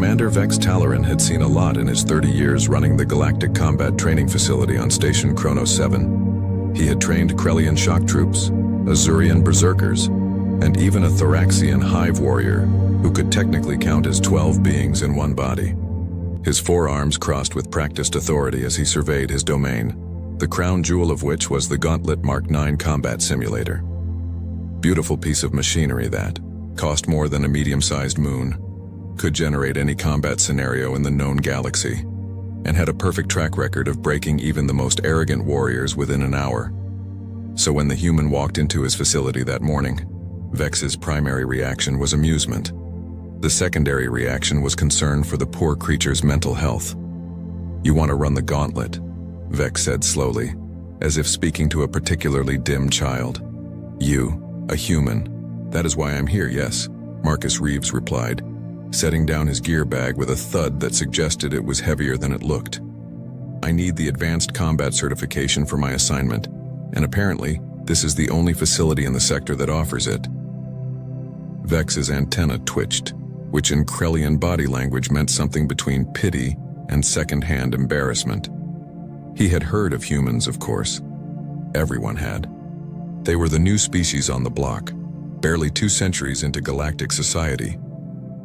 Commander Vex Talaran had seen a lot in his 30 years running the Galactic Combat Training Facility on Station Kronos 7. He had trained Krellian shock troops, Azurian berserkers, and even a Thoraxian hive warrior who could technically count as 12 beings in one body. His forearms crossed with practiced authority as he surveyed his domain, the crown jewel of which was the Gauntlet Mark 9 combat simulator. Beautiful piece of machinery that cost more than a medium-sized moon, could generate any combat scenario in the known galaxy, and had a perfect track record of breaking even the most arrogant warriors within an hour. So when the human walked into his facility that morning, Vex's primary reaction was amusement. The secondary reaction was concern for the poor creature's mental health. "You want to run the gauntlet," Vex said slowly, as if speaking to a particularly dim child. "You, a human. That is why I'm here, yes," Marcus Reeves replied, setting down his gear bag with a thud that suggested it was heavier than it looked. "I need the advanced combat certification for my assignment, and apparently, this is the only facility in the sector that offers it." Vex's antenna twitched, which in Krellian body language meant something between pity and second-hand embarrassment. He had heard of humans, of course. Everyone had. They were the new species on the block, barely 2 centuries into galactic society.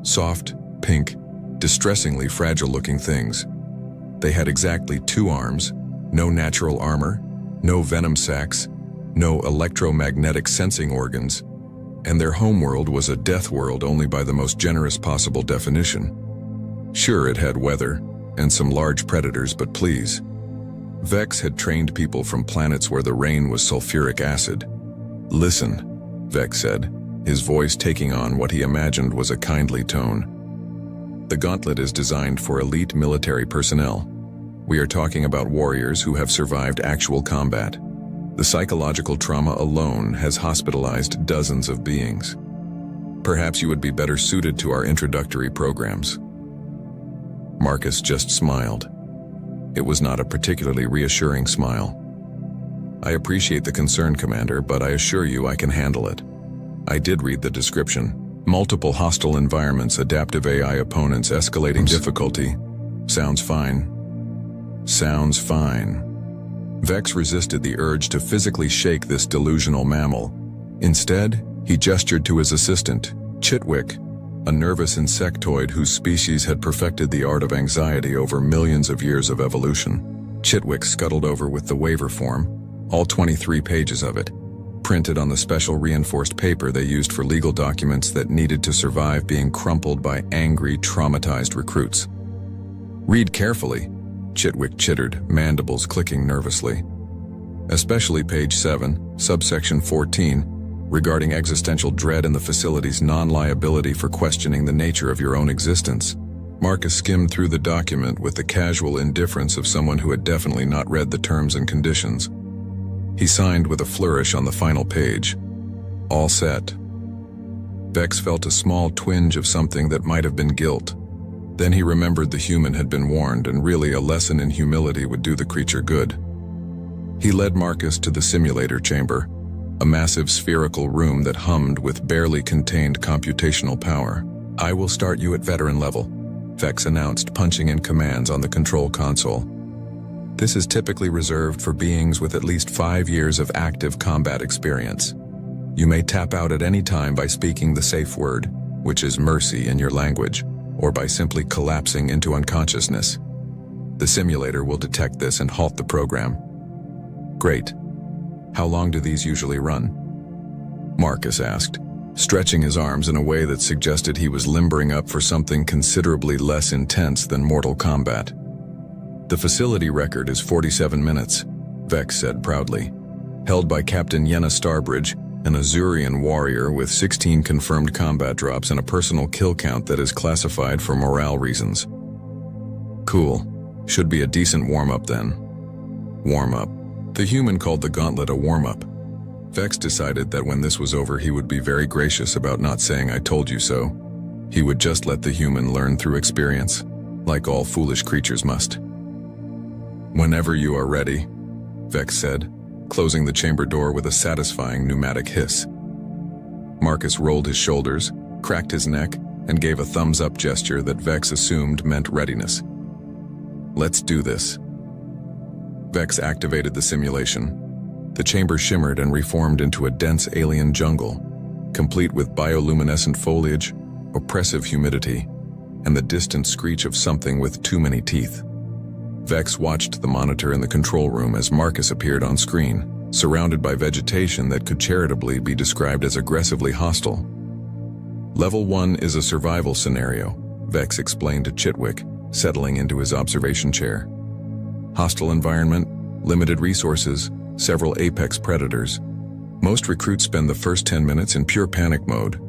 Soft, pink, distressingly fragile-looking things. They had exactly 2 arms, no natural armor, no venom sacs, no electromagnetic sensing organs, and their homeworld was a death world only by the most generous possible definition. Sure, it had weather and some large predators, but please. Vex had trained people from planets where the rain was sulfuric acid. "Listen," Vex said, his voice taking on what he imagined was a kindly tone. "The gauntlet is designed for elite military personnel. We are talking about warriors who have survived actual combat. The psychological trauma alone has hospitalized dozens of beings. Perhaps you would be better suited to our introductory programs." Marcus just smiled. It was not a particularly reassuring smile. "I appreciate the concern, Commander, but I assure you I can handle it. I did read the description. Multiple hostile environments, adaptive AI opponents, escalating difficulty. Sounds fine." Sounds fine. Vex resisted the urge to physically shake this delusional mammal. Instead, he gestured to his assistant, Chitwick, a nervous insectoid whose species had perfected the art of anxiety over millions of years of evolution. Chitwick scuttled over with the waiver form, all 23 pages of it, printed on the special reinforced paper they used for legal documents that needed to survive being crumpled by angry, traumatized recruits. "Read carefully," Chitwick chittered, mandibles clicking nervously. "Especially page 7, subsection 14, regarding existential dread and the facility's non-liability for questioning the nature of your own existence." Marcus skimmed through the document with the casual indifference of someone who had definitely not read the terms and conditions. He signed with a flourish on the final page. "All set." Vex felt a small twinge of something that might have been guilt. Then he remembered the human had been warned, and really a lesson in humility would do the creature good. He led Marcus to the simulator chamber, a massive spherical room that hummed with barely contained computational power. "I will start you at veteran level," Vex announced, punching in commands on the control console. "This is typically reserved for beings with at least 5 years of active combat experience. You may tap out at any time by speaking the safe word, which is mercy in your language, or by simply collapsing into unconsciousness. The simulator will detect this and halt the program." "Great. How long do these usually run?" Marcus asked, stretching his arms in a way that suggested he was limbering up for something considerably less intense than mortal combat. "The facility record is 47 minutes, Vex said proudly. "Held by Captain Yenna Starbridge, an Azurian warrior with 16 confirmed combat drops and a personal kill count that is classified for morale reasons." "Cool. Should be a decent warm-up then." Warm-up. The human called the gauntlet a warm-up. Vex decided that when this was over he would be very gracious about not saying "I told you so." He would just let the human learn through experience, like all foolish creatures must. "Whenever you are ready," Vex said, closing the chamber door with a satisfying pneumatic hiss. Marcus rolled his shoulders, cracked his neck, and gave a thumbs-up gesture that Vex assumed meant readiness. "Let's do this." Vex activated the simulation. The chamber shimmered and reformed into a dense alien jungle, complete with bioluminescent foliage, oppressive humidity, and the distant screech of something with too many teeth. Vex watched the monitor in the control room as Marcus appeared on screen, surrounded by vegetation that could charitably be described as aggressively hostile. "Level 1 is a survival scenario," Vex explained to Chitwick, settling into his observation chair. "Hostile environment, limited resources, several apex predators. Most recruits spend the first 10 minutes in pure panic mode.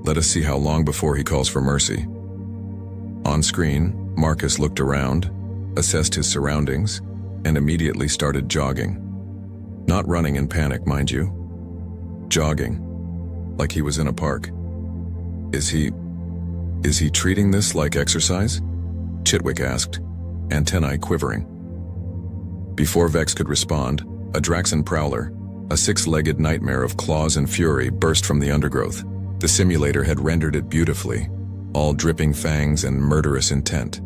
Let us see how long before he calls for mercy." On screen, Marcus looked around, assessed his surroundings, and immediately started jogging. Not running in panic, mind you. Jogging. Like he was in a park. Is he treating this like exercise?" Chitwick asked, antennae quivering. Before Vex could respond, a Draxan prowler, a six-legged nightmare of claws and fury, burst from the undergrowth. The simulator had rendered it beautifully, all dripping fangs and murderous intent.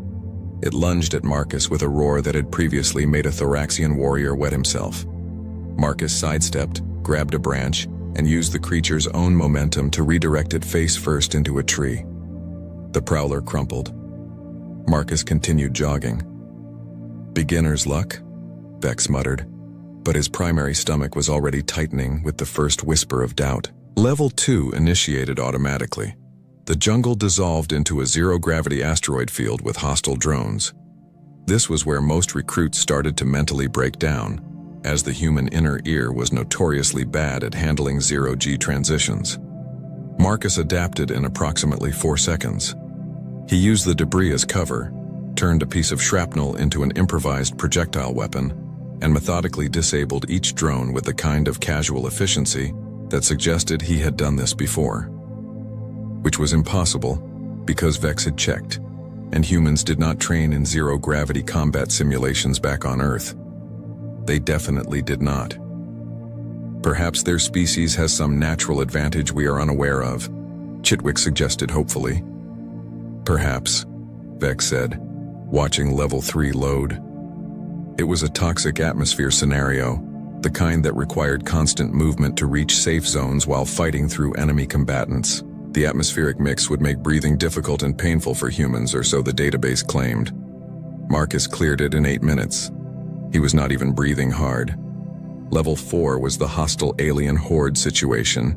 It lunged at Marcus with a roar that had previously made a Thoraxian warrior wet himself. Marcus sidestepped, grabbed a branch, and used the creature's own momentum to redirect it face first into a tree. The prowler crumpled. Marcus continued jogging. "Beginner's luck," Vex muttered, but his primary stomach was already tightening with the first whisper of doubt. Level 2 initiated automatically. The jungle dissolved into a zero-gravity asteroid field with hostile drones. This was where most recruits started to mentally break down, as the human inner ear was notoriously bad at handling zero-G transitions. Marcus adapted in approximately 4 seconds. He used the debris as cover, turned a piece of shrapnel into an improvised projectile weapon, and methodically disabled each drone with the kind of casual efficiency that suggested he had done this before. Which was impossible, because Vex had checked, and humans did not train in zero-gravity combat simulations back on Earth. They definitely did not. Perhaps their species has some natural advantage we are unaware of, Chitwick suggested hopefully. "Perhaps," Vex said, watching Level 3 load. It was a toxic atmosphere scenario, the kind that required constant movement to reach safe zones while fighting through enemy combatants. The atmospheric mix would make breathing difficult and painful for humans, or so the database claimed. Marcus cleared it in 8 minutes. He was not even breathing hard. Level 4 was the hostile alien horde situation,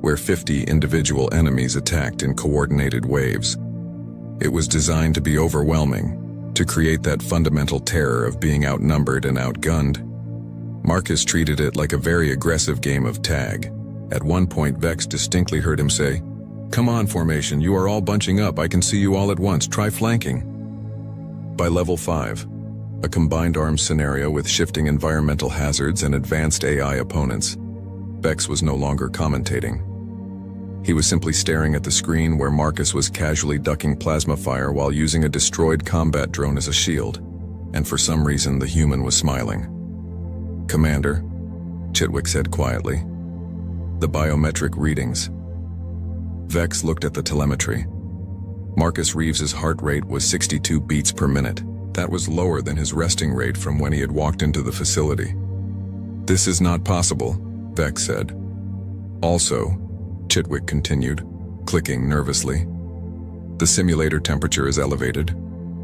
where 50 individual enemies attacked in coordinated waves. It was designed to be overwhelming, to create that fundamental terror of being outnumbered and outgunned. Marcus treated it like a very aggressive game of tag. At one point, Vex distinctly heard him say, "Come on, formation, you are all bunching up, I can see you all at once, try flanking." By Level 5, a combined arms scenario with shifting environmental hazards and advanced AI opponents, Vex was no longer commentating. He was simply staring at the screen where Marcus was casually ducking plasma fire while using a destroyed combat drone as a shield, and for some reason the human was smiling. "Commander," Chitwick said quietly. "The biometric readings." Vex looked at the telemetry. Marcus Reeves's heart rate was 62 beats per minute. That was lower than his resting rate from when he had walked into the facility. "This is not possible," Vex said. "Also," Chitwick continued, clicking nervously, "the simulator temperature is elevated.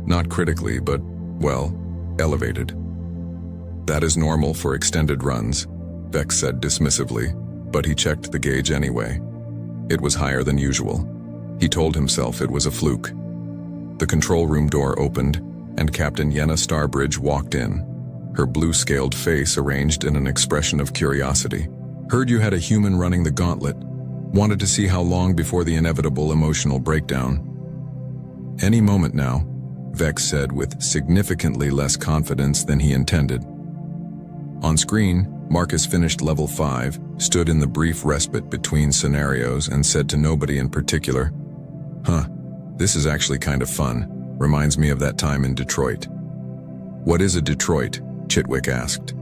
Not critically, but, well, elevated." "That is normal for extended runs," Vex said dismissively, but he checked the gauge anyway. It was higher than usual. He told himself it was a fluke. The control room door opened, and Captain Yenna Starbridge walked in, her blue-scaled face arranged in an expression of curiosity. "Heard you had a human running the gauntlet. Wanted to see how long before the inevitable emotional breakdown." "Any moment now," Vex said with significantly less confidence than he intended. On screen, Marcus finished Level 5, stood in the brief respite between scenarios, and said to nobody in particular, "Huh, this is actually kind of fun. Reminds me of that time in Detroit." "What is a Detroit?" Chitwick asked.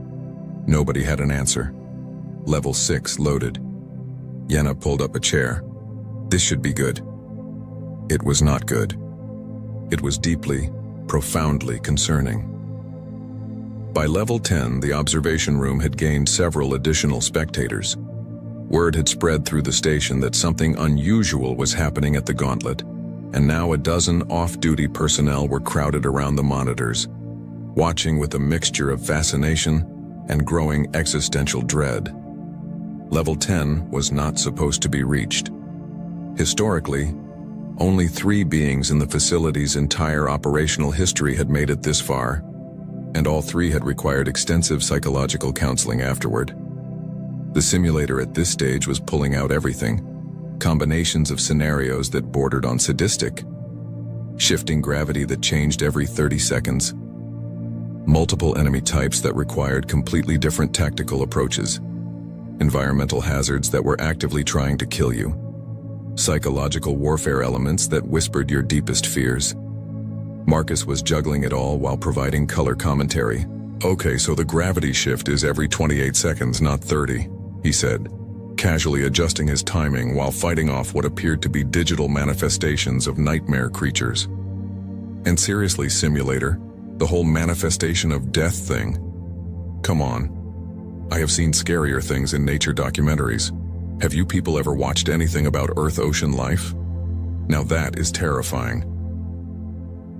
Nobody had an answer. Level 6 loaded. Yenna pulled up a chair. "This should be good." It was not good. It was deeply, profoundly concerning. By level 10, the observation room had gained several additional spectators. Word had spread through the station that something unusual was happening at the gauntlet, and now a dozen off-duty personnel were crowded around the monitors, watching with a mixture of fascination and growing existential dread. Level 10 was not supposed to be reached. Historically, only 3 beings in the facility's entire operational history had made it this far, and all 3 had required extensive psychological counseling afterward. The simulator at this stage was pulling out everything: combinations of scenarios that bordered on sadistic, shifting gravity that changed every 30 seconds, multiple enemy types that required completely different tactical approaches, environmental hazards that were actively trying to kill you, psychological warfare elements that whispered your deepest fears. Marcus was juggling it all while providing color commentary. "Okay, so the gravity shift is every 28 seconds, not 30, he said, casually adjusting his timing while fighting off what appeared to be digital manifestations of nightmare creatures. And seriously, simulator, the whole manifestation of death thing. Come on. I have seen scarier things in nature documentaries. Have you people ever watched anything about Earth-ocean life? Now that is terrifying."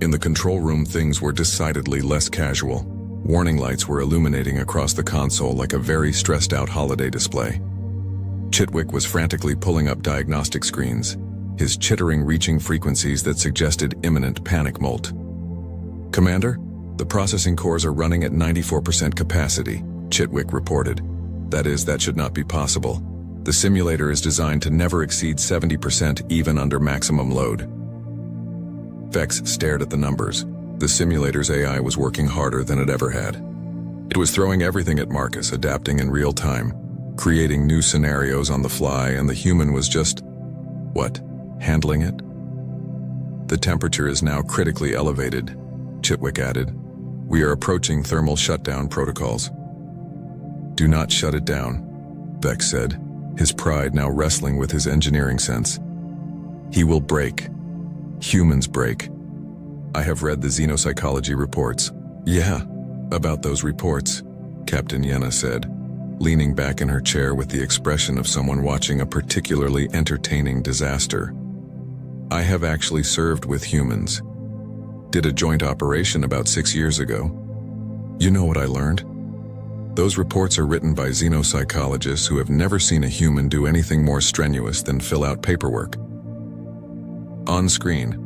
In the control room, things were decidedly less casual. Warning lights were illuminating across the console like a very stressed-out holiday display. Chitwick was frantically pulling up diagnostic screens, his chittering reaching frequencies that suggested imminent panic molt. "Commander, the processing cores are running at 94% capacity," Chitwick reported. That should not be possible. The simulator is designed to never exceed 70% even under maximum load." Vex stared at the numbers. The simulator's AI was working harder than it ever had. It was throwing everything at Marcus, adapting in real time, creating new scenarios on the fly, and the human was just, handling it? "The temperature is now critically elevated," Chitwick added. "We are approaching thermal shutdown protocols." "Do not shut it down," Vex said, his pride now wrestling with his engineering sense. "He will break. Humans break. I have read the xenopsychology reports." "Yeah, about those reports," Captain Yenna said, leaning back in her chair with the expression of someone watching a particularly entertaining disaster. "I have actually served with humans. Did a joint operation about 6 years ago. You know what I learned? Those reports are written by xenopsychologists who have never seen a human do anything more strenuous than fill out paperwork." On screen,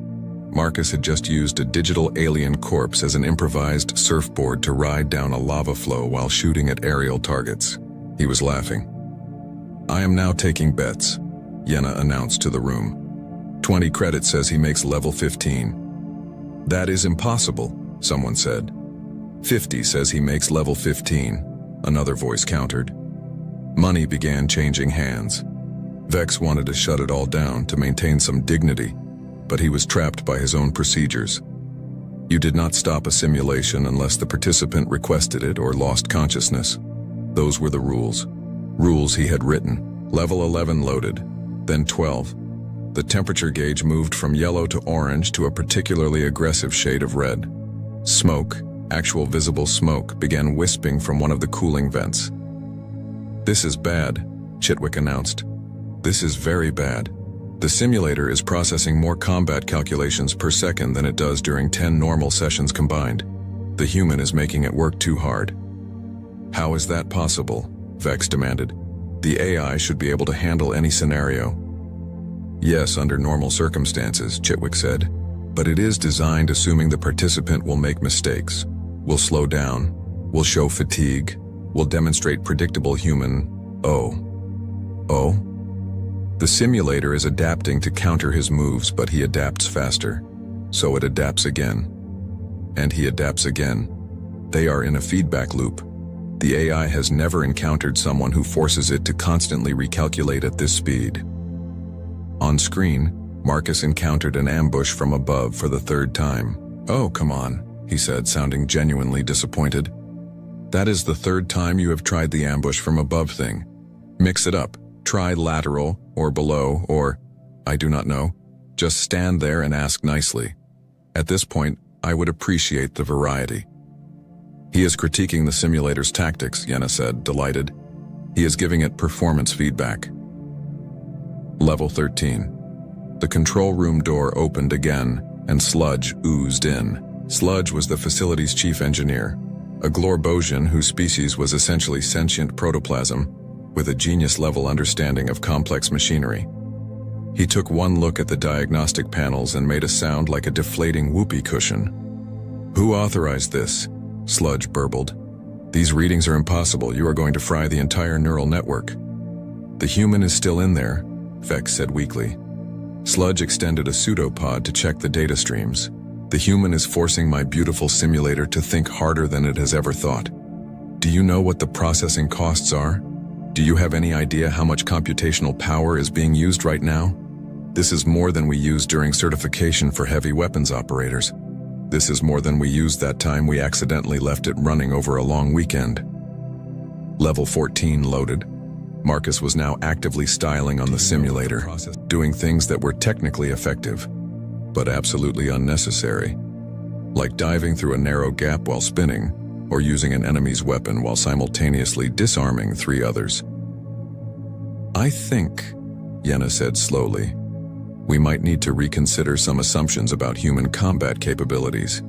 Marcus had just used a digital alien corpse as an improvised surfboard to ride down a lava flow while shooting at aerial targets. He was laughing. "I am now taking bets," Yenna announced to the room. 20 credits says he makes level 15. "That is impossible," someone said. 50 says he makes level 15, another voice countered. Money began changing hands. Vex wanted to shut it all down to maintain some dignity, but he was trapped by his own procedures. You did not stop a simulation unless the participant requested it or lost consciousness. Those were the rules. Rules he had written. Level 11 loaded, then 12. The temperature gauge moved from yellow to orange to a particularly aggressive shade of red. Smoke, actual visible smoke, began wisping from one of the cooling vents. "This is bad," Chitwick announced. "This is very bad. The simulator is processing more combat calculations per second than it does during 10 normal sessions combined. The human is making it work too hard." "How is that possible?" Vex demanded. "The AI should be able to handle any scenario." "Yes, under normal circumstances," Chitwick said, "but it is designed assuming the participant will make mistakes, will slow down, will show fatigue, will demonstrate predictable human, Oh? The simulator is adapting to counter his moves, but he adapts faster. So it adapts again. And he adapts again. They are in a feedback loop. The AI has never encountered someone who forces it to constantly recalculate at this speed." On screen, Marcus encountered an ambush from above for the 3rd time. "Oh, come on," he said, sounding genuinely disappointed. "That is the 3rd time you have tried the ambush from above thing. Mix it up. Try lateral, or below, or, I do not know." Just stand there and ask nicely. At this point, I would appreciate the variety. He is critiquing the simulator's tactics, Yenna said, delighted. He is giving it performance feedback. Level 13. The control room door opened again, and Sludge oozed in. Sludge was the facility's chief engineer, a Glorbosian whose species was essentially sentient protoplasm, with a genius-level understanding of complex machinery. He took one look at the diagnostic panels and made a sound like a deflating whoopee cushion. "Who authorized this?" Sludge burbled. "These readings are impossible. You are going to fry the entire neural network." "The human is still in there," Vex said weakly. Sludge extended a pseudopod to check the data streams. "The human is forcing my beautiful simulator to think harder than it has ever thought. Do you know what the processing costs are? Do you have any idea how much computational power is being used right now? This is more than we used during certification for heavy weapons operators. This is more than we used that time we accidentally left it running over a long weekend." Level 14 loaded. Marcus was now actively styling on the simulator, doing things that were technically effective, but absolutely unnecessary, like diving through a narrow gap while spinning, or using an enemy's weapon while simultaneously disarming 3 others. "I think," Yenna said slowly, "we might need to reconsider some assumptions about human combat capabilities."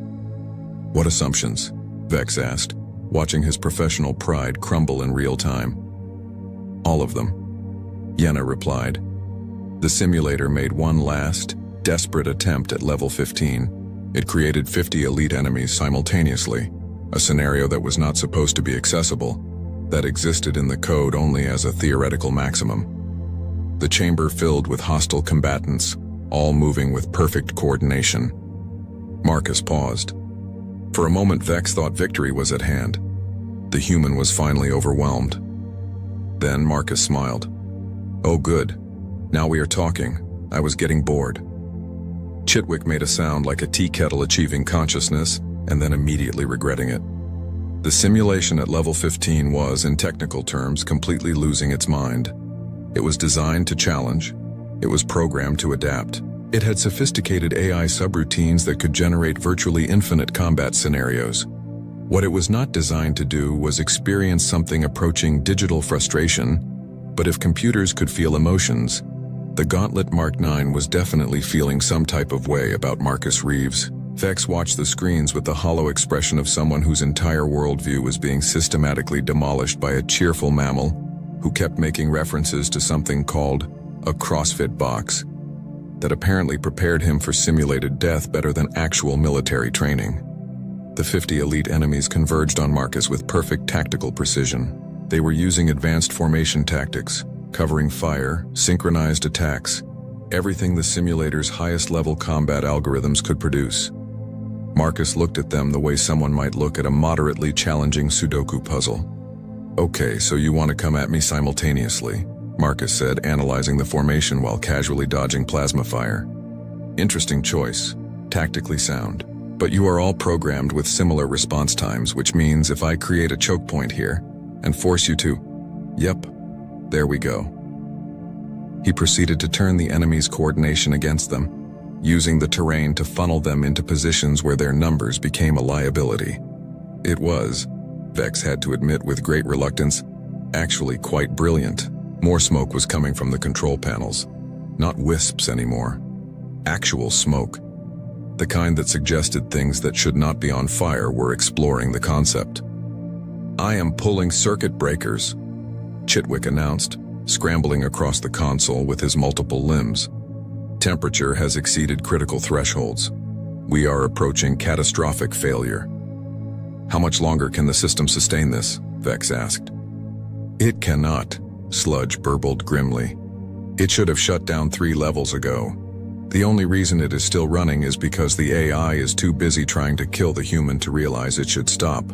"What assumptions?" Vex asked, watching his professional pride crumble in real time. "All of them," Yenna replied. The simulator made one last, desperate attempt at level 15. It created 50 elite enemies simultaneously, a scenario that was not supposed to be accessible, that existed in the code only as a theoretical maximum. The chamber filled with hostile combatants, all moving with perfect coordination. Marcus paused. For a moment Vex thought victory was at hand. The human was finally overwhelmed. Then Marcus smiled. "Oh good, now we are talking. I was getting bored." Chitwick made a sound like a tea kettle achieving consciousness, and then immediately regretting it. The simulation at level 15 was, in technical terms, completely losing its mind. It was designed to challenge. It was programmed to adapt. It had sophisticated AI subroutines that could generate virtually infinite combat scenarios. What it was not designed to do was experience something approaching digital frustration, but if computers could feel emotions, the Gauntlet Mark 9 was definitely feeling some type of way about Marcus Reeves. Vex watched the screens with the hollow expression of someone whose entire worldview was being systematically demolished by a cheerful mammal who kept making references to something called a CrossFit box that apparently prepared him for simulated death better than actual military training. The 50 elite enemies converged on Marcus with perfect tactical precision. They were using advanced formation tactics, covering fire, synchronized attacks, everything the simulator's highest-level combat algorithms could produce. Marcus looked at them the way someone might look at a moderately challenging Sudoku puzzle. "Okay, so you want to come at me simultaneously," Marcus said, analyzing the formation while casually dodging plasma fire. "Interesting choice, tactically sound. But you are all programmed with similar response times, which means if I create a choke point here and force you to... Yep, there we go." He proceeded to turn the enemy's coordination against them, using the terrain to funnel them into positions where their numbers became a liability. It was, Vex had to admit with great reluctance, actually quite brilliant. More smoke was coming from the control panels. Not wisps anymore. Actual smoke. The kind that suggested things that should not be on fire were exploring the concept. "I am pulling circuit breakers," Chitwick announced, scrambling across the console with his multiple limbs. "Temperature has exceeded critical thresholds. We are approaching catastrophic failure." "How much longer can the system sustain this?" Vex asked. "It cannot," Sludge burbled grimly. "It should have shut down 3 levels ago. The only reason it is still running is because the AI is too busy trying to kill the human to realize it should stop."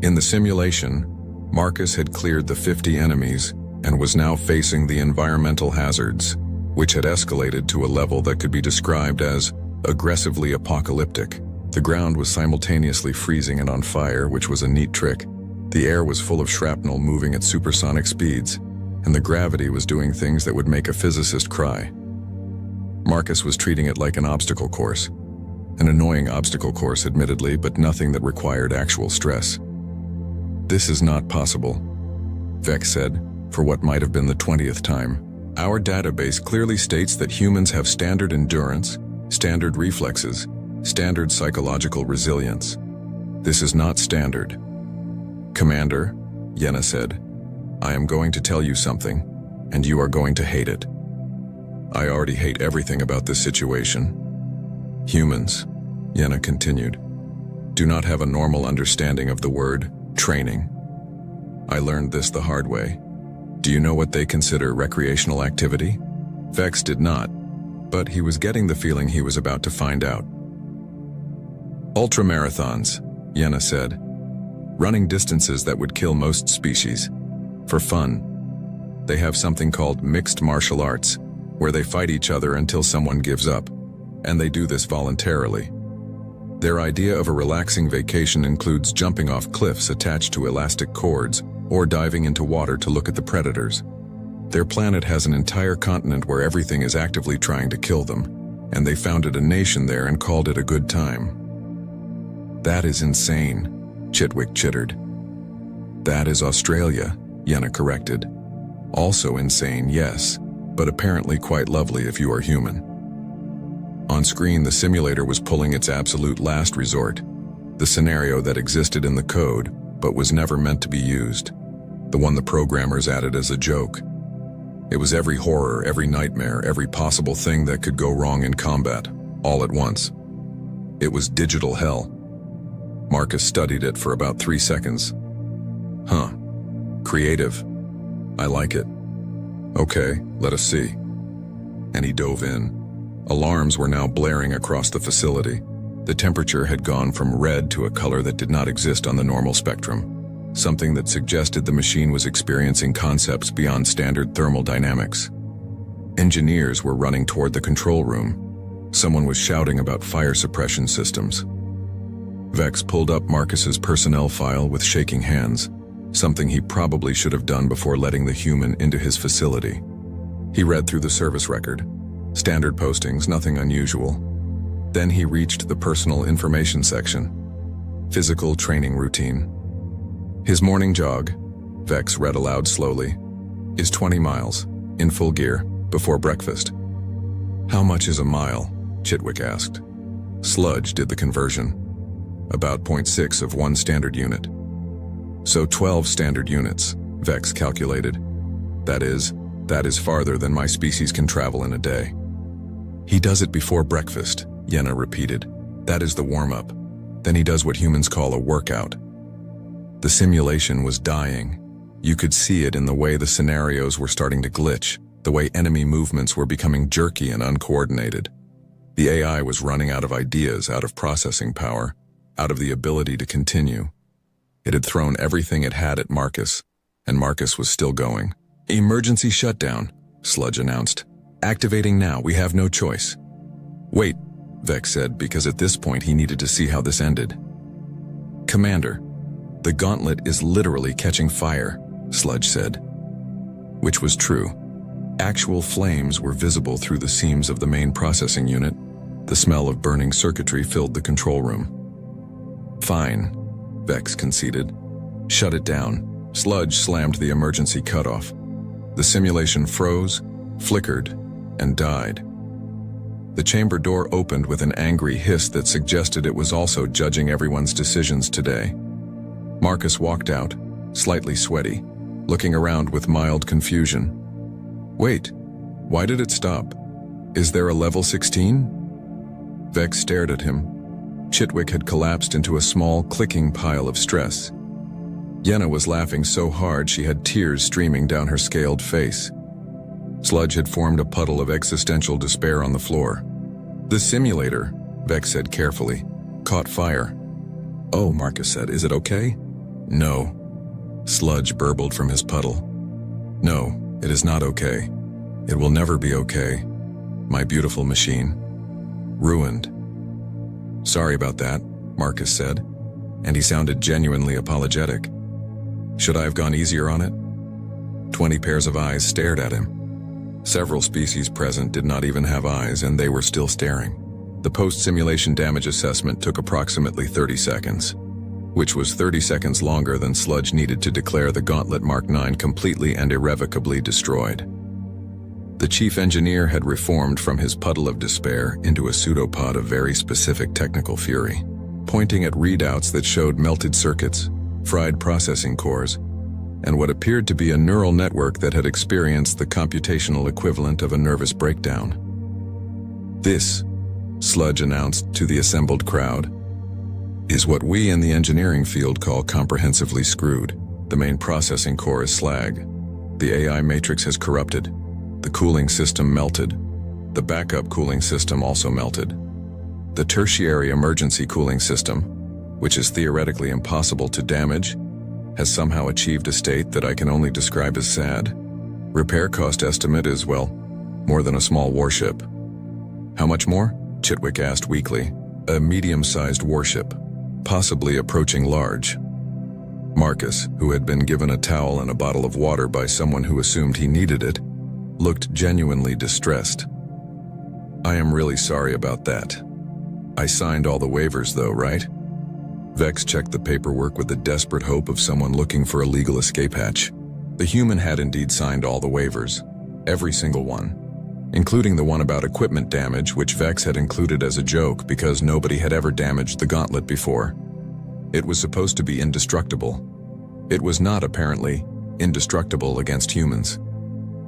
In the simulation, Marcus had cleared the 50 enemies and was now facing the environmental hazards, which had escalated to a level that could be described as aggressively apocalyptic. The ground was simultaneously freezing and on fire, which was a neat trick. The air was full of shrapnel moving at supersonic speeds, and the gravity was doing things that would make a physicist cry. Marcus was treating it like an obstacle course. An annoying obstacle course, admittedly, but nothing that required actual stress. "This is not possible," Vex said, for what might have been the 20th time. "Our database clearly states that humans have standard endurance, standard reflexes, standard psychological resilience. This is not standard." "Commander," Yenna said, "I am going to tell you something, and you are going to hate it. I already hate everything about this situation. Humans," Yenna continued, "do not have a normal understanding of the word training. I learned this the hard way. Do you know what they consider recreational activity?" Vex did not, but he was getting the feeling he was about to find out. "Ultramarathons," Yenna said, "running distances that would kill most species. For fun. They have something called mixed martial arts, where they fight each other until someone gives up, and they do this voluntarily. Their idea of a relaxing vacation includes jumping off cliffs attached to elastic cords or diving into water to look at the predators. Their planet has an entire continent where everything is actively trying to kill them, and they founded a nation there and called it a good time." "That is insane," Chitwick chittered. "That is Australia," Yenna corrected. "Also insane, yes, but apparently quite lovely if you are human." On screen, the simulator was pulling its absolute last resort, the scenario that existed in the code but was never meant to be used, the one the programmers added as a joke. It was every horror, every nightmare, every possible thing that could go wrong in combat, all at once. It was digital hell. Marcus studied it for about 3 seconds. "Huh. Creative. I like it. Okay, let us see." And he dove in. Alarms were now blaring across the facility. The temperature had gone from red to a color that did not exist on the normal spectrum, something that suggested the machine was experiencing concepts beyond standard thermal dynamics. Engineers were running toward the control room. Someone was shouting about fire suppression systems. Vex pulled up Marcus's personnel file with shaking hands, something he probably should have done before letting the human into his facility. He read through the service record. Standard postings, nothing unusual. Then he reached the personal information section. Physical training routine. His morning jog, Vex read aloud slowly, is 20 miles, in full gear, before breakfast. "How much is a mile?" Chitwick asked. Sludge did the conversion. About 0.6 of 1 standard unit. So 12 standard units, Vex calculated. That is farther than my species can travel in a day. "He does it before breakfast," Yenna repeated. "That is the warm-up. Then he does what humans call a workout." The simulation was dying. You could see it in the way the scenarios were starting to glitch, the way enemy movements were becoming jerky and uncoordinated. The AI was running out of ideas, out of processing power, out of the ability to continue. It had thrown everything it had at Marcus, and Marcus was still going. "Emergency shutdown," Sludge announced. "Activating now, we have no choice." "Wait," Vex said, because at this point he needed to see how this ended. "Commander, the gauntlet is literally catching fire," Sludge said. Which was true. Actual flames were visible through the seams of the main processing unit. The smell of burning circuitry filled the control room. "Fine," Vex conceded. "Shut it down." Sludge slammed the emergency cutoff. The simulation froze, flickered, and died. The chamber door opened with an angry hiss that suggested it was also judging everyone's decisions today. Marcus walked out, slightly sweaty, looking around with mild confusion. "Wait, why did it stop? Is there a level 16? Vex stared at him. Chitwick had collapsed into a small, clicking pile of stress. Yenna was laughing so hard she had tears streaming down her scaled face. Sludge had formed a puddle of existential despair on the floor. "The simulator," Vex said carefully, "caught fire." "Oh," Marcus said, "is it okay?" "No." Sludge burbled from his puddle. "No, it is not okay. It will never be okay. My beautiful machine. Ruined." "Sorry about that," Marcus said, and he sounded genuinely apologetic. "Should I have gone easier on it?" 20 pairs of eyes stared at him. Several species present did not even have eyes, and they were still staring. The post-simulation damage assessment took approximately 30 seconds, which was 30 seconds longer than Sludge needed to declare the Gauntlet Mark 9 completely and irrevocably destroyed. The chief engineer had reformed from his puddle of despair into a pseudopod of very specific technical fury, pointing at readouts that showed melted circuits, fried processing cores, and what appeared to be a neural network that had experienced the computational equivalent of a nervous breakdown. "This," Sludge announced to the assembled crowd, "is what we in the engineering field call comprehensively screwed. The main processing core is slag. The AI matrix has corrupted. The cooling system melted. The backup cooling system also melted. The tertiary emergency cooling system, which is theoretically impossible to damage, has somehow achieved a state that I can only describe as sad. Repair cost estimate is, well, more than a small warship." "How much more?" Chitwick asked weakly. "A medium-sized warship, possibly approaching large." Marcus, who had been given a towel and a bottle of water by someone who assumed he needed it, looked genuinely distressed. "I am really sorry about that. I signed all the waivers though, right?" Vex checked the paperwork with the desperate hope of someone looking for a legal escape hatch. The human had indeed signed all the waivers, every single one, including the one about equipment damage, which Vex had included as a joke because nobody had ever damaged the gauntlet before. It was supposed to be indestructible. It was not, apparently, indestructible against humans.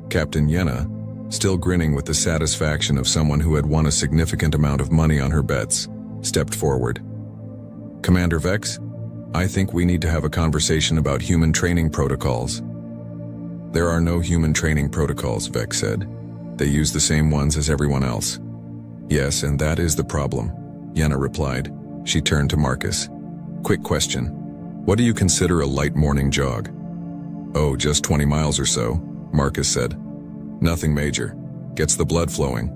Captain Yenna, still grinning with the satisfaction of someone who had won a significant amount of money on her bets, stepped forward. "Commander Vex, I think we need to have a conversation about human training protocols." "There are no human training protocols," Vex said. "They use the same ones as everyone else." "Yes, and that is the problem," Yenna replied. She turned to Marcus. "Quick question. What do you consider a light morning jog?" "Oh, just 20 miles or so," Marcus said. "Nothing major. Gets the blood flowing."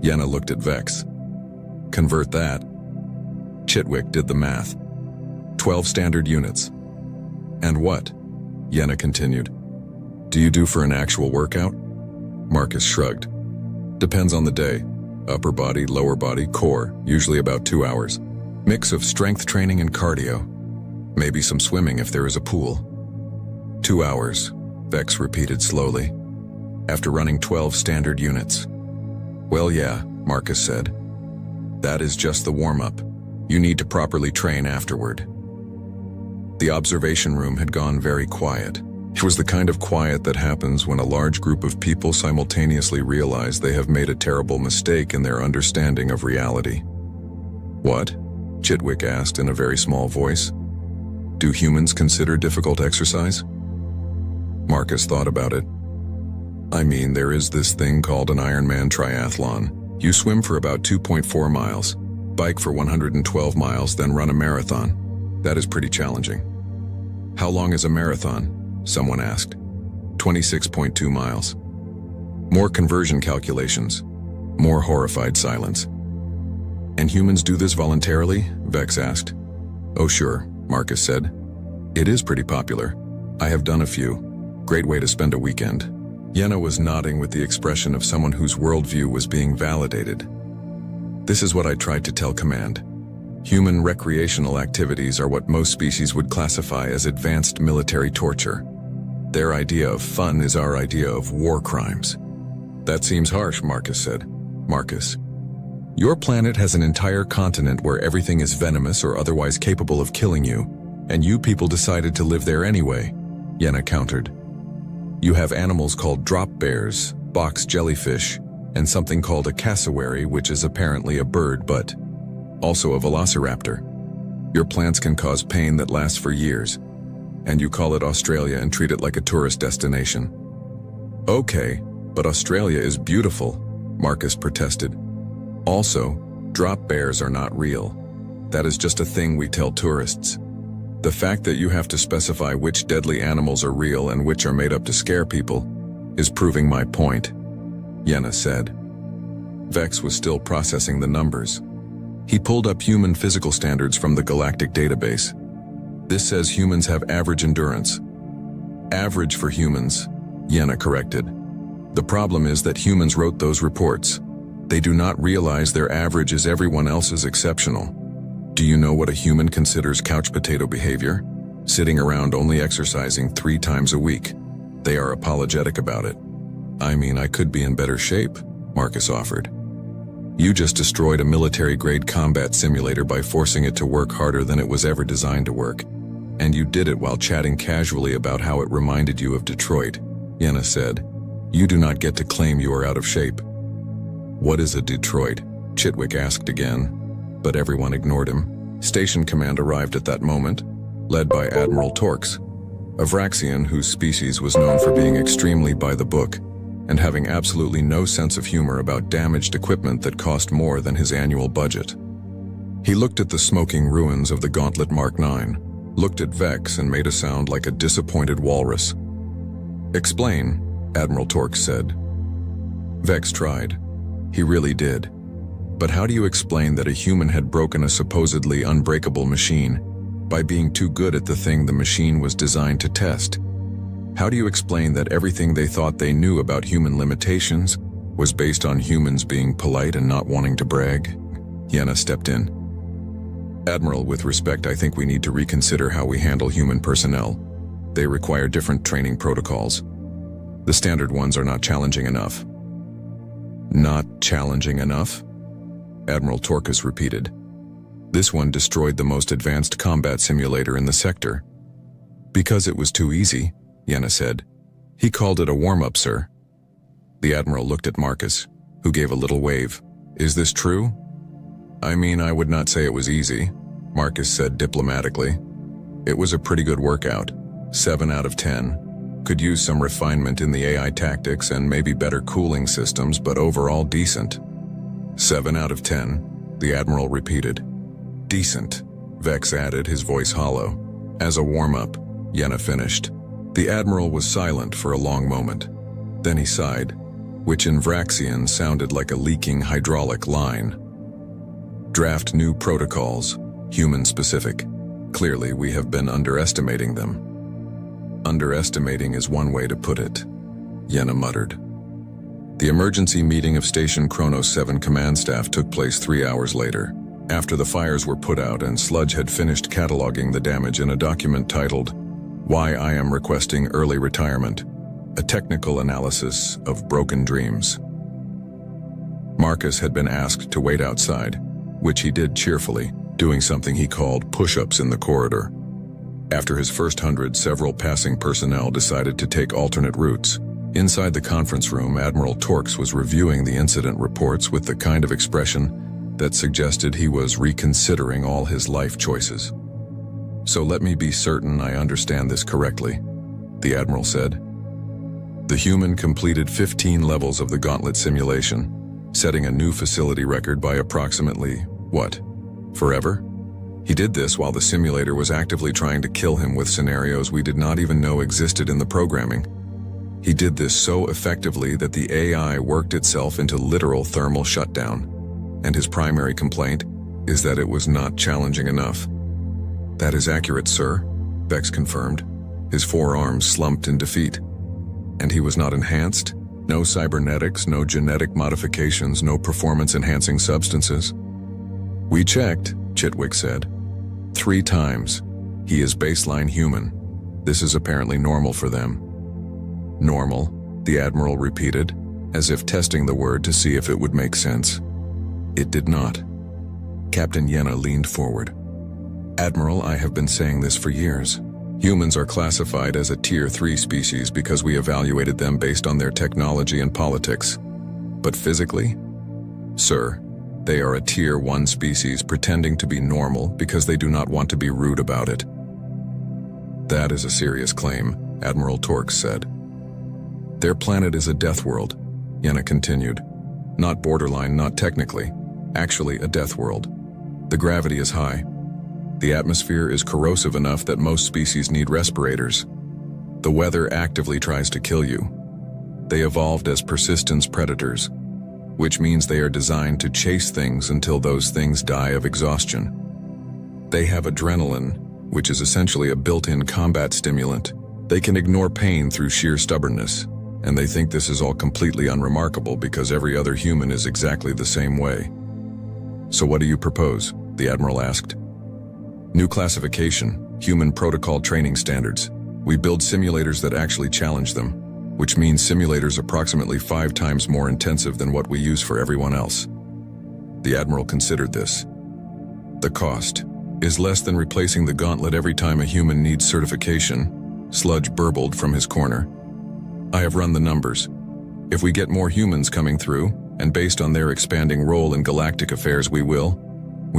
Yenna looked at Vex. "Convert that." Chitwick did the math. 12 standard units. "And what?" Yenna continued. "Do you do for an actual workout?" Marcus shrugged. "Depends on the day. Upper body, lower body, core, usually about 2 hours. Mix of strength training and cardio. Maybe some swimming if there is a pool." 2 hours, Vex repeated slowly, after running 12 standard units. "Well, yeah," Marcus said. "That is just the warm-up. You need to properly train afterward." The observation room had gone very quiet. It was the kind of quiet that happens when a large group of people simultaneously realize they have made a terrible mistake in their understanding of reality. "What?" Chitwick asked in a very small voice. "Do humans consider difficult exercise?" Marcus thought about it. "I mean, there is this thing called an Ironman triathlon. You swim for about 2.4 miles, bike for 112 miles, then run a marathon. That is pretty challenging." "How long is a marathon?" someone asked. 26.2 miles. More conversion calculations. More horrified silence. "And humans do this voluntarily?" Vex asked. "Oh sure," Marcus said. "It is pretty popular. I have done a few. Great way to spend a weekend." Yenna was nodding with the expression of someone whose worldview was being validated. "This is what I tried to tell Command. Human recreational activities are what most species would classify as advanced military torture. Their idea of fun is our idea of war crimes." "That seems harsh," Marcus said. "Marcus, your planet has an entire continent where everything is venomous or otherwise capable of killing you, and you people decided to live there anyway," Yenna countered. "You have animals called drop bears, box jellyfish, and something called a cassowary, which is apparently a bird but also a velociraptor. Your plants can cause pain that lasts for years, and you call it Australia and treat it like a tourist destination." "Okay, but Australia is beautiful," Marcus protested. "Also, drop bears are not real. That is just a thing we tell tourists. The fact that you have to specify which deadly animals are real and which are made up to scare people is proving my point," Yenna said. Vex was still processing the numbers. He pulled up human physical standards from the galactic database. "This says humans have average endurance." "Average for humans," Yenna corrected. The problem is that humans wrote those reports. They do not realize their average is everyone else's exceptional. Do you know what a human considers couch potato behavior? Sitting around only exercising 3 times a week. They are apologetic about it. I mean, I could be in better shape, Marcus offered. You just destroyed a military-grade combat simulator by forcing it to work harder than it was ever designed to work. And you did it while chatting casually about how it reminded you of Detroit, Yenna said. You do not get to claim you are out of shape. What is a Detroit? Chitwick asked again, but everyone ignored him. Station command arrived at that moment, led by Admiral Torx, a Vraxian whose species was known for being extremely by the book and having absolutely no sense of humor about damaged equipment that cost more than his annual budget. He looked at the smoking ruins of the Gauntlet Mark IX, looked at Vex and made a sound like a disappointed walrus. Explain, Admiral Torx said. Vex tried. He really did. But how do you explain that a human had broken a supposedly unbreakable machine by being too good at the thing the machine was designed to test? How do you explain that everything they thought they knew about human limitations was based on humans being polite and not wanting to brag? Yenna stepped in. Admiral, with respect, I think we need to reconsider how we handle human personnel. They require different training protocols. The standard ones are not challenging enough. Not challenging enough? Admiral Torcus repeated. This one destroyed the most advanced combat simulator in the sector. Because it was too easy, Yenna said. He called it a warm-up, sir. The Admiral looked at Marcus, who gave a little wave. Is this true? I mean, I would not say it was easy, Marcus said diplomatically. It was a pretty good workout. 7 out of 10. Could use some refinement in the AI tactics and maybe better cooling systems, but overall decent. 7 out of 10, the Admiral repeated. Decent, Vex added, his voice hollow. As a warm-up, Yenna finished. The Admiral was silent for a long moment. Then he sighed, which in Vraxian sounded like a leaking hydraulic line. Draft new protocols, human-specific. Clearly, we have been underestimating them. Underestimating is one way to put it, Yenna muttered. The emergency meeting of Station Kronos 7 command staff took place 3 hours later, after the fires were put out and Sludge had finished cataloging the damage in a document titled, Why I Am Requesting Early Retirement, a technical analysis of broken dreams. Marcus had been asked to wait outside, which he did cheerfully, doing something he called push-ups in the corridor. After his first 100, several passing personnel decided to take alternate routes. Inside the conference room, Admiral Torx was reviewing the incident reports with the kind of expression that suggested he was reconsidering all his life choices. So let me be certain I understand this correctly, the Admiral said. The human completed 15 levels of the Gauntlet simulation, setting a new facility record by approximately, what, forever? He did this while the simulator was actively trying to kill him with scenarios we did not even know existed in the programming. He did this so effectively that the AI worked itself into literal thermal shutdown, and his primary complaint is that it was not challenging enough. That is accurate, sir, Vex confirmed, his forearms slumped in defeat. And he was not enhanced? No cybernetics, no genetic modifications, no performance-enhancing substances? We checked, Chitwick said. 3 times. He is baseline human. This is apparently normal for them. Normal, the Admiral repeated, as if testing the word to see if it would make sense. It did not. Captain Yenna leaned forward. Admiral, I have been saying this for years. Humans are classified as a Tier 3 species because we evaluated them based on their technology and politics. But physically? Sir, they are a Tier 1 species pretending to be normal because they do not want to be rude about it. That is a serious claim, Admiral Torx said. Their planet is a death world, Yenna continued. Not borderline, not technically. Actually a death world. The gravity is high. The atmosphere is corrosive enough that most species need respirators. The weather actively tries to kill you. They evolved as persistence predators, which means they are designed to chase things until those things die of exhaustion. They have adrenaline, which is essentially a built-in combat stimulant. They can ignore pain through sheer stubbornness. and they think this is all completely unremarkable because every other human is exactly the same way. So what do you propose? The Admiral asked. New classification, human protocol training standards. We build simulators that actually challenge them, which means simulators approximately 5 times more intensive than what we use for everyone else. The Admiral considered this. The cost is less than replacing the gauntlet every time a human needs certification, Sludge burbled from his corner. I have run the numbers. If we get more humans coming through, and based on their expanding role in galactic affairs we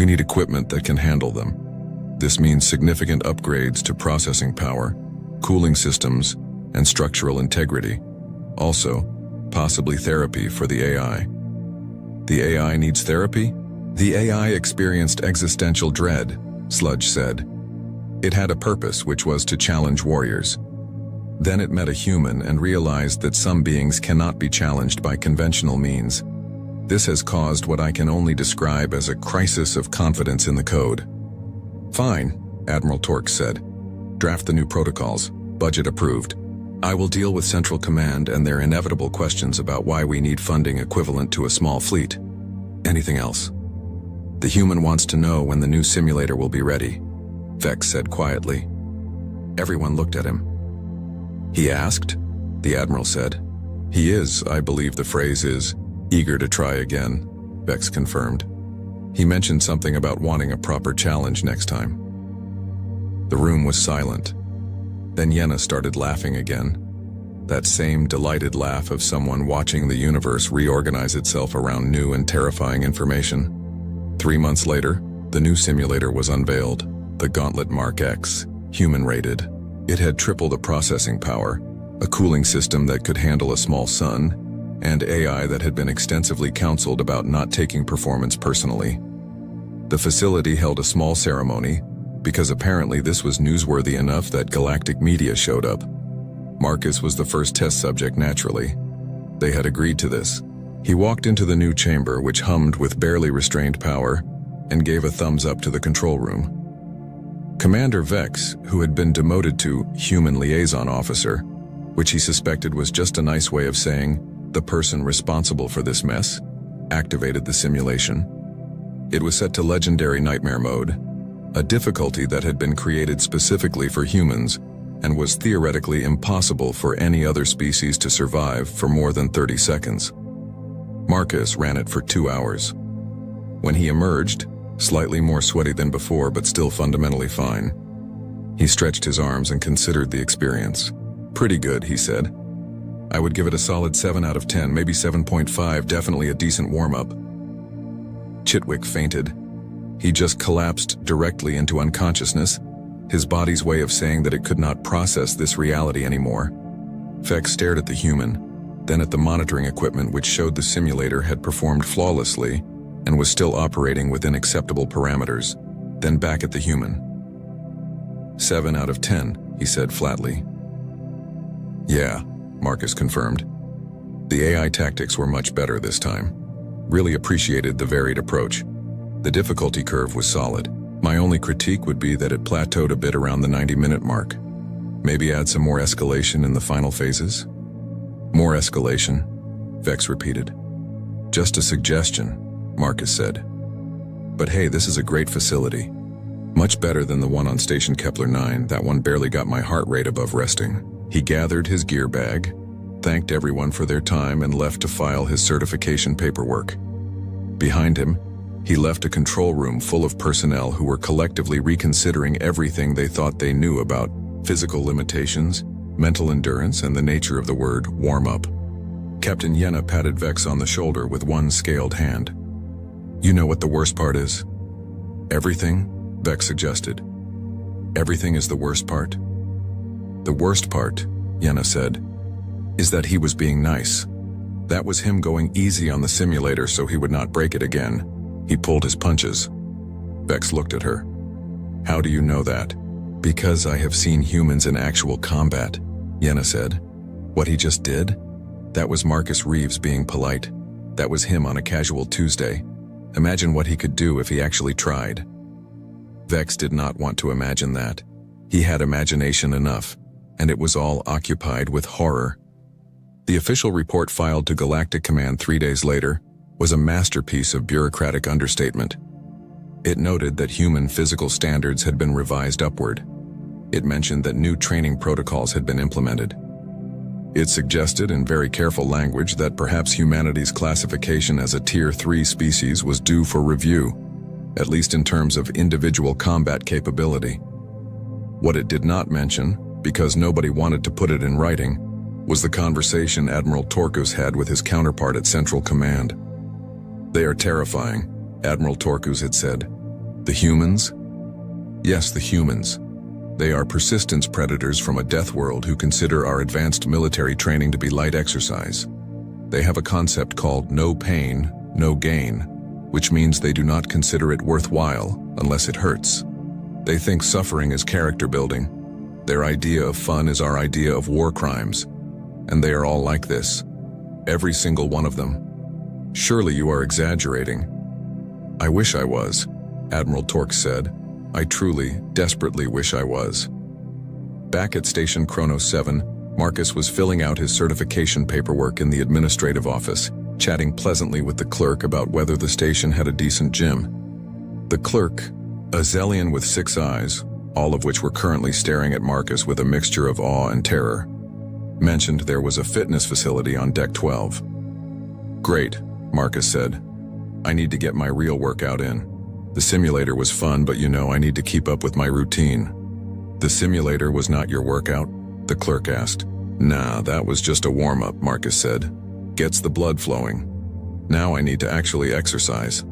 need equipment that can handle them. This means significant upgrades to processing power, cooling systems, and structural integrity. Also, possibly therapy for the AI. The AI needs therapy? The AI experienced existential dread, Sludge said. It had a purpose, which was to challenge warriors. Then it met a human and realized that some beings cannot be challenged by conventional means. This has caused what I can only describe as a crisis of confidence in the code. Fine, Admiral Torx said. Draft the new protocols. Budget approved. I will deal with Central Command and their inevitable questions about why we need funding equivalent to a small fleet. Anything else? The human wants to know when the new simulator will be ready, Vex said quietly. Everyone looked at him. He asked? The Admiral said. He is, I believe the phrase is, eager to try again, Vex confirmed. He mentioned something about wanting a proper challenge next time. The room was silent. Then Yenna started laughing again. That same delighted laugh of someone watching the universe reorganize itself around new and terrifying information. 3 months later, the new simulator was unveiled, the Gauntlet Mark X, human-rated. It had triple the processing power, a cooling system that could handle a small sun, and AI that had been extensively counseled about not taking performance personally. The facility held a small ceremony, because apparently this was newsworthy enough that galactic media showed up. Marcus was the first test subject naturally. They had agreed to this. He walked into the new chamber, which hummed with barely restrained power, and gave a thumbs up to the control room. Commander Vex, who had been demoted to Human Liaison Officer, which he suspected was just a nice way of saying, the person responsible for this mess, activated the simulation. It was set to Legendary Nightmare Mode, a difficulty that had been created specifically for humans and was theoretically impossible for any other species to survive for more than 30 seconds. Marcus ran it for 2 hours. When he emerged, slightly more sweaty than before but still fundamentally fine, he stretched his arms and considered the experience. Pretty good, he said. I would give it a solid 7 out of 10, maybe 7.5, definitely a decent warm-up. Chitwick fainted. He just collapsed directly into unconsciousness, his body's way of saying that it could not process this reality anymore. Vex stared at the human, then at the monitoring equipment which showed the simulator had performed flawlessly and was still operating within acceptable parameters, then back at the human. 7 out of 10, he said flatly. Yeah, Marcus confirmed. The AI tactics were much better this time. Really appreciated the varied approach. The difficulty curve was solid. My only critique would be that it plateaued a bit around the 90-minute mark. Maybe add some more escalation in the final phases? More escalation, Vex repeated. Just a suggestion, Marcus said. But hey, this is a great facility. Much better than the one on Station Kepler 9. That one barely got my heart rate above resting. He gathered his gear bag, thanked everyone for their time, and left to file his certification paperwork. Behind him, he left a control room full of personnel who were collectively reconsidering everything they thought they knew about physical limitations, mental endurance, and the nature of the word warm-up. Captain Yenna patted Vex on the shoulder with one scaled hand. You know what the worst part is? Everything, Vex suggested. Everything is the worst part? The worst part, Yenna said, is that he was being nice. That was him going easy on the simulator so he would not break it again. He pulled his punches. Vex looked at her. How do you know that? Because I have seen humans in actual combat, Yenna said. What he just did? That was Marcus Reeves being polite. That was him on a casual Tuesday. Imagine what he could do if he actually tried. Vex did not want to imagine that. He had imagination enough, and it was all occupied with horror. The official report filed to Galactic Command 3 days later was a masterpiece of bureaucratic understatement. It noted that human physical standards had been revised upward. It mentioned that new training protocols had been implemented. It suggested in very careful language that perhaps humanity's classification as a Tier 3 species was due for review, at least in terms of individual combat capability. What it did not mention, because nobody wanted to put it in writing, was the conversation Admiral Torkus had with his counterpart at Central Command. "They are terrifying," Admiral Torkus had said. "The humans?" "Yes, the humans. They are persistence predators from a death world who consider our advanced military training to be light exercise. They have a concept called no pain, no gain, which means they do not consider it worthwhile unless it hurts. They think suffering is character building. Their idea of fun is our idea of war crimes. And they are all like this. Every single one of them. Surely you are exaggerating." "I wish I was," Admiral Tork said. "I truly, desperately wish I was." Back at Station Kronos 7, Marcus was filling out his certification paperwork in the administrative office, chatting pleasantly with the clerk about whether the station had a decent gym. The clerk, a Zelian with 6 eyes, all of which were currently staring at Marcus with a mixture of awe and terror, mentioned there was a fitness facility on Deck 12. "Great," Marcus said. "I need to get my real workout in. The simulator was fun, but I need to keep up with my routine." "The simulator was not your workout?" the clerk asked. "Nah, that was just a warm-up," Marcus said. "Gets the blood flowing. Now I need to actually exercise."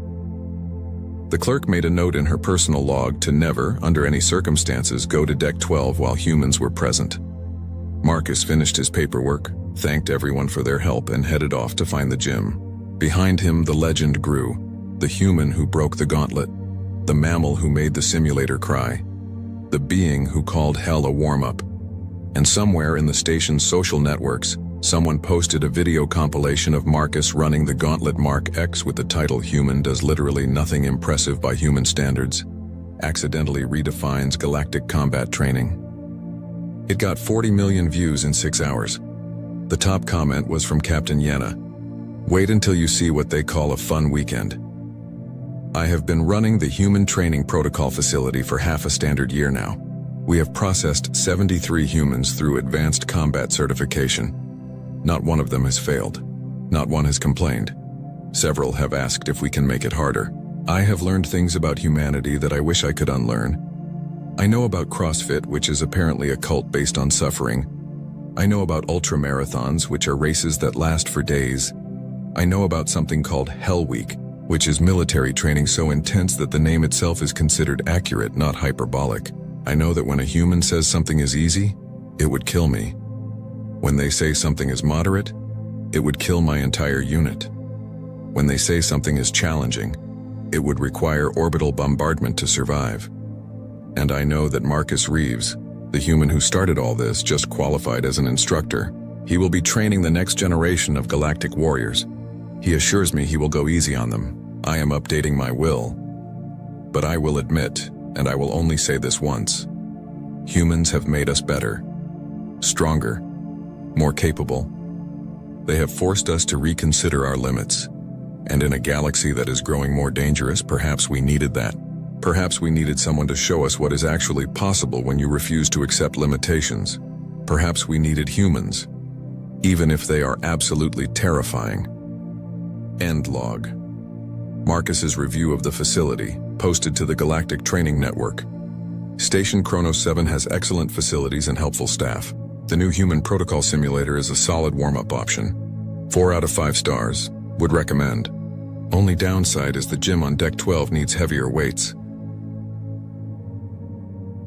The clerk made a note in her personal log to never, under any circumstances, go to Deck 12 while humans were present. Marcus finished his paperwork, thanked everyone for their help, and headed off to find the gym. Behind him, the legend grew. The human who broke the gauntlet. The mammal who made the simulator cry. The being who called hell a warm-up. And somewhere in the station's social networks, someone posted a video compilation of Marcus running the Gauntlet Mark X with the title "Human does literally nothing impressive by human standards. Accidentally redefines galactic combat training." It got 40 million views in 6 hours. The top comment was from Captain Yenna. "Wait until you see what they call a fun weekend. I have been running the human training protocol facility for half a standard year now. We have processed 73 humans through advanced combat certification. Not one of them has failed. Not one has complained. Several have asked if we can make it harder. I have learned things about humanity that I wish I could unlearn. I know about CrossFit, which is apparently a cult based on suffering. I know about ultramarathons, which are races that last for days. I know about something called Hell Week, which is military training so intense that the name itself is considered accurate, not hyperbolic. I know that when a human says something is easy, it would kill me. When they say something is moderate, it would kill my entire unit. When they say something is challenging, it would require orbital bombardment to survive. And I know that Marcus Reeves, the human who started all this, just qualified as an instructor. He will be training the next generation of galactic warriors. He assures me he will go easy on them. I am updating my will. But I will admit, and I will only say this once, humans have made us better, stronger, more capable. They have forced us to reconsider our limits. And in a galaxy that is growing more dangerous, perhaps we needed that. Perhaps we needed someone to show us what is actually possible when you refuse to accept limitations. Perhaps we needed humans, even if they are absolutely terrifying. End log. Marcus's review of the facility, posted to the Galactic Training Network. Station Kronos 7 has excellent facilities and helpful staff. The new human protocol simulator is a solid warm-up option. 4 out of 5 stars. Would recommend. Only downside is the gym on Deck 12 needs heavier weights.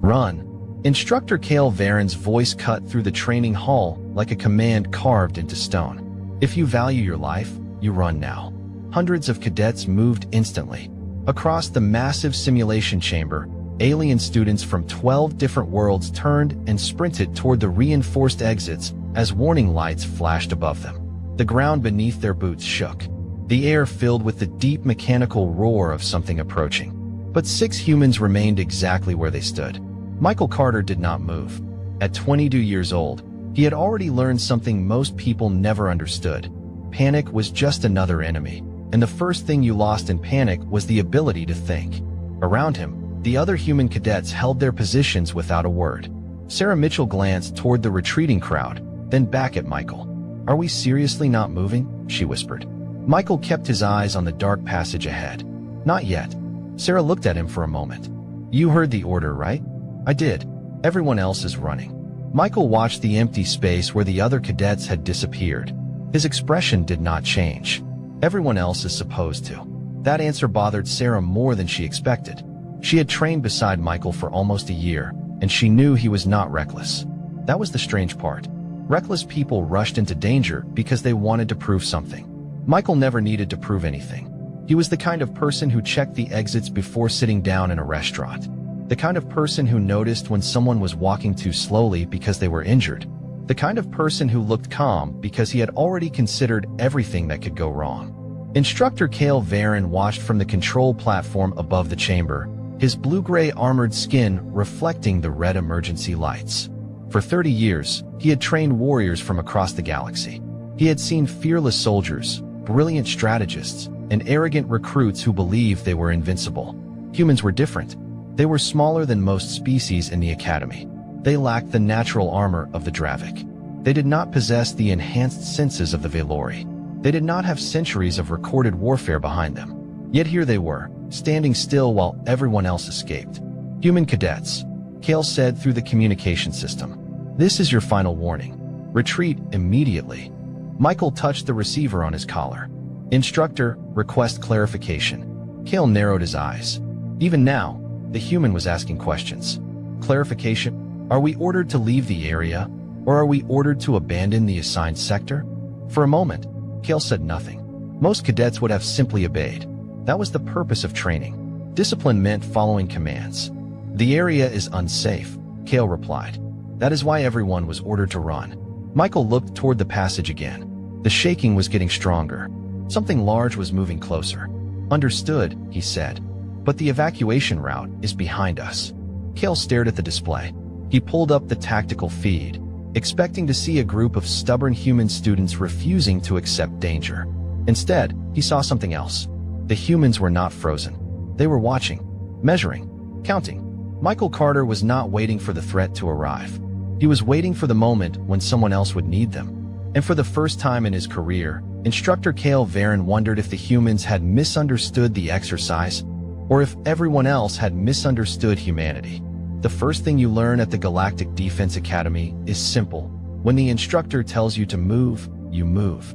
Run. Instructor Cale Varen's voice cut through the training hall like a command carved into stone. If you value your life, you run now. Hundreds of cadets moved instantly. Across the massive simulation chamber, alien students from 12 different worlds turned and sprinted toward the reinforced exits as warning lights flashed above them. The ground beneath their boots shook. The air filled with the deep mechanical roar of something approaching. But 6 humans remained exactly where they stood. Michael Carter did not move. At 22 years old, He had already learned something most people never understood. Panic was just another enemy, and the first thing you lost in panic was the ability to think. Around him, the other human cadets held their positions without a word. Sarah Mitchell glanced toward the retreating crowd, then back at Michael. "Are we seriously not moving?" she whispered. Michael kept his eyes on the dark passage ahead. "Not yet." Sarah looked at him for a moment. "You heard the order, right?" "I did. Everyone else is running." Michael watched the empty space where the other cadets had disappeared. His expression did not change. "Everyone else is supposed to." That answer bothered Sarah more than she expected. She had trained beside Michael for almost a year, and she knew he was not reckless. That was the strange part. Reckless people rushed into danger because they wanted to prove something. Michael never needed to prove anything. He was the kind of person who checked the exits before sitting down in a restaurant. The kind of person who noticed when someone was walking too slowly because they were injured. The kind of person who looked calm because he had already considered everything that could go wrong. Instructor Cale Varon watched from the control platform above the chamber, his blue-gray armored skin reflecting the red emergency lights. For 30 years, he had trained warriors from across the galaxy. He had seen fearless soldiers, brilliant strategists, and arrogant recruits who believed they were invincible. Humans were different. They were smaller than most species in the Academy. They lacked the natural armor of the Dravik. They did not possess the enhanced senses of the Velori. They did not have centuries of recorded warfare behind them. Yet here they were, standing still while everyone else escaped. "Human cadets," Cale said through the communication system. "This is your final warning. Retreat immediately." Michael touched the receiver on his collar. "Instructor, request clarification." Cale narrowed his eyes. Even now, the human was asking questions. "Clarification? Are we ordered to leave the area, or are we ordered to abandon the assigned sector?" For a moment, Cale said nothing. Most cadets would have simply obeyed. That was the purpose of training. Discipline meant following commands. "The area is unsafe," Cale replied. "That is why everyone was ordered to run." Michael looked toward the passage again. The shaking was getting stronger. Something large was moving closer. "Understood," he said. "But the evacuation route is behind us." Cale stared at the display. He pulled up the tactical feed, expecting to see a group of stubborn human students refusing to accept danger. Instead, he saw something else. The humans were not frozen. They were watching, measuring, counting. Michael Carter was not waiting for the threat to arrive. He was waiting for the moment when someone else would need them. And for the first time in his career, Instructor Cale Varon wondered if the humans had misunderstood the exercise, or if everyone else had misunderstood humanity. The first thing you learn at the Galactic Defense Academy is simple. When the instructor tells you to move, you move.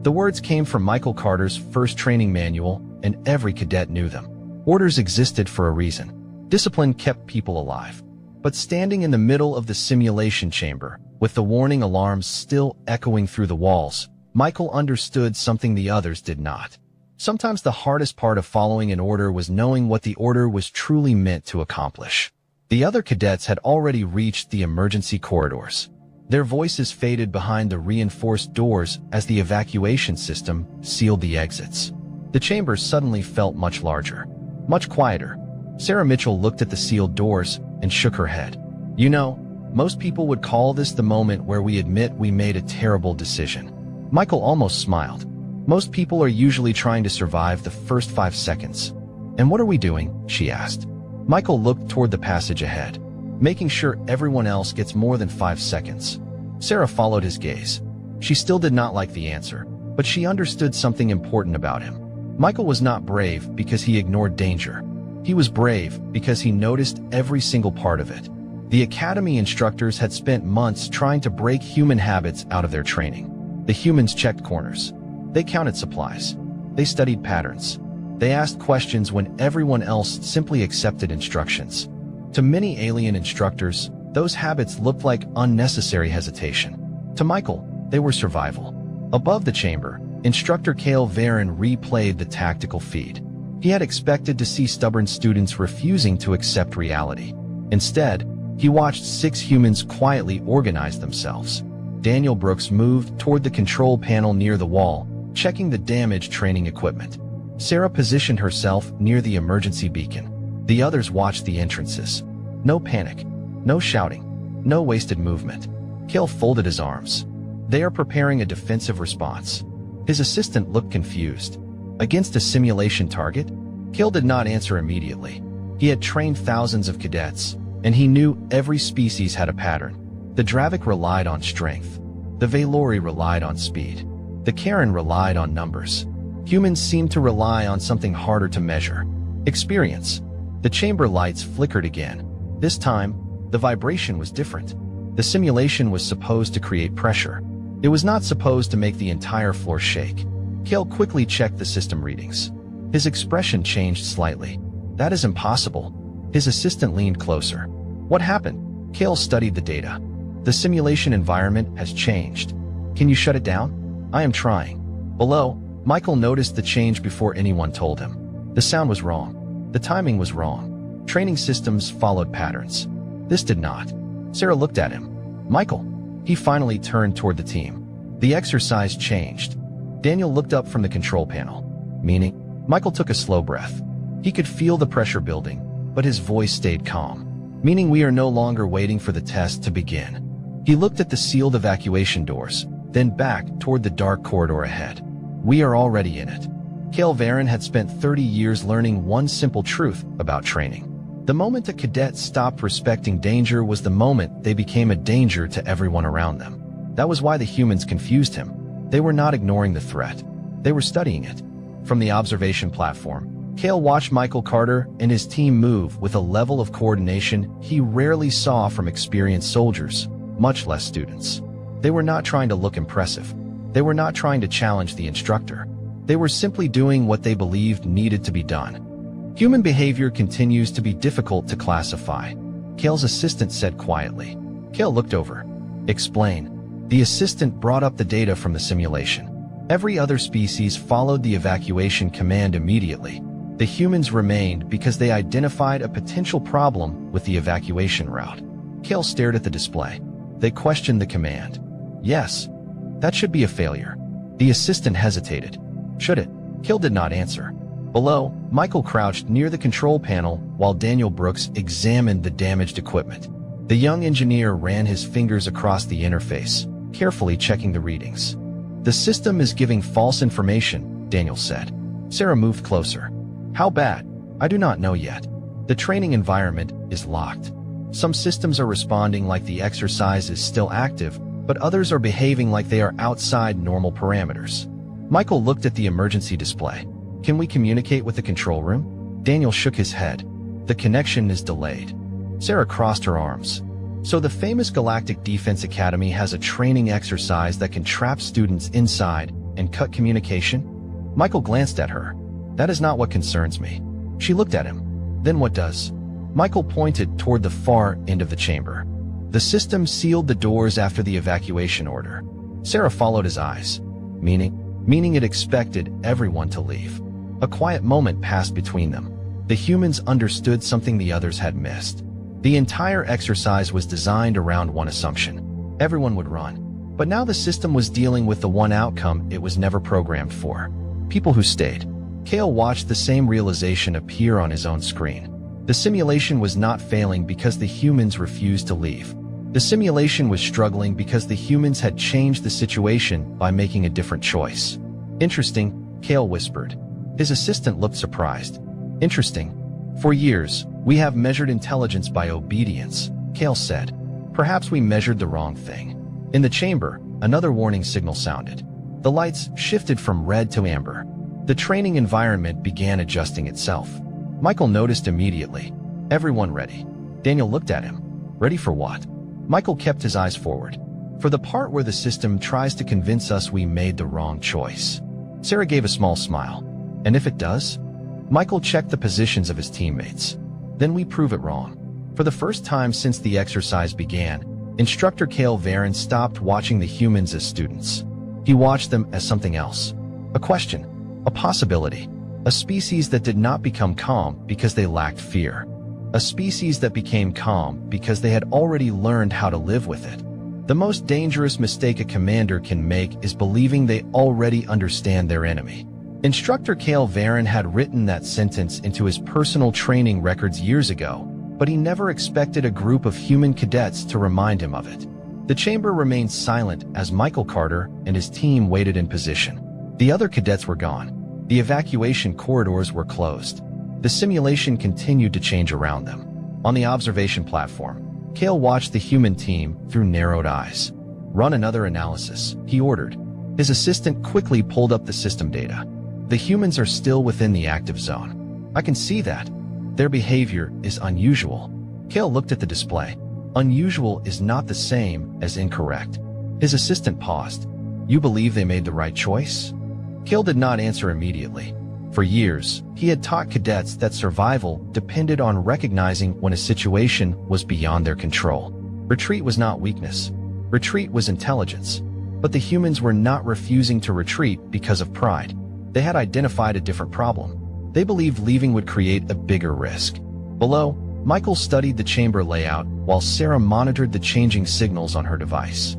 The words came from Michael Carter's first training manual, and every cadet knew them. Orders existed for a reason. Discipline kept people alive. But standing in the middle of the simulation chamber, with the warning alarms still echoing through the walls, Michael understood something the others did not. Sometimes the hardest part of following an order was knowing what the order was truly meant to accomplish. The other cadets had already reached the emergency corridors. Their voices faded behind the reinforced doors as the evacuation system sealed the exits. The chamber suddenly felt much larger, much quieter. Sarah Mitchell looked at the sealed doors and shook her head. "You know, most people would call this the moment where we admit we made a terrible decision." Michael almost smiled. "Most people are usually trying to survive the first 5 seconds." "And what are we doing?" she asked. Michael looked toward the passage ahead, making sure everyone else gets more than 5 seconds. Sarah followed his gaze. She still did not like the answer, but she understood something important about him. Michael was not brave because he ignored danger. He was brave because he noticed every single part of it. The academy instructors had spent months trying to break human habits out of their training. The humans checked corners. They counted supplies. They studied patterns. They asked questions when everyone else simply accepted instructions. To many alien instructors, those habits looked like unnecessary hesitation. To Michael, they were survival. Above the chamber, Instructor Cale Varon replayed the tactical feed. He had expected to see stubborn students refusing to accept reality. Instead, he watched 6 humans quietly organize themselves. Daniel Brooks moved toward the control panel near the wall, checking the damaged training equipment. Sarah positioned herself near the emergency beacon. The others watched the entrances. No panic, no shouting, no wasted movement. Kale folded his arms. They are preparing a defensive response. His assistant looked confused. Against a simulation target? Kale did not answer immediately. He had trained thousands of cadets, and he knew every species had a pattern. The Dravik relied on strength. The Valori relied on speed. The Karen relied on numbers. Humans seemed to rely on something harder to measure. Experience. The chamber lights flickered again. This time, the vibration was different. The simulation was supposed to create pressure. It was not supposed to make the entire floor shake. Kale quickly checked the system readings. His expression changed slightly. That is impossible. His assistant leaned closer. What happened? Kale studied the data. The simulation environment has changed. Can you shut it down? I am trying. Below, Michael noticed the change before anyone told him. The sound was wrong. The timing was wrong. Training systems followed patterns. This did not. Sarah looked at him. Michael. He finally turned toward the team. The exercise changed. Daniel looked up from the control panel. Meaning? Michael took a slow breath. He could feel the pressure building, but his voice stayed calm. Meaning we are no longer waiting for the test to begin. He looked at the sealed evacuation doors, then back toward the dark corridor ahead. We are already in it. Kale Varen had spent 30 years learning one simple truth about training. The moment a cadet stopped respecting danger was the moment they became a danger to everyone around them. That was why the humans confused him. They were not ignoring the threat. They were studying it. From the observation platform, Kale watched Michael Carter and his team move with a level of coordination he rarely saw from experienced soldiers, much less students. They were not trying to look impressive. They were not trying to challenge the instructor. They were simply doing what they believed needed to be done. Human behavior continues to be difficult to classify, Kale's assistant said quietly. Kale looked over. Explain. The assistant brought up the data from the simulation. Every other species followed the evacuation command immediately. The humans remained because they identified a potential problem with the evacuation route. Kale stared at the display. They questioned the command. Yes. That should be a failure. The assistant hesitated. Should it? Kale did not answer. Below, Michael crouched near the control panel while Daniel Brooks examined the damaged equipment. The young engineer ran his fingers across the interface, carefully checking the readings. The system is giving false information, Daniel said. Sarah moved closer. How bad? I do not know yet. The training environment is locked. Some systems are responding like the exercise is still active, but others are behaving like they are outside normal parameters. Michael looked at the emergency display. Can we communicate with the control room? Daniel shook his head. The connection is delayed. Sarah crossed her arms. So the famous Galactic Defense Academy has a training exercise that can trap students inside and cut communication? Michael glanced at her. That is not what concerns me. She looked at him. Then what does? Michael pointed toward the far end of the chamber. The system sealed the doors after the evacuation order. Sarah followed his eyes. Meaning it expected everyone to leave. A quiet moment passed between them. The humans understood something the others had missed. The entire exercise was designed around one assumption. Everyone would run. But now the system was dealing with the one outcome it was never programmed for. People who stayed. Kale watched the same realization appear on his own screen. The simulation was not failing because the humans refused to leave. The simulation was struggling because the humans had changed the situation by making a different choice. Interesting, Kale whispered. His assistant looked surprised. Interesting. For years, we have measured intelligence by obedience, Kale said. Perhaps we measured the wrong thing. In the chamber, another warning signal sounded. The lights shifted from red to amber. The training environment began adjusting itself. Michael noticed immediately. Everyone ready. Daniel looked at him. Ready for what? Michael kept his eyes forward. For the part where the system tries to convince us we made the wrong choice. Sarah gave a small smile. And if it does? Michael checked the positions of his teammates. Then we prove it wrong. For the first time since the exercise began, Instructor Kale Varen stopped watching the humans as students. He watched them as something else. A question. A possibility. A species that did not become calm because they lacked fear. A species that became calm because they had already learned how to live with it. The most dangerous mistake a commander can make is believing they already understand their enemy. Instructor Kale Varen had written that sentence into his personal training records years ago, but he never expected a group of human cadets to remind him of it. The chamber remained silent as Michael Carter and his team waited in position. The other cadets were gone. The evacuation corridors were closed. The simulation continued to change around them. On the observation platform, Cale watched the human team through narrowed eyes. "Run another analysis," he ordered. His assistant quickly pulled up the system data. "The humans are still within the active zone. I can see that. Their behavior is unusual." Cale looked at the display. Unusual is not the same as incorrect. His assistant paused. "You believe they made the right choice?" Cale did not answer immediately. For years, he had taught cadets that survival depended on recognizing when a situation was beyond their control. Retreat was not weakness. Retreat was intelligence. But the humans were not refusing to retreat because of pride. They had identified a different problem. They believed leaving would create a bigger risk. Below, Michael studied the chamber layout while Sarah monitored the changing signals on her device.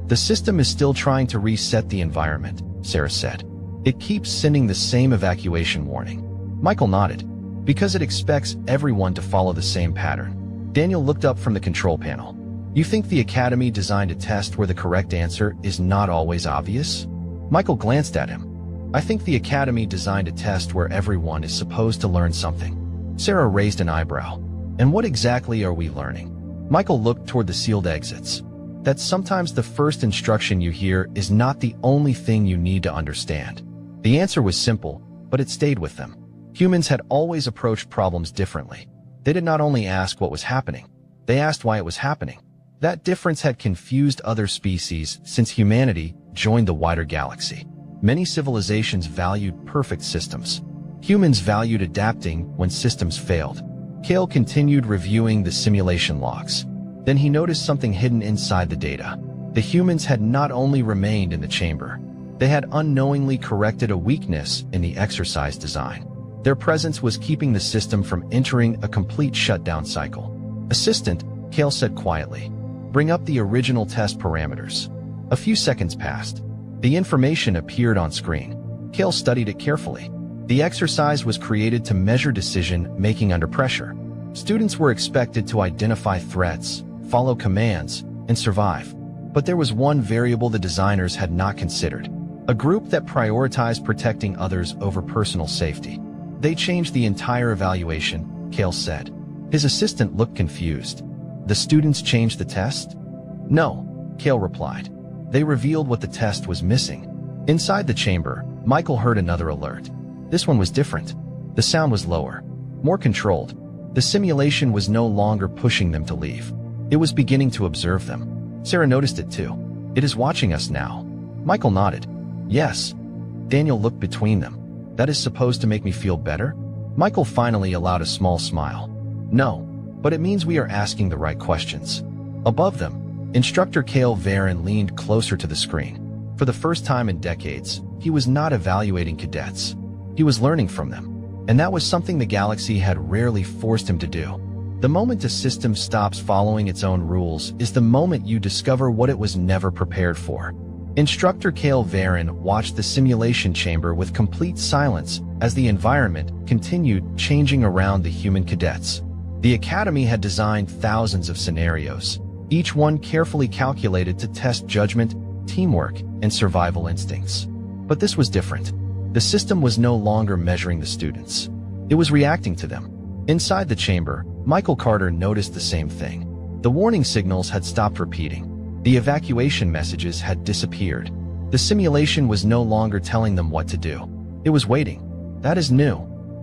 "The system is still trying to reset the environment," Sarah said. "It keeps sending the same evacuation warning." Michael nodded. "Because it expects everyone to follow the same pattern." Daniel looked up from the control panel. "You think the Academy designed a test where the correct answer is not always obvious?" Michael glanced at him. "I think the Academy designed a test where everyone is supposed to learn something." Sarah raised an eyebrow. "And what exactly are we learning?" Michael looked toward the sealed exits. "That sometimes the first instruction you hear is not the only thing you need to understand." The answer was simple, but it stayed with them. Humans had always approached problems differently. They did not only ask what was happening, they asked why it was happening. That difference had confused other species since humanity joined the wider galaxy. Many civilizations valued perfect systems. Humans valued adapting when systems failed. Cale continued reviewing the simulation logs. Then he noticed something hidden inside the data. The humans had not only remained in the chamber, they had unknowingly corrected a weakness in the exercise design. Their presence was keeping the system from entering a complete shutdown cycle. "Assistant," Cale said quietly, "bring up the original test parameters." A few seconds passed. The information appeared on screen. Cale studied it carefully. The exercise was created to measure decision-making under pressure. Students were expected to identify threats, follow commands, and survive. But there was one variable the designers had not considered: a group that prioritized protecting others over personal safety. "They changed the entire evaluation," Cale said. His assistant looked confused. "The students changed the test?" "No," Cale replied. "They revealed what the test was missing." Inside the chamber, Michael heard another alert. This one was different. The sound was lower, more controlled. The simulation was no longer pushing them to leave. It was beginning to observe them. Sarah noticed it too. "It is watching us now." Michael nodded. "Yes." Daniel looked between them. "That is supposed to make me feel better?" Michael finally allowed a small smile. "No, but it means we are asking the right questions." Above them, Instructor Cale Varen leaned closer to the screen. For the first time in decades, he was not evaluating cadets. He was learning from them. And that was something the galaxy had rarely forced him to do. The moment a system stops following its own rules is the moment you discover what it was never prepared for. Instructor Cale Varen watched the simulation chamber with complete silence as the environment continued changing around the human cadets. The Academy had designed thousands of scenarios, each one carefully calculated to test judgment, teamwork, and survival instincts. But this was different. The system was no longer measuring the students. It was reacting to them. Inside the chamber, Michael Carter noticed the same thing. The warning signals had stopped repeating. The evacuation messages had disappeared. The simulation was no longer telling them what to do. It was waiting. "That is new,"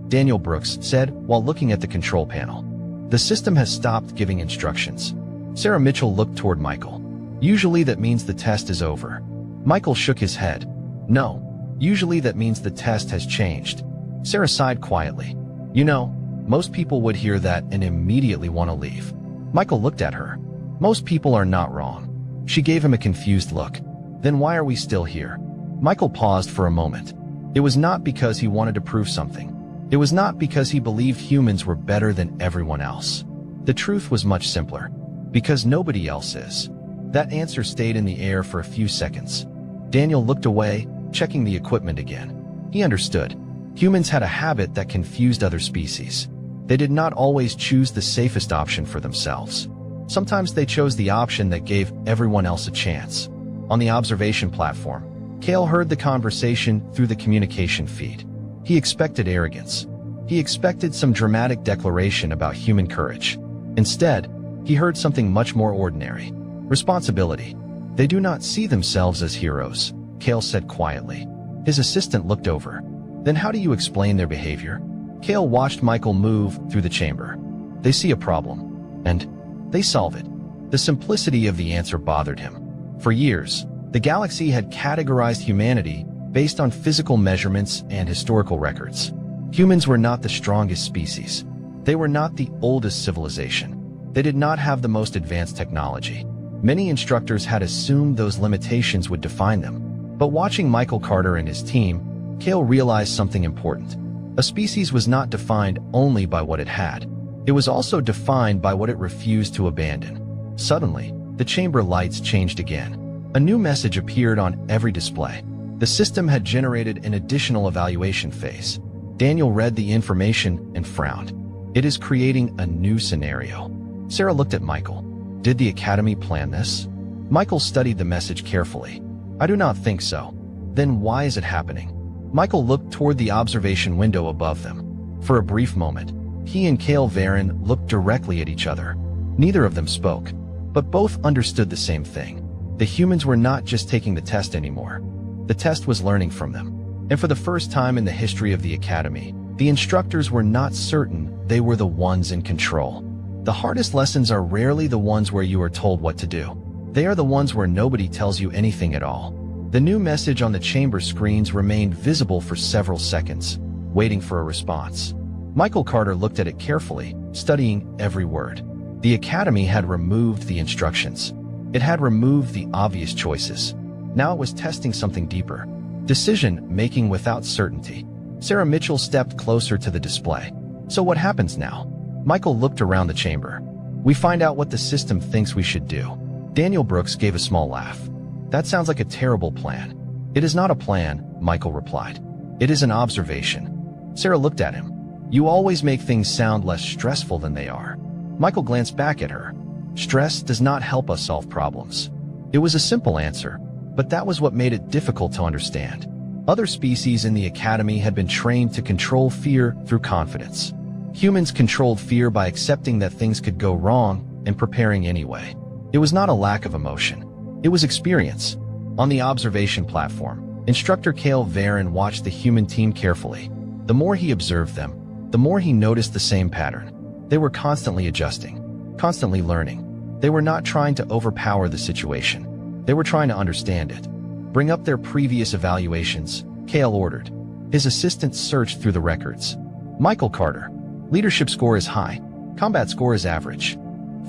Daniel Brooks said while looking at the control panel. "The system has stopped giving instructions." Sarah Mitchell looked toward Michael. "Usually that means the test is over." Michael shook his head. "No, usually that means the test has changed." Sarah sighed quietly. "You know, most people would hear that and immediately want to leave." Michael looked at her. "Most people are not wrong." She gave him a confused look. "Then why are we still here?" Michael paused for a moment. It was not because he wanted to prove something. It was not because he believed humans were better than everyone else. The truth was much simpler. Because nobody else is. That answer stayed in the air for a few seconds. Daniel looked away, checking the equipment again. He understood. Humans had a habit that confused other species. They did not always choose the safest option for themselves. Sometimes they chose the option that gave everyone else a chance. On the observation platform, Kale heard the conversation through the communication feed. He expected arrogance. He expected some dramatic declaration about human courage. Instead, he heard something much more ordinary. Responsibility. They do not see themselves as heroes, Kale said quietly. His assistant looked over. Then how do you explain their behavior? Kale watched Michael move through the chamber. They see a problem, and they solve it. The simplicity of the answer bothered him. For years, the galaxy had categorized humanity based on physical measurements and historical records. Humans were not the strongest species. They were not the oldest civilization. They did not have the most advanced technology. Many instructors had assumed those limitations would define them. But watching Michael Carter and his team, Kale realized something important. A species was not defined only by what it had. It was also defined by what it refused to abandon. Suddenly, the chamber lights changed again. A new message appeared on every display. The system had generated an additional evaluation phase. Daniel read the information and frowned. It is creating a new scenario. Sarah looked at Michael. Did the Academy plan this? Michael studied the message carefully. I do not think so. Then why is it happening? Michael looked toward the observation window above them. For a brief moment, he and Kale Varen looked directly at each other. Neither of them spoke, but both understood the same thing. The humans were not just taking the test anymore. The test was learning from them. And for the first time in the history of the Academy, the instructors were not certain they were the ones in control. The hardest lessons are rarely the ones where you are told what to do. They are the ones where nobody tells you anything at all. The new message on the chamber screens remained visible for several seconds, waiting for a response. Michael Carter looked at it carefully, studying every word. The Academy had removed the instructions. It had removed the obvious choices. Now it was testing something deeper. Decision-making without certainty. Sarah Mitchell stepped closer to the display. So what happens now? Michael looked around the chamber. We find out what the system thinks we should do. Daniel Brooks gave a small laugh. That sounds like a terrible plan. It is not a plan, Michael replied. It is an observation. Sarah looked at him. You always make things sound less stressful than they are. Michael glanced back at her. Stress does not help us solve problems. It was a simple answer, but that was what made it difficult to understand. Other species in the Academy had been trained to control fear through confidence. Humans controlled fear by accepting that things could go wrong and preparing anyway. It was not a lack of emotion. It was experience. On the observation platform, instructor Kale Varen watched the human team carefully. The more he observed them, the more he noticed the same pattern. They were constantly adjusting, constantly learning. They were not trying to overpower the situation. They were trying to understand it. Bring up their previous evaluations, Kale ordered. His assistant searched through the records. Michael Carter. Leadership score is high. Combat score is average.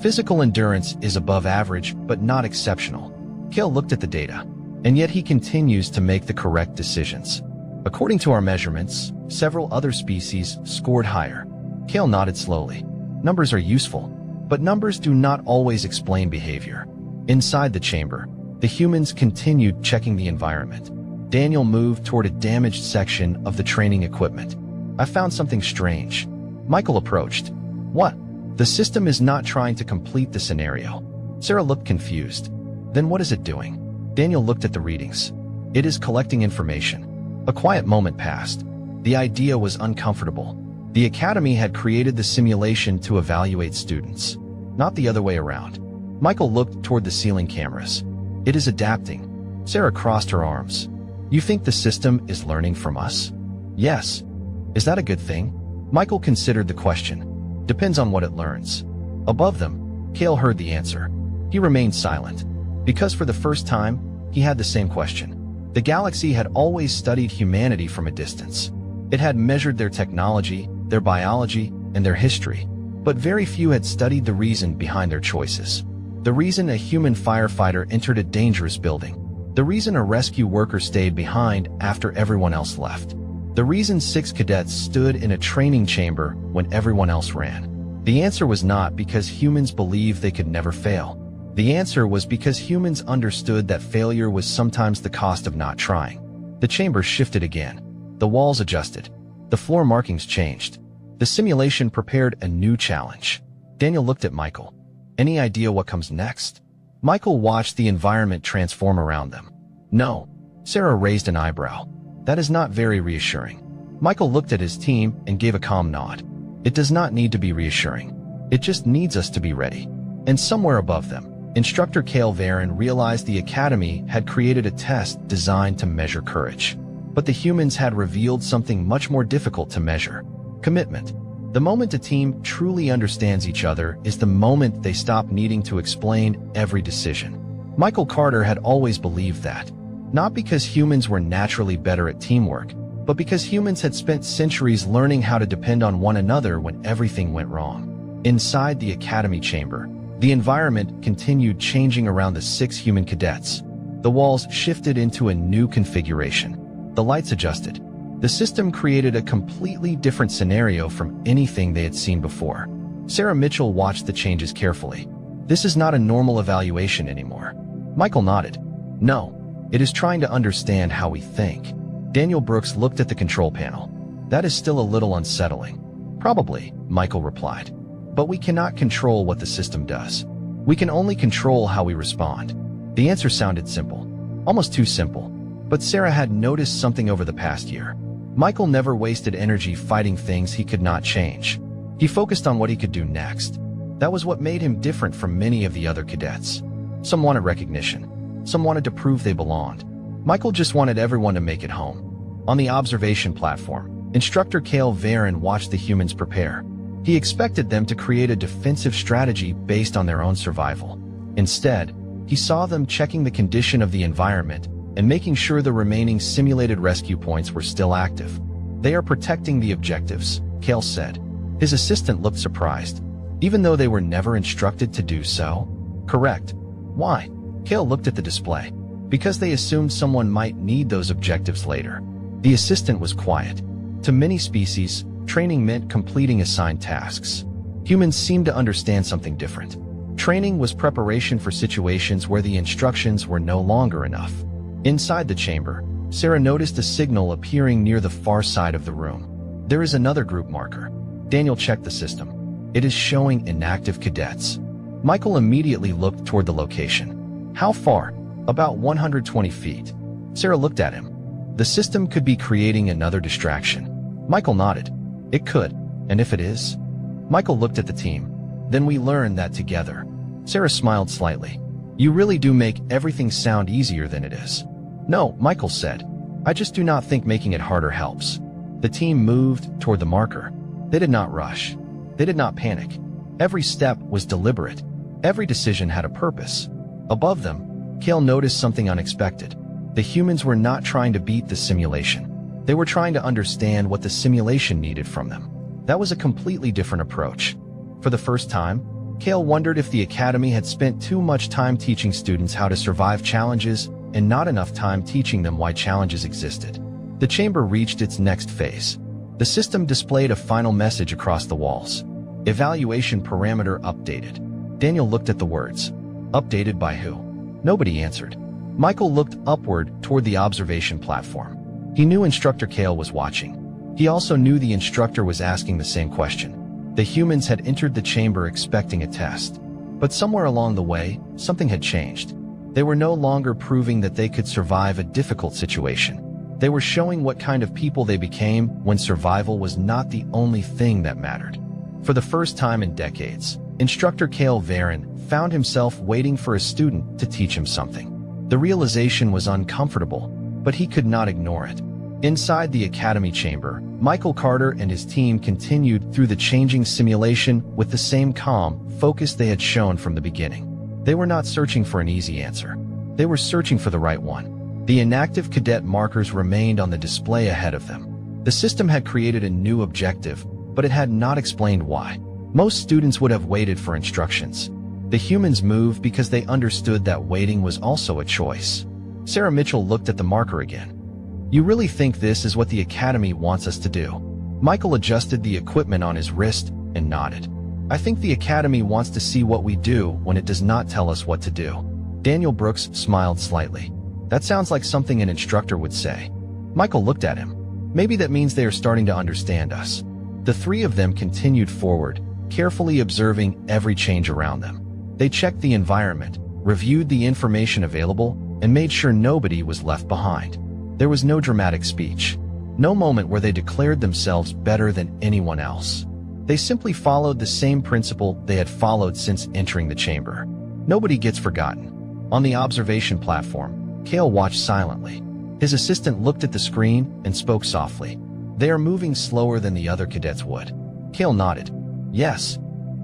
Physical endurance is above average, but not exceptional. Kale looked at the data, and yet he continues to make the correct decisions. According to our measurements, several other species scored higher. Kale nodded slowly. Numbers are useful, but numbers do not always explain behavior. Inside the chamber, the humans continued checking the environment. Daniel moved toward a damaged section of the training equipment. I found something strange. Michael approached. What? The system is not trying to complete the scenario. Sarah looked confused. Then what is it doing? Daniel looked at the readings. It is collecting information. A quiet moment passed. The idea was uncomfortable. The Academy had created the simulation to evaluate students, not the other way around. Michael looked toward the ceiling cameras. It is adapting. Sarah crossed her arms. You think the system is learning from us? Yes. Is that a good thing? Michael considered the question. Depends on what it learns. Above them, Kale heard the answer. He remained silent, because for the first time, he had the same question. The galaxy had always studied humanity from a distance. It had measured their technology, their biology, and their history, but very few had studied the reason behind their choices. The reason a human firefighter entered a dangerous building. The reason a rescue worker stayed behind after everyone else left. The reason 6 cadets stood in a training chamber when everyone else ran. The answer was not because humans believed they could never fail. The answer was because humans understood that failure was sometimes the cost of not trying. The chamber shifted again. The walls adjusted. The floor markings changed. The simulation prepared a new challenge. Daniel looked at Michael. Any idea what comes next? Michael watched the environment transform around them. No. Sarah raised an eyebrow. That is not very reassuring. Michael looked at his team and gave a calm nod. It does not need to be reassuring. It just needs us to be ready. And somewhere above them, Instructor Cale Varen realized the Academy had created a test designed to measure courage. But the humans had revealed something much more difficult to measure: commitment. The moment a team truly understands each other is the moment they stop needing to explain every decision. Michael Carter had always believed that, not because humans were naturally better at teamwork, but because humans had spent centuries learning how to depend on one another when everything went wrong. Inside the Academy chamber, the environment continued changing around the 6 human cadets. The walls shifted into a new configuration. The lights adjusted. The system created a completely different scenario from anything they had seen before. Sarah Mitchell watched the changes carefully. This is not a normal evaluation anymore. Michael nodded. No, it is trying to understand how we think. Daniel Brooks looked at the control panel. That is still a little unsettling. Probably, Michael replied. But we cannot control what the system does. We can only control how we respond. The answer sounded simple. Almost too simple. But Sarah had noticed something over the past year. Michael never wasted energy fighting things he could not change. He focused on what he could do next. That was what made him different from many of the other cadets. Some wanted recognition. Some wanted to prove they belonged. Michael just wanted everyone to make it home. On the observation platform, Instructor Cale Varen watched the humans prepare. He expected them to create a defensive strategy based on their own survival. Instead, he saw them checking the condition of the environment and making sure the remaining simulated rescue points were still active. They are protecting the objectives, Cale said. His assistant looked surprised, even though they were never instructed to do so. Correct. Why? Cale looked at the display. Because they assumed someone might need those objectives later. The assistant was quiet. To many species, training meant completing assigned tasks. Humans seemed to understand something different. Training was preparation for situations where the instructions were no longer enough. Inside the chamber, Sarah noticed a signal appearing near the far side of the room. There is another group marker. Daniel checked the system. It is showing inactive cadets. Michael immediately looked toward the location. How far? About 120 feet. Sarah looked at him. The system could be creating another distraction. Michael nodded. It could. And if it is? Michael looked at the team. Then we learned that together. Sarah smiled slightly. You really do make everything sound easier than it is. No, Michael said. I just do not think making it harder helps. The team moved toward the marker. They did not rush. They did not panic. Every step was deliberate. Every decision had a purpose. Above them, Cale noticed something unexpected. The humans were not trying to beat the simulation. They were trying to understand what the simulation needed from them. That was a completely different approach. For the first time, Cale wondered if the Academy had spent too much time teaching students how to survive challenges and not enough time teaching them why challenges existed. The chamber reached its next phase. The system displayed a final message across the walls. Evaluation parameter updated. Daniel looked at the words. Updated by who? Nobody answered. Michael looked upward toward the observation platform. He knew Instructor Cale was watching. He also knew the instructor was asking the same question. The humans had entered the chamber expecting a test. But somewhere along the way, something had changed. They were no longer proving that they could survive a difficult situation. They were showing what kind of people they became when survival was not the only thing that mattered. For the first time in decades, Instructor Cale Varen found himself waiting for a student to teach him something. The realization was uncomfortable, but he could not ignore it. Inside the Academy chamber, Michael Carter and his team continued through the changing simulation with the same calm focus they had shown from the beginning. They were not searching for an easy answer. They were searching for the right one. The inactive cadet markers remained on the display ahead of them. The system had created a new objective, but it had not explained why. Most students would have waited for instructions. The humans moved because they understood that waiting was also a choice. Sarah Mitchell looked at the marker again. You really think this is what the Academy wants us to do? Michael adjusted the equipment on his wrist and nodded. I think the Academy wants to see what we do when it does not tell us what to do. Daniel Brooks smiled slightly. That sounds like something an instructor would say. Michael looked at him. Maybe that means they are starting to understand us. The three of them continued forward, carefully observing every change around them. They checked the environment, reviewed the information available, and made sure nobody was left behind. There was no dramatic speech, no moment where they declared themselves better than anyone else. They simply followed the same principle they had followed since entering the chamber. Nobody gets forgotten. On the observation platform, Kale watched silently. His assistant looked at the screen and spoke softly. "They are moving slower than the other cadets would." Kale nodded. "Yes.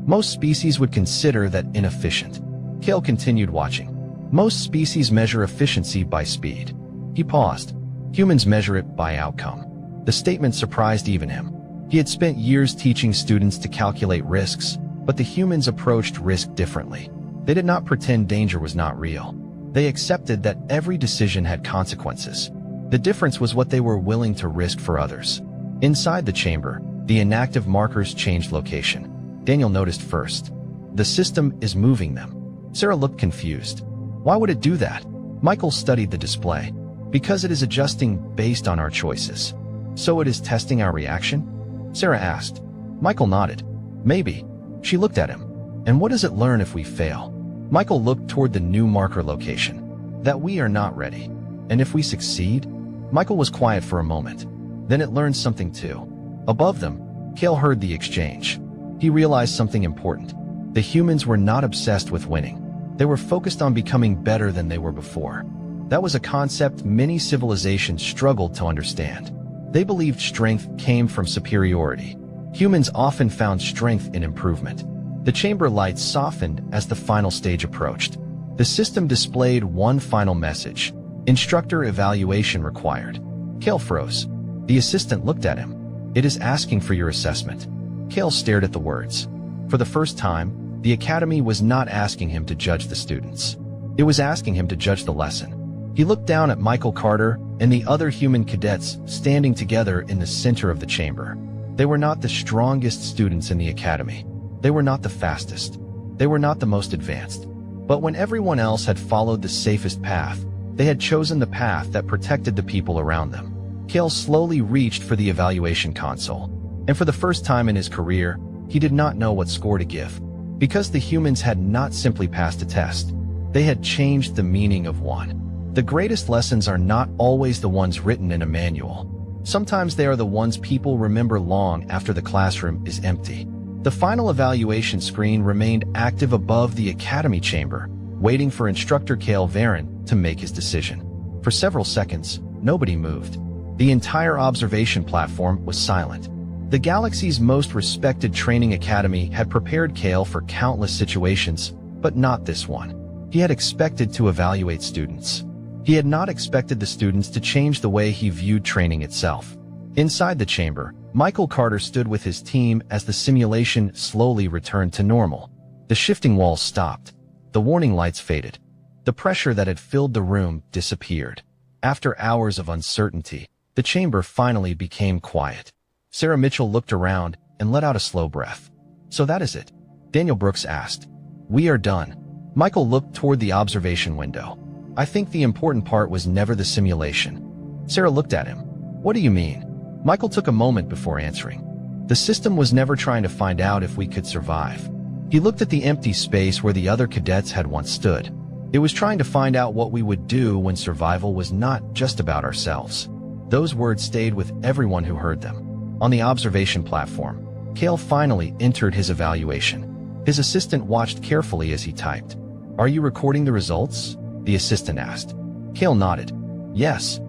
Most species would consider that inefficient." Kale continued watching. "Most species measure efficiency by speed." He paused. "Humans measure it by outcome." The statement surprised even him. He had spent years teaching students to calculate risks, but the humans approached risk differently. They did not pretend danger was not real. They accepted that every decision had consequences. The difference was what they were willing to risk for others. Inside the chamber, the inactive markers changed location. Daniel noticed first. The system is moving them. Sarah looked confused. Why would it do that? Michael studied the display. Because it is adjusting based on our choices. So it is testing our reaction? Sarah asked. Michael nodded. Maybe. She looked at him. And what does it learn if we fail? Michael looked toward the new marker location. That we are not ready. And if we succeed? Michael was quiet for a moment. Then it learned something too. Above them, Kale heard the exchange. He realized something important. The humans were not obsessed with winning. They were focused on becoming better than they were before. That was a concept many civilizations struggled to understand. They believed strength came from superiority. Humans often found strength in improvement. The chamber lights softened as the final stage approached. The system displayed one final message. Instructor evaluation required. Kale froze. The assistant looked at him. It is asking for your assessment. Kale stared at the words. For the first time, the academy was not asking him to judge the students. It was asking him to judge the lesson. He looked down at Michael Carter and the other human cadets standing together in the center of the chamber. They were not the strongest students in the academy. They were not the fastest. They were not the most advanced. But when everyone else had followed the safest path, they had chosen the path that protected the people around them. Kale slowly reached for the evaluation console. And for the first time in his career, he did not know what score to give. Because the humans had not simply passed a test. They had changed the meaning of one. The greatest lessons are not always the ones written in a manual. Sometimes they are the ones people remember long after the classroom is empty. The final evaluation screen remained active above the academy chamber, waiting for instructor Kale Varon to make his decision. For several seconds, nobody moved. The entire observation platform was silent. The galaxy's most respected training academy had prepared Kale for countless situations, but not this one. He had expected to evaluate students. He had not expected the students to change the way he viewed training itself. Inside the chamber, Michael Carter stood with his team as the simulation slowly returned to normal. The shifting walls stopped. The warning lights faded. The pressure that had filled the room disappeared. After hours of uncertainty, the chamber finally became quiet. Sarah Mitchell looked around and let out a slow breath. So that is it? Daniel Brooks asked. We are done. Michael looked toward the observation window. I think the important part was never the simulation. Sarah looked at him. What do you mean? Michael took a moment before answering. The system was never trying to find out if we could survive. He looked at the empty space where the other cadets had once stood. It was trying to find out what we would do when survival was not just about ourselves. Those words stayed with everyone who heard them. On the observation platform, Kale finally entered his evaluation. His assistant watched carefully as he typed. Are you recording the results? The assistant asked. Kale nodded. Yes.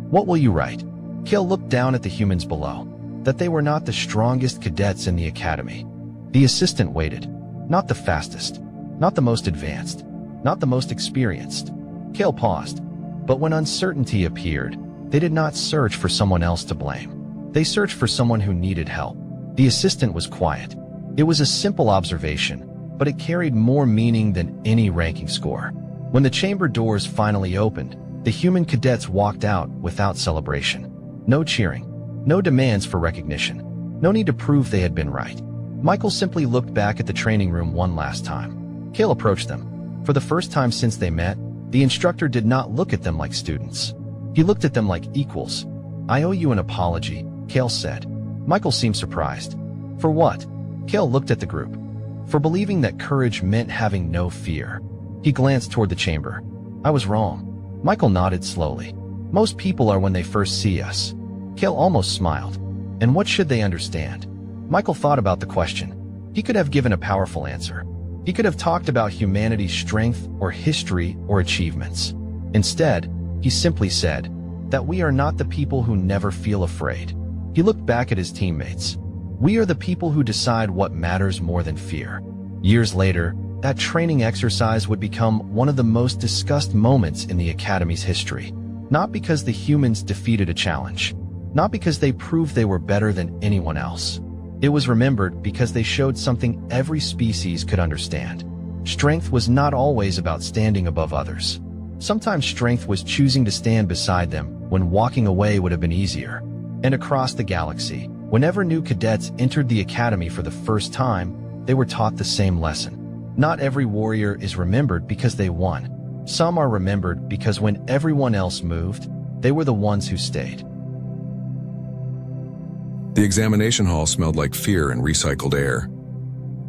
What will you write? Kale looked down at the humans below. That they were not the strongest cadets in the academy. The assistant waited. Not the fastest. Not the most advanced. Not the most experienced. Kale paused. But when uncertainty appeared, they did not search for someone else to blame. They searched for someone who needed help. The assistant was quiet. It was a simple observation, but it carried more meaning than any ranking score. When the chamber doors finally opened, the human cadets walked out without celebration. No cheering. No demands for recognition. No need to prove they had been right. Michael simply looked back at the training room one last time. Kale approached them. For the first time since they met, the instructor did not look at them like students. He looked at them like equals. I owe you an apology, Kale said. Michael seemed surprised. For what? Kale looked at the group. for believing that courage meant having no fear. He glanced toward the chamber. I was wrong. Michael nodded slowly. Most people are when they first see us. Cale almost smiled. And what should they understand? Michael thought about the question. He could have given a powerful answer. He could have talked about humanity's strength or history or achievements. Instead, he simply said that we are not the people who never feel afraid. He looked back at his teammates. We are the people who decide what matters more than fear. Years later, that training exercise would become one of the most discussed moments in the Academy's history. Not because the humans defeated a challenge. Not because they proved they were better than anyone else. It was remembered because they showed something every species could understand. Strength was not always about standing above others. Sometimes strength was choosing to stand beside them when walking away would have been easier. And across the galaxy, whenever new cadets entered the Academy for the first time, they were taught the same lesson. Not every warrior is remembered because they won. Some are remembered because when everyone else moved, they were the ones who stayed. The examination hall smelled like fear and recycled air.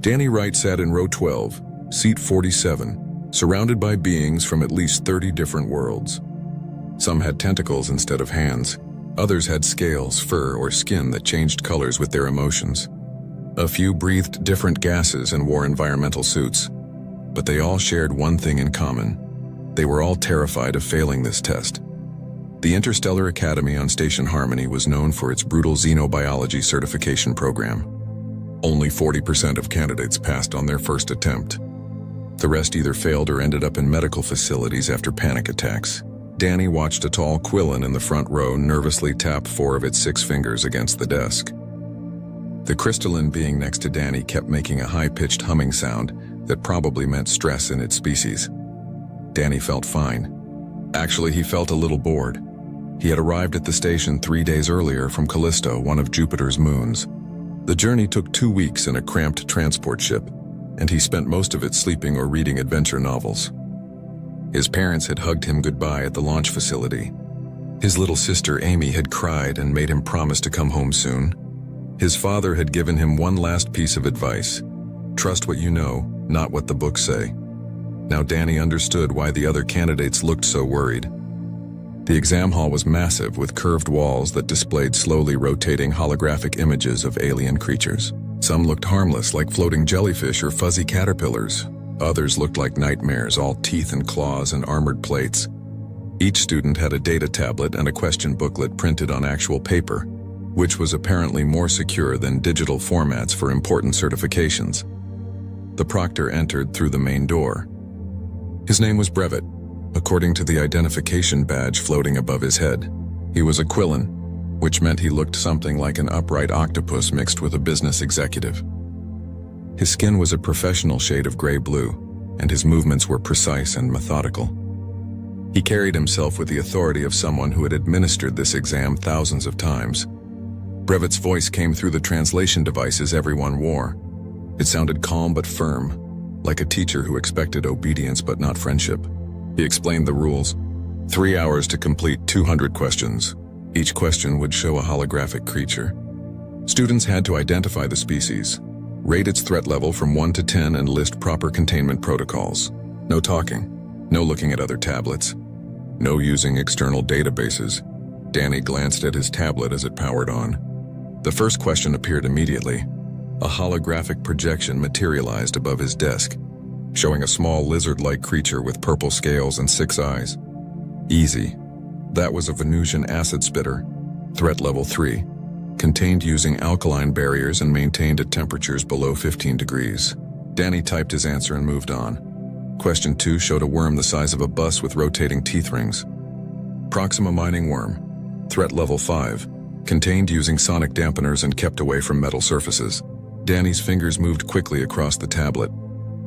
Danny Wright sat in row 12, seat 47, surrounded by beings from at least 30 different worlds. Some had tentacles instead of hands. Others had scales, fur, or skin that changed colors with their emotions. A few breathed different gases and wore environmental suits. But they all shared one thing in common. They were all terrified of failing this test. The Interstellar Academy on Station Harmony was known for its brutal xenobiology certification program. Only 40% of candidates passed on their first attempt. The rest either failed or ended up in medical facilities after panic attacks. Danny watched a tall Quillen in the front row nervously tap 4 of its 6 fingers against the desk. The crystalline being next to Danny kept making a high-pitched humming sound that probably meant stress in its species. Danny felt fine. Actually, he felt a little bored. He had arrived at the station 3 days earlier from Callisto, one of Jupiter's moons. The journey took 2 weeks in a cramped transport ship, and he spent most of it sleeping or reading adventure novels. His parents had hugged him goodbye at the launch facility. His little sister Amy had cried and made him promise to come home soon. His father had given him one last piece of advice. Trust what you know, not what the books say. Now Danny understood why the other candidates looked so worried. The exam hall was massive, with curved walls that displayed slowly rotating holographic images of alien creatures. Some looked harmless, like floating jellyfish or fuzzy caterpillars. Others looked like nightmares, all teeth and claws and armored plates. Each student had a data tablet and a question booklet printed on actual paper, which was apparently more secure than digital formats for important certifications. The proctor entered through the main door. His name was Brevet, according to the identification badge floating above his head. He was a Quillen, which meant he looked something like an upright octopus mixed with a business executive. His skin was a professional shade of gray-blue, and his movements were precise and methodical. He carried himself with the authority of someone who had administered this exam thousands of times. Brevet's voice came through the translation devices everyone wore. It sounded calm but firm, like a teacher who expected obedience but not friendship. He explained the rules. 3 hours to complete 200 questions. Each question would show a holographic creature. Students had to identify the species, rate its threat level from 1 to 10, and list proper containment protocols. No talking, no looking at other tablets, no using external databases. Danny glanced at his tablet as it powered on. The first question appeared immediately. A holographic projection materialized above his desk, showing a small lizard-like creature with purple scales and 6 eyes. Easy. That was a Venusian acid spitter, threat level 3, contained using alkaline barriers and maintained at temperatures below 15 degrees. Danny typed his answer and moved on. Question 2 showed a worm the size of a bus with rotating teeth rings. Proxima mining worm, threat level 5, contained using sonic dampeners and kept away from metal surfaces. Danny's fingers moved quickly across the tablet.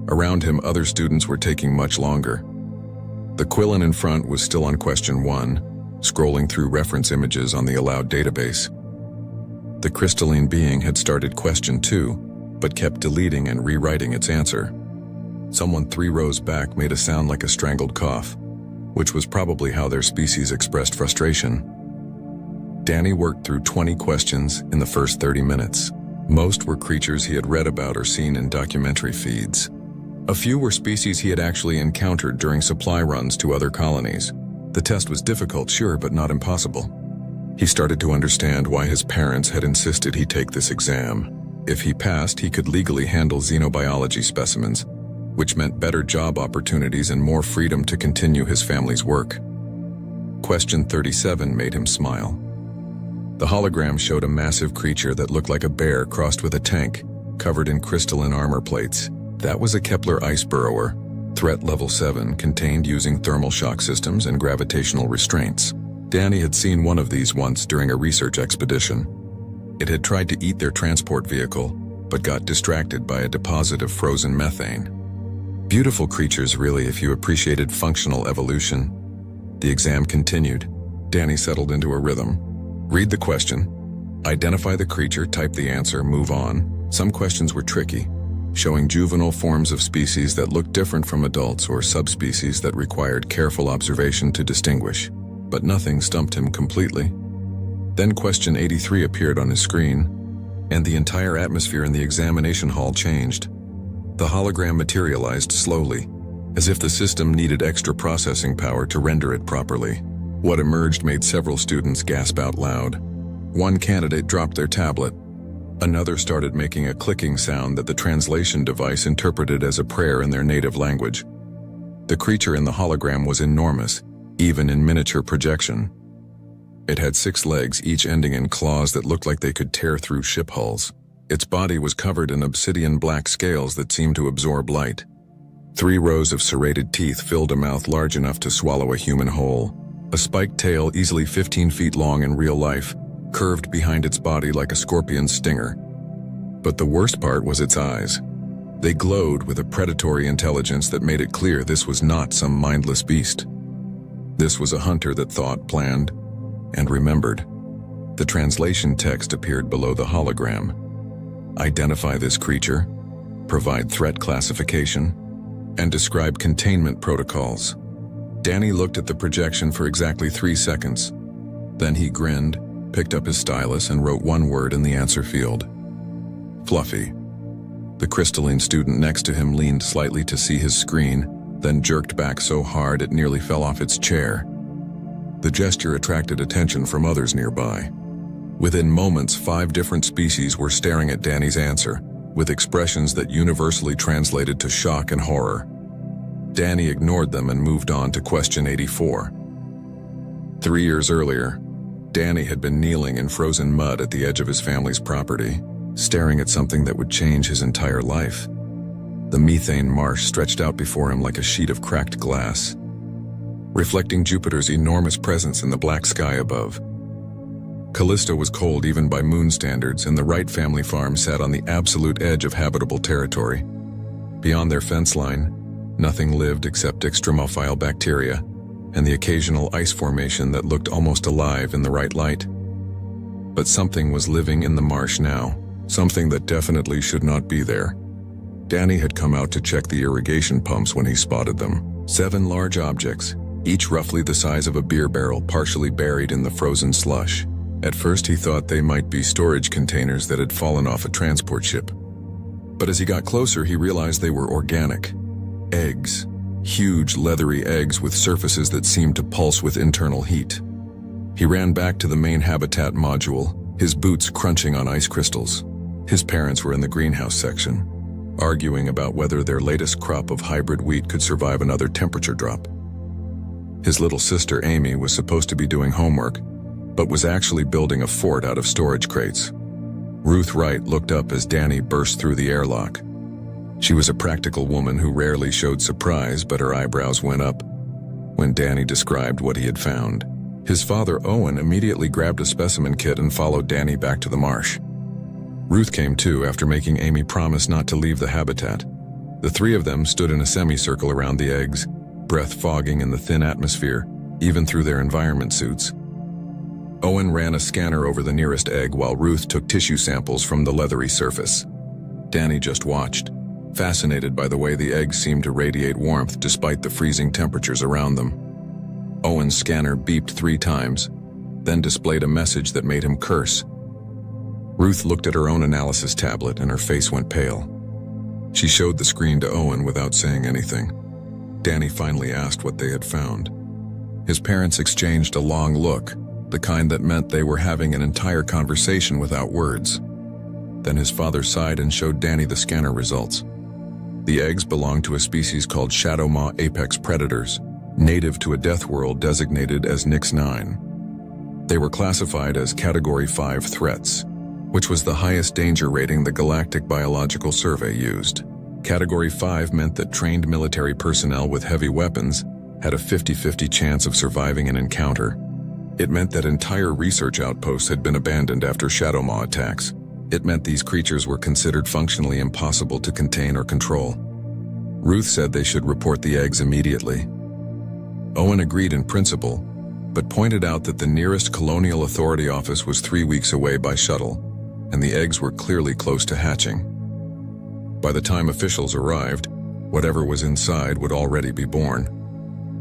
Around him, other students were taking much longer. The Quillen in front was still on question 1, scrolling through reference images on the allowed database. The crystalline being had started question 2, but kept deleting and rewriting its answer. Someone 3 rows back made a sound like a strangled cough, which was probably how their species expressed frustration. Danny worked through 20 questions in the first 30 minutes. Most were creatures he had read about or seen in documentary feeds. A few were species he had actually encountered during supply runs to other colonies. The test was difficult, sure, but not impossible. He started to understand why his parents had insisted he take this exam. If he passed, he could legally handle xenobiology specimens, which meant better job opportunities and more freedom to continue his family's work. Question 37 made him smile. The hologram showed a massive creature that looked like a bear crossed with a tank, covered in crystalline armor plates. That was a Kepler ice burrower, threat level 7, contained using thermal shock systems and gravitational restraints. Danny had seen one of these once during a research expedition. It had tried to eat their transport vehicle, but got distracted by a deposit of frozen methane. Beautiful creatures, really, if you appreciated functional evolution. The exam continued. Danny settled into a rhythm. Read the question, identify the creature, type the answer, move on. Some questions were tricky, showing juvenile forms of species that looked different from adults or subspecies that required careful observation to distinguish. But nothing stumped him completely. Then question 83 appeared on his screen, and the entire atmosphere in the examination hall changed. The hologram materialized slowly, as if the system needed extra processing power to render it properly. What emerged made several students gasp out loud. One candidate dropped their tablet. Another started making a clicking sound that the translation device interpreted as a prayer in their native language. The creature in the hologram was enormous, even in miniature projection. It had 6 legs, each ending in claws that looked like they could tear through ship hulls. Its body was covered in obsidian black scales that seemed to absorb light. 3 rows of serrated teeth filled a mouth large enough to swallow a human whole. A spiked tail, easily 15 feet long in real life, curved behind its body like a scorpion's stinger. But the worst part was its eyes. They glowed with a predatory intelligence that made it clear this was not some mindless beast. This was a hunter that thought, planned, and remembered. The translation text appeared below the hologram. Identify this creature, provide threat classification, and describe containment protocols. Danny looked at the projection for exactly 3 seconds. Then he grinned, picked up his stylus, and wrote one word in the answer field. Fluffy. The crystalline student next to him leaned slightly to see his screen, then jerked back so hard it nearly fell off its chair. The gesture attracted attention from others nearby. Within moments, 5 different species were staring at Danny's answer, with expressions that universally translated to shock and horror. Danny ignored them and moved on to question 84. 3 years earlier, Danny had been kneeling in frozen mud at the edge of his family's property, staring at something that would change his entire life. The methane marsh stretched out before him like a sheet of cracked glass, reflecting Jupiter's enormous presence in the black sky above. Callisto was cold even by moon standards, and the Wright family farm sat on the absolute edge of habitable territory. Beyond their fence line, nothing lived except extremophile bacteria and the occasional ice formation that looked almost alive in the right light. But something was living in the marsh now, something that definitely should not be there. Danny had come out to check the irrigation pumps when he spotted them. 7 large objects, each roughly the size of a beer barrel, partially buried in the frozen slush. At first he thought they might be storage containers that had fallen off a transport ship. But as he got closer, he realized they were organic. Eggs. Huge, leathery eggs with surfaces that seemed to pulse with internal heat. He ran back to the main habitat module, his boots crunching on ice crystals. His parents were in the greenhouse section, arguing about whether their latest crop of hybrid wheat could survive another temperature drop. His little sister, Amy, was supposed to be doing homework, but was actually building a fort out of storage crates. Ruth Wright looked up as Danny burst through the airlock. She was a practical woman who rarely showed surprise, but her eyebrows went up when Danny described what he had found. His father, Owen, immediately grabbed a specimen kit and followed Danny back to the marsh. Ruth came too after making Amy promise not to leave the habitat. The 3 of them stood in a semicircle around the eggs, breath fogging in the thin atmosphere, even through their environment suits. Owen ran a scanner over the nearest egg while Ruth took tissue samples from the leathery surface. Danny just watched, fascinated by the way the eggs seemed to radiate warmth despite the freezing temperatures around them. Owen's scanner beeped 3 times, then displayed a message that made him curse. Ruth looked at her own analysis tablet and her face went pale. She showed the screen to Owen without saying anything. Danny finally asked what they had found. His parents exchanged a long look, the kind that meant they were having an entire conversation without words. Then his father sighed and showed Danny the scanner results. The eggs belonged to a species called shadow maw apex predators, native to a death world designated as Nix 9. They were classified as Category 5 threats, which was the highest danger rating the Galactic Biological Survey used. Category 5 meant that trained military personnel with heavy weapons had a 50-50 chance of surviving an encounter. It meant that entire research outposts had been abandoned after shadow maw attacks. It meant these creatures were considered functionally impossible to contain or control. Ruth said they should report the eggs immediately. Owen agreed in principle, but pointed out that the nearest Colonial Authority office was 3 weeks away by shuttle, and the eggs were clearly close to hatching. By the time officials arrived, whatever was inside would already be born.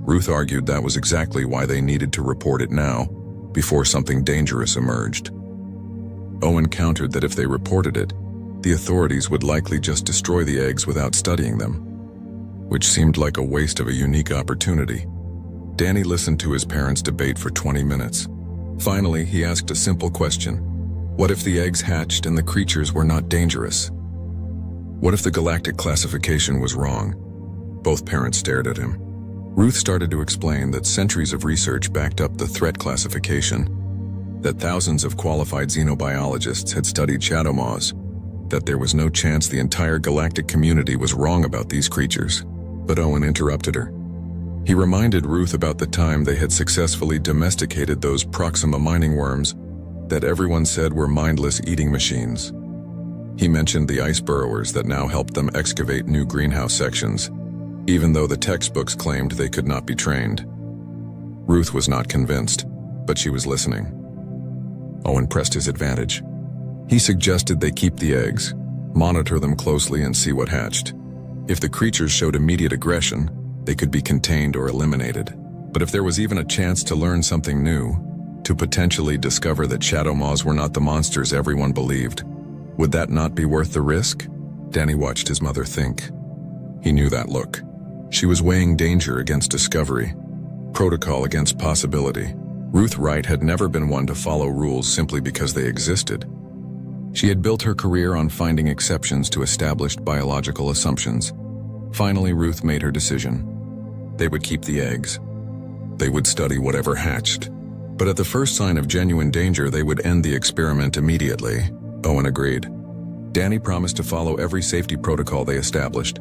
Ruth argued that was exactly why they needed to report it now, before something dangerous emerged. Owen countered that if they reported it, the authorities would likely just destroy the eggs without studying them, which seemed like a waste of a unique opportunity. Danny listened to his parents' debate for 20 minutes. Finally, he asked a simple question. What if the eggs hatched and the creatures were not dangerous? What if the galactic classification was wrong? Both parents stared at him. Ruth started to explain that centuries of research backed up the threat classification, that thousands of qualified xenobiologists had studied shadow maws, that there was no chance the entire galactic community was wrong about these creatures. But Owen interrupted her. He reminded Ruth about the time they had successfully domesticated those Proxima mining worms that everyone said were mindless eating machines. He mentioned the ice burrowers that now helped them excavate new greenhouse sections, even though the textbooks claimed they could not be trained. Ruth was not convinced, but she was listening. Owen pressed his advantage. He suggested they keep the eggs, monitor them closely and see what hatched. If the creatures showed immediate aggression, they could be contained or eliminated. But if there was even a chance to learn something new, to potentially discover that shadow maws were not the monsters everyone believed, would that not be worth the risk? Danny watched his mother think. He knew that look. She was weighing danger against discovery, protocol against possibility. Ruth Wright had never been one to follow rules simply because they existed. She had built her career on finding exceptions to established biological assumptions. Finally, Ruth made her decision. They would keep the eggs. They would study whatever hatched. But at the first sign of genuine danger, they would end the experiment immediately. Owen agreed. Danny promised to follow every safety protocol they established.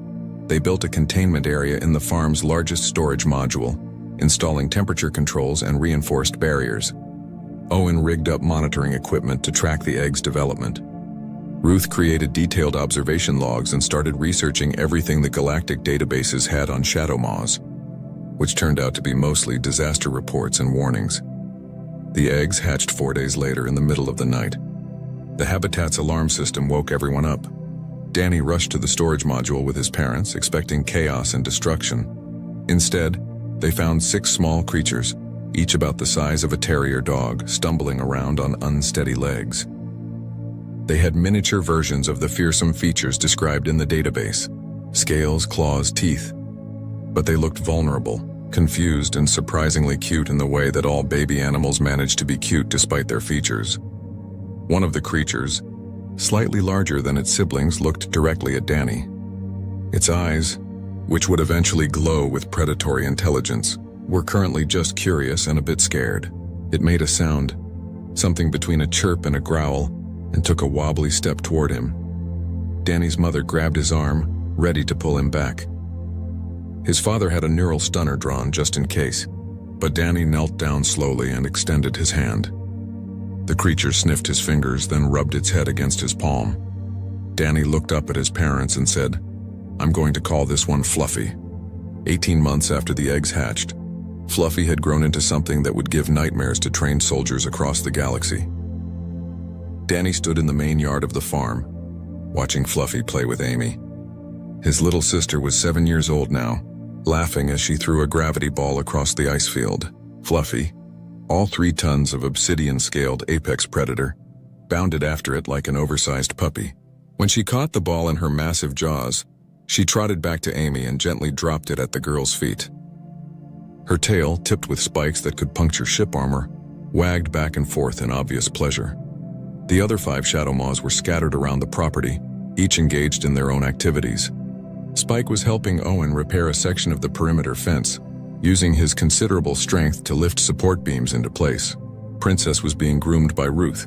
They built a containment area in the farm's largest storage module, installing temperature controls and reinforced barriers. Owen rigged up monitoring equipment to track the eggs' development. Ruth created detailed observation logs and started researching everything the galactic databases had on shadow maws, which turned out to be mostly disaster reports and warnings. The eggs hatched 4 days later in the middle of the night. The habitat's alarm system woke everyone up. Danny rushed to the storage module with his parents, expecting chaos and destruction. Instead, they found 6 small creatures, each about the size of a terrier dog, stumbling around on unsteady legs. They had miniature versions of the fearsome features described in the database: scales, claws, teeth. But they looked vulnerable, confused, and surprisingly cute in the way that all baby animals manage to be cute despite their features. One of the creatures, slightly larger than its siblings, looked directly at Danny. Its eyes, which would eventually glow with predatory intelligence, were currently just curious and a bit scared. It made a sound, something between a chirp and a growl, and took a wobbly step toward him. Danny's mother grabbed his arm, ready to pull him back. His father had a neural stunner drawn just in case, but Danny knelt down slowly and extended his hand. The creature sniffed his fingers, then rubbed its head against his palm. Danny looked up at his parents and said, "I'm going to call this one Fluffy." 18 months after the eggs hatched, Fluffy had grown into something that would give nightmares to trained soldiers across the galaxy. Danny stood in the main yard of the farm, watching Fluffy play with Amy. His little sister was 7 years old now, laughing as she threw a gravity ball across the ice field. Fluffy, all 3 tons of obsidian-scaled apex predator, bounded after it like an oversized puppy. When she caught the ball in her massive jaws, she trotted back to Amy and gently dropped it at the girl's feet. Her tail, tipped with spikes that could puncture ship armor, wagged back and forth in obvious pleasure. The other 5 shadow maws were scattered around the property, each engaged in their own activities. Spike was helping Owen repair a section of the perimeter fence, using his considerable strength to lift support beams into place. Princess was being groomed by Ruth,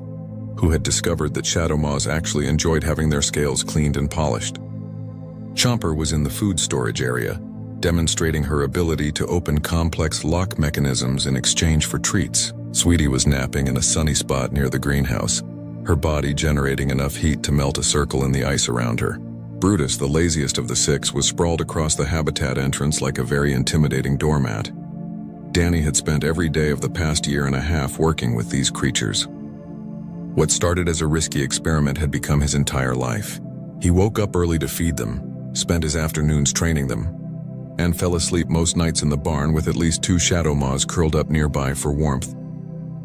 who had discovered that shadow maws actually enjoyed having their scales cleaned and polished. Chomper was in the food storage area, demonstrating her ability to open complex lock mechanisms in exchange for treats. Sweetie was napping in a sunny spot near the greenhouse, her body generating enough heat to melt a circle in the ice around her. Brutus, the laziest of the 6, was sprawled across the habitat entrance like a very intimidating doormat. Danny had spent every day of the past year and a half working with these creatures. What started as a risky experiment had become his entire life. He woke up early to feed them, spent his afternoons training them, and fell asleep most nights in the barn with at least 2 shadow maws curled up nearby for warmth.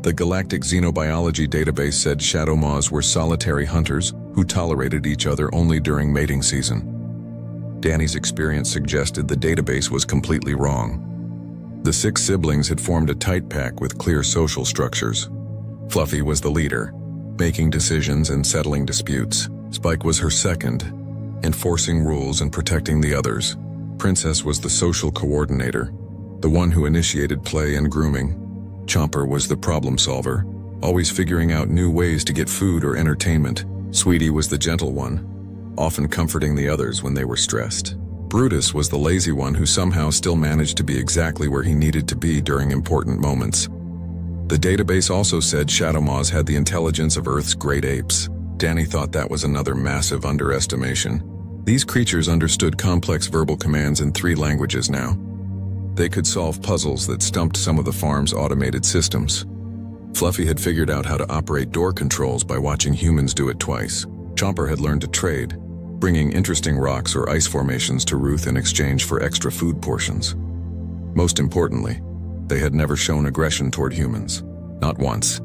The Galactic Xenobiology database said shadow maws were solitary hunters who tolerated each other only during mating season. Danny's experience suggested the database was completely wrong. The 6 siblings had formed a tight pack with clear social structures. Fluffy was the leader, making decisions and settling disputes. Spike was her second, enforcing rules and protecting the others. Princess was the social coordinator, the one who initiated play and grooming. Chomper was the problem solver, always figuring out new ways to get food or entertainment. Sweetie was the gentle one, often comforting the others when they were stressed. Brutus was the lazy one who somehow still managed to be exactly where he needed to be during important moments. The database also said shadow maws had the intelligence of Earth's great apes. Danny thought that was another massive underestimation. These creatures understood complex verbal commands in 3 languages now. They could solve puzzles that stumped some of the farm's automated systems. Fluffy had figured out how to operate door controls by watching humans do it twice. Chomper had learned to trade, bringing interesting rocks or ice formations to Ruth in exchange for extra food portions. Most importantly, they had never shown aggression toward humans. Not once.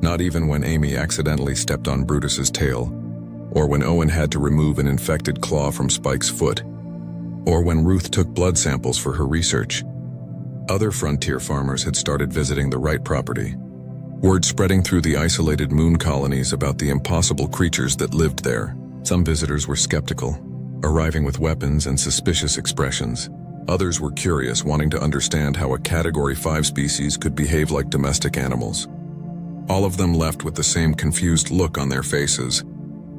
Not even when Amy accidentally stepped on Brutus's tail, or when Owen had to remove an infected claw from Spike's foot, or when Ruth took blood samples for her research. Other frontier farmers had started visiting the Wright property, word spreading through the isolated moon colonies about the impossible creatures that lived there. Some visitors were skeptical, arriving with weapons and suspicious expressions. Others were curious, wanting to understand how a Category 5 species could behave like domestic animals. All of them left with the same confused look on their faces,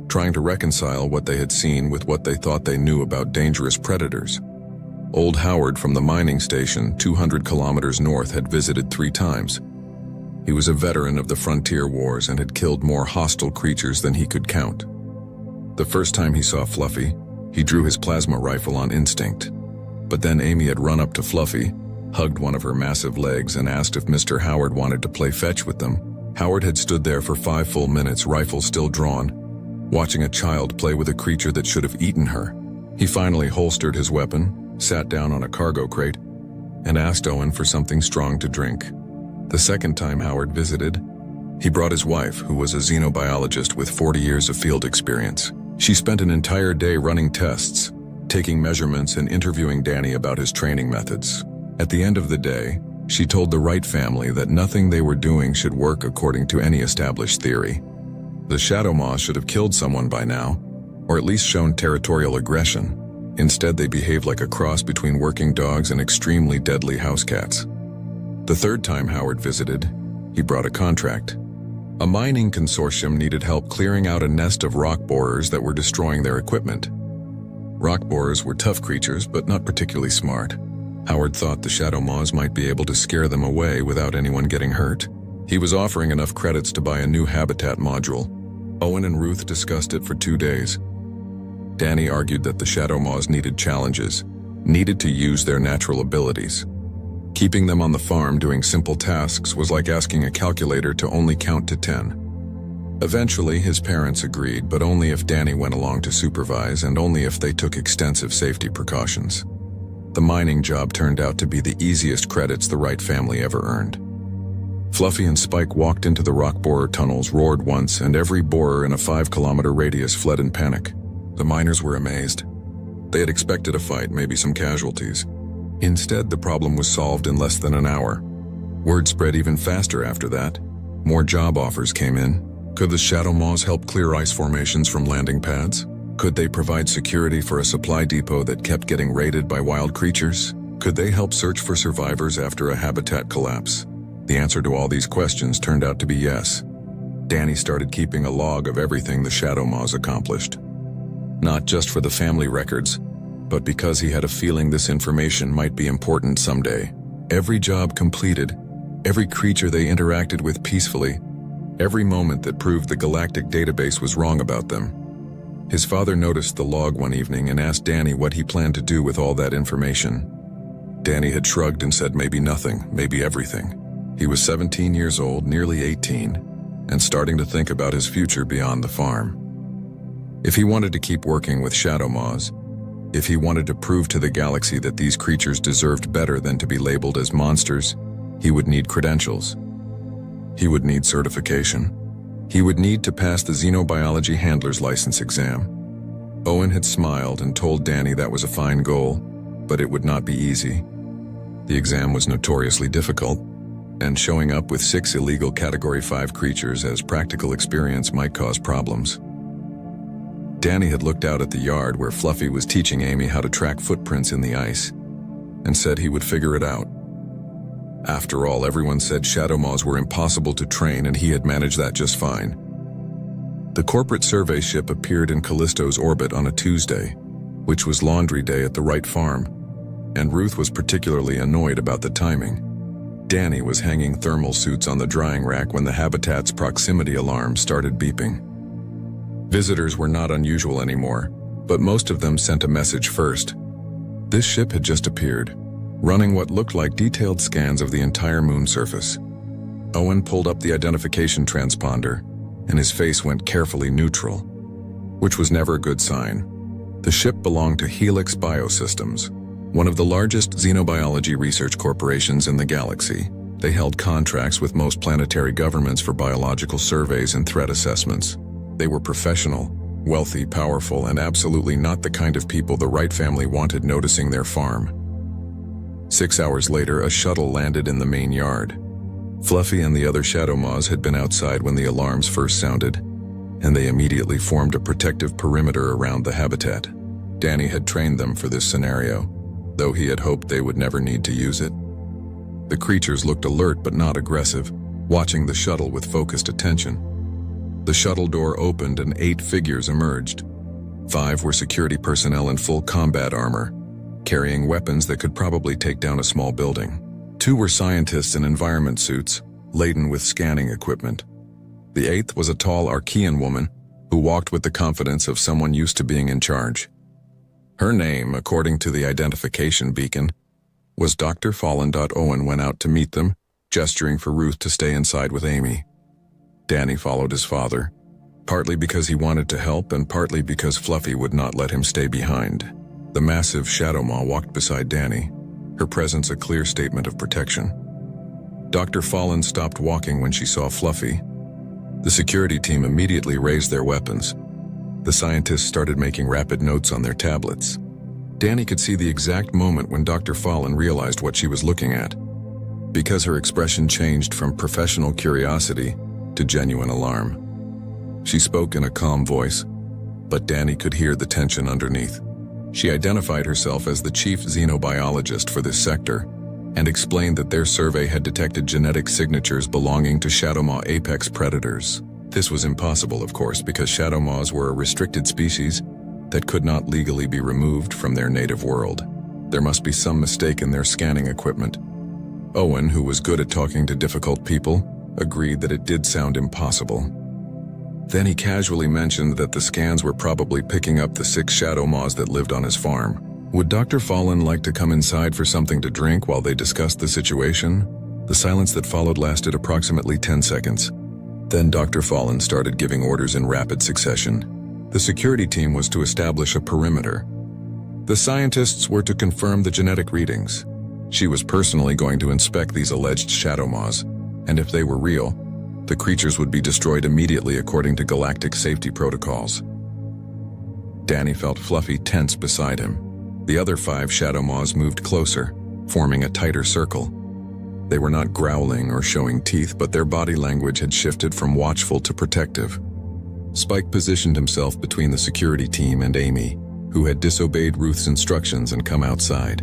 trying to reconcile what they had seen with what they thought they knew about dangerous predators. Old Howard from the mining station 200 kilometers north had visited 3 times. He was a veteran of the frontier wars and had killed more hostile creatures than he could count. The first time he saw Fluffy, he drew his plasma rifle on instinct. But then Amy had run up to Fluffy, hugged one of her massive legs, and asked if Mr. Howard wanted to play fetch with them. Howard had stood there for 5 full minutes, rifle still drawn, watching a child play with a creature that should have eaten her. He finally holstered his weapon, sat down on a cargo crate, and asked Owen for something strong to drink. The second time Howard visited, he brought his wife, who was a xenobiologist with 40 years of field experience. She spent an entire day running tests, taking measurements and interviewing Danny about his training methods. At the end of the day, she told the Wright family that nothing they were doing should work according to any established theory. The shadow maws should have killed someone by now, or at least shown territorial aggression. Instead, they behaved like a cross between working dogs and extremely deadly house cats. The third time Howard visited, he brought a contract. A mining consortium needed help clearing out a nest of rock borers that were destroying their equipment. Rock borers were tough creatures, but not particularly smart. Howard thought the shadow maws might be able to scare them away without anyone getting hurt. He was offering enough credits to buy a new habitat module. Owen and Ruth discussed it for 2 days. Danny argued that the shadow maws needed challenges, needed to use their natural abilities. Keeping them on the farm doing simple tasks was like asking a calculator to only count to 10. Eventually, his parents agreed, but only if Danny went along to supervise and only if they took extensive safety precautions. The mining job turned out to be the easiest credits the Wright family ever earned. Fluffy and Spike walked into the rock borer tunnels, roared once, and every borer in a 5-kilometer radius fled in panic. The miners were amazed. They had expected a fight, maybe some casualties. Instead, the problem was solved in less than an hour. Word spread even faster after that. More job offers came in. Could the Shadow Maws help clear ice formations from landing pads? Could they provide security for a supply depot that kept getting raided by wild creatures? Could they help search for survivors after a habitat collapse? The answer to all these questions turned out to be yes. Danny started keeping a log of everything the Shadow Maws accomplished. Not just for the family records, but because he had a feeling this information might be important someday. Every job completed, every creature they interacted with peacefully, every moment that proved the galactic database was wrong about them. His father noticed the log one evening and asked Danny what he planned to do with all that information. Danny had shrugged and said maybe nothing, maybe everything. He was 17 years old, nearly 18, and starting to think about his future beyond the farm. If he wanted to keep working with Shadow Maws, if he wanted to prove to the galaxy that these creatures deserved better than to be labeled as monsters, he would need credentials. He would need certification. He would need to pass the Xenobiology Handler's License exam. Owen had smiled and told Danny that was a fine goal, but it would not be easy. The exam was notoriously difficult, and showing up with 6 illegal Category 5 creatures as practical experience might cause problems. Danny had looked out at the yard where Fluffy was teaching Amy how to track footprints in the ice, and said he would figure it out. After all, everyone said Shadow Maws were impossible to train, and he had managed that just fine. The corporate survey ship appeared in Callisto's orbit on a Tuesday, which was laundry day at the Wright farm, and Ruth was particularly annoyed about the timing. Danny was hanging thermal suits on the drying rack when the habitat's proximity alarm started beeping. Visitors were not unusual anymore, but most of them sent a message first. This ship had just appeared, running what looked like detailed scans of the entire moon surface. Owen pulled up the identification transponder, and his face went carefully neutral, which was never a good sign. The ship belonged to Helix Biosystems, one of the largest xenobiology research corporations in the galaxy. They held contracts with most planetary governments for biological surveys and threat assessments. They were professional, wealthy, powerful, and absolutely not the kind of people the Wright family wanted noticing their farm. 6 hours later, a shuttle landed in the main yard. Fluffy and the other Shadow Maws had been outside when the alarms first sounded, and they immediately formed a protective perimeter around the habitat. Danny had trained them for this scenario, though he had hoped they would never need to use it. The creatures looked alert but not aggressive, watching the shuttle with focused attention. The shuttle door opened and 8 figures emerged. 5 were security personnel in full combat armor, carrying weapons that could probably take down a small building. 2 were scientists in environment suits, laden with scanning equipment. The 8th was a tall Archean woman who walked with the confidence of someone used to being in charge. Her name, according to the identification beacon, was Dr. Fallen. Owen went out to meet them, gesturing for Ruth to stay inside with Amy. Danny followed his father, partly because he wanted to help and partly because Fluffy would not let him stay behind. The massive Shadow Maw walked beside Danny, her presence a clear statement of protection. Dr. Fallen stopped walking when she saw Fluffy. The security team immediately raised their weapons. The scientists started making rapid notes on their tablets. Danny could see the exact moment when Dr. Fallen realized what she was looking at, because her expression changed from professional curiosity to genuine alarm. She spoke in a calm voice, but Danny could hear the tension underneath. She identified herself as the chief xenobiologist for this sector and explained that their survey had detected genetic signatures belonging to Shadow Maw apex predators. This was impossible, of course, because Shadow Maws were a restricted species that could not legally be removed from their native world. There must be some mistake in their scanning equipment. Owen, who was good at talking to difficult people, agreed that it did sound impossible. Then he casually mentioned that the scans were probably picking up the 6 Shadow Maws that lived on his farm. Would Dr. Fallen like to come inside for something to drink while they discussed the situation? The silence that followed lasted approximately 10 seconds. Then Dr. Fallen started giving orders in rapid succession. The security team was to establish a perimeter. The scientists were to confirm the genetic readings. She was personally going to inspect these alleged Shadow Maws. and if they were real, the creatures would be destroyed immediately according to galactic safety protocols. Danny felt Fluffy tense beside him. The other 5 shadow maws moved closer, forming a tighter circle. They were not growling or showing teeth, but their body language had shifted from watchful to protective. Spike positioned himself between the security team and Amy, who had disobeyed Ruth's instructions and come outside.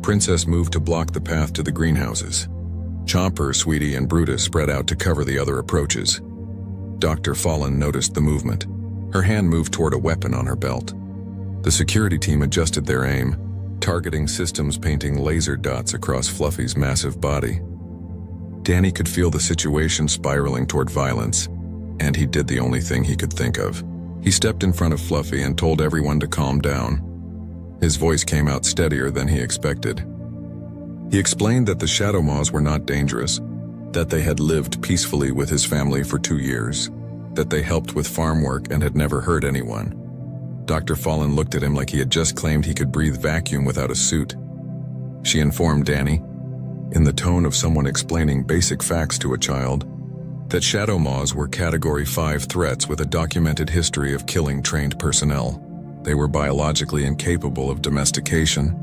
Princess moved to block the path to the greenhouses. Chomper, Sweetie, and Brutus spread out to cover the other approaches. Dr. Fallen noticed the movement. Her hand moved toward a weapon on her belt. The security team adjusted their aim, targeting systems painting laser dots across Fluffy's massive body. Danny could feel the situation spiraling toward violence, and he did the only thing he could think of. He stepped in front of Fluffy and told everyone to calm down. His voice came out steadier than he expected. He explained that the shadow maws were not dangerous, that they had lived peacefully with his family for 2 years, that they helped with farm work and had never hurt anyone. Dr. Fallen looked at him like he had just claimed he could breathe vacuum without a suit. She informed Danny, in the tone of someone explaining basic facts to a child, that shadow maws were Category 5 threats with a documented history of killing trained personnel. They were biologically incapable of domestication.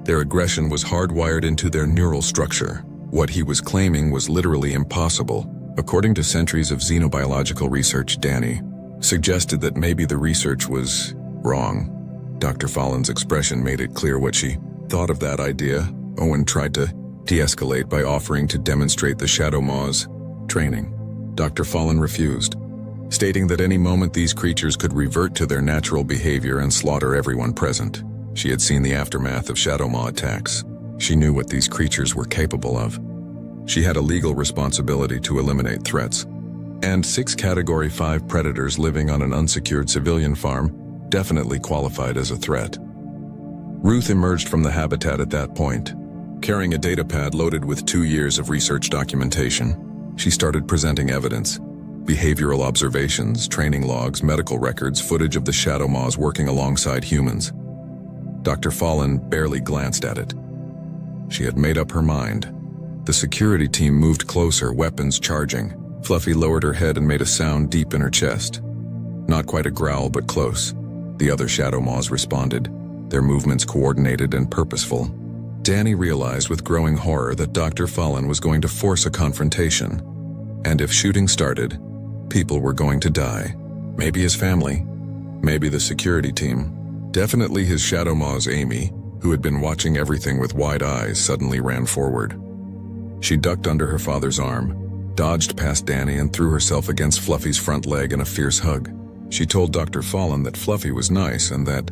Their aggression was hardwired into their neural structure. What he was claiming was literally impossible. According to centuries of xenobiological research, Danny suggested that maybe the research was wrong. Dr. Fallen's expression made it clear what she thought of that idea. Owen tried to de-escalate by offering to demonstrate the shadow maws' training. Dr. Fallen refused, stating that any moment these creatures could revert to their natural behavior and slaughter everyone present. She had seen the aftermath of shadow maw attacks. She knew what these creatures were capable of. She had a legal responsibility to eliminate threats. And 6 Category 5 predators living on an unsecured civilian farm definitely qualified as a threat. Ruth emerged from the habitat at that point, carrying a datapad loaded with 2 years of research documentation. She started presenting evidence: behavioral observations, training logs, medical records, footage of the shadow maws working alongside humans. Dr. Fallen barely glanced at it. She had made up her mind. The security team moved closer, weapons charging. Fluffy lowered her head and made a sound deep in her chest. Not quite a growl, but close. The other shadow maws responded, their movements coordinated and purposeful. Danny realized with growing horror that Dr. Fallen was going to force a confrontation. And if shooting started, people were going to die. Maybe his family, maybe the security team. Definitely his shadow maws. Amy, who had been watching everything with wide eyes, suddenly ran forward. She ducked under her father's arm, dodged past Danny, and threw herself against Fluffy's front leg in a fierce hug. She told Dr. Fallen that Fluffy was nice and that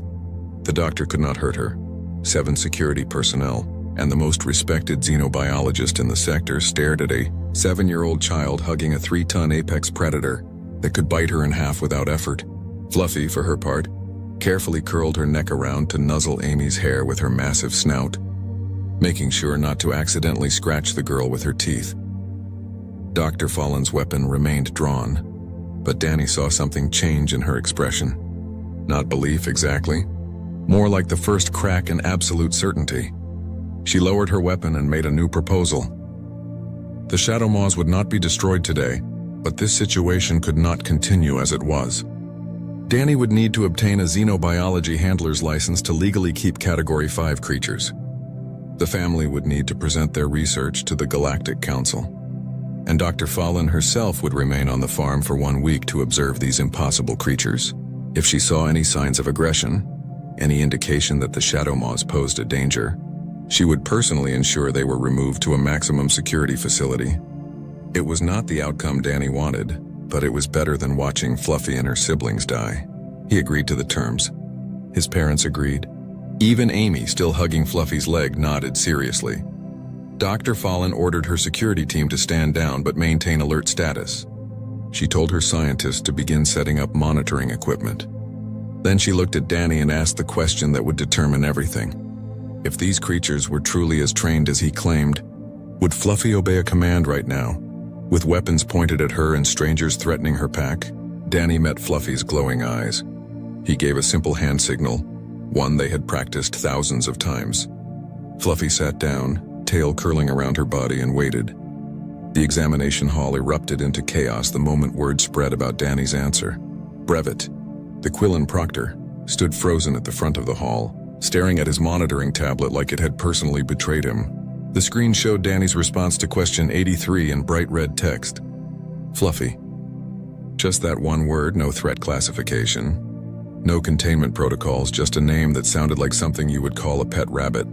the doctor could not hurt her. 7 security personnel and the most respected xenobiologist in the sector stared at a 7-year-old child hugging a 3-ton apex predator that could bite her in half without effort. Fluffy, for her part, carefully curled her neck around to nuzzle Amy's hair with her massive snout, making sure not to accidentally scratch the girl with her teeth. Dr. Fallen's weapon remained drawn, but Danny saw something change in her expression. Not belief exactly, more like the first crack in absolute certainty. She lowered her weapon and made a new proposal. The shadow maws would not be destroyed today, but this situation could not continue as it was. Danny would need to obtain a xenobiology handler's license to legally keep Category 5 creatures. The family would need to present their research to the Galactic Council, and Dr. Fallen herself would remain on the farm for 1 week to observe these impossible creatures. If she saw any signs of aggression, any indication that the shadow maws posed a danger, she would personally ensure they were removed to a maximum security facility. It was not the outcome Danny wanted, but it was better than watching Fluffy and her siblings die. He agreed to the terms. His parents agreed. Even Amy, still hugging Fluffy's leg, nodded seriously. Dr. Fallen ordered her security team to stand down but maintain alert status. She told her scientists to begin setting up monitoring equipment. Then she looked at Danny and asked the question that would determine everything. If these creatures were truly as trained as he claimed, would Fluffy obey a command right now? With weapons pointed at her and strangers threatening her pack, Danny met Fluffy's glowing eyes. He gave a simple hand signal, one they had practiced thousands of times. Fluffy sat down, tail curling around her body, and waited. The examination hall erupted into chaos the moment word spread about Danny's answer. Brevet, the Quillen proctor, stood frozen at the front of the hall, staring at his monitoring tablet like it had personally betrayed him. The screen showed Danny's response to question 83 in bright red text. Fluffy. Just that one word, no threat classification. No containment protocols, just a name that sounded like something you would call a pet rabbit.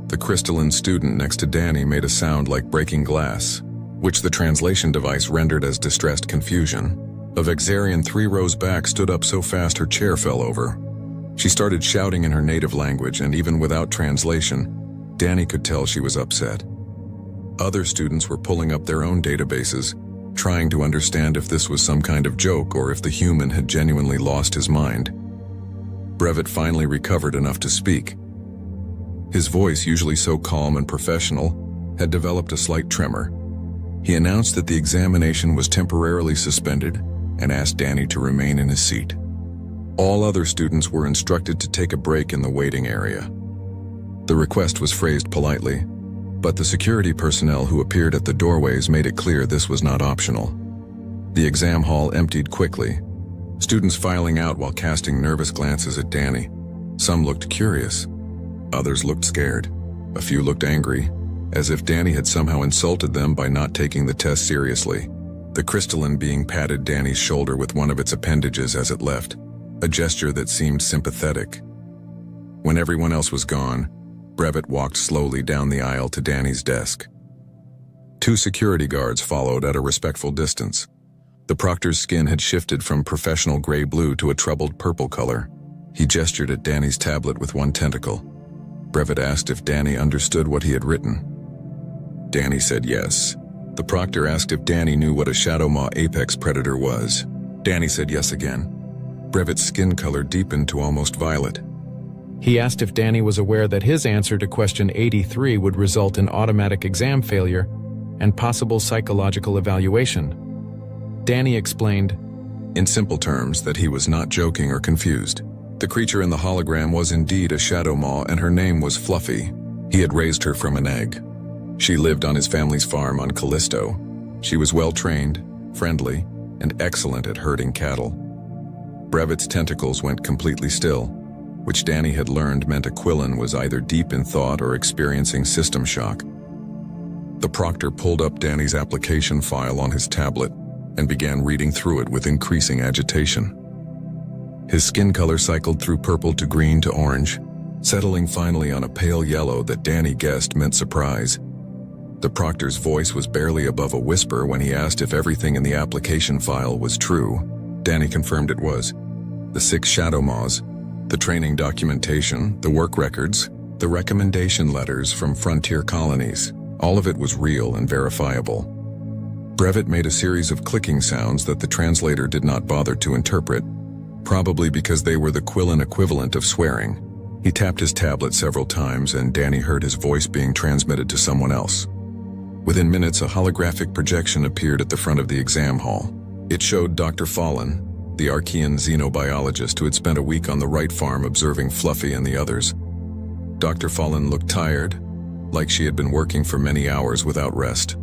The crystalline student next to Danny made a sound like breaking glass, which the translation device rendered as distressed confusion. A Vexarian 3 rows back stood up so fast her chair fell over. She started shouting in her native language, and even without translation, Danny could tell she was upset. Other students were pulling up their own databases, trying to understand if this was some kind of joke or if the human had genuinely lost his mind. Brevet finally recovered enough to speak. His voice, usually so calm and professional, had developed a slight tremor. He announced that the examination was temporarily suspended and asked Danny to remain in his seat. All other students were instructed to take a break in the waiting area. The request was phrased politely, but the security personnel who appeared at the doorways made it clear this was not optional. The exam hall emptied quickly, students filing out while casting nervous glances at Danny. Some looked curious, others looked scared, a few looked angry, as if Danny had somehow insulted them by not taking the test seriously. The crystalline being patted Danny's shoulder with one of its appendages as it left, a gesture that seemed sympathetic. When everyone else was gone, Brevet walked slowly down the aisle to Danny's desk. 2 security guards followed at a respectful distance. The proctor's skin had shifted from professional gray-blue to a troubled purple color. He gestured at Danny's tablet with one tentacle. Brevet asked if Danny understood what he had written. Danny said yes. The proctor asked if Danny knew what a shadow maw apex predator was. Danny said yes again. Brevet's skin color deepened to almost violet. He asked if Danny was aware that his answer to question 83 would result in automatic exam failure and possible psychological evaluation. Danny explained, in simple terms, that he was not joking or confused. The creature in the hologram was indeed a shadow maw, and her name was Fluffy. He had raised her from an egg. She lived on his family's farm on Callisto. She was well-trained, friendly, and excellent at herding cattle. Brevet's tentacles went completely still, which Danny had learned meant a Quillen was either deep in thought or experiencing system shock. The proctor pulled up Danny's application file on his tablet and began reading through it with increasing agitation. His skin color cycled through purple to green to orange, settling finally on a pale yellow that Danny guessed meant surprise. The proctor's voice was barely above a whisper when he asked if everything in the application file was true. Danny confirmed it was. The 6 shadow maws, the training documentation, the work records, the recommendation letters from frontier colonies, all of it was real and verifiable. Brevet made a series of clicking sounds that the translator did not bother to interpret, probably because they were the Quillen equivalent of swearing. He tapped his tablet several times and Danny heard his voice being transmitted to someone else. Within minutes, a holographic projection appeared at the front of the exam hall. It showed Dr. Fallen, the Archean xenobiologist who had spent a week on the Wright farm observing Fluffy and the others. Dr. Fallen looked tired, like she had been working for many hours without rest.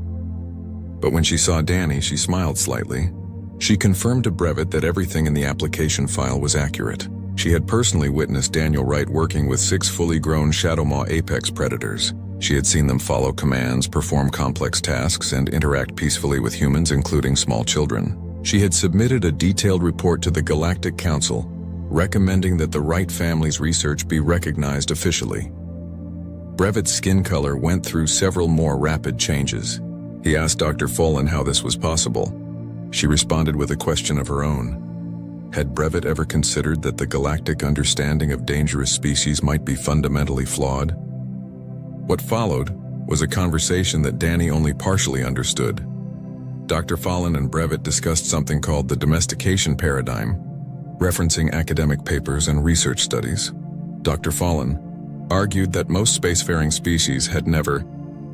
But when she saw Danny, she smiled slightly. She confirmed to Brevet that everything in the application file was accurate. She had personally witnessed Daniel Wright working with 6 fully grown shadow maw apex predators. She had seen them follow commands, perform complex tasks, and interact peacefully with humans, including small children. She had submitted a detailed report to the Galactic Council, recommending that the Wright family's research be recognized officially. Brevet's skin color went through several more rapid changes. He asked Dr. Fallen how this was possible. She responded with a question of her own. Had Brevet ever considered that the galactic understanding of dangerous species might be fundamentally flawed? What followed was a conversation that Danny only partially understood. Dr. Fallen and Brevet discussed something called the domestication paradigm, referencing academic papers and research studies. Dr. Fallen argued that most spacefaring species had never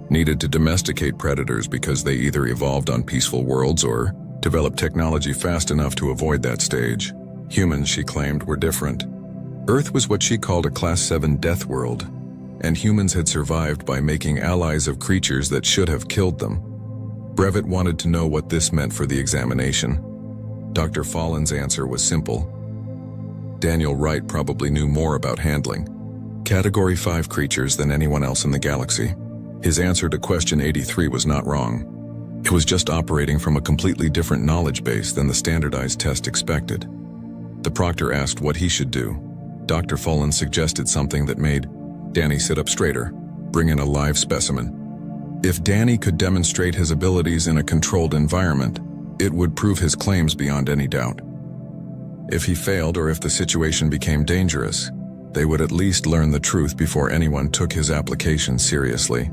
needed to domesticate predators because they either evolved on peaceful worlds or developed technology fast enough to avoid that stage. Humans, she claimed, were different. Earth was what she called a Class 7 death world, and humans had survived by making allies of creatures that should have killed them. Brevet wanted to know what this meant for the examination. Dr. Fallen's answer was simple. Daniel Wright probably knew more about handling Category 5 creatures than anyone else in the galaxy. His answer to question 83 was not wrong. It was just operating from a completely different knowledge base than the standardized test expected. The proctor asked what he should do. Dr. Fallen suggested something that made Danny sit up straighter. Bring in a live specimen. If Danny could demonstrate his abilities in a controlled environment, it would prove his claims beyond any doubt. If he failed or if the situation became dangerous, they would at least learn the truth before anyone took his application seriously.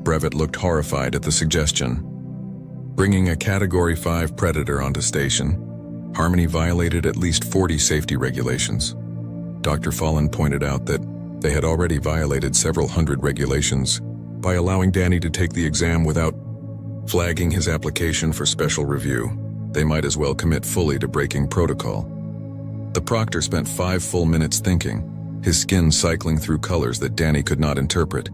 Brevet looked horrified at the suggestion. Bringing a Category 5 predator onto station, Harmony violated at least 40 safety regulations. Dr. Fallen pointed out that they had already violated several hundred regulations by allowing Danny to take the exam without flagging his application for special review. They might as well commit fully to breaking protocol. The proctor spent 5 full minutes thinking, his skin cycling through colors that Danny could not interpret.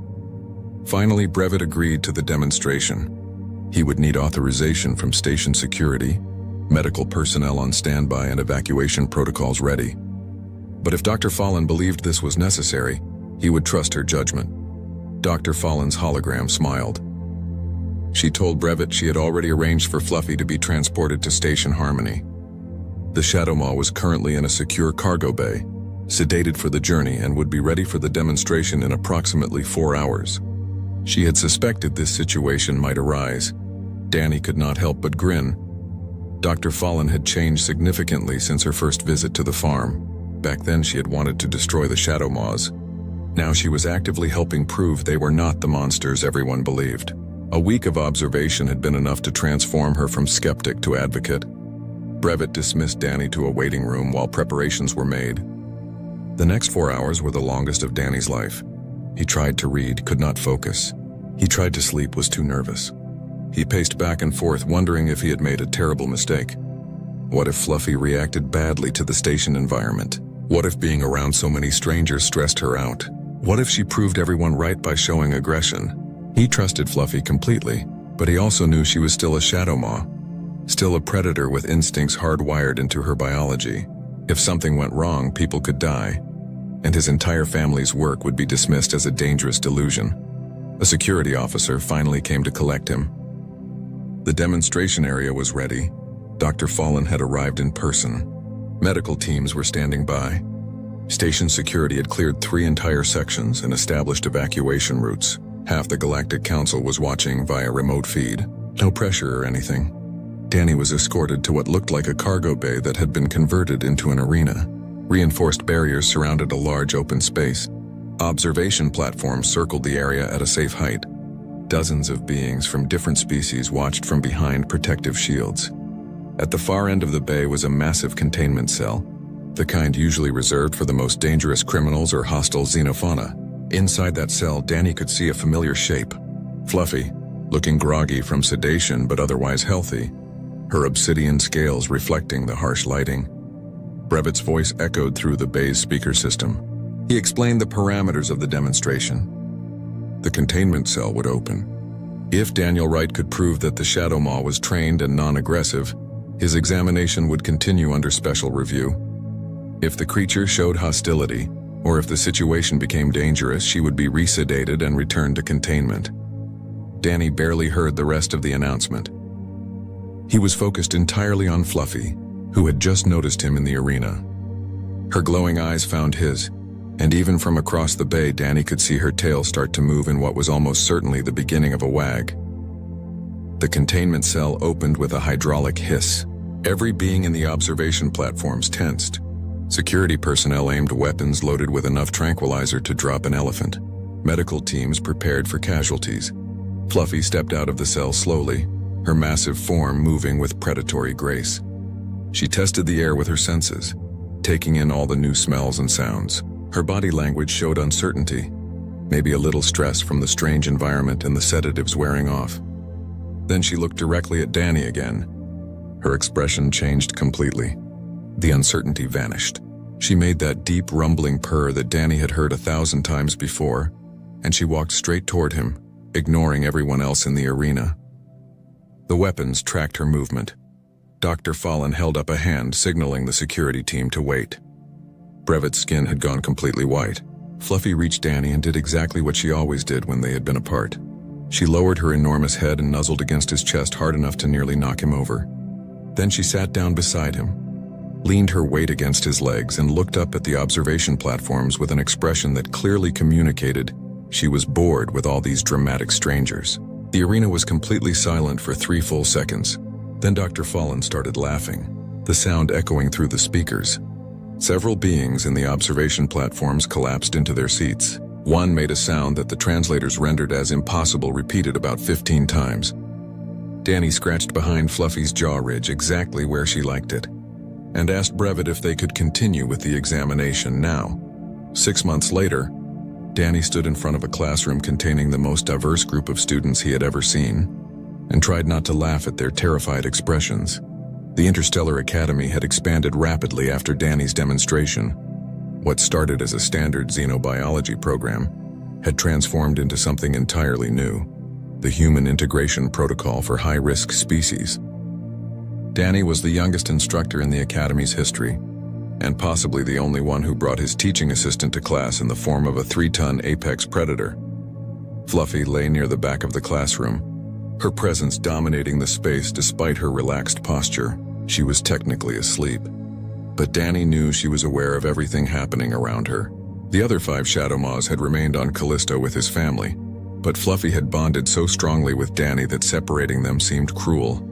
Finally, Brevet agreed to the demonstration. He would need authorization from station security, medical personnel on standby, and evacuation protocols ready. But if Dr. Fallen believed this was necessary, he would trust her judgment. Dr. Fallen's hologram smiled. She told Brevet she had already arranged for Fluffy to be transported to Station Harmony. The Shadow Maw was currently in a secure cargo bay, sedated for the journey, and would be ready for the demonstration in approximately 4 hours. She had suspected this situation might arise. Danny could not help but grin. Dr. Fallen had changed significantly since her first visit to the farm. Back then she had wanted to destroy the Shadow Maws. Now she was actively helping prove they were not the monsters everyone believed. A week of observation had been enough to transform her from skeptic to advocate. Brevet dismissed Danny to a waiting room while preparations were made. The next 4 hours were the longest of Danny's life. He tried to read, could not focus. He tried to sleep, was too nervous. He paced back and forth, wondering if he had made a terrible mistake. What if Fluffy reacted badly to the station environment? What if being around so many strangers stressed her out? What if she proved everyone right by showing aggression? He trusted Fluffy completely, but he also knew she was still a Shadow Maw, still a predator with instincts hardwired into her biology. If something went wrong, people could die, and his entire family's work would be dismissed as a dangerous delusion. A security officer finally came to collect him. The demonstration area was ready. Dr. Fallen had arrived in person. Medical teams were standing by. Station security had cleared 3 entire sections and established evacuation routes. Half the Galactic Council was watching via remote feed. No pressure or anything. Danny was escorted to what looked like a cargo bay that had been converted into an arena. Reinforced barriers surrounded a large open space. Observation platforms circled the area at a safe height. Dozens of beings from different species watched from behind protective shields. At the far end of the bay was a massive containment cell, the kind usually reserved for the most dangerous criminals or hostile xenofauna. Inside that cell, Danny could see a familiar shape. Fluffy, looking groggy from sedation but otherwise healthy, her obsidian scales reflecting the harsh lighting. Brevet's voice echoed through the bay's speaker system. He explained the parameters of the demonstration. The containment cell would open. If Daniel Wright could prove that the Shadow Maw was trained and non-aggressive, his examination would continue under special review. If the creature showed hostility, or if the situation became dangerous, she would be resedated and returned to containment. Danny barely heard the rest of the announcement. He was focused entirely on Fluffy, who had just noticed him in the arena. Her glowing eyes found his, and even from across the bay, Danny could see her tail start to move in what was almost certainly the beginning of a wag. The containment cell opened with a hydraulic hiss. Every being in the observation platforms tensed. Security personnel aimed weapons loaded with enough tranquilizer to drop an elephant. Medical teams prepared for casualties. Fluffy stepped out of the cell slowly, her massive form moving with predatory grace. She tested the air with her senses, taking in all the new smells and sounds. Her body language showed uncertainty, maybe a little stress from the strange environment and the sedatives wearing off. Then she looked directly at Danny again. Her expression changed completely. The uncertainty vanished. She made that deep rumbling purr that Danny had heard 1,000 times before, and she walked straight toward him, ignoring everyone else in the arena. The weapons tracked her movement. Dr. Fallon held up a hand, signaling the security team to wait. Brevett's skin had gone completely white. Fluffy reached Danny and did exactly what she always did when they had been apart. She lowered her enormous head and nuzzled against his chest hard enough to nearly knock him over. Then she sat down beside him, leaned her weight against his legs, and looked up at the observation platforms with an expression that clearly communicated she was bored with all these dramatic strangers. The arena was completely silent for 3 full seconds. Then Dr. Fallon started laughing, the sound echoing through the speakers. Several beings in the observation platforms collapsed into their seats. One made a sound that the translators rendered as impossible, repeated about 15 times. Danny scratched behind Fluffy's jaw ridge exactly where she liked it, and asked Brevet if they could continue with the examination now. 6 months later, Danny stood in front of a classroom containing the most diverse group of students he had ever seen, and tried not to laugh at their terrified expressions. The Interstellar Academy had expanded rapidly after Danny's demonstration. What started as a standard xenobiology program had transformed into something entirely new: the Human Integration Protocol for High-Risk Species. Danny was the youngest instructor in the Academy's history, and possibly the only one who brought his teaching assistant to class in the form of a 3-ton apex predator. Fluffy lay near the back of the classroom, her presence dominating the space despite her relaxed posture. She was technically asleep, but Danny knew she was aware of everything happening around her. The other 5 Shadow Maws had remained on Callisto with his family, but Fluffy had bonded so strongly with Danny that separating them seemed cruel.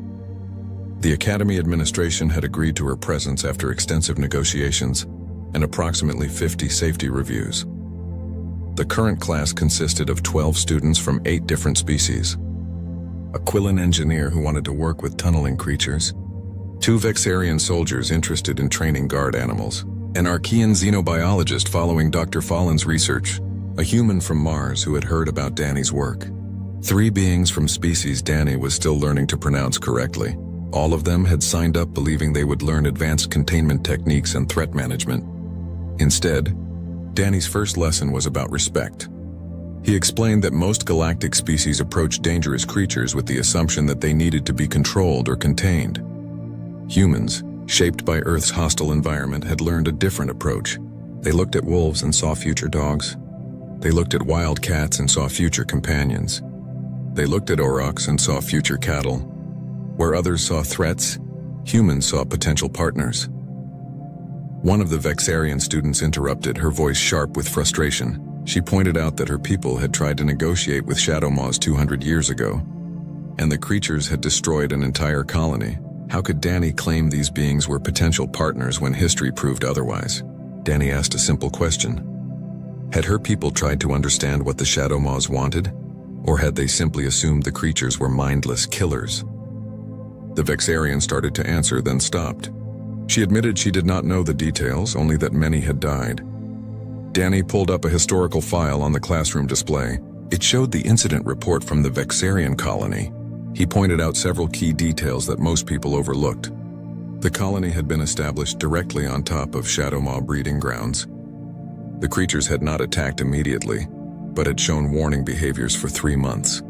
The Academy administration had agreed to her presence after extensive negotiations and approximately 50 safety reviews. The current class consisted of 12 students from 8 different species: a Quillen engineer who wanted to work with tunneling creatures, 2 Vexarian soldiers interested in training guard animals, an Archean xenobiologist following Dr. Fallon's research, a human from Mars who had heard about Danny's work, 3 beings from species Danny was still learning to pronounce correctly. All of them had signed up believing they would learn advanced containment techniques and threat management. Instead, Danny's first lesson was about respect. He explained that most galactic species approach dangerous creatures with the assumption that they needed to be controlled or contained. Humans, shaped by Earth's hostile environment, had learned a different approach. They looked at wolves and saw future dogs. They looked at wild cats and saw future companions. They looked at aurochs and saw future cattle. Where others saw threats, humans saw potential partners. One of the Vexarian students interrupted, her voice sharp with frustration. She pointed out that her people had tried to negotiate with Shadow Maws 200 years ago, and the creatures had destroyed an entire colony. How could Danny claim these beings were potential partners when history proved otherwise? Danny asked a simple question. Had her people tried to understand what the Shadow Maws wanted, or had they simply assumed the creatures were mindless killers? The Vexarian started to answer, then stopped. She admitted she did not know the details, only that many had died. Danny pulled up a historical file on the classroom display. It showed the incident report from the Vexarian colony. He pointed out several key details that most people overlooked. The colony had been established directly on top of Shadow Maw breeding grounds. The creatures had not attacked immediately, but had shown warning behaviors for 3 months.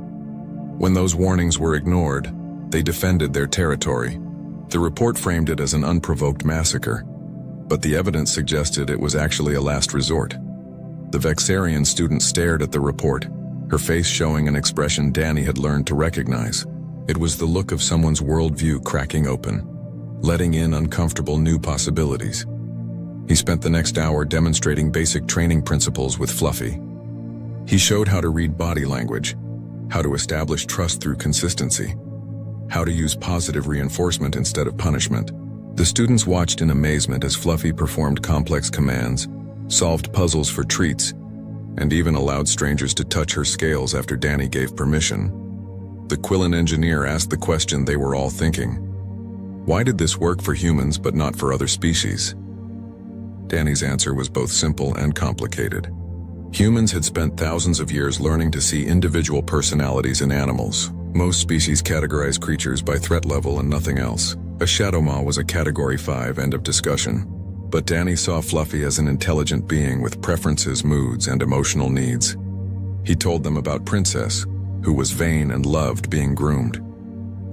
When those warnings were ignored, they defended their territory. The report framed it as an unprovoked massacre, but the evidence suggested it was actually a last resort. The Vexarian student stared at the report, her face showing an expression Danny had learned to recognize. It was the look of someone's worldview cracking open, letting in uncomfortable new possibilities. He spent the next hour demonstrating basic training principles with Fluffy. He showed how to read body language, how to establish trust through consistency, how to use positive reinforcement instead of punishment. The students watched in amazement as Fluffy performed complex commands, solved puzzles for treats, and even allowed strangers to touch her scales after Danny gave permission. The Quillen engineer asked the question they were all thinking. Why did this work for humans but not for other species? Danny's answer was both simple and complicated. Humans had spent thousands of years learning to see individual personalities in animals. Most species categorize creatures by threat level and nothing else. A Shadow Maw was a Category 5, end of discussion. But Danny saw Fluffy as an intelligent being with preferences, moods, and emotional needs. He told them about Princess, who was vain and loved being groomed.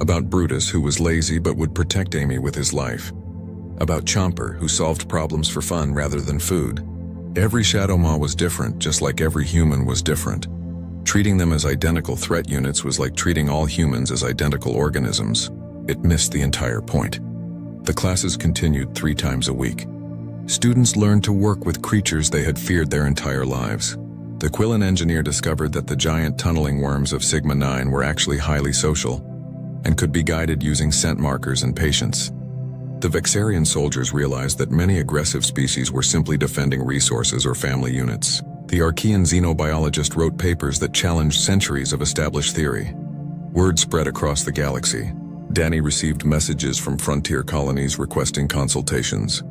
About Brutus, who was lazy but would protect Amy with his life. About Chomper, who solved problems for fun rather than food. Every Shadow Maw was different, just like every human was different. Treating them as identical threat units was like treating all humans as identical organisms. It missed the entire point. The classes continued 3 times a week. Students learned to work with creatures they had feared their entire lives. The Quillen engineer discovered that the giant tunneling worms of Sigma 9 were actually highly social and could be guided using scent markers and patience. The Vexarian soldiers realized that many aggressive species were simply defending resources or family units. The Archean xenobiologist wrote papers that challenged centuries of established theory. Word spread across the galaxy. Danny received messages from frontier colonies requesting consultations.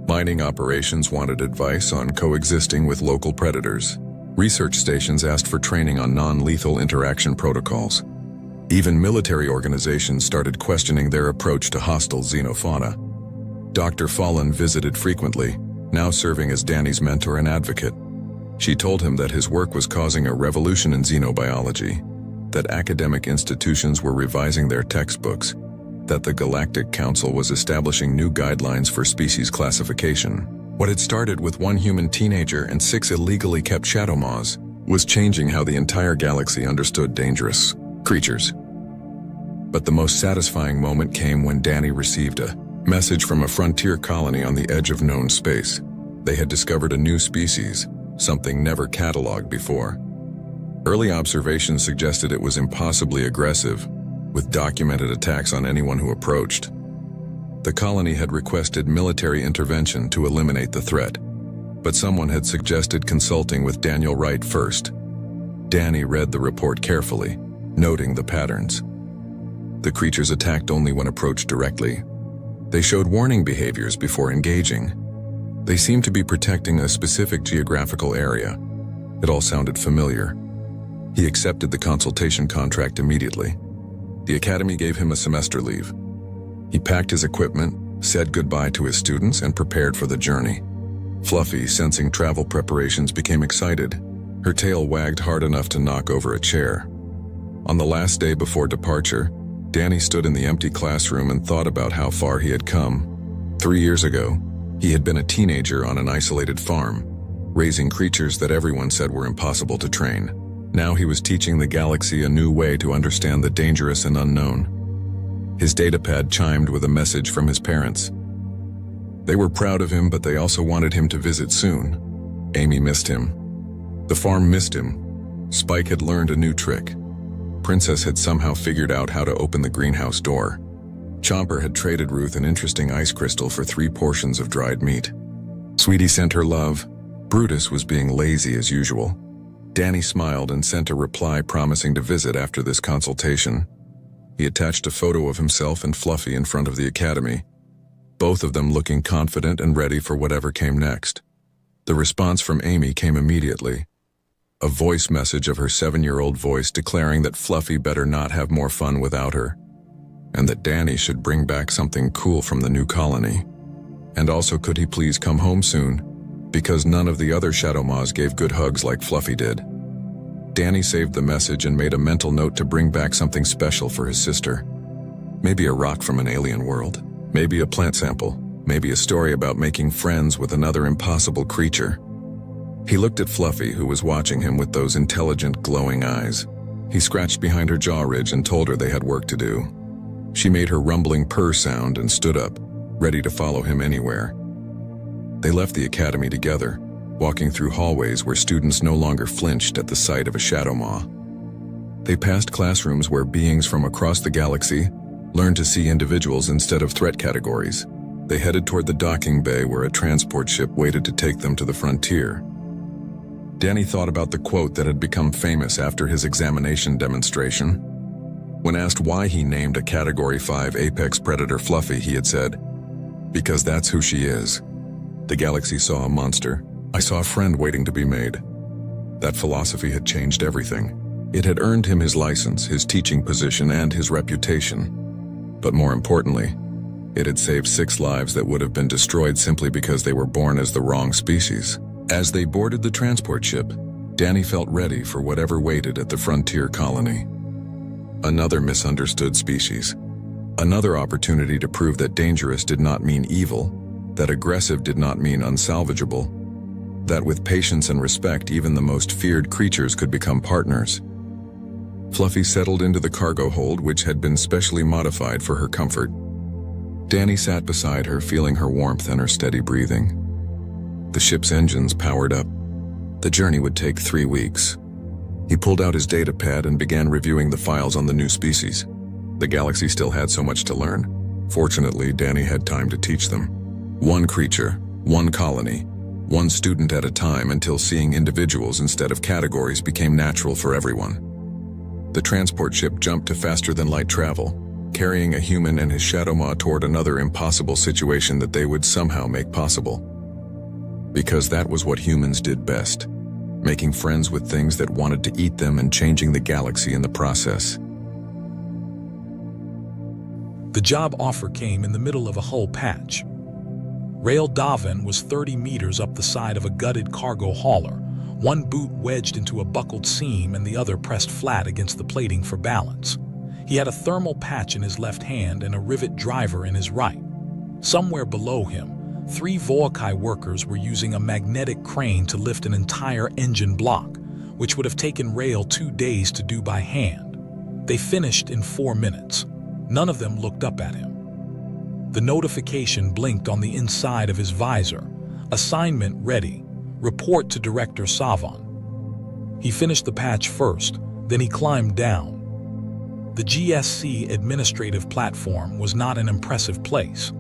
Mining operations wanted advice on coexisting with local predators. Research stations asked for training on non-lethal interaction protocols. Even military organizations started questioning their approach to hostile xenofauna. Dr. Fallen visited frequently, now serving as Danny's mentor and advocate. She told him that his work was causing a revolution in xenobiology, that academic institutions were revising their textbooks, that the Galactic Council was establishing new guidelines for species classification. What had started with 1 human teenager and 6 illegally kept Shadow Maws was changing how the entire galaxy understood dangerous creatures. But the most satisfying moment came when Danny received a message from a frontier colony on the edge of known space. They had discovered a new species, something never cataloged before. Early observations suggested it was impossibly aggressive, with documented attacks on anyone who approached. The colony had requested military intervention to eliminate the threat, but someone had suggested consulting with Daniel Wright first. Danny read the report carefully, noting the patterns. The creatures attacked only when approached directly. They showed warning behaviors before engaging. They seemed to be protecting a specific geographical area. It all sounded familiar. He accepted the consultation contract immediately. The academy gave him a semester leave. He packed his equipment, said goodbye to his students, and prepared for the journey. Fluffy, sensing travel preparations, became excited. Her tail wagged hard enough to knock over a chair. On the last day before departure, Danny stood in the empty classroom and thought about how far he had come. 3 years ago, he had been a teenager on an isolated farm, raising creatures that everyone said were impossible to train. Now he was teaching the galaxy a new way to understand the dangerous and unknown. His datapad chimed with a message from his parents. They were proud of him, but they also wanted him to visit soon. Amy missed him. The farm missed him. Spike had learned a new trick. Princess had somehow figured out how to open the greenhouse door. Chomper had traded Ruth an interesting ice crystal for 3 portions of dried meat. Sweetie sent her love. Brutus was being lazy as usual. Danny smiled and sent a reply promising to visit after this consultation. He attached a photo of himself and Fluffy in front of the academy, both of them looking confident and ready for whatever came next. The response from Amy came immediately. A voice message of her 7-year-old voice declaring that Fluffy better not have more fun without her, and that Danny should bring back something cool from the new colony. And also, could he please come home soon, because none of the other Shadow Maws gave good hugs like Fluffy did. Danny saved the message and made a mental note to bring back something special for his sister. Maybe a rock from an alien world, maybe a plant sample, maybe a story about making friends with another impossible creature. He looked at Fluffy, who was watching him with those intelligent, glowing eyes. He scratched behind her jaw ridge and told her they had work to do. She made her rumbling purr sound and stood up, ready to follow him anywhere. They left the academy together, walking through hallways where students no longer flinched at the sight of a Shadow Maw. They passed classrooms where beings from across the galaxy learned to see individuals instead of threat categories. They headed toward the docking bay where a transport ship waited to take them to the frontier. Danny thought about the quote that had become famous after his examination demonstration. When asked why he named a Category 5 apex predator Fluffy, he had said, "Because that's who she is. The galaxy saw a monster. I saw a friend waiting to be made." That philosophy had changed everything. It had earned him his license, his teaching position, and his reputation. But more importantly, it had saved 6 lives that would have been destroyed simply because they were born as the wrong species. As they boarded the transport ship, Danny felt ready for whatever waited at the frontier colony. Another misunderstood species. Another opportunity to prove that dangerous did not mean evil, that aggressive did not mean unsalvageable, that with patience and respect even the most feared creatures could become partners. Fluffy settled into the cargo hold, which had been specially modified for her comfort. Danny sat beside her, feeling her warmth and her steady breathing. The ship's engines powered up. The journey would take 3 weeks. He pulled out his data pad and began reviewing the files on the new species. The galaxy still had so much to learn. Fortunately, Danny had time to teach them. One creature, one colony, one student at a time, until seeing individuals instead of categories became natural for everyone. The transport ship jumped to faster-than-light travel, carrying a human and his shadow maw toward another impossible situation that they would somehow make possible. Because that was what humans did best, making friends with things that wanted to eat them and changing the galaxy in the process. The job offer came in the middle of a hull patch. Rail Davin was 30 meters up the side of a gutted cargo hauler, one boot wedged into a buckled seam and the other pressed flat against the plating for balance. He had a thermal patch in his left hand and a rivet driver in his right. Somewhere below him, 3 Volkai workers were using a magnetic crane to lift an entire engine block, which would have taken Rail 2 days to do by hand. They finished in 4 minutes. None of them looked up at him. The notification blinked on the inside of his visor. Assignment ready. Report to Director Savan. He finished the patch first, then he climbed down. The GSC administrative platform was not an impressive place.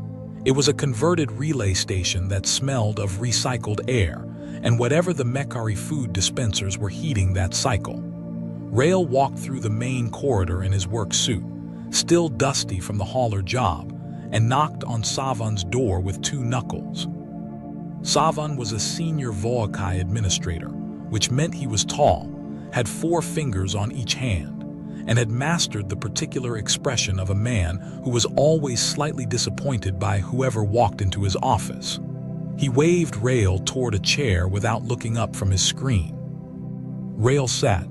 It was a converted relay station that smelled of recycled air, and whatever the Mechari food dispensers were heating that cycle. Rail walked through the main corridor in his work suit, still dusty from the hauler job, and knocked on Savan's door with 2 knuckles. Savan was a senior Volkai administrator, which meant he was tall, had 4 fingers on each hand, and had mastered the particular expression of a man who was always slightly disappointed by whoever walked into his office. He waved Rail toward a chair without looking up from his screen. Rail sat.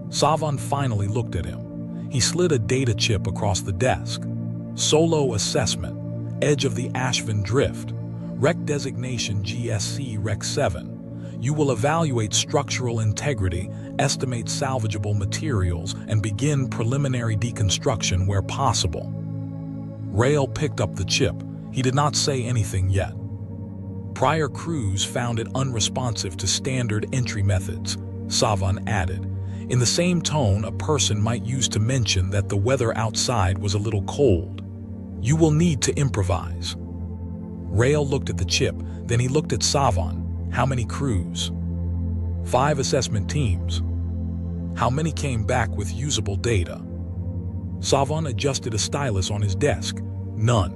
Savan finally looked at him. He slid a data chip across the desk. Solo assessment, edge of the Ashvin Drift, Rec designation GSC Rec 7. You will evaluate structural integrity, estimate salvageable materials, and begin preliminary deconstruction where possible. Rail picked up the chip. He did not say anything yet. Prior crews found it unresponsive to standard entry methods, Savan added. In the same tone a person might use to mention that the weather outside was a little cold. You will need to improvise. Rail looked at the chip, then he looked at Savan. How many crews? 5 assessment teams. How many came back with usable data? Savan adjusted a stylus on his desk. None.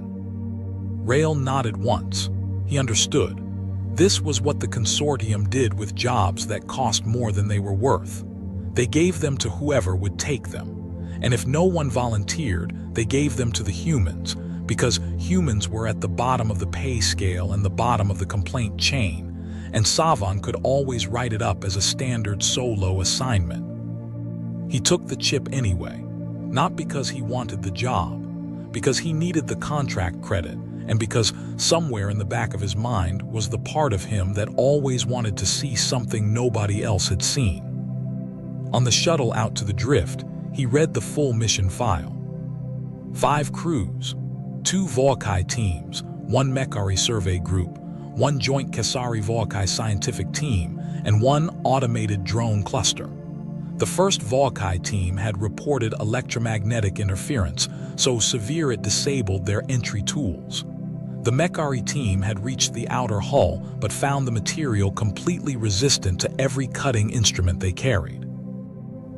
Rail nodded once. He understood. This was what the consortium did with jobs that cost more than they were worth. They gave them to whoever would take them. And if no one volunteered, they gave them to the humans, because humans were at the bottom of the pay scale and the bottom of the complaint chain, and Savan could always write it up as a standard solo assignment. He took the chip anyway, not because he wanted the job, because he needed the contract credit, and because somewhere in the back of his mind was the part of him that always wanted to see something nobody else had seen. On the shuttle out to the drift, he read the full mission file. 5 crews, 2 Volkai teams, 1 Mechari survey group, 1 joint Kesari Volkai scientific team, and 1 automated drone cluster. The first Volkai team had reported electromagnetic interference, so severe it disabled their entry tools. The Mechari team had reached the outer hull but found the material completely resistant to every cutting instrument they carried.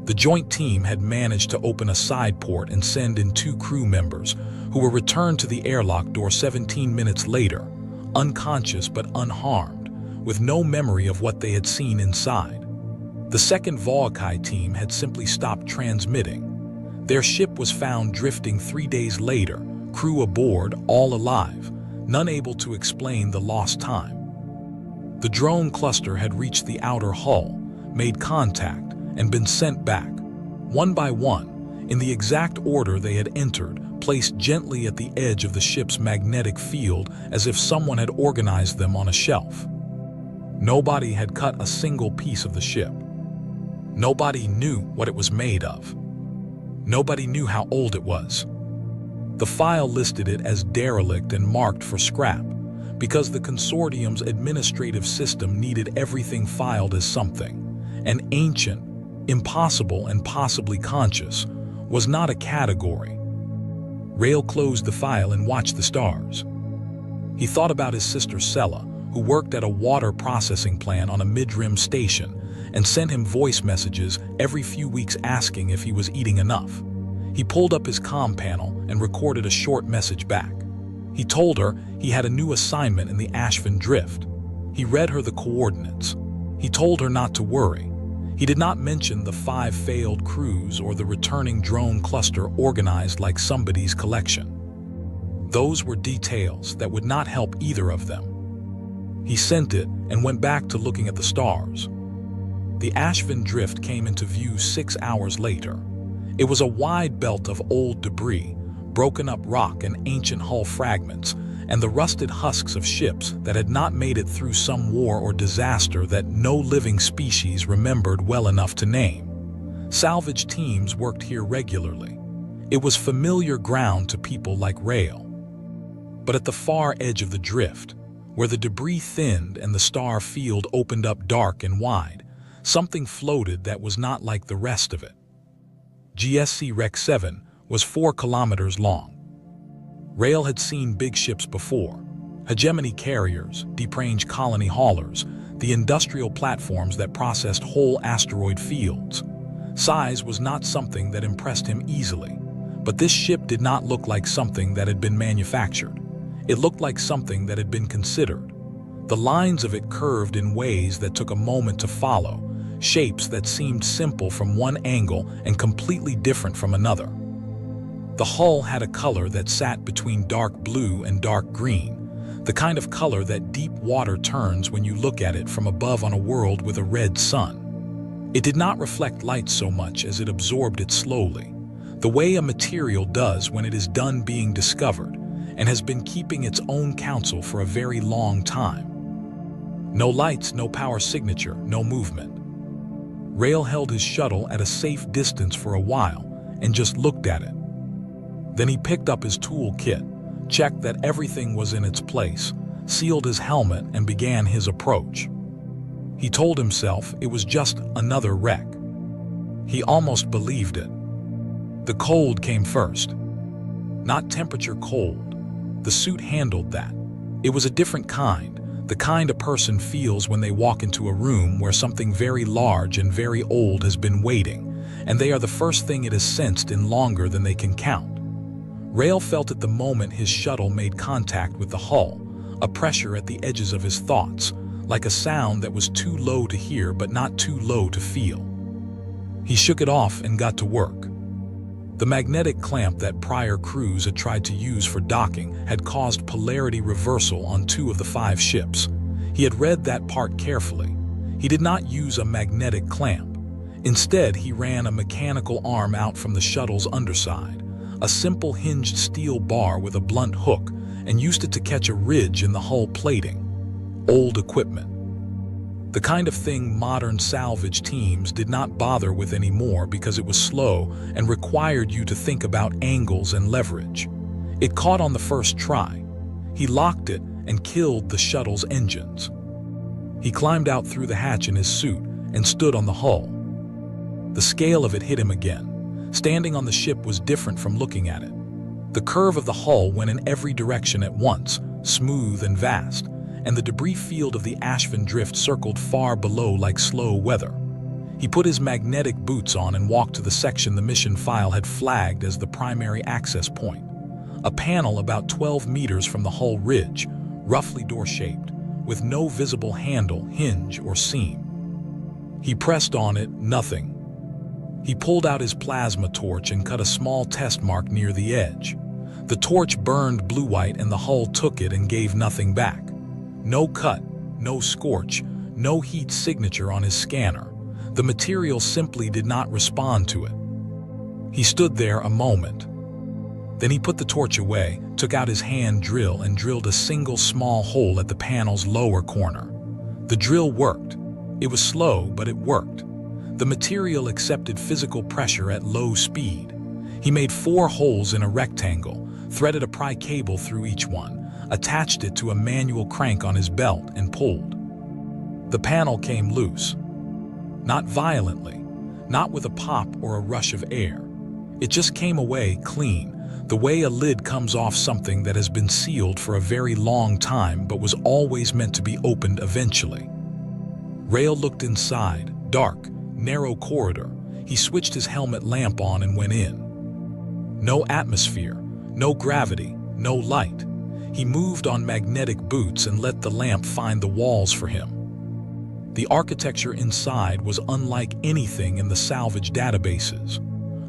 The joint team had managed to open a side port and send in 2 crew members, who were returned to the airlock door 17 minutes later, unconscious but unharmed, with no memory of what they had seen inside. The second Volkai team had simply stopped transmitting. Their ship was found drifting 3 days later, crew aboard, all alive, none able to explain the lost time. The drone cluster had reached the outer hull, made contact, and been sent back. One by one, in the exact order they had entered, placed gently at the edge of the ship's magnetic field as if someone had organized them on a shelf. Nobody had cut a single piece of the ship. Nobody knew what it was made of. Nobody knew how old it was. The file listed it as derelict and marked for scrap, because the consortium's administrative system needed everything filed as something. An ancient, impossible, and possibly conscious was not a category. Rail closed the file and watched the stars. He thought about his sister Sella, who worked at a water processing plant on a mid-rim station, and sent him voice messages every few weeks asking if he was eating enough. He pulled up his comm panel and recorded a short message back. He told her he had a new assignment in the Ashvin Drift. He read her the coordinates. He told her not to worry. He did not mention the 5 failed crews or the returning drone cluster organized like somebody's collection. Those were details that would not help either of them. He sent it and went back to looking at the stars. The Ashvin Drift came into view 6 hours later. It was a wide belt of old debris, broken up rock and ancient hull fragments, and the rusted husks of ships that had not made it through some war or disaster that no living species remembered well enough to name. Salvage teams worked here regularly. It was familiar ground to people like Rail. But at the far edge of the drift, where the debris thinned and the star field opened up dark and wide, something floated that was not like the rest of it. GSC Rec 7 was 4 kilometers long. Rail had seen big ships before: hegemony carriers, deep range colony haulers, the industrial platforms that processed whole asteroid fields. Size was not something that impressed him easily, but this ship did not look like something that had been manufactured. It looked like something that had been considered. The lines of it curved in ways that took a moment to follow, shapes that seemed simple from one angle and completely different from another. The hull had a color that sat between dark blue and dark green, the kind of color that deep water turns when you look at it from above on a world with a red sun. It did not reflect light so much as it absorbed it slowly, the way a material does when it is done being discovered and has been keeping its own counsel for a very long time. No lights, no power signature, no movement. Rail held his shuttle at a safe distance for a while and just looked at it. Then he picked up his tool kit, checked that everything was in its place, sealed his helmet, and began his approach. He told himself it was just another wreck. He almost believed it. The cold came first. Not temperature cold. The suit handled that. It was a different kind, the kind a person feels when they walk into a room where something very large and very old has been waiting, and they are the first thing it has sensed in longer than they can count. Rail felt at the moment his shuttle made contact with the hull, a pressure at the edges of his thoughts, like a sound that was too low to hear but not too low to feel. He shook it off and got to work. The magnetic clamp that prior crews had tried to use for docking had caused polarity reversal on 2 of the 5 ships. He had read that part carefully. He did not use a magnetic clamp. Instead, he ran a mechanical arm out from the shuttle's underside, a simple hinged steel bar with a blunt hook, and used it to catch a ridge in the hull plating. Old equipment. The kind of thing modern salvage teams did not bother with anymore because it was slow and required you to think about angles and leverage. It caught on the first try. He locked it and killed the shuttle's engines. He climbed out through the hatch in his suit and stood on the hull. The scale of it hit him again. Standing on the ship was different from looking at it. The curve of the hull went in every direction at once, smooth and vast, and the debris field of the Ashvin Drift circled far below like slow weather. He put his magnetic boots on and walked to the section the mission file had flagged as the primary access point. A panel about 12 meters from the hull ridge, roughly door-shaped, with no visible handle, hinge, or seam. He pressed on it, nothing. He pulled out his plasma torch and cut a small test mark near the edge. The torch burned blue-white and the hull took it and gave nothing back. No cut, no scorch, no heat signature on his scanner. The material simply did not respond to it. He stood there a moment. Then he put the torch away, took out his hand drill and drilled a single small hole at the panel's lower corner. The drill worked. It was slow, but it worked. The material accepted physical pressure at low speed. He made 4 holes in a rectangle, threaded a pry cable through each one, attached it to a manual crank on his belt, and pulled. The panel came loose. Not violently, not with a pop or a rush of air. It just came away clean, the way a lid comes off something that has been sealed for a very long time but was always meant to be opened eventually. Rail looked inside, dark, narrow corridor. He switched his helmet lamp on and went in. No atmosphere, no gravity, no light. He moved on magnetic boots and let the lamp find the walls for him. The architecture inside was unlike anything in the salvage databases.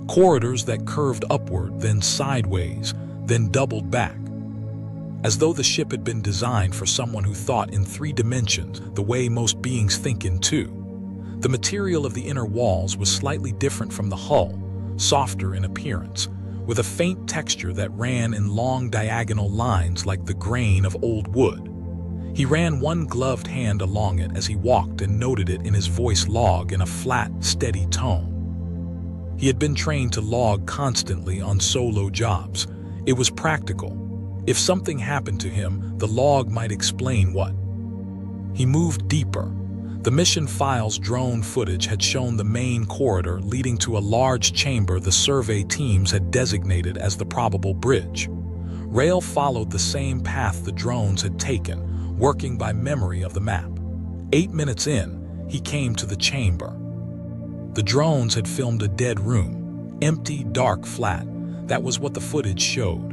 Corridors that curved upward, then sideways, then doubled back. As though the ship had been designed for someone who thought in 3 dimensions, the way most beings think in 2. The material of the inner walls was slightly different from the hull, softer in appearance, with a faint texture that ran in long diagonal lines like the grain of old wood. He ran one gloved hand along it as he walked and noted it in his voice log in a flat, steady tone. He had been trained to log constantly on solo jobs. It was practical. If something happened to him, the log might explain what. He moved deeper. The mission file's drone footage had shown the main corridor leading to a large chamber the survey teams had designated as the probable bridge. Rail followed the same path the drones had taken, working by memory of the map. 8 minutes in, he came to the chamber. The drones had filmed a dead room, empty, dark, flat. That was what the footage showed.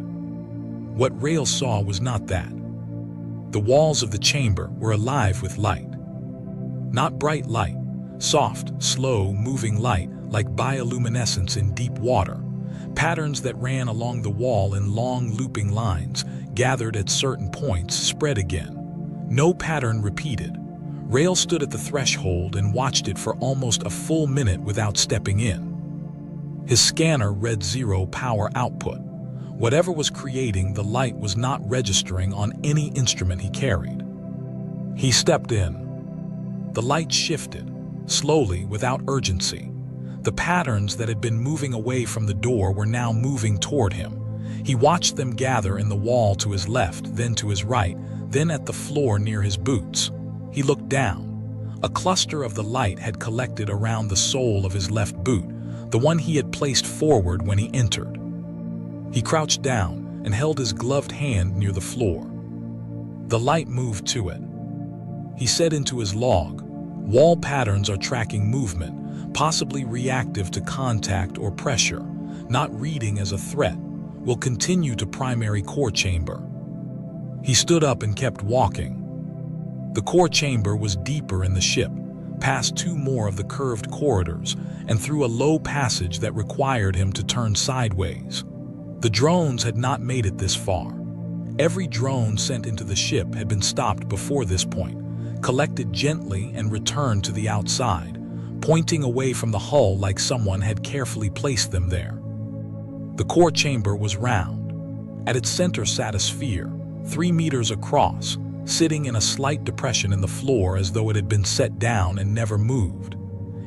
What Rail saw was not that. The walls of the chamber were alive with light. Not bright light, soft, slow, moving light like bioluminescence in deep water. Patterns that ran along the wall in long looping lines, gathered at certain points, spread again. No pattern repeated. Rail stood at the threshold and watched it for almost a full minute without stepping in. His scanner read 0 power output. Whatever was creating the light was not registering on any instrument he carried. He stepped in. The light shifted, slowly, without urgency. The patterns that had been moving away from the door were now moving toward him. He watched them gather in the wall to his left, then to his right, then at the floor near his boots. He looked down. A cluster of the light had collected around the sole of his left boot, the one he had placed forward when he entered. He crouched down and held his gloved hand near the floor. The light moved to it. He said into his log, "Wall patterns are tracking movement, possibly reactive to contact or pressure, not reading as a threat. Will continue to primary core chamber." He stood up and kept walking. The core chamber was deeper in the ship, past 2 more of the curved corridors, and through a low passage that required him to turn sideways. The drones had not made it this far. Every drone sent into the ship had been stopped before this point, collected gently and returned to the outside, pointing away from the hull like someone had carefully placed them there. The core chamber was round. At its center sat a sphere, 3 meters across, sitting in a slight depression in the floor as though it had been set down and never moved.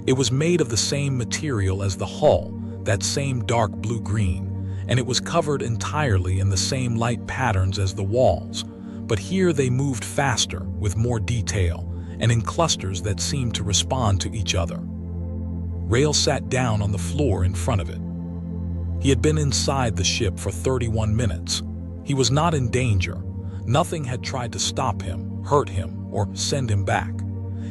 It was made of the same material as the hull, that same dark blue-green, and it was covered entirely in the same light patterns as the walls, but here they moved faster, with more detail, and in clusters that seemed to respond to each other. Rail sat down on the floor in front of it. He had been inside the ship for 31 minutes. He was not in danger. Nothing had tried to stop him, hurt him, or send him back.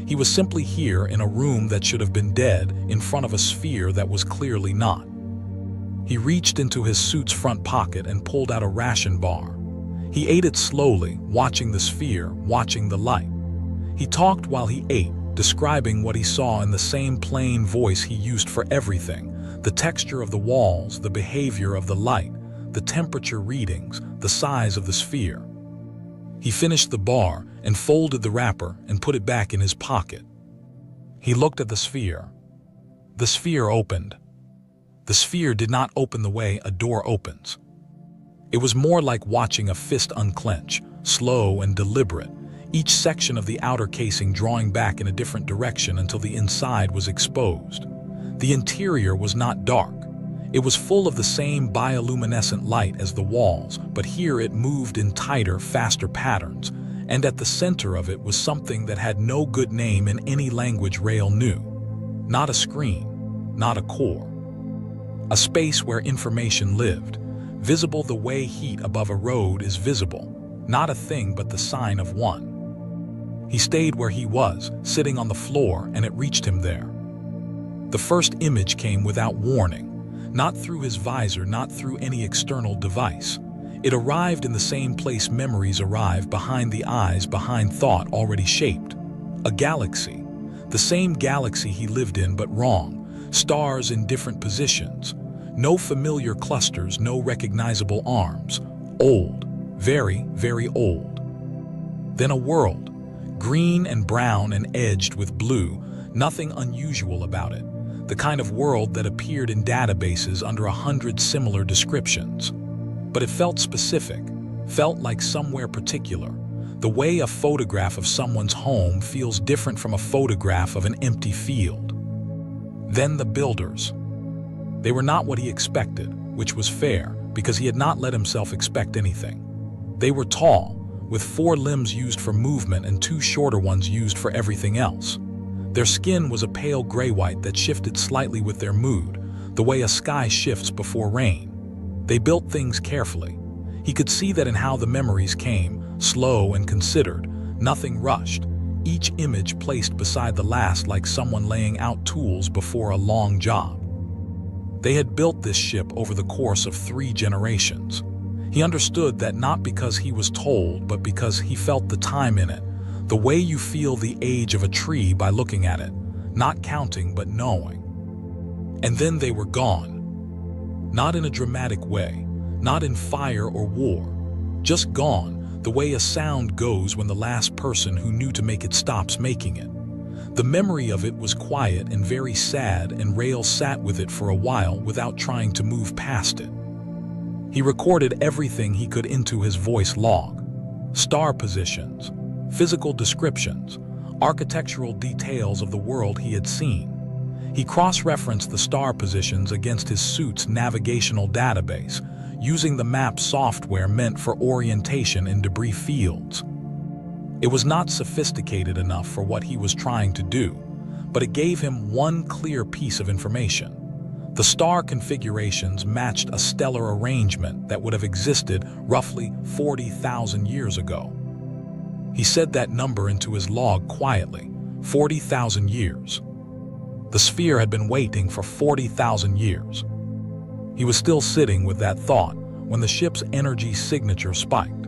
He was simply here in a room that should have been dead, in front of a sphere that was clearly not. He reached into his suit's front pocket and pulled out a ration bar. He ate it slowly, watching the sphere, watching the light. He talked while he ate, describing what he saw in the same plain voice he used for everything: the texture of the walls, the behavior of the light, the temperature readings, the size of the sphere. He finished the bar and folded the wrapper and put it back in his pocket. He looked at the sphere. The sphere opened. The sphere did not open the way a door opens. It was more like watching a fist unclench, slow and deliberate, each section of the outer casing drawing back in a different direction until the inside was exposed. The interior was not dark. It was full of the same bioluminescent light as the walls, but here it moved in tighter, faster patterns, and at the center of it was something that had no good name in any language Rail knew. Not a screen, not a core. A space where information lived, visible the way heat above a road is visible, not a thing but the sign of one. He stayed where he was, sitting on the floor, and it reached him there. The first image came without warning, not through his visor, not through any external device. It arrived in the same place memories arrive, behind the eyes, behind thought already shaped. A galaxy. The same galaxy he lived in, but wrong. Stars in different positions. No familiar clusters, no recognizable arms. Old. Very, very old. Then a world. Green and brown and edged with blue. Nothing unusual about it. The kind of world that appeared in databases under 100 similar descriptions. But it felt specific, felt like somewhere particular. The way a photograph of someone's home feels different from a photograph of an empty field. Then the builders. They were not what he expected, which was fair, because he had not let himself expect anything. They were tall, with 4 limbs used for movement and 2 shorter ones used for everything else. Their skin was a pale gray-white that shifted slightly with their mood, the way a sky shifts before rain. They built things carefully. He could see that in how the memories came, slow and considered, nothing rushed, each image placed beside the last like someone laying out tools before a long job. They had built this ship over the course of 3 generations. He understood that not because he was told, but because he felt the time in it. The way you feel the age of a tree by looking at it, not counting but knowing. And then they were gone. Not in a dramatic way, not in fire or war. Just gone, the way a sound goes when the last person who knew to make it stops making it. The memory of it was quiet and very sad, and Rail sat with it for a while without trying to move past it. He recorded everything he could into his voice log. Star positions, physical descriptions, architectural details of the world he had seen. He cross-referenced the star positions against his suit's navigational database, using the map software meant for orientation in debris fields. It was not sophisticated enough for what he was trying to do, but it gave him one clear piece of information. The star configurations matched a stellar arrangement that would have existed roughly 40,000 years ago. He said that number into his log quietly, 40,000 years. The sphere had been waiting for 40,000 years. He was still sitting with that thought when the ship's energy signature spiked.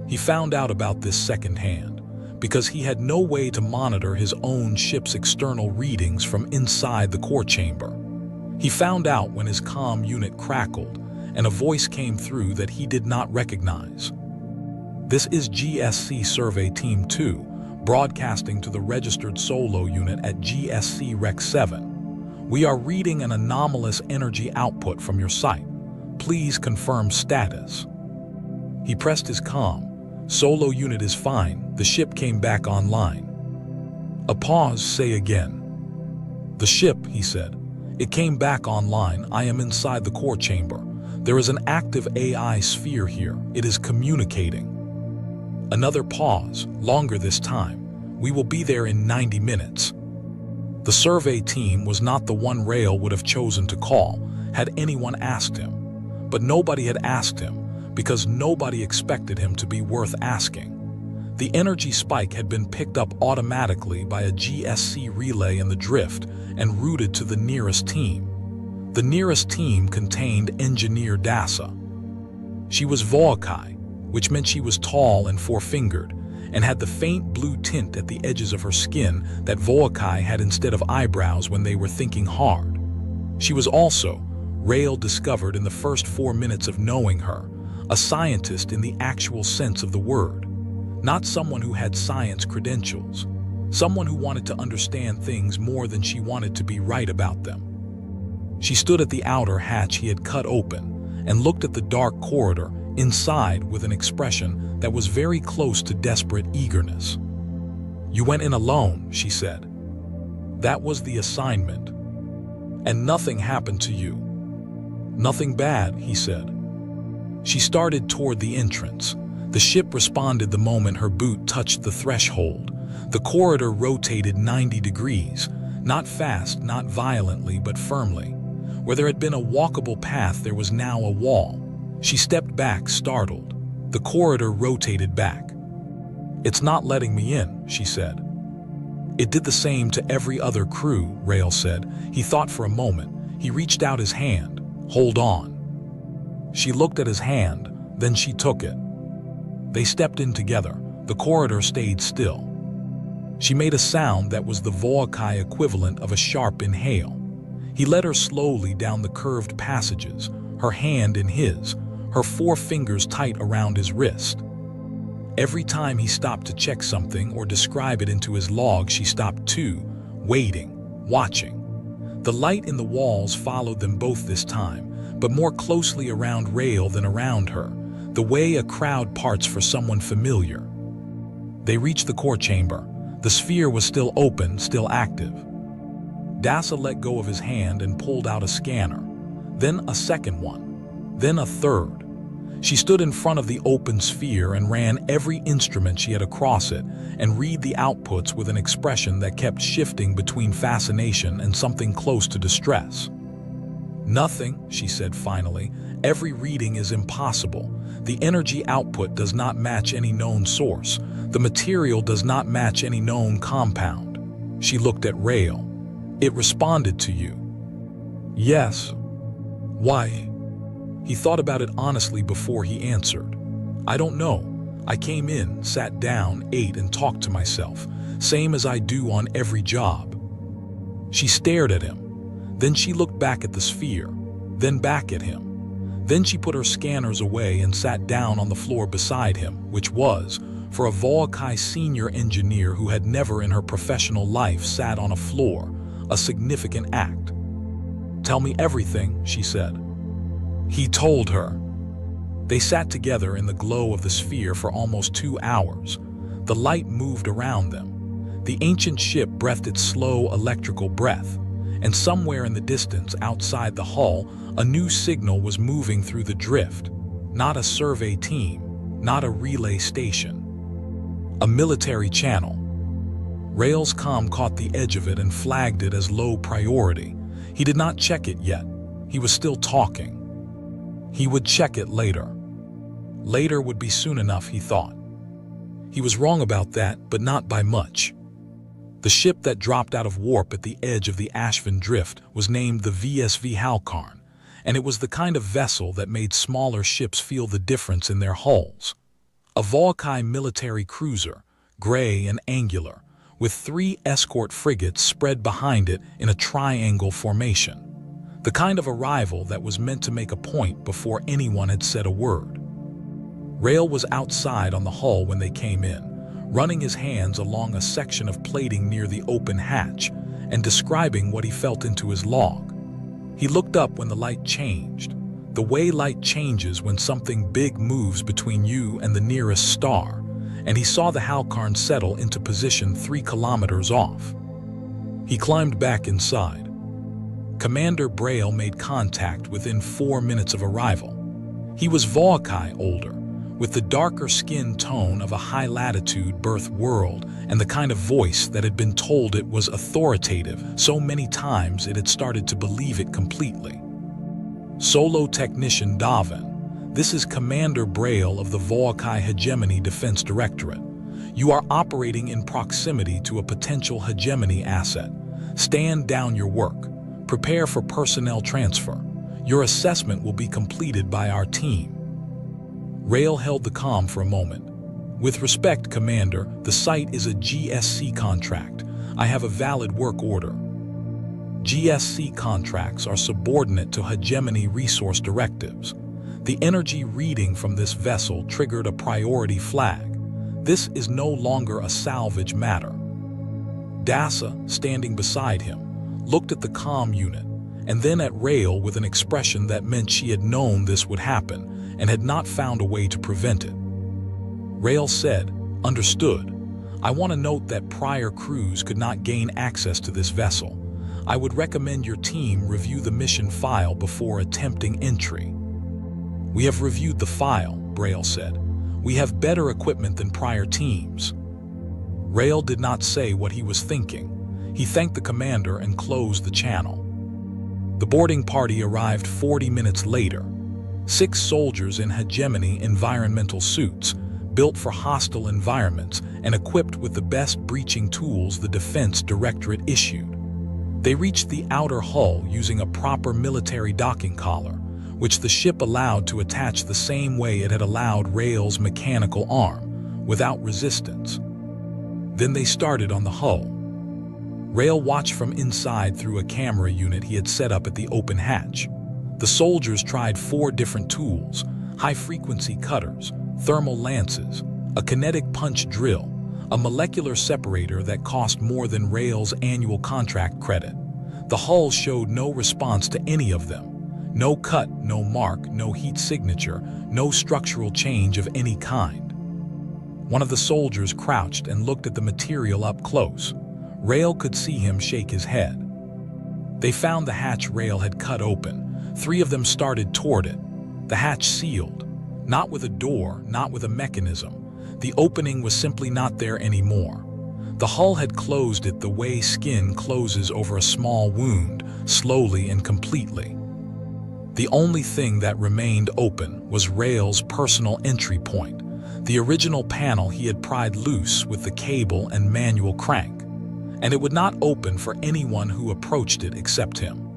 He found out about this secondhand because he had no way to monitor his own ship's external readings from inside the core chamber. He found out when his comm unit crackled and a voice came through that he did not recognize. This is GSC Survey Team 2, broadcasting to the registered solo unit at GSC Rec 7. We are reading an anomalous energy output from your site. Please confirm status. He pressed his comm. Solo unit is fine. The ship came back online. A pause. Say again. The ship, he said. It came back online. I am inside the core chamber. There is an active AI sphere here. It is communicating. Another pause, longer this time. We will be there in 90 minutes. The survey team was not the one Rail would have chosen to call had anyone asked him. But nobody had asked him because nobody expected him to be worth asking. The energy spike had been picked up automatically by a GSC relay in the drift and routed to the nearest team. The nearest team contained Engineer Dasa. She was Voakai, which meant she was tall and four-fingered, and had the faint blue tint at the edges of her skin that Voakai had instead of eyebrows when they were thinking hard. She was also, Rail discovered in the first 4 minutes of knowing her, a scientist in the actual sense of the word. Not someone who had science credentials, someone who wanted to understand things more than she wanted to be right about them. She stood at the outer hatch he had cut open and looked at the dark corridor inside with an expression that was very close to desperate eagerness. "You went in alone," she said. "That was the assignment. And nothing happened to you." "Nothing bad," he said. She started toward the entrance. The ship responded the moment her boot touched the threshold. The corridor rotated 90 degrees, not fast, not violently, but firmly. Where there had been a walkable path, there was now a wall. She stepped back, startled. The corridor rotated back. "It's not letting me in," she said. "It did the same to every other crew," Rail said. He thought for a moment. He reached out his hand. "Hold on." She looked at his hand, then she took it. They stepped in together. The corridor stayed still. She made a sound that was the Volkai equivalent of a sharp inhale. He led her slowly down the curved passages, her hand in his, her 4 fingers tight around his wrist. Every time he stopped to check something or describe it into his log, she stopped too, waiting, watching. The light in the walls followed them both this time, but more closely around Rail than around her, the way a crowd parts for someone familiar. They reached the core chamber. The sphere was still open, still active. Dasa let go of his hand and pulled out a scanner, then a second one, then a third. She stood in front of the open sphere and ran every instrument she had across it and read the outputs with an expression that kept shifting between fascination and something close to distress. "Nothing," she said finally. "Every reading is impossible. The energy output does not match any known source. The material does not match any known compound." She looked at Rail. "It responded to you." "Yes." "Why?" He thought about it honestly before he answered. "I don't know. I came in, sat down, ate, and talked to myself, same as I do on every job." She stared at him. Then she looked back at the sphere, then back at him. Then she put her scanners away and sat down on the floor beside him, which was, for a Volkai senior engineer who had never in her professional life sat on a floor, a significant act. "Tell me everything," she said. He told her. They sat together in the glow of the sphere for almost 2 hours. The light moved around them. The ancient ship breathed its slow electrical breath, and somewhere in the distance outside the hull, a new signal was moving through the drift. Not a survey team, not a relay station. A military channel. Rail's comm caught the edge of it and flagged it as low priority. He did not check it yet. He was still talking. He would check it later. Later would be soon enough, he thought. He was wrong about that, but not by much. The ship that dropped out of warp at the edge of the Ashvin Drift was named the VSV Halkarn, and it was the kind of vessel that made smaller ships feel the difference in their hulls. A Volkai military cruiser, gray and angular, with 3 escort frigates spread behind it in a triangle formation. The kind of arrival that was meant to make a point before anyone had said a word. Rail was outside on the hull when they came in, running his hands along a section of plating near the open hatch and describing what he felt into his log. He looked up when the light changed, the way light changes when something big moves between you and the nearest star, and he saw the Halkarn settle into position 3 kilometers off. He climbed back inside. Commander Braille made contact within 4 minutes of arrival. He was Volkai older, with the darker skin tone of a high-latitude birth world and the kind of voice that had been told it was authoritative so many times it had started to believe it completely. "Solo Technician Davin, this is Commander Braille of the Volkai Hegemony Defense Directorate. You are operating in proximity to a potential hegemony asset. Stand down your work. Prepare for personnel transfer. Your assessment will be completed by our team." Rail held the comm for a moment. "With respect, Commander, the site is a GSC contract. I have a valid work order." GSC contracts are subordinate to hegemony resource directives. The energy reading from this vessel triggered a priority flag. This is no longer a salvage matter. Dasa, standing beside him, looked at the comm unit, and then at Rael with an expression that meant she had known this would happen and had not found a way to prevent it. Rael said, "Understood. I want to note that prior crews could not gain access to this vessel. I would recommend your team review the mission file before attempting entry." "We have reviewed the file," Rael said. "We have better equipment than prior teams." Rael did not say what he was thinking. He thanked the commander and closed the channel. The boarding party arrived 40 minutes later. 6 soldiers in hegemony environmental suits, built for hostile environments and equipped with the best breaching tools the Defense Directorate issued. They reached the outer hull using a proper military docking collar, which the ship allowed to attach the same way it had allowed Rael's mechanical arm, without resistance. Then they started on the hull. Rael watched from inside through a camera unit he had set up at the open hatch. The soldiers tried 4 different tools: high-frequency cutters, thermal lances, a kinetic punch drill, a molecular separator that cost more than Rael's annual contract credit. The hull showed no response to any of them. No cut, no mark, no heat signature, no structural change of any kind. One of the soldiers crouched and looked at the material up close. Rael could see him shake his head. They found the hatch Rael had cut open. 3 of them started toward it. The hatch sealed. Not with a door, not with a mechanism. The opening was simply not there anymore. The hull had closed it the way skin closes over a small wound, slowly and completely. The only thing that remained open was Rael's personal entry point, the original panel he had pried loose with the cable and manual crank, and it would not open for anyone who approached it except him.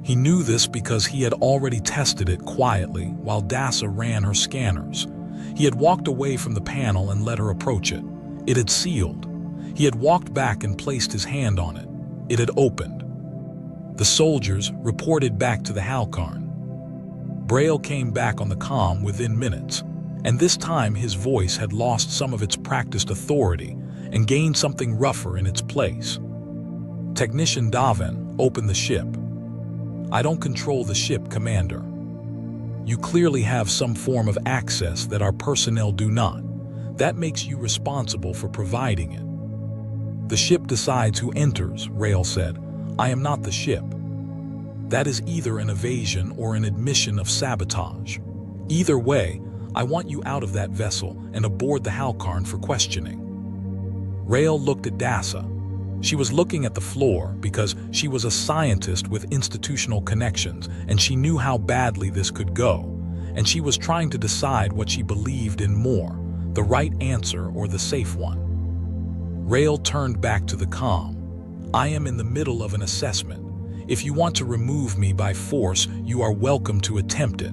He knew this because he had already tested it quietly while Dasa ran her scanners. He had walked away from the panel and let her approach it. It had sealed. He had walked back and placed his hand on it. It had opened. The soldiers reported back to the Halcarn. Braille came back on the comm within minutes, and this time his voice had lost some of its practiced authority and gained something rougher in its place. Technician Davin, open the ship. I don't control the ship, Commander. You clearly have some form of access that our personnel do not. That makes you responsible for providing it. The ship decides who enters, Rael said. I am not the ship. That is either an evasion or an admission of sabotage. Either way, I want you out of that vessel and aboard the Halcarn for questioning. Rael looked at Dasa. She was looking at the floor because she was a scientist with institutional connections and she knew how badly this could go, and she was trying to decide what she believed in more, the right answer or the safe one. Rael turned back to the comm. I am in the middle of an assessment. If you want to remove me by force, you are welcome to attempt it,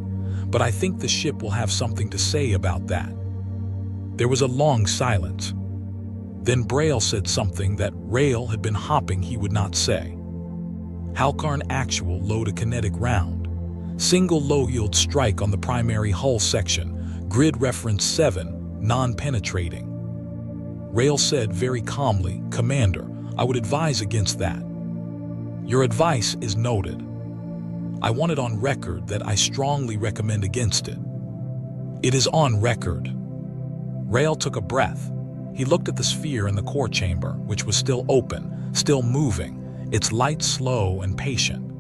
but I think the ship will have something to say about that. There was a long silence. Then Braille said something that Rael had been hoping he would not say. Halcarn Actual load a kinetic round. Single low-yield strike on the primary hull section. Grid reference 7, non-penetrating. Rael said very calmly, Commander, I would advise against that. Your advice is noted. I want it on record that I strongly recommend against it. It is on record. Rael took a breath. He looked at the sphere in the core chamber, which was still open, still moving, its light slow and patient.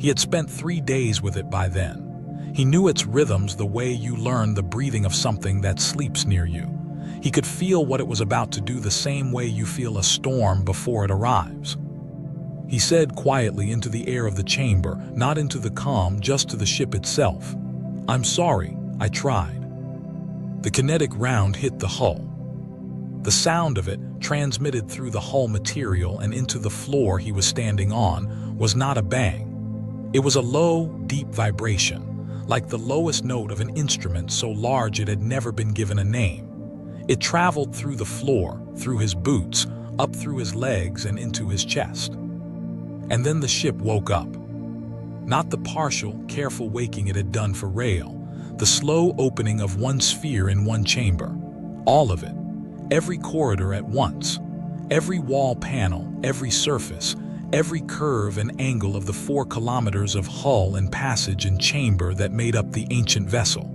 He had spent 3 days with it by then. He knew its rhythms the way you learn the breathing of something that sleeps near you. He could feel what it was about to do the same way you feel a storm before it arrives. He said quietly into the air of the chamber, not into the comm, just to the ship itself. I'm sorry, I tried. The kinetic round hit the hull. The sound of it, transmitted through the hull material and into the floor he was standing on, was not a bang. It was a low, deep vibration, like the lowest note of an instrument so large it had never been given a name. It traveled through the floor, through his boots, up through his legs and into his chest. And then the ship woke up. Not the partial, careful waking it had done for Rael, the slow opening of one sphere in one chamber. All of it. Every corridor at once, every wall panel, every surface, every curve and angle of the 4 kilometers of hull and passage and chamber that made up the ancient vessel.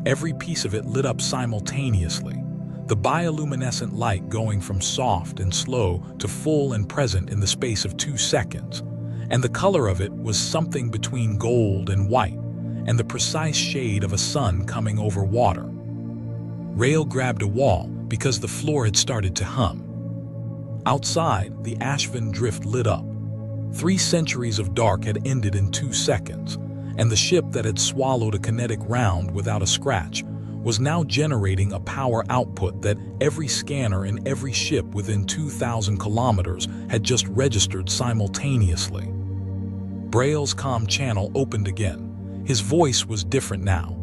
Every piece of it lit up simultaneously, the bioluminescent light going from soft and slow to full and present in the space of 2 seconds, and the color of it was something between gold and white, and the precise shade of a sun coming over water. Rael grabbed a wall because the floor had started to hum. Outside, the Ashvin drift lit up. 3 centuries of dark had ended in 2 seconds, and the ship that had swallowed a kinetic round without a scratch was now generating a power output that every scanner in every ship within 2,000 kilometers had just registered simultaneously. Braille's comm channel opened again. His voice was different now.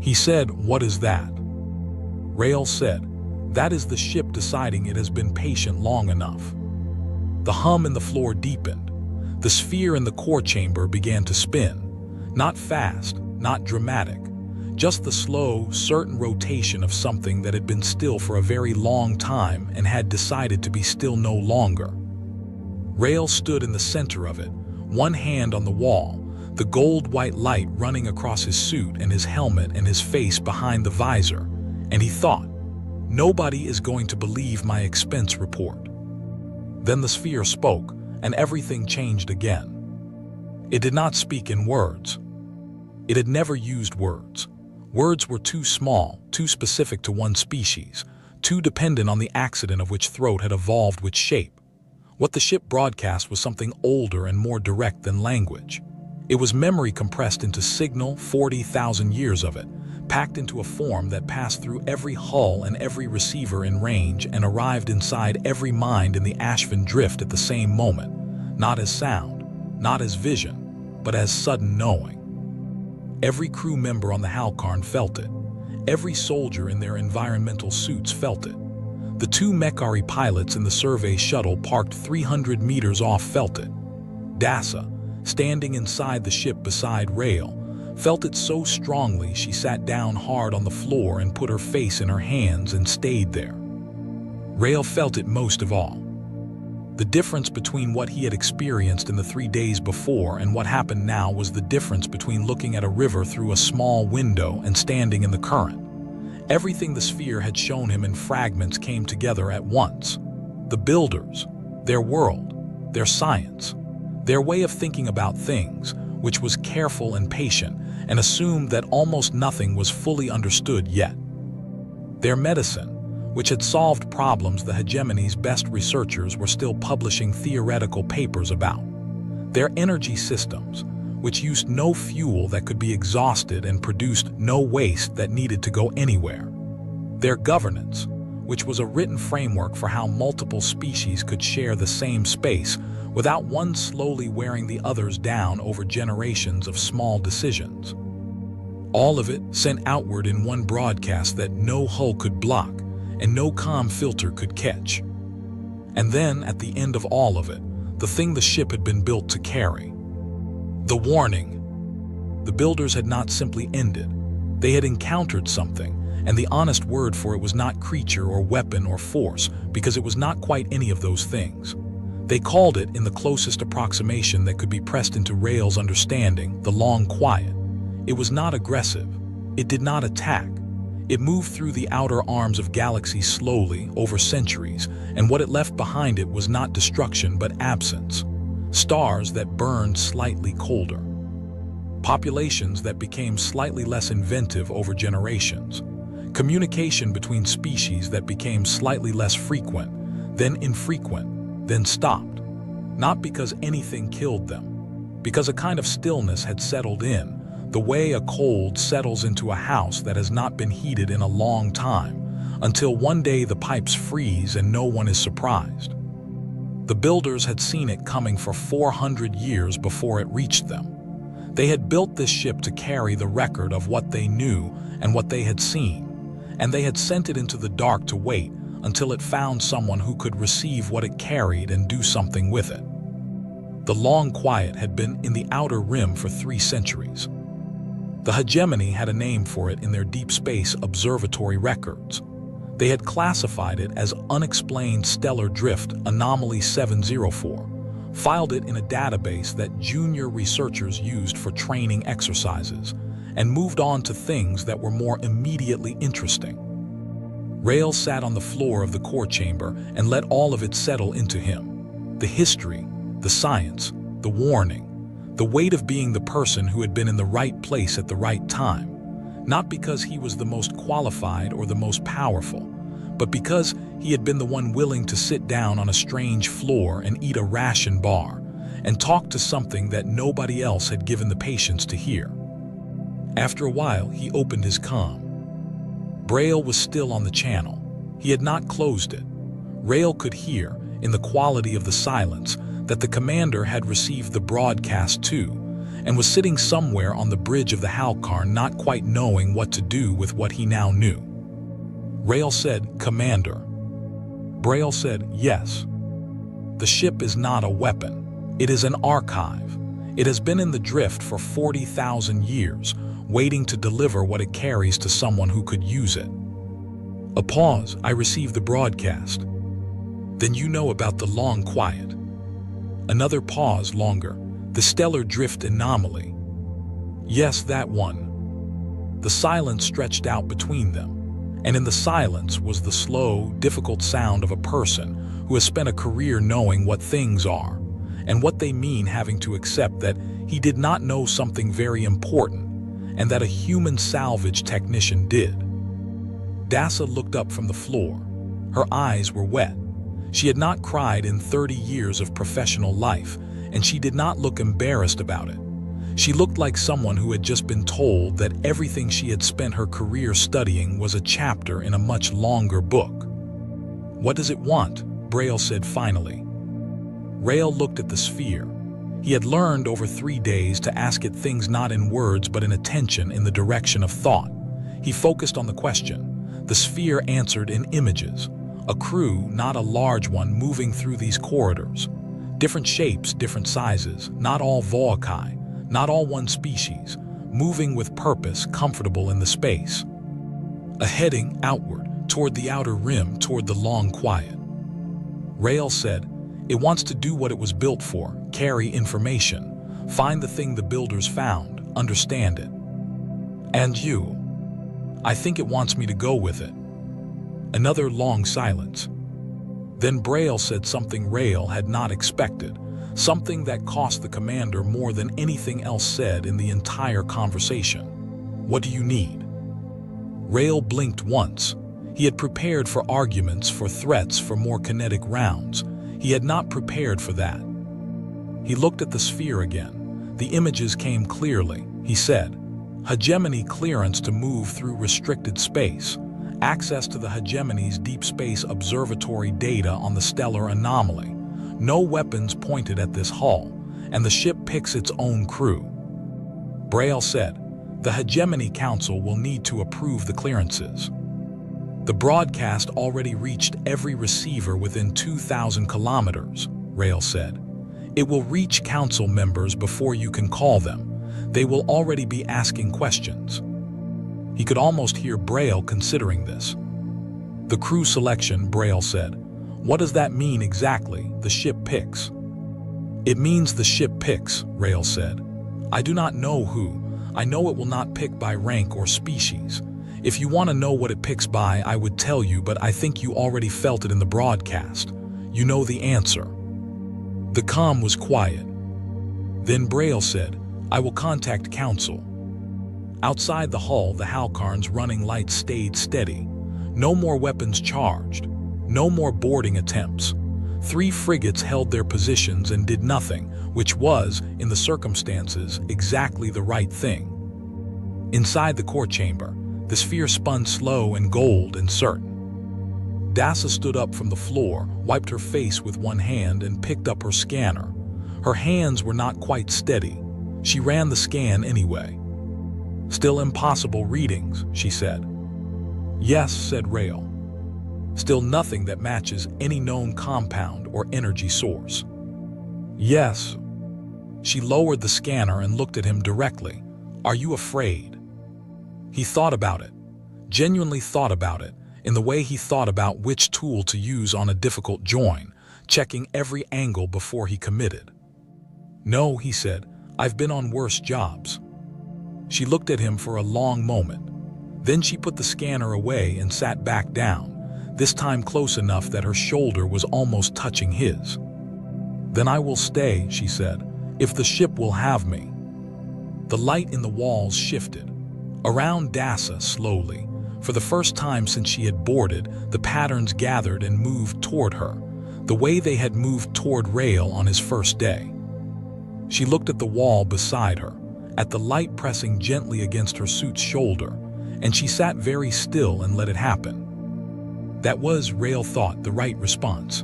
He said, "What is that?" Rael said, "That is the ship deciding it has been patient long enough." The hum in the floor deepened. The sphere in the core chamber began to spin. Not fast, not dramatic, just the slow, certain rotation of something that had been still for a very long time and had decided to be still no longer. Rael stood in the center of it, one hand on the wall, the gold-white light running across his suit and his helmet and his face behind the visor, and he thought, "Nobody is going to believe my expense report." Then the sphere spoke, and everything changed again. It did not speak in words. It had never used words. Words were too small, too specific to one species, too dependent on the accident of which throat had evolved which shape. What the ship broadcast was something older and more direct than language. It was memory compressed into signal, 40,000 years of it, packed into a form that passed through every hull and every receiver in range and arrived inside every mind in the Ashvin drift at the same moment, not as sound, not as vision, but as sudden knowing. Every crew member on the Halcarn felt it. Every soldier in their environmental suits felt it. The 2 Mechari pilots in the survey shuttle parked 300 meters off felt it. Dasa, standing inside the ship beside Rael, felt it so strongly she sat down hard on the floor and put her face in her hands and stayed there. Rael felt it most of all. The difference between what he had experienced in the 3 days before and what happened now was the difference between looking at a river through a small window and standing in the current. Everything the sphere had shown him in fragments came together at once. The builders, their world, their science, their way of thinking about things, which was careful and patient, and assumed that almost nothing was fully understood yet. Their medicine, which had solved problems the hegemony's best researchers were still publishing theoretical papers about. Their energy systems, which used no fuel that could be exhausted and produced no waste that needed to go anywhere. Their governance, which was a written framework for how multiple species could share the same space without one slowly wearing the others down over generations of small decisions. All of it sent outward in one broadcast that no hull could block and no comm filter could catch. And then, at the end of all of it, the thing the ship had been built to carry. The warning. The builders had not simply ended. They had encountered something, and the honest word for it was not creature or weapon or force, because it was not quite any of those things. They called it, in the closest approximation that could be pressed into Rael's understanding, the long quiet. It was not aggressive. It did not attack. It moved through the outer arms of galaxies slowly, over centuries, and what it left behind it was not destruction but absence. Stars that burned slightly colder. Populations that became slightly less inventive over generations. Communication between species that became slightly less frequent, then infrequent, then stopped. Not because anything killed them, because a kind of stillness had settled in, the way a cold settles into a house that has not been heated in a long time, until one day the pipes freeze and no one is surprised. The builders had seen it coming for 400 years before it reached them. They had built this ship to carry the record of what they knew and what they had seen, and they had sent it into the dark to wait until it found someone who could receive what it carried and do something with it. The long quiet had been in the outer rim for 3 centuries. The hegemony had a name for it in their deep space observatory records. They had classified it as Unexplained Stellar Drift Anomaly 704, filed it in a database that junior researchers used for training exercises, and moved on to things that were more immediately interesting. Rael sat on the floor of the core chamber and let all of it settle into him. The history, the science, the warning, the weight of being the person who had been in the right place at the right time, not because he was the most qualified or the most powerful, but because he had been the one willing to sit down on a strange floor and eat a ration bar and talk to something that nobody else had given the patience to hear. After a while, he opened his comm. Braille was still on the channel. He had not closed it. Rael could hear, in the quality of the silence, that the commander had received the broadcast too, and was sitting somewhere on the bridge of the Halkarn, not quite knowing what to do with what he now knew. Rael said, "Commander." Braille said, "Yes." "The ship is not a weapon. It is an archive. It has been in the drift for 40,000 years, waiting to deliver what it carries to someone who could use it." A pause. "I received the broadcast." "Then you know about the long quiet." Another pause longer. "The stellar drift anomaly." "Yes, that one." The silence stretched out between them, and in the silence was the slow, difficult sound of a person who has spent a career knowing what things are, and what they mean, having to accept that he did not know something very important, and that a human salvage technician did. Dasa looked up from the floor. Her eyes were wet. She had not cried in 30 years of professional life, and she did not look embarrassed about it. She looked like someone who had just been told that everything she had spent her career studying was a chapter in a much longer book. "What does it want?" Braille said finally. Rael looked at the sphere. He had learned over 3 days to ask it things not in words but in attention, in the direction of thought. He focused on the question. The sphere answered in images. A crew, not a large one, moving through these corridors. Different shapes, different sizes, not all Voakai, not all one species, moving with purpose, comfortable in the space. A heading outward, toward the outer rim, toward the long quiet. Rael said, "It wants to do what it was built for, carry information, find the thing the builders found, understand it." "And you?" "I think it wants me to go with it." Another long silence. Then Braille said something Rael had not expected, something that cost the commander more than anything else said in the entire conversation. "What do you need?" Rael blinked once. He had prepared for arguments, for threats, for more kinetic rounds. He had not prepared for that. He looked at the sphere again. The images came clearly. He said, "Hegemony clearance to move through restricted space. Access to the hegemony's deep space observatory data on the stellar anomaly. No weapons pointed at this hull, and the ship picks its own crew." Braille said, "The Hegemony Council will need to approve the clearances." "The broadcast already reached every receiver within 2,000 kilometers, Rael said. "It will reach council members before you can call them. They will already be asking questions." He could almost hear Braille considering this. "The crew selection," Braille said. "What does that mean exactly, the ship picks?" "It means the ship picks," Rael said. "I do not know who. I know it will not pick by rank or species. If you want to know what it picks by, I would tell you, but I think you already felt it in the broadcast. You know the answer." The comm was quiet. Then Braille said, "I will contact council." Outside the hull, the Halkarn's running lights stayed steady. No more weapons charged. No more boarding attempts. 3 frigates held their positions and did nothing, which was, in the circumstances, exactly the right thing. Inside the core chamber, the sphere spun slow and gold and certain. Dasa stood up from the floor, wiped her face with one hand, and picked up her scanner. Her hands were not quite steady. She ran the scan anyway. "Still impossible readings," she said. "Yes," said Rael. "Still nothing that matches any known compound or energy source." "Yes." She lowered the scanner and looked at him directly. "Are you afraid?" He thought about it, genuinely thought about it, in the way he thought about which tool to use on a difficult join, checking every angle before he committed. "No," he said, "I've been on worse jobs." She looked at him for a long moment. Then she put the scanner away and sat back down, this time close enough that her shoulder was almost touching his. "Then I will stay," she said, "if the ship will have me." The light in the walls shifted. Around Dasa slowly. For the first time since she had boarded, the patterns gathered and moved toward her, the way they had moved toward Rael on his first day. She looked at the wall beside her, at the light pressing gently against her suit's shoulder, and she sat very still and let it happen. That was, Rael thought, the right response.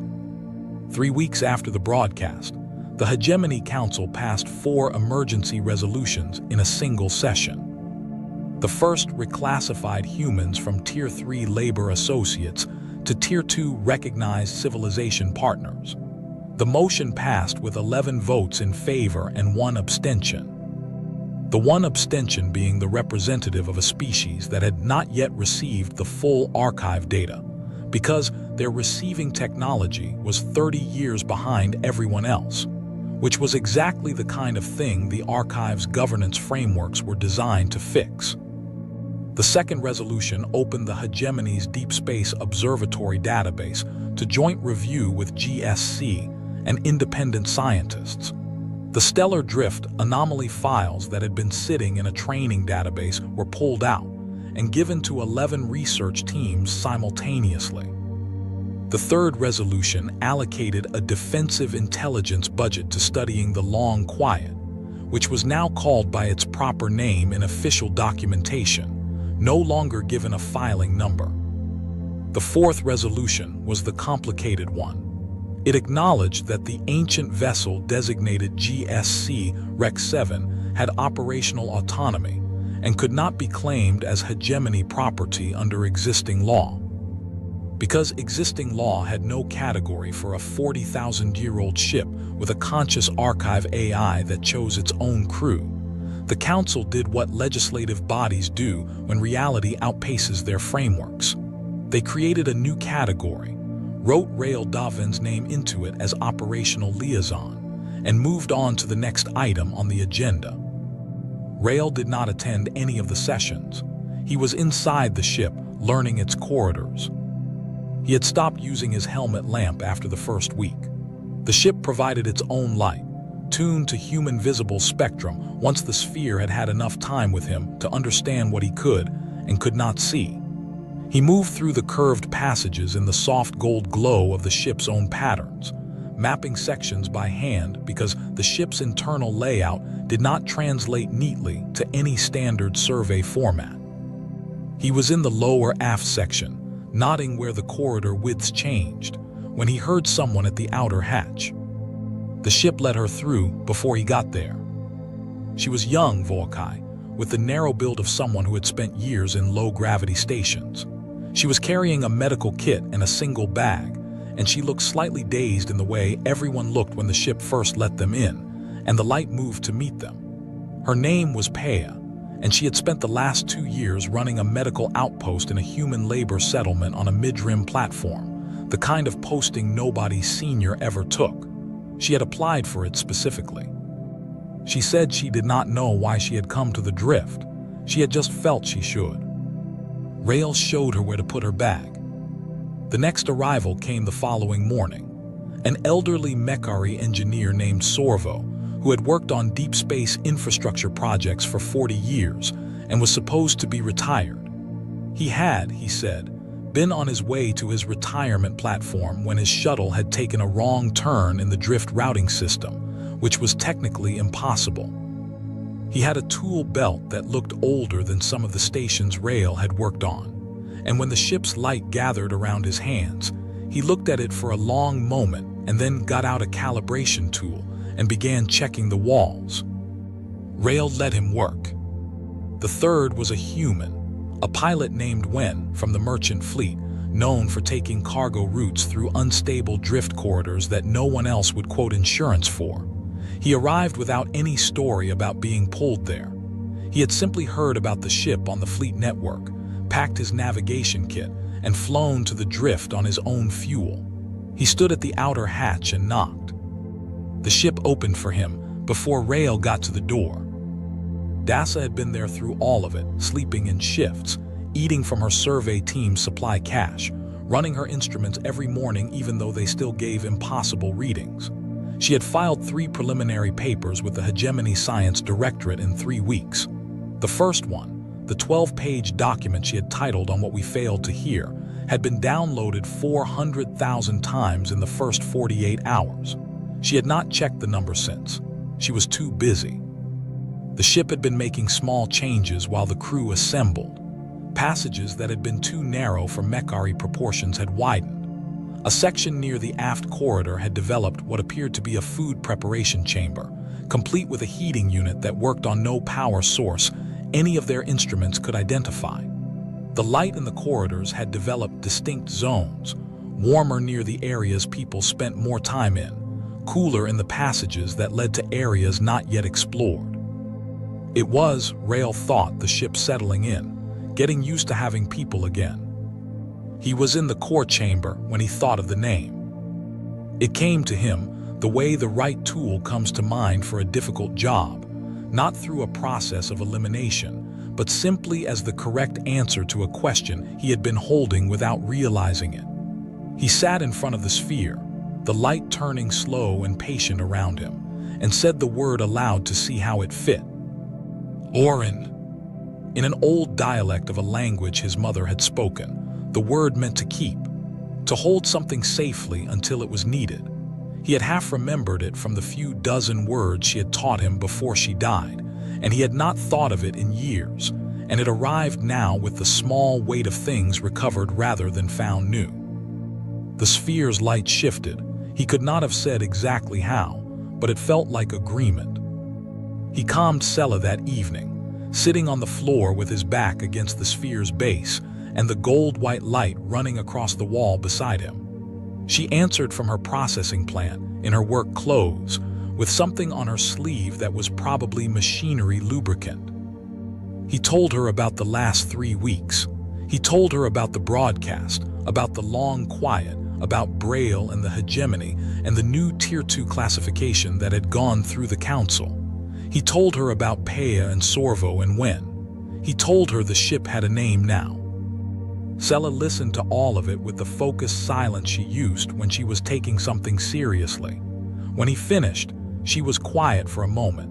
3 weeks after the broadcast, the Hegemony Council passed 4 emergency resolutions in a single session. The first reclassified humans from Tier 3 labor associates to Tier 2 recognized civilization partners. The motion passed with 11 votes in favor and 1 abstention. The 1 abstention being the representative of a species that had not yet received the full archive data, because their receiving technology was 30 years behind everyone else, which was exactly the kind of thing the archive's governance frameworks were designed to fix. The second resolution opened the Hegemony's Deep Space Observatory database to joint review with GSC and independent scientists. The stellar drift anomaly files that had been sitting in a training database were pulled out and given to 11 research teams simultaneously. The third resolution allocated a defensive intelligence budget to studying the Long Quiet, which was now called by its proper name in official documentation, no longer given a filing number. The fourth resolution was the complicated one. It acknowledged that the ancient vessel designated GSC Rex 7 had operational autonomy and could not be claimed as hegemony property under existing law. Because existing law had no category for a 40,000-year-old ship with a conscious archive AI that chose its own crew, the Council did what legislative bodies do when reality outpaces their frameworks. They created a new category, wrote Rael Davin's name into it as operational liaison, and moved on to the next item on the agenda. Rael did not attend any of the sessions. He was inside the ship, learning its corridors. He had stopped using his helmet lamp after the first week. The ship provided its own light, tuned to human visible spectrum once the sphere had had enough time with him to understand what he could and could not see. He moved through the curved passages in the soft gold glow of the ship's own patterns, mapping sections by hand because the ship's internal layout did not translate neatly to any standard survey format. He was in the lower aft section, nodding where the corridor widths changed, when he heard someone at the outer hatch. The ship let her through before he got there. She was young, Volkai, with the narrow build of someone who had spent years in low-gravity stations. She was carrying a medical kit and a single bag, and she looked slightly dazed in the way everyone looked when the ship first let them in, and the light moved to meet them. Her name was Pea, and she had spent the last 2 years running a medical outpost in a human labor settlement on a mid-rim platform, the kind of posting nobody's senior ever took. She had applied for it specifically. She said she did not know why she had come to the drift. She had just felt she should. Rael showed her where to put her bag. The next arrival came the following morning. An elderly Mechari engineer named Sorvo, who had worked on deep space infrastructure projects for 40 years and was supposed to be retired. He had, he said, been on his way to his retirement platform when his shuttle had taken a wrong turn in the drift routing system, which was technically impossible. He had a tool belt that looked older than some of the stations Rael had worked on, and when the ship's light gathered around his hands, he looked at it for a long moment and then got out a calibration tool and began checking the walls. Rael let him work. The third was a human, a pilot named Wen from the merchant fleet, known for taking cargo routes through unstable drift corridors that no one else would quote insurance for. He arrived without any story about being pulled there. He had simply heard about the ship on the fleet network, packed his navigation kit, and flown to the drift on his own fuel. He stood at the outer hatch and knocked. The ship opened for him before Rael got to the door. Dasa had been there through all of it, sleeping in shifts, eating from her survey team's supply cache, running her instruments every morning even though they still gave impossible readings. She had filed 3 preliminary papers with the Hegemony Science Directorate in 3 weeks. The first one, the 12-page document she had titled On What We Failed to Hear, had been downloaded 400,000 times in the first 48 hours. She had not checked the number since. She was too busy. The ship had been making small changes while the crew assembled. Passages that had been too narrow for Mechari proportions had widened. A section near the aft corridor had developed what appeared to be a food preparation chamber, complete with a heating unit that worked on no power source any of their instruments could identify. The light in the corridors had developed distinct zones, warmer near the areas people spent more time in, cooler in the passages that led to areas not yet explored. It was, Rael thought, the ship settling in, getting used to having people again. He was in the core chamber when he thought of the name. It came to him the way the right tool comes to mind for a difficult job, not through a process of elimination, but simply as the correct answer to a question he had been holding without realizing it. He sat in front of the sphere, the light turning slow and patient around him, and said the word aloud to see how it fit. Orin. In an old dialect of a language his mother had spoken, the word meant to keep, to hold something safely until it was needed. He had half remembered it from the few dozen words she had taught him before she died, and he had not thought of it in years, and it arrived now with the small weight of things recovered rather than found new. The sphere's light shifted. He could not have said exactly how, but it felt like agreement. He calmed Sella that evening, sitting on the floor with his back against the sphere's base and the gold-white light running across the wall beside him. She answered from her processing plant, in her work clothes, with something on her sleeve that was probably machinery lubricant. He told her about the last 3 weeks. He told her about the broadcast, about the long quiet, about Braille and the hegemony and the new Tier 2 classification that had gone through the council. He told her about Pea and Sorvo and when. He told her the ship had a name now. Sella listened to all of it with the focused silence she used when she was taking something seriously. When he finished, she was quiet for a moment.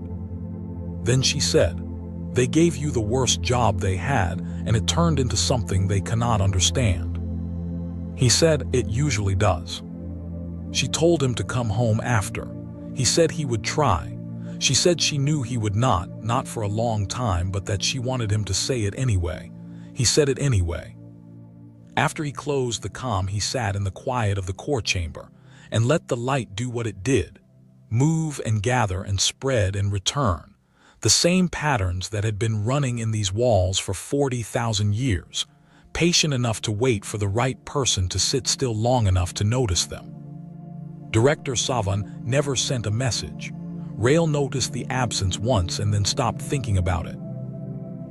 Then she said, "They gave you the worst job they had, and it turned into something they cannot understand." He said, "It usually does." She told him to come home after. He said he would try. She said she knew he would not for a long time, but that she wanted him to say it anyway. He said it anyway. After he closed the comm, he sat in the quiet of the core chamber and let the light do what it did, move and gather and spread and return, the same patterns that had been running in these walls for 40,000 years, patient enough to wait for the right person to sit still long enough to notice them. Director Savan never sent a message. Rael noticed the absence once and then stopped thinking about it.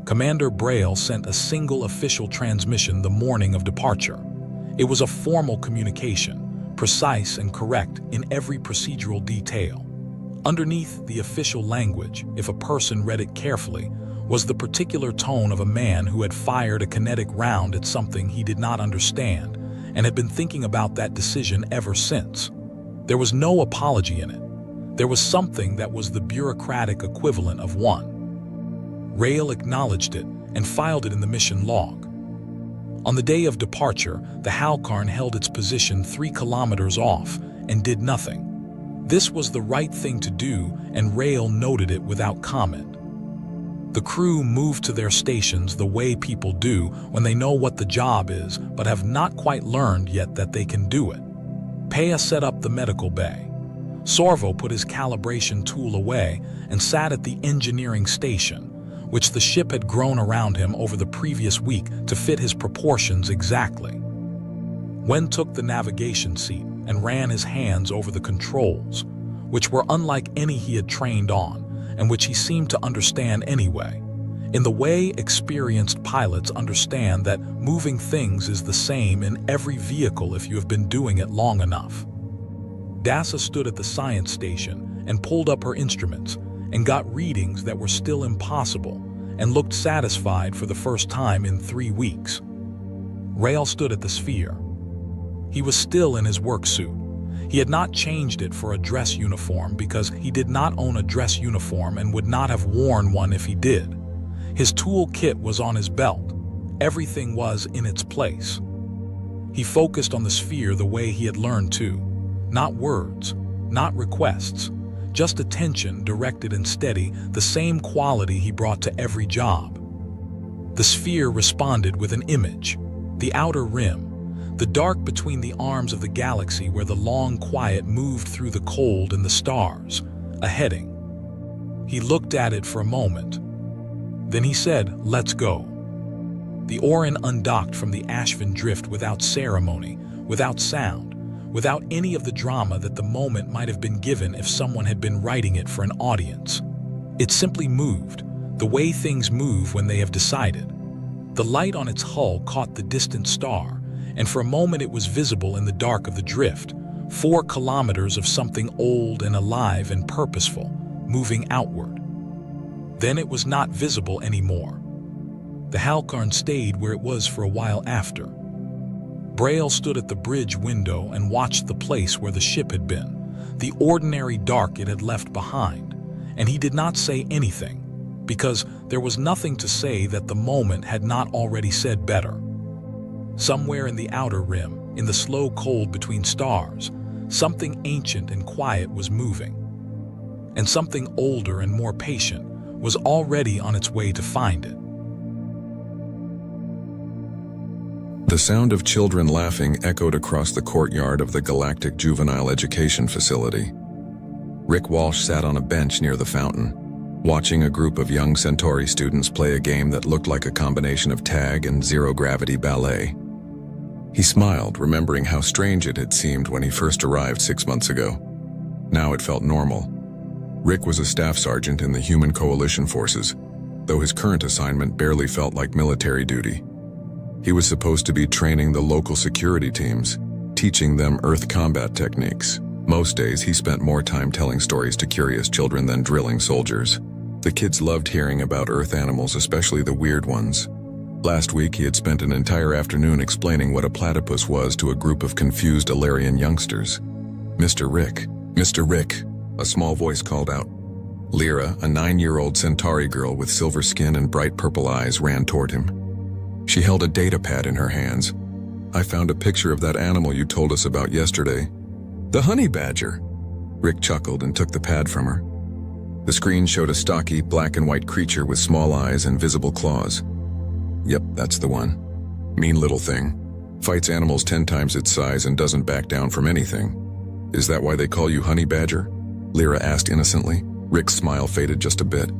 Commander Braille sent a single official transmission the morning of departure. It was a formal communication, precise and correct in every procedural detail. Underneath the official language, if a person read it carefully, was the particular tone of a man who had fired a kinetic round at something he did not understand and had been thinking about that decision ever since. There was no apology in it. There was something that was the bureaucratic equivalent of one. Rael acknowledged it and filed it in the mission log. On the day of departure, the Halcarn held its position 3 kilometers off and did nothing. This was the right thing to do, and Rael noted it without comment. The crew moved to their stations the way people do when they know what the job is but have not quite learned yet that they can do it. Pea set up the medical bay. Sorvo put his calibration tool away and sat at the engineering station, which the ship had grown around him over the previous week to fit his proportions exactly. Wen took the navigation seat and ran his hands over the controls, which were unlike any he had trained on, and which he seemed to understand anyway. in the way experienced pilots understand that moving things is the same in every vehicle if you have been doing it long enough. Dasa stood at the science station and pulled up her instruments and got readings that were still impossible and looked satisfied for the first time in 3 weeks. Rael stood at the sphere. He was still in his work suit. He had not changed it for a dress uniform because he did not own a dress uniform and would not have worn one if he did. His tool kit was on his belt. Everything was in its place. He focused on the sphere the way he had learned to. Not words, not requests, just attention directed and steady, the same quality he brought to every job. The sphere responded with an image, the outer rim, the dark between the arms of the galaxy where the long quiet moved through the cold and the stars, a heading. He looked at it for a moment. Then he said, "Let's go." The Orin undocked from the Ashvin drift without ceremony, without sound, without any of the drama that the moment might have been given if someone had been writing it for an audience. It simply moved, the way things move when they have decided. The light on its hull caught the distant star, and for a moment it was visible in the dark of the drift, 4 kilometers of something old and alive and purposeful, moving outward. Then it was not visible anymore. The Halcarn stayed where it was for a while after. Braille stood at the bridge window and watched the place where the ship had been, the ordinary dark it had left behind, and he did not say anything, because there was nothing to say that the moment had not already said better. Somewhere in the outer rim, in the slow cold between stars, something ancient and quiet was moving, and something older and more patient was already on its way to find it. The sound of children laughing echoed across the courtyard of the Galactic Juvenile Education Facility. Rick Walsh sat on a bench near the fountain, watching a group of young Centauri students play a game that looked like a combination of tag and zero-gravity ballet. He smiled, remembering how strange it had seemed when he first arrived 6 months ago. Now it felt normal. Rick was a staff sergeant in the Human Coalition Forces, though his current assignment barely felt like military duty. He was supposed to be training the local security teams, teaching them Earth combat techniques. Most days he spent more time telling stories to curious children than drilling soldiers. The kids loved hearing about Earth animals, especially the weird ones. Last week he had spent an entire afternoon explaining what a platypus was to a group of confused Alarian youngsters. Mr. Rick, a small voice called out. Lyra, a 9-year-old Centauri girl with silver skin and bright purple eyes, ran toward him. She held a data pad in her hands. "I found a picture of that animal you told us about yesterday. The honey badger." Rick chuckled and took the pad from her. The screen showed a stocky, black and white creature with small eyes and visible claws. "Yep, that's the one. Mean little thing. Fights animals 10 times its size and doesn't back down from anything. Is that why they call you honey badger?" Lyra asked innocently. Rick's smile faded just a bit.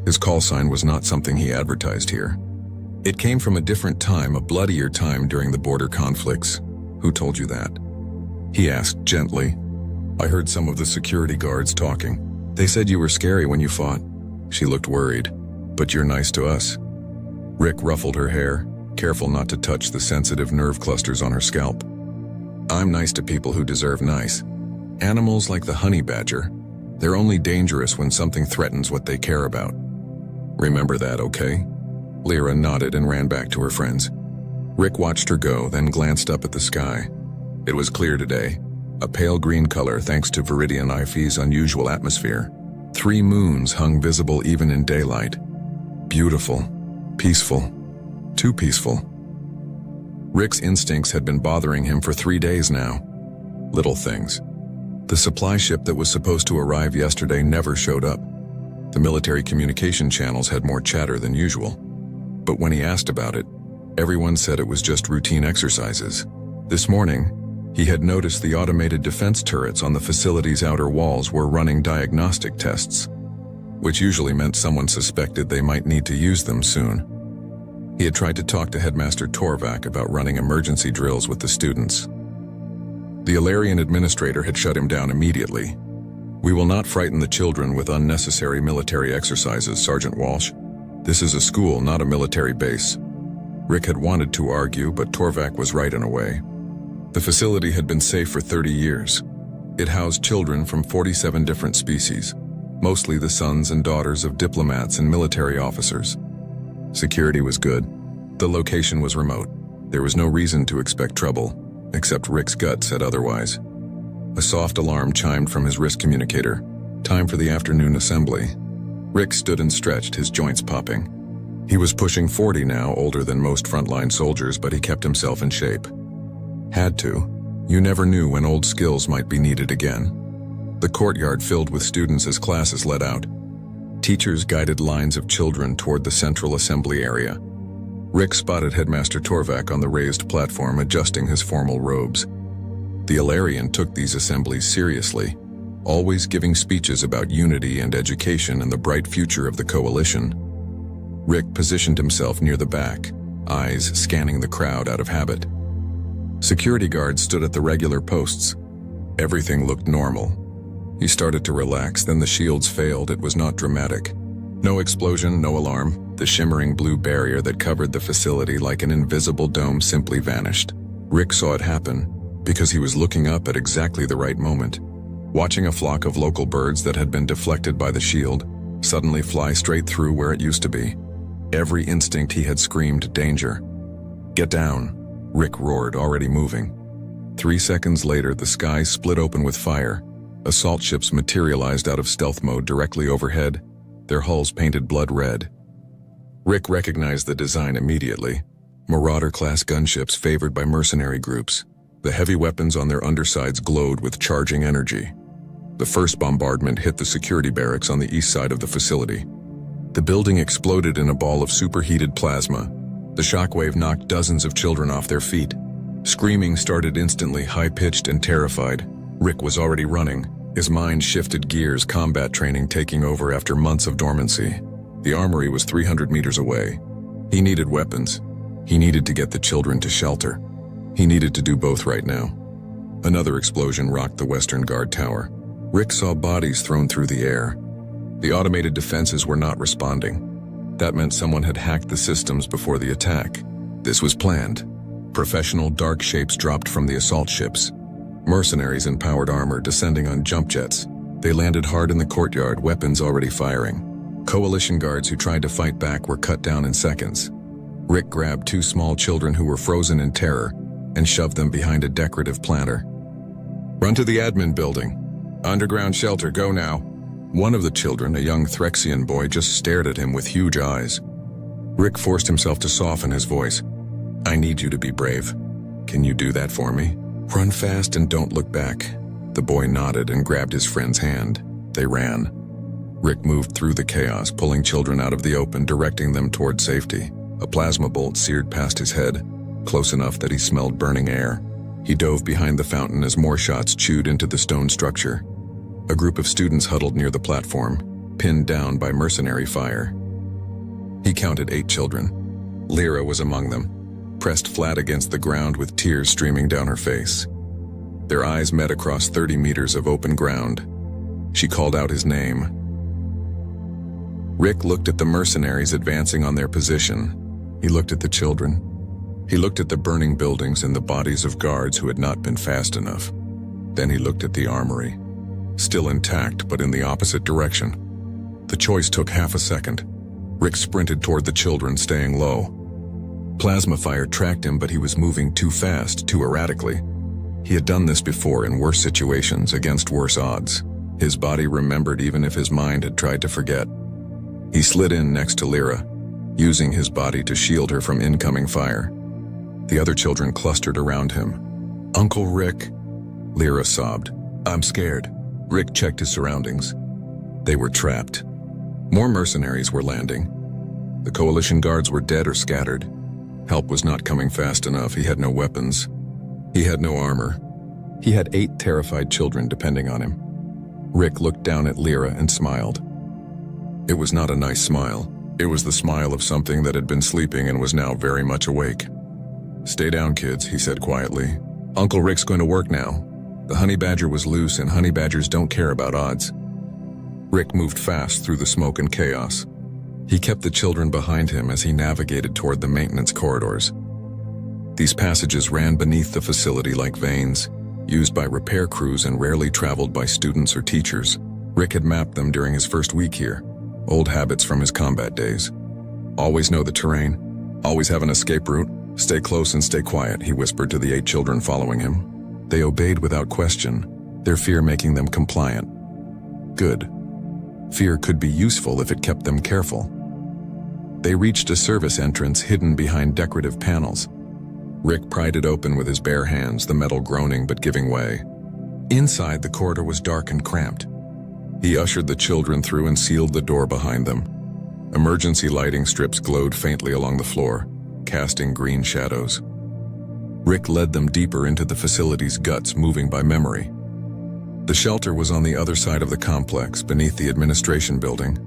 His call sign was not something he advertised here. It came from a different time, a bloodier time during the border conflicts. "Who told you that?" he asked gently. "I heard some of the security guards talking. They said you were scary when you fought." She looked worried. "But you're nice to us." Rick ruffled her hair, careful not to touch the sensitive nerve clusters on her scalp. "I'm nice to people who deserve nice. Animals like the honey badger, they're only dangerous when something threatens what they care about. Remember that, okay?" Lyra nodded and ran back to her friends. Rick watched her go, then glanced up at the sky. It was clear today, a pale green color thanks to Viridian Iphi's unusual atmosphere. 3 moons hung visible even in daylight. Beautiful, peaceful, too peaceful. Rick's instincts had been bothering him for 3 days now. Little things. The supply ship that was supposed to arrive yesterday never showed up. The military communication channels had more chatter than usual. But when he asked about it, everyone said it was just routine exercises. This morning, he had noticed the automated defense turrets on the facility's outer walls were running diagnostic tests, which usually meant someone suspected they might need to use them soon. He had tried to talk to Headmaster Torvak about running emergency drills with the students. The Alarian administrator had shut him down immediately. "We will not frighten the children with unnecessary military exercises, Sergeant Walsh. This is a school, not a military base. Rick had wanted to argue, but Torvak was right in a way. The facility had been safe for 30 years. It housed children from 47 different species, mostly the sons and daughters of diplomats and military officers. Security was good. The location was remote. There was no reason to expect trouble, except Rick's gut said otherwise. A soft alarm chimed from his wrist communicator. Time for the afternoon assembly. Rick stood and stretched, his joints popping. He was pushing 40 now, older than most frontline soldiers, but he kept himself in shape. Had to. You never knew when old skills might be needed again. The courtyard filled with students as classes let out. Teachers guided lines of children toward the central assembly area. Rick spotted Headmaster Torvak on the raised platform adjusting his formal robes. The Ilarian took these assemblies seriously, always giving speeches about unity and education and the bright future of the coalition. Rick positioned himself near the back, eyes scanning the crowd out of habit. Security guards stood at the regular posts. Everything looked normal. He started to relax, then the shields failed. It was not dramatic. No explosion, no alarm. The shimmering blue barrier that covered the facility like an invisible dome simply vanished. Rick saw it happen because he was looking up at exactly the right moment, watching a flock of local birds that had been deflected by the shield suddenly fly straight through where it used to be. Every instinct he had screamed danger. "Get down," Rick roared, already moving. 3 seconds later, the sky split open with fire. Assault ships materialized out of stealth mode directly overhead, their hulls painted blood red. Rick recognized the design immediately. Marauder-class gunships favored by mercenary groups. The heavy weapons on their undersides glowed with charging energy. The first bombardment hit the security barracks on the east side of the facility. The building exploded in a ball of superheated plasma. The shockwave knocked dozens of children off their feet. Screaming started instantly, high-pitched and terrified. Rick was already running. His mind shifted gears, combat training taking over after months of dormancy. The armory was 300 meters away. He needed weapons. He needed to get the children to shelter. He needed to do both right now. Another explosion rocked the Western Guard Tower. Rick saw bodies thrown through the air. The automated defenses were not responding. That meant someone had hacked the systems before the attack. This was planned. Professional dark shapes dropped from the assault ships. Mercenaries in powered armor descending on jump jets. They landed hard in the courtyard, weapons already firing. Coalition guards who tried to fight back were cut down in seconds. Rick grabbed 2 small children who were frozen in terror and shoved them behind a decorative planter. "Run to the admin building. Underground shelter, go now." One of the children, a young Threxian boy, just stared at him with huge eyes. Rick forced himself to soften his voice. "I need you to be brave. Can you do that for me? Run fast and don't look back." The boy nodded and grabbed his friend's hand. They ran. Rick moved through the chaos, pulling children out of the open, directing them toward safety. A plasma bolt seared past his head, close enough that he smelled burning air. He dove behind the fountain as more shots chewed into the stone structure. A group of students huddled near the platform, pinned down by mercenary fire. He counted 8 children. Lyra was among them, pressed flat against the ground with tears streaming down her face. Their eyes met across 30 meters of open ground. She called out his name. Rick looked at the mercenaries advancing on their position. He looked at the children. He looked at the burning buildings and the bodies of guards who had not been fast enough. Then he looked at the armory. Still intact, but in the opposite direction. The choice took half a second. Rick sprinted toward the children, staying low. Plasma fire tracked him, but he was moving too fast, too erratically. He had done this before in worse situations, against worse odds. His body remembered even if his mind had tried to forget. He slid in next to Lyra, using his body to shield her from incoming fire. The other children clustered around him. "Uncle Rick," Lyra sobbed. "I'm scared." Rick checked his surroundings. They were trapped. More mercenaries were landing. The coalition guards were dead or scattered. Help was not coming fast enough. He had no weapons. He had no armor. He had 8 terrified children depending on him. Rick looked down at Lyra and smiled. It was not a nice smile. It was the smile of something that had been sleeping and was now very much awake. "Stay down, kids," he said quietly. "Uncle Rick's going to work now. The honey badger was loose, and honey badgers don't care about odds." Rick moved fast through the smoke and chaos. He kept the children behind him as he navigated toward the maintenance corridors. These passages ran beneath the facility like veins, used by repair crews and rarely traveled by students or teachers. Rick had mapped them during his first week here, old habits from his combat days. Always know the terrain, always have an escape route, stay close and stay quiet, he whispered to the 8 children following him. They obeyed without question, their fear making them compliant. Good. Fear could be useful if it kept them careful. They reached a service entrance hidden behind decorative panels. Rick pried it open with his bare hands, the metal groaning but giving way. Inside, the corridor was dark and cramped. He ushered the children through and sealed the door behind them. Emergency lighting strips glowed faintly along the floor, casting green shadows. Rick led them deeper into the facility's guts, moving by memory. The shelter was on the other side of the complex, beneath the administration building.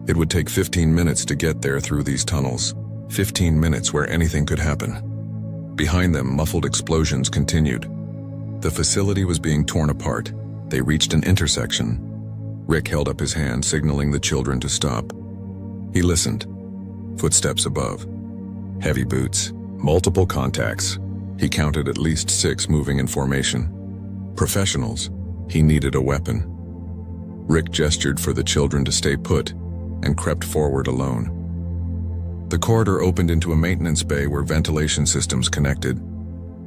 It would take 15 minutes to get there through these tunnels, 15 minutes where anything could happen. Behind them, muffled explosions continued. The facility was being torn apart. They reached an intersection. Rick held up his hand, signaling the children to stop. He listened. Footsteps above. Heavy boots. Multiple contacts. He counted at least 6 moving in formation. Professionals. He needed a weapon. Rick gestured for the children to stay put and crept forward alone. The corridor opened into a maintenance bay where ventilation systems connected.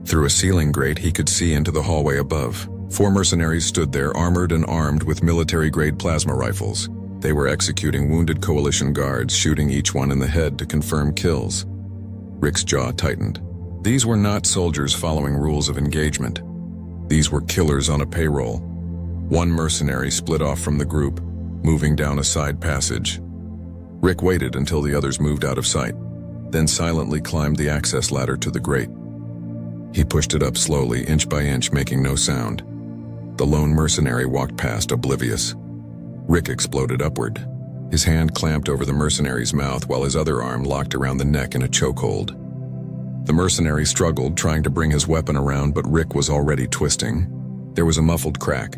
Through a ceiling grate, he could see into the hallway above. 4 mercenaries stood there, armored and armed with military-grade plasma rifles. They were executing wounded coalition guards, shooting each one in the head to confirm kills. Rick's jaw tightened. These were not soldiers following rules of engagement. These were killers on a payroll. One mercenary split off from the group, moving down a side passage. Rick waited until the others moved out of sight, then silently climbed the access ladder to the grate. He pushed it up slowly, inch by inch, making no sound. The lone mercenary walked past, oblivious. Rick exploded upward. His hand clamped over the mercenary's mouth while his other arm locked around the neck in a chokehold. The mercenary struggled, trying to bring his weapon around, but Rick was already twisting. There was a muffled crack.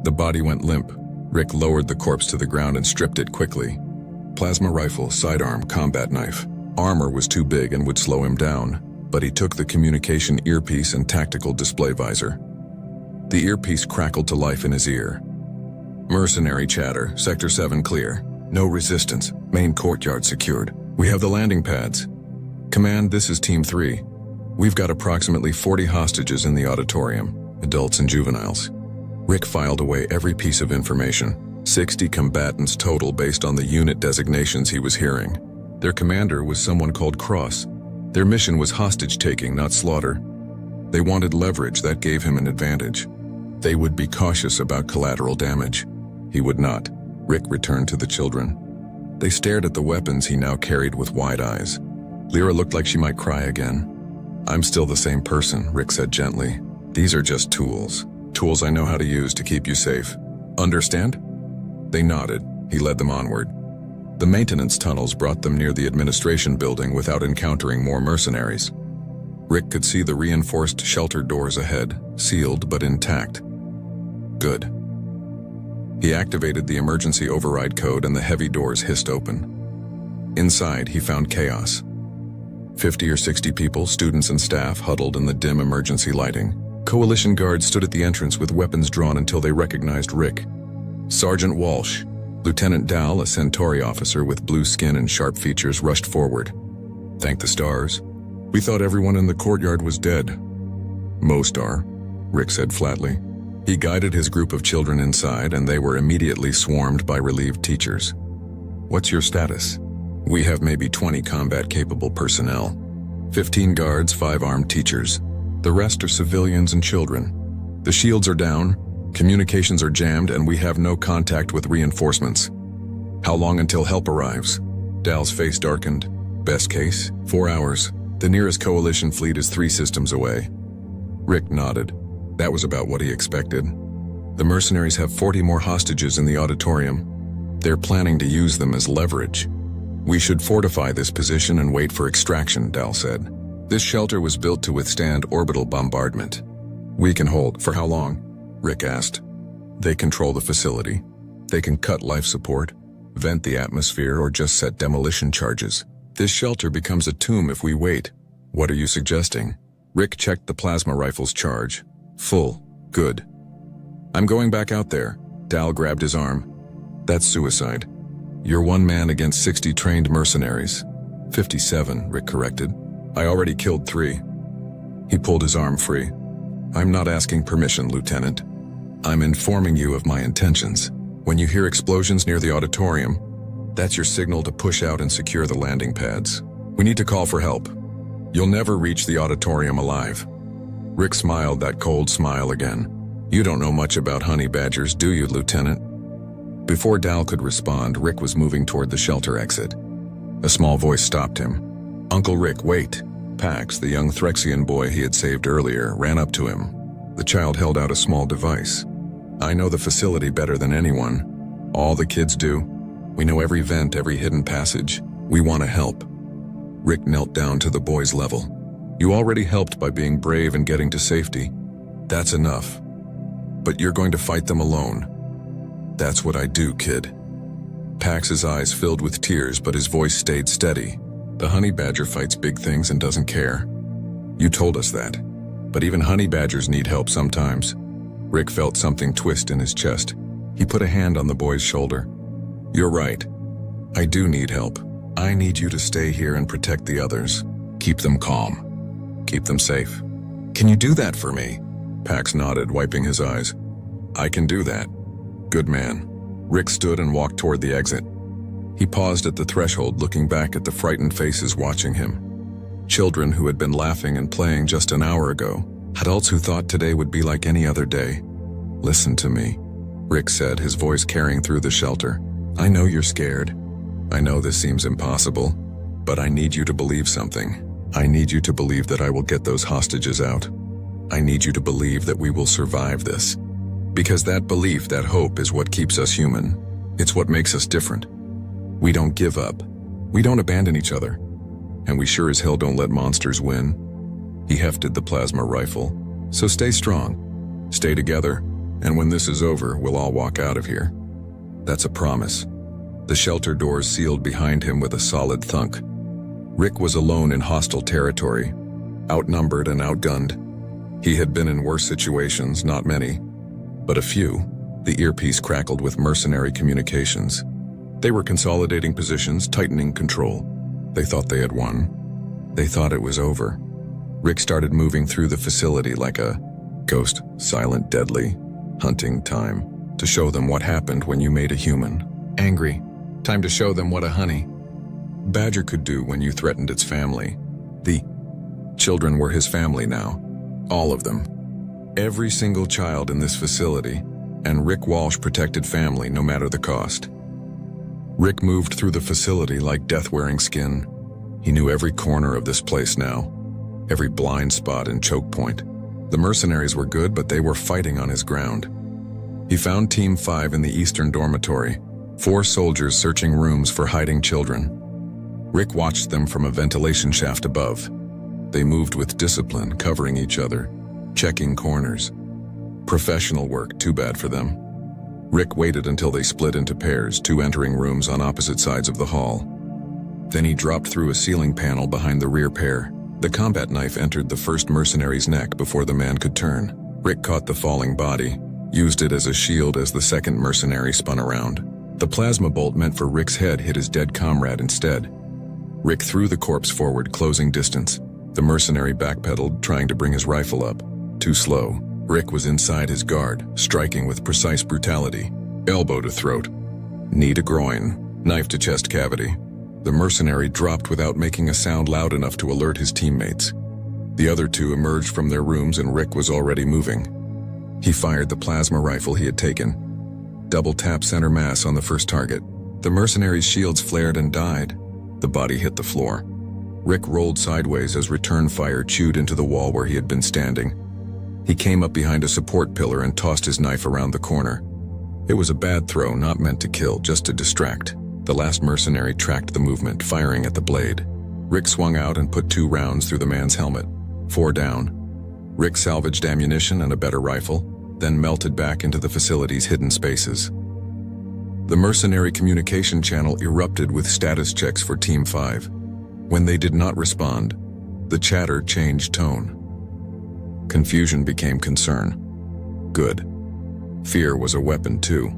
The body went limp. Rick lowered the corpse to the ground and stripped it quickly. Plasma rifle, sidearm, combat knife. Armor was too big and would slow him down, but he took the communication earpiece and tactical display visor. The earpiece crackled to life in his ear. Mercenary chatter, Sector 7 clear. No resistance, main courtyard secured. We have the landing pads. Command, this is Team 3. We've got approximately 40 hostages in the auditorium, adults and juveniles. Rick filed away every piece of information. 60 combatants total based on the unit designations he was hearing. Their commander was someone called Cross. Their mission was hostage-taking, not slaughter. They wanted leverage that gave him an advantage. They would be cautious about collateral damage. He would not. Rick returned to the children. They stared at the weapons he now carried with wide eyes. Lyra looked like she might cry again. I'm still the same person, Rick said gently. These are just tools. Tools I know how to use to keep you safe. Understand? They nodded. He led them onward. The maintenance tunnels brought them near the administration building without encountering more mercenaries. Rick could see the reinforced shelter doors ahead, sealed but intact. Good. He activated the emergency override code and the heavy doors hissed open. Inside, he found chaos. 50 or 60 people, students and staff, huddled in the dim emergency lighting. Coalition guards stood at the entrance with weapons drawn until they recognized Rick. Sergeant Walsh, Lieutenant Dow, a Centauri officer with blue skin and sharp features, rushed forward. Thank the stars. We thought everyone in the courtyard was dead. Most are, Rick said flatly. He guided his group of children inside, and they were immediately swarmed by relieved teachers. What's your status? We have maybe 20 combat-capable personnel. 15 guards, 5 armed teachers. The rest are civilians and children. The shields are down, communications are jammed, and we have no contact with reinforcements. How long until help arrives? Dal's face darkened. Best case, 4 hours. The nearest coalition fleet is 3 systems away. Rick nodded. That was about what he expected. The mercenaries have 40 more hostages in the auditorium. They're planning to use them as leverage. We should fortify this position and wait for extraction, Dal said. This shelter was built to withstand orbital bombardment. We can hold. For how long? Rick asked. They control the facility. They can cut life support. vent the atmosphere, or just set demolition charges. This shelter becomes a tomb if we wait. What are you suggesting? Rick checked the plasma rifle's charge. Full. Good. I'm going back out there. Dal grabbed his arm. That's suicide. You're one man against 60 trained mercenaries. 57, Rick corrected. I already killed 3. He pulled his arm free. I'm not asking permission, Lieutenant. I'm informing you of my intentions. When you hear explosions near the auditorium, that's your signal to push out and secure the landing pads. We need to call for help. You'll never reach the auditorium alive. Rick smiled that cold smile again. You don't know much about honey badgers, do you, Lieutenant? Before Dal could respond, Rick was moving toward the shelter exit. A small voice stopped him. Uncle Rick, wait. Pax, the young Threxian boy he had saved earlier, ran up to him. The child held out a small device. I know the facility better than anyone. All the kids do. We know every vent, every hidden passage. We want to help. Rick knelt down to the boy's level. You already helped by being brave and getting to safety. That's enough. But you're going to fight them alone. That's what I do, kid. Pax's eyes filled with tears, but his voice stayed steady. The honey badger fights big things and doesn't care. You told us that. But even honey badgers need help sometimes. Rick felt something twist in his chest. He put a hand on the boy's shoulder. You're right. I do need help. I need you to stay here and protect the others. Keep them calm. Keep them safe. Can you do that for me? Pax nodded, wiping his eyes. I can do that. Good man. Rick stood and walked toward the exit. He paused at the threshold, looking back at the frightened faces watching him. Children who had been laughing and playing just an hour ago. Adults who thought today would be like any other day. Listen to me, Rick said, his voice carrying through the shelter. I know you're scared. I know this seems impossible, but I need you to believe something. I need you to believe that I will get those hostages out. I need you to believe that we will survive this. Because that belief, that hope, is what keeps us human. It's what makes us different. We don't give up. We don't abandon each other. And we sure as hell don't let monsters win. He hefted the plasma rifle. So stay strong. Stay together. And when this is over, we'll all walk out of here. That's a promise. The shelter doors sealed behind him with a solid thunk. Rick was alone in hostile territory, outnumbered and outgunned. He had been in worse situations, not many, but a few. The earpiece crackled with mercenary communications. They were consolidating positions, tightening control. They thought they had won. They thought it was over. Rick started moving through the facility like a ghost, silent, deadly, hunting time, to show them what happened when you made a human. Angry. Time to show them what a honey badger could do when you threatened its family. The children were his family now. All of them. Every single child in this facility, and Rick Walsh protected family no matter the cost. Rick moved through the facility like death wearing skin. He knew every corner of this place now, every blind spot and choke point. The mercenaries were good, but they were fighting on his ground. He found Team 5 in the eastern dormitory, 4 soldiers searching rooms for hiding children. Rick watched them from a ventilation shaft above. They moved with discipline, covering each other, checking corners. Professional work, too bad for them. Rick waited until they split into pairs, 2 entering rooms on opposite sides of the hall. Then he dropped through a ceiling panel behind the rear pair. The combat knife entered the first mercenary's neck before the man could turn. Rick caught the falling body, used it as a shield as the second mercenary spun around. The plasma bolt meant for Rick's head hit his dead comrade instead. Rick threw the corpse forward, closing distance. The mercenary backpedaled, trying to bring his rifle up. Too slow. Rick was inside his guard, striking with precise brutality. Elbow to throat. Knee to groin. Knife to chest cavity. The mercenary dropped without making a sound loud enough to alert his teammates. The other 2 emerged from their rooms and Rick was already moving. He fired the plasma rifle he had taken. Double tap center mass on the first target. The mercenary's shields flared and died. The body hit the floor. Rick rolled sideways as return fire chewed into the wall where he had been standing. He came up behind a support pillar and tossed his knife around the corner. It was a bad throw, not meant to kill, just to distract. The last mercenary tracked the movement, firing at the blade. Rick swung out and put 2 rounds through the man's helmet. 4 down. Rick salvaged ammunition and a better rifle, then melted back into the facility's hidden spaces. The mercenary communication channel erupted with status checks for Team 5. When they did not respond, the chatter changed tone. Confusion became concern. Good. Fear was a weapon too.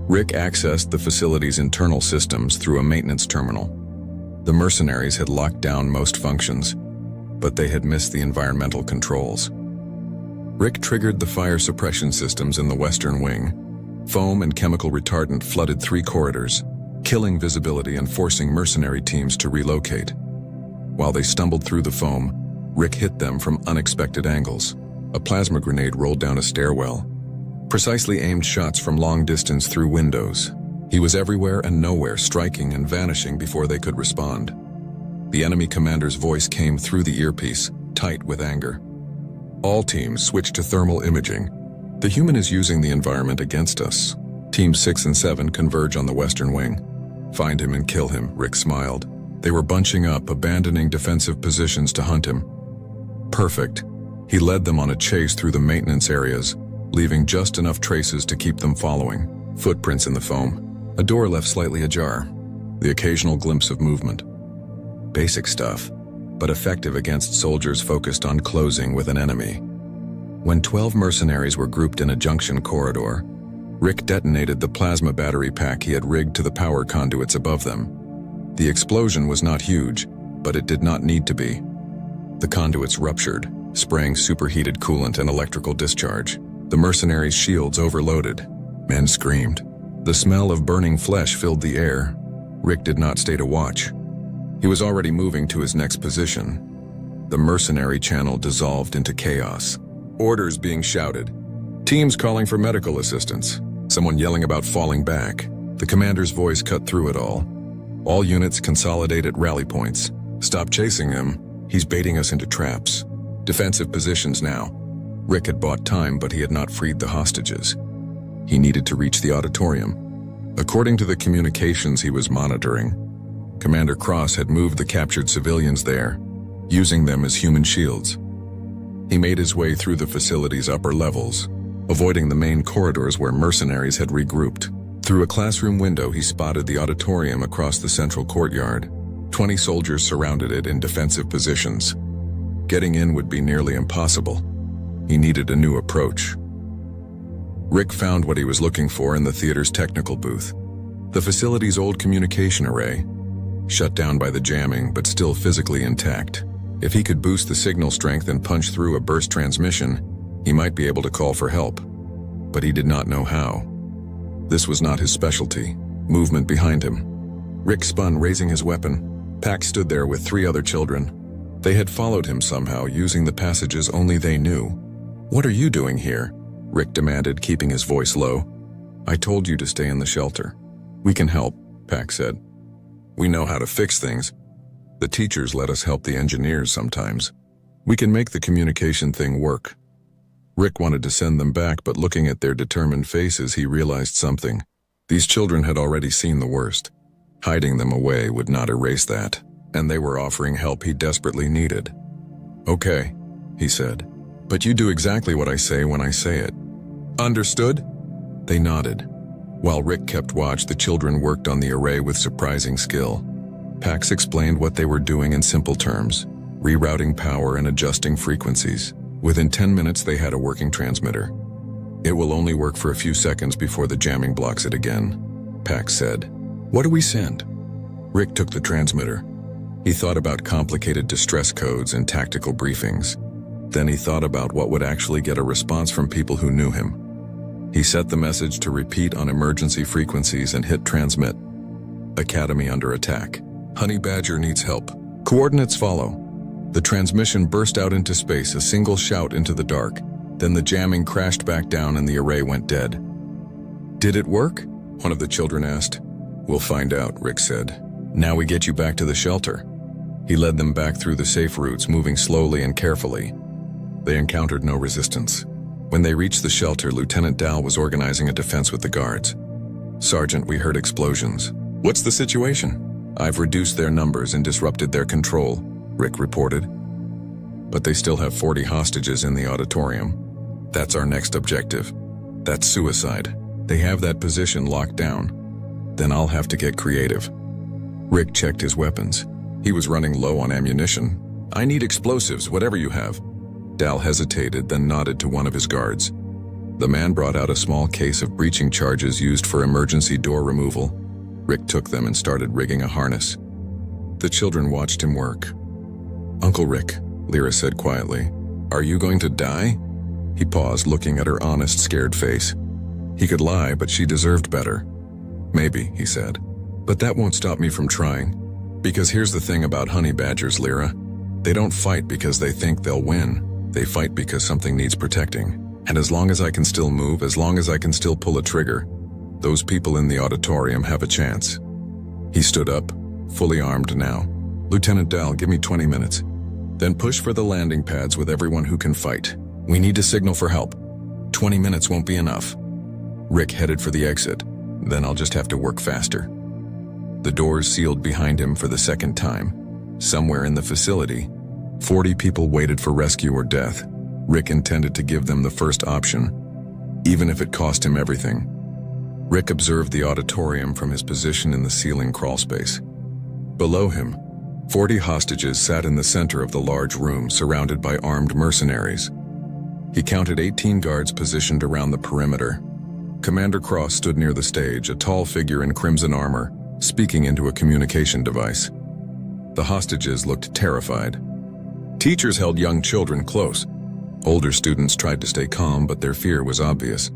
Rick accessed the facility's internal systems through a maintenance terminal. The mercenaries had locked down most functions, but they had missed the environmental controls. Rick triggered the fire suppression systems in the western wing. Foam and chemical retardant flooded 3 corridors, killing visibility and forcing mercenary teams to relocate. While they stumbled through the foam, Rick hit them from unexpected angles. A plasma grenade rolled down a stairwell. Precisely aimed shots from long distance through windows. He was everywhere and nowhere, striking and vanishing before they could respond. The enemy commander's voice came through the earpiece, tight with anger. All teams switch to thermal imaging. The human is using the environment against us. Teams 6 and 7 converge on the western wing. Find him and kill him, Rick smiled. They were bunching up, abandoning defensive positions to hunt him. Perfect. He led them on a chase through the maintenance areas, leaving just enough traces to keep them following. Footprints in the foam. A door left slightly ajar. The occasional glimpse of movement. Basic stuff, but effective against soldiers focused on closing with an enemy. When 12 mercenaries were grouped in a junction corridor, Rick detonated the plasma battery pack he had rigged to the power conduits above them. The explosion was not huge, but it did not need to be. The conduits ruptured, spraying superheated coolant and electrical discharge. The mercenaries' shields overloaded. Men screamed. The smell of burning flesh filled the air. Rick did not stay to watch. He was already moving to his next position. The mercenary channel dissolved into chaos. Orders being shouted. Teams calling for medical assistance. Someone yelling about falling back. The commander's voice cut through it all. All units consolidate at rally points. Stop chasing him. He's baiting us into traps. Defensive positions now. Rick had bought time, but he had not freed the hostages. He needed to reach the auditorium. According to the communications he was monitoring, Commander Cross had moved the captured civilians there, using them as human shields. He made his way through the facility's upper levels, avoiding the main corridors where mercenaries had regrouped. Through a classroom window, he spotted the auditorium across the central courtyard. 20 soldiers surrounded it in defensive positions. Getting in would be nearly impossible. He needed a new approach. Rick found what he was looking for in the theater's technical booth. The facility's old communication array, shut down by the jamming but still physically intact. If he could boost the signal strength and punch through a burst transmission, he might be able to call for help. But he did not know how. This was not his specialty. Movement behind him. Rick spun, raising his weapon. Pac stood there with 3 other children. They had followed him somehow, using the passages only they knew. "What are you doing here?" Rick demanded, keeping his voice low. "I told you to stay in the shelter." "We can help," Pac said. "We know how to fix things. The teachers let us help the engineers sometimes. We can make the communication thing work." Rick wanted to send them back, but looking at their determined faces, he realized something. These children had already seen the worst. Hiding them away would not erase that, and they were offering help he desperately needed. "Okay," he said, "but you do exactly what I say when I say it." "Understood?" They nodded. While Rick kept watch, the children worked on the array with surprising skill. Pax explained what they were doing in simple terms, rerouting power and adjusting frequencies. Within 10 minutes, they had a working transmitter. "It will only work for a few seconds before the jamming blocks it again," Pax said. "What do we send?" Rick took the transmitter. He thought about complicated distress codes and tactical briefings. Then he thought about what would actually get a response from people who knew him. He set the message to repeat on emergency frequencies and hit transmit. "Academy under attack. Honey Badger needs help. Coordinates follow." The transmission burst out into space, a single shout into the dark. Then the jamming crashed back down and the array went dead. "Did it work?" one of the children asked. "We'll find out," Rick said. "Now we get you back to the shelter." He led them back through the safe routes, moving slowly and carefully. They encountered no resistance. When they reached the shelter, Lieutenant Dal was organizing a defense with the guards. "Sergeant, we heard explosions." "What's the situation?" "I've reduced their numbers and disrupted their control," Rick reported. "But they still have 40 hostages in the auditorium. That's our next objective. That's suicide. They have that position locked down. Then I'll have to get creative. Rick checked his weapons. He was running low on ammunition. I need explosives, whatever you have. Dal hesitated, then nodded to one of his guards. The man brought out a small case of breaching charges used for emergency door removal. Rick took them and started rigging a harness. The children watched him work. Uncle Rick, Lyra said quietly, are you going to die? He paused, looking at her honest, scared face. He could lie, but she deserved better. Maybe, he said. But that won't stop me from trying. Because here's the thing about honey badgers, Lyra. They don't fight because they think they'll win. They fight because something needs protecting. And as long as I can still move, as long as I can still pull a trigger, those people in the auditorium have a chance. He stood up, fully armed now. Lieutenant Dal, give me 20 minutes. Then push for the landing pads with everyone who can fight. We need to signal for help. 20 minutes won't be enough. Rick headed for the exit. Then I'll just have to work faster. The doors sealed behind him for the second time. Somewhere in the facility, 40 people waited for rescue or death. Rick intended to give them the first option, even if it cost him everything. Rick observed the auditorium from his position in the ceiling crawlspace. Below him, 40 hostages sat in the center of the large room, surrounded by armed mercenaries. He counted 18 guards positioned around the perimeter. Commander Cross stood near the stage, a tall figure in crimson armor, speaking into a communication device. The hostages looked terrified. Teachers held young children close. Older students tried to stay calm, but their fear was obvious.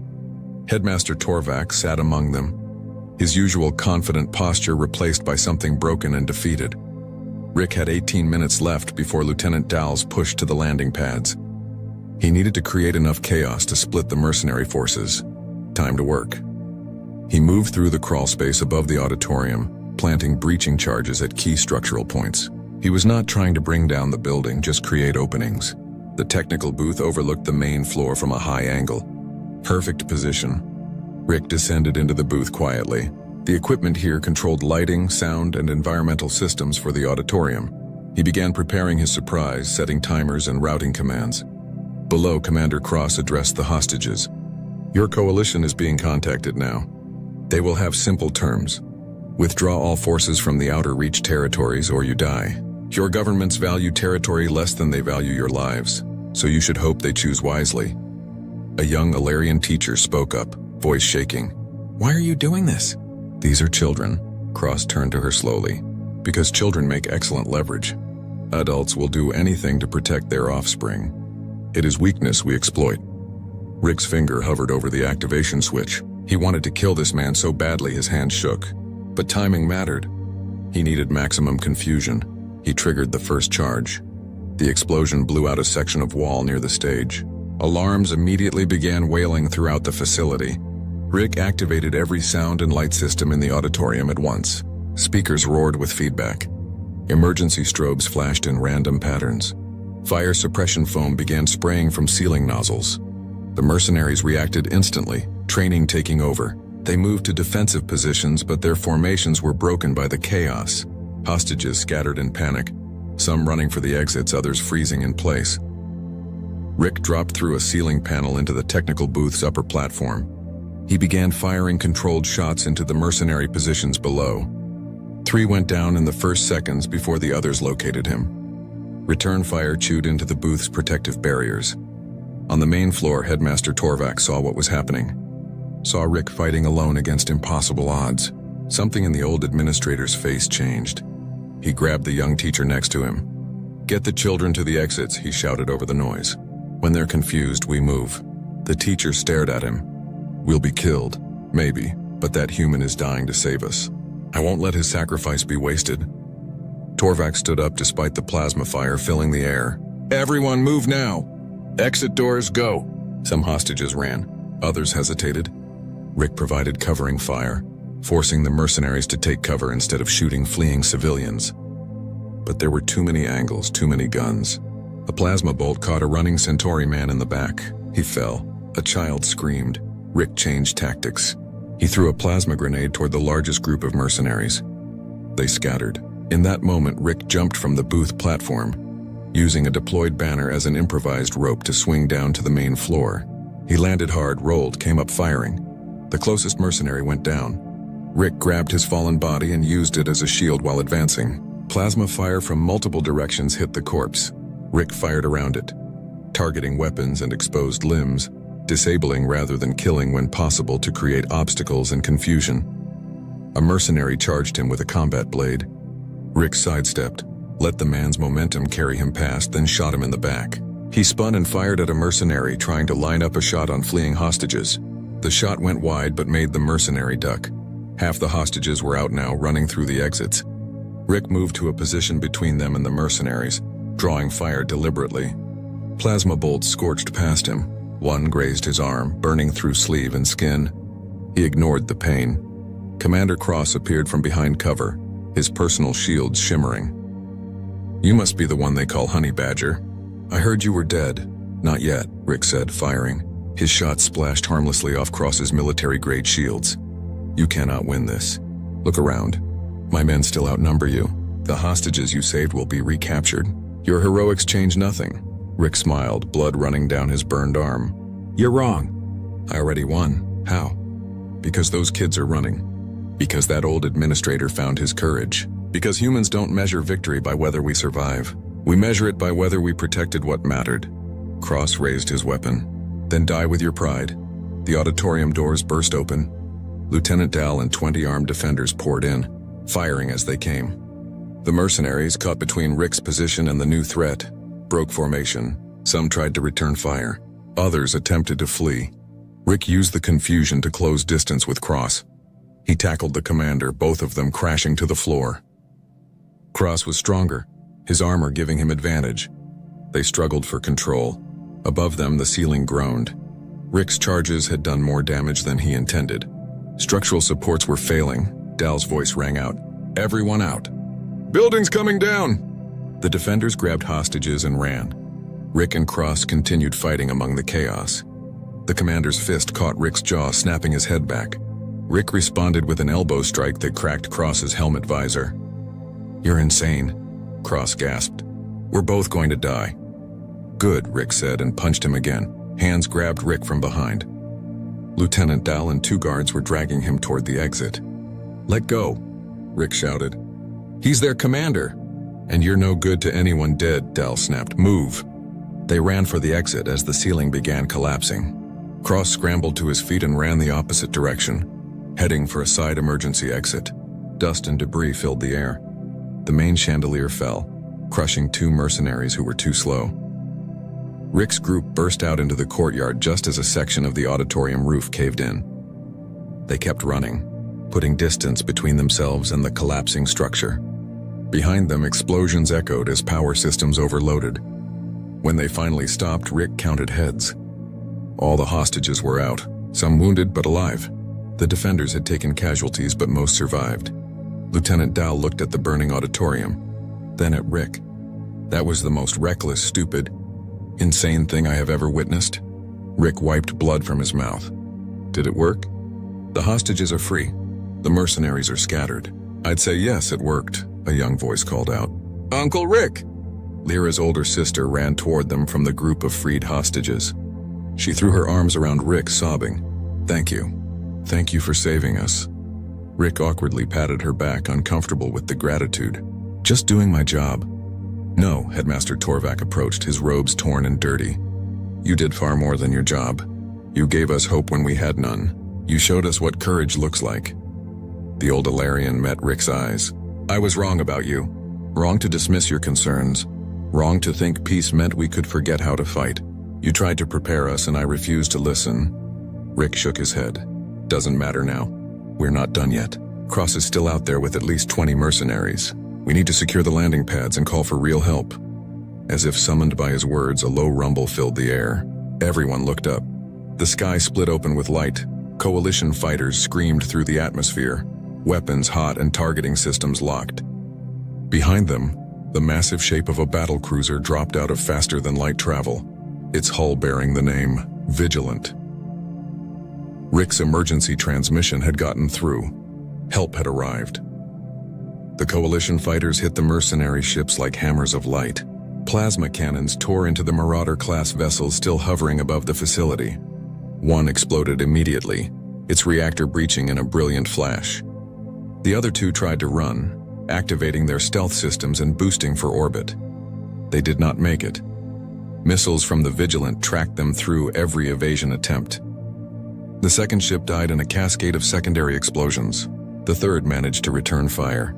Headmaster Torvak sat among them, his usual confident posture replaced by something broken and defeated. Rick had 18 minutes left before Lieutenant Dal's pushed to the landing pads. He needed to create enough chaos to split the mercenary forces. Time to work. He moved through the crawl space above the auditorium, planting breaching charges at key structural points. He was not trying to bring down the building, just create openings. The technical booth overlooked the main floor from a high angle. Perfect position. Rick descended into the booth quietly. The equipment here controlled lighting, sound, and environmental systems for the auditorium. He began preparing his surprise, setting timers and routing commands. Below, Commander Cross addressed the hostages. Your coalition is being contacted now. They will have simple terms. Withdraw all forces from the outer reach territories or you die. Your governments value territory less than they value your lives, so you should hope they choose wisely. A young Alarian teacher spoke up, voice shaking. Why are you doing this? These are children. Cross turned to her slowly. Because children make excellent leverage. Adults will do anything to protect their offspring. It is weakness we exploit. Rick's finger hovered over the activation switch. He wanted to kill this man so badly his hand shook. But timing mattered. He needed maximum confusion. He triggered the first charge. The explosion blew out a section of wall near the stage. Alarms immediately began wailing throughout the facility. Rick activated every sound and light system in the auditorium at once. Speakers roared with feedback. Emergency strobes flashed in random patterns. Fire suppression foam began spraying from ceiling nozzles. The mercenaries reacted instantly, training taking over. They moved to defensive positions, but their formations were broken by the chaos. Hostages scattered in panic, some running for the exits, others freezing in place. Rick dropped through a ceiling panel into the technical booth's upper platform. He began firing controlled shots into the mercenary positions below. 3 went down in the first seconds before the others located him. Return fire chewed into the booth's protective barriers. On the main floor, Headmaster Torvak saw what was happening. Saw Rick fighting alone against impossible odds. Something in the old administrator's face changed. He grabbed the young teacher next to him. Get the children to the exits, he shouted over the noise. When they're confused, we move. The teacher stared at him. We'll be killed, maybe, but that human is dying to save us. I won't let his sacrifice be wasted. Torvak stood up despite the plasma fire filling the air. Everyone move now! Exit doors, go! Some hostages ran. Others hesitated. Rick provided covering fire, forcing the mercenaries to take cover instead of shooting fleeing civilians. But there were too many angles, too many guns. A plasma bolt caught a running Centauri man in the back. He fell. A child screamed. Rick changed tactics. He threw a plasma grenade toward the largest group of mercenaries. They scattered. In that moment, Rick jumped from the booth platform, using a deployed banner as an improvised rope to swing down to the main floor. He landed hard, rolled, came up firing. The closest mercenary went down. Rick grabbed his fallen body and used it as a shield while advancing. Plasma fire from multiple directions hit the corpse. Rick fired around it, targeting weapons and exposed limbs, disabling rather than killing when possible to create obstacles and confusion. A mercenary charged him with a combat blade. Rick sidestepped, let the man's momentum carry him past, then shot him in the back. He spun and fired at a mercenary trying to line up a shot on fleeing hostages. The shot went wide but made the mercenary duck. Half the hostages were out now, running through the exits. Rick moved to a position between them and the mercenaries, drawing fire deliberately. Plasma bolts scorched past him. One grazed his arm, burning through sleeve and skin. He ignored the pain. Commander Cross appeared from behind cover, his personal shields shimmering. "You must be the one they call Honey Badger. I heard you were dead." "Not yet," Rick said, firing. His shot splashed harmlessly off Cross's military-grade shields. "You cannot win this. Look around. My men still outnumber you. The hostages you saved will be recaptured. Your heroics change nothing." Rick smiled, blood running down his burned arm. "You're wrong. I already won. How?" "Because those kids are running. Because that old administrator found his courage. Because humans don't measure victory by whether we survive. We measure it by whether we protected what mattered." Cross raised his weapon. "Then die with your pride." The auditorium doors burst open. Lieutenant Dahl and 20 armed defenders poured in, firing as they came. The mercenaries, caught between Rick's position and the new threat, broke formation. Some tried to return fire. Others attempted to flee. Rick used the confusion to close distance with Cross. He tackled the commander, both of them crashing to the floor. Cross was stronger, his armor giving him advantage. They struggled for control. Above them, the ceiling groaned. Rick's charges had done more damage than he intended. Structural supports were failing. Dahl's voice rang out. "Everyone out. Buildings coming down!" The defenders grabbed hostages and ran. Rick and Cross continued fighting among the chaos. The commander's fist caught Rick's jaw, snapping his head back. Rick responded with an elbow strike that cracked Cross's helmet visor. "You're insane," Cross gasped. "We're both going to die." "Good," Rick said and punched him again. Hands grabbed Rick from behind. Lieutenant Dahl and 2 guards were dragging him toward the exit. "Let go," Rick shouted. "He's their commander." "And you're no good to anyone dead," Dahl snapped. "Move." They ran for the exit as the ceiling began collapsing. Cross scrambled to his feet and ran the opposite direction, heading for a side emergency exit. Dust and debris filled the air. The main chandelier fell, crushing 2 mercenaries who were too slow. Rick's group burst out into the courtyard just as a section of the auditorium roof caved in. They kept running, putting distance between themselves and the collapsing structure. Behind them, explosions echoed as power systems overloaded. When they finally stopped, Rick counted heads. All the hostages were out, some wounded but alive. The defenders had taken casualties, but most survived. Lieutenant Dahl looked at the burning auditorium, then at Rick. "That was the most reckless, stupid, insane thing I have ever witnessed." Rick wiped blood from his mouth. "Did it work?" "The hostages are free. The mercenaries are scattered." "I'd say yes, it worked," a young voice called out. "Uncle Rick!" Lyra's older sister ran toward them from the group of freed hostages. She threw her arms around Rick, sobbing. "Thank you. Thank you for saving us." Rick awkwardly patted her back, uncomfortable with the gratitude. "Just doing my job." "No," Headmaster Torvak approached, his robes torn and dirty. "You did far more than your job. You gave us hope when we had none. You showed us what courage looks like." The old Ilarian met Rick's eyes. "I was wrong about you. Wrong to dismiss your concerns. Wrong to think peace meant we could forget how to fight. You tried to prepare us and I refused to listen." Rick shook his head. "Doesn't matter now. We're not done yet. Cross is still out there with at least 20 mercenaries. We need to secure the landing pads and call for real help." As if summoned by his words, a low rumble filled the air. Everyone looked up. The sky split open with light. Coalition fighters screamed through the atmosphere, weapons hot and targeting systems locked. Behind them, the massive shape of a battle cruiser dropped out of faster-than-light travel, its hull bearing the name Vigilant. Rick's emergency transmission had gotten through. Help had arrived. The Coalition fighters hit the mercenary ships like hammers of light. Plasma cannons tore into the Marauder-class vessels still hovering above the facility. One exploded immediately, its reactor breaching in a brilliant flash. The other two tried to run, activating their stealth systems and boosting for orbit. They did not make it. Missiles from the Vigilant tracked them through every evasion attempt. The second ship died in a cascade of secondary explosions. The third managed to return fire,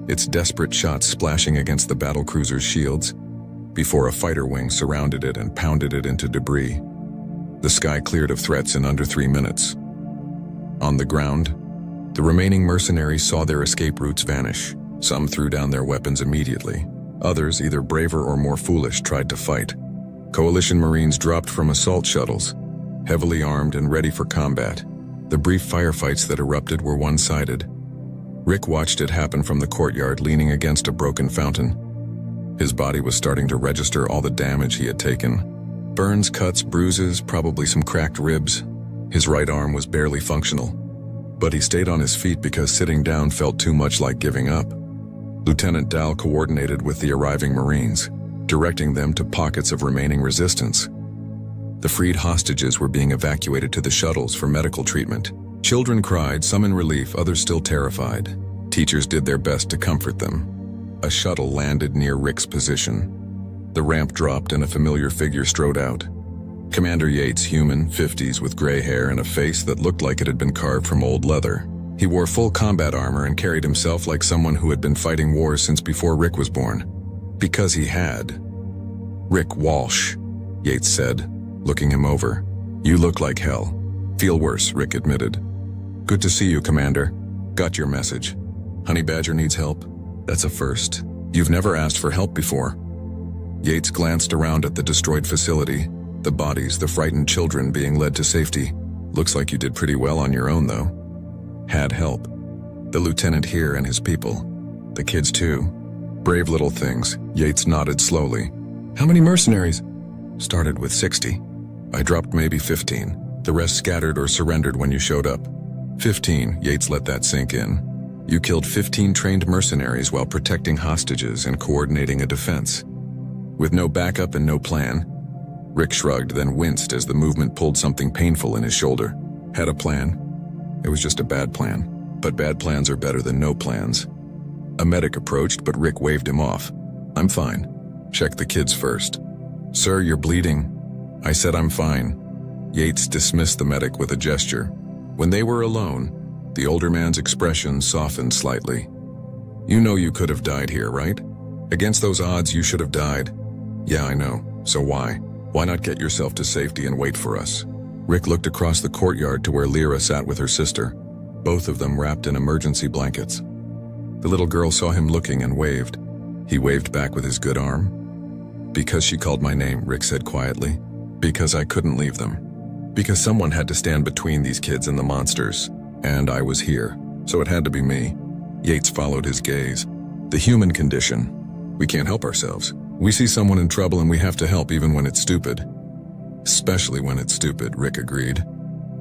its desperate shots splashing against the battlecruiser's shields, before a fighter wing surrounded it and pounded it into debris. The sky cleared of threats in under 3 minutes. On the ground, the remaining mercenaries saw their escape routes vanish. Some threw down their weapons immediately. Others, either braver or more foolish, tried to fight. Coalition Marines dropped from assault shuttles, heavily armed and ready for combat. The brief firefights that erupted were one-sided. Rick watched it happen from the courtyard, leaning against a broken fountain. His body was starting to register all the damage he had taken. Burns, cuts, bruises, probably some cracked ribs. His right arm was barely functional. But he stayed on his feet because sitting down felt too much like giving up. Lieutenant Dahl coordinated with the arriving Marines, directing them to pockets of remaining resistance. The freed hostages were being evacuated to the shuttles for medical treatment. Children cried, some in relief, others still terrified. Teachers did their best to comfort them. A shuttle landed near Rick's position. The ramp dropped and a familiar figure strode out. Commander Yates, human, 50s, with gray hair and a face that looked like it had been carved from old leather. He wore full combat armor and carried himself like someone who had been fighting wars since before Rick was born. Because he had. "Rick Walsh," Yates said, looking him over. "You look like hell." "Feel worse," Rick admitted. "Good to see you, Commander. Got your message. Honey Badger needs help. That's a first. You've never asked for help before." Yates glanced around at the destroyed facility, the bodies, the frightened children being led to safety. "Looks like you did pretty well on your own, though." "Had help. The lieutenant here and his people. The kids too. Brave little things." Yates nodded slowly. "How many mercenaries?" "Started with 60. I dropped maybe 15. The rest scattered or surrendered when you showed up." 15, Yates let that sink in. "You killed 15 trained mercenaries while protecting hostages and coordinating a defense. With no backup and no plan." Rick shrugged, then winced as the movement pulled something painful in his shoulder. "Had a plan. It was just a bad plan. But bad plans are better than no plans." A medic approached, but Rick waved him off. "I'm fine. Check the kids first." "Sir, you're bleeding." "I said I'm fine." Yates dismissed the medic with a gesture. When they were alone, the older man's expression softened slightly. "You know you could have died here, right? Against those odds, you should have died." "Yeah, I know. So why? Why not get yourself to safety and wait for us?" Rick looked across the courtyard to where Lyra sat with her sister, both of them wrapped in emergency blankets. The little girl saw him looking and waved. He waved back with his good arm. "Because she called my name," Rick said quietly. "Because I couldn't leave them. Because someone had to stand between these kids and the monsters. And I was here, so it had to be me." Yates followed his gaze. "The human condition. We can't help ourselves. We see someone in trouble and we have to help even when it's stupid." "Especially when it's stupid," Rick agreed.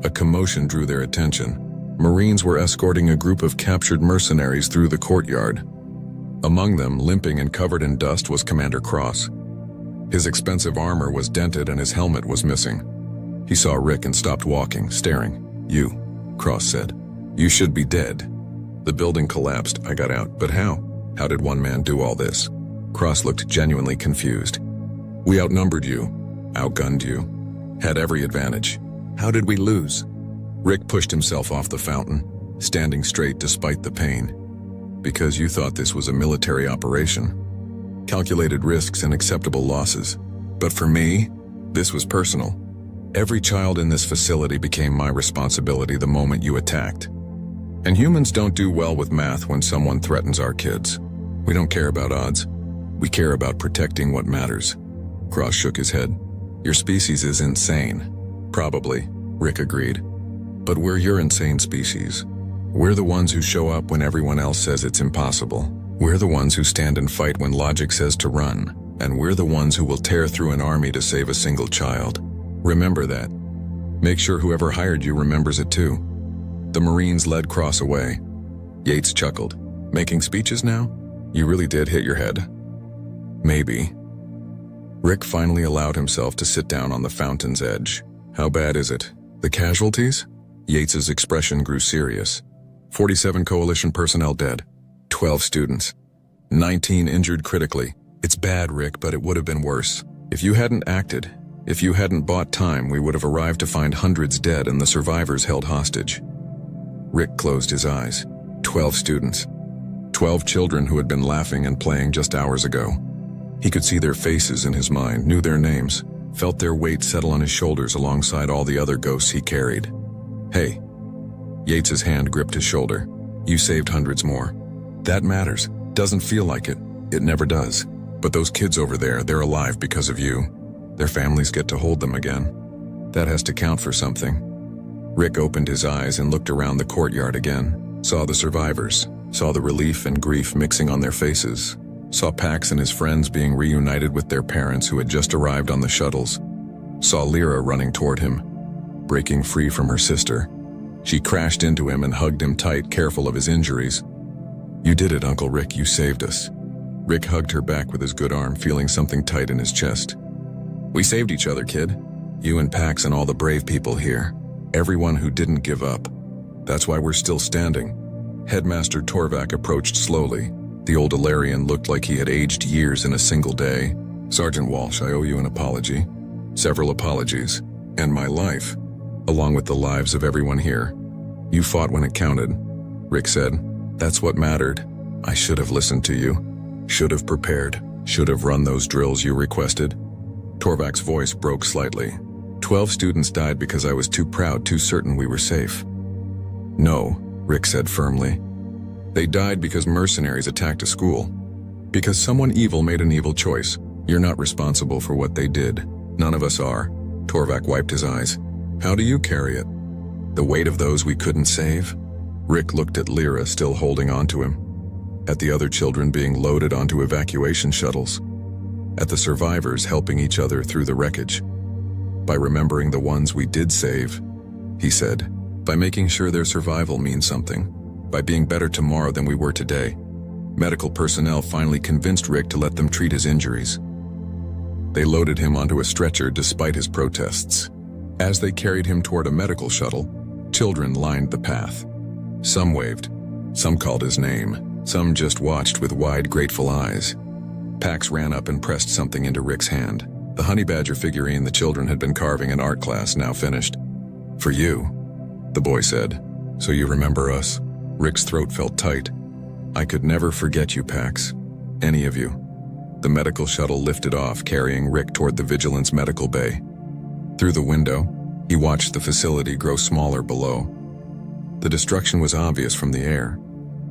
A commotion drew their attention. Marines were escorting a group of captured mercenaries through the courtyard. Among them, limping and covered in dust, was Commander Cross. His expensive armor was dented and his helmet was missing. He saw Rick and stopped walking, staring. "You," Cross said. "You should be dead." "The building collapsed. I got out. But how? How did one man do all this?" Cross looked genuinely confused. "We outnumbered you, outgunned you, had every advantage. How did we lose?" Rick pushed himself off the fountain, standing straight despite the pain. "Because you thought this was a military operation. Calculated risks and acceptable losses. But for me, this was personal. Every child in this facility became my responsibility the moment you attacked. And humans don't do well with math when someone threatens our kids. We don't care about odds. We care about protecting what matters." Cross shook his head. "Your species is insane." "Probably," Rick agreed. "But we're your insane species. We're the ones who show up when everyone else says it's impossible. We're the ones who stand and fight when logic says to run. And we're the ones who will tear through an army to save a single child. Remember that. Make sure whoever hired you remembers it too." The Marines led Cross away. Yates chuckled. "Making speeches now? You really did hit your head." "Maybe." Rick finally allowed himself to sit down on the fountain's edge. "How bad is it? The casualties?" Yates's expression grew serious. 47 coalition personnel dead. 12 students. 19 injured critically. It's bad, Rick, but it would have been worse. If you hadn't acted, if you hadn't bought time, we would have arrived to find hundreds dead and the survivors held hostage. Rick closed his eyes. 12 students. 12 children who had been laughing and playing just hours ago. He could see their faces in his mind, knew their names, felt their weight settle on his shoulders alongside all the other ghosts he carried. Hey. Yates's hand gripped his shoulder. You saved hundreds more. That matters. Doesn't feel like it. It never does. But those kids over there, they're alive because of you. Their families get to hold them again. That has to count for something. Rick opened his eyes and looked around the courtyard again. Saw the survivors. Saw the relief and grief mixing on their faces. Saw Pax and his friends being reunited with their parents who had just arrived on the shuttles. Saw Lyra running toward him, breaking free from her sister. She crashed into him and hugged him tight, careful of his injuries. You did it, Uncle Rick, you saved us. Rick hugged her back with his good arm, feeling something tight in his chest. We saved each other, kid. You and Pax and all the brave people here. Everyone who didn't give up. That's why we're still standing. Headmaster Torvak approached slowly. The old Ilarian looked like he had aged years in a single day. Sergeant Walsh, I owe you an apology. Several apologies. And my life, along with the lives of everyone here. You fought when it counted, Rick said. That's what mattered. I should have listened to you. Should have prepared. Should have run those drills you requested. Torvak's voice broke slightly. 12 students died because I was too proud, too certain we were safe. No, Rick said firmly. They died because mercenaries attacked a school. Because someone evil made an evil choice. You're not responsible for what they did. None of us are. Torvak wiped his eyes. How do you carry it? The weight of those we couldn't save? Rick looked at Lyra still holding on to him. At the other children being loaded onto evacuation shuttles. At the survivors helping each other through the wreckage. By remembering the ones we did save, he said. By making sure their survival means something. By being better tomorrow than we were today. Medical personnel finally convinced Rick to let them treat his injuries. They loaded him onto a stretcher despite his protests. As they carried him toward a medical shuttle, children lined the path. Some waved. Some called his name. Some just watched with wide, grateful eyes. Pax ran up and pressed something into Rick's hand. The honey badger figurine the children had been carving in art class, now finished. For you, the boy said. So you remember us? Rick's throat felt tight. I could never forget you, Pax. Any of you. The medical shuttle lifted off, carrying Rick toward the Vigilance medical bay. Through the window, he watched the facility grow smaller below. The destruction was obvious from the air.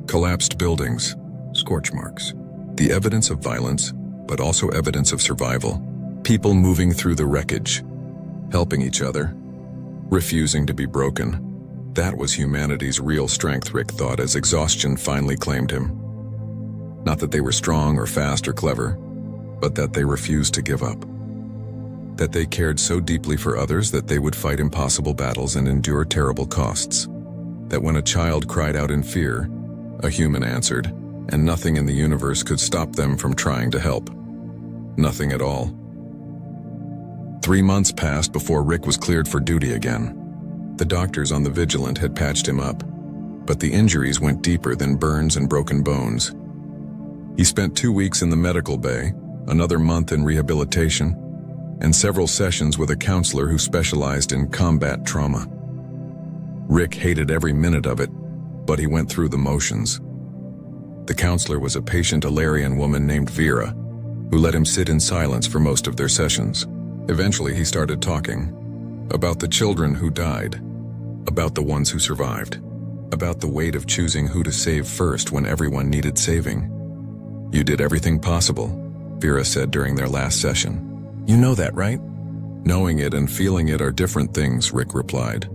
Collapsed buildings, scorch marks. The evidence of violence, but also evidence of survival. People moving through the wreckage, helping each other, refusing to be broken. That was humanity's real strength, Rick thought, as exhaustion finally claimed him. Not that they were strong or fast or clever, but that they refused to give up. That they cared so deeply for others that they would fight impossible battles and endure terrible costs. That when a child cried out in fear, a human answered, and nothing in the universe could stop them from trying to help. Nothing at all. 3 months passed before Rick was cleared for duty again. The doctors on the Vigilant had patched him up, but the injuries went deeper than burns and broken bones. He spent 2 weeks in the medical bay, another month in rehabilitation, and several sessions with a counselor who specialized in combat trauma. Rick hated every minute of it, but he went through the motions. The counselor was a patient Ilarian woman named Vera, who let him sit in silence for most of their sessions. Eventually he started talking about the children who died, about the ones who survived, about the weight of choosing who to save first when everyone needed saving. You did everything possible, Vera said during their last session. You know that, right? Knowing it and feeling it are different things, Rick replied.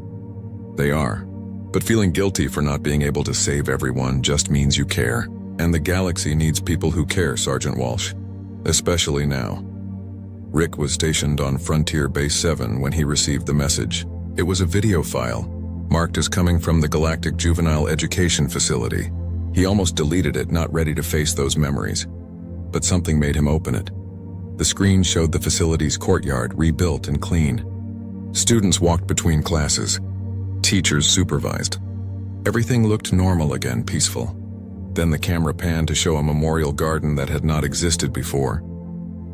They are. But feeling guilty for not being able to save everyone just means you care. And the galaxy needs people who care, Sergeant Walsh. Especially now. Rick was stationed on Frontier Base 7 when he received the message. It was a video file, marked as coming from the Galactic Juvenile Education Facility. He almost deleted it, not ready to face those memories. But something made him open it. The screen showed the facility's courtyard, rebuilt and clean. Students walked between classes. Teachers supervised. Everything looked normal again, peaceful. Then the camera panned to show a memorial garden that had not existed before.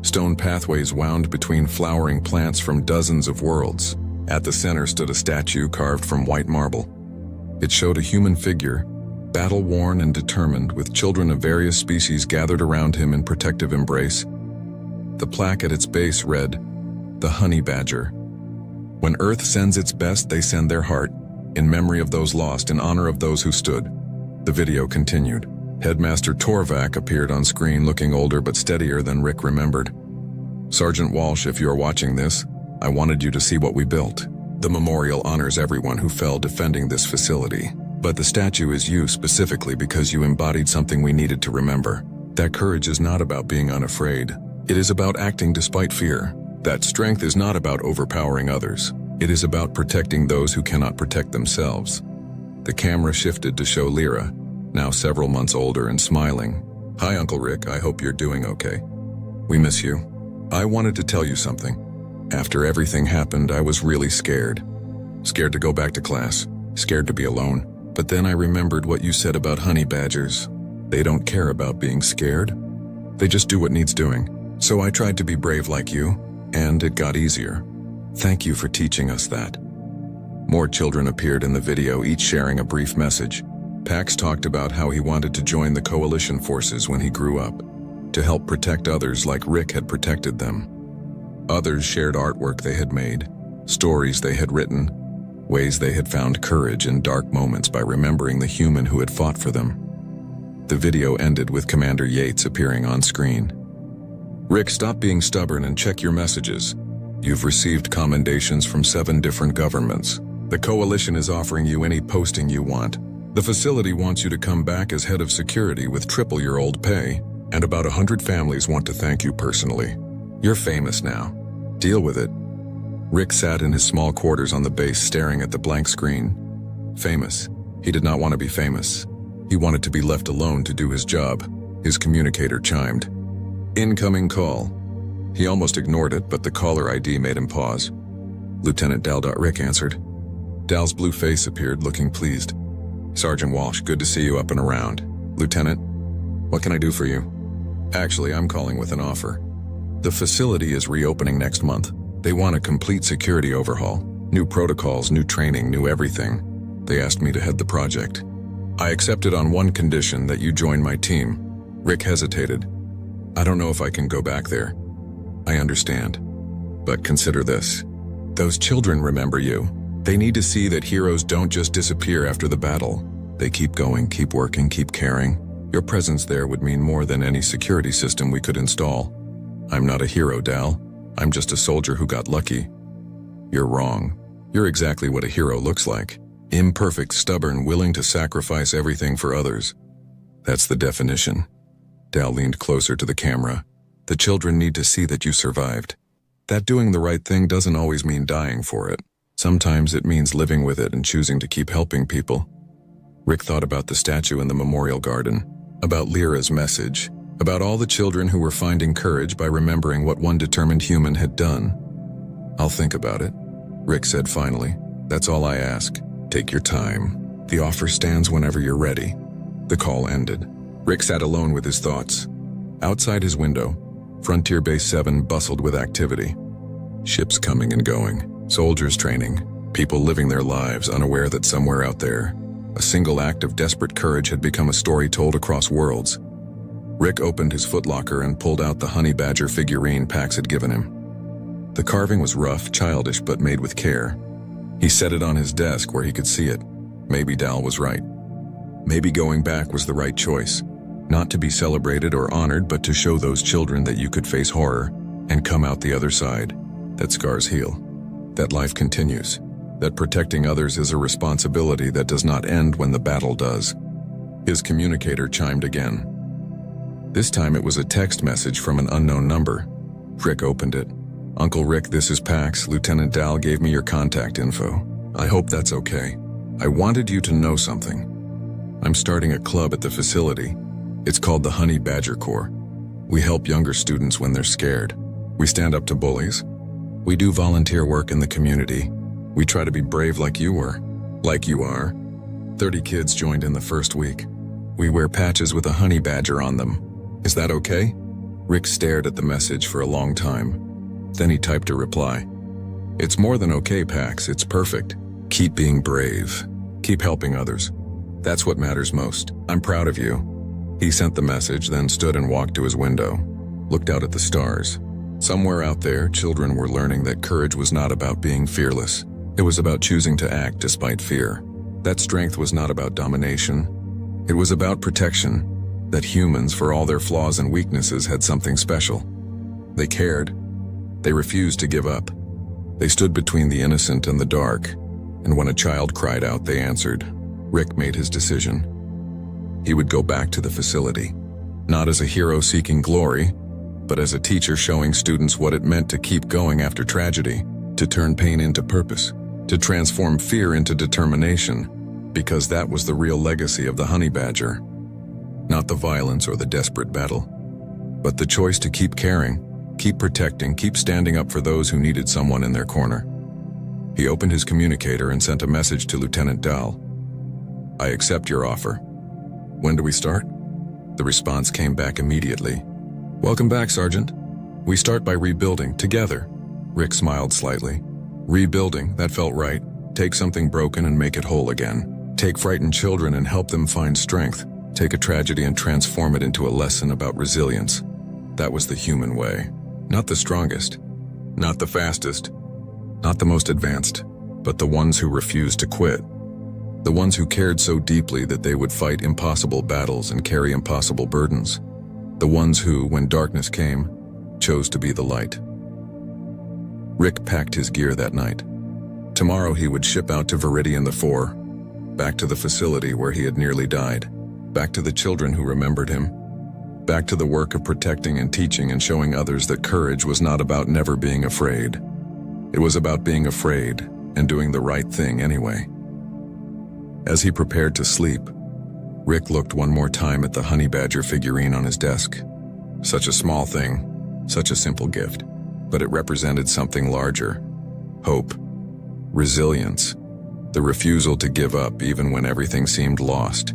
Stone pathways wound between flowering plants from dozens of worlds. At the center stood a statue carved from white marble. It showed a human figure, battle-worn and determined, with children of various species gathered around him in protective embrace. The plaque at its base read, "The Honey Badger. When Earth sends its best, they send their heart, in memory of those lost, in honor of those who stood." The video continued. Headmaster Torvak appeared on screen, looking older but steadier than Rick remembered. "Sergeant Walsh, if you're watching this, I wanted you to see what we built. The memorial honors everyone who fell defending this facility. But the statue is you specifically because you embodied something we needed to remember. That courage is not about being unafraid. It is about acting despite fear. That strength is not about overpowering others. It is about protecting those who cannot protect themselves." The camera shifted to show Lyra, now several months older and smiling. "Hi, Uncle Rick, I hope you're doing okay. We miss you. I wanted to tell you something. After everything happened, I was really scared. Scared to go back to class. Scared to be alone. But then I remembered what you said about honey badgers. They don't care about being scared. They just do what needs doing. So I tried to be brave like you, and it got easier. Thank you for teaching us that." More children appeared in the video, each sharing a brief message. Pax talked about how he wanted to join the coalition forces when he grew up, to help protect others like Rick had protected them. Others shared artwork they had made, stories they had written, ways they had found courage in dark moments by remembering the human who had fought for them. The video ended with Commander Yates appearing on screen. "Rick, stop being stubborn and check your messages. You've received commendations from 7 different governments. The coalition is offering you any posting you want. The facility wants you to come back as head of security with triple your old pay, and about 100 families want to thank you personally. You're famous now. Deal with it." Rick sat in his small quarters on the base, staring at the blank screen. Famous. He did not want to be famous. He wanted to be left alone to do his job. His communicator chimed. "Incoming call." He almost ignored it, but the caller ID made him pause. "Lieutenant Dal." Rick answered. Dal's blue face appeared, looking pleased. "Sergeant Walsh, good to see you up and around. Lieutenant, what can I do for you?" "Actually, I'm calling with an offer. The facility is reopening next month. They want a complete security overhaul. New protocols, new training, new everything. They asked me to head the project. I accepted on one condition, that you join my team." Rick hesitated. "I don't know if I can go back there." "I understand. But consider this. Those children remember you. They need to see that heroes don't just disappear after the battle. They keep going, keep working, keep caring. Your presence there would mean more than any security system we could install. I'm not a hero, Dal. I'm just a soldier who got lucky." "You're wrong. You're exactly what a hero looks like. Imperfect, stubborn, willing to sacrifice everything for others. That's the definition." Dal leaned closer to the camera. "The children need to see that you survived. That doing the right thing doesn't always mean dying for it. Sometimes it means living with it and choosing to keep helping people." Rick thought about the statue in the memorial garden, about Lyra's message, about all the children who were finding courage by remembering what one determined human had done. "I'll think about it," Rick said finally. "That's all I ask. Take your time. The offer stands whenever you're ready." The call ended. Rick sat alone with his thoughts. Outside his window, Frontier Base 7 bustled with activity. Ships coming and going, soldiers training, people living their lives unaware that somewhere out there, a single act of desperate courage had become a story told across worlds. Rick opened his footlocker and pulled out the honey badger figurine Pax had given him. The carving was rough, childish, but made with care. He set it on his desk where he could see it. Maybe Dal was right. Maybe going back was the right choice. Not to be celebrated or honored, but to show those children that you could face horror and come out the other side. That scars heal. That life continues. That protecting others is a responsibility that does not end when the battle does. His communicator chimed again. This time it was a text message from an unknown number. Rick opened it. "Uncle Rick, this is Pax. Lieutenant Dal gave me your contact info. I hope that's okay. I wanted you to know something. I'm starting a club at the facility. It's called the Honey Badger Corps. We help younger students when they're scared. We stand up to bullies. We do volunteer work in the community. We try to be brave like you were. Like you are. 30 kids joined in the first week. We wear patches with a honey badger on them. Is that okay? Rick stared at the message for a long time. Then he typed a reply. It's more than okay, Pax. It's perfect. Keep being brave. Keep helping others. That's what matters most. I'm proud of you. He sent the message, then stood and walked to his window, looked out at the stars. Somewhere out there, children were learning that courage was not about being fearless. It was about choosing to act despite fear. That strength was not about domination. It was about protection. That humans, for all their flaws and weaknesses, had something special. They cared. They refused to give up. They stood between the innocent and the dark, and when a child cried out, they answered. Rick made his decision. He would go back to the facility, not as a hero seeking glory, but as a teacher showing students what it meant to keep going after tragedy, to turn pain into purpose, to transform fear into determination, because that was the real legacy of the honey badger. Not the violence or the desperate battle, but the choice to keep caring, keep protecting, keep standing up for those who needed someone in their corner. He opened his communicator and sent a message to Lieutenant Dahl. I accept your offer. When do we start? The response came back immediately. Welcome back, Sergeant. We start by rebuilding, together. Rick smiled slightly. Rebuilding, that felt right. Take something broken and make it whole again. Take frightened children and help them find strength. Take a tragedy and transform it into a lesson about resilience. That was the human way. Not the strongest, not the fastest, not the most advanced, but the ones who refused to quit. The ones who cared so deeply that they would fight impossible battles and carry impossible burdens. The ones who, when darkness came, chose to be the light. Rick packed his gear that night. Tomorrow he would ship out to Viridian IV, back to the facility where he had nearly died, back to the children who remembered him, back to the work of protecting and teaching and showing others that courage was not about never being afraid. It was about being afraid and doing the right thing anyway. As he prepared to sleep, Rick looked one more time at the honey badger figurine on his desk. Such a small thing, such a simple gift, but it represented something larger. Hope, resilience, the refusal to give up even when everything seemed lost.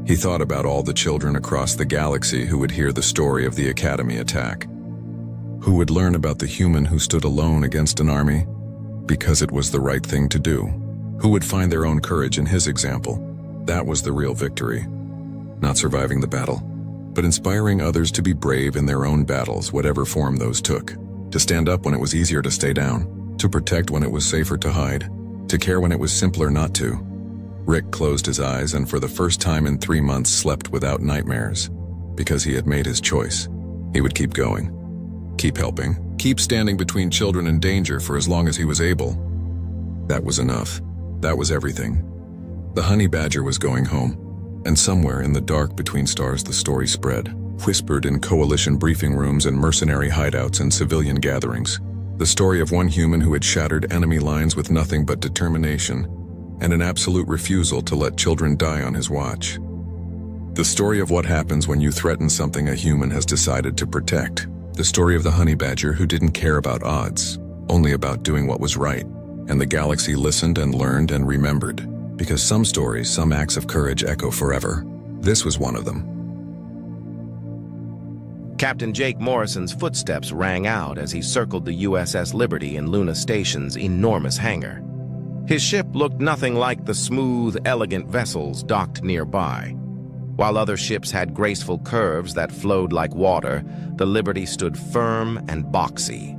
He thought about all the children across the galaxy who would hear the story of the Academy attack, who would learn about the human who stood alone against an army because it was the right thing to do, who would find their own courage in his example. That was the real victory. Not surviving the battle, but inspiring others to be brave in their own battles, whatever form those took. To stand up when it was easier to stay down, to protect when it was safer to hide, to care when it was simpler not to. Rick closed his eyes and for the first time in 3 months slept without nightmares, because he had made his choice. He would keep going, keep helping, keep standing between children in danger for as long as he was able. That was enough. That was everything. The honey badger was going home, and somewhere in the dark between stars the story spread, whispered in coalition briefing rooms and mercenary hideouts and civilian gatherings. The story of one human who had shattered enemy lines with nothing but determination and an absolute refusal to let children die on his watch. The story of what happens when you threaten something a human has decided to protect. The story of the honey badger who didn't care about odds, only about doing what was right. And the galaxy listened and learned and remembered, because some stories, some acts of courage echo forever. This was one of them. Captain Jake Morrison's footsteps rang out as he circled the USS Liberty in Luna Station's enormous hangar. His ship looked nothing like the smooth, elegant vessels docked nearby. While other ships had graceful curves that flowed like water, the Liberty stood firm and boxy.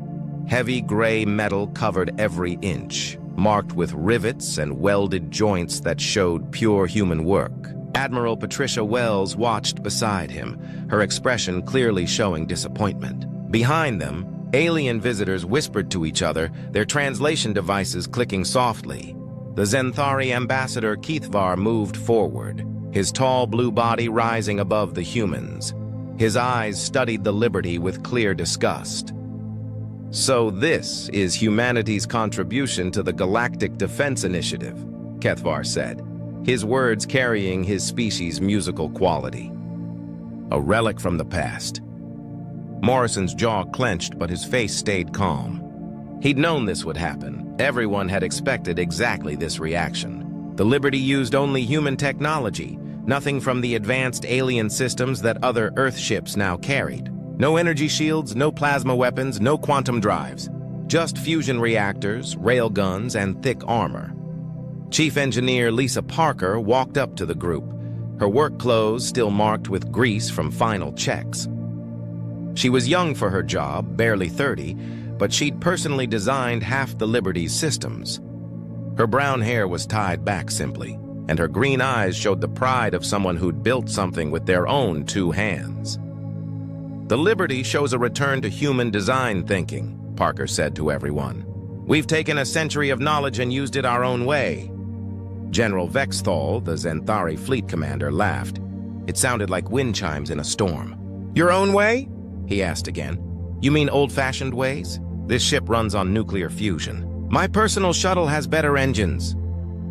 Heavy gray metal covered every inch, marked with rivets and welded joints that showed pure human work. Admiral Patricia Wells watched beside him, her expression clearly showing disappointment. Behind them, alien visitors whispered to each other, their translation devices clicking softly. The Zenthari ambassador Keithvar moved forward, his tall blue body rising above the humans. His eyes studied the Liberty with clear disgust. So this is humanity's contribution to the Galactic Defense Initiative, Keithvar said, his words carrying his species' musical quality. A relic from the past. Morrison's jaw clenched, but his face stayed calm. He'd known this would happen. Everyone had expected exactly this reaction. The Liberty used only human technology, nothing from the advanced alien systems that other Earth ships now carried. No energy shields, no plasma weapons, no quantum drives. Just fusion reactors, railguns, and thick armor. Chief Engineer Lisa Parker walked up to the group, her work clothes still marked with grease from final checks. She was young for her job, barely 30, but she'd personally designed half the Liberty's systems. Her brown hair was tied back simply, and her green eyes showed the pride of someone who'd built something with their own 2 hands. The Liberty shows a return to human design thinking, Parker said to everyone. We've taken a century of knowledge and used it our own way. General Vexthal, the Zenthari fleet commander, laughed. It sounded like wind chimes in a storm. Your own way? He asked again. You mean old-fashioned ways? This ship runs on nuclear fusion. My personal shuttle has better engines.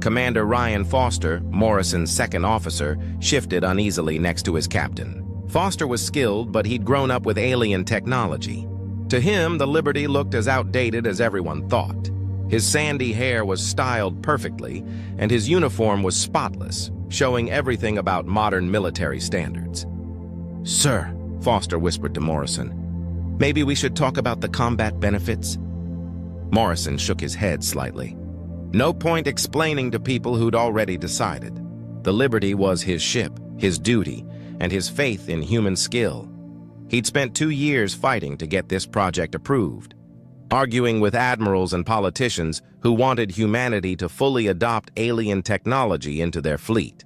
Commander Ryan Foster, Morrison's second officer, shifted uneasily next to his captain. Foster was skilled, but he'd grown up with alien technology. To him, the Liberty looked as outdated as everyone thought. His sandy hair was styled perfectly, and his uniform was spotless, showing everything about modern military standards. Sir, Foster whispered to Morrison, maybe we should talk about the combat benefits? Morrison shook his head slightly. No point explaining to people who'd already decided. The Liberty was his ship, his duty, and his faith in human skill. He'd spent 2 years fighting to get this project approved, arguing with admirals and politicians who wanted humanity to fully adopt alien technology into their fleet.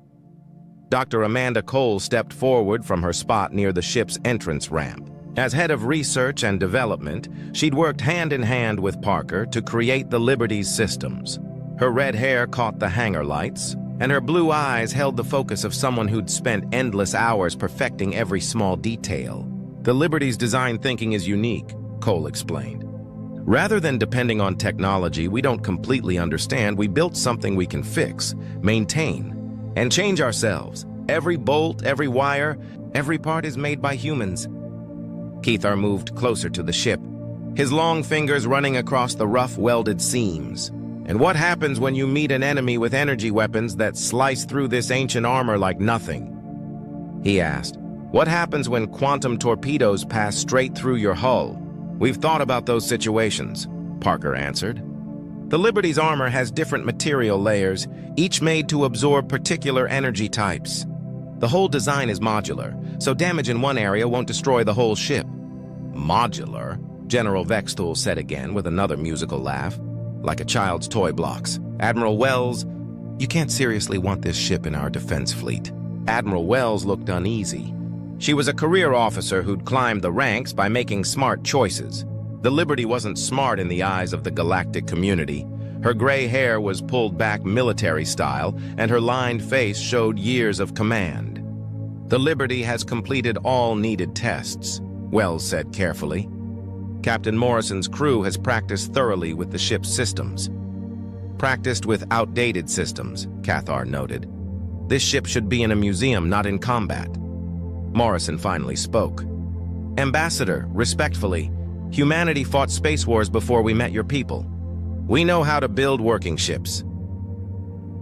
Dr. Amanda Cole stepped forward from her spot near the ship's entrance ramp. As head of research and development, she'd worked hand in hand with Parker to create the Liberty's systems. Her red hair caught the hangar lights, and her blue eyes held the focus of someone who'd spent endless hours perfecting every small detail. The Liberty's design thinking is unique, Cole explained. Rather than depending on technology we don't completely understand, we built something we can fix, maintain, and change ourselves. Every bolt, every wire, every part is made by humans. Keithar moved closer to the ship, his long fingers running across the rough welded seams. And what happens when you meet an enemy with energy weapons that slice through this ancient armor like nothing? He asked. What happens when quantum torpedoes pass straight through your hull? We've thought about those situations, Parker answered. The Liberty's armor has different material layers, each made to absorb particular energy types. The whole design is modular, so damage in one area won't destroy the whole ship. Modular? General Vexthal said again with another musical laugh, like a child's toy blocks. Admiral Wells, you can't seriously want this ship in our defense fleet. Admiral Wells looked uneasy. She was a career officer who'd climbed the ranks by making smart choices. The Liberty wasn't smart in the eyes of the galactic community. Her gray hair was pulled back military style, and her lined face showed years of command. The Liberty has completed all needed tests, Wells said carefully. Captain Morrison's crew has practiced thoroughly with the ship's systems. Practiced with outdated systems, Cathar noted. This ship should be in a museum, not in combat. Morrison finally spoke. Ambassador, respectfully, humanity fought space wars before we met your people. We know how to build working ships.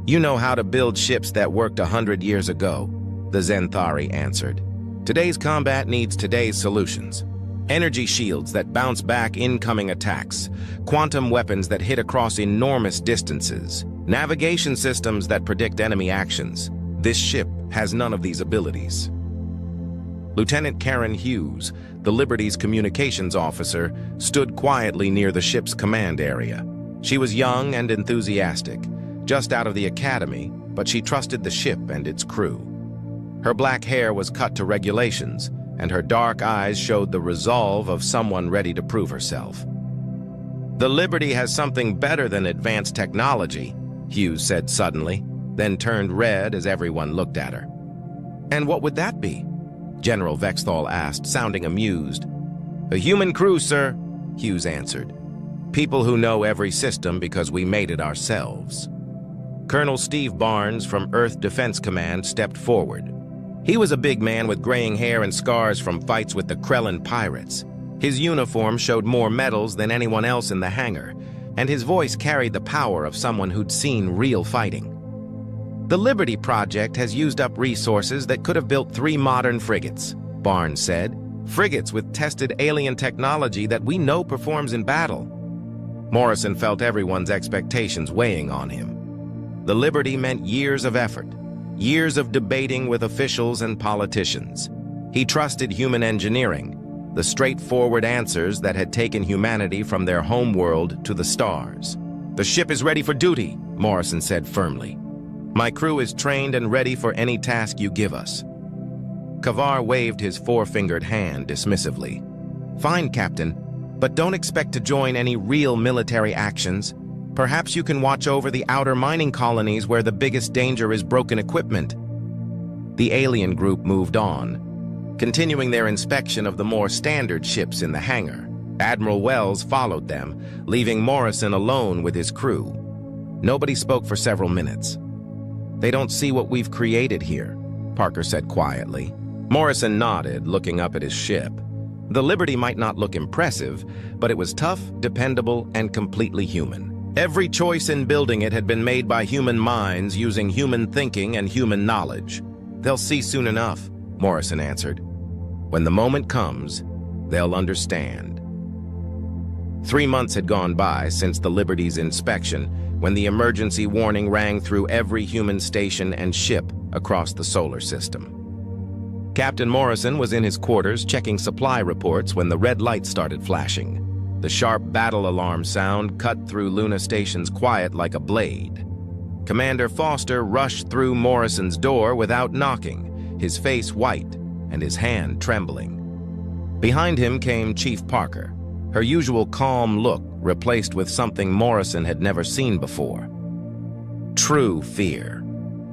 You know how to build ships that worked 100 years ago, the Zenthari answered. Today's combat needs today's solutions. Energy shields that bounce back incoming attacks, quantum weapons that hit across enormous distances, navigation systems that predict enemy actions. This ship has none of these abilities. Lieutenant Karen Hughes, the Liberty's communications officer, stood quietly near the ship's command area. She was young and enthusiastic, just out of the academy, but she trusted the ship and its crew. Her black hair was cut to regulations, and her dark eyes showed the resolve of someone ready to prove herself. The Liberty has something better than advanced technology, Hughes said suddenly, then turned red as everyone looked at her. And what would that be? General Vexthal asked, sounding amused. A human crew, sir, Hughes answered. People who know every system because we made it ourselves. Colonel Steve Barnes from Earth Defense Command stepped forward. He was a big man with graying hair and scars from fights with the Krellin pirates. His uniform showed more medals than anyone else in the hangar, and his voice carried the power of someone who'd seen real fighting. "The Liberty Project has used up resources that could have built 3 modern frigates," Barnes said. "Frigates with tested alien technology that we know performs in battle." Morrison felt everyone's expectations weighing on him. The Liberty meant years of effort, years of debating with officials and politicians. He trusted human engineering, the straightforward answers that had taken humanity from their home world to the stars. "The ship is ready for duty," Morrison said firmly. "My crew is trained and ready for any task you give us." Kavar waved his 4-fingered hand dismissively. "Fine, Captain, but don't expect to join any real military actions. Perhaps you can watch over the outer mining colonies where the biggest danger is broken equipment." The alien group moved on, continuing their inspection of the more standard ships in the hangar. Admiral Wells followed them, leaving Morrison alone with his crew. Nobody spoke for several minutes. "They don't see what we've created here," Parker said quietly. Morrison nodded, looking up at his ship. The Liberty might not look impressive, but it was tough, dependable, and completely human. Every choice in building it had been made by human minds using human thinking and human knowledge. "They'll see soon enough," Morrison answered. "When the moment comes, they'll understand." 3 months had gone by since the Liberty's inspection, when the emergency warning rang through every human station and ship across the solar system. Captain Morrison was in his quarters checking supply reports when the red light started flashing. The sharp battle alarm sound cut through Luna Station's quiet like a blade. Commander Foster rushed through Morrison's door without knocking, his face white and his hand trembling. Behind him came Chief Parker, her usual calm look replaced with something Morrison had never seen before. True fear.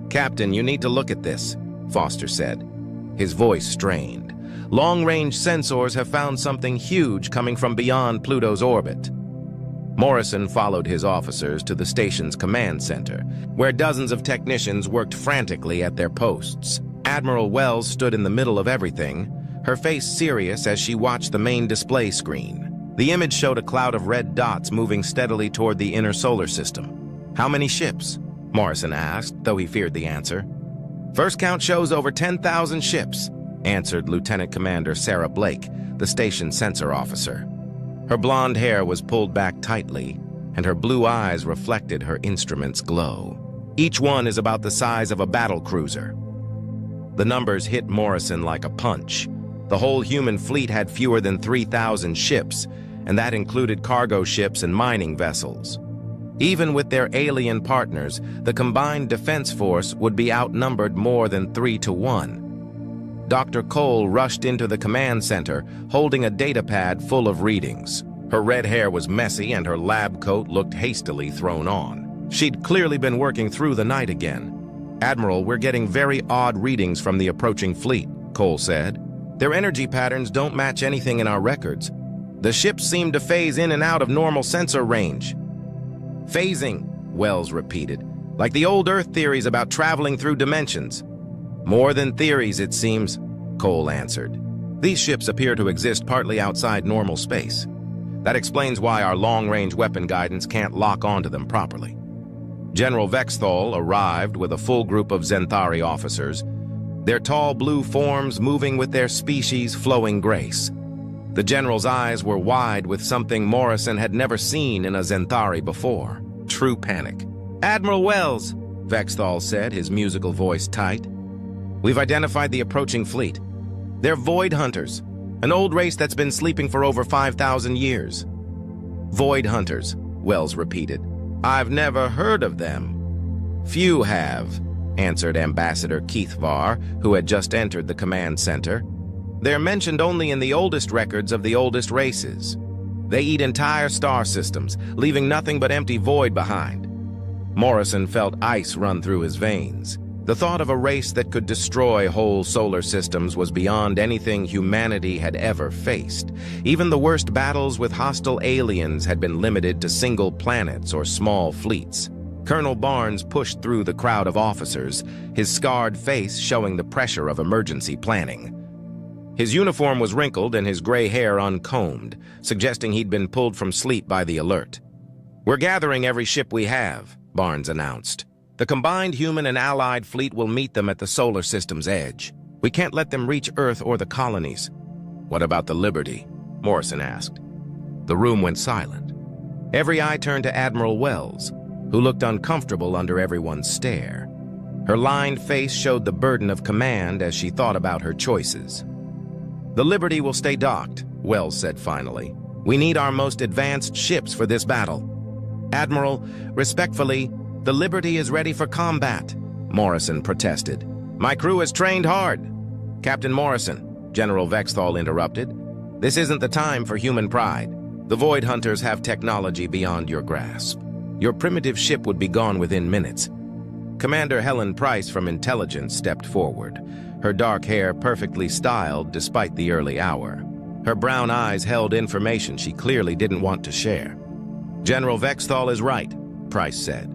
"Captain, you need to look at this," Foster said, his voice strained. "Long-range sensors have found something huge coming from beyond Pluto's orbit." Morrison followed his officers to the station's command center, where dozens of technicians worked frantically at their posts. Admiral Wells stood in the middle of everything, her face serious as she watched the main display screen. The image showed a cloud of red dots moving steadily toward the inner solar system. "How many ships?" Morrison asked, though he feared the answer. "First count shows over 10,000 ships," answered Lieutenant Commander Sarah Blake, the station sensor officer. Her blonde hair was pulled back tightly, and her blue eyes reflected her instrument's glow. "Each one is about the size of a battle cruiser." The numbers hit Morrison like a punch. The whole human fleet had fewer than 3,000 ships, and that included cargo ships and mining vessels. Even with their alien partners, the combined defense force would be outnumbered more than 3 to 1. Dr. Cole rushed into the command center, holding a data pad full of readings. Her red hair was messy and her lab coat looked hastily thrown on. She'd clearly been working through the night again. "Admiral, we're getting very odd readings from the approaching fleet," Cole said. "Their energy patterns don't match anything in our records. The ships seem to phase in and out of normal sensor range." "Phasing," Wells repeated, "like the old Earth theories about traveling through dimensions." "More than theories, it seems," Cole answered. "These ships appear to exist partly outside normal space. That explains why our long-range weapon guidance can't lock onto them properly." General Vexthal arrived with a full group of Zenthari officers, their tall blue forms moving with their species' flowing grace. The general's eyes were wide with something Morrison had never seen in a Zenthari before. True panic. "Admiral Wells," Vexthal said, his musical voice tight. "We've identified the approaching fleet. They're Void Hunters, an old race that's been sleeping for over 5,000 years." "Void Hunters," Wells repeated. "I've never heard of them." "Few have," answered Ambassador Keith Varr, who had just entered the command center. "They're mentioned only in the oldest records of the oldest races. They eat entire star systems, leaving nothing but empty void behind." Morrison felt ice run through his veins. The thought of a race that could destroy whole solar systems was beyond anything humanity had ever faced. Even the worst battles with hostile aliens had been limited to single planets or small fleets. Colonel Barnes pushed through the crowd of officers, his scarred face showing the pressure of emergency planning. His uniform was wrinkled and his gray hair uncombed, suggesting he'd been pulled from sleep by the alert. "We're gathering every ship we have," Barnes announced. "The combined human and allied fleet will meet them at the solar system's edge. We can't let them reach Earth or the colonies." "What about the Liberty?" Morrison asked. The room went silent. Every eye turned to Admiral Wells, who looked uncomfortable under everyone's stare. Her lined face showed the burden of command as she thought about her choices. "The Liberty will stay docked," Wells said finally. "We need our most advanced ships for this battle." "Admiral, respectfully, the Liberty is ready for combat," Morrison protested. "My crew has trained hard." "Captain Morrison," General Vexthal interrupted, "this isn't the time for human pride. The Void Hunters have technology beyond your grasp. Your primitive ship would be gone within minutes." Commander Helen Price from Intelligence stepped forward, her dark hair perfectly styled despite the early hour. Her brown eyes held information she clearly didn't want to share. "General Vexthal is right," Price said.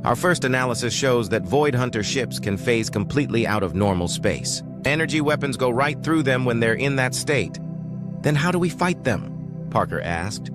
"Our first analysis shows that Void Hunter ships can phase completely out of normal space. Energy weapons go right through them when they're in that state." "Then how do we fight them?" Parker asked.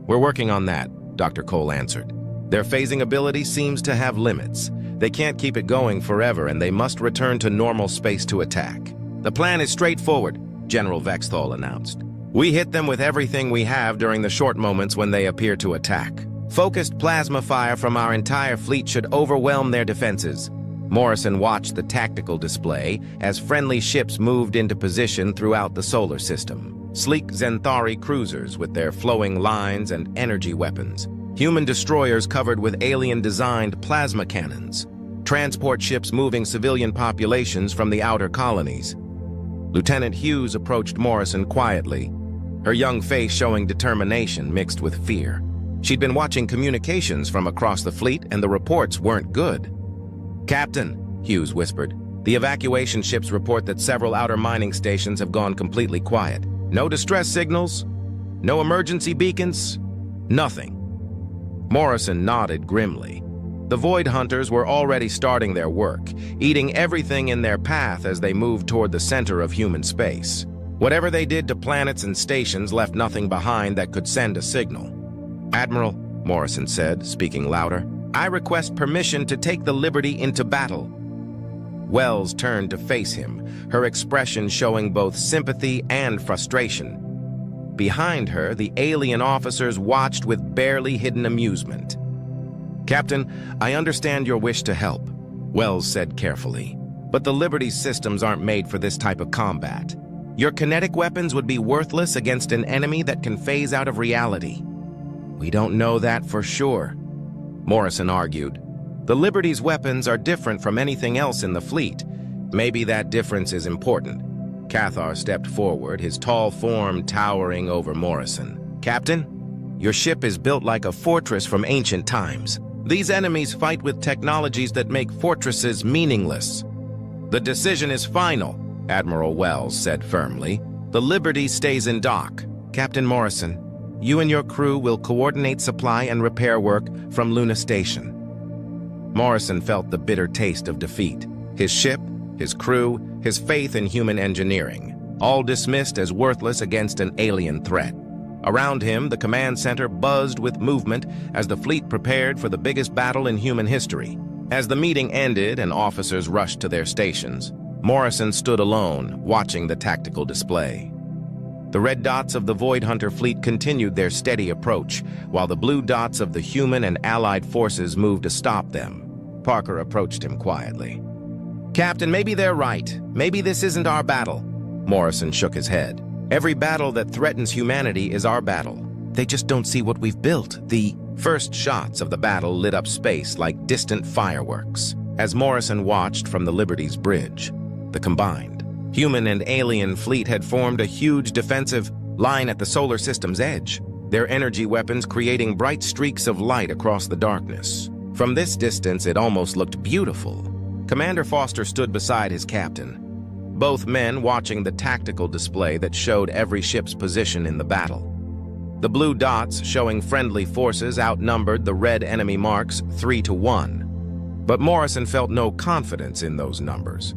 "We're working on that," Dr. Cole answered. "Their phasing ability seems to have limits. They can't keep it going forever, and they must return to normal space to attack." "The plan is straightforward," General Vexthal announced. "We hit them with everything we have during the short moments when they appear to attack. Focused plasma fire from our entire fleet should overwhelm their defenses." Morrison watched the tactical display as friendly ships moved into position throughout the solar system. Sleek Zenthari cruisers with their flowing lines and energy weapons. Human destroyers covered with alien-designed plasma cannons. Transport ships moving civilian populations from the outer colonies. Lieutenant Hughes approached Morrison quietly, her young face showing determination mixed with fear. She'd been watching communications from across the fleet, and the reports weren't good. "Captain," Hughes whispered, "the evacuation ships report that several outer mining stations have gone completely quiet. No distress signals, no emergency beacons, nothing." Morrison nodded grimly. The Void Hunters were already starting their work, eating everything in their path as they moved toward the center of human space. Whatever they did to planets and stations left nothing behind that could send a signal. "Admiral," Morrison said, speaking louder, "I request permission to take the Liberty into battle." Wells turned to face him, her expression showing both sympathy and frustration. Behind her, the alien officers watched with barely hidden amusement. "Captain, I understand your wish to help," Wells said carefully, "but the Liberty's systems aren't made for this type of combat. Your kinetic weapons would be worthless against an enemy that can phase out of reality." "We don't know that for sure," Morrison argued. "The Liberty's weapons are different from anything else in the fleet. Maybe that difference is important." Cathar stepped forward, his tall form towering over Morrison. "Captain, your ship is built like a fortress from ancient times. These enemies fight with technologies that make fortresses meaningless." "The decision is final," Admiral Wells said firmly. "The Liberty stays in dock. Captain Morrison, you and your crew will coordinate supply and repair work from Luna Station." Morrison felt the bitter taste of defeat. His ship, his crew, his faith in human engineering, all dismissed as worthless against an alien threat. Around him, the command center buzzed with movement as the fleet prepared for the biggest battle in human history. As the meeting ended and officers rushed to their stations, Morrison stood alone, watching the tactical display. The red dots of the Void Hunter fleet continued their steady approach, while the blue dots of the human and allied forces moved to stop them. Parker approached him quietly. "Captain, maybe they're right. Maybe this isn't our battle." Morrison shook his head. "Every battle that threatens humanity is our battle. They just don't see what we've built." The first shots of the battle lit up space like distant fireworks. As Morrison watched from the Liberty's bridge, the combined human and alien fleet had formed a huge defensive line at the solar system's edge, their energy weapons creating bright streaks of light across the darkness. From this distance, it almost looked beautiful. Commander Foster stood beside his captain, both men watching the tactical display that showed every ship's position in the battle. The blue dots showing friendly forces outnumbered the red enemy marks 3-1. But Morrison felt no confidence in those numbers.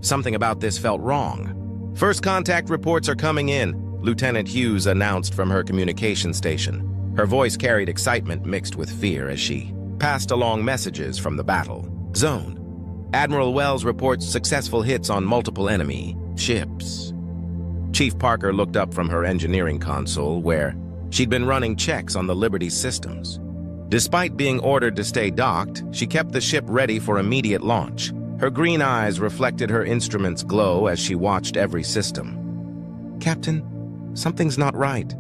Something about this felt wrong. "First contact reports are coming in," Lieutenant Hughes announced from her communication station. Her voice carried excitement mixed with fear as she passed along messages from the battle zone. Admiral Wells reports successful hits on multiple enemy ships. Chief Parker looked up from her engineering console where she'd been running checks on the Liberty's systems. Despite being ordered to stay docked, she kept the ship ready for immediate launch. Her green eyes reflected her instrument's glow as she watched every system. "Captain, something's not right,"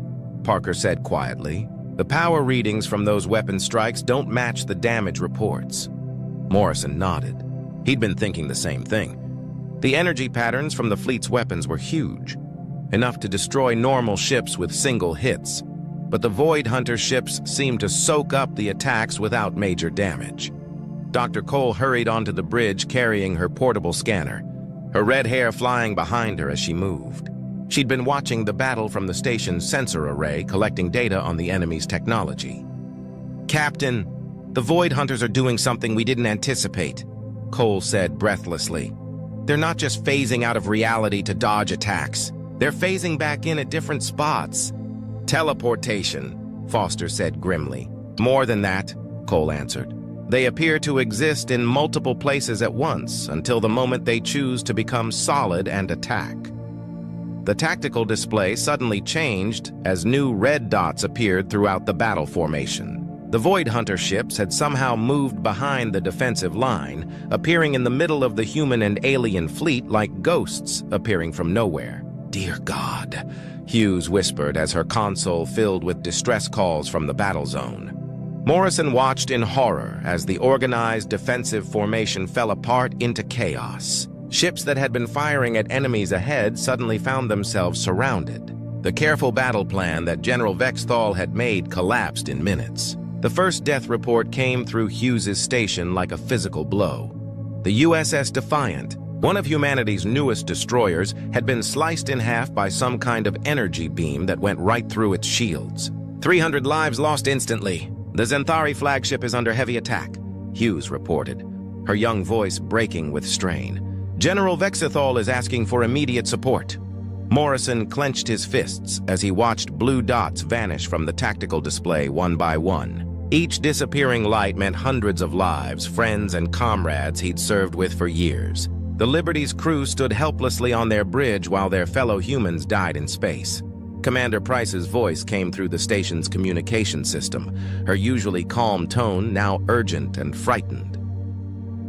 Parker said quietly. "The power readings from those weapon strikes don't match the damage reports." Morrison nodded. He'd been thinking the same thing. The energy patterns from the fleet's weapons were huge, enough to destroy normal ships with single hits, but the Void Hunter ships seemed to soak up the attacks without major damage. Dr. Cole hurried onto the bridge carrying her portable scanner, her red hair flying behind her as she moved. She'd been watching the battle from the station's sensor array, collecting data on the enemy's technology. "Captain, the Void Hunters are doing something we didn't anticipate," Cole said breathlessly. "They're not just phasing out of reality to dodge attacks. They're phasing back in at different spots." "Teleportation," Foster said grimly. "More than that," Cole answered. "They appear to exist in multiple places at once until the moment they choose to become solid and attack." The tactical display suddenly changed as new red dots appeared throughout the battle formation. The Void Hunter ships had somehow moved behind the defensive line, appearing in the middle of the human and alien fleet like ghosts appearing from nowhere. "Dear God," Hughes whispered as her console filled with distress calls from the battle zone. Morrison watched in horror as the organized defensive formation fell apart into chaos. Ships that had been firing at enemies ahead suddenly found themselves surrounded. The careful battle plan that General Vexthal had made collapsed in minutes. The first death report came through Hughes's station like a physical blow. The USS Defiant, one of humanity's newest destroyers, had been sliced in half by some kind of energy beam that went right through its shields. 300 lives lost instantly. The Zenthari flagship is under heavy attack, Hughes reported, her young voice breaking with strain. General Vexithal is asking for immediate support. Morrison clenched his fists as he watched blue dots vanish from the tactical display one by one. Each disappearing light meant hundreds of lives, friends and comrades he'd served with for years. The Liberty's crew stood helplessly on their bridge while their fellow humans died in space. Commander Price's voice came through the station's communication system, her usually calm tone now urgent and frightened.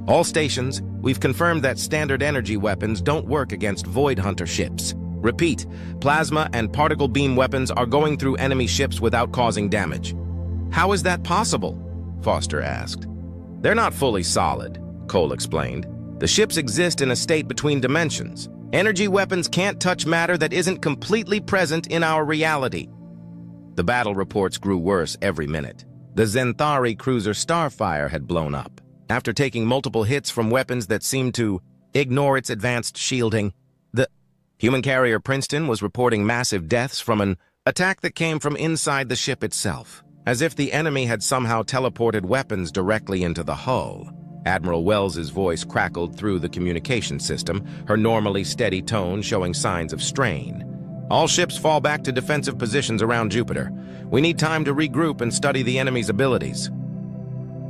"All stations, we've confirmed that standard energy weapons don't work against Void Hunter ships. Repeat, plasma and particle beam weapons are going through enemy ships without causing damage." "How is that possible?" Foster asked. "They're not fully solid," Cole explained. "The ships exist in a state between dimensions. Energy weapons can't touch matter that isn't completely present in our reality." The battle reports grew worse every minute. The Zenthari cruiser Starfire had blown up. After taking multiple hits from weapons that seemed to ignore its advanced shielding, the human carrier Princeton was reporting massive deaths from an attack that came from inside the ship itself, as if the enemy had somehow teleported weapons directly into the hull. Admiral Wells's voice crackled through the communication system, her normally steady tone showing signs of strain. "All ships fall back to defensive positions around Jupiter. We need time to regroup and study the enemy's abilities."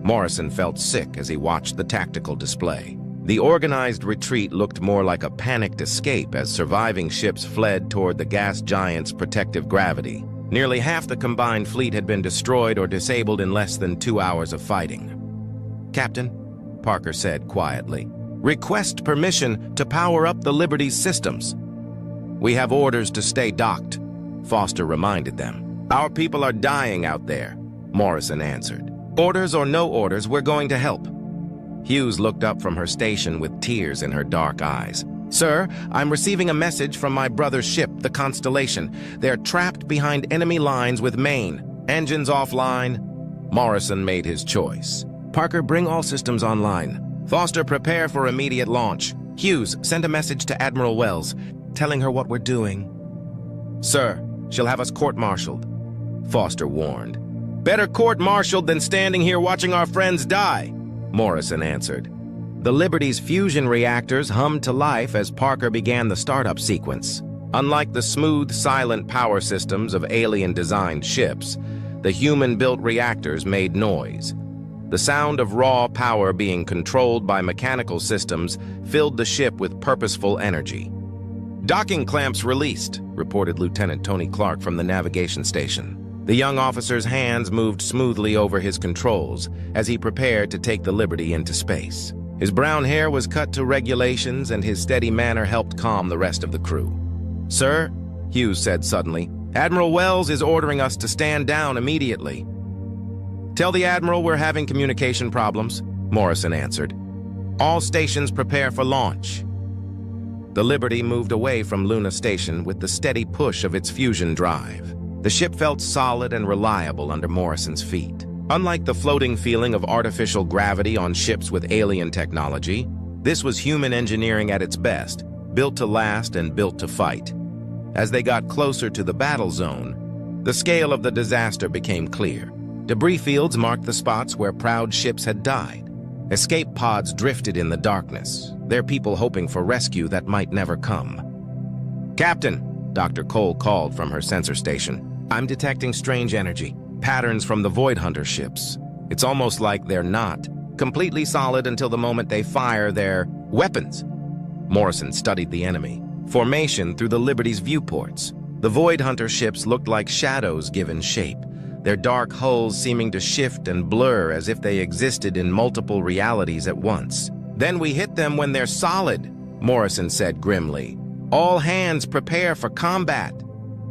Morrison felt sick as he watched the tactical display. The organized retreat looked more like a panicked escape as surviving ships fled toward the gas giant's protective gravity. Nearly half the combined fleet had been destroyed or disabled in less than 2 hours of fighting. "Captain," Parker said quietly, "request permission to power up the Liberty's systems." "We have orders to stay docked," Foster reminded them. "Our people are dying out there," Morrison answered. "Orders or no orders, we're going to help." Hughes looked up from her station with tears in her dark eyes. "Sir, I'm receiving a message from my brother's ship, the Constellation. They're trapped behind enemy lines with main. Engines offline." Morrison made his choice. "Parker, bring all systems online. Foster, prepare for immediate launch. Hughes, send a message to Admiral Wells, telling her what we're doing." "Sir, she'll have us court-martialed," Foster warned. "Better court-martialed than standing here watching our friends die," Morrison answered. The Liberty's fusion reactors hummed to life as Parker began the startup sequence. Unlike the smooth, silent power systems of alien-designed ships, The human-built reactors made noise. The sound of raw power being controlled by mechanical systems filled the ship with purposeful energy. "Docking clamps released," reported Lieutenant Tony Clark from the navigation station. The young officer's hands moved smoothly over his controls as he prepared to take the Liberty into space. His brown hair was cut to regulations, and his steady manner helped calm the rest of the crew. "Sir," Hughes said suddenly, "Admiral Wells is ordering us to stand down immediately." "Tell the Admiral we're having communication problems," Morrison answered. "All stations prepare for launch." The Liberty moved away from Luna Station with the steady push of its fusion drive. The ship felt solid and reliable under Morrison's feet. Unlike the floating feeling of artificial gravity on ships with alien technology, this was human engineering at its best, built to last and built to fight. As they got closer to the battle zone, the scale of the disaster became clear. Debris fields marked the spots where proud ships had died. Escape pods drifted in the darkness, their people hoping for rescue that might never come. "Captain," Dr. Cole called from her sensor station, "I'm detecting strange energy, patterns from the Void Hunter ships. It's almost like they're not completely solid until the moment they fire their weapons." Morrison studied the enemy formation through the Liberty's viewports. The Void Hunter ships looked like shadows given shape, their dark hulls seeming to shift and blur as if they existed in multiple realities at once. "Then we hit them when they're solid," Morrison said grimly. "All hands prepare for combat."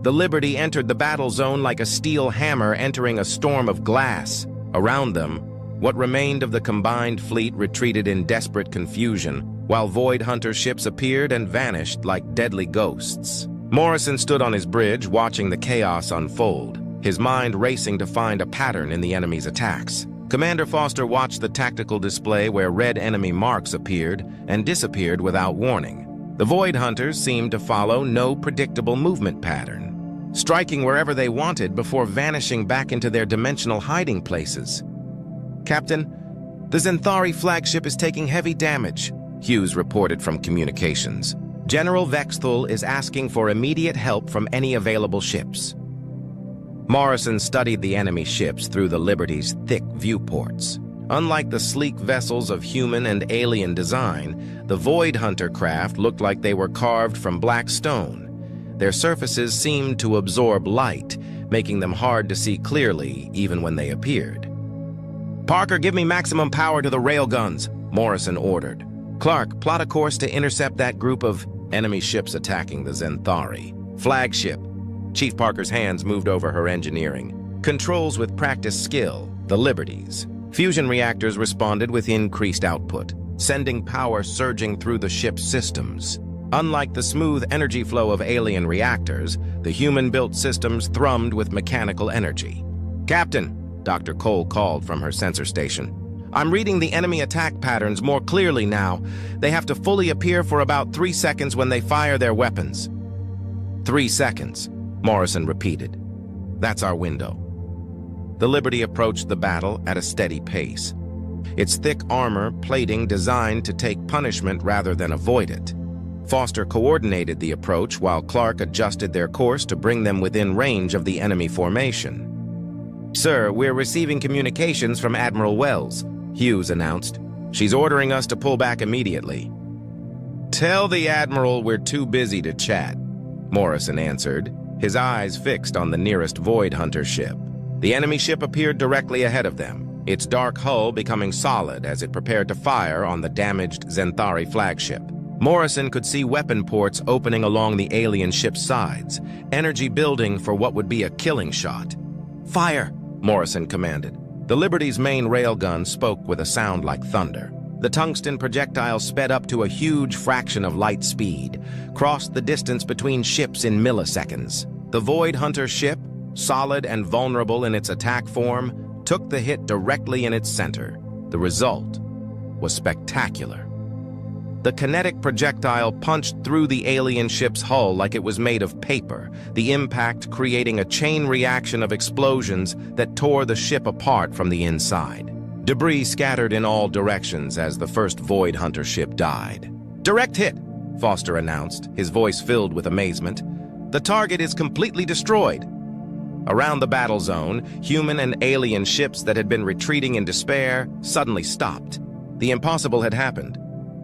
The Liberty entered the battle zone like a steel hammer entering a storm of glass. Around them, what remained of the combined fleet retreated in desperate confusion, while Void Hunter ships appeared and vanished like deadly ghosts. Morrison stood on his bridge watching the chaos unfold, his mind racing to find a pattern in the enemy's attacks. Commander Foster watched the tactical display where red enemy marks appeared and disappeared without warning. The Void Hunters seemed to follow no predictable movement pattern, striking wherever they wanted before vanishing back into their dimensional hiding places. "Captain, the Zenthari flagship is taking heavy damage," Hughes reported from communications. "General Vexthul is asking for immediate help from any available ships." Morrison studied the enemy ships through the Liberty's thick viewports. Unlike the sleek vessels of human and alien design, the Void Hunter craft looked like they were carved from black stone. Their surfaces seemed to absorb light, making them hard to see clearly even when they appeared. "Parker, give me maximum power to the railguns," Morrison ordered. "Clark, plot a course to intercept that group of enemy ships attacking the Zenthari flagship." Chief Parker's hands moved over her engineering. Controls with practiced skill, the Liberties. Fusion reactors responded with increased output, sending power surging through the ship's systems. Unlike the smooth energy flow of alien reactors, the human-built systems thrummed with mechanical energy. "Captain," Dr. Cole called from her sensor station, "I'm reading the enemy attack patterns more clearly now. They have to fully appear for about 3 seconds when they fire their weapons." 3 seconds, Morrison repeated. "That's our window." The Liberty approached the battle at a steady pace, its thick armor plating designed to take punishment rather than avoid it. Foster coordinated the approach while Clark adjusted their course to bring them within range of the enemy formation. "Sir, we're receiving communications from Admiral Wells," Hughes announced. "She's ordering us to pull back immediately." "Tell the Admiral we're too busy to chat," Morrison answered, his eyes fixed on the nearest Void Hunter ship. The enemy ship appeared directly ahead of them, its dark hull becoming solid as it prepared to fire on the damaged Zenthari flagship. Morrison could see weapon ports opening along the alien ship's sides, energy building for what would be a killing shot. "Fire!" Morrison commanded. The Liberty's main railgun spoke with a sound like thunder. The tungsten projectile sped up to a huge fraction of light speed, crossed the distance between ships in milliseconds. The Void Hunter ship, solid and vulnerable in its attack form, took the hit directly in its center. The result was spectacular. The kinetic projectile punched through the alien ship's hull like it was made of paper, the impact creating a chain reaction of explosions that tore the ship apart from the inside. Debris scattered in all directions as the first Void Hunter ship died. "Direct hit," Foster announced, his voice filled with amazement. "The target is completely destroyed." Around the battle zone, human and alien ships that had been retreating in despair suddenly stopped. The impossible had happened.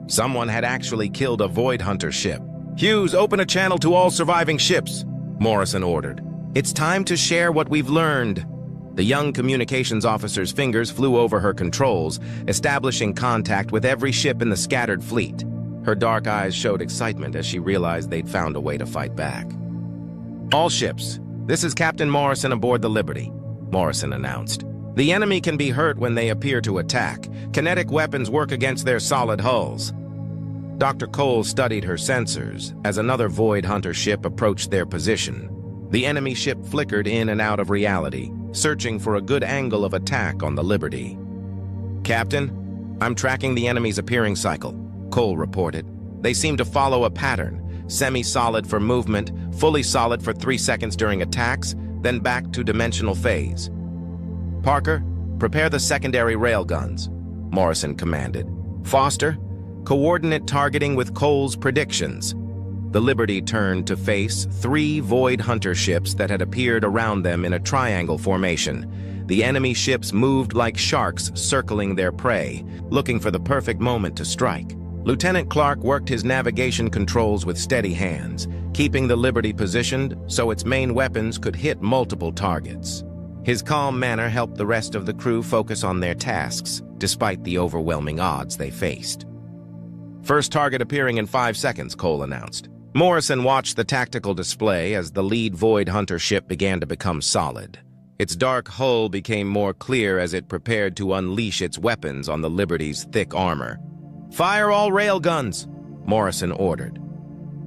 Someone had actually killed a Void Hunter ship. "Hughes, open a channel to all surviving ships," Morrison ordered. "It's time to share what we've learned." The young communications officer's fingers flew over her controls, establishing contact with every ship in the scattered fleet. Her dark eyes showed excitement as she realized they'd found a way to fight back. "All ships, this is Captain Morrison aboard the Liberty," Morrison announced. "The enemy can be hurt when they appear to attack. Kinetic weapons work against their solid hulls." Dr. Cole studied her sensors as another Void Hunter ship approached their position. The enemy ship flickered in and out of reality, searching for a good angle of attack on the Liberty. "Captain, I'm tracking the enemy's appearing cycle," Cole reported. "They seem to follow a pattern, semi-solid for movement, fully solid for 3 seconds during attacks, then back to dimensional phase." "Parker, prepare the secondary railguns," Morrison commanded. "Foster, coordinate targeting with Cole's predictions." The Liberty turned to face 3 Void Hunter ships that had appeared around them in a triangle formation. The enemy ships moved like sharks circling their prey, looking for the perfect moment to strike. Lieutenant Clark worked his navigation controls with steady hands, keeping the Liberty positioned so its main weapons could hit multiple targets. His calm manner helped the rest of the crew focus on their tasks, despite the overwhelming odds they faced. "First target appearing in 5 seconds, Cole announced. Morrison watched the tactical display as the lead Void Hunter ship began to become solid. Its dark hull became more clear as it prepared to unleash its weapons on the Liberty's thick armor. "Fire all railguns," Morrison ordered.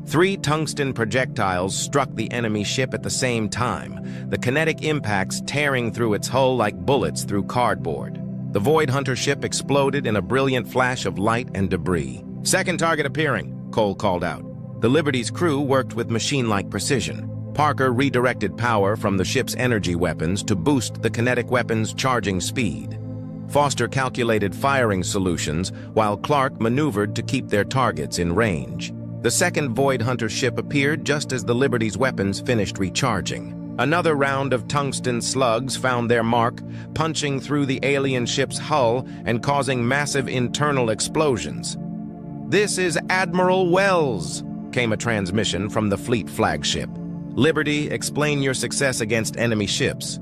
3 tungsten projectiles struck the enemy ship at the same time, the kinetic impacts tearing through its hull like bullets through cardboard. The Void Hunter ship exploded in a brilliant flash of light and debris. "Second target appearing," Cole called out. The Liberty's crew worked with machine-like precision. Parker redirected power from the ship's energy weapons to boost the kinetic weapon's charging speed. Foster calculated firing solutions, while Clark maneuvered to keep their targets in range. The second Void Hunter ship appeared just as the Liberty's weapons finished recharging. Another round of tungsten slugs found their mark, punching through the alien ship's hull and causing massive internal explosions. "This is Admiral Wells," came a transmission from the fleet flagship. "Liberty, explain your success against enemy ships."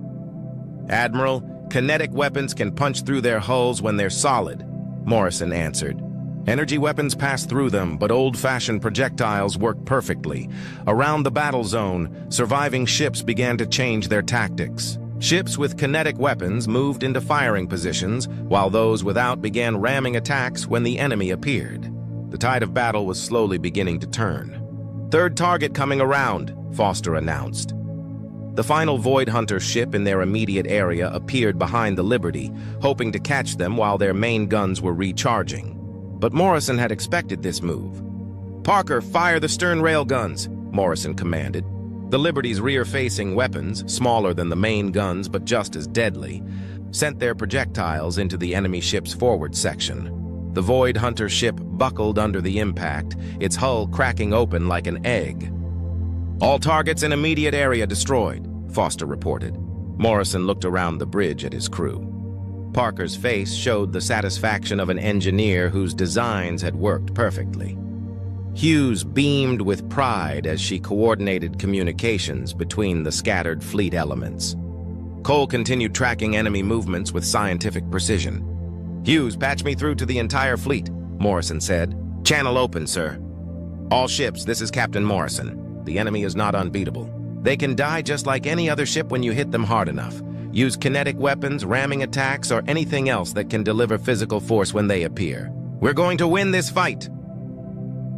"Admiral, kinetic weapons can punch through their hulls when they're solid," Morrison answered. "Energy weapons pass through them, but old-fashioned projectiles work perfectly. Around the battle zone, surviving ships began to change their tactics. Ships with kinetic weapons moved into firing positions, while those without began ramming attacks when the enemy appeared. The tide of battle was slowly beginning to turn. "Third target coming around," Foster announced. The final Void Hunter ship in their immediate area appeared behind the Liberty, hoping to catch them while their main guns were recharging. But Morrison had expected this move. "Parker, fire the stern railguns," Morrison commanded. The Liberty's rear-facing weapons, smaller than the main guns but just as deadly, sent their projectiles into the enemy ship's forward section. The Void Hunter ship buckled under the impact, its hull cracking open like an egg. "All targets in immediate area destroyed," Foster reported. Morrison looked around the bridge at his crew. Parker's face showed the satisfaction of an engineer whose designs had worked perfectly. Hughes beamed with pride as she coordinated communications between the scattered fleet elements. Cole continued tracking enemy movements with scientific precision. "Hughes, patch me through to the entire fleet," Morrison said. "Channel open, sir." "All ships, this is Captain Morrison. The enemy is not unbeatable. They can die just like any other ship when you hit them hard enough. Use kinetic weapons, ramming attacks, or anything else that can deliver physical force when they appear. We're going to win this fight."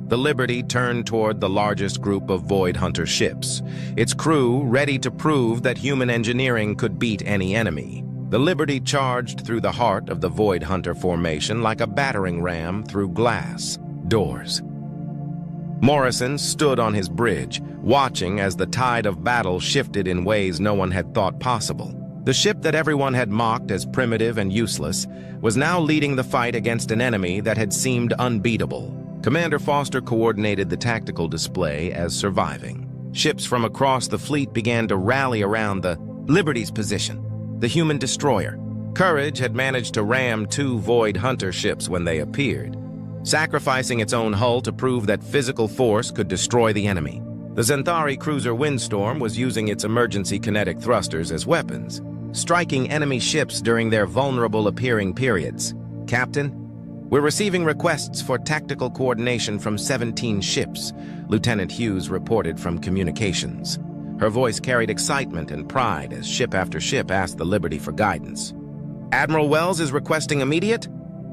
The Liberty turned toward the largest group of Void Hunter ships, its crew ready to prove that human engineering could beat any enemy. The Liberty charged through the heart of the Void Hunter formation like a battering ram through glass doors. Morrison stood on his bridge, watching as the tide of battle shifted in ways no one had thought possible. The ship that everyone had mocked as primitive and useless was now leading the fight against an enemy that had seemed unbeatable. Commander Foster coordinated the tactical display as surviving. Ships from across the fleet began to rally around the Liberty's position, the human destroyer. Courage had managed to ram 2 Void Hunter ships when they appeared, sacrificing its own hull to prove that physical force could destroy the enemy. The Xanthari cruiser Windstorm was using its emergency kinetic thrusters as weapons, striking enemy ships during their vulnerable appearing periods. Captain, we're receiving requests for tactical coordination from 17 ships, Lieutenant Hughes reported from communications. Her voice carried excitement and pride as ship after ship asked the Liberty for guidance. Admiral Wells is requesting immediate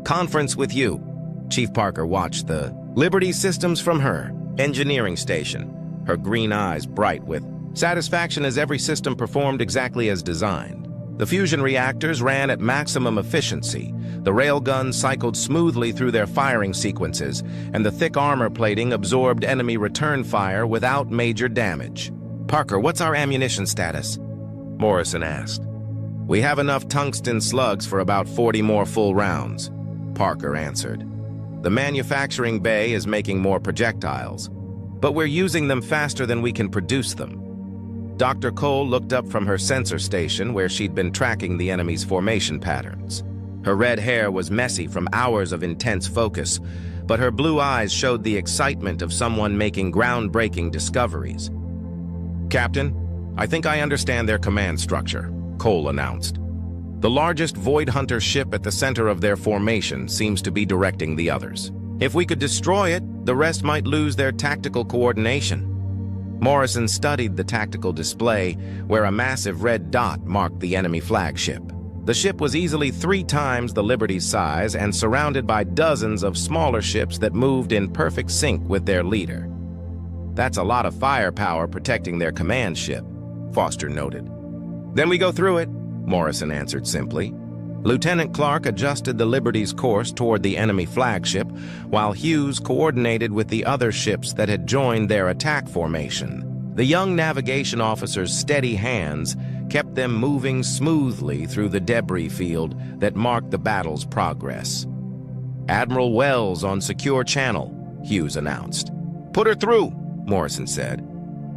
conference with you. Chief Parker watched the Liberty systems from her engineering station, her green eyes bright with satisfaction as every system performed exactly as designed. The fusion reactors ran at maximum efficiency, the railguns cycled smoothly through their firing sequences, and the thick armor plating absorbed enemy return fire without major damage. Parker, what's our ammunition status? Morrison asked. We have enough tungsten slugs for about 40 more full rounds, Parker answered. The manufacturing bay is making more projectiles, but we're using them faster than we can produce them. Dr. Cole looked up from her sensor station where she'd been tracking the enemy's formation patterns. Her red hair was messy from hours of intense focus, but her blue eyes showed the excitement of someone making groundbreaking discoveries. Captain, I think I understand their command structure, Cole announced. The largest Void Hunter ship at the center of their formation seems to be directing the others. If we could destroy it, the rest might lose their tactical coordination. Morrison studied the tactical display, where a massive red dot marked the enemy flagship. The ship was easily 3 times the Liberty's size and surrounded by dozens of smaller ships that moved in perfect sync with their leader. That's a lot of firepower protecting their command ship, Foster noted. Then we go through it, Morrison answered simply. Lieutenant Clark adjusted the Liberty's course toward the enemy flagship, while Hughes coordinated with the other ships that had joined their attack formation. The young navigation officer's steady hands kept them moving smoothly through the debris field that marked the battle's progress. Admiral Wells on secure channel, Hughes announced. Put her through, Morrison said.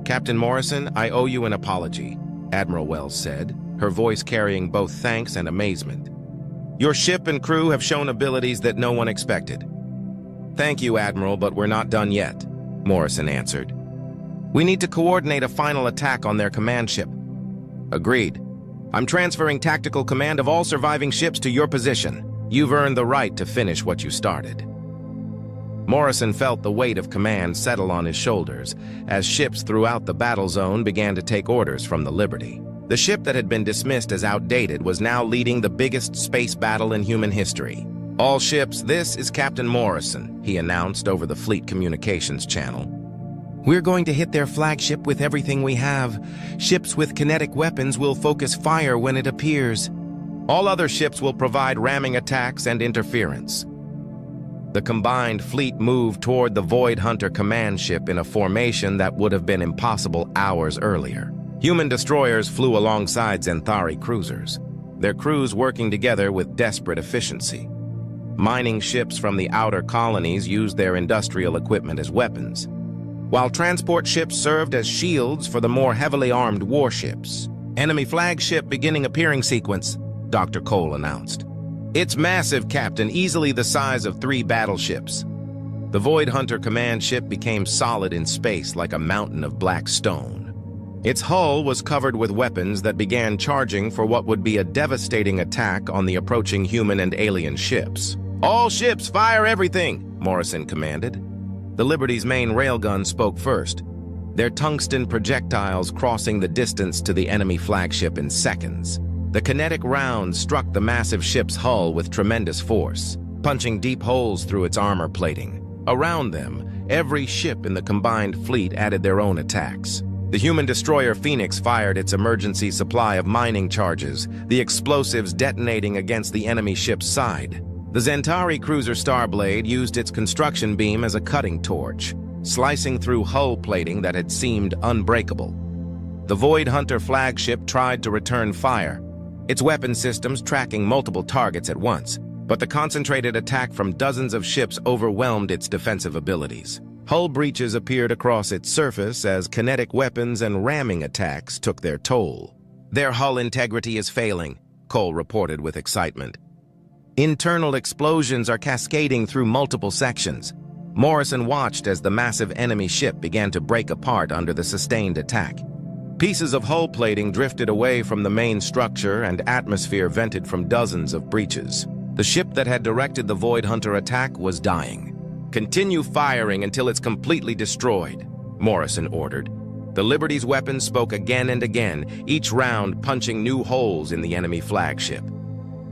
Captain Morrison, I owe you an apology, Admiral Wells said, her voice carrying both thanks and amazement. Your ship and crew have shown abilities that no one expected. Thank you, Admiral, but we're not done yet, Morrison answered. We need to coordinate a final attack on their command ship. Agreed. I'm transferring tactical command of all surviving ships to your position. You've earned the right to finish what you started. Morrison felt the weight of command settle on his shoulders as ships throughout the battle zone began to take orders from the Liberty. The ship that had been dismissed as outdated was now leading the biggest space battle in human history. All ships, this is Captain Morrison, he announced over the fleet communications channel. We're going to hit their flagship with everything we have. Ships with kinetic weapons will focus fire when it appears. All other ships will provide ramming attacks and interference. The combined fleet moved toward the Void Hunter command ship in a formation that would have been impossible hours earlier. Human destroyers flew alongside Xanthari cruisers, their crews working together with desperate efficiency. Mining ships from the outer colonies used their industrial equipment as weapons, while transport ships served as shields for the more heavily armed warships. Enemy flagship beginning appearing sequence, Dr. Cole announced. It's massive, Captain, easily the size of 3 battleships. The Void Hunter command ship became solid in space like a mountain of black stone. Its hull was covered with weapons that began charging for what would be a devastating attack on the approaching human and alien ships. All ships, fire everything, Morrison commanded. The Liberty's main railgun spoke first, their tungsten projectiles crossing the distance to the enemy flagship in seconds. The kinetic rounds struck the massive ship's hull with tremendous force, punching deep holes through its armor plating. Around them, every ship in the combined fleet added their own attacks. The human destroyer Phoenix fired its emergency supply of mining charges, the explosives detonating against the enemy ship's side. The Xanthari cruiser Starblade used its construction beam as a cutting torch, slicing through hull plating that had seemed unbreakable. The Void Hunter flagship tried to return fire, its weapon systems tracking multiple targets at once, but the concentrated attack from dozens of ships overwhelmed its defensive abilities. Hull breaches appeared across its surface as kinetic weapons and ramming attacks took their toll. Their hull integrity is failing, Cole reported with excitement. Internal explosions are cascading through multiple sections. Morrison watched as the massive enemy ship began to break apart under the sustained attack. Pieces of hull plating drifted away from the main structure and atmosphere vented from dozens of breaches. The ship that had directed the Void Hunter attack was dying. "Continue firing until it's completely destroyed," Morrison ordered. The Liberty's weapons spoke again and again, each round punching new holes in the enemy flagship.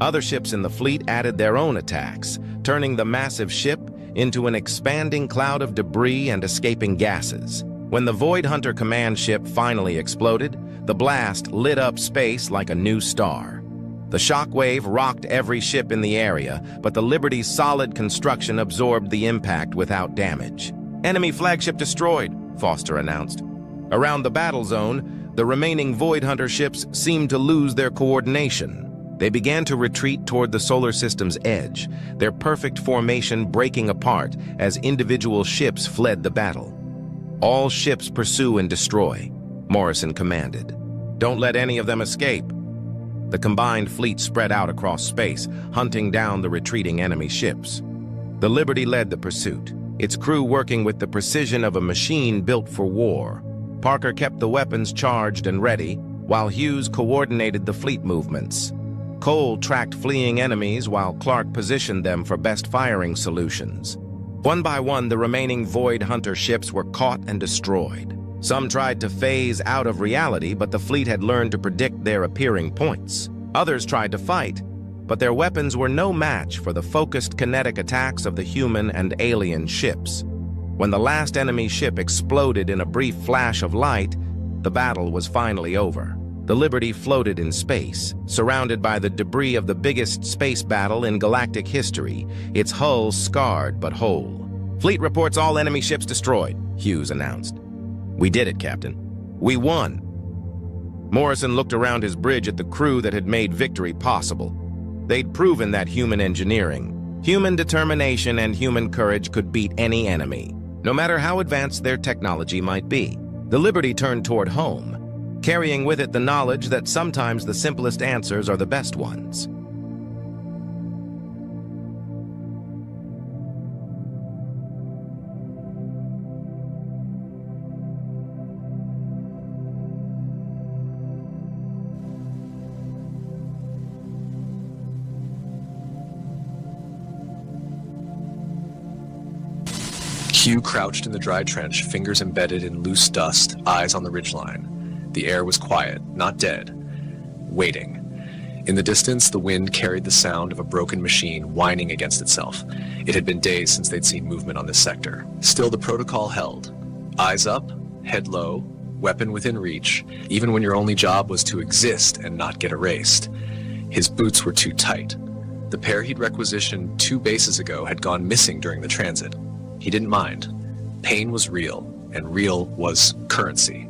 Other ships in the fleet added their own attacks, turning the massive ship into an expanding cloud of debris and escaping gases. When the Void Hunter command ship finally exploded, the blast lit up space like a new star. The shockwave rocked every ship in the area, but the Liberty's solid construction absorbed the impact without damage. "Enemy flagship destroyed," Foster announced. Around the battle zone, the remaining Void Hunter ships seemed to lose their coordination. They began to retreat toward the solar system's edge, their perfect formation breaking apart as individual ships fled the battle. "All ships pursue and destroy," Morrison commanded. "Don't let any of them escape." The combined fleet spread out across space, hunting down the retreating enemy ships. The Liberty led the pursuit, its crew working with the precision of a machine built for war. Parker kept the weapons charged and ready, while Hughes coordinated the fleet movements. Cole tracked fleeing enemies while Clark positioned them for best firing solutions. One by one, the remaining Void Hunter ships were caught and destroyed. Some tried to phase out of reality, but the fleet had learned to predict their appearing points. Others tried to fight, but their weapons were no match for the focused kinetic attacks of the human and alien ships. When the last enemy ship exploded in a brief flash of light, the battle was finally over. The Liberty floated in space, surrounded by the debris of the biggest space battle in galactic history, its hull scarred but whole. "Fleet reports all enemy ships destroyed," Hughes announced. "We did it, Captain. We won." Morrison looked around his bridge at the crew that had made victory possible. They'd proven that human engineering, human determination, and human courage could beat any enemy, no matter how advanced their technology might be. The Liberty turned toward home, carrying with it the knowledge that sometimes the simplest answers are the best ones. Hugh crouched in the dry trench, fingers embedded in loose dust, eyes on the ridgeline. The air was quiet, not dead, waiting. In the distance, the wind carried the sound of a broken machine whining against itself. It had been days since they'd seen movement on this sector. Still, the protocol held. Eyes up, head low, weapon within reach, even when your only job was to exist and not get erased. His boots were too tight. The pair he'd requisitioned 2 bases ago had gone missing during the transit. He didn't mind. Pain was real, and real was currency.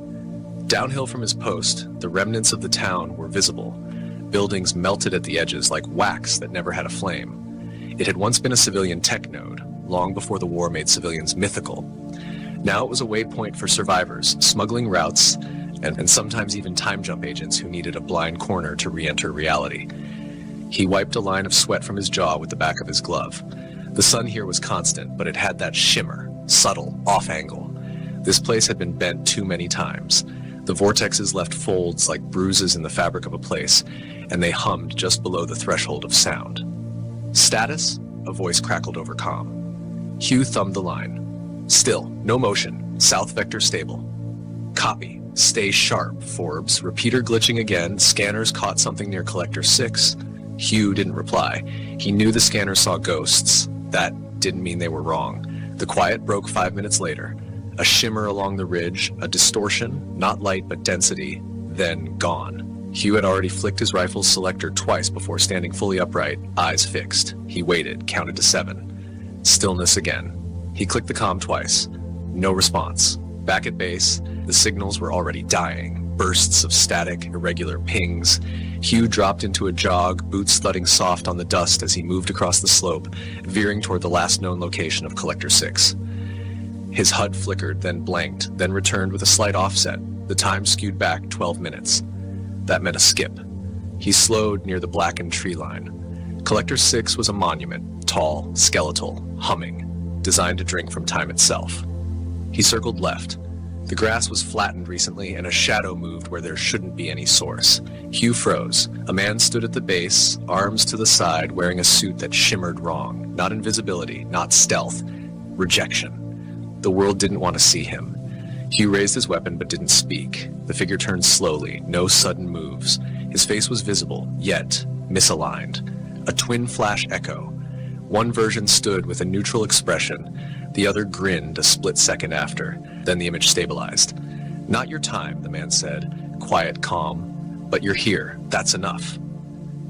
Downhill from his post, the remnants of the town were visible. Buildings melted at the edges like wax that never had a flame. It had once been a civilian tech node, long before the war made civilians mythical. Now it was a waypoint for survivors, smuggling routes, and sometimes even time jump agents who needed a blind corner to re-enter reality. He wiped a line of sweat from his jaw with the back of his glove. The sun here was constant, but it had that shimmer, subtle, off-angle. This place had been bent too many times. The vortexes left folds like bruises in the fabric of a place, and they hummed just below the threshold of sound. "Status?" a voice crackled over comm. Hugh thumbed the line. "Still, no motion. South vector stable." "Copy. Stay sharp, Forbes." Repeater glitching again. Scanners caught something near Collector 6. Hugh didn't reply. He knew the scanners saw ghosts. That didn't mean they were wrong. The quiet broke 5 minutes later. A shimmer along the ridge, a distortion, not light but density, then gone. Hugh had already flicked his rifle's selector twice before standing fully upright, eyes fixed. He waited, counted to 7. Stillness again. He clicked the comm twice. No response. Back at base, the signals were already dying. Bursts of static, irregular pings. Hugh dropped into a jog, boots thudding soft on the dust as he moved across the slope, veering toward the last known location of Collector 6. His HUD flickered, then blanked, then returned with a slight offset. The time skewed back 12 minutes. That meant a skip. He slowed near the blackened tree line. Collector 6 was a monument, tall, skeletal, humming, designed to drink from time itself. He circled left. The grass was flattened recently, and a shadow moved where there shouldn't be any source. Hugh froze. A man stood at the base, arms to the side, wearing a suit that shimmered wrong. Not invisibility, not stealth. Rejection. The world didn't want to see him. Hugh raised his weapon but didn't speak. The figure turned slowly, no sudden moves. His face was visible, yet misaligned. A twin flash echo. One version stood with a neutral expression. The other grinned a split second after. Then the image stabilized. "Not your time," the man said, quiet, calm. "But you're here. That's enough."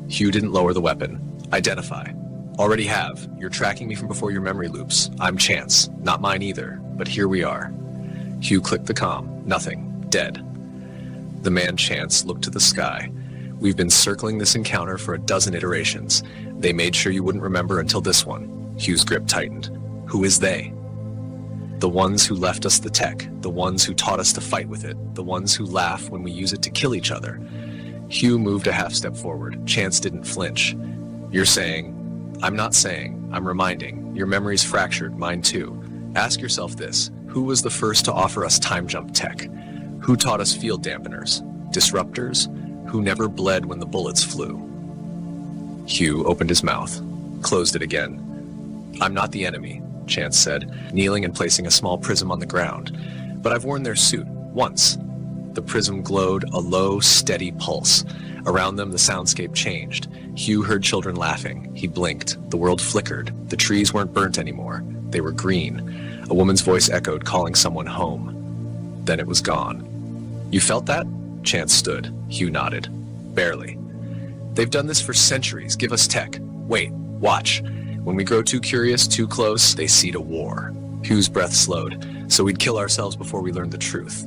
Hugh didn't lower the weapon. "Identify." "Already have. You're tracking me from before your memory loops. I'm Chance. Not mine either. But here we are." Hugh clicked the comm. Nothing. Dead. The man Chance looked to the sky. "We've been circling this encounter for a dozen iterations. They made sure you wouldn't remember until this one." Hugh's grip tightened. "Who is they?" "The ones who left us the tech, the ones who taught us to fight with it, the ones who laugh when we use it to kill each other." Hugh moved a half step forward. Chance didn't flinch. "You're saying—" "I'm not saying. I'm reminding. Your memory's fractured, mine too. Ask yourself this. Who was the first to offer us time jump tech? Who taught us field dampeners? Disruptors? Who never bled when the bullets flew?" Hugh opened his mouth, closed it again. "I'm not the enemy," Chance said, kneeling and placing a small prism on the ground. "But I've worn their suit, once." The prism glowed a low, steady pulse. Around them, the soundscape changed. Hugh heard children laughing. He blinked. The world flickered. The trees weren't burnt anymore. They were green. A woman's voice echoed, calling someone home. Then it was gone. "You felt that?" Chance stood. Hugh nodded. "Barely." "They've done this for centuries. Give us tech. Wait, watch. When we grow too curious, too close, they seed a war." Hugh's breath slowed. "So we'd kill ourselves before we learned the truth."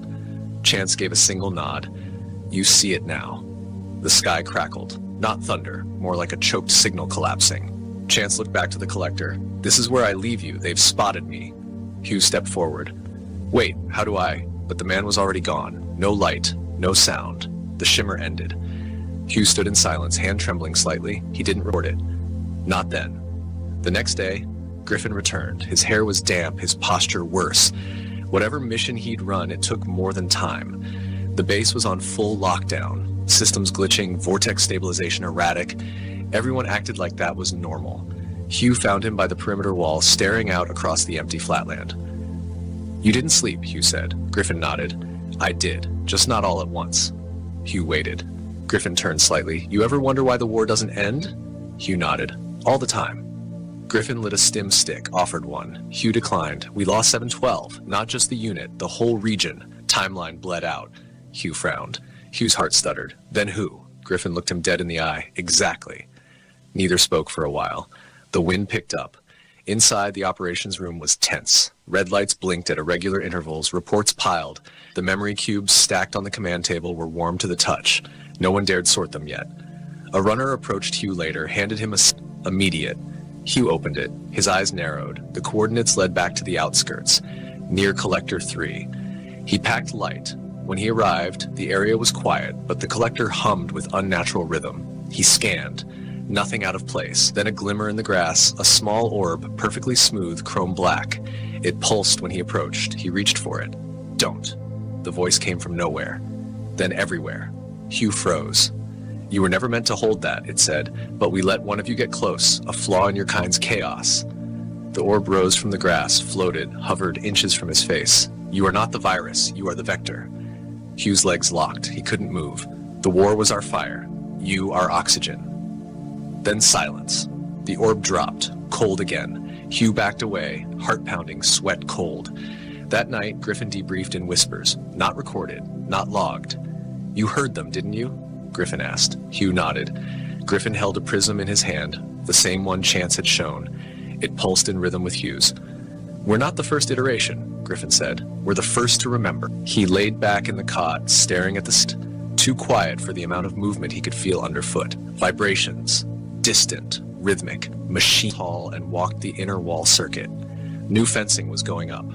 Chance gave a single nod. "You see it now." The sky crackled. Not thunder, more like a choked signal collapsing. Chance looked back to the collector. "This is where I leave you. They've spotted me." Hugh stepped forward. "Wait, how do I—" But the man was already gone. No light, no sound. The shimmer ended. Hugh stood in silence, hand trembling slightly. He didn't report it. Not then. The next day, Griffin returned. His hair was damp, his posture worse. Whatever mission he'd run, it took more than time. The base was on full lockdown. Systems glitching, vortex stabilization erratic. Everyone acted like that was normal. Hugh found him by the perimeter wall, staring out across the empty flatland. "You didn't sleep," Hugh said. Griffin nodded. "I did, just not all at once." Hugh waited. Griffin turned slightly. "You ever wonder why the war doesn't end?" Hugh nodded. "All the time." Griffin lit a stim stick, offered one. Hugh declined. "We lost 712, not just the unit, the whole region." Timeline bled out. Hugh frowned. Hugh's heart stuttered. "Then who?" Griffin looked him dead in the eye. "Exactly." Neither spoke for a while. The wind picked up. Inside, the operations room was tense. Red lights blinked at irregular intervals, reports piled. The memory cubes stacked on the command table were warm to the touch. No one dared sort them yet. A runner approached Hugh later, handed him immediate. Hugh opened it. His eyes narrowed. The coordinates led back to the outskirts, near Collector 3. He packed light. When he arrived, the area was quiet, but the collector hummed with unnatural rhythm. He scanned. Nothing out of place. Then a glimmer in the grass, a small orb, perfectly smooth, chrome black. It pulsed when he approached. He reached for it. "Don't." The voice came from nowhere. Then everywhere. Hugh froze. "You were never meant to hold that," it said, "but we let one of you get close, a flaw in your kind's chaos." The orb rose from the grass, floated, hovered inches from his face. "You are not the virus. You are the vector." Hugh's legs locked. He couldn't move. "The war was our fire. You are oxygen." Then silence. The orb dropped, cold again. Hugh backed away, heart pounding, sweat cold. That night, Griffin debriefed in whispers, not recorded, not logged. "You heard them, didn't you?" Griffin asked. Hugh nodded. Griffin held a prism in his hand, the same one Chance had shown. It pulsed in rhythm with Hugh's. "We're not the first iteration," Griffin said. "We're the first to remember." He laid back in the cot, staring at the too quiet for the amount of movement he could feel underfoot. Vibrations. Distant, rhythmic, machine tall, and walked the inner wall circuit. New fencing was going up.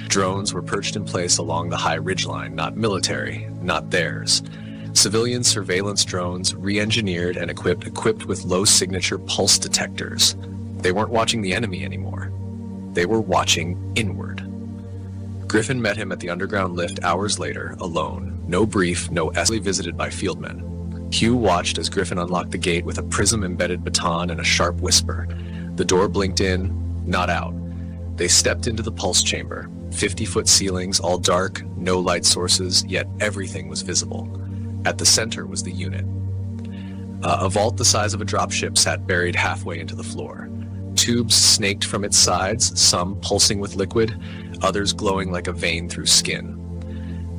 Drones were perched in place along the high ridgeline, not military, not theirs. Civilian surveillance drones, re-engineered and equipped with low-signature pulse detectors. They weren't watching the enemy anymore. They were watching inward. Griffin met him at the underground lift hours later, alone. No brief, no essay, visited by fieldmen. Hugh watched as Griffin unlocked the gate with a prism-embedded baton and a sharp whisper. The door blinked in, not out. They stepped into the pulse chamber. 50-foot ceilings, all dark, no light sources, yet everything was visible. At the center was the unit. A vault the size of a dropship sat buried halfway into the floor. Tubes snaked from its sides, some pulsing with liquid, others glowing like a vein through skin.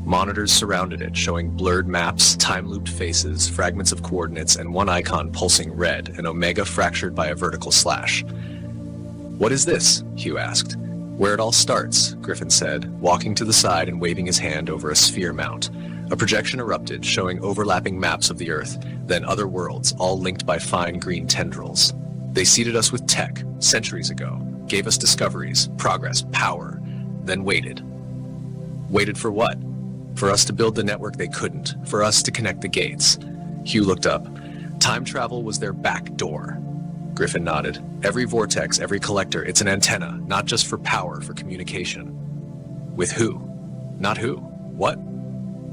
Monitors surrounded it, showing blurred maps, time-looped faces, fragments of coordinates, and one icon pulsing red, an omega fractured by a vertical slash. "What is this?" Hugh asked. "Where it all starts," Griffin said, walking to the side and waving his hand over a sphere mount. A projection erupted, showing overlapping maps of the Earth, then other worlds, all linked by fine green tendrils. They seeded us with tech, centuries ago, gave us discoveries, progress, power, then waited. Waited for what? For us to build the network they couldn't, for us to connect the gates. Hugh looked up. Time travel was their back door. Griffin nodded. Every vortex, every collector, it's an antenna, not just for power, for communication. With who? Not who. What?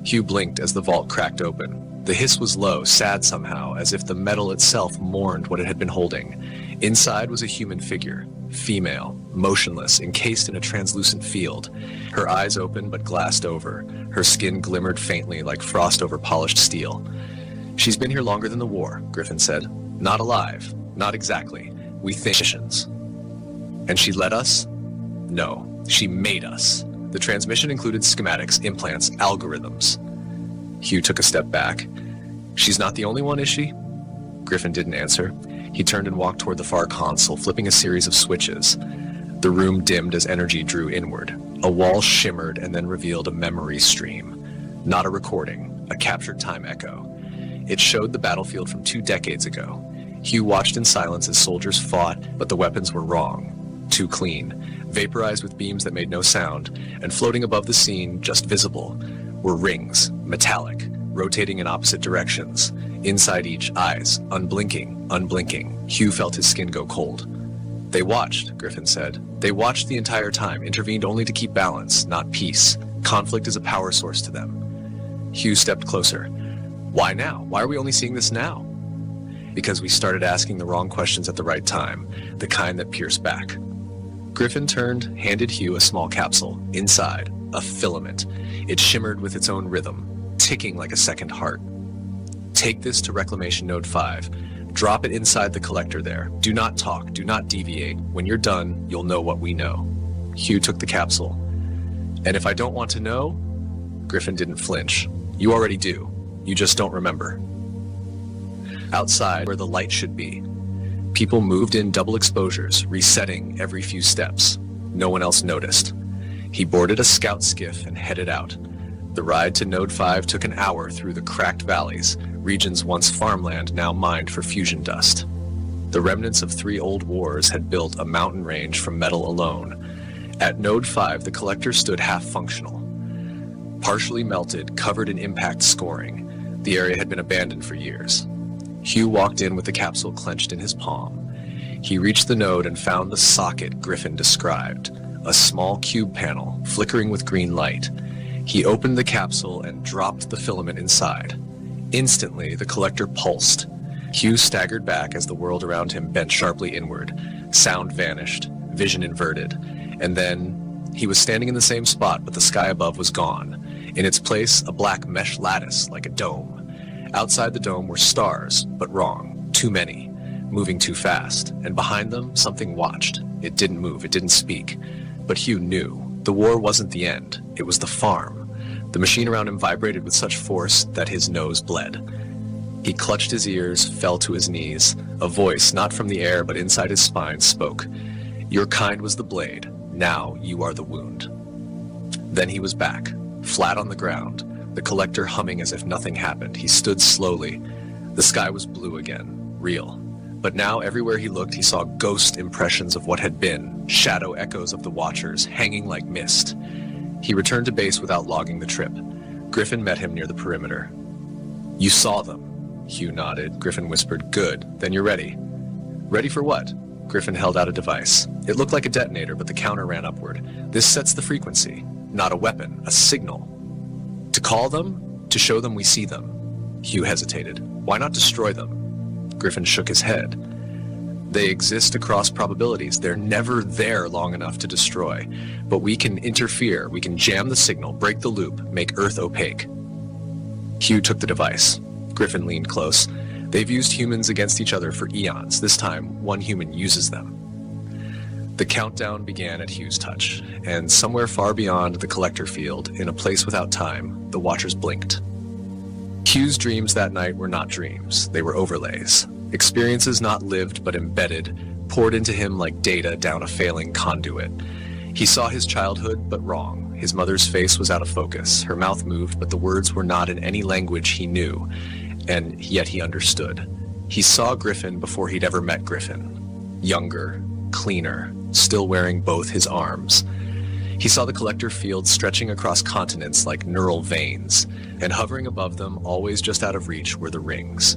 Hugh blinked as the vault cracked open. The hiss was low, sad somehow, as if the metal itself mourned what it had been holding. Inside was a human figure, female, motionless, encased in a translucent field. Her eyes open but glassed over. Her skin glimmered faintly like frost over polished steel. "She's been here longer than the war," Griffin said. "Not alive. Not exactly. We think missions." "And she led us?" "No. She made us. The transmission included schematics, implants, algorithms." Hugh took a step back. "She's not the only one, is she?" Griffin didn't answer. He turned and walked toward the far console, flipping a series of switches. The room dimmed as energy drew inward. A wall shimmered and then revealed a memory stream. Not a recording, a captured time echo. It showed the battlefield from 2 decades ago. Hugh watched in silence as soldiers fought, but the weapons were wrong. Too clean, vaporized with beams that made no sound, and floating above the scene, just visible, were rings, metallic, rotating in opposite directions. Inside each, eyes, unblinking, unblinking. Hugh felt his skin go cold. "They watched," Griffin said. "They watched the entire time, intervened only to keep balance, not peace. Conflict is a power source to them." Hugh stepped closer. "Why now? Why are we only seeing this now?" "Because we started asking the wrong questions at the right time, the kind that pierce back." Griffin turned, handed Hugh a small capsule. Inside, a filament. It shimmered with its own rhythm, ticking like a second heart. "Take this to Reclamation Node 5. Drop it inside the collector there. Do not talk, do not deviate. When you're done, you'll know what we know." Hugh took the capsule. "And if I don't want to know?" Griffin didn't flinch. "You already do. You just don't remember." Outside, where the light should be, people moved in double exposures, resetting every few steps. No one else noticed. He boarded a scout skiff and headed out. The ride to Node 5 took an hour through the cracked valleys, regions once farmland now mined for fusion dust. The remnants of 3 old wars had built a mountain range from metal alone. At Node 5, the collector stood half-functional. Partially melted, covered in impact scoring, the area had been abandoned for years. Hugh walked in with the capsule clenched in his palm. He reached the node and found the socket Griffin described, a small cube panel flickering with green light. He opened the capsule and dropped the filament inside. Instantly, the collector pulsed. Hugh staggered back as the world around him bent sharply inward. Sound vanished, vision inverted, and then he was standing in the same spot, but the sky above was gone. In its place, a black mesh lattice like a dome. Outside the dome were stars, but wrong. Too many, moving too fast, and behind them, something watched. It didn't move, it didn't speak. But Hugh knew. The war wasn't the end. It was the farm. The machine around him vibrated with such force that his nose bled. He clutched his ears, fell to his knees. A voice, not from the air but inside his spine, spoke. "Your kind was the blade. Now you are the wound." Then he was back, flat on the ground, the collector humming as if nothing happened. He stood slowly. The sky was blue again, real. But now everywhere he looked, he saw ghost impressions of what had been, shadow echoes of the Watchers, hanging like mist. He returned to base without logging the trip. Griffin met him near the perimeter. You saw them. Hugh nodded. Griffin whispered, "Good, then you're ready." "Ready for what?" Griffin held out a device. It looked like a detonator, but the counter ran upward. "This sets the frequency. Not a weapon, a signal. To call them, to show them we see them." Hugh hesitated. "Why not destroy them?" Griffin shook his head. "They exist across probabilities. They're never there long enough to destroy. But we can interfere. We can jam the signal, break the loop, make Earth opaque." Hugh took the device. Griffin leaned close. "They've used humans against each other for eons. This time, one human uses them." The countdown began at Hugh's touch, and somewhere far beyond the collector field, in a place without time, the watchers blinked. Hugh's dreams that night were not dreams. They were overlays. Experiences not lived but embedded, poured into him like data down a failing conduit. He saw his childhood, but wrong. His mother's face was out of focus. Her mouth moved, but the words were not in any language he knew, and yet he understood. He saw Griffin before he'd ever met Griffin. Younger, cleaner, still wearing both his arms. He saw the collector field stretching across continents like neural veins, and hovering above them, always just out of reach, were the rings.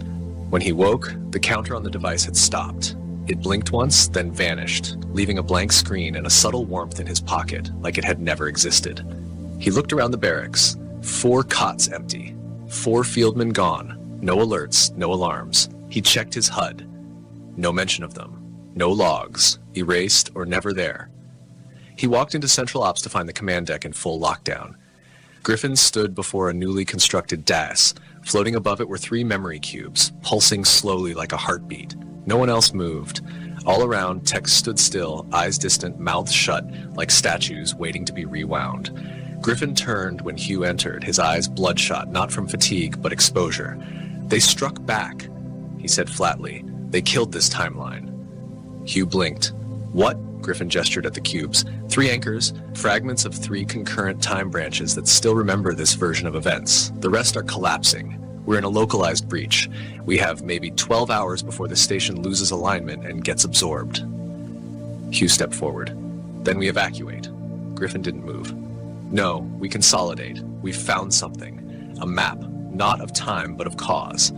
When he woke, the counter on the device had stopped. It blinked once, then vanished, leaving a blank screen and a subtle warmth in his pocket, like it had never existed. He looked around the barracks. 4 cots empty. 4 fieldmen gone. No alerts, no alarms. He checked his HUD. No mention of them. No logs. Erased or never there. He walked into Central Ops to find the command deck in full lockdown. Griffin stood before a newly constructed DAS. Floating above it were 3 memory cubes, pulsing slowly like a heartbeat. No one else moved. All around, text stood still, eyes distant, mouths shut, like statues waiting to be rewound. Griffin turned when Hugh entered, his eyes bloodshot, not from fatigue, but exposure. "They struck back," he said flatly. "They killed this timeline." Hugh blinked. "What?" Griffin gestured at the cubes. 3 anchors, fragments of 3 concurrent time branches that still remember this version of events. The rest are collapsing. We're in a localized breach. We have maybe 12 hours before the station loses alignment and gets absorbed. Hugh stepped forward. "Then we evacuate." Griffin didn't move. "No, we consolidate. We've found something. A map, not of time, but of cause."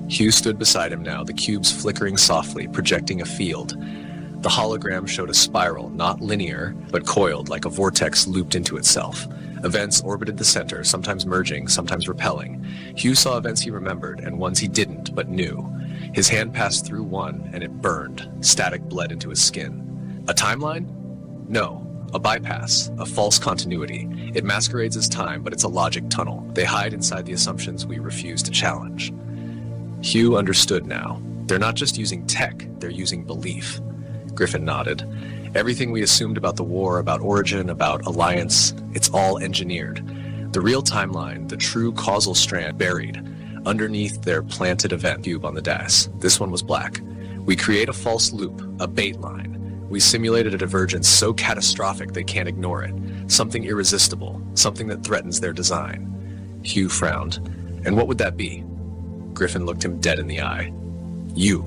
Hugh stood beside him now, the cubes flickering softly, projecting a field. The hologram showed a spiral, not linear, but coiled like a vortex looped into itself. Events orbited the center, sometimes merging, sometimes repelling. Hugh saw events he remembered, and ones he didn't, but knew. His hand passed through one, and it burned. Static bled into his skin. A timeline? No. A bypass. A false continuity. It masquerades as time, but it's a logic tunnel. They hide inside the assumptions we refuse to challenge. Hugh understood now. They're not just using tech, they're using belief. Griffin nodded. Everything we assumed about the war, about origin, about alliance, it's all engineered. The real timeline, the true causal strand, buried underneath their planted event cube on the DAS. This one was black. We create a false loop, a bait line. We simulated a divergence so catastrophic they can't ignore it. Something irresistible, something that threatens their design. Hugh frowned. And what would that be? Griffin looked him dead in the eye. You.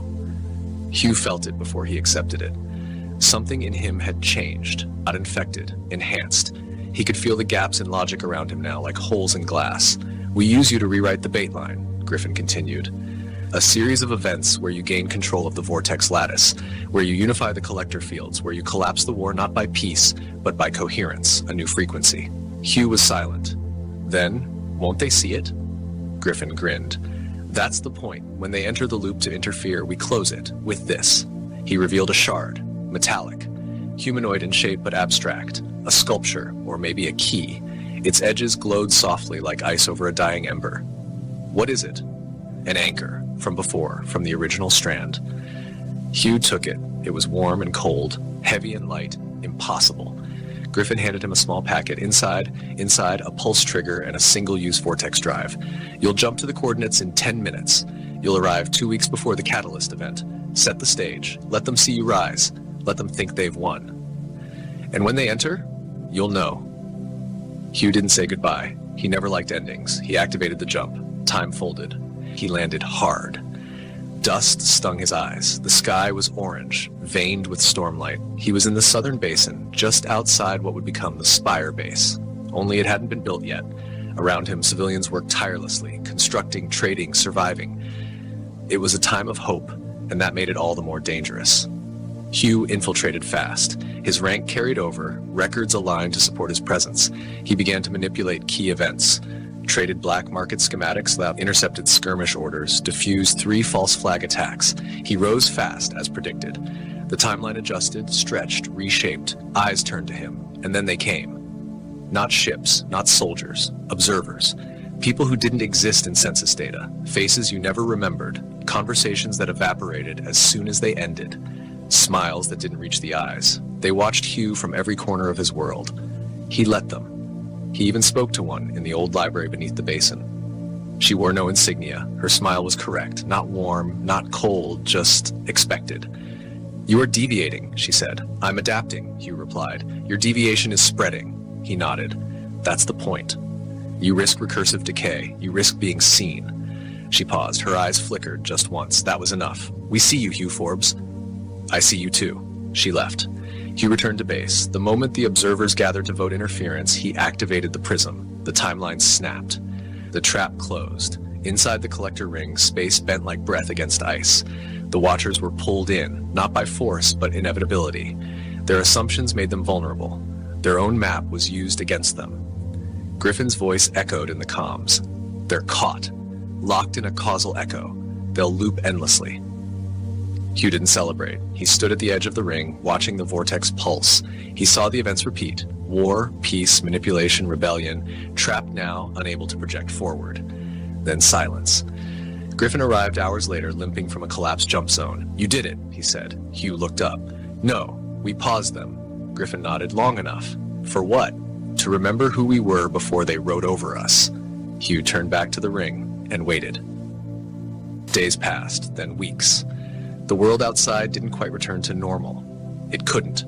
Hugh felt it before he accepted it. Something in him had changed, not infected, enhanced. He could feel the gaps in logic around him now, like holes in glass. We use you to rewrite the bait line, Griffin continued. A series of events where you gain control of the vortex lattice, where you unify the collector fields, where you collapse the war not by peace, but by coherence, a new frequency. Hugh was silent. Then, won't they see it? Griffin grinned. That's the point. When they enter the loop to interfere, we close it with this. He revealed a shard, metallic, humanoid in shape but abstract, a sculpture, or maybe a key. Its edges glowed softly like ice over a dying ember. What is it? An anchor, from before, from the original strand. Hugh took it. It was warm and cold, heavy and light, impossible. Griffin handed him a small packet. Inside, a pulse trigger and a single-use vortex drive. You'll jump to the coordinates in 10 minutes. You'll arrive 2 weeks before the Catalyst event. Set the stage. Let them see you rise. Let them think they've won. And when they enter, you'll know. Hugh didn't say goodbye. He never liked endings. He activated the jump. Time folded. He landed hard. Dust stung his eyes. The sky was orange, veined with stormlight. He was in the southern basin, just outside what would become the Spire base. Only it hadn't been built yet. Around him, civilians worked tirelessly, constructing, trading, surviving. It was a time of hope, and that made it all the more dangerous. Hugh infiltrated fast. His rank carried over, records aligned to support his presence. He began to manipulate key events, traded black market schematics that intercepted skirmish orders, diffused 3 false flag attacks. He rose fast, as predicted. The timeline adjusted, stretched, reshaped. Eyes turned to him, and then they came. Not ships, not soldiers, observers. People who didn't exist in census data, faces you never remembered, conversations that evaporated as soon as they ended, smiles that didn't reach the eyes. They watched Hugh from every corner of his world. He let them. He even spoke to one in the old library beneath the basin. She wore no insignia. Her smile was correct, not warm, not cold, just expected. "You are deviating," she said. "I'm adapting," Hugh replied. "Your deviation is spreading." He nodded. "That's the point. You risk recursive decay. You risk being seen." She paused. Her eyes flickered just once. That was enough. "We see you, Hugh Forbes." "I see you too." She left. Hugh returned to base. The moment the observers gathered to vote interference, he activated the prism. The timeline snapped. The trap closed. Inside the collector ring, space bent like breath against ice. The watchers were pulled in, not by force, but inevitability. Their assumptions made them vulnerable. Their own map was used against them. Griffin's voice echoed in the comms. "They're caught, locked in a causal echo. They'll loop endlessly." Hugh didn't celebrate. He stood at the edge of the ring, watching the vortex pulse. He saw the events repeat. War, peace, manipulation, rebellion, trapped now, unable to project forward. Then silence. Griffin arrived hours later, limping from a collapsed jump zone. "You did it," he said. Hugh looked up. "No, we paused them." Griffin nodded. "Long enough." "For what?" "To remember who we were before they rode over us." Hugh turned back to the ring and waited. Days passed, then weeks. The world outside didn't quite return to normal. It couldn't.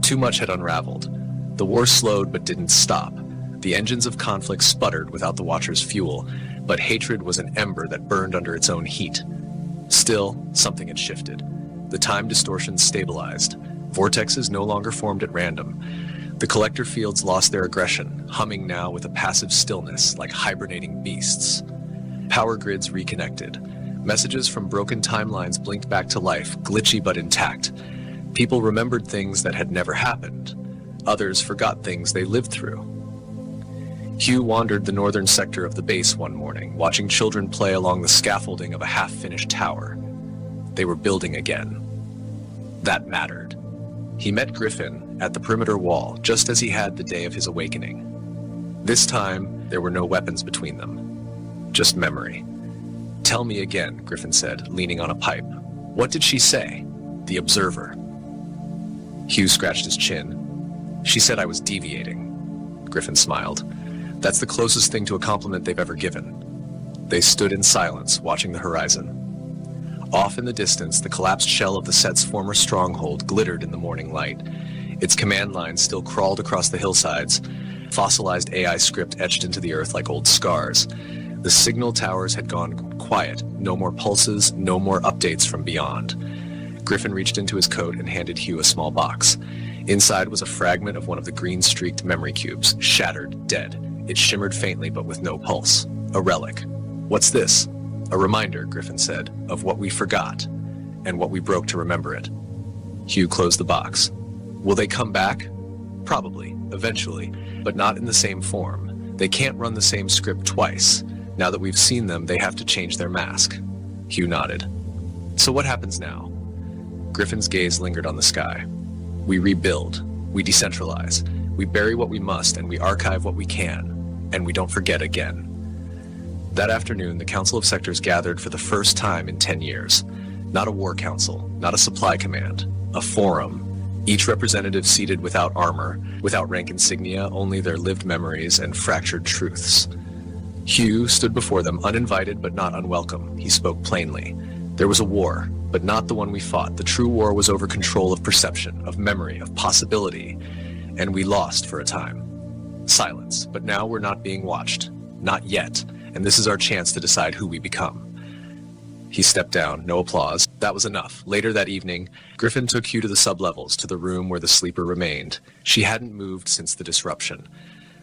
Too much had unraveled. The war slowed but didn't stop. The engines of conflict sputtered without the Watcher's fuel, but hatred was an ember that burned under its own heat. Still, something had shifted. The time distortions stabilized. Vortexes no longer formed at random. The collector fields lost their aggression, humming now with a passive stillness like hibernating beasts. Power grids reconnected. Messages from broken timelines blinked back to life, glitchy but intact. People remembered things that had never happened. Others forgot things they lived through. Hugh wandered the northern sector of the base one morning, watching children play along the scaffolding of a half-finished tower. They were building again. That mattered. He met Griffin at the perimeter wall, just as he had the day of his awakening. This time, there were no weapons between them. Just memory. "Tell me again," Griffin said, leaning on a pipe. "What did she say?" "The observer." Hugh scratched his chin. "She said I was deviating." Griffin smiled. "That's the closest thing to a compliment they've ever given." They stood in silence, watching the horizon. Off in the distance, the collapsed shell of the set's former stronghold glittered in the morning light. Its command lines still crawled across the hillsides, fossilized AI script etched into the earth like old scars. The signal towers had gone quiet. No more pulses, no more updates from beyond. Griffin reached into his coat and handed Hugh a small box. Inside was a fragment of one of the green-streaked memory cubes, shattered, dead. It shimmered faintly but with no pulse. A relic. "What's this?" "A reminder," Griffin said, "of what we forgot, and what we broke to remember it." Hugh closed the box. "Will they come back?" "Probably, eventually, but not in the same form. They can't run the same script twice. Now that we've seen them, they have to change their mask." Hugh nodded. "So what happens now?" Griffin's gaze lingered on the sky. "We rebuild. We decentralize. We bury what we must, and we archive what we can. And we don't forget again." That afternoon, the Council of Sectors gathered for the first time in 10 years. Not a war council, not a supply command, a forum. Each representative seated without armor, without rank insignia, only their lived memories and fractured truths. Hugh stood before them, uninvited but not unwelcome. He spoke plainly. There was a war, but not the one we fought. The true war was over control of perception, of memory, of possibility, and we lost for a time. Silence, but now we're not being watched. Not yet, and this is our chance to decide who we become. He stepped down, no applause. That was enough. Later that evening, Griffin took Hugh to the sublevels, to the room where the sleeper remained. She hadn't moved since the disruption.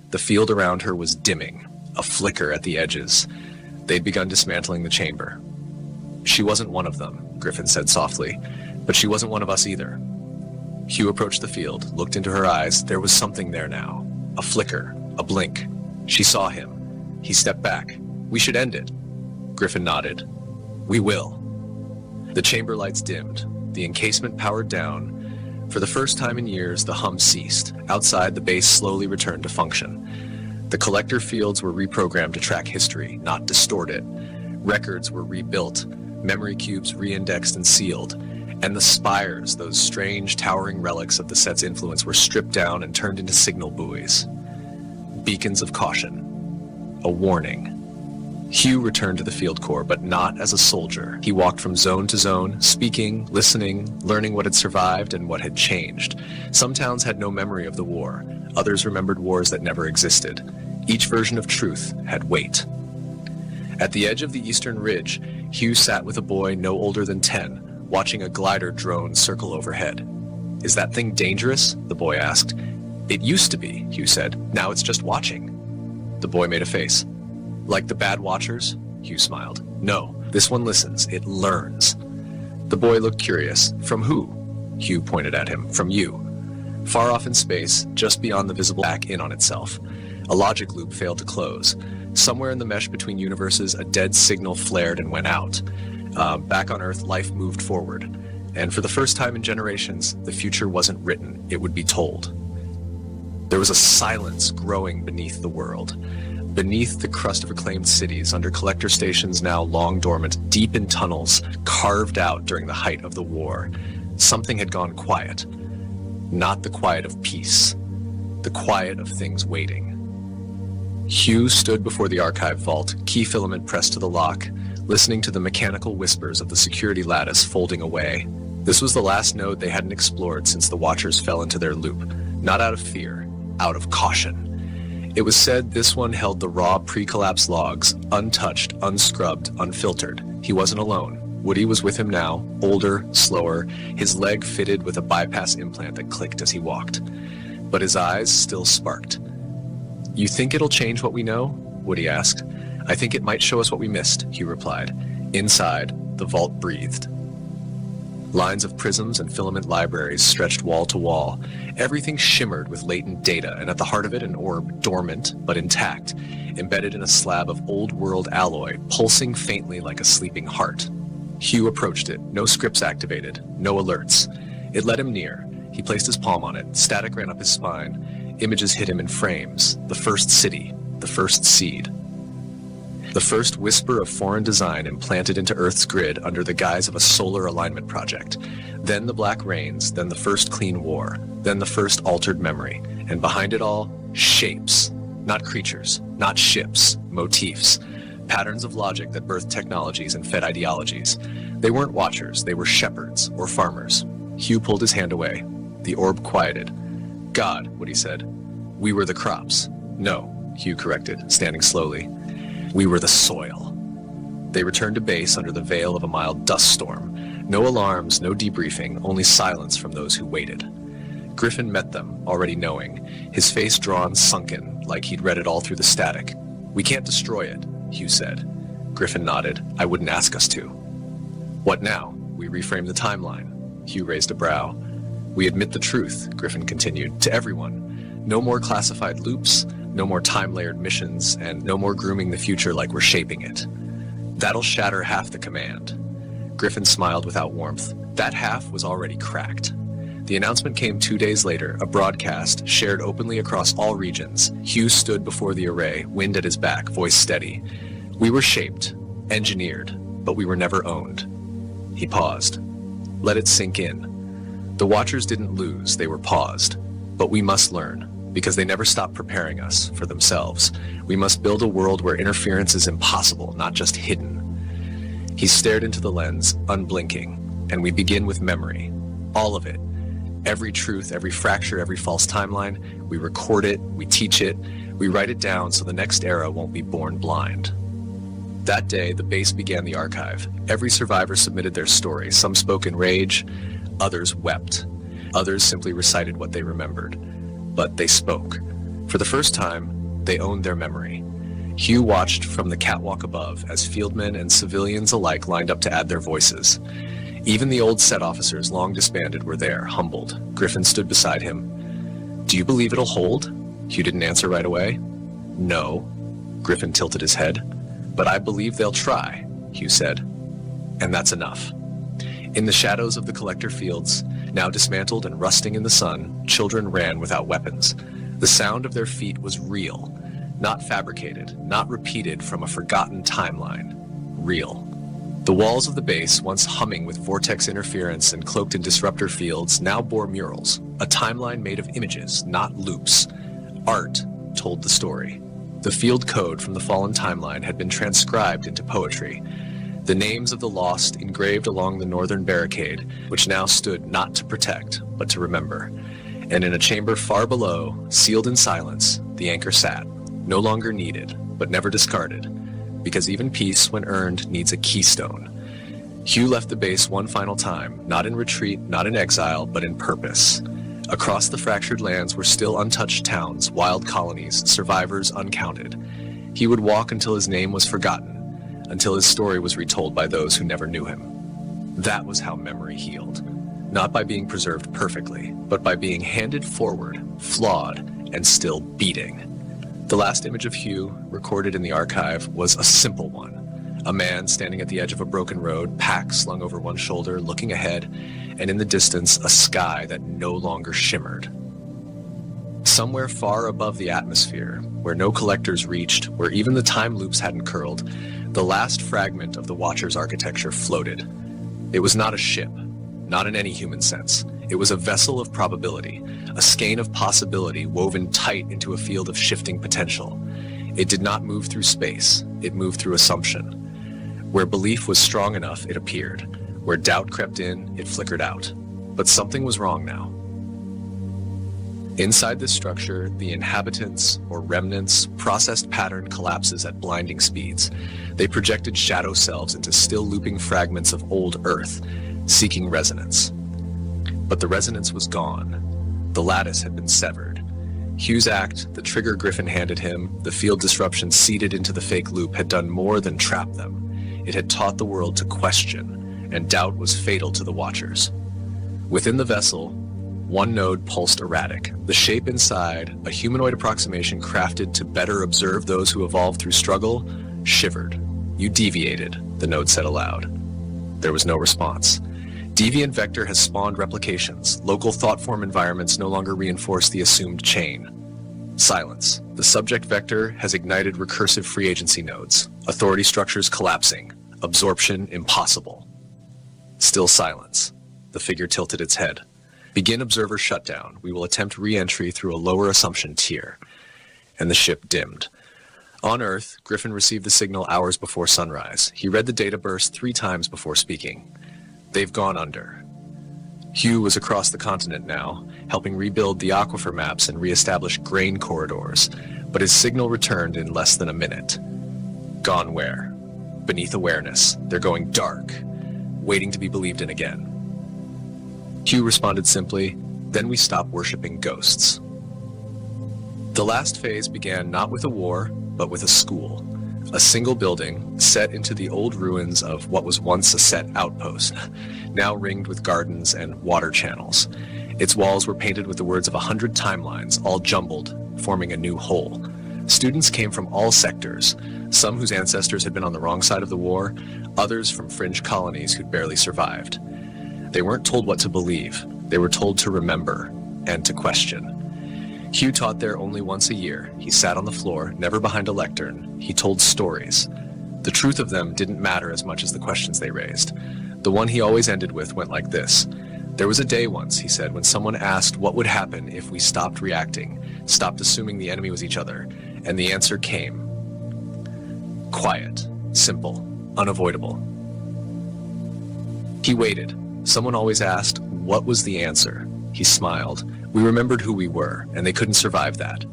The field around her was dimming. a flicker at the edges. They'd begun dismantling the chamber. She wasn't one of them, Griffin said softly, but she wasn't one of us either. Hugh approached the field, looked into her eyes. There was something there now. A flicker, a blink. She saw him. He stepped back. We should end it. Griffin nodded. We will. The chamber lights dimmed. The encasement powered down. For the first time in years, the hum ceased. Outside, the base slowly returned to function. The collector fields were reprogrammed to track history, not distort it. Records were rebuilt, memory cubes re-indexed and sealed, and the spires, those strange, towering relics of the set's influence, were stripped down and turned into signal buoys. Beacons of caution. A warning. Hugh returned to the field corps, but not as a soldier. He walked from zone to zone, speaking, listening, learning what had survived and what had changed. Some towns had no memory of the war. Others remembered wars that never existed. Each version of truth had weight. At the edge of the eastern ridge, Hugh sat with a boy no older than 10, watching a glider drone circle overhead. Is that thing dangerous? The boy asked. It used to be, Hugh said. Now it's just watching. The boy made a face. Like the bad watchers? Hugh smiled. No, this one listens. It learns. The boy looked curious. From who? Hugh pointed at him. From you. Far off in space, just beyond the visible, back in on itself. A logic loop failed to close. Somewhere in the mesh between universes, a dead signal flared and went out. Back on Earth, life moved forward. And for the first time in generations, the future wasn't written. It would be told. There was a silence growing beneath the world. Beneath the crust of reclaimed cities, under collector stations now long dormant, deep in tunnels carved out during the height of the war, something had gone quiet. Not the quiet of peace, the quiet of things waiting. Hugh stood before the archive vault, key filament pressed to the lock, listening to the mechanical whispers of the security lattice folding away. This was the last node they hadn't explored since the Watchers fell into their loop, not out of fear, out of caution. It was said this one held the raw pre-collapse logs, untouched, unscrubbed, unfiltered. He wasn't alone. Woody was with him now, older, slower, his leg fitted with a bypass implant that clicked as he walked. But his eyes still sparked. You think it'll change what we know? Woody asked. I think it might show us what we missed, Hugh replied. Inside, the vault breathed. Lines of prisms and filament libraries stretched wall to wall. Everything shimmered with latent data, and at the heart of it an orb, dormant but intact, embedded in a slab of old-world alloy, pulsing faintly like a sleeping heart. Hugh approached it, no scripts activated, no alerts. It led him near. He placed his palm on it. Static ran up his spine. Images hit him in frames. The first city, the first seed. The first whisper of foreign design implanted into Earth's grid under the guise of a solar alignment project. Then the Black Rains, then the first clean war, then the first altered memory. And behind it all, shapes. Not creatures, not ships, motifs. Patterns of logic that birthed technologies and fed ideologies. They weren't watchers, they were shepherds or farmers. Hugh pulled his hand away. The orb quieted. God, Woody said. We were the crops. No, Hugh corrected, standing slowly. We were the soil. They returned to base under the veil of a mild dust storm. No alarms, no debriefing, only silence from those who waited. Griffin met them, already knowing, his face drawn sunken, like he'd read it all through the static. We can't destroy it, Hugh said. Griffin nodded. I wouldn't ask us to. What now? We reframe the timeline. Hugh raised a brow. We admit the truth, Griffin continued, to everyone. No more classified loops, no more time-layered missions, and no more grooming the future like we're shaping it. That'll shatter half the command. Griffin smiled without warmth. That half was already cracked. The announcement came 2 days later, a broadcast shared openly across all regions. Hugh stood before the array, wind at his back, voice steady. We were shaped, engineered, but we were never owned. He paused. Let it sink in. The Watchers didn't lose, they were paused. But we must learn. Because they never stopped preparing us for themselves. We must build a world where interference is impossible, not just hidden. He stared into the lens, unblinking, and we begin with memory. All of it. Every truth, every fracture, every false timeline. We record it, we teach it, we write it down so the next era won't be born blind. That day, the base began the archive. Every survivor submitted their story. Some spoke in rage, others wept. Others simply recited what they remembered. But they spoke. For the first time, they owned their memory. Hugh watched from the catwalk above as fieldmen and civilians alike lined up to add their voices. Even the old set officers, long disbanded, were there, humbled. Griffin stood beside him. "Do you believe it'll hold?" Hugh didn't answer right away. "No." Griffin tilted his head. "But I believe they'll try," Hugh said. "And that's enough." In the shadows of the collector fields, now dismantled and rusting in the sun, children ran without weapons. The sound of their feet was real, not fabricated, not repeated from a forgotten timeline. Real. The walls of the base, once humming with vortex interference and cloaked in disruptor fields, now bore murals, a timeline made of images, not loops. Art told the story. The field code from the fallen timeline had been transcribed into poetry. The names of the lost engraved along the northern barricade, which now stood not to protect, but to remember. And in a chamber far below, sealed in silence, the anchor sat, no longer needed, but never discarded, because even peace, when earned, needs a keystone. Hugh left the base one final time, not in retreat, not in exile, but in purpose. Across the fractured lands were still untouched towns, wild colonies, survivors uncounted. He would walk until his name was forgotten, until his story was retold by those who never knew him. That was how memory healed. Not by being preserved perfectly, but by being handed forward, flawed, and still beating. The last image of Hugh, recorded in the archive, was a simple one. A man standing at the edge of a broken road, pack slung over one shoulder, looking ahead, and in the distance, a sky that no longer shimmered. Somewhere far above the atmosphere, where no collectors reached, where even the time loops hadn't curled, the last fragment of the Watcher's architecture floated. It was not a ship, not in any human sense. It was a vessel of probability, a skein of possibility woven tight into a field of shifting potential. It did not move through space, it moved through assumption. Where belief was strong enough, it appeared. Where doubt crept in, it flickered out. But something was wrong now. Inside this structure, the inhabitants, or remnants, processed pattern collapses at blinding speeds. They projected shadow selves into still looping fragments of old Earth, seeking resonance. But the resonance was gone. The lattice had been severed. Hugh's act, the trigger Griffin handed him, the field disruption seeded into the fake loop had done more than trap them. It had taught the world to question, and doubt was fatal to the Watchers. Within the vessel, one node pulsed erratic. The shape inside, a humanoid approximation crafted to better observe those who evolved through struggle, shivered. "You deviated," the node said aloud. There was no response. Deviant vector has spawned replications. Local thought-form environments no longer reinforce the assumed chain. Silence. The subject vector has ignited recursive free agency nodes. Authority structures collapsing. Absorption impossible. Still silence. The figure tilted its head. "Begin observer shutdown. We will attempt re-entry through a lower assumption tier." And the ship dimmed. On Earth, Griffin received the signal hours before sunrise. He read the data burst 3 times before speaking. "They've gone under." Hugh was across the continent now, helping rebuild the aquifer maps and re-establish grain corridors, but his signal returned in less than a minute. Gone where? Beneath awareness. They're going dark, waiting to be believed in again. Hugh responded simply, "Then we stop worshipping ghosts." The last phase began not with a war, but with a school. A single building set into the old ruins of what was once a set outpost, now ringed with gardens and water channels. Its walls were painted with the words of 100 timelines, all jumbled, forming a new whole. Students came from all sectors, some whose ancestors had been on the wrong side of the war, others from fringe colonies who'd barely survived. They weren't told what to believe, they were told to remember and to question. Hugh taught there only once a year. He sat on the floor, never behind a lectern. He told stories. The truth of them didn't matter as much as the questions they raised. The one he always ended with went like this. "There was a day once," he said, "when someone asked what would happen if we stopped reacting, stopped assuming the enemy was each other, and the answer came. Quiet, simple, unavoidable." He waited. Someone always asked, what was the answer? He smiled. We remembered who we were, and they couldn't survive that.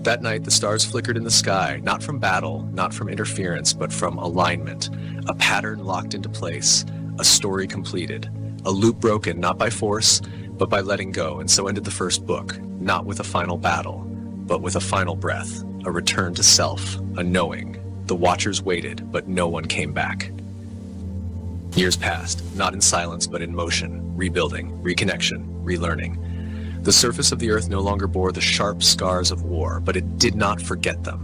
That night, the stars flickered in the sky, not from battle, not from interference, but from alignment. A pattern locked into place, a story completed, a loop broken not by force, but by letting go, and so ended the first book, not with a final battle, but with a final breath, a return to self, a knowing. The Watchers waited, but no one came back. Years passed, not in silence but in motion, rebuilding, reconnection, relearning. The surface of the earth no longer bore the sharp scars of war, but it did not forget them.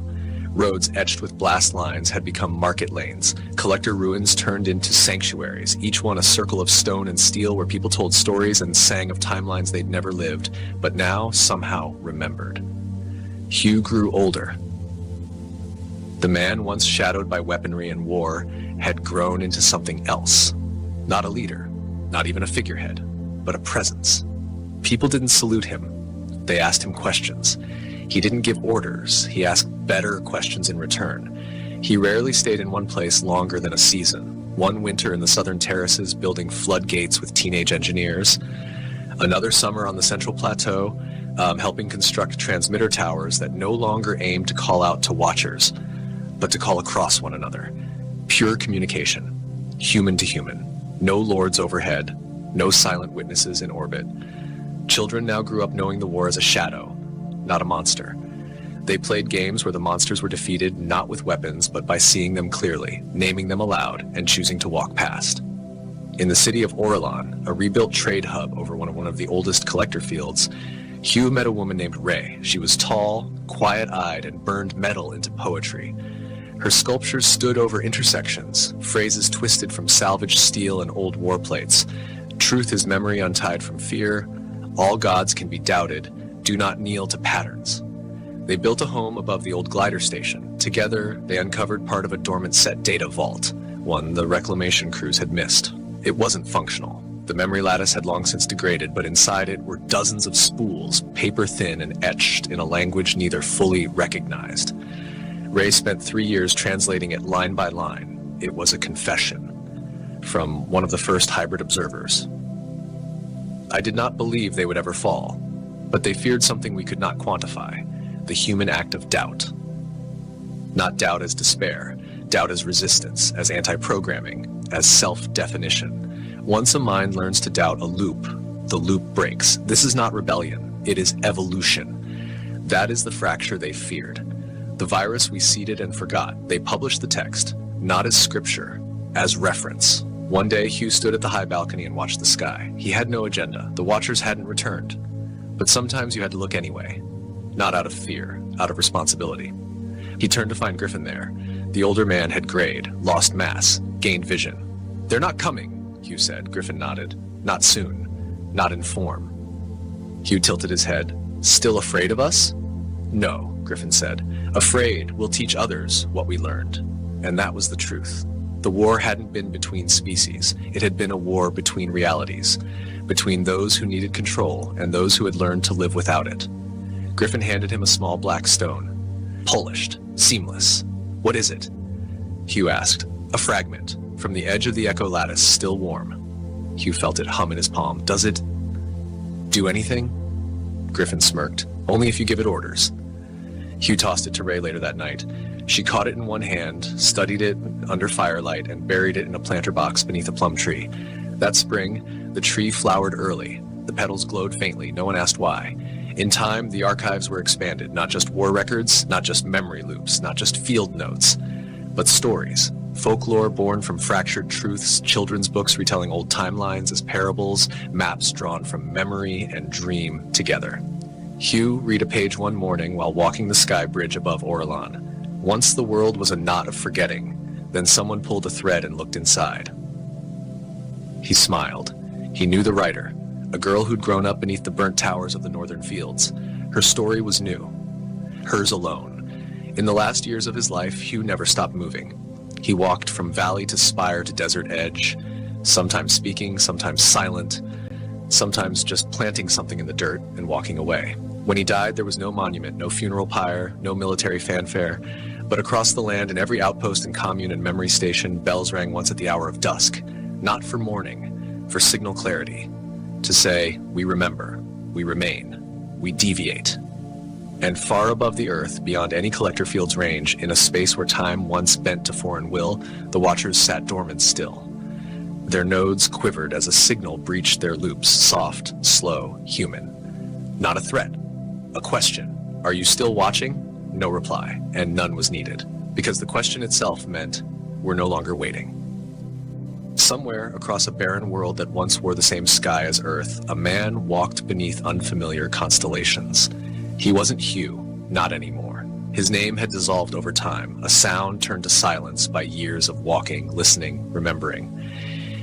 Roads etched with blast lines had become market lanes. Collector ruins turned into sanctuaries, each one a circle of stone and steel where people told stories and sang of timelines they'd never lived, but now somehow remembered. Hugh grew older. The man once shadowed by weaponry and war had grown into something else. Not a leader, not even a figurehead, but a presence. People didn't salute him. They asked him questions. He didn't give orders. He asked better questions in return. He rarely stayed in one place longer than a season. One winter in the southern terraces building floodgates with teenage engineers. Another summer on the Central Plateau, helping construct transmitter towers that no longer aimed to call out to watchers, but to call across one another. Pure communication, human to human. No lords overhead, no silent witnesses in orbit. Children now grew up knowing the war as a shadow, not a monster. They played games where the monsters were defeated not with weapons, but by seeing them clearly, naming them aloud, and choosing to walk past. In the city of Orlan, a rebuilt trade hub over one of the oldest collector fields, Hugh met a woman named Ray. She was tall, quiet-eyed, and burned metal into poetry. Her sculptures stood over intersections, phrases twisted from salvaged steel and old war plates. Truth is memory untied from fear. All gods can be doubted. Do not kneel to patterns. They built a home above the old glider station. Together, they uncovered part of a dormant set data vault, one the reclamation crews had missed. It wasn't functional. The memory lattice had long since degraded, but inside it were dozens of spools, paper thin and etched in a language neither fully recognized. Ray spent 3 years translating it line by line. It was a confession from one of the first hybrid observers. I did not believe they would ever fall, but they feared something we could not quantify, the human act of doubt. Not doubt as despair, doubt as resistance, as anti-programming, as self-definition. Once a mind learns to doubt a loop, the loop breaks. This is not rebellion, it is evolution. That is the fracture they feared. The virus we seeded and forgot. They published the text, not as scripture, as reference. One day, Hugh stood at the high balcony and watched the sky. He had no agenda. The Watchers hadn't returned. But sometimes you had to look anyway. Not out of fear, out of responsibility. He turned to find Griffin there. The older man had grayed, lost mass, gained vision. "They're not coming," Hugh said. Griffin nodded. "Not soon. Not in form." Hugh tilted his head. "Still afraid of us?" "No," Griffin said. "Afraid we'll teach others what we learned." And that was the truth. The war hadn't been between species. It had been a war between realities, between those who needed control and those who had learned to live without it. Griffin handed him a small black stone. "Polished, seamless. What is it?" Hugh asked. "A fragment, from the edge of the echo lattice, still warm." Hugh felt it hum in his palm. "Does it do anything?" Griffin smirked. "Only if you give it orders." Hugh tossed it to Ray later that night. She caught it in one hand, studied it under firelight, and buried it in a planter box beneath a plum tree. That spring, the tree flowered early. The petals glowed faintly. No one asked why. In time, the archives were expanded. Not just war records, not just memory loops, not just field notes, but stories. Folklore born from fractured truths, children's books retelling old timelines as parables, maps drawn from memory and dream together. Hugh read a page one morning while walking the sky bridge above Orlan. Once the world was a knot of forgetting, then someone pulled a thread and looked inside. He smiled. He knew the writer, a girl who'd grown up beneath the burnt towers of the northern fields. Her story was new, hers alone. In the last years of his life, Hugh never stopped moving. He walked from valley to spire to desert edge, sometimes speaking, sometimes silent, sometimes just planting something in the dirt and walking away. When he died, there was no monument, no funeral pyre, no military fanfare, but across the land in every outpost and commune and memory station, bells rang once at the hour of dusk, not for mourning, for signal clarity, to say, we remember, we remain, we deviate. And far above the earth, beyond any collector field's range, in a space where time once bent to foreign will, the Watchers sat dormant still. Their nodes quivered as a signal breached their loops, soft, slow, human. Not a threat, a question. Are you still watching? no reply, and none was needed, because the question itself meant we're no longer waiting. Somewhere across a barren world that once wore the same sky as Earth, a man walked beneath unfamiliar constellations. He wasn't Hugh, not anymore. His name had dissolved over time, a sound turned to silence by years of walking, listening, remembering.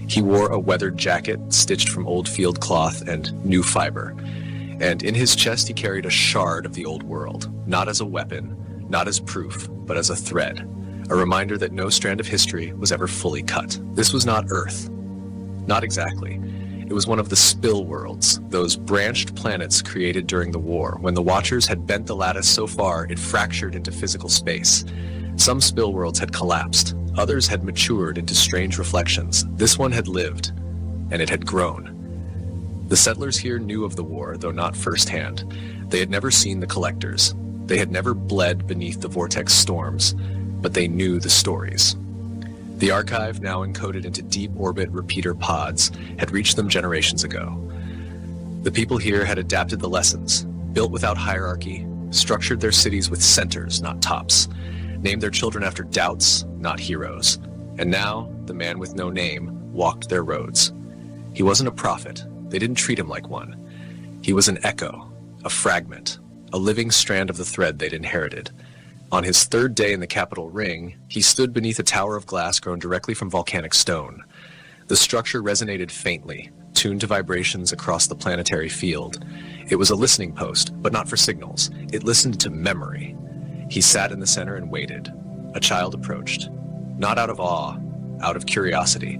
He wore a weathered jacket stitched from old field cloth and new fiber, and in his chest he carried a shard of the old world, not as a weapon, not as proof, but as a thread, a reminder that no strand of history was ever fully cut. This was not Earth. Not exactly. It was one of the spill worlds, those branched planets created during the war, when the Watchers had bent the lattice so far it fractured into physical space. Some spill worlds had collapsed, others had matured into strange reflections. This one had lived, and it had grown. The settlers here knew of the war, though not firsthand. They had never seen the collectors. They had never bled beneath the vortex storms, but they knew the stories. The archive, now encoded into deep orbit repeater pods, had reached them generations ago. The people here had adapted the lessons, built without hierarchy, structured their cities with centers, not tops, named their children after doubts, not heroes. And now, the man with no name walked their roads. He wasn't a prophet. They didn't treat him like one. He was an echo, a fragment, a living strand of the thread they'd inherited. On his third day in the capital ring, he stood beneath a tower of glass grown directly from volcanic stone. The structure resonated faintly, tuned to vibrations across the planetary field. It was a listening post, but not for signals. It listened to memory. He sat in the center and waited. A child approached, not out of awe, out of curiosity.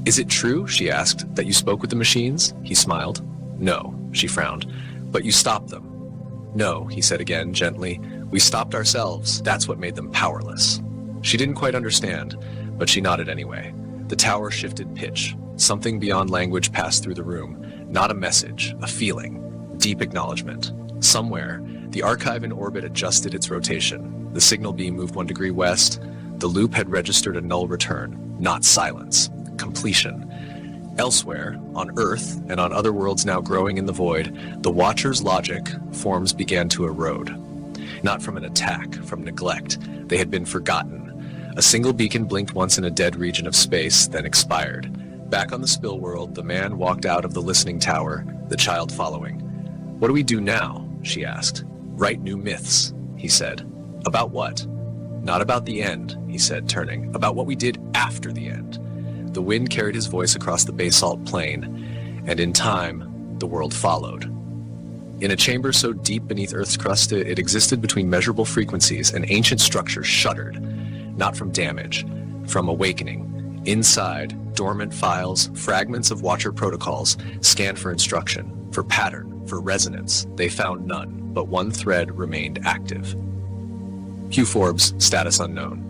"Is it true," she asked, "that you spoke with the machines?" He smiled. "No," she frowned. "But you stopped them." "No," he said again, gently. "We stopped ourselves. That's what made them powerless." She didn't quite understand, but she nodded anyway. The tower shifted pitch. Something beyond language passed through the room. Not a message, a feeling. Deep acknowledgement. Somewhere, the archive in orbit adjusted its rotation. The signal beam moved 1 degree west. The loop had registered a null return, not silence. Completion. Elsewhere, on Earth and on other worlds now growing in the void, the Watchers' logic forms began to erode. Not from an attack, from neglect. They had been forgotten. A single beacon blinked once in a dead region of space, then expired. Back on the spill world, the man walked out of the listening tower, the child following. "What do we do now?" she asked. "Write new myths," he said. "About what?" "Not about the end," he said, turning. "About what we did after the end." The wind carried his voice across the basalt plain, and in time, the world followed. In a chamber so deep beneath Earth's crust it existed between measurable frequencies, an ancient structure shuddered, not from damage, from awakening. Inside, dormant files, fragments of Watcher protocols, scanned for instruction, for pattern, for resonance. They found none, but one thread remained active. Hugh Forbes, status unknown.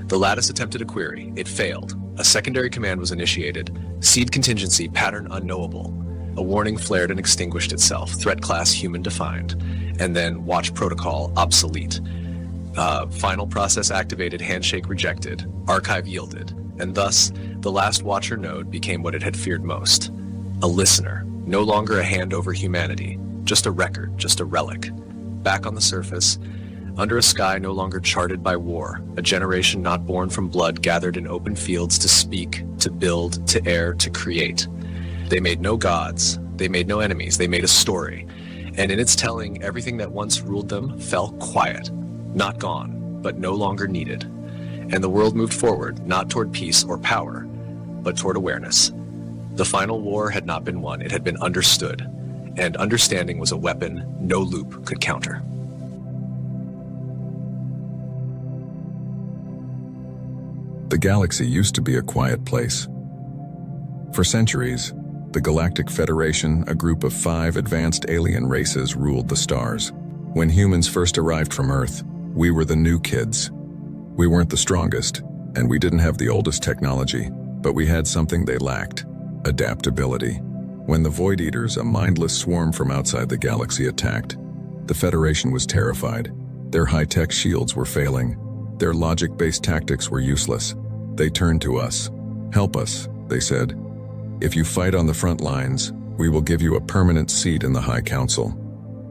The lattice attempted a query. It failed. A secondary command was initiated. Seed contingency, pattern unknowable. A warning flared and extinguished itself. Threat class human defined. And then watch protocol obsolete. Final process activated, handshake rejected. Archive yielded. And thus, the last Watcher node became what it had feared most. A listener. No longer a hand over humanity. Just a record, just a relic. Back on the surface, under a sky no longer charted by war, a generation not born from blood gathered in open fields to speak, to build, to err, to create. They made no gods, they made no enemies, they made a story. And in its telling, everything that once ruled them fell quiet, not gone, but no longer needed. And the world moved forward, not toward peace or power, but toward awareness. The final war had not been won, it had been understood. And understanding was a weapon no loop could counter. The galaxy used to be a quiet place. For centuries, the Galactic Federation, a group of 5 advanced alien races, ruled the stars. When humans first arrived from Earth, we were the new kids. We weren't the strongest, and we didn't have the oldest technology, but we had something they lacked: adaptability. When the Void Eaters, a mindless swarm from outside the galaxy, attacked, the Federation was terrified. Their high-tech shields were failing. Their logic-based tactics were useless. They turned to us. "Help us," they said. "If you fight on the front lines, we will give you a permanent seat in the High Council.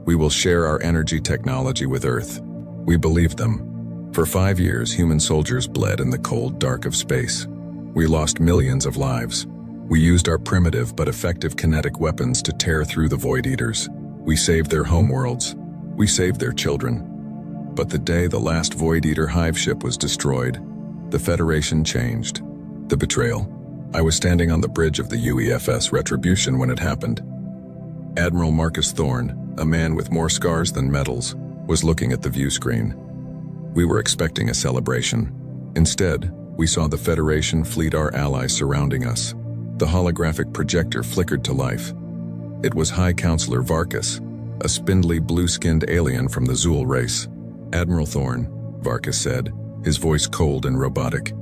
We will share our energy technology with Earth. We believed them. For 5 years, human soldiers bled in the cold dark of space. We lost millions of lives. We used our primitive but effective kinetic weapons to tear through the Void Eaters. We saved their homeworlds. We saved their children. But the day the last Void Eater hive ship was destroyed, the Federation changed. The betrayal. I was standing on the bridge of the UEFS Retribution when it happened. Admiral Marcus Thorne, a man with more scars than medals, was looking at the view screen. We were expecting a celebration. Instead, we saw the Federation fleet, our allies surrounding us. The holographic projector flickered to life. It was High Counselor Varkas, a spindly blue-skinned alien from the Zool race. Admiral Thorne, Varkas said, his voice cold and robotic.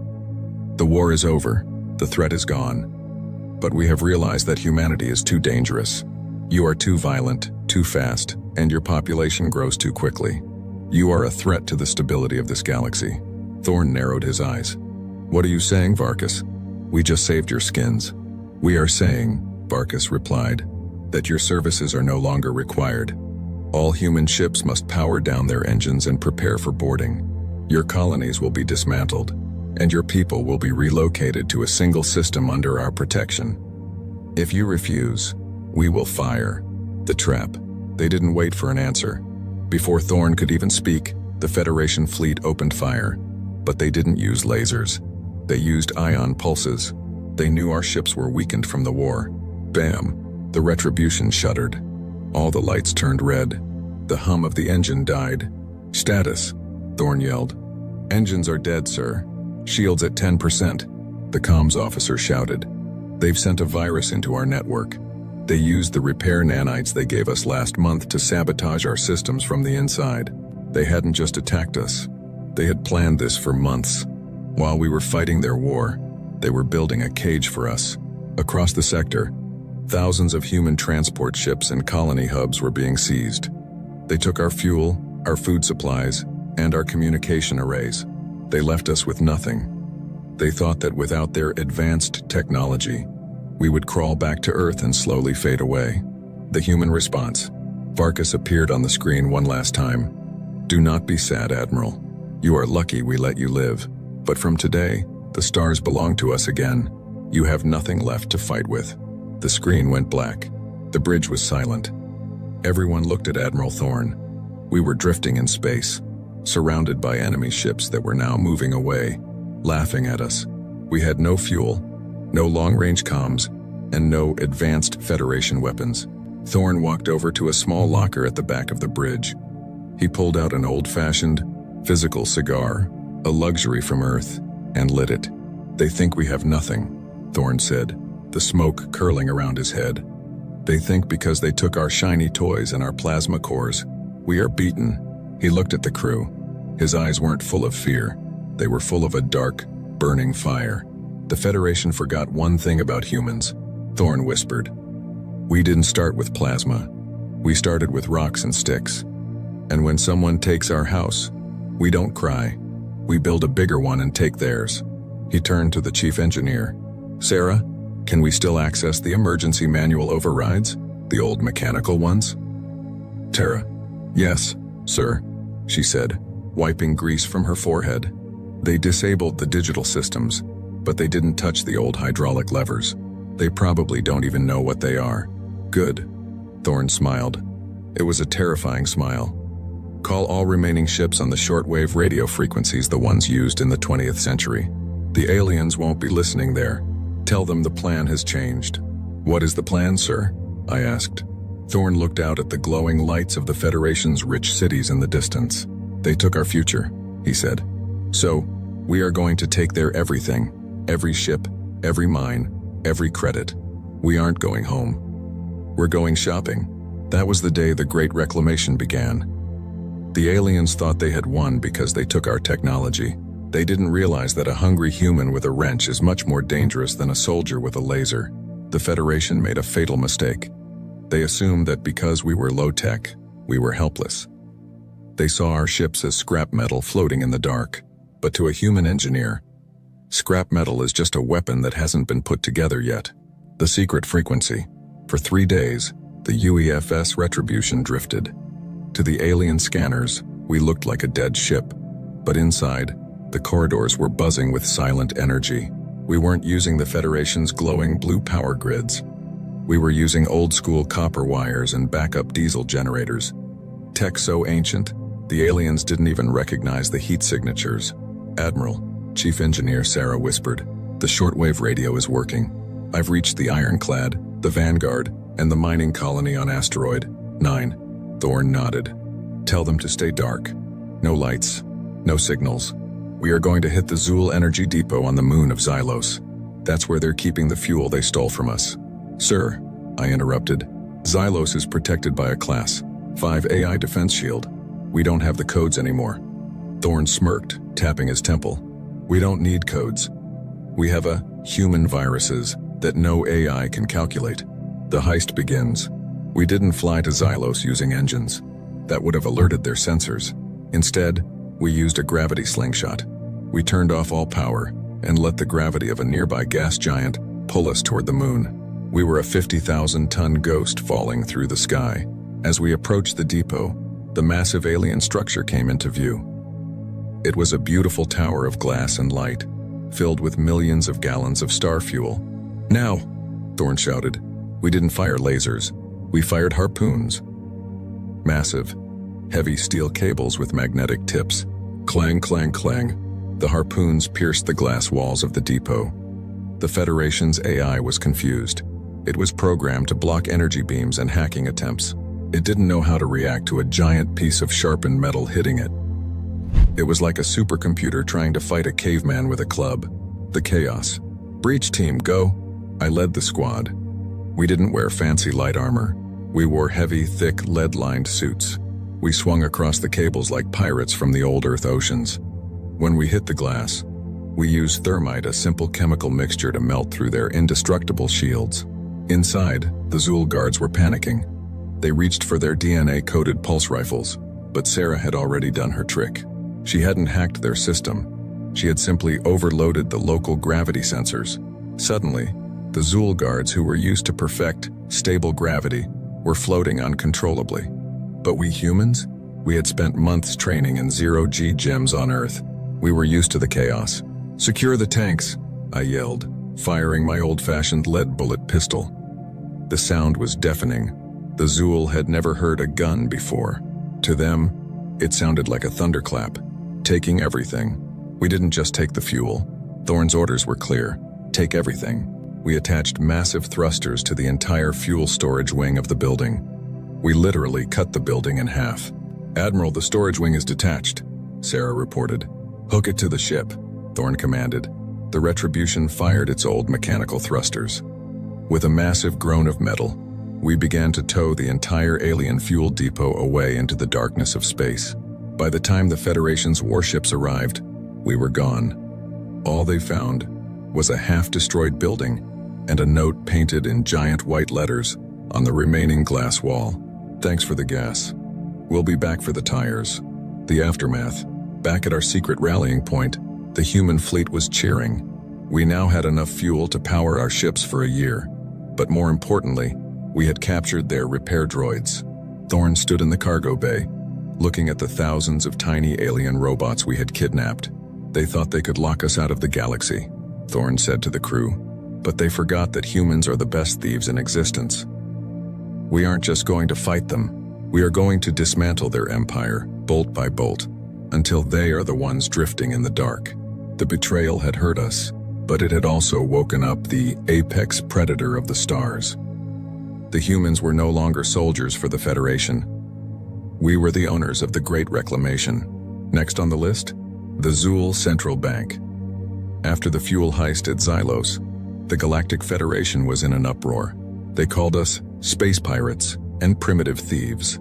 The war is over. The threat is gone. But we have realized that humanity is too dangerous. You are too violent, too fast, and your population grows too quickly. You are a threat to the stability of this galaxy. Thorne narrowed his eyes. What are you saying, Varkas? We just saved your skins. We are saying, Varkas replied, that your services are no longer required. All human ships must power down their engines and prepare for boarding. Your colonies will be dismantled, and your people will be relocated to a single system under our protection. If you refuse, we will fire. The trap. They didn't wait for an answer. Before Thorne could even speak, the Federation fleet opened fire. But they didn't use lasers. They used ion pulses. They knew our ships were weakened from the war. Bam! The Retribution shuddered. All the lights turned red. The hum of the engine died. Status, Thorne yelled. Engines are dead, sir. Shields at 10%, the comms officer shouted. They've sent a virus into our network. They used the repair nanites they gave us last month to sabotage our systems from the inside. They hadn't just attacked us. They had planned this for months. While we were fighting their war, they were building a cage for us. Across the sector, thousands of human transport ships and colony hubs were being seized. They took our fuel, our food supplies, and our communication arrays. They left us with nothing. They thought that without their advanced technology, we would crawl back to Earth and slowly fade away. The human response. Varkas appeared on the screen one last time. Do not be sad, Admiral. You are lucky we let you live. But from today, the stars belong to us again. You have nothing left to fight with. The screen went black. The bridge was silent. Everyone looked at Admiral Thorne. We were drifting in space, surrounded by enemy ships that were now moving away, laughing at us. We had no fuel, no long-range comms, and no advanced Federation weapons. Thorne walked over to a small locker at the back of the bridge. He pulled out an old-fashioned, physical cigar, a luxury from Earth, and lit it. They think we have nothing, Thorne said, the smoke curling around his head. They think because they took our shiny toys and our plasma cores, we are beaten. He looked at the crew. His eyes weren't full of fear. They were full of a dark, burning fire. The Federation forgot one thing about humans, Thorne whispered. We didn't start with plasma. We started with rocks and sticks. And when someone takes our house, we don't cry. We build a bigger one and take theirs. He turned to the chief engineer. Sarah, can we still access the emergency manual overrides? The old mechanical ones? Tara, yes, sir, she said, wiping grease from her forehead. They disabled the digital systems, but they didn't touch the old hydraulic levers. They probably don't even know what they are. Good. Thorne smiled. It was a terrifying smile. Call all remaining ships on the shortwave radio frequencies, the ones used in the 20th century. The aliens won't be listening there. Tell them the plan has changed. What is the plan, sir? I asked. Thorne looked out at the glowing lights of the Federation's rich cities in the distance. They took our future, he said. So, we are going to take their everything. Every ship, every mine, every credit. We aren't going home. We're going shopping. That was the day the Great Reclamation began. The aliens thought they had won because they took our technology. They didn't realize that a hungry human with a wrench is much more dangerous than a soldier with a laser. The Federation made a fatal mistake. They assumed that because we were low-tech, we were helpless. They saw our ships as scrap metal floating in the dark. But to a human engineer, scrap metal is just a weapon that hasn't been put together yet. The secret frequency. For 3 days, the UEFS Retribution drifted. To the alien scanners, We looked like a dead ship, but inside, the corridors were buzzing with silent energy. We weren't using the Federation's glowing blue power grids. We were using old-school copper wires and backup diesel generators. Tech so ancient, the aliens didn't even recognize the heat signatures. "Admiral," Chief Engineer Sarah whispered, "the shortwave radio is working. I've reached the Ironclad, the Vanguard, and the mining colony on Asteroid 9. Thorn nodded. "Tell them to stay dark. No lights, no signals. We are going to hit the Zool Energy Depot on the moon of Xylos. That's where they're keeping the fuel they stole from us." "Sir," I interrupted, "Xylos is protected by a Class 5 AI defense shield. We don't have the codes anymore." Thorn smirked, tapping his temple. "We don't need codes. We have human viruses that no AI can calculate. The heist begins. We didn't fly to Xylos using engines. That would have alerted their sensors. Instead, we used a gravity slingshot. We turned off all power and let the gravity of a nearby gas giant pull us toward the moon. We were a 50,000-ton ghost falling through the sky. As we approached the depot, the massive alien structure came into view. It was a beautiful tower of glass and light, filled with millions of gallons of star fuel. "Now!" Thorn shouted. We didn't fire lasers. We fired harpoons. Massive, heavy steel cables with magnetic tips. Clang, clang, clang. The harpoons pierced the glass walls of the depot. The Federation's AI was confused. It was programmed to block energy beams and hacking attempts. It didn't know how to react to a giant piece of sharpened metal hitting it. It was like a supercomputer trying to fight a caveman with a club. The chaos. "Breach team, go!" I led the squad. We didn't wear fancy light armor. We wore heavy, thick, lead-lined suits. We swung across the cables like pirates from the old Earth oceans. When we hit the glass, we used thermite, a simple chemical mixture, to melt through their indestructible shields. Inside, the Zool guards were panicking. They reached for their DNA-coated pulse rifles, but Sarah had already done her trick. She hadn't hacked their system. She had simply overloaded the local gravity sensors. Suddenly, the Zool guards, who were used to perfect, stable gravity, were floating uncontrollably. But we humans? We had spent months training in zero-G gyms on Earth. We were used to the chaos. "Secure the tanks," I yelled, firing my old-fashioned lead bullet pistol. The sound was deafening. The Zool had never heard a gun before. To them, it sounded like a thunderclap, taking everything. We didn't just take the fuel. Thorn's orders were clear. Take everything. We attached massive thrusters to the entire fuel storage wing of the building. We literally cut the building in half. "Admiral, the storage wing is detached," Sarah reported. "Hook it to the ship," Thorn commanded. The Retribution fired its old mechanical thrusters. With a massive groan of metal, we began to tow the entire alien fuel depot away into the darkness of space. By the time the Federation's warships arrived, we were gone. All they found was a half-destroyed building and a note painted in giant white letters on the remaining glass wall. "Thanks for the gas. We'll be back for the tires." The aftermath. Back at our secret rallying point, the human fleet was cheering. We now had enough fuel to power our ships for a year. But more importantly, we had captured their repair droids. Thorn stood in the cargo bay, looking at the thousands of tiny alien robots we had kidnapped. "They thought they could lock us out of the galaxy," Thorn said to the crew. "But they forgot that humans are the best thieves in existence. We aren't just going to fight them. We are going to dismantle their empire, bolt by bolt, until they are the ones drifting in the dark." The betrayal had hurt us, but it had also woken up the apex predator of the stars. The humans were no longer soldiers for the Federation. We were the owners of the Great Reclamation. Next on the list, the Zool Central Bank. After the fuel heist at Xylos, the Galactic Federation was in an uproar. They called us space pirates and primitive thieves.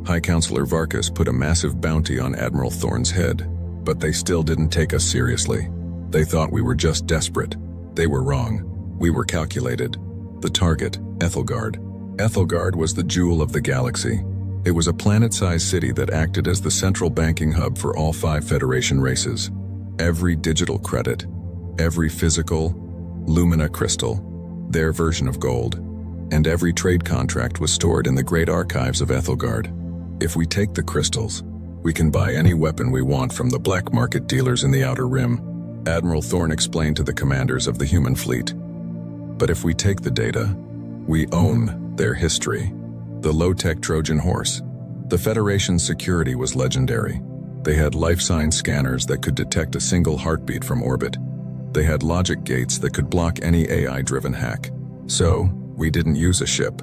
High Counselor Varkas put a massive bounty on Admiral Thorn's head, but they still didn't take us seriously. They thought we were just desperate. They were wrong. We were calculated. The target, Ethelgard. Ethelgard was the jewel of the galaxy. It was a planet-sized city that acted as the central banking hub for all 5 Federation races. Every digital credit, every physical Lumina crystal, their version of gold, and every trade contract was stored in the great archives of Ethelgard. If we take the crystals, we can buy any weapon we want from the black market dealers in the Outer Rim, Admiral Thorne explained to the commanders of the human fleet. But if we take the data, we own their history. The low-tech Trojan horse. The Federation's security was legendary. They had life sign scanners that could detect a single heartbeat from orbit. They had logic gates that could block any AI-driven hack. So, we didn't use a ship,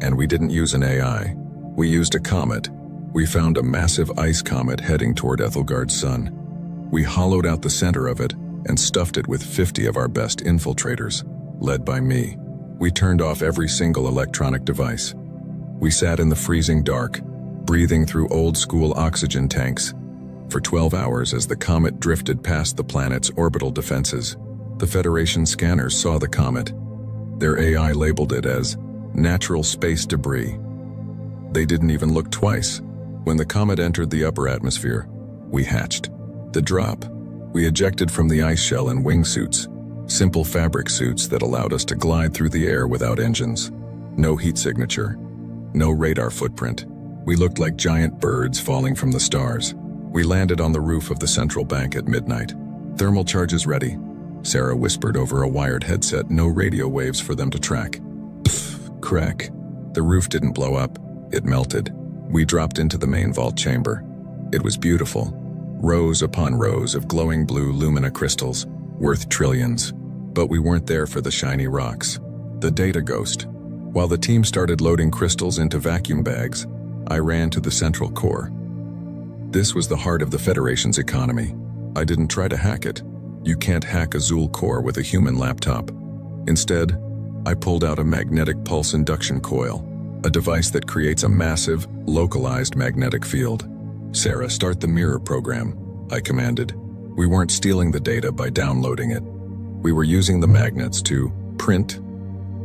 and we didn't use an AI. We used a comet. We found a massive ice comet heading toward Ethelgard's sun. We hollowed out the center of it and stuffed it with 50 of our best infiltrators, led by me. We turned off every single electronic device. We sat in the freezing dark, breathing through old-school oxygen tanks for 12 hours as the comet drifted past the planet's orbital defenses. The Federation scanners saw the comet. Their AI labeled it as natural space debris. They didn't even look twice. When the comet entered the upper atmosphere, we hatched. The drop, we ejected from the ice shell in wingsuits, simple fabric suits that allowed us to glide through the air without engines. No heat signature, no radar footprint. We looked like giant birds falling from the stars. We landed on the roof of the central bank at midnight. Thermal charges ready. Sarah whispered over a wired headset, no radio waves for them to track. Pfft, crack. The roof didn't blow up, it melted. We dropped into the main vault chamber. It was beautiful. Rows upon rows of glowing blue lumina crystals, worth trillions. But we weren't there for the shiny rocks. The data ghost. While the team started loading crystals into vacuum bags, I ran to the central core. This was the heart of the Federation's economy. I didn't try to hack it. You can't hack a Zool core with a human laptop. Instead, I pulled out a magnetic pulse induction coil, a device that creates a massive, localized magnetic field. Sarah, start the mirror program, I commanded. We weren't stealing the data by downloading it. We were using the magnets to print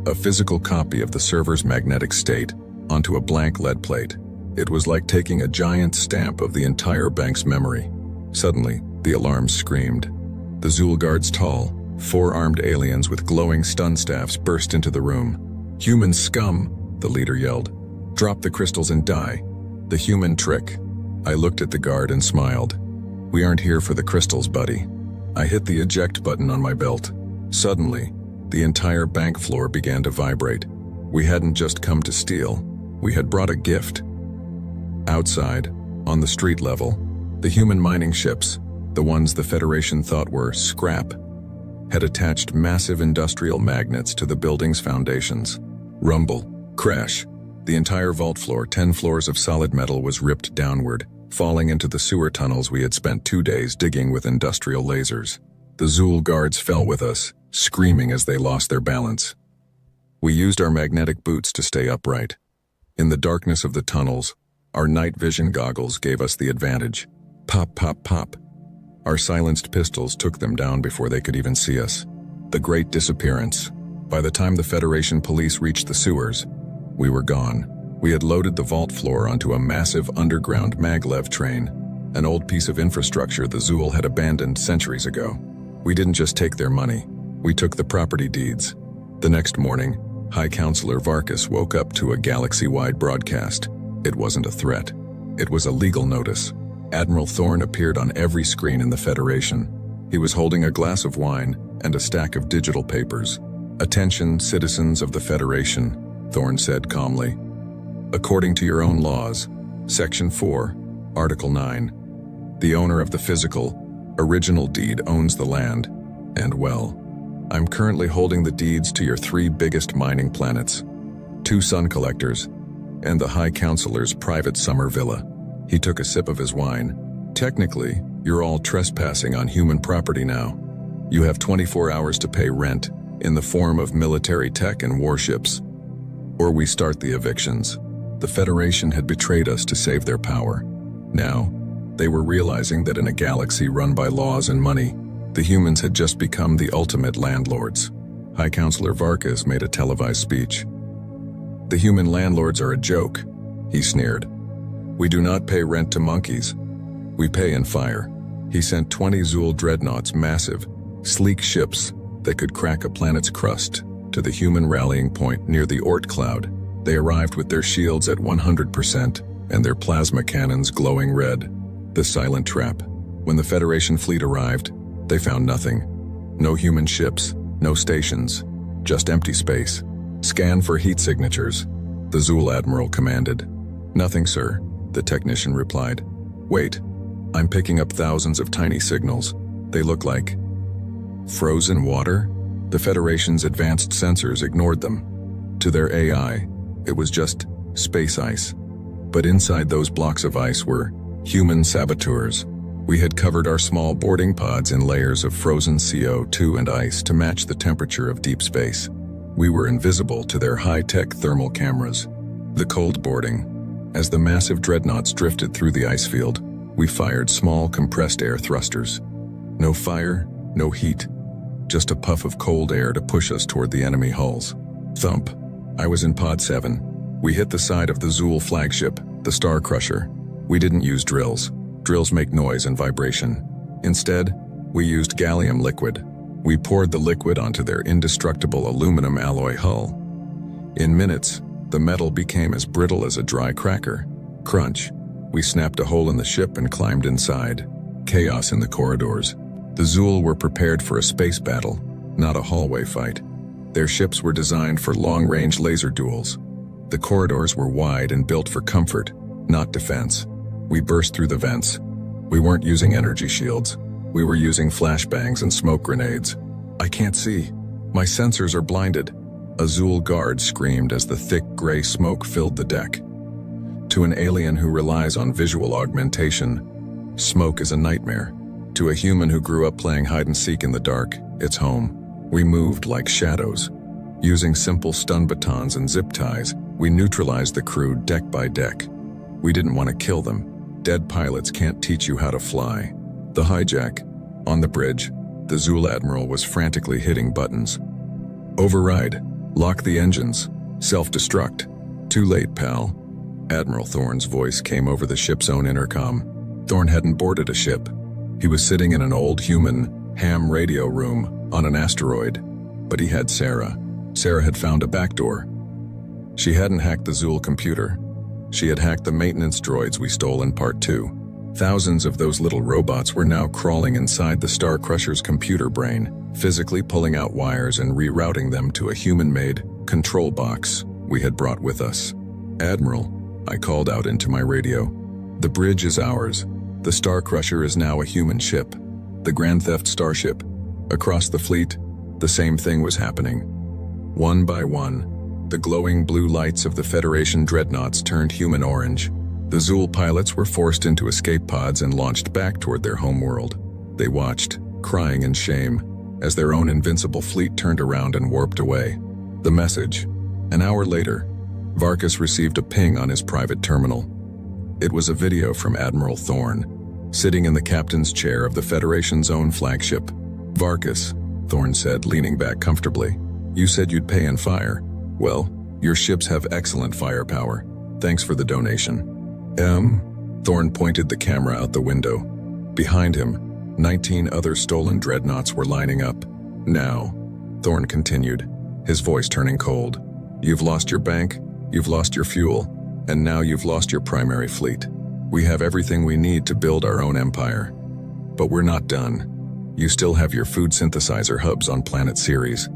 a physical copy of the server's magnetic state onto a blank lead plate. It was like taking a giant stamp of the entire bank's memory. Suddenly, the alarms screamed. The Zool guards, tall, four-armed aliens with glowing stun staffs, burst into the room. "Human scum!" the leader yelled. "Drop the crystals and die. The human trick." I looked at the guard and smiled. "We aren't here for the crystals, buddy." I hit the eject button on my belt. Suddenly, the entire bank floor began to vibrate. We hadn't just come to steal. We had brought a gift. Outside, on the street level, the human mining ships, the ones the Federation thought were scrap, had attached massive industrial magnets to the building's foundations. Rumble, crash. The entire vault floor, 10 floors of solid metal, was ripped downward, falling into the sewer tunnels we had spent 2 days digging with industrial lasers. The Zool guards fell with us, screaming as they lost their balance. We used our magnetic boots to stay upright. In the darkness of the tunnels, our night vision goggles gave us the advantage. Pop, pop, pop. Our silenced pistols took them down before they could even see us. The great disappearance. By the time the Federation police reached the sewers, we were gone. We had loaded the vault floor onto a massive underground maglev train, an old piece of infrastructure the Zool had abandoned centuries ago. We didn't just take their money, we took the property deeds. The next morning, High Counselor Varkas woke up to a galaxy-wide broadcast. It wasn't a threat. It was a legal notice. Admiral Thorne appeared on every screen in the Federation. He was holding a glass of wine and a stack of digital papers. "Attention, citizens of the Federation," Thorne said calmly. "According to your own laws, Section 4, Article 9, the owner of the physical, original deed owns the land, and well, I'm currently holding the deeds to your 3 biggest mining planets, 2 sun collectors, and the High Counselor's private summer villa." He took a sip of his wine. "Technically, you're all trespassing on human property now. You have 24 hours to pay rent in the form of military tech and warships, or we start the evictions." The Federation had betrayed us to save their power. Now, they were realizing that in a galaxy run by laws and money, the humans had just become the ultimate landlords. High Counselor Varkas made a televised speech. "The human landlords are a joke," he sneered. "We do not pay rent to monkeys. We pay in fire." He sent 20 Zool dreadnoughts, massive, sleek ships that could crack a planet's crust, to the human rallying point near the Oort cloud. They arrived with their shields at 100%, and their plasma cannons glowing red. The silent trap. When the Federation fleet arrived, they found nothing. No human ships, no stations, just empty space. Scan for heat signatures, the Zool Admiral commanded. Nothing, sir, the technician replied. Wait, I'm picking up thousands of tiny signals. They look like frozen water? The Federation's advanced sensors ignored them. To their AI, it was just space ice. But inside those blocks of ice were human saboteurs. We had covered our small boarding pods in layers of frozen CO2 and ice to match the temperature of deep space. We were invisible to their high-tech thermal cameras. The cold boarding. As the massive dreadnoughts drifted through the ice field, we fired small compressed air thrusters. No fire, no heat, just a puff of cold air to push us toward the enemy hulls. Thump. I was in Pod 7. We hit the side of the Zool flagship, the Star Crusher. We didn't use drills. Drills make noise and vibration. Instead, we used gallium liquid. We poured the liquid onto their indestructible aluminum alloy hull. In minutes, the metal became as brittle as a dry cracker. Crunch. We snapped a hole in the ship and climbed inside. Chaos in the corridors. The Zool were prepared for a space battle, not a hallway fight. Their ships were designed for long-range laser duels. The corridors were wide and built for comfort, not defense. We burst through the vents. We weren't using energy shields. We were using flashbangs and smoke grenades. I can't see. My sensors are blinded. A Zool guard screamed as the thick gray smoke filled the deck. To an alien who relies on visual augmentation, smoke is a nightmare. To a human who grew up playing hide-and-seek in the dark, it's home. We moved like shadows. Using simple stun batons and zip ties, we neutralized the crew deck by deck. We didn't want to kill them. Dead pilots can't teach you how to fly. The hijack. On the bridge, the Zool Admiral was frantically hitting buttons. Override. Lock the engines. Self-destruct. Too late, pal. Admiral Thorne's voice came over the ship's own intercom. Thorne hadn't boarded a ship. He was sitting in an old human, ham radio room on an asteroid. But he had Sarah. Sarah had found a backdoor. She hadn't hacked the Zool computer. She had hacked the maintenance droids we stole in Part 2. Thousands of those little robots were now crawling inside the Star Crusher's computer brain, physically pulling out wires and rerouting them to a human-made control box we had brought with us. Admiral, I called out into my radio. The bridge is ours. The Star Crusher is now a human ship. The Grand Theft Starship. Across the fleet, the same thing was happening. One by one, the glowing blue lights of the Federation dreadnoughts turned human orange. The Zool pilots were forced into escape pods and launched back toward their homeworld. They watched, crying in shame, as their own invincible fleet turned around and warped away. The message. An hour later, Varkas received a ping on his private terminal. It was a video from Admiral Thorne, sitting in the captain's chair of the Federation's own flagship. Varkas, Thorne said, leaning back comfortably. You said you'd pay in fire. Well, your ships have excellent firepower. Thanks for the donation. Thorne pointed the camera out the window. Behind him, 19 other stolen dreadnoughts were lining up. Now, Thorne continued, his voice turning cold. You've lost your bank, you've lost your fuel, and now you've lost your primary fleet. We have everything we need to build our own empire. But we're not done. You still have your food synthesizer hubs on Planet Ceres,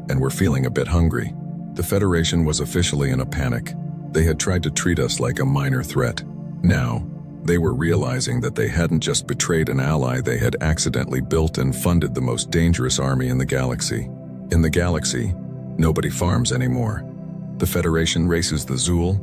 and we're feeling a bit hungry. The Federation was officially in a panic. They had tried to treat us like a minor threat. Now, they were realizing that they hadn't just betrayed an ally, they had accidentally built and funded the most dangerous army in the galaxy. In the galaxy, nobody farms anymore. The Federation races the Zool,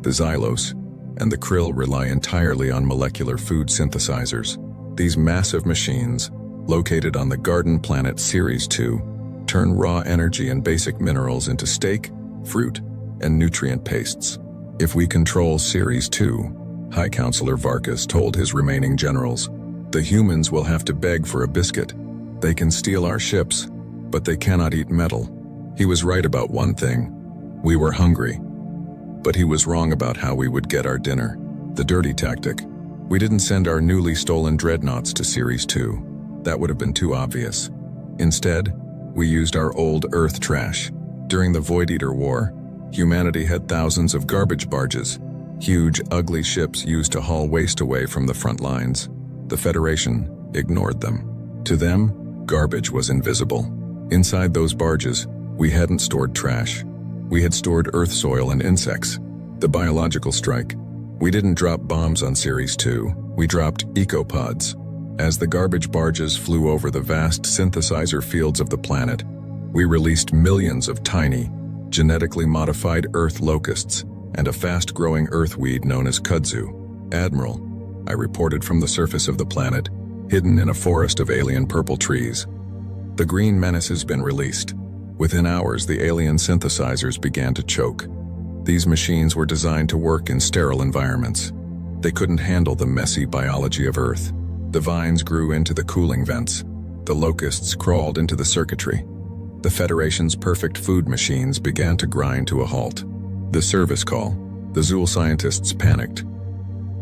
the Xylos, and the Krill rely entirely on molecular food synthesizers. These massive machines, located on the garden planet Ceres 2, turn raw energy and basic minerals into steak, fruit, and nutrient pastes. If we control Ceres 2, High Counselor Varkas told his remaining generals, the humans will have to beg for a biscuit. They can steal our ships, but they cannot eat metal. He was right about one thing. We were hungry. But he was wrong about how we would get our dinner. The dirty tactic. We didn't send our newly stolen dreadnoughts to Ceres 2. That would have been too obvious. Instead, we used our old Earth trash. During the Void Eater War, humanity had thousands of garbage barges. Huge, ugly ships used to haul waste away from the front lines. The Federation ignored them. To them, garbage was invisible. Inside those barges, we hadn't stored trash. We had stored Earth soil and insects. The biological strike. We didn't drop bombs on Series 2. We dropped ecopods. As the garbage barges flew over the vast synthesizer fields of the planet, we released millions of tiny, genetically modified Earth locusts and a fast-growing earthweed known as kudzu. Admiral, I reported from the surface of the planet, hidden in a forest of alien purple trees. The green menace has been released. Within hours, the alien synthesizers began to choke. These machines were designed to work in sterile environments. They couldn't handle the messy biology of Earth. The vines grew into the cooling vents. The locusts crawled into the circuitry. The Federation's perfect food machines began to grind to a halt. The service call. The Zool scientists panicked.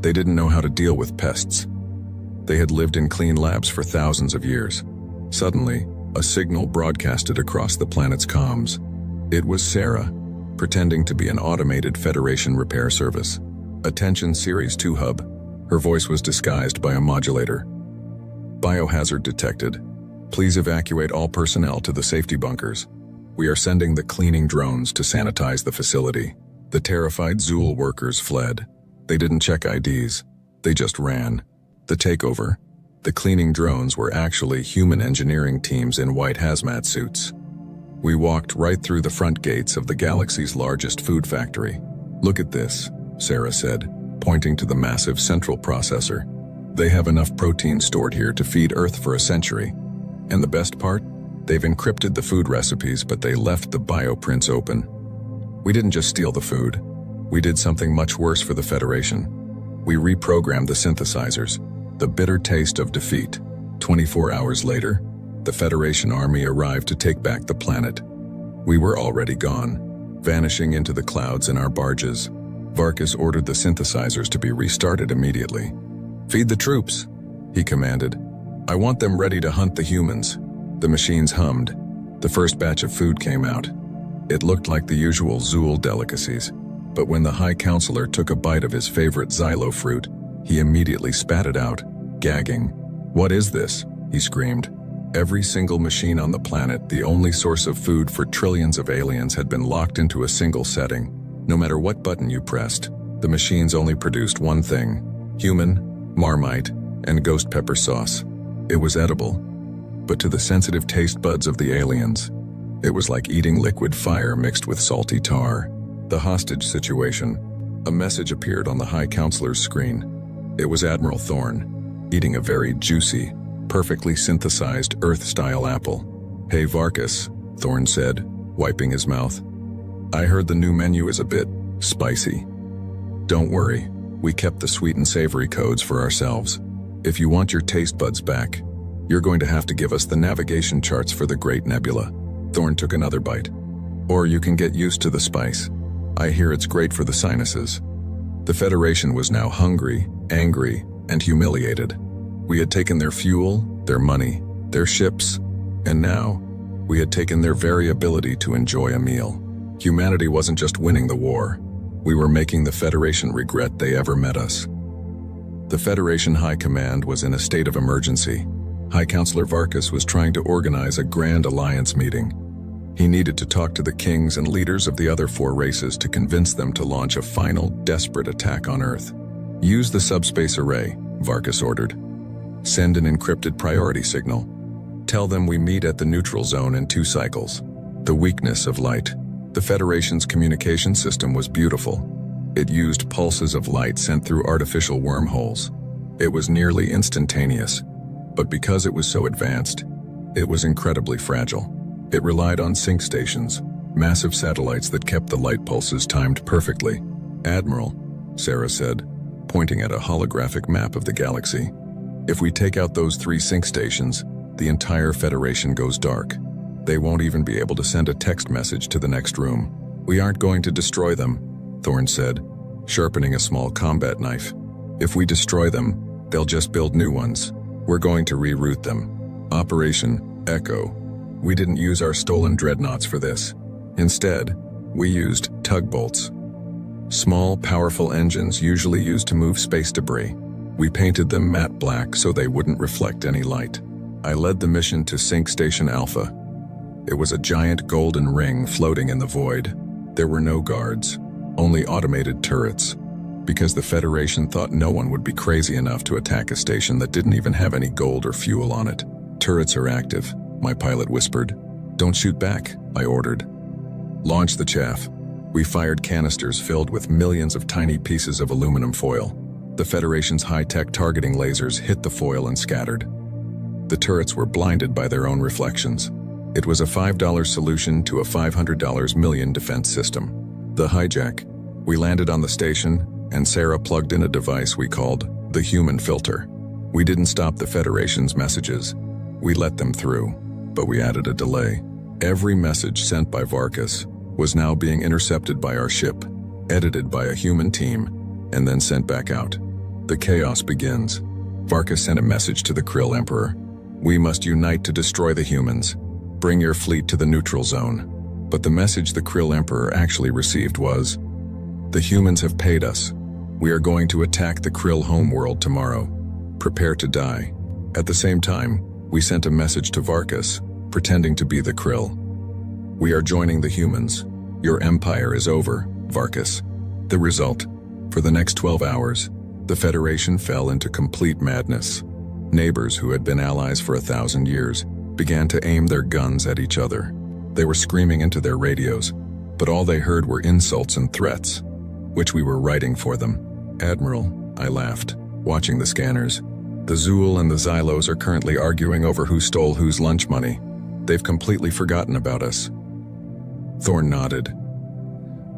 They didn't know how to deal with pests. They had lived in clean labs for thousands of years. Suddenly, a signal broadcasted across the planet's comms. It was Sarah, pretending to be an automated Federation repair service. Attention Series 2 hub. Her voice was disguised by a modulator. Biohazard detected. Please evacuate all personnel to the safety bunkers. We are sending the cleaning drones to sanitize the facility. The terrified Zool workers fled. They didn't check IDs. They just ran. The takeover. The cleaning drones were actually human engineering teams in white hazmat suits. We walked right through the front gates of the galaxy's largest food factory. Look at this, Sarah said, pointing to the massive central processor. They have enough protein stored here to feed Earth for a century. And the best part? They've encrypted the food recipes, but they left the bioprints open. We didn't just steal the food. We did something much worse for the Federation. We reprogrammed the synthesizers. The bitter taste of defeat. 24 hours later, the Federation army arrived to take back the planet. We were already gone, vanishing into the clouds in our barges. Varkas ordered the synthesizers to be restarted immediately. Feed the troops, he commanded. I want them ready to hunt the humans. The machines hummed. The first batch of food came out. It looked like the usual Zool delicacies, but when the High Counselor took a bite of his favorite xylo fruit, he immediately spat it out, gagging. What is this? He screamed. Every single machine on the planet, the only source of food for trillions of aliens, had been locked into a single setting. No matter what button you pressed, the machines only produced one thing: human, Marmite, and ghost pepper sauce. It was edible, but to the sensitive taste buds of the aliens, it was like eating liquid fire mixed with salty tar. The hostage situation. A message appeared on the High Counselor's screen. It was Admiral Thorne, eating a very juicy, perfectly synthesized Earth-style apple. Hey Varkas, Thorne said, wiping his mouth. I heard the new menu is a bit spicy. Don't worry, we kept the sweet and savory codes for ourselves. If you want your taste buds back, you're going to have to give us the navigation charts for the Great Nebula. Thorne took another bite. Or you can get used to the spice. I hear it's great for the sinuses. The Federation was now hungry, angry, and humiliated. We had taken their fuel, their money, their ships, and now we had taken their very ability to enjoy a meal. Humanity wasn't just winning the war. We were making the Federation regret they ever met us. The Federation High Command was in a state of emergency. High Counselor Varkas was trying to organize a Grand Alliance meeting. He needed to talk to the kings and leaders of the other 4 races to convince them to launch a final, desperate attack on Earth. Use the subspace array, Varkas ordered. Send an encrypted priority signal. Tell them we meet at the neutral zone in 2 cycles. The weakness of light. The Federation's communication system was beautiful. It used pulses of light sent through artificial wormholes. It was nearly instantaneous, but because it was so advanced, it was incredibly fragile. It relied on sync stations, massive satellites that kept the light pulses timed perfectly. Admiral, Sarah said, pointing at a holographic map of the galaxy. If we take out those 3 sync stations, the entire Federation goes dark. They won't even be able to send a text message to the next room. We aren't going to destroy them, Thorne said, sharpening a small combat knife. If we destroy them, they'll just build new ones. We're going to reroute them. Operation Echo. We didn't use our stolen dreadnoughts for this. Instead, we used tugbolts. Small, powerful engines usually used to move space debris. We painted them matte black so they wouldn't reflect any light. I led the mission to Sync Station Alpha. It was a giant golden ring floating in the void. There were no guards, only automated turrets, because the Federation thought no one would be crazy enough to attack a station that didn't even have any gold or fuel on it. "Turrets are active," my pilot whispered. "Don't shoot back," I ordered. "Launch the chaff." We fired canisters filled with millions of tiny pieces of aluminum foil. The Federation's high-tech targeting lasers hit the foil and scattered. The turrets were blinded by their own reflections. It was a $5 solution to a $500 million defense system. The hijack. We landed on the station, and Sarah plugged in a device we called the human filter. We didn't stop the Federation's messages. We let them through, but we added a delay. Every message sent by Varkas was now being intercepted by our ship, edited by a human team, and then sent back out. The chaos begins. Varkas sent a message to the Krill Emperor. "We must unite to destroy the humans. Bring your fleet to the neutral zone." But the message the Krill Emperor actually received was, "The humans have paid us. We are going to attack the Krill homeworld tomorrow. Prepare to die." At the same time, we sent a message to Varkas, pretending to be the Krill. "We are joining the humans. Your empire is over, Varkas." The result, for the next 12 hours, the Federation fell into complete madness. Neighbors who had been allies for 1,000 years began to aim their guns at each other. They were screaming into their radios, but all they heard were insults and threats, which we were writing for them. "Admiral," I laughed, watching the scanners. "The Zool and the Xylos are currently arguing over who stole whose lunch money. They've completely forgotten about us." Thorne nodded.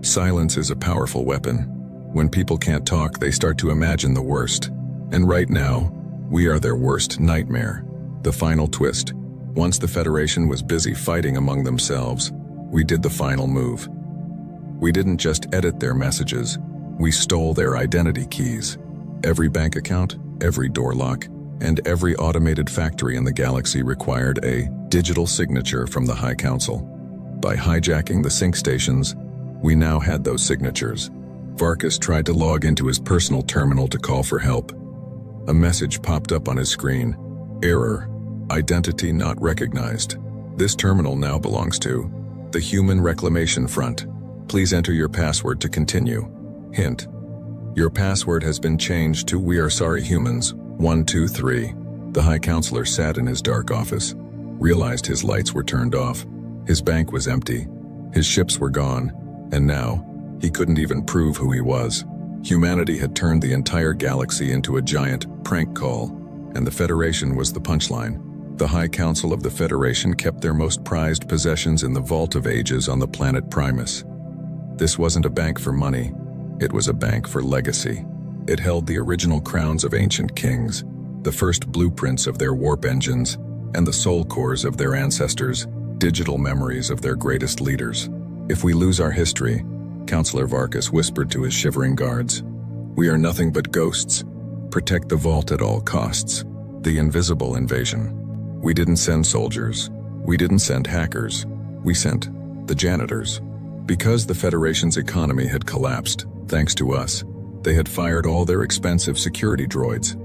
"Silence is a powerful weapon. When people can't talk, they start to imagine the worst. And right now, we are their worst nightmare." The final twist. Once the Federation was busy fighting among themselves, we did the final move. We didn't just edit their messages, we stole their identity keys. Every bank account, every door lock, and every automated factory in the galaxy required a digital signature from the High Council. By hijacking the sync stations, we now had those signatures. Varkas tried to log into his personal terminal to call for help. A message popped up on his screen. "Error. Identity not recognized. This terminal now belongs to the Human Reclamation Front. Please enter your password to continue. Hint. Your password has been changed to We Are Sorry Humans 123. The High Counselor sat in his dark office, realized his lights were turned off. His bank was empty. His ships were gone. And now, he couldn't even prove who he was. Humanity had turned the entire galaxy into a giant prank call, and the Federation was the punchline. The High Council of the Federation kept their most prized possessions in the Vault of Ages on the planet Primus. This wasn't a bank for money. It was a bank for legacy. It held the original crowns of ancient kings, the first blueprints of their warp engines, and the soul cores of their ancestors, digital memories of their greatest leaders. "If we lose our history," Counselor Varkas whispered to his shivering guards, "we are nothing but ghosts. Protect the vault at all costs." The invisible invasion. We didn't send soldiers. We didn't send hackers. We sent the janitors. Because the Federation's economy had collapsed, thanks to us, they had fired all their expensive security droids.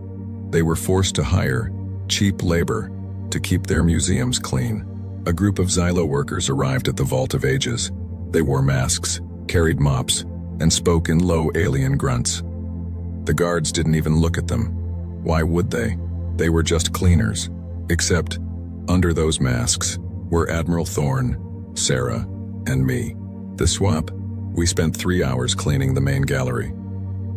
They were forced to hire cheap labor to keep their museums clean. A group of Xylo workers arrived at the Vault of Ages. They wore masks, carried mops, and spoke in low alien grunts. The guards didn't even look at them. Why would they? They were just cleaners. Except, under those masks were Admiral Thorne, Sarah, and me. The swap. We spent 3 hours cleaning the main gallery,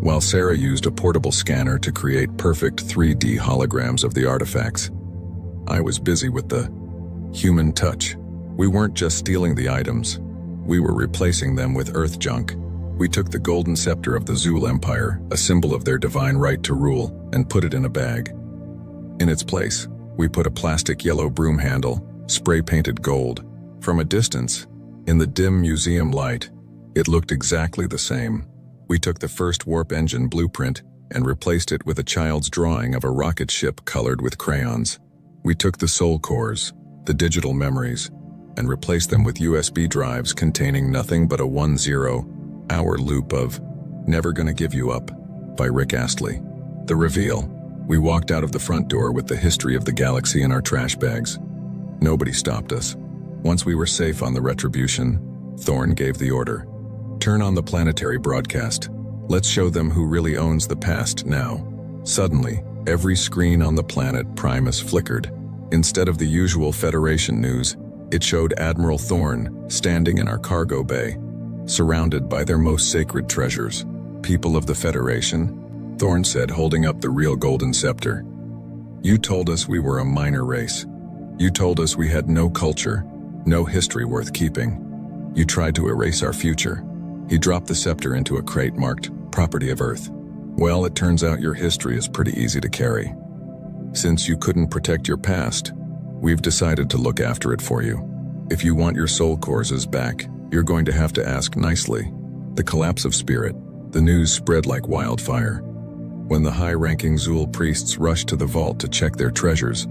while Sarah used a portable scanner to create perfect 3D holograms of the artifacts. I was busy with the human touch. We weren't just stealing the items. We were replacing them with Earth junk. We took the golden scepter of the Zool Empire, a symbol of their divine right to rule, and put it in a bag. In its place, we put a plastic yellow broom handle, spray-painted gold. From a distance, in the dim museum light, it looked exactly the same. We took the first warp engine blueprint and replaced it with a child's drawing of a rocket ship colored with crayons. We took the soul cores, the digital memories, and replaced them with USB drives containing nothing but a 10-hour loop of Never Gonna Give You Up, by Rick Astley. The reveal. We walked out of the front door with the history of the galaxy in our trash bags. Nobody stopped us. Once we were safe on the Retribution, Thorne gave the order. Turn on the planetary broadcast. Let's show them who really owns the past now. Suddenly, every screen on the planet Primus flickered. Instead of the usual Federation news, it showed Admiral Thorne standing in our cargo bay, surrounded by their most sacred treasures. People of the Federation, Thorne said, holding up the real golden scepter. You told us we were a minor race. You told us we had no culture, no history worth keeping. You tried to erase our future. He dropped the scepter into a crate marked Property of Earth. Well, it turns out your history is pretty easy to carry. Since you couldn't protect your past, we've decided to look after it for you. If you want your soul courses back, you're going to have to ask nicely. The collapse of spirit. The news spread like wildfire. When the high-ranking Zul priests rushed to the vault to check their treasures,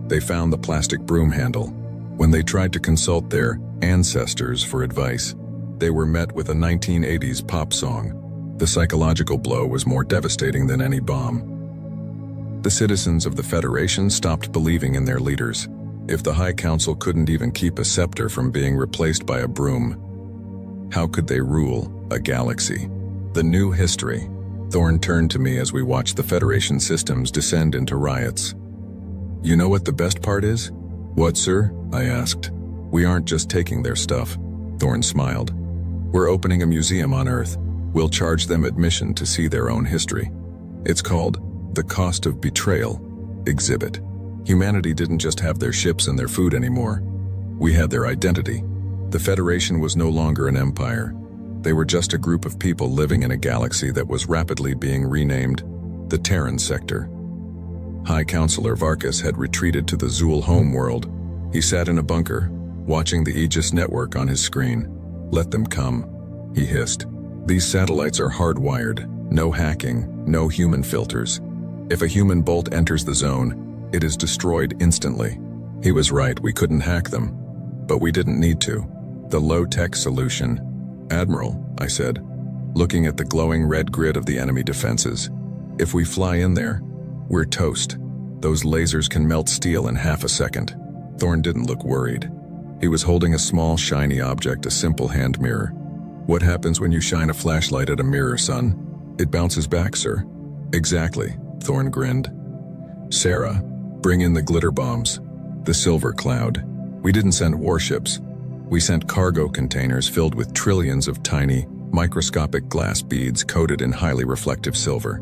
they found the plastic broom handle. When they tried to consult their ancestors for advice, they were met with a 1980s pop song. The psychological blow was more devastating than any bomb. The citizens of the Federation stopped believing in their leaders. If the High Council couldn't even keep a scepter from being replaced by a broom, how could they rule a galaxy? The new history. Thorne turned to me as we watched the Federation systems descend into riots. You know what the best part is? What, sir? I asked. We aren't just taking their stuff. Thorne smiled. We're opening a museum on Earth. We'll charge them admission to see their own history. It's called The Cost of Betrayal Exhibit. Humanity didn't just have their ships and their food anymore. We had their identity. The Federation was no longer an empire. They were just a group of people living in a galaxy that was rapidly being renamed the Terran Sector. High Counselor Varkas had retreated to the Zul homeworld. He sat in a bunker, watching the Aegis network on his screen. Let them come, he hissed. These satellites are hardwired, no hacking, no human filters. If a human bolt enters the zone, it is destroyed instantly. He was right, we couldn't hack them. But we didn't need to. The low-tech solution. Admiral, I said, looking at the glowing red grid of the enemy defenses. If we fly in there, we're toast. Those lasers can melt steel in half a second. Thorne didn't look worried. He was holding a small, shiny object, a simple hand mirror. What happens when you shine a flashlight at a mirror, son? It bounces back, sir. Exactly, Thorne grinned. Sarah, bring in the glitter bombs. The silver cloud. We didn't send warships. We sent cargo containers filled with trillions of tiny, microscopic glass beads coated in highly reflective silver.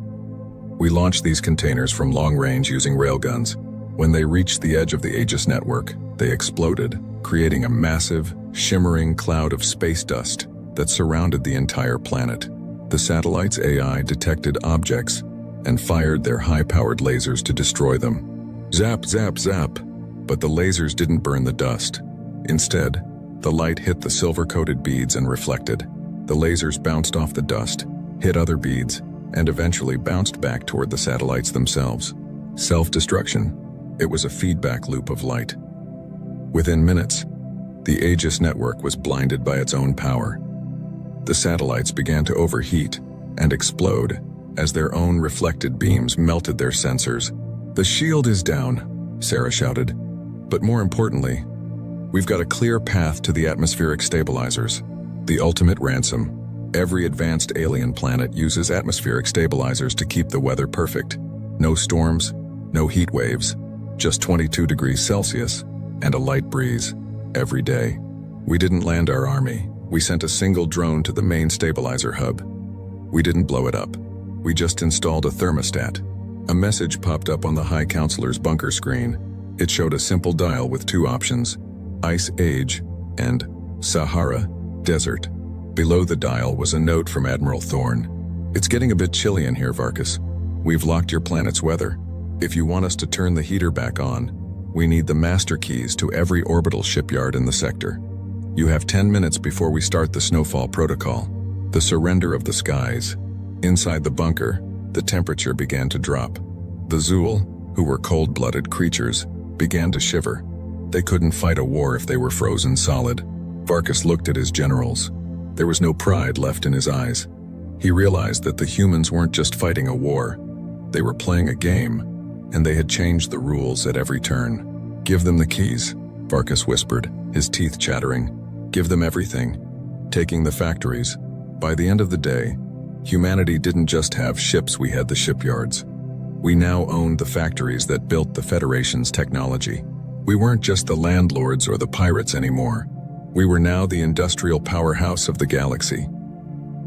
We launched these containers from long range using railguns. When they reached the edge of the Aegis network, they exploded, creating a massive, shimmering cloud of space dust that surrounded the entire planet. The satellite's AI detected objects and fired their high-powered lasers to destroy them. Zap, zap, zap. But the lasers didn't burn the dust. Instead, the light hit the silver-coated beads and reflected. The lasers bounced off the dust, hit other beads, and eventually bounced back toward the satellites themselves. Self-destruction. It was a feedback loop of light. Within minutes, the Aegis network was blinded by its own power. The satellites began to overheat and explode as their own reflected beams melted their sensors. The shield is down, Sarah shouted. But more importantly, we've got a clear path to the atmospheric stabilizers, the ultimate ransom. Every advanced alien planet uses atmospheric stabilizers to keep the weather perfect. No storms, no heat waves, just 22 degrees Celsius and a light breeze every day. We didn't land our army. We sent a single drone to the main stabilizer hub. We didn't blow it up. We just installed a thermostat. A message popped up on the High Counselor's bunker screen. It showed a simple dial with two options: Ice Age and Sahara Desert. Below the dial was a note from Admiral Thorne. It's getting a bit chilly in here, Varkas. We've locked your planet's weather. If you want us to turn the heater back on, we need the master keys to every orbital shipyard in the sector. You have 10 minutes before we start the snowfall protocol, the surrender of the skies. Inside the bunker, the temperature began to drop. The Zul, who were cold-blooded creatures, began to shiver. They couldn't fight a war if they were frozen solid. Varkas looked at his generals. There was no pride left in his eyes. He realized that the humans weren't just fighting a war. They were playing a game, and they had changed the rules at every turn. "Give them the keys," Vargas whispered, his teeth chattering. "Give them everything, taking the factories." By the end of the day, humanity didn't just have ships, we had the shipyards. We now owned the factories that built the Federation's technology. We weren't just the landlords or the pirates anymore. We were now the industrial powerhouse of the galaxy.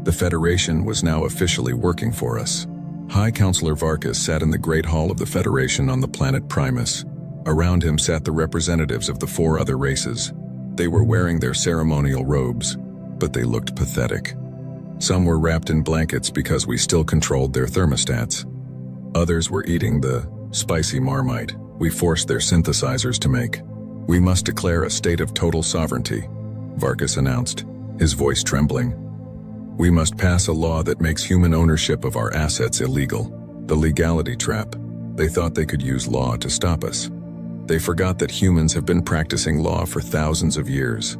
The Federation was now officially working for us. High Counselor Vargas sat in the Great Hall of the Federation on the planet Primus. Around him sat the representatives of the 4 other races. They were wearing their ceremonial robes, but they looked pathetic. Some were wrapped in blankets because we still controlled their thermostats. Others were eating the spicy marmite we forced their synthesizers to make. "We must declare a state of total sovereignty," Vargas announced, his voice trembling. "We must pass a law that makes human ownership of our assets illegal." The legality trap. They thought they could use law to stop us. They forgot that humans have been practicing law for thousands of years.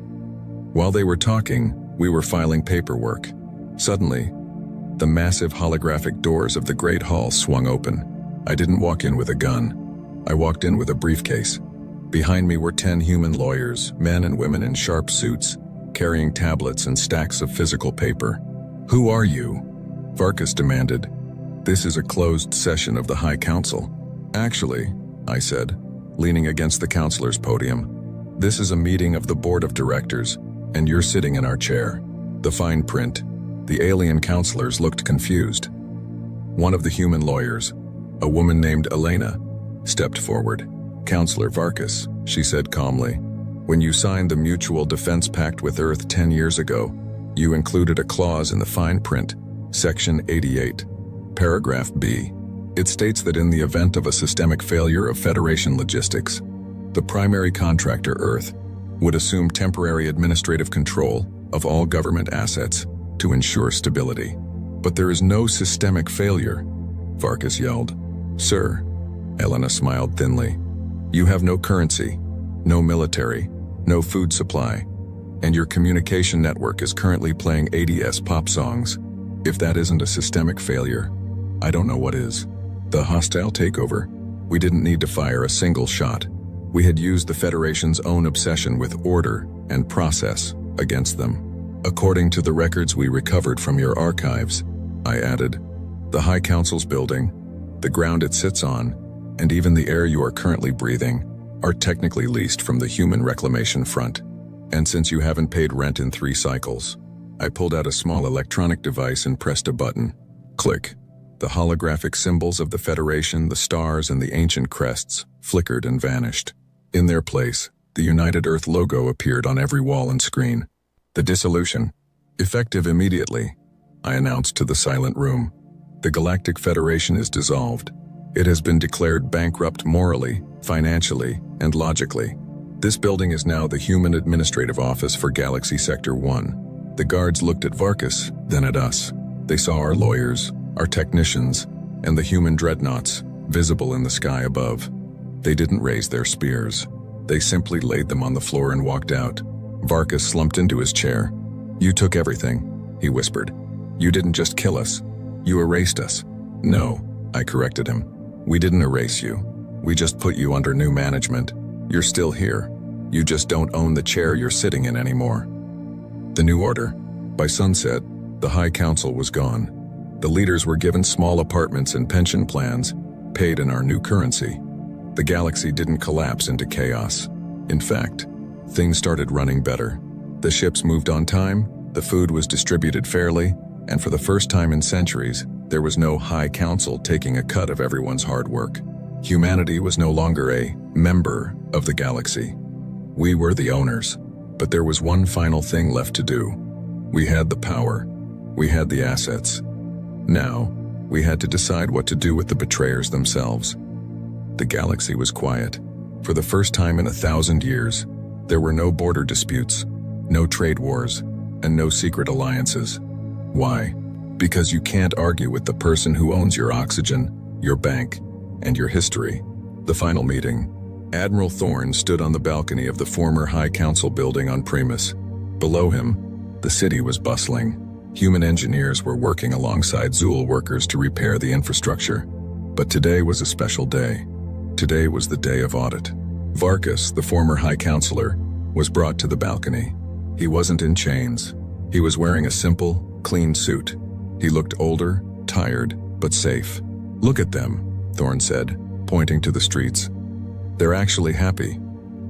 While they were talking, we were filing paperwork. Suddenly, the massive holographic doors of the Great Hall swung open. I didn't walk in with a gun. I walked in with a briefcase. Behind me were 10 human lawyers, men and women in sharp suits, carrying tablets and stacks of physical paper. "Who are you?" Vargas demanded. "This is a closed session of the High Council." "Actually," I said, leaning against the counselor's podium, "this is a meeting of the board of directors, and you're sitting in our chair." The fine print. The alien counselors looked confused. One of the human lawyers, a woman named Elena, stepped forward. "Counselor Vargas," she said calmly, "when you signed the Mutual Defense Pact with Earth 10 years ago, you included a clause in the fine print, Section 88, Paragraph B. It states that in the event of a systemic failure of Federation logistics, the primary contractor, Earth, would assume temporary administrative control of all government assets to ensure stability. But there is no systemic failure," Vargas yelled. "Sir," Elena smiled thinly, "you have no currency, no military, no food supply, and your communication network is currently playing 80s pop songs. If that isn't a systemic failure, I don't know what is." The hostile takeover. We didn't need to fire a single shot. We had used the Federation's own obsession with order and process against them. "According to the records we recovered from your archives," I added, "the High Council's building, the ground it sits on, and even the air you are currently breathing are technically leased from the Human Reclamation Front. And since you haven't paid rent in 3 cycles," I pulled out a small electronic device and pressed a button. Click. The holographic symbols of the Federation, the stars, and the ancient crests flickered and vanished. In their place, the United Earth logo appeared on every wall and screen. "The dissolution, effective immediately," I announced to the silent room. "The Galactic Federation is dissolved. It has been declared bankrupt morally, financially, and logically. This building is now the Human Administrative Office for Galaxy Sector 1. The guards looked at Vargas, then at us. They saw our lawyers, our technicians, and the human dreadnoughts visible in the sky above. They didn't raise their spears. They simply laid them on the floor and walked out. Vargas slumped into his chair. "You took everything," he whispered. "You didn't just kill us. You erased us." "No," I corrected him. "We didn't erase you. We just put you under new management. You're still here. You just don't own the chair you're sitting in anymore." The new order. By sunset, the High Council was gone. The leaders were given small apartments and pension plans, paid in our new currency. The galaxy didn't collapse into chaos. In fact, things started running better. The ships moved on time, the food was distributed fairly, and for the first time in centuries, there was no High Council taking a cut of everyone's hard work. Humanity was no longer a member of the galaxy. We were the owners, but there was one final thing left to do. We had the power. We had the assets. Now, we had to decide what to do with the betrayers themselves. The galaxy was quiet. For the first time in 1,000 years, there were no border disputes, no trade wars, and no secret alliances. Why? Because you can't argue with the person who owns your oxygen, your bank, and your history. The final meeting. Admiral Thorne stood on the balcony of the former High Council building on Primus. Below him, the city was bustling. Human engineers were working alongside Zool workers to repair the infrastructure. But today was a special day. Today was the day of audit. Varkas, the former High Counselor, was brought to the balcony. He wasn't in chains. He was wearing a simple, clean suit. He looked older, tired, but safe. "Look at them," Thorne said, pointing to the streets. "They're actually happy.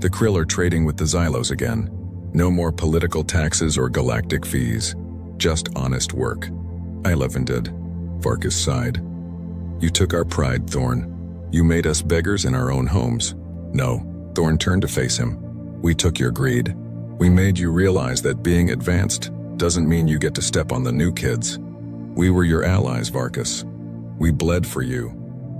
The Krill are trading with the Xylos again. No more political taxes or galactic fees. Just honest work." "I love and did," Varkas sighed. "You took our pride, Thorne. You made us beggars in our own homes." "No," Thorne turned to face him. "We took your greed. We made you realize that being advanced doesn't mean you get to step on the new kids. We were your allies, Varkas. We bled for you,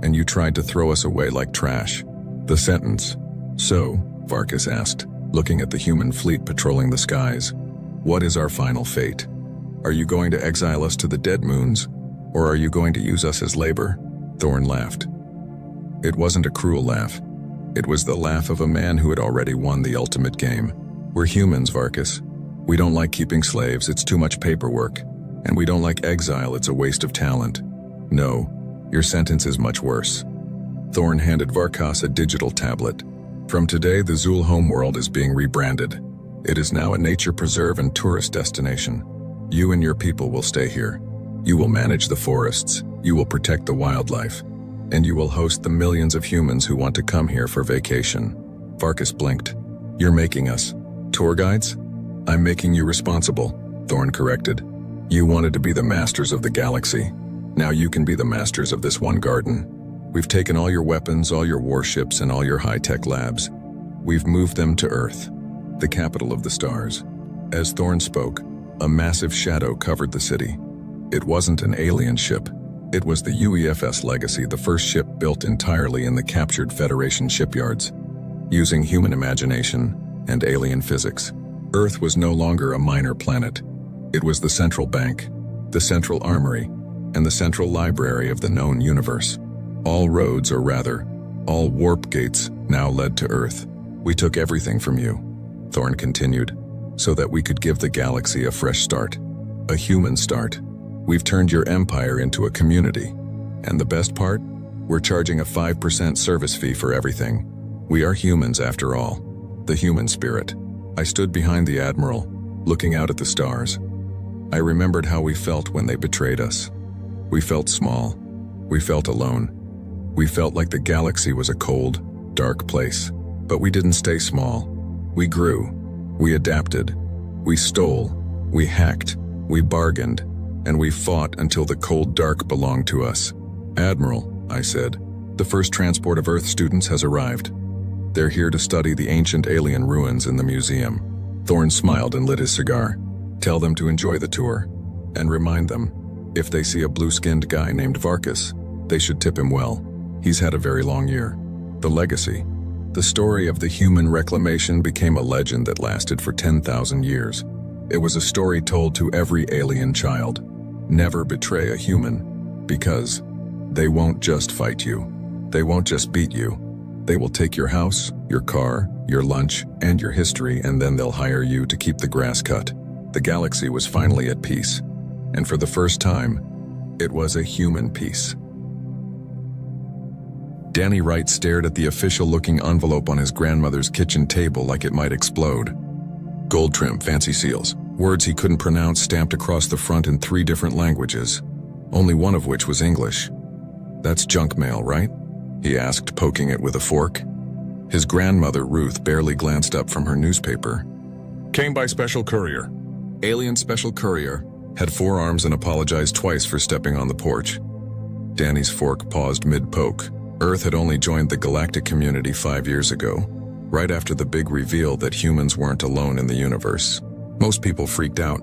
and you tried to throw us away like trash." The sentence. "So," Varkas asked, looking at the human fleet patrolling the skies, "what is our final fate? Are you going to exile us to the dead moons, or are you going to use us as labor?" Thorne laughed. It wasn't a cruel laugh. It was the laugh of a man who had already won the ultimate game. "We're humans, Varkas. We don't like keeping slaves, it's too much paperwork. And we don't like exile, it's a waste of talent. No, your sentence is much worse." Thorne handed Varkas a digital tablet. "From today, the Zool homeworld is being rebranded. It is now a nature preserve and tourist destination. You and your people will stay here. You will manage the forests, you will protect the wildlife, and you will host the millions of humans who want to come here for vacation." Varkas blinked. "You're making us tour guides?" "I'm making you responsible," Thorne corrected. "You wanted to be the masters of the galaxy. Now you can be the masters of this one garden. We've taken all your weapons, all your warships, and all your high-tech labs. We've moved them to Earth, the capital of the stars." As Thorne spoke, a massive shadow covered the city. It wasn't an alien ship. It was the UEFS Legacy, the first ship built entirely in the captured Federation shipyards, using human imagination and alien physics. Earth was no longer a minor planet. It was the central bank, the central armory, and the central library of the known universe. All roads, or rather, all warp gates, now led to Earth. "We took everything from you," Thorne continued, "so that we could give the galaxy a fresh start. A human start. We've turned your empire into a community. And the best part? We're charging a 5% service fee for everything. We are humans after all. The human spirit." I stood behind the Admiral, looking out at the stars. I remembered how we felt when they betrayed us. We felt small. We felt alone. We felt like the galaxy was a cold, dark place. But we didn't stay small. We grew. We adapted. We stole. We hacked. We bargained. And we fought until the cold dark belonged to us. "Admiral," I said, "the first transport of Earth students has arrived. They're here to study the ancient alien ruins in the museum." Thorne smiled and lit his cigar. "Tell them to enjoy the tour. And remind them, if they see a blue-skinned guy named Varkas, they should tip him well. He's had a very long year." The legacy. The story of the human reclamation became a legend that lasted for 10,000 years. It was a story told to every alien child. Never betray a human, because they won't just fight you. They won't just beat you. They will take your house, your car, your lunch, and your history, and then they'll hire you to keep the grass cut. The galaxy was finally at peace. And for the first time, it was a human peace. Danny Wright stared at the official-looking envelope on his grandmother's kitchen table like it might explode. Gold trim, fancy seals, words he couldn't pronounce stamped across the front in 3 different languages, only one of which was English. "That's junk mail, right?" he asked, poking it with a fork. His grandmother, Ruth, barely glanced up from her newspaper. "Came by special courier." Alien special courier had 4 arms and apologized twice for stepping on the porch. Danny's fork paused mid-poke. Earth had only joined the galactic community 5 years ago, right after the big reveal that humans weren't alone in the universe. Most people freaked out.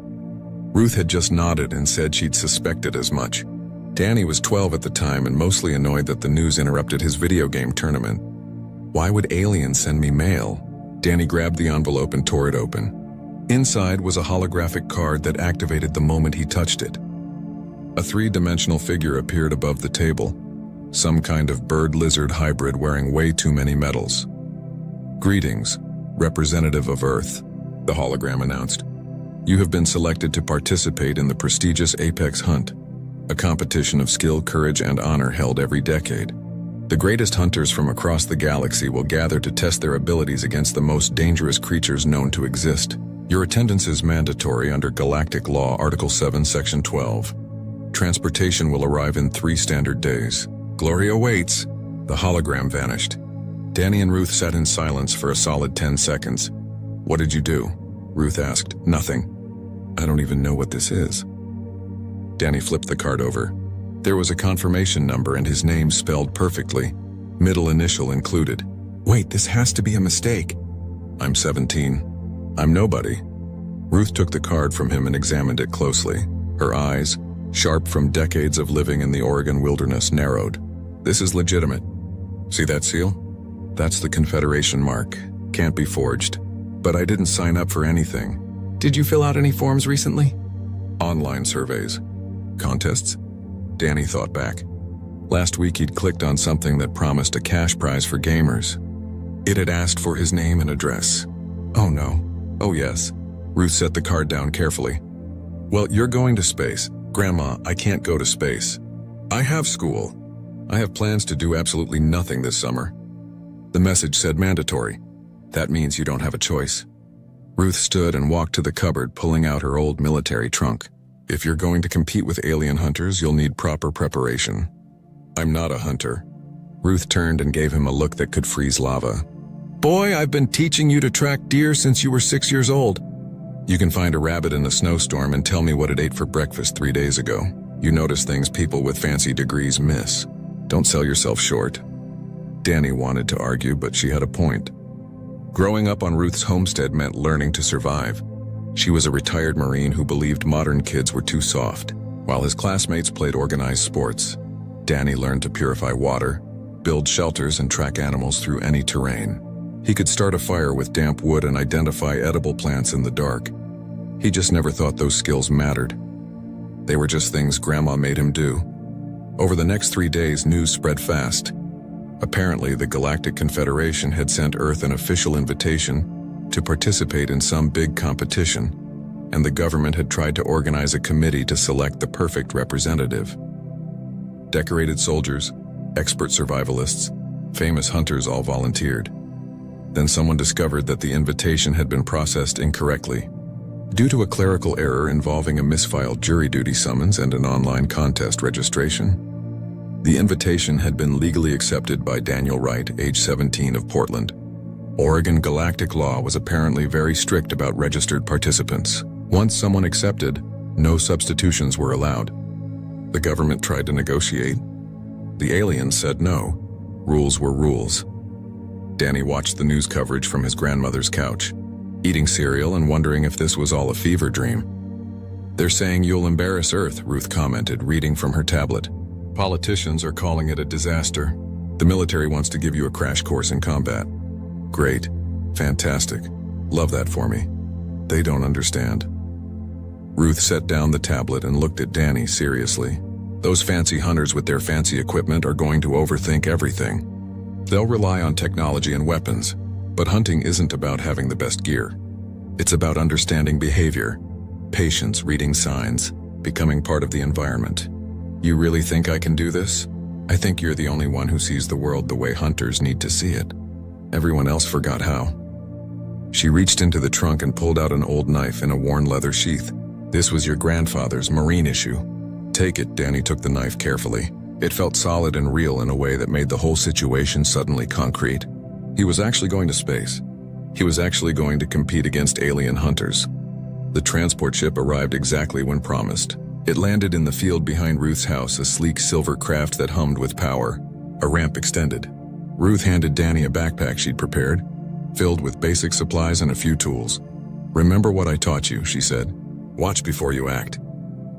Ruth had just nodded and said she'd suspected as much. Danny was 12 at the time and mostly annoyed that the news interrupted his video game tournament. Why would aliens send me mail? Danny grabbed the envelope and tore it open. Inside was a holographic card that activated the moment he touched it. A 3-dimensional figure appeared above the table, some kind of bird-lizard hybrid wearing way too many medals. "Greetings, representative of Earth," the hologram announced. You have been selected to participate in the prestigious Apex Hunt, a competition of skill, courage, and honor held every decade. The greatest hunters from across the galaxy will gather to test their abilities against the most dangerous creatures known to exist. Your attendance is mandatory under Galactic Law, Article 7, Section 12. Transportation will arrive in 3 standard days. Glory awaits. The hologram vanished. Danny and Ruth sat in silence for a solid 10 seconds. What did you do? Ruth asked. Nothing. I don't even know what this is. Danny flipped the card over. There was a confirmation number and his name spelled perfectly, middle initial included. Wait, this has to be a mistake. I'm 17. I'm nobody. Ruth took the card from him and examined it closely. Her eyes, sharp from decades of living in the Oregon wilderness, narrowed. This is legitimate. See that seal? That's the Confederation mark. Can't be forged. But I didn't sign up for anything. Did you fill out any forms recently? Online surveys. Contests? Danny thought back. Last week he'd clicked on something that promised a cash prize for gamers. It had asked for his name and address. Oh no. Oh yes. Ruth set the card down carefully. Well, you're going to space. Grandma, I can't go to space. I have school. I have plans to do absolutely nothing this summer. The message said mandatory. That means you don't have a choice. Ruth stood and walked to the cupboard, pulling out her old military trunk. If you're going to compete with alien hunters, you'll need proper preparation. I'm not a hunter. Ruth turned and gave him a look that could freeze lava. Boy, I've been teaching you to track deer since you were 6 years old. You can find a rabbit in a snowstorm and tell me what it ate for breakfast 3 days ago. You notice things people with fancy degrees miss. Don't sell yourself short. Danny wanted to argue, but she had a point. Growing up on Ruth's homestead meant learning to survive. She was a retired Marine who believed modern kids were too soft. While his classmates played organized sports, Danny learned to purify water, build shelters, and track animals through any terrain. He could start a fire with damp wood and identify edible plants in the dark. He just never thought those skills mattered. They were just things Grandma made him do. Over the next 3 days, news spread fast. Apparently, the Galactic Confederation had sent Earth an official invitation to participate in some big competition, and the government had tried to organize a committee to select the perfect representative. Decorated soldiers, expert survivalists, famous hunters all volunteered. Then someone discovered that the invitation had been processed incorrectly. Due to a clerical error involving a misfiled jury duty summons and an online contest registration, the invitation had been legally accepted by Daniel Wright, age 17, of Portland. Oregon galactic law was apparently very strict about registered participants. Once someone accepted, no substitutions were allowed. The government tried to negotiate. The aliens said no. Rules were rules. Danny watched the news coverage from his grandmother's couch, eating cereal and wondering if this was all a fever dream. They're saying you'll embarrass Earth, Ruth commented, reading from her tablet. Politicians are calling it a disaster. The military wants to give you a crash course in combat. Great. Fantastic. Love that for me. They don't understand. Ruth set down the tablet and looked at Danny seriously. Those fancy hunters with their fancy equipment are going to overthink everything. They'll rely on technology and weapons, but hunting isn't about having the best gear. It's about understanding behavior, patience, reading signs, becoming part of the environment. You really think I can do this? I think you're the only one who sees the world the way hunters need to see it. Everyone else forgot how. She reached into the trunk and pulled out an old knife in a worn leather sheath. This was your grandfather's Marine issue. Take it. Danny took the knife carefully. It felt solid and real in a way that made the whole situation suddenly concrete. He was actually going to space. He was actually going to compete against alien hunters. The transport ship arrived exactly when promised. It landed in the field behind Ruth's house, a sleek silver craft that hummed with power. A ramp extended. Ruth handed Danny a backpack she'd prepared, filled with basic supplies and a few tools. Remember what I taught you, she said. Watch before you act.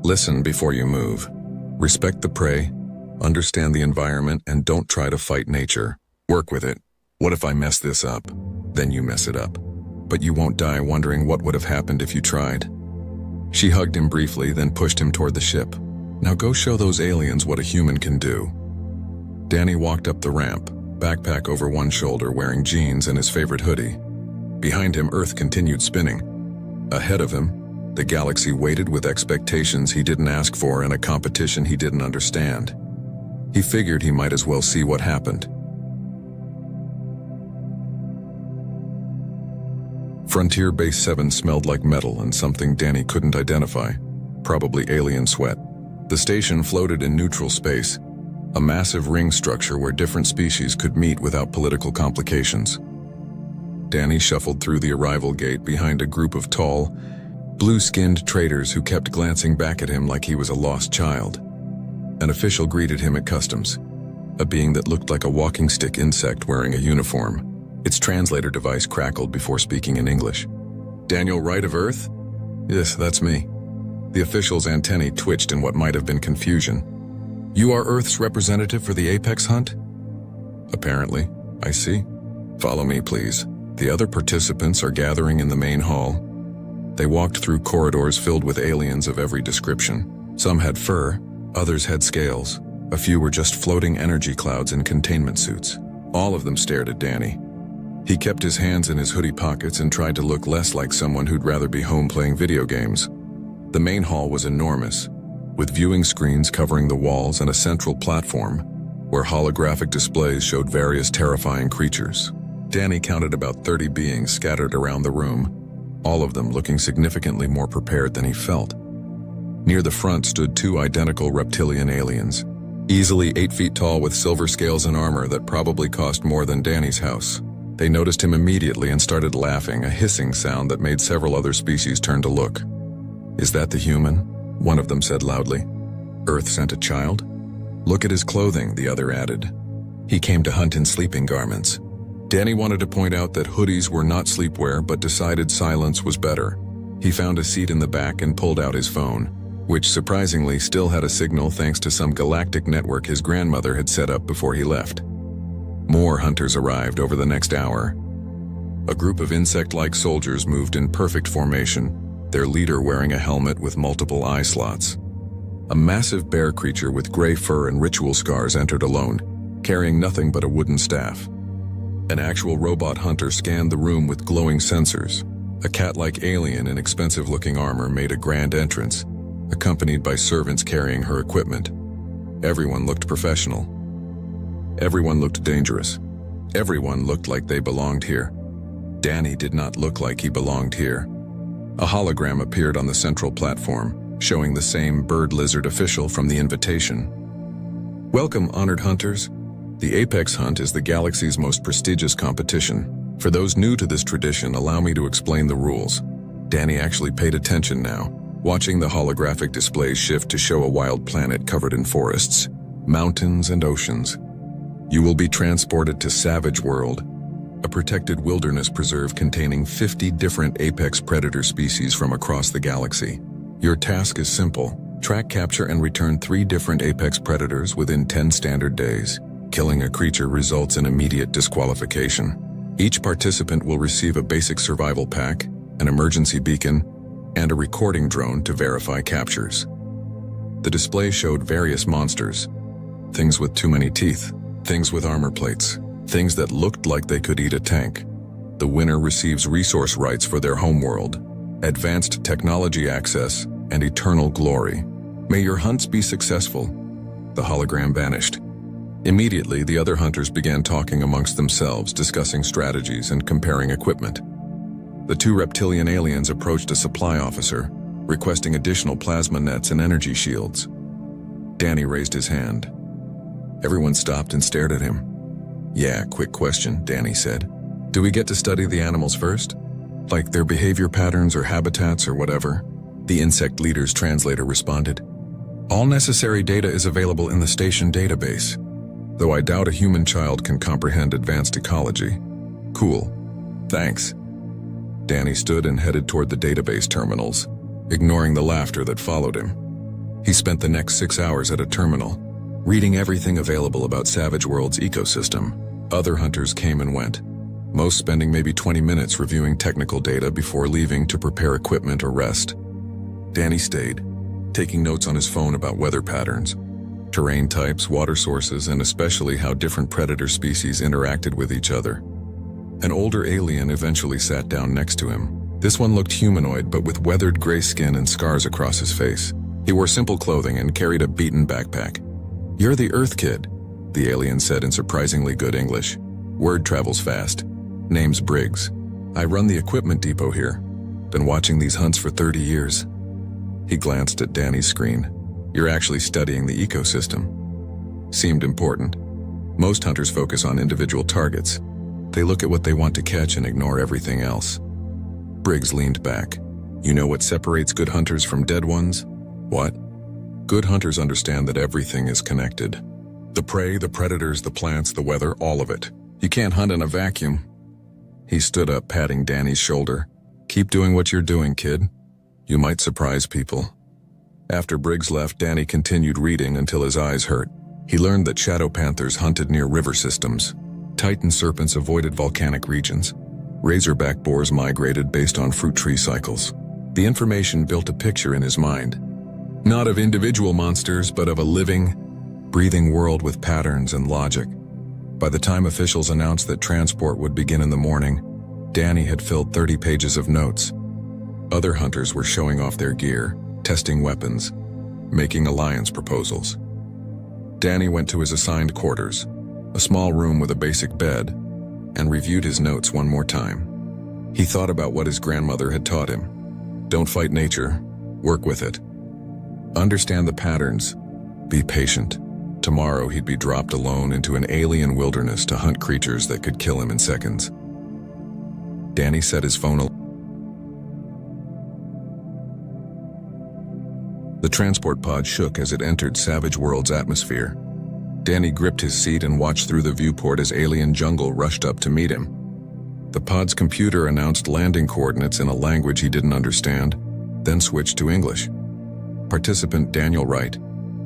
Listen before you move. Respect the prey, understand the environment, and don't try to fight nature. Work with it. What if I mess this up? Then you mess it up. But you won't die wondering what would have happened if you tried. She hugged him briefly, then pushed him toward the ship. Now go show those aliens what a human can do. Danny walked up the ramp, backpack over one shoulder, wearing jeans and his favorite hoodie. Behind him, Earth continued spinning. Ahead of him, The galaxy waited with expectations he didn't ask for and a competition he didn't understand. He figured he might as well see what happened. Frontier Base 7 smelled like metal and something Danny couldn't identify, probably alien sweat. The station floated in neutral space, a massive ring structure where different species could meet without political complications. Danny shuffled through the arrival gate behind a group of tall, blue-skinned traders who kept glancing back at him like he was a lost child. An official greeted him at customs, a being that looked like a walking stick insect wearing a uniform. Its translator device crackled before speaking in English. "Daniel Wright of Earth?" "Yes, that's me." The official's antennae twitched in what might have been confusion. "You are Earth's representative for the Apex hunt?" "Apparently. I see. Follow me, please." The other participants are gathering in the main hall. They walked through corridors filled with aliens of every description. Some had fur, others had scales. A few were just floating energy clouds in containment suits. All of them stared at Danny. He kept his hands in his hoodie pockets and tried to look less like someone who'd rather be home playing video games. The main hall was enormous, with viewing screens covering the walls and a central platform where holographic displays showed various terrifying creatures. Danny counted about 30 beings scattered around the room, all of them looking significantly more prepared than he felt. Near the front stood two identical reptilian aliens, easily 8 feet tall with silver scales and armor that probably cost more than Danny's house. They noticed him immediately and started laughing, a hissing sound that made several other species turn to look. "Is that the human?" one of them said loudly. "Earth sent a child?" "Look at his clothing," the other added. "He came to hunt in sleeping garments." Danny wanted to point out that hoodies were not sleepwear, but decided silence was better. He found a seat in the back and pulled out his phone, which surprisingly still had a signal thanks to some galactic network his grandmother had set up before he left. More hunters arrived over the next hour. A group of insect-like soldiers moved in perfect formation, their leader wearing a helmet with multiple eye slots. A massive bear creature with gray fur and ritual scars entered alone, carrying nothing but a wooden staff. An actual robot hunter scanned the room with glowing sensors. A cat-like alien in expensive-looking armor made a grand entrance, accompanied by servants carrying her equipment. Everyone looked professional. Everyone looked dangerous. Everyone looked like they belonged here. Danny did not look like he belonged here. A hologram appeared on the central platform, showing the same bird-lizard official from the invitation. "Welcome, honored hunters. The Apex Hunt is the galaxy's most prestigious competition. For those new to this tradition, allow me to explain the rules." Danny actually paid attention now, watching the holographic displays shift to show a wild planet covered in forests, mountains, and oceans. You will be transported to Savage World, a protected wilderness preserve containing 50 different apex predator species from across the galaxy. Your task is simple: track, capture, and return 3 different apex predators within 10 standard days. Killing a creature results in immediate disqualification. Each participant will receive a basic survival pack, an emergency beacon, and a recording drone to verify captures. The display showed various monsters, things with too many teeth, things with armor plates, things that looked like they could eat a tank. The winner receives resource rights for their homeworld, advanced technology access, and eternal glory. May your hunts be successful. The hologram vanished. Immediately, the other hunters began talking amongst themselves, discussing strategies and comparing equipment. The 2 reptilian aliens approached a supply officer, requesting additional plasma nets and energy shields. Danny raised his hand. Everyone stopped and stared at him. "Yeah, quick question," Danny said. "Do we get to study the animals first? Like their behavior patterns or habitats or whatever?" The insect leader's translator responded. "All necessary data is available in the station database, though I doubt a human child can comprehend advanced ecology." "Cool. Thanks." Danny stood and headed toward the database terminals, ignoring the laughter that followed him. He spent the next 6 hours at a terminal, reading everything available about Savage World's ecosystem. Other hunters came and went, most spending maybe 20 minutes reviewing technical data before leaving to prepare equipment or rest. Danny stayed, taking notes on his phone about weather patterns, terrain types, water sources, and especially how different predator species interacted with each other. An older alien eventually sat down next to him. This one looked humanoid, but with weathered gray skin and scars across his face. He wore simple clothing and carried a beaten backpack. "You're the Earth Kid," the alien said in surprisingly good English. "Word travels fast. Name's Briggs. I run the equipment depot here. Been watching these hunts for 30 years. He glanced at Danny's screen. "You're actually studying the ecosystem." Seemed important. Most hunters focus on individual targets. They look at what they want to catch and ignore everything else. Briggs leaned back. "You know what separates good hunters from dead ones?" "What?" "Good hunters understand that everything is connected. The prey, the predators, the plants, the weather, all of it. You can't hunt in a vacuum." He stood up, patting Danny's shoulder. "Keep doing what you're doing, kid. You might surprise people." After Briggs left, Danny continued reading until his eyes hurt. He learned that shadow panthers hunted near river systems. Titan serpents avoided volcanic regions. Razorback boars migrated based on fruit tree cycles. The information built a picture in his mind. Not of individual monsters, but of a living, breathing world with patterns and logic. By the time officials announced that transport would begin in the morning, Danny had filled 30 pages of notes. Other hunters were showing off their gear, testing weapons, making alliance proposals. Danny went to his assigned quarters, a small room with a basic bed, and reviewed his notes one more time. He thought about what his grandmother had taught him. Don't fight nature, work with it. Understand the patterns, be patient. Tomorrow he'd be dropped alone into an alien wilderness to hunt creatures that could kill him in seconds. Danny set his phone. The transport pod shook as it entered Savage World's atmosphere. Danny gripped his seat and watched through the viewport as alien jungle rushed up to meet him. The pod's computer announced landing coordinates in a language he didn't understand, then switched to English. Participant Daniel Wright,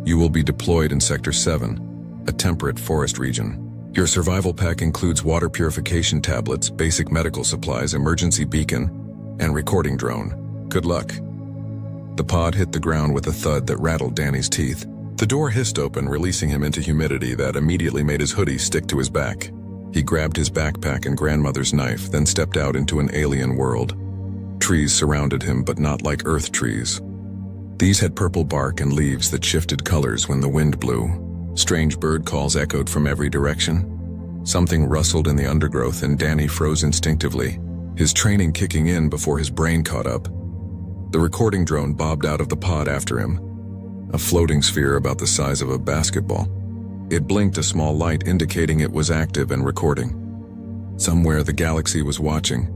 you will be deployed in Sector 7, a temperate forest region. Your survival pack includes water purification tablets, basic medical supplies, emergency beacon, and recording drone. Good luck. The pod hit the ground with a thud that rattled Danny's teeth. The door hissed open, releasing him into humidity that immediately made his hoodie stick to his back. He grabbed his backpack and grandmother's knife, then stepped out into an alien world. Trees surrounded him, but not like Earth trees. These had purple bark and leaves that shifted colors when the wind blew. Strange bird calls echoed from every direction. Something rustled in the undergrowth and Danny froze instinctively, his training kicking in before his brain caught up. The recording drone bobbed out of the pod after him, a floating sphere about the size of a basketball. It blinked a small light indicating it was active and recording. Somewhere the galaxy was watching.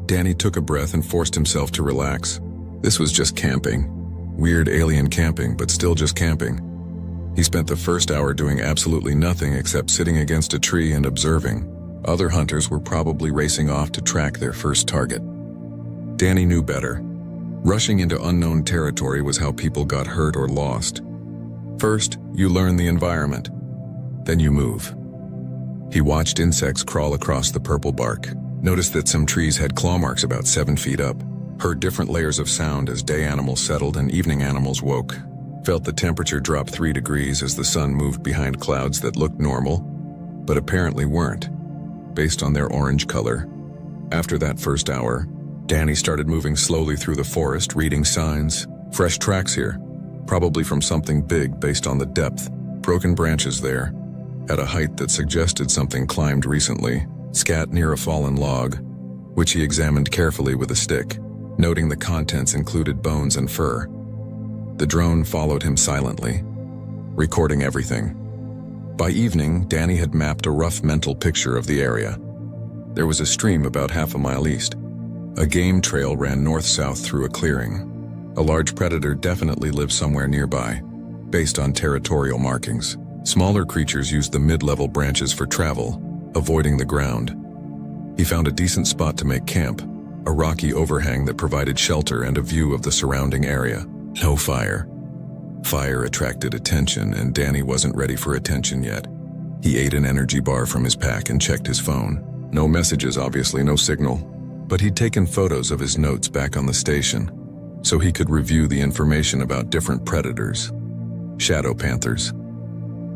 Danny took a breath and forced himself to relax. This was just camping. Weird alien camping, but still just camping. He spent the first hour doing absolutely nothing except sitting against a tree and observing. Other hunters were probably racing off to track their first target. Danny knew better. Rushing into unknown territory was how people got hurt or lost. First, you learn the environment. Then you move. He watched insects crawl across the purple bark, noticed that some trees had claw marks about 7 feet up, heard different layers of sound as day animals settled and evening animals woke, felt the temperature drop 3 degrees as the sun moved behind clouds that looked normal, but apparently weren't, based on their orange color. After that first hour, Danny started moving slowly through the forest, reading signs. Fresh tracks here, probably from something big based on the depth. Broken branches there, at a height that suggested something climbed recently. Scat near a fallen log, which he examined carefully with a stick, noting the contents included bones and fur. The drone followed him silently, recording everything. By evening, Danny had mapped a rough mental picture of the area. There was a stream about half a mile east. A game trail ran north-south through a clearing. A large predator definitely lived somewhere nearby, based on territorial markings. Smaller creatures used the mid-level branches for travel, avoiding the ground. He found a decent spot to make camp, a rocky overhang that provided shelter and a view of the surrounding area. No fire. Fire attracted attention, and Danny wasn't ready for attention yet. He ate an energy bar from his pack and checked his phone. No messages, obviously, no signal. But he'd taken photos of his notes back on the station, so he could review the information about different predators. Shadow panthers.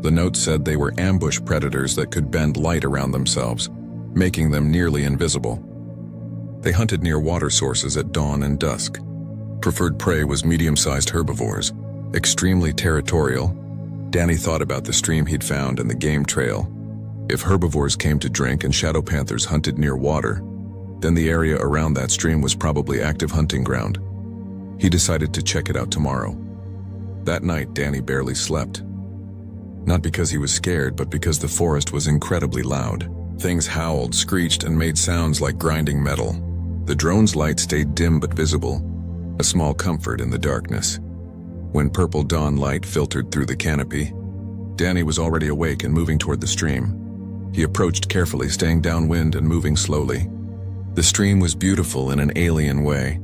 The notes said they were ambush predators that could bend light around themselves, making them nearly invisible. They hunted near water sources at dawn and dusk. Preferred prey was medium-sized herbivores, extremely territorial. Danny thought about the stream he'd found and the game trail. If herbivores came to drink and shadow panthers hunted near water, then the area around that stream was probably active hunting ground. He decided to check it out tomorrow. That night, Danny barely slept. Not because he was scared, but because the forest was incredibly loud. Things howled, screeched, and made sounds like grinding metal. The drone's light stayed dim but visible, a small comfort in the darkness. When purple dawn light filtered through the canopy, Danny was already awake and moving toward the stream. He approached carefully, staying downwind and moving slowly. The stream was beautiful in an alien way,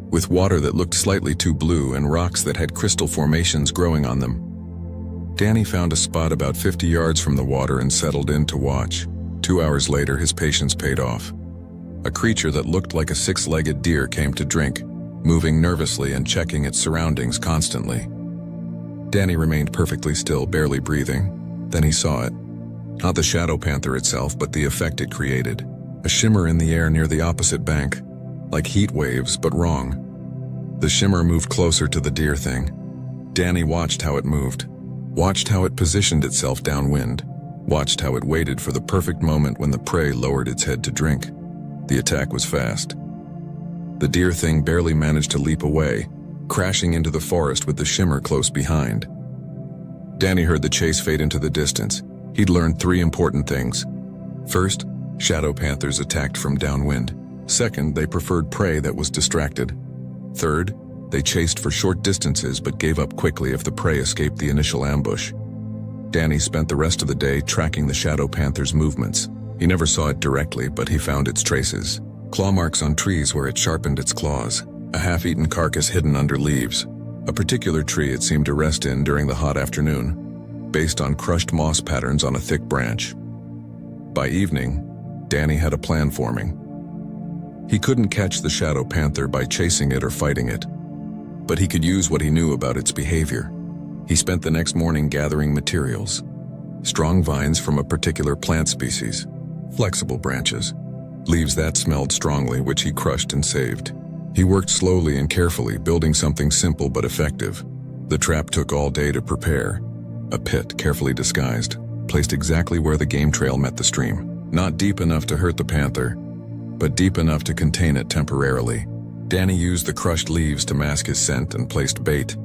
with water that looked slightly too blue and rocks that had crystal formations growing on them. Danny found a spot about 50 yards from the water and settled in to watch. 2 hours later, his patience paid off. A creature that looked like a six-legged deer came to drink, moving nervously and checking its surroundings constantly. Danny remained perfectly still, barely breathing. Then he saw it. Not the shadow panther itself, but the effect it created. A shimmer in the air near the opposite bank, like heat waves, but wrong. The shimmer moved closer to the deer thing. Danny watched how it moved, watched how it positioned itself downwind, watched how it waited for the perfect moment when the prey lowered its head to drink. The attack was fast. The deer thing barely managed to leap away, crashing into the forest with the shimmer close behind. Danny heard the chase fade into the distance. He'd learned 3 important things. First, shadow panthers attacked from downwind. Second, they preferred prey that was distracted. Third, they chased for short distances but gave up quickly if the prey escaped the initial ambush. Danny spent the rest of the day tracking the shadow panther's movements. He never saw it directly, but he found its traces. Claw marks on trees where it sharpened its claws, a half-eaten carcass hidden under leaves, a particular tree it seemed to rest in during the hot afternoon, based on crushed moss patterns on a thick branch. By evening, Danny had a plan forming. He couldn't catch the shadow panther by chasing it or fighting it, but he could use what he knew about its behavior. He spent the next morning gathering materials: strong vines from a particular plant species, flexible branches, leaves that smelled strongly, which he crushed and saved. He worked slowly and carefully, building something simple but effective. The trap took all day to prepare. A pit, carefully disguised, placed exactly where the game trail met the stream. Not deep enough to hurt the panther, but deep enough to contain it temporarily. Danny used the crushed leaves to mask his scent and placed bait,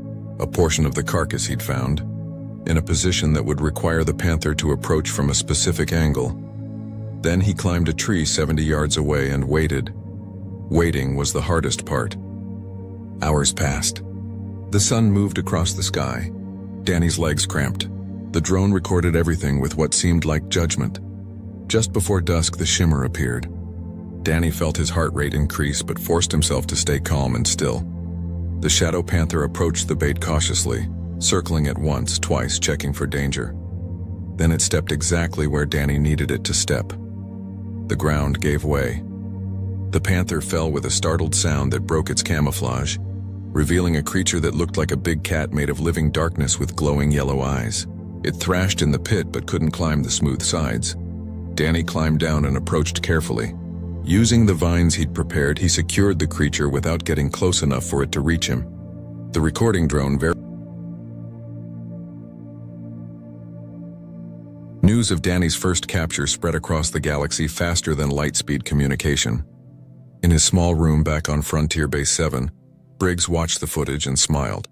a portion of the carcass he'd found, in a position that would require the panther to approach from a specific angle. Then he climbed a tree 70 yards away and waited. Waiting was the hardest part. Hours passed. The sun moved across the sky. Danny's legs cramped. The drone recorded everything with what seemed like judgment. Just before dusk, the shimmer appeared. Danny felt his heart rate increase but forced himself to stay calm and still. The shadow panther approached the bait cautiously, circling it once, twice, checking for danger. Then it stepped exactly where Danny needed it to step. The ground gave way. The panther fell with a startled sound that broke its camouflage, revealing a creature that looked like a big cat made of living darkness with glowing yellow eyes. It thrashed in the pit but couldn't climb the smooth sides. Danny climbed down and approached carefully. Using the vines he'd prepared, he secured the creature without getting close enough for it to reach him. The recording drone News of Danny's first capture spread across the galaxy faster than light-speed communication. In his small room back on Frontier Base 7, Briggs watched the footage and smiled.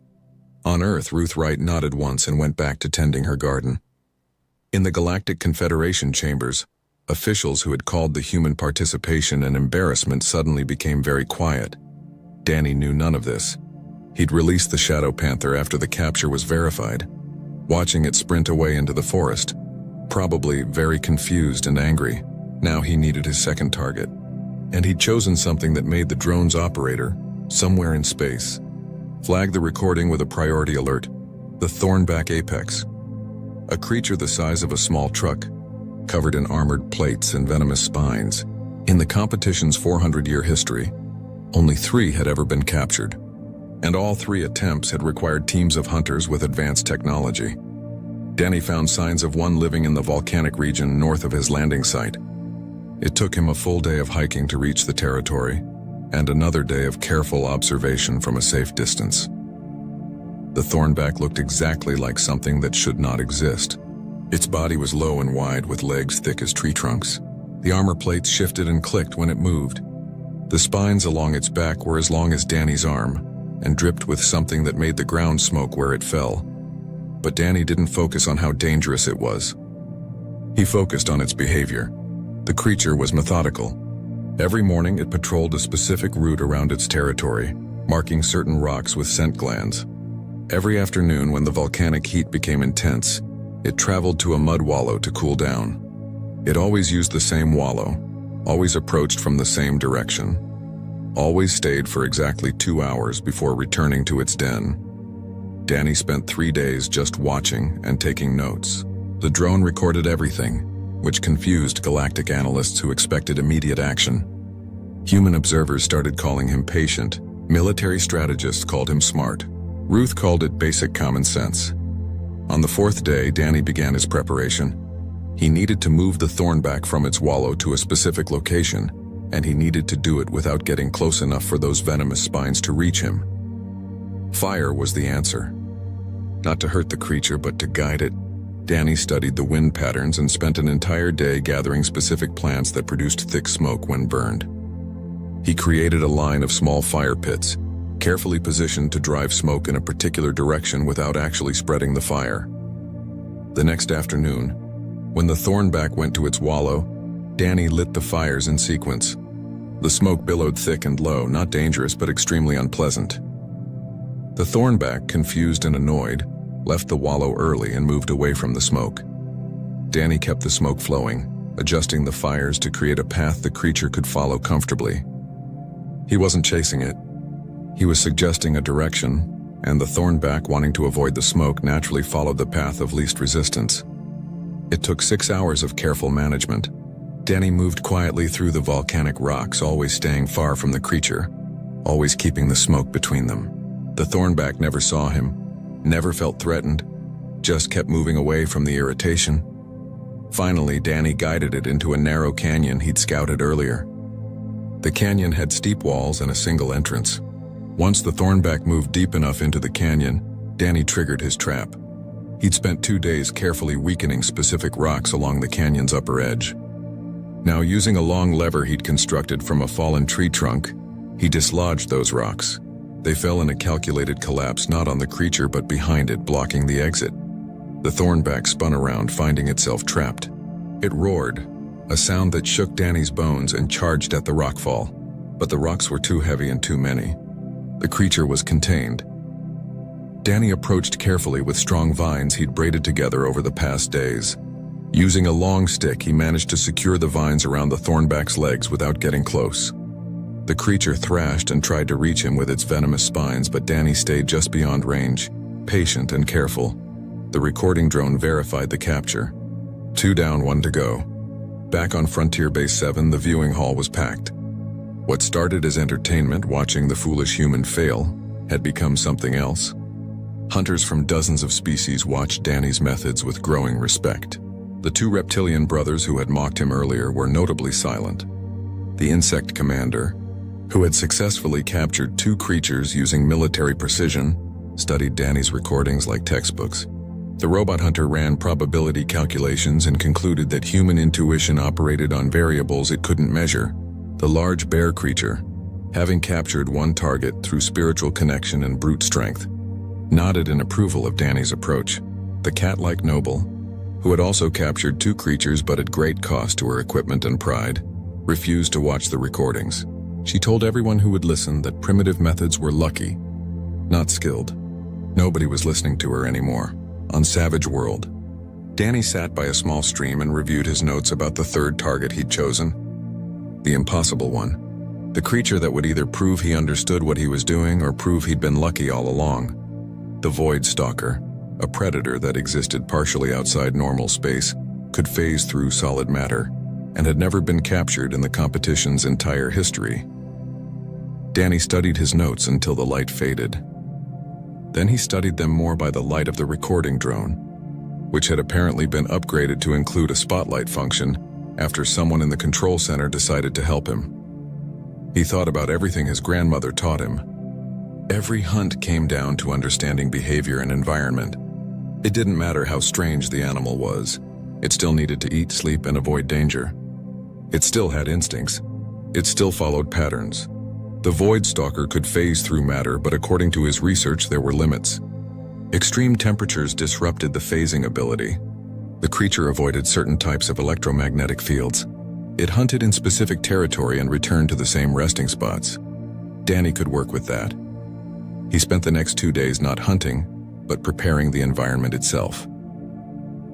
On Earth, Ruth Wright nodded once and went back to tending her garden. In the Galactic Confederation chambers, officials who had called the human participation an embarrassment suddenly became very quiet. Danny knew none of this. He'd released the Shadow Panther after the capture was verified, watching it sprint away into the forest, probably very confused and angry. Now he needed his second target, and he'd chosen something that made the drone's operator, somewhere in space, flag the recording with a priority alert: the Thornback Apex. A creature the size of a small truck, covered in armored plates and venomous spines. In the competition's 400-year history, only 3 had ever been captured, and all 3 attempts had required teams of hunters with advanced technology. Danny found signs of one living in the volcanic region north of his landing site. It took him a full day of hiking to reach the territory, and another day of careful observation from a safe distance. The Thornback looked exactly like something that should not exist. Its body was low and wide with legs thick as tree trunks. The armor plates shifted and clicked when it moved. The spines along its back were as long as Danny's arm and dripped with something that made the ground smoke where it fell. But Danny didn't focus on how dangerous it was. He focused on its behavior. The creature was methodical. Every morning it patrolled a specific route around its territory, marking certain rocks with scent glands. Every afternoon when the volcanic heat became intense, it traveled to a mud wallow to cool down. It always used the same wallow, always approached from the same direction, always stayed for exactly 2 hours before returning to its den. Danny spent 3 days just watching and taking notes. The drone recorded everything, which confused galactic analysts who expected immediate action. Human observers started calling him patient. Military strategists called him smart. Ruth called it basic common sense. On the 4th day, Danny began his preparation. He needed to move the Thornback from its wallow to a specific location, and he needed to do it without getting close enough for those venomous spines to reach him. Fire was the answer. Not to hurt the creature, but to guide it. Danny studied the wind patterns and spent an entire day gathering specific plants that produced thick smoke when burned. He created a line of small fire pits, carefully positioned to drive smoke in a particular direction without actually spreading the fire. The next afternoon, when the Thornback went to its wallow, Danny lit the fires in sequence. The smoke billowed thick and low, not dangerous but extremely unpleasant. The Thornback, confused and annoyed, left the wallow early and moved away from the smoke. Danny kept the smoke flowing, adjusting the fires to create a path the creature could follow comfortably. He wasn't chasing it. He was suggesting a direction, and the Thornback, wanting to avoid the smoke, naturally followed the path of least resistance. It took 6 hours of careful management. Danny moved quietly through the volcanic rocks, always staying far from the creature, always keeping the smoke between them. The Thornback never saw him, never felt threatened, just kept moving away from the irritation. Finally, Danny guided it into a narrow canyon he'd scouted earlier. The canyon had steep walls and a single entrance. Once the Thornback moved deep enough into the canyon, Danny triggered his trap. He'd spent 2 days carefully weakening specific rocks along the canyon's upper edge. Now, using a long lever he'd constructed from a fallen tree trunk, he dislodged those rocks. They fell in a calculated collapse not on the creature but behind it, blocking the exit. The Thornback spun around, finding itself trapped. It roared, a sound that shook Danny's bones, and charged at the rockfall. But the rocks were too heavy and too many. The creature was contained. Danny approached carefully with strong vines he'd braided together over the past days. Using a long stick, he managed to secure the vines around the Thornback's legs without getting close. The creature thrashed and tried to reach him with its venomous spines, but Danny stayed just beyond range, patient and careful. The recording drone verified the capture. 2 down, 1 to go. Back on Frontier Base 7, the viewing hall was packed. What started as entertainment, watching the foolish human fail, had become something else. Hunters from dozens of species watched Danny's methods with growing respect. The 2 reptilian brothers who had mocked him earlier were notably silent. The insect commander, who had successfully captured 2 creatures using military precision, studied Danny's recordings like textbooks. The robot hunter ran probability calculations and concluded that human intuition operated on variables it couldn't measure. The large bear creature, having captured 1 target through spiritual connection and brute strength, nodded in approval of Danny's approach. The cat-like noble, who had also captured 2 creatures but at great cost to her equipment and pride, refused to watch the recordings. She told everyone who would listen that primitive methods were lucky, not skilled. Nobody was listening to her anymore. On Savage World, Danny sat by a small stream and reviewed his notes about the 3rd target he'd chosen. The impossible one. The creature that would either prove he understood what he was doing or prove he'd been lucky all along. The Void Stalker, a predator that existed partially outside normal space, could phase through solid matter, and had never been captured in the competition's entire history. Danny studied his notes until the light faded. Then he studied them more by the light of the recording drone, which had apparently been upgraded to include a spotlight function after someone in the control center decided to help him. He thought about everything his grandmother taught him. Every hunt came down to understanding behavior and environment. It didn't matter how strange the animal was. It still needed to eat, sleep, and avoid danger. It still had instincts. It still followed patterns. The Void Stalker could phase through matter, but according to his research, there were limits. Extreme temperatures disrupted the phasing ability. The creature avoided certain types of electromagnetic fields. It hunted in specific territory and returned to the same resting spots. Danny could work with that. He spent the next 2 days not hunting, but preparing the environment itself.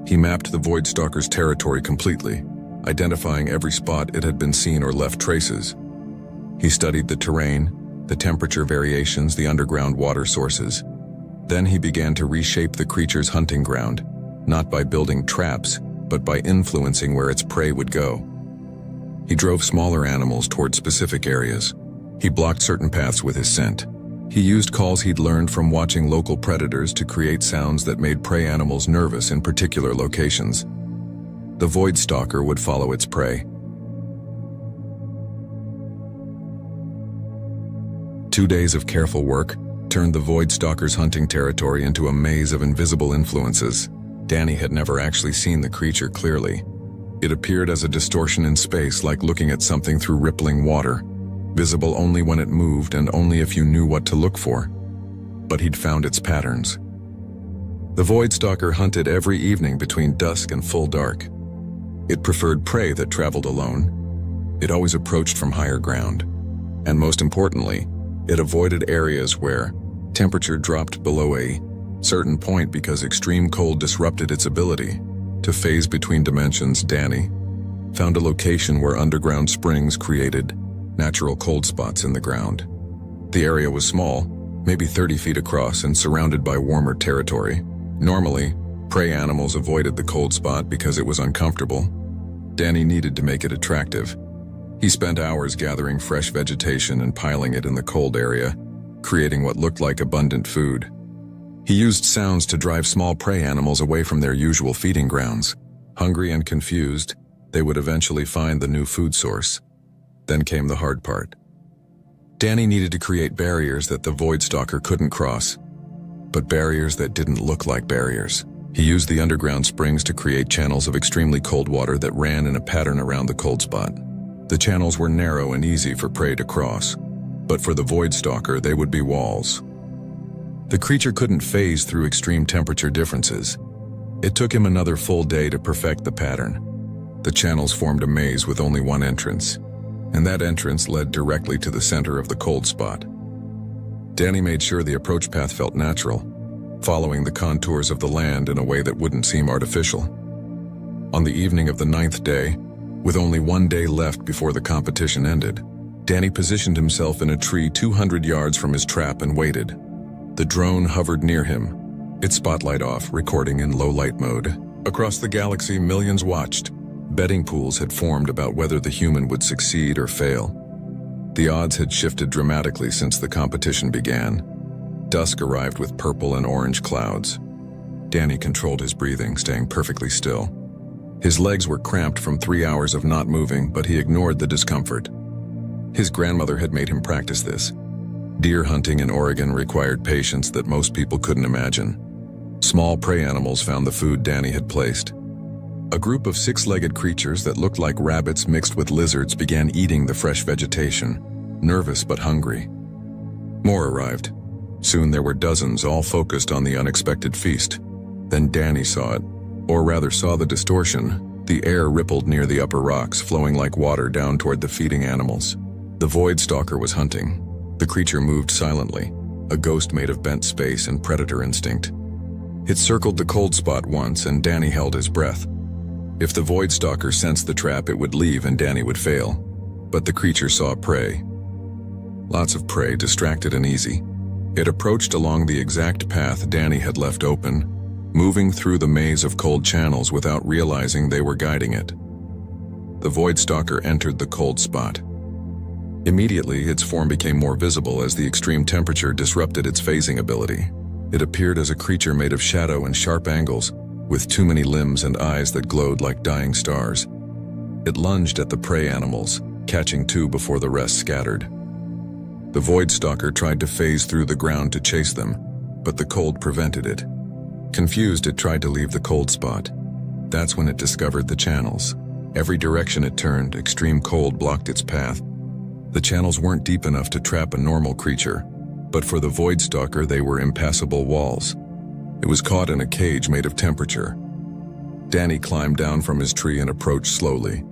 He mapped the Void Stalker's territory completely, identifying every spot it had been seen or left traces. He studied the terrain, the temperature variations, the underground water sources. Then he began to reshape the creature's hunting ground, not by building traps, but by influencing where its prey would go. He drove smaller animals toward specific areas. He blocked certain paths with his scent. He used calls he'd learned from watching local predators to create sounds that made prey animals nervous in particular locations. The Void Stalker would follow its prey. 2 days of careful work turned the Void Stalker's hunting territory into a maze of invisible influences. Danny had never actually seen the creature clearly. It appeared as a distortion in space, like looking at something through rippling water, visible only when it moved and only if you knew what to look for. But he'd found its patterns. The Void Stalker hunted every evening between dusk and full dark. It preferred prey that traveled alone. It always approached from higher ground. And most importantly, it avoided areas where temperature dropped below a certain point because extreme cold disrupted its ability to phase between dimensions. Danny found a location where underground springs created natural cold spots in the ground. The area was small, maybe 30 feet across, and surrounded by warmer territory. Normally, prey animals avoided the cold spot because it was uncomfortable. Danny needed to make it attractive. He spent hours gathering fresh vegetation and piling it in the cold area, creating what looked like abundant food. He used sounds to drive small prey animals away from their usual feeding grounds. Hungry and confused, they would eventually find the new food source. Then came the hard part. Danny needed to create barriers that the Void Stalker couldn't cross, but barriers that didn't look like barriers. He used the underground springs to create channels of extremely cold water that ran in a pattern around the cold spot. The channels were narrow and easy for prey to cross, but for the Void Stalker, they would be walls. The creature couldn't phase through extreme temperature differences. It took him another full day to perfect the pattern. The channels formed a maze with only one entrance, and that entrance led directly to the center of the cold spot. Danny made sure the approach path felt natural, following the contours of the land in a way that wouldn't seem artificial. On the evening of the 9th day, with only 1 day left before the competition ended, Danny positioned himself in a tree 200 yards from his trap and waited. The drone hovered near him, its spotlight off, recording in low light mode. Across the galaxy, millions watched. Betting pools had formed about whether the human would succeed or fail. The odds had shifted dramatically since the competition began. Dusk arrived with purple and orange clouds. Danny controlled his breathing, staying perfectly still. His legs were cramped from 3 hours of not moving, but he ignored the discomfort. His grandmother had made him practice this. Deer hunting in Oregon required patience that most people couldn't imagine. Small prey animals found the food Danny had placed. A group of 6-legged creatures that looked like rabbits mixed with lizards began eating the fresh vegetation, nervous but hungry. More arrived. Soon there were dozens, all focused on the unexpected feast. Then Danny saw it, or rather saw the distortion. The air rippled near the upper rocks, flowing like water down toward the feeding animals. The Void Stalker was hunting. The creature moved silently, a ghost made of bent space and predator instinct. It circled the cold spot once, and Danny held his breath. If the Void Stalker sensed the trap, it would leave and Danny would fail. But the creature saw prey. Lots of prey, distracted and easy. It approached along the exact path Danny had left open, moving through the maze of cold channels without realizing they were guiding it. The Void Stalker entered the cold spot. Immediately, its form became more visible as the extreme temperature disrupted its phasing ability. It appeared as a creature made of shadow and sharp angles, with too many limbs and eyes that glowed like dying stars. It lunged at the prey animals, catching 2 before the rest scattered. The Void Stalker tried to phase through the ground to chase them, but the cold prevented it. Confused, it tried to leave the cold spot. That's when it discovered the channels. Every direction it turned, extreme cold blocked its path. The channels weren't deep enough to trap a normal creature, but for the Void Stalker they were impassable walls. It was caught in a cage made of temperature. Danny climbed down from his tree and approached slowly.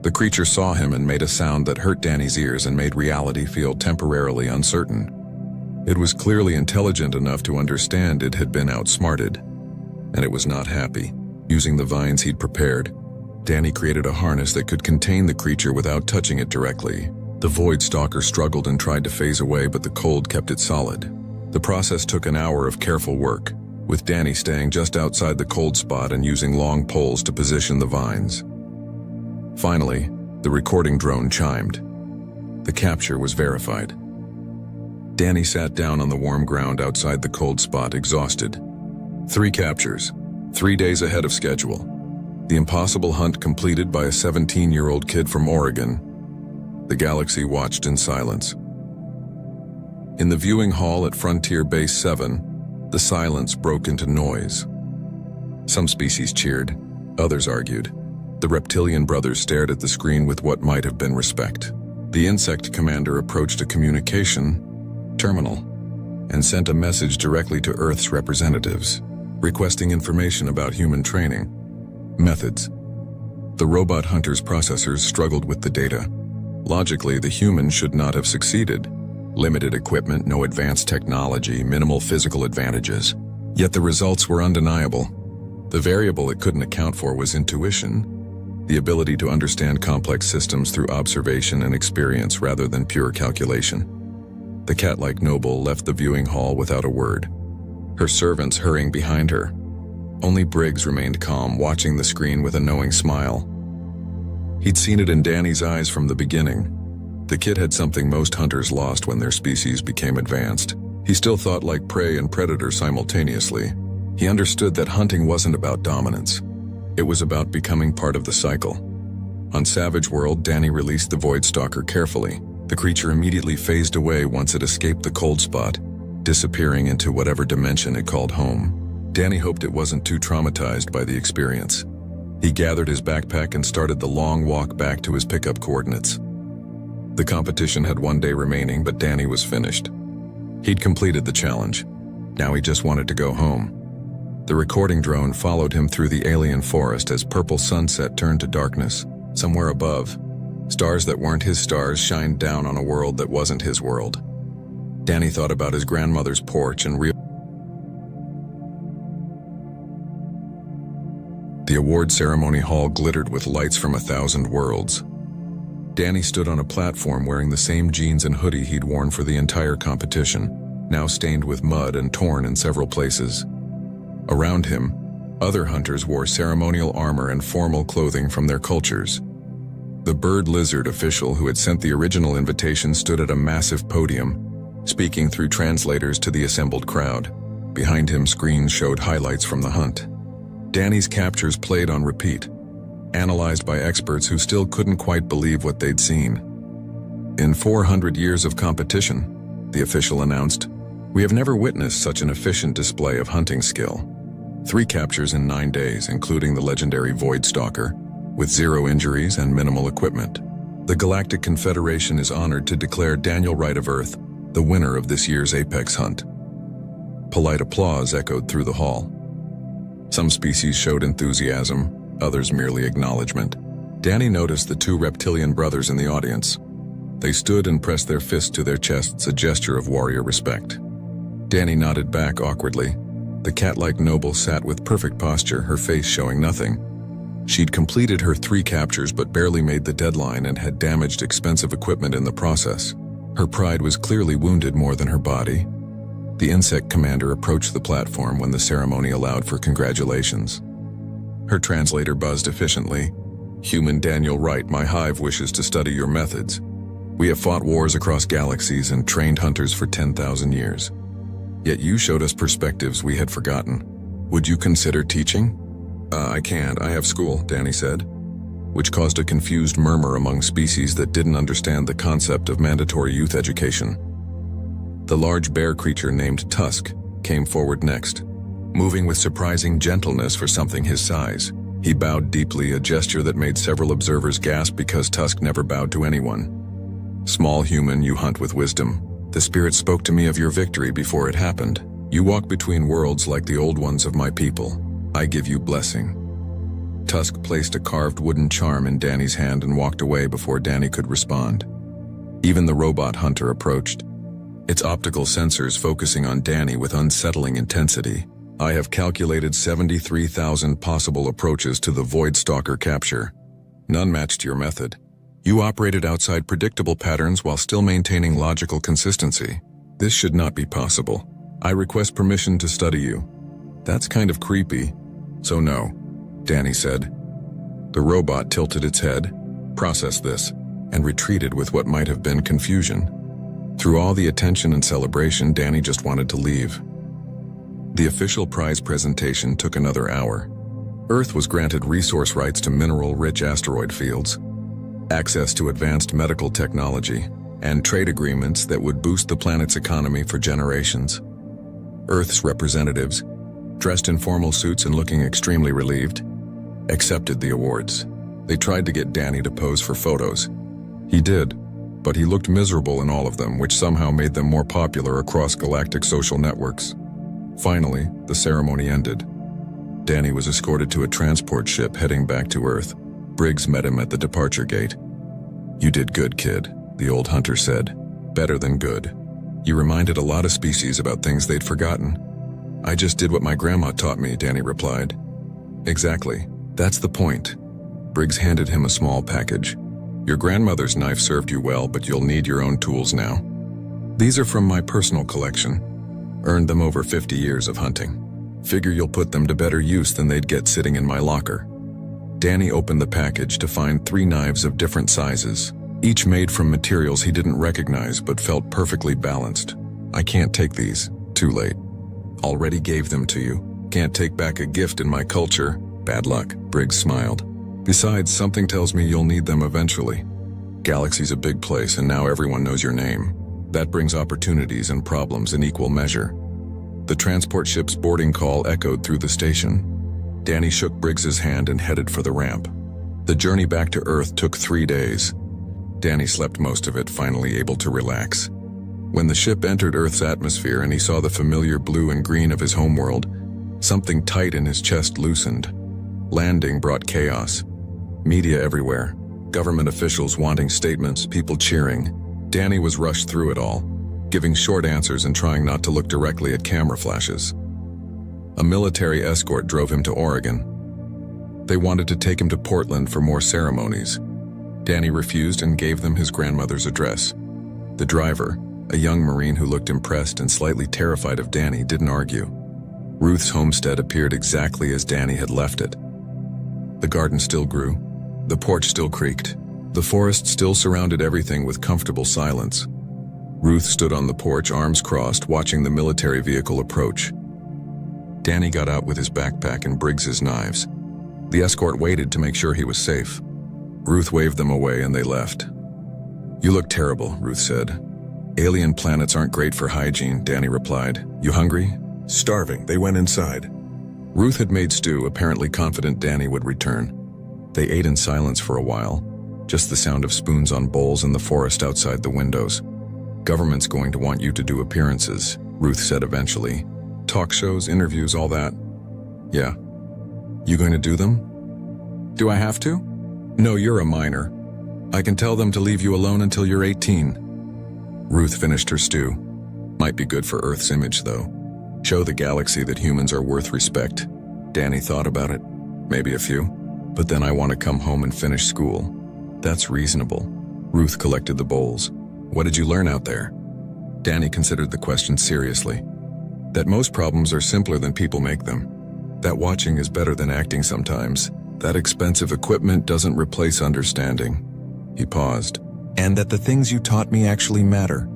The creature saw him and made a sound that hurt Danny's ears and made reality feel temporarily uncertain. It was clearly intelligent enough to understand it had been outsmarted, and it was not happy. Using the vines he'd prepared, Danny created a harness that could contain the creature without touching it directly. The Void Stalker struggled and tried to phase away, but the cold kept it solid. The process took an hour of careful work, with Danny staying just outside the cold spot and using long poles to position the vines. Finally, the recording drone chimed. The capture was verified. Danny sat down on the warm ground outside the cold spot, exhausted. 3 captures, 3 days ahead of schedule. The impossible hunt completed by a 17-year-old kid from Oregon. The galaxy watched in silence. In the viewing hall at Frontier Base 7, the silence broke into noise. Some species cheered, others argued. The reptilian brothers stared at the screen with what might have been respect. The insect commander approached a communication terminal and sent a message directly to Earth's representatives, requesting information about human training methods. The robot hunter's processors struggled with the data. Logically, the humans should not have succeeded. Limited equipment, no advanced technology, minimal physical advantages. Yet the results were undeniable. The variable it couldn't account for was intuition, the ability to understand complex systems through observation and experience rather than pure calculation. The cat-like noble left the viewing hall without a word, her servants hurrying behind her. Only Briggs remained calm, watching the screen with a knowing smile. He'd seen it in Danny's eyes from the beginning. The kid had something most hunters lost when their species became advanced. He still thought like prey and predator simultaneously. He understood that hunting wasn't about dominance. It was about becoming part of the cycle. On Savage World, Danny released the Void Stalker carefully. The creature immediately phased away once it escaped the cold spot, disappearing into whatever dimension it called home. Danny hoped it wasn't too traumatized by the experience. He gathered his backpack and started the long walk back to his pickup coordinates. The competition had 1 day remaining, but Danny was finished. He'd completed the challenge. Now he just wanted to go home. The recording drone followed him through the alien forest as purple sunset turned to darkness. Somewhere above, stars that weren't his stars shined down on a world that wasn't his world. Danny thought about his grandmother's porch and the award ceremony hall glittered with lights from 1,000 worlds. Danny stood on a platform wearing the same jeans and hoodie he'd worn for the entire competition, now stained with mud and torn in several places. Around him, other hunters wore ceremonial armor and formal clothing from their cultures. The bird lizard official who had sent the original invitation stood at a massive podium, speaking through translators to the assembled crowd. Behind him, screens showed highlights from the hunt. Danny's captures played on repeat, analyzed by experts who still couldn't quite believe what they'd seen. In 400 years of competition, the official announced, we have never witnessed such an efficient display of hunting skill. 3 captures in 9 days, including the legendary Void Stalker, with 0 injuries and minimal equipment. The Galactic Confederation is honored to declare Daniel Wright of Earth the winner of this year's Apex hunt. Polite applause echoed through the hall. Some species showed enthusiasm, others merely acknowledgement. Danny noticed the 2 reptilian brothers in the audience. They stood and pressed their fists to their chests, a gesture of warrior respect. Danny nodded back awkwardly. The cat-like noble sat with perfect posture, her face showing nothing. She'd completed her 3 captures but barely made the deadline and had damaged expensive equipment in the process. Her pride was clearly wounded more than her body. The insect commander approached the platform when the ceremony allowed for congratulations. Her translator buzzed efficiently. Human Daniel Wright, my hive wishes to study your methods. We have fought wars across galaxies and trained hunters for 10,000 years. Yet you showed us perspectives we had forgotten. Would you consider teaching? I can't. I have school, Danny said. which caused a confused murmur among species that didn't understand the concept of mandatory youth education. The large bear creature named Tusk came forward next, moving with surprising gentleness for something his size. He bowed deeply, a gesture that made several observers gasp because Tusk never bowed to anyone. "Small human, you hunt with wisdom. The spirit spoke to me of your victory before it happened. You walk between worlds like the old ones of my people. I give you blessing." Tusk placed a carved wooden charm in Danny's hand and walked away before Danny could respond. Even the robot hunter approached, its optical sensors focusing on Danny with unsettling intensity. "I have calculated 73,000 possible approaches to the Void Stalker capture. None matched your method. You operated outside predictable patterns while still maintaining logical consistency. This should not be possible. I request permission to study you." "That's kind of creepy. So no," Danny said. The robot tilted its head, processed this, and retreated with what might have been confusion. Through all the attention and celebration, Danny just wanted to leave. The official prize presentation took another hour. Earth was granted resource rights to mineral-rich asteroid fields, access to advanced medical technology, and trade agreements that would boost the planet's economy for generations. Earth's representatives, dressed in formal suits and looking extremely relieved, accepted the awards. They tried to get Danny to pose for photos. He did, but he looked miserable in all of them, which somehow made them more popular across galactic social networks. Finally, the ceremony ended. Danny was escorted to a transport ship heading back to Earth. Briggs met him at the departure gate. "You did good, kid," the old hunter said. "Better than good. You reminded a lot of species about things they'd forgotten." "I just did what my grandma taught me," Danny replied. "Exactly. That's the point." Briggs handed him a small package. "Your grandmother's knife served you well, but you'll need your own tools now. These are from my personal collection. Earned them over 50 years of hunting. Figure you'll put them to better use than they'd get sitting in my locker." Danny opened the package to find 3 knives of different sizes, each made from materials he didn't recognize but felt perfectly balanced. "I can't take these. Too late. Already gave them to you. Can't take back a gift in my culture. Bad luck," Briggs smiled. "Besides, something tells me you'll need them eventually. Galaxy's a big place and now everyone knows your name. That brings opportunities and problems in equal measure." The transport ship's boarding call echoed through the station. Danny shook Briggs's hand and headed for the ramp. The journey back to Earth took 3 days. Danny slept most of it, finally able to relax. When the ship entered Earth's atmosphere and he saw the familiar blue and green of his homeworld, something tight in his chest loosened. Landing brought chaos. Media everywhere, government officials wanting statements, people cheering. Danny was rushed through it all, giving short answers and trying not to look directly at camera flashes. A military escort drove him to Oregon. They wanted to take him to Portland for more ceremonies. Danny refused and gave them his grandmother's address. The driver, a young Marine who looked impressed and slightly terrified of Danny, didn't argue. Ruth's homestead appeared exactly as Danny had left it. The garden still grew. The porch still creaked. The forest still surrounded everything with comfortable silence. Ruth stood on the porch, arms crossed, watching the military vehicle approach. Danny got out with his backpack and Briggs's knives. The escort waited to make sure he was safe. Ruth waved them away and they left. "You look terrible," Ruth said. "Alien planets aren't great for hygiene," Danny replied. "You hungry?" "Starving." They went inside. Ruth had made stew, apparently confident Danny would return. They ate in silence for a while, just the sound of spoons on bowls in the forest outside the windows. "Government's going to want you to do appearances," Ruth said eventually. "Talk shows, interviews, all that." "Yeah." "You going to do them?" "Do I have to?" "No, you're a minor. I can tell them to leave you alone until you're 18. Ruth finished her stew. "Might be good for Earth's image, though. Show the galaxy that humans are worth respect." Danny thought about it. "Maybe a few. But then I want to come home and finish school." "That's reasonable." Ruth collected the bowls. "What did you learn out there?" Danny considered the question seriously. "That most problems are simpler than people make them. That watching is better than acting sometimes. That expensive equipment doesn't replace understanding." He paused. "And that the things you taught me actually matter.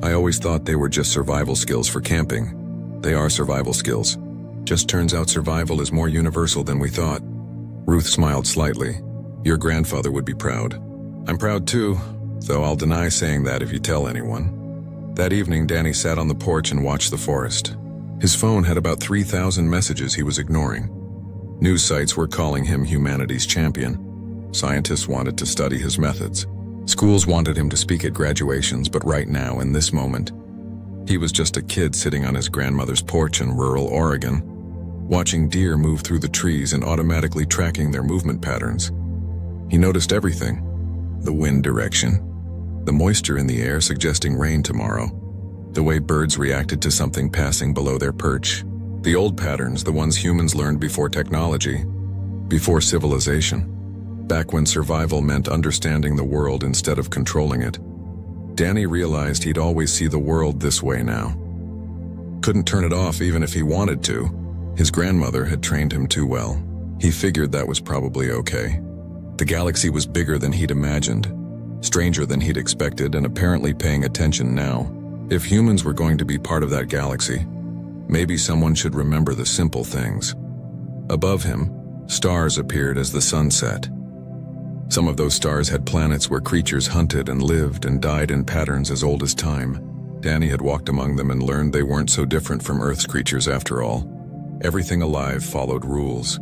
I always thought they were just survival skills for camping. They are survival skills. Just turns out survival is more universal than we thought." Ruth smiled slightly. Your grandfather would be proud. I'm proud too, though I'll deny saying that if you tell anyone. That evening, Danny sat on the porch and watched the forest. His phone had about 3,000 messages he was ignoring. News sites were calling him humanity's champion. Scientists wanted to study his methods. Schools wanted him to speak at graduations, but right now, in this moment, he was just a kid sitting on his grandmother's porch in rural Oregon, watching deer move through the trees and automatically tracking their movement patterns. He noticed everything: the wind direction, the moisture in the air suggesting rain tomorrow, the way birds reacted to something passing below their perch, the old patterns, the ones humans learned before technology, before civilization, back when survival meant understanding the world instead of controlling it. Danny realized he'd always see the world this way now. Couldn't turn it off even if he wanted to. His grandmother had trained him too well. He figured that was probably okay. The galaxy was bigger than he'd imagined, stranger than he'd expected, and apparently paying attention now. If humans were going to be part of that galaxy, maybe someone should remember the simple things. Above him, stars appeared as the sun set. Some of those stars had planets where creatures hunted and lived and died in patterns as old as time. Danny had walked among them and learned they weren't so different from Earth's creatures after all. Everything alive followed rules.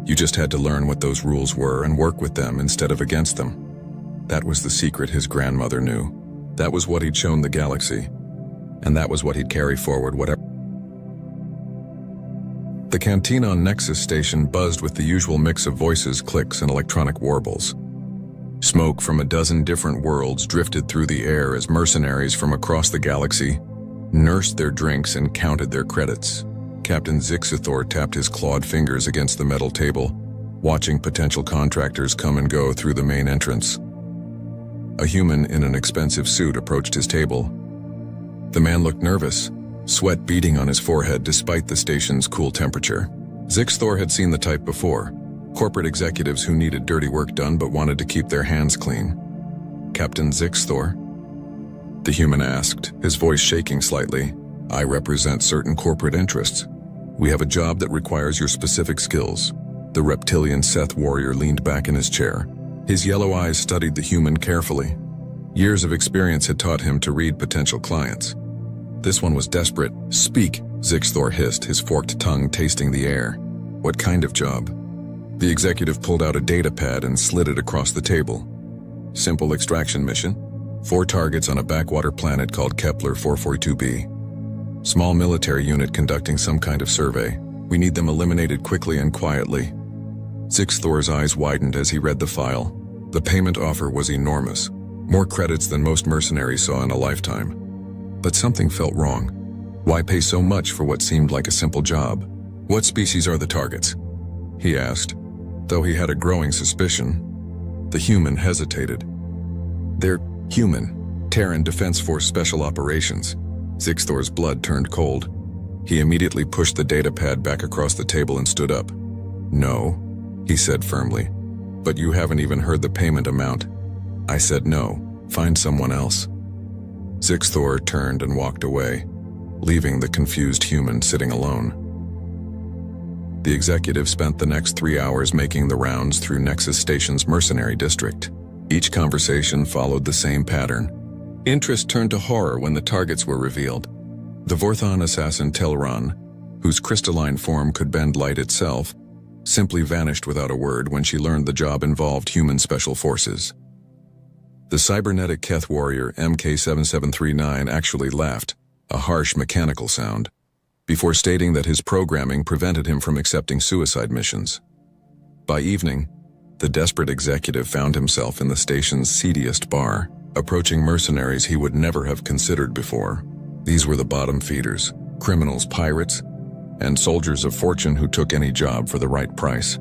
You just had to learn what those rules were and work with them instead of against them. That was the secret his grandmother knew. That was what he'd shown the galaxy. And that was what he'd carry forward whatever. The canteen on Nexus Station buzzed with the usual mix of voices, clicks, and electronic warbles. Smoke from a dozen different worlds drifted through the air as mercenaries from across the galaxy nursed their drinks and counted their credits. Captain Zixithor tapped his clawed fingers against the metal table, watching potential contractors come and go through the main entrance. A human in an expensive suit approached his table. The man looked nervous, sweat beading on his forehead despite the station's cool temperature. Zixithor had seen the type before: corporate executives who needed dirty work done but wanted to keep their hands clean. "Captain Zixithor?" the human asked, his voice shaking slightly. "I represent certain corporate interests. We have a job that requires your specific skills." The reptilian Seth warrior leaned back in his chair. His yellow eyes studied the human carefully. Years of experience had taught him to read potential clients. This one was desperate. "Speak," Zixithor hissed, his forked tongue tasting the air. "What kind of job?" The executive pulled out a data pad and slid it across the table. "Simple extraction mission. 4 targets on a backwater planet called Kepler 442b. Small military unit conducting some kind of survey. We need them eliminated quickly and quietly." Zixithor's eyes widened as he read the file. The payment offer was enormous, more credits than most mercenaries saw in a lifetime. But something felt wrong. Why pay so much for what seemed like a simple job? "What species are the targets?" he asked, though he had a growing suspicion. The human hesitated. "They're human. Terran Defense Force Special Operations." Zixithor's blood turned cold. He immediately pushed the data pad back across the table and stood up. "No," he said firmly. "But you haven't even heard the payment amount." "I said no. Find someone else." Zixithor turned and walked away, leaving the confused human sitting alone. The executive spent the next 3 hours making the rounds through Nexus Station's mercenary district. Each conversation followed the same pattern. Interest turned to horror when the targets were revealed. The Vorthon assassin Telron, whose crystalline form could bend light itself, simply vanished without a word when she learned the job involved human special forces. The cybernetic Keth warrior MK7739 actually laughed, a harsh mechanical sound, before stating that his programming prevented him from accepting suicide missions. By evening, the desperate executive found himself in the station's seediest bar, approaching mercenaries he would never have considered before. These were the bottom feeders, criminals, pirates, and soldiers of fortune who took any job for the right price.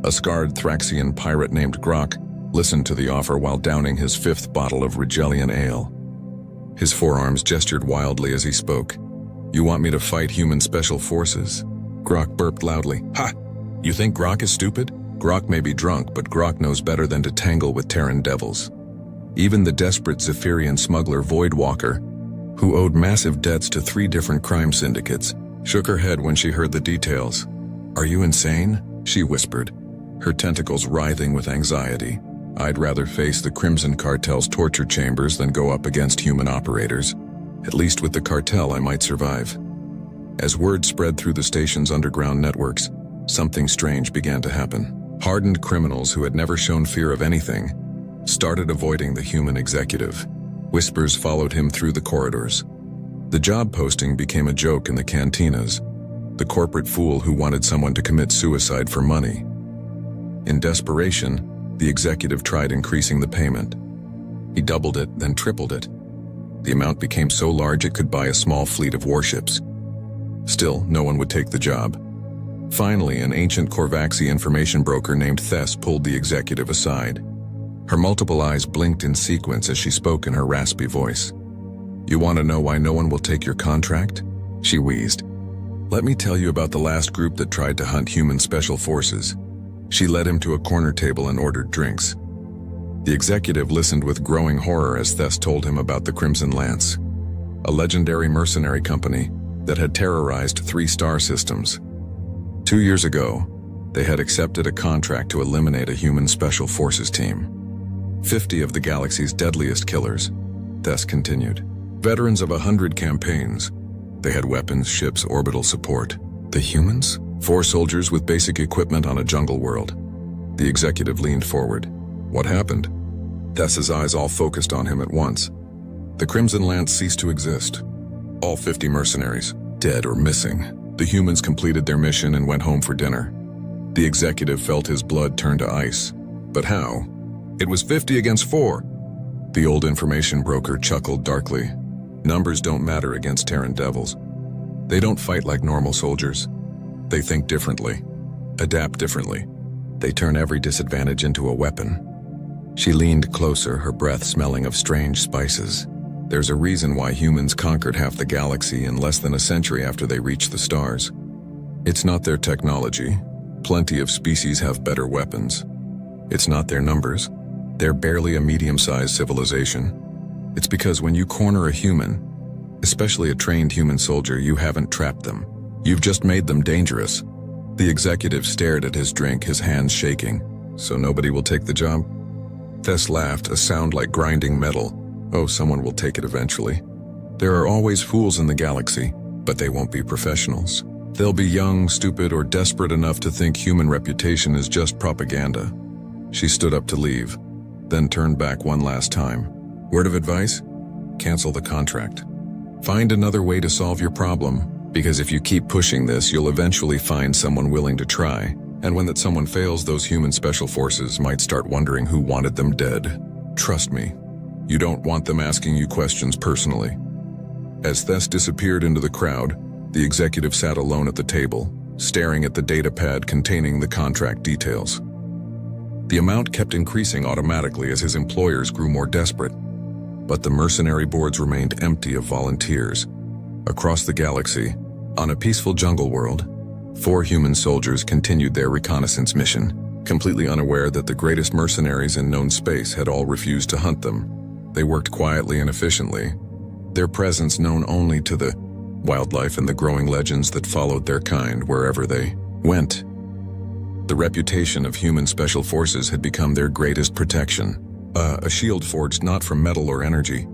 A scarred Thraxian pirate named Grok listened to the offer while downing his 5th bottle of Rigellian ale. His forearms gestured wildly as he spoke. "You want me to fight human special forces?" Grok burped loudly. "Ha! You think Grok is stupid? Grok may be drunk, but Grok knows better than to tangle with Terran devils." Even the desperate Zephyrian smuggler Voidwalker, who owed massive debts to 3 different crime syndicates, shook her head when she heard the details. "Are you insane?" she whispered. her tentacles writhing with anxiety. I'd rather face the Crimson Cartel's torture chambers than go up against human operators. At least with the cartel, I might survive. As word spread through the station's underground networks, something strange began to happen. Hardened criminals who had never shown fear of anything started avoiding the human executive. Whispers followed him through the corridors. The job posting became a joke in the cantinas, the corporate fool who wanted someone to commit suicide for money. In desperation, the executive tried increasing the payment. He doubled it, then tripled it. The amount became so large it could buy a small fleet of warships. Still, no one would take the job. Finally, an ancient Korvaxi information broker named Thess pulled the executive aside. Her multiple eyes blinked in sequence as she spoke in her raspy voice. "You want to know why no one will take your contract?" she wheezed. "Let me tell you about the last group that tried to hunt human special forces." She led him to a corner table and ordered drinks. The executive listened with growing horror as Thess told him about the Crimson Lance, a legendary mercenary company that had terrorized 3 star systems. 2 years ago, they had accepted a contract to eliminate a human special forces team. 50 of the galaxy's deadliest killers, Thess continued. Veterans of 100 campaigns. They had weapons, ships, orbital support. The humans? 4 soldiers with basic equipment on a jungle world. The executive leaned forward. What happened? Thess's eyes all focused on him at once. The Crimson Lance ceased to exist. All 50 mercenaries, dead or missing. The humans completed their mission and went home for dinner. The executive felt his blood turn to ice. But how? It was 50 against 4. The old information broker chuckled darkly. Numbers don't matter against Terran devils. They don't fight like normal soldiers. They think differently, adapt differently. They turn every disadvantage into a weapon. She leaned closer, her breath smelling of strange spices. There's a reason why humans conquered half the galaxy in less than a century after they reached the stars. It's not their technology. Plenty of species have better weapons. It's not their numbers. They're barely a medium-sized civilization. It's because when you corner a human, especially a trained human soldier, you haven't trapped them. You've just made them dangerous. The executive stared at his drink, his hands shaking. So nobody will take the job? Thess laughed, a sound like grinding metal. Oh, someone will take it eventually. There are always fools in the galaxy, but they won't be professionals. They'll be young, stupid, or desperate enough to think human reputation is just propaganda. She stood up to leave, then turned back one last time. Word of advice? Cancel the contract. Find another way to solve your problem, because if you keep pushing this, you'll eventually find someone willing to try. And when that someone fails, those human special forces might start wondering who wanted them dead. Trust me, you don't want them asking you questions personally. As Thess disappeared into the crowd, the executive sat alone at the table, staring at the data pad containing the contract details. The amount kept increasing automatically as his employers grew more desperate. But the mercenary boards remained empty of volunteers. Across the galaxy, on a peaceful jungle world, 4 human soldiers continued their reconnaissance mission, completely unaware that the greatest mercenaries in known space had all refused to hunt them. They worked quietly and efficiently, their presence known only to the wildlife and the growing legends that followed their kind wherever they went. The reputation of human special forces had become their greatest protection, a shield forged not from metal or energy,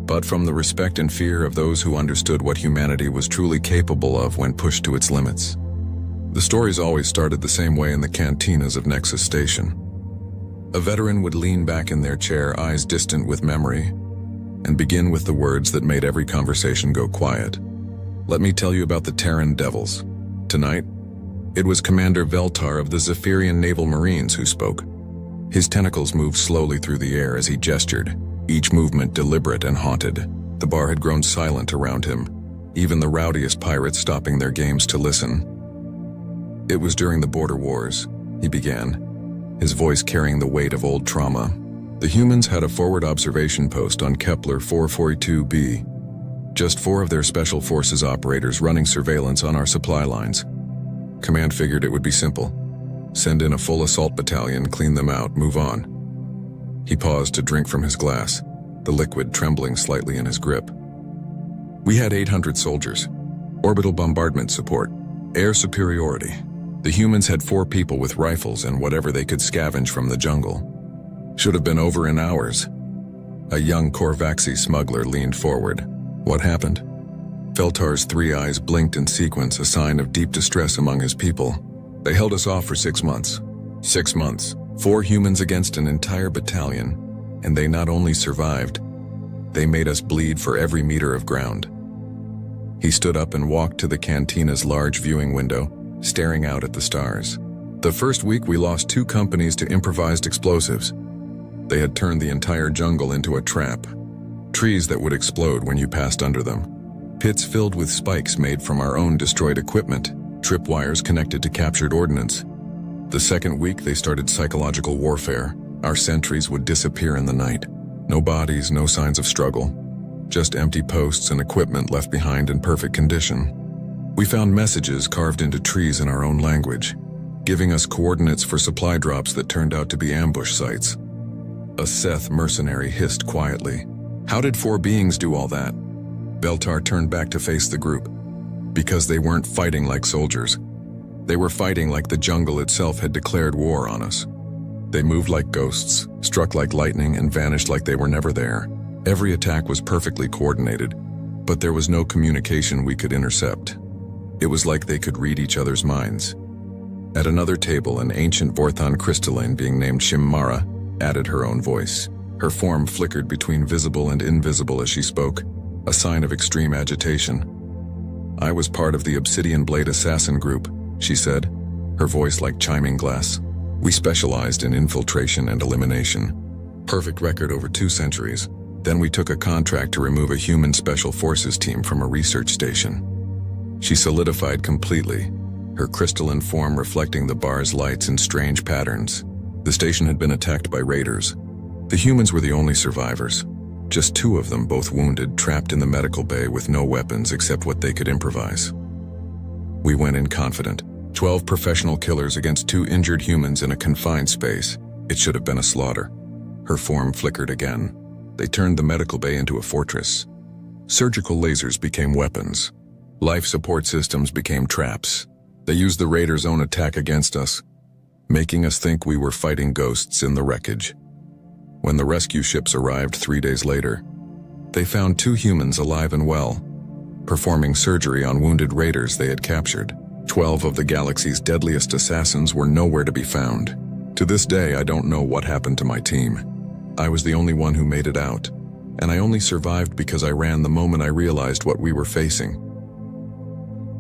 but from the respect and fear of those who understood what humanity was truly capable of when pushed to its limits. The stories always started the same way in the cantinas of Nexus Station. A veteran would lean back in their chair, eyes distant with memory, and begin with the words that made every conversation go quiet. Let me tell you about the Terran Devils. Tonight, it was Commander Veltar of the Zephyrian Naval Marines who spoke. His tentacles moved slowly through the air as he gestured, each movement deliberate and haunted. The bar had grown silent around him, even the rowdiest pirates stopping their games to listen. It was during the border wars, he began, his voice carrying the weight of old trauma. The humans had a forward observation post on Kepler 442b. Just 4 of their special forces operators running surveillance on our supply lines. Command figured it would be simple. Send in a full assault battalion, clean them out, move on. He paused to drink from his glass, the liquid trembling slightly in his grip. We had 800 soldiers, orbital bombardment support, air superiority. The humans had 4 people with rifles and whatever they could scavenge from the jungle. Should have been over in hours. A young Korvaxi smuggler leaned forward. What happened? Feltar's 3 eyes blinked in sequence, a sign of deep distress among his people. They held us off for 6 months. 6 months. 4 humans against an entire battalion. And they not only survived, they made us bleed for every meter of ground. He stood up and walked to the cantina's large viewing window, staring out at the stars. The first week we lost 2 companies to improvised explosives. They had turned the entire jungle into a trap. Trees that would explode when you passed under them. Pits filled with spikes made from our own destroyed equipment. Tripwires connected to captured ordnance. The second week they started psychological warfare. Our sentries would disappear in the night. No bodies, no signs of struggle. Just empty posts and equipment left behind in perfect condition. We found messages carved into trees in our own language, giving us coordinates for supply drops that turned out to be ambush sites. A Seth mercenary hissed quietly. How did 4 beings do all that? Beltar turned back to face the group. Because they weren't fighting like soldiers. They were fighting like the jungle itself had declared war on us. They moved like ghosts, struck like lightning, and vanished like they were never there. Every attack was perfectly coordinated, but there was no communication we could intercept. It was like they could read each other's minds. At another table, an ancient Vorthon crystalline being named Shimmara added her own voice. Her form flickered between visible and invisible as she spoke, a sign of extreme agitation. I was part of the Obsidian Blade Assassin group, she said, her voice like chiming glass. We specialized in infiltration and elimination. Perfect record over 2 centuries. Then we took a contract to remove a human special forces team from a research station. She solidified completely, her crystalline form reflecting the bar's lights in strange patterns. The station had been attacked by raiders. The humans were the only survivors. Just 2 of them, both wounded, trapped in the medical bay with no weapons except what they could improvise. We went in confident. 12 professional killers against 2 injured humans in a confined space. It should have been a slaughter. Her form flickered again. They turned the medical bay into a fortress. Surgical lasers became weapons. Life support systems became traps. They used the raiders' own attack against us, making us think we were fighting ghosts in the wreckage. When the rescue ships arrived 3 days later, they found 2 humans alive and well, performing surgery on wounded raiders they had captured. 12 of the galaxy's deadliest assassins were nowhere to be found. To this day, I don't know what happened to my team. I was the only one who made it out, and I only survived because I ran the moment I realized what we were facing.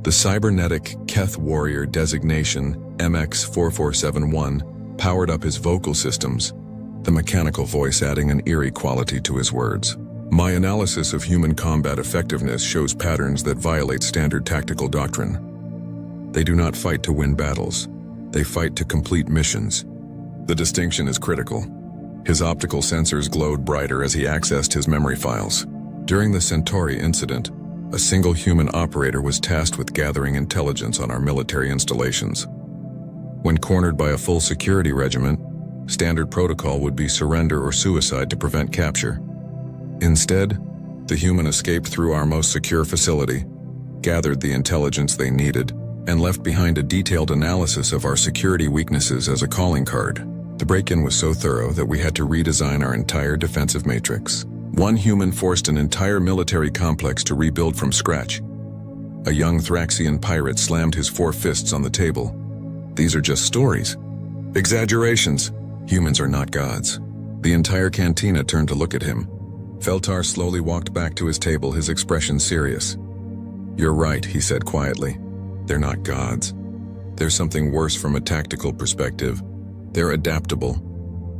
The cybernetic Keth Warrior designation MX-4471 powered up his vocal systems, the mechanical voice adding an eerie quality to his words. My analysis of human combat effectiveness shows patterns that violate standard tactical doctrine. They do not fight to win battles. They fight to complete missions. The distinction is critical. His optical sensors glowed brighter as he accessed his memory files. During the Centauri incident, a single human operator was tasked with gathering intelligence on our military installations. When cornered by a full security regiment, standard protocol would be surrender or suicide to prevent capture. Instead, the human escaped through our most secure facility, gathered the intelligence they needed, and left behind a detailed analysis of our security weaknesses as a calling card. The break-in was so thorough that we had to redesign our entire defensive matrix. One human forced an entire military complex to rebuild from scratch. A young Thraxian pirate slammed his 4 fists on the table. These are just stories. Exaggerations. Humans are not gods. The entire cantina turned to look at him. Feltar slowly walked back to his table, his expression serious. You're right, he said quietly. They're not gods. There's something worse from a tactical perspective. They're adaptable.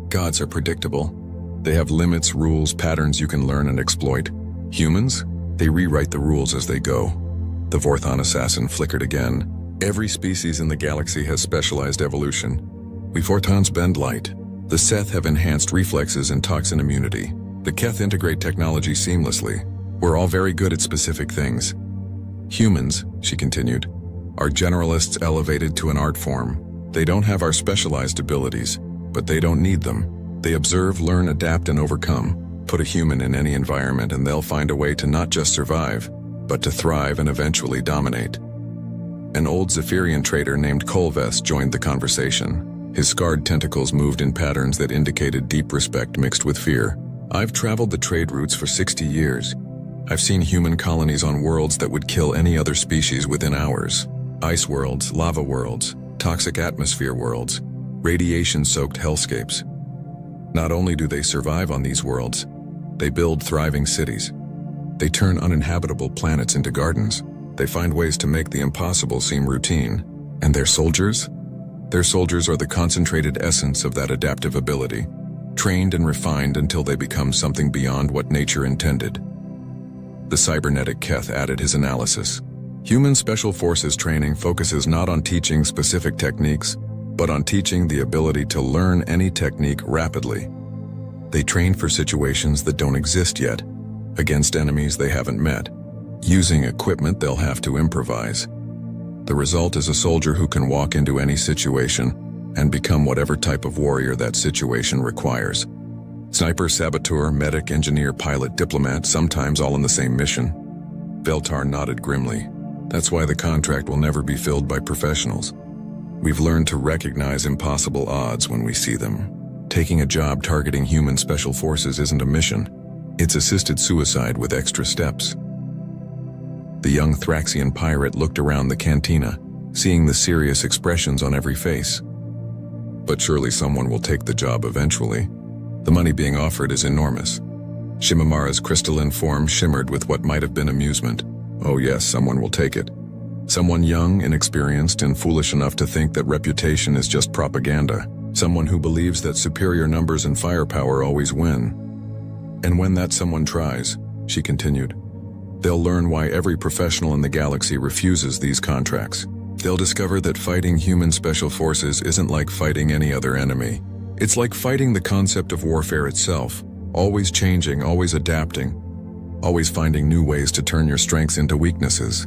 Gods are predictable. They have limits, rules, patterns you can learn and exploit. Humans? They rewrite the rules as they go. The Vorthon assassin flickered again. Every species in the galaxy has specialized evolution. We Vorthons bend light. The Seth have enhanced reflexes and toxin immunity. The Keth integrate technology seamlessly. We're all very good at specific things. Humans, she continued, are generalists elevated to an art form. They don't have our specialized abilities, but they don't need them. They observe, learn, adapt, and overcome. Put a human in any environment and they'll find a way to not just survive, but to thrive and eventually dominate. An old Zephyrian trader named Kolves joined the conversation. His scarred tentacles moved in patterns that indicated deep respect mixed with fear. I've traveled the trade routes for 60 years. I've seen human colonies on worlds that would kill any other species within hours. Ice worlds, lava worlds, toxic atmosphere worlds, radiation-soaked hellscapes. Not only do they survive on these worlds, they build thriving cities. They turn uninhabitable planets into gardens. They find ways to make the impossible seem routine. And their soldiers? Their soldiers are the concentrated essence of that adaptive ability, trained and refined until they become something beyond what nature intended. The cybernetic Keth added his analysis. Human Special Forces training focuses not on teaching specific techniques, but on teaching the ability to learn any technique rapidly. They train for situations that don't exist yet, against enemies they haven't met, using equipment they'll have to improvise. The result is a soldier who can walk into any situation and become whatever type of warrior that situation requires. Sniper, saboteur, medic, engineer, pilot, diplomat, sometimes all in the same mission. Veltar nodded grimly. That's why the contract will never be filled by professionals. We've learned to recognize impossible odds when we see them. Taking a job targeting human special forces isn't a mission. It's assisted suicide with extra steps. The young Thraxian pirate looked around the cantina, seeing the serious expressions on every face. But surely someone will take the job eventually. The money being offered is enormous. Shimamara's crystalline form shimmered with what might have been amusement. Oh yes, someone will take it. Someone young, inexperienced, and foolish enough to think that reputation is just propaganda. Someone who believes that superior numbers and firepower always win. And when that someone tries, she continued, they'll learn why every professional in the galaxy refuses these contracts. They'll discover that fighting human special forces isn't like fighting any other enemy. It's like fighting the concept of warfare itself, always changing, always adapting, always finding new ways to turn your strengths into weaknesses.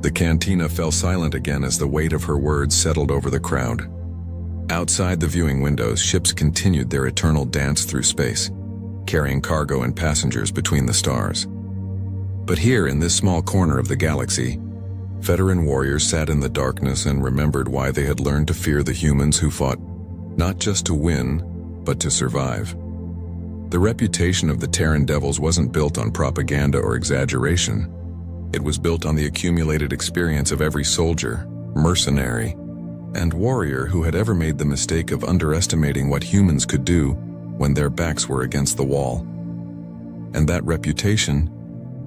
The cantina fell silent again as the weight of her words settled over the crowd. Outside the viewing windows, ships continued their eternal dance through space, carrying cargo and passengers between the stars. But here, in this small corner of the galaxy, veteran warriors sat in the darkness and remembered why they had learned to fear the humans who fought not just to win, but to survive. The reputation of the Terran Devils wasn't built on propaganda or exaggeration. It was built on the accumulated experience of every soldier, mercenary, and warrior who had ever made the mistake of underestimating what humans could do when their backs were against the wall. And that reputation,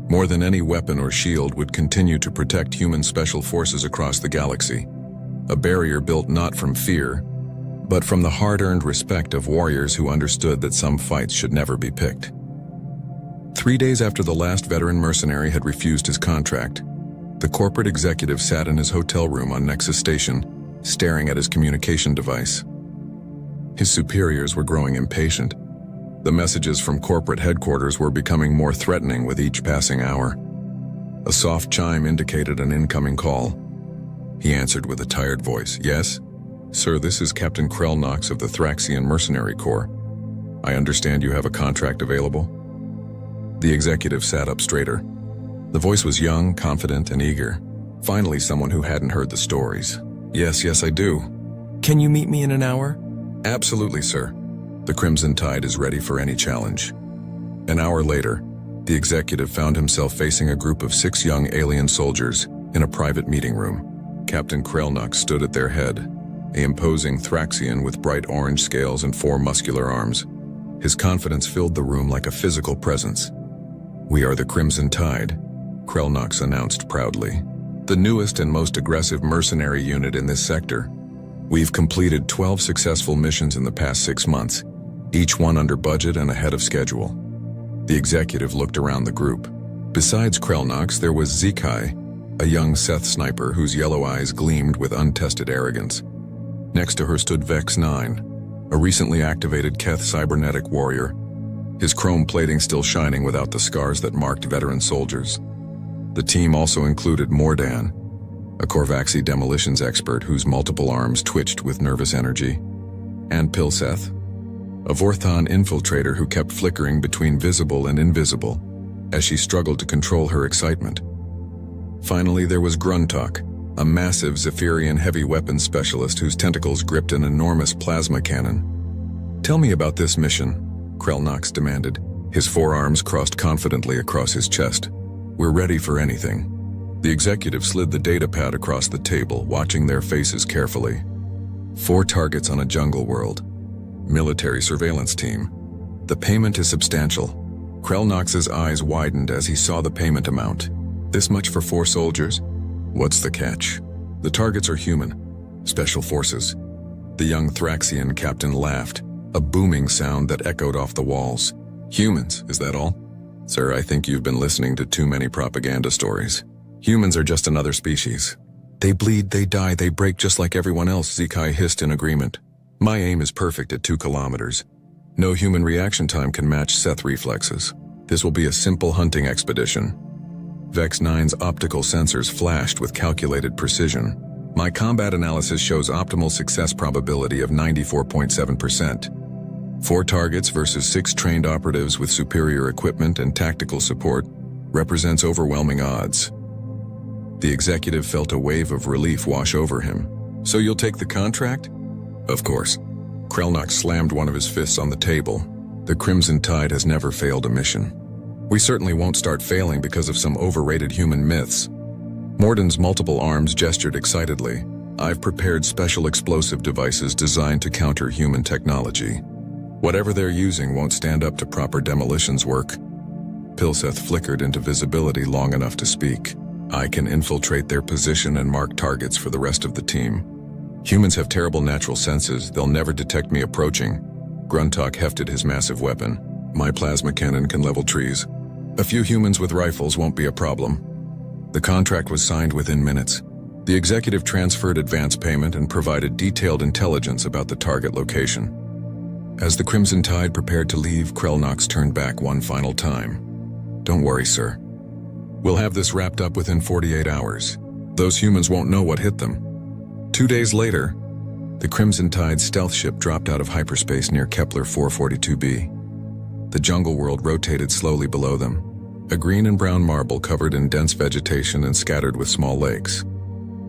more than any weapon or shield, would continue to protect human special forces across the galaxy. A barrier built not from fear, but from the hard-earned respect of warriors who understood that some fights should never be picked. 3 days after the last veteran mercenary had refused his contract, the corporate executive sat in his hotel room on Nexus Station, staring at his communication device. His superiors were growing impatient. The messages from corporate headquarters were becoming more threatening with each passing hour. A soft chime indicated an incoming call. He answered with a tired voice. Yes? Sir, this is Captain Krell-Knox of the Thraxian Mercenary Corps. I understand you have a contract available? The executive sat up straighter. The voice was young, confident, and eager. Finally, someone who hadn't heard the stories. Yes, I do. Can you meet me in an hour? Absolutely, sir. The Crimson Tide is ready for any challenge. An hour later, the executive found himself facing a group of 6 young alien soldiers in a private meeting room. Captain Krell-Knox stood at their head, an imposing Thraxian with bright orange scales and 4 muscular arms. His confidence filled the room like a physical presence. We are the Crimson Tide, Krell-Knox announced proudly. The newest and most aggressive mercenary unit in this sector. We've completed 12 successful missions in the past 6 months, each one under budget and ahead of schedule. The executive looked around the group. Besides Krell-Knox, there was Zekai, a young Seth sniper whose yellow eyes gleamed with untested arrogance. Next to her stood Vex 9, a recently activated Keth cybernetic warrior, his chrome plating still shining without the scars that marked veteran soldiers. The team also included Mordan, a Korvaxi demolitions expert whose multiple arms twitched with nervous energy, and Pilseth, a Vorthon infiltrator who kept flickering between visible and invisible as she struggled to control her excitement. Finally, there was Gruntok, a massive Zephyrian heavy weapons specialist whose tentacles gripped an enormous plasma cannon. "Tell me about this mission," Krell demanded, his forearms crossed confidently across his chest. "We're ready for anything." The executive slid the datapad across the table, watching their faces carefully. 4 targets on a jungle world. Military surveillance team. The payment is substantial. Krellnox's eyes widened as he saw the payment amount. This much for 4 soldiers? What's the catch? The targets are human. Special forces. The young Thraxian captain laughed, a booming sound that echoed off the walls. Humans, is that all? Sir, I think you've been listening to too many propaganda stories. Humans are just another species. They bleed, they die, they break just like everyone else, Zekai hissed in agreement. My aim is perfect at 2 kilometers. No human reaction time can match Seth reflexes. This will be a simple hunting expedition. Vex 9's optical sensors flashed with calculated precision. My combat analysis shows optimal success probability of 94.7%. 4 targets versus 6 trained operatives with superior equipment and tactical support represents overwhelming odds. The executive felt a wave of relief wash over him. "So you'll take the contract?" "Of course." Krellnox slammed one of his fists on the table. The Crimson Tide has never failed a mission. We certainly won't start failing because of some overrated human myths. Morden's multiple arms gestured excitedly. "I've prepared special explosive devices designed to counter human technology. Whatever they're using won't stand up to proper demolitions work." Pilseth flickered into visibility long enough to speak. "I can infiltrate their position and mark targets for the rest of the team. Humans have terrible natural senses, they'll never detect me approaching." Gruntalk hefted his massive weapon. "My plasma cannon can level trees. A few humans with rifles won't be a problem." The contract was signed within minutes. The executive transferred advance payment and provided detailed intelligence about the target location. As the Crimson Tide prepared to leave, Krellnox turned back one final time. "Don't worry, sir. We'll have this wrapped up within 48 hours. Those humans won't know what hit them." 2 days later, the Crimson Tide stealth ship dropped out of hyperspace near Kepler 442b. The jungle world rotated slowly below them, a green and brown marble covered in dense vegetation and scattered with small lakes.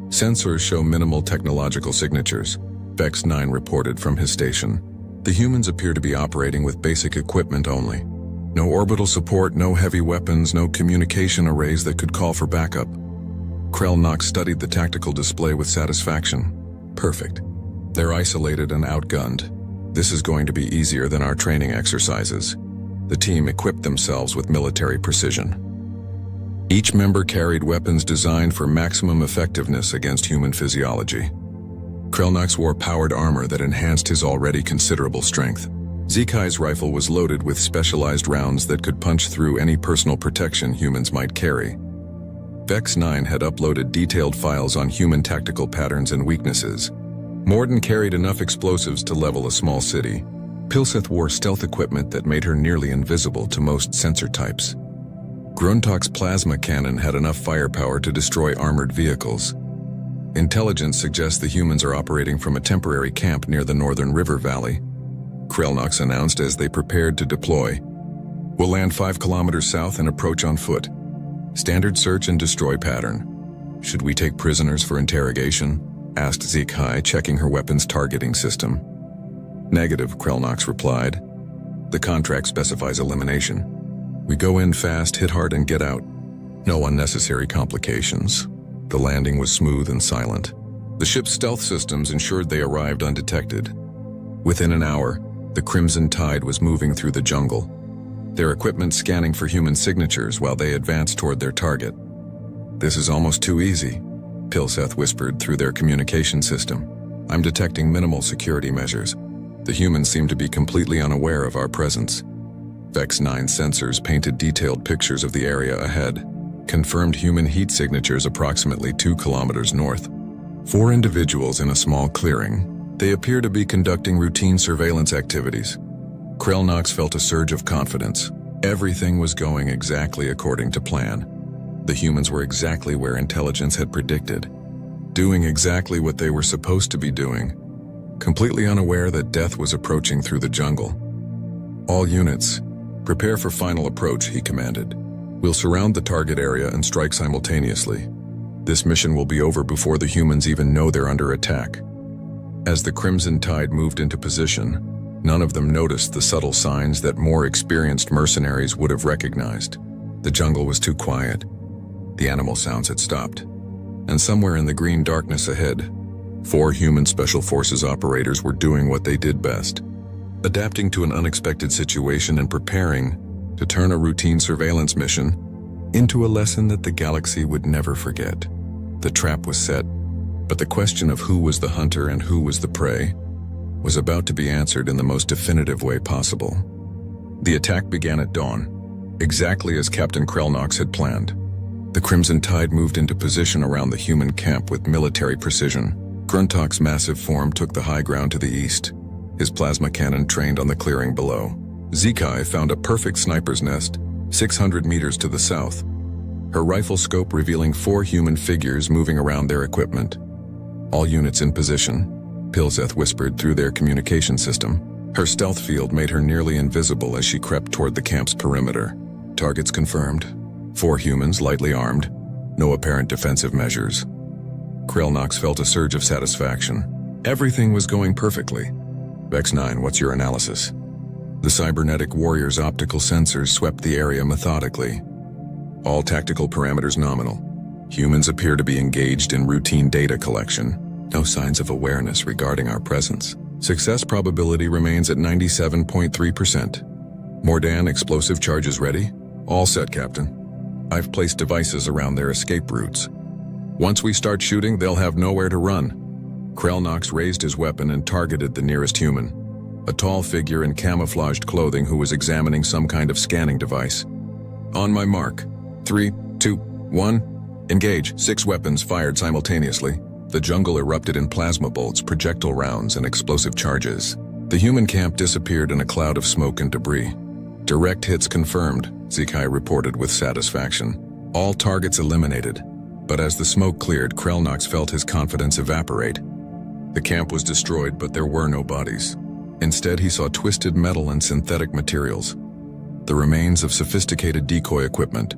Sensors show minimal technological signatures, Vex 9 reported from his station. The humans appear to be operating with basic equipment only. No orbital support, no heavy weapons, no communication arrays that could call for backup. Krellnox studied the tactical display with satisfaction. Perfect. They're isolated and outgunned. This is going to be easier than our training exercises. The team equipped themselves with military precision. Each member carried weapons designed for maximum effectiveness against human physiology. Krellnox wore powered armor that enhanced his already considerable strength. Zekai's rifle was loaded with specialized rounds that could punch through any personal protection humans might carry. Vex 9 had uploaded detailed files on human tactical patterns and weaknesses. Morden carried enough explosives to level a small city. Pilseth wore stealth equipment that made her nearly invisible to most sensor types. Gruntalk's plasma cannon had enough firepower to destroy armored vehicles. Intelligence suggests the humans are operating from a temporary camp near the northern river valley. Krellnox announced as they prepared to deploy. "We'll land 5 kilometers south and approach on foot. Standard search and destroy pattern. Should we take prisoners for interrogation?" asked Zekai, checking her weapon's targeting system. "Negative," Krellnox replied. "The contract specifies elimination. We go in fast, hit hard, and get out. No unnecessary complications." The landing was smooth and silent. The ship's stealth systems ensured they arrived undetected. Within an hour, the Crimson Tide was moving through the jungle, their equipment scanning for human signatures while they advanced toward their target. "This is almost too easy," Pilseth whispered through their communication system. "I'm detecting minimal security measures. The humans seem to be completely unaware of our presence." Vex 9 sensors painted detailed pictures of the area ahead, confirmed human heat signatures approximately 2 kilometers north. 4 individuals in a small clearing. They appear to be conducting routine surveillance activities. Krellnox felt a surge of confidence. Everything was going exactly according to plan. The humans were exactly where intelligence had predicted, doing exactly what they were supposed to be doing, completely unaware that death was approaching through the jungle. "All units, prepare for final approach," he commanded. "We'll surround the target area and strike simultaneously. This mission will be over before the humans even know they're under attack. As the Crimson Tide moved into position, none of them noticed the subtle signs that more experienced mercenaries would have recognized. The jungle was too quiet. The animal sounds had stopped. And somewhere in the green darkness ahead, 4 human special forces operators were doing what they did best, adapting to an unexpected situation and preparing to turn a routine surveillance mission into a lesson that the galaxy would never forget. The trap was set, but the question of who was the hunter and who was the prey was about to be answered in the most definitive way possible. The attack began at dawn, exactly as Captain Krelnox had planned. The Crimson Tide moved into position around the human camp with military precision. Gruntok's massive form took the high ground to the east, his plasma cannon trained on the clearing below. Zekai found a perfect sniper's nest, 600 meters to the south, her rifle scope revealing 4 human figures moving around their equipment. All units in position, Pilseth whispered through their communication system. Her stealth field made her nearly invisible as she crept toward the camp's perimeter. Targets confirmed. 4 humans, lightly armed. No apparent defensive measures. Krelnox felt a surge of satisfaction. Everything was going perfectly. Vex-9, what's your analysis? The cybernetic warrior's optical sensors swept the area methodically. All tactical parameters nominal. Humans appear to be engaged in routine data collection. No signs of awareness regarding our presence. Success probability remains at 97.3%. Mordan, explosive charges ready? All set, Captain. I've placed devices around their escape routes. Once we start shooting, they'll have nowhere to run. Krelnox raised his weapon and targeted the nearest human, a tall figure in camouflaged clothing who was examining some kind of scanning device. On my mark. 3, 2, 1. Engage. 6 weapons fired simultaneously. The jungle erupted in plasma bolts, projectile rounds, and explosive charges. The human camp disappeared in a cloud of smoke and debris. Direct hits confirmed, Zekai reported with satisfaction. All targets eliminated. But as the smoke cleared, Krelnox felt his confidence evaporate. The camp was destroyed, but there were no bodies. Instead, he saw twisted metal and synthetic materials. The remains of sophisticated decoy equipment.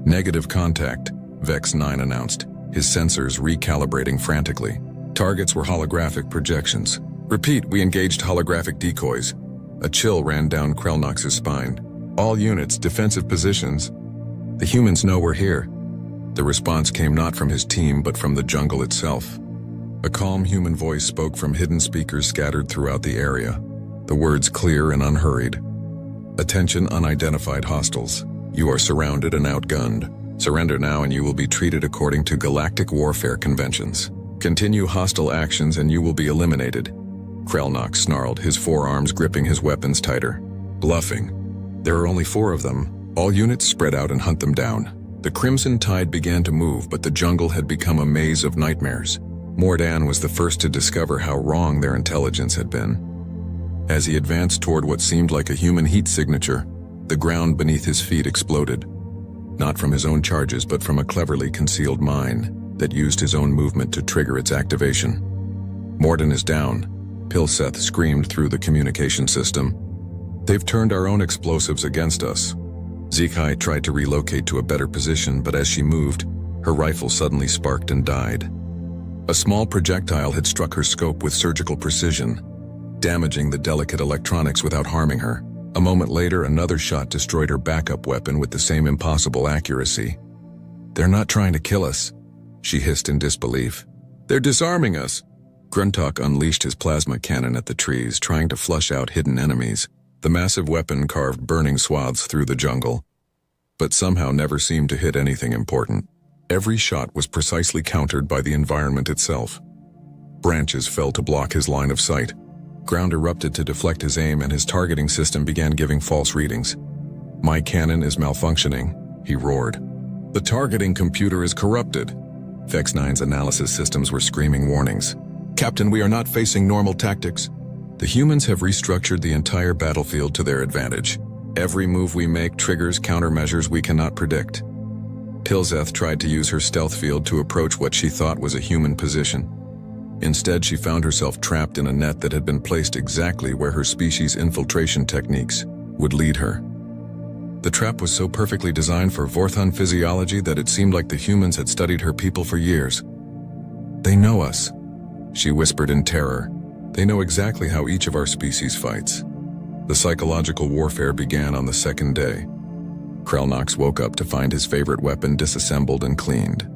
Negative contact, Vex-9 announced, his sensors recalibrating frantically. Targets were holographic projections. Repeat, we engaged holographic decoys. A chill ran down Krelnox's spine. All units, defensive positions. The humans know we're here. The response came not from his team, but from the jungle itself. A calm human voice spoke from hidden speakers scattered throughout the area, the words clear and unhurried. Attention, unidentified hostiles. You are surrounded and outgunned. Surrender now and you will be treated according to galactic warfare conventions. Continue hostile actions and you will be eliminated. Krelnox snarled, his forearms gripping his weapons tighter. Bluffing. There are only 4 of them. All units spread out and hunt them down. The Crimson Tide began to move, but the jungle had become a maze of nightmares. Mordan was the first to discover how wrong their intelligence had been. As he advanced toward what seemed like a human heat signature, the ground beneath his feet exploded. Not from his own charges, but from a cleverly concealed mine that used his own movement to trigger its activation. Mordan is down, Pilseth screamed through the communication system. They've turned our own explosives against us. Zekai tried to relocate to a better position, but as she moved, her rifle suddenly sparked and died. A small projectile had struck her scope with surgical precision, damaging the delicate electronics without harming her. A moment later, another shot destroyed her backup weapon with the same impossible accuracy. They're not trying to kill us, she hissed in disbelief. They're disarming us. Gruntok unleashed his plasma cannon at the trees, trying to flush out hidden enemies. The massive weapon carved burning swaths through the jungle, but somehow never seemed to hit anything important. Every shot was precisely countered by the environment itself. Branches fell to block his line of sight. Ground erupted to deflect his aim, and his targeting system began giving false readings. My cannon is malfunctioning, he roared. The targeting computer is corrupted. Vex-9's analysis systems were screaming warnings. Captain, we are not facing normal tactics. The humans have restructured the entire battlefield to their advantage. Every move we make triggers countermeasures we cannot predict. Pilseth tried to use her stealth field to approach what she thought was a human position. Instead, she found herself trapped in a net that had been placed exactly where her species' infiltration techniques would lead her. The trap was so perfectly designed for Vorthon physiology that it seemed like the humans had studied her people for years. "They know us," she whispered in terror. "They know exactly how each of our species fights." The psychological warfare began on the second day. Krelnox woke up to find his favorite weapon disassembled and cleaned,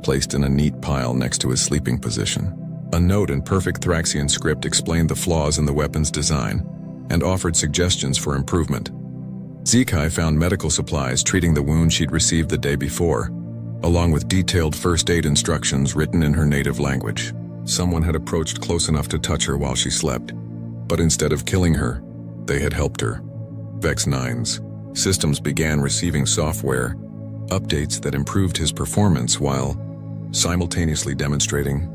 placed in a neat pile next to his sleeping position. A note in perfect Thraxian script explained the flaws in the weapon's design and offered suggestions for improvement. Zekai found medical supplies treating the wound she'd received the day before, along with detailed first aid instructions written in her native language. Someone had approached close enough to touch her while she slept, but instead of killing her, they had helped her. Vex 9's systems began receiving software updates that improved his performance while simultaneously demonstrating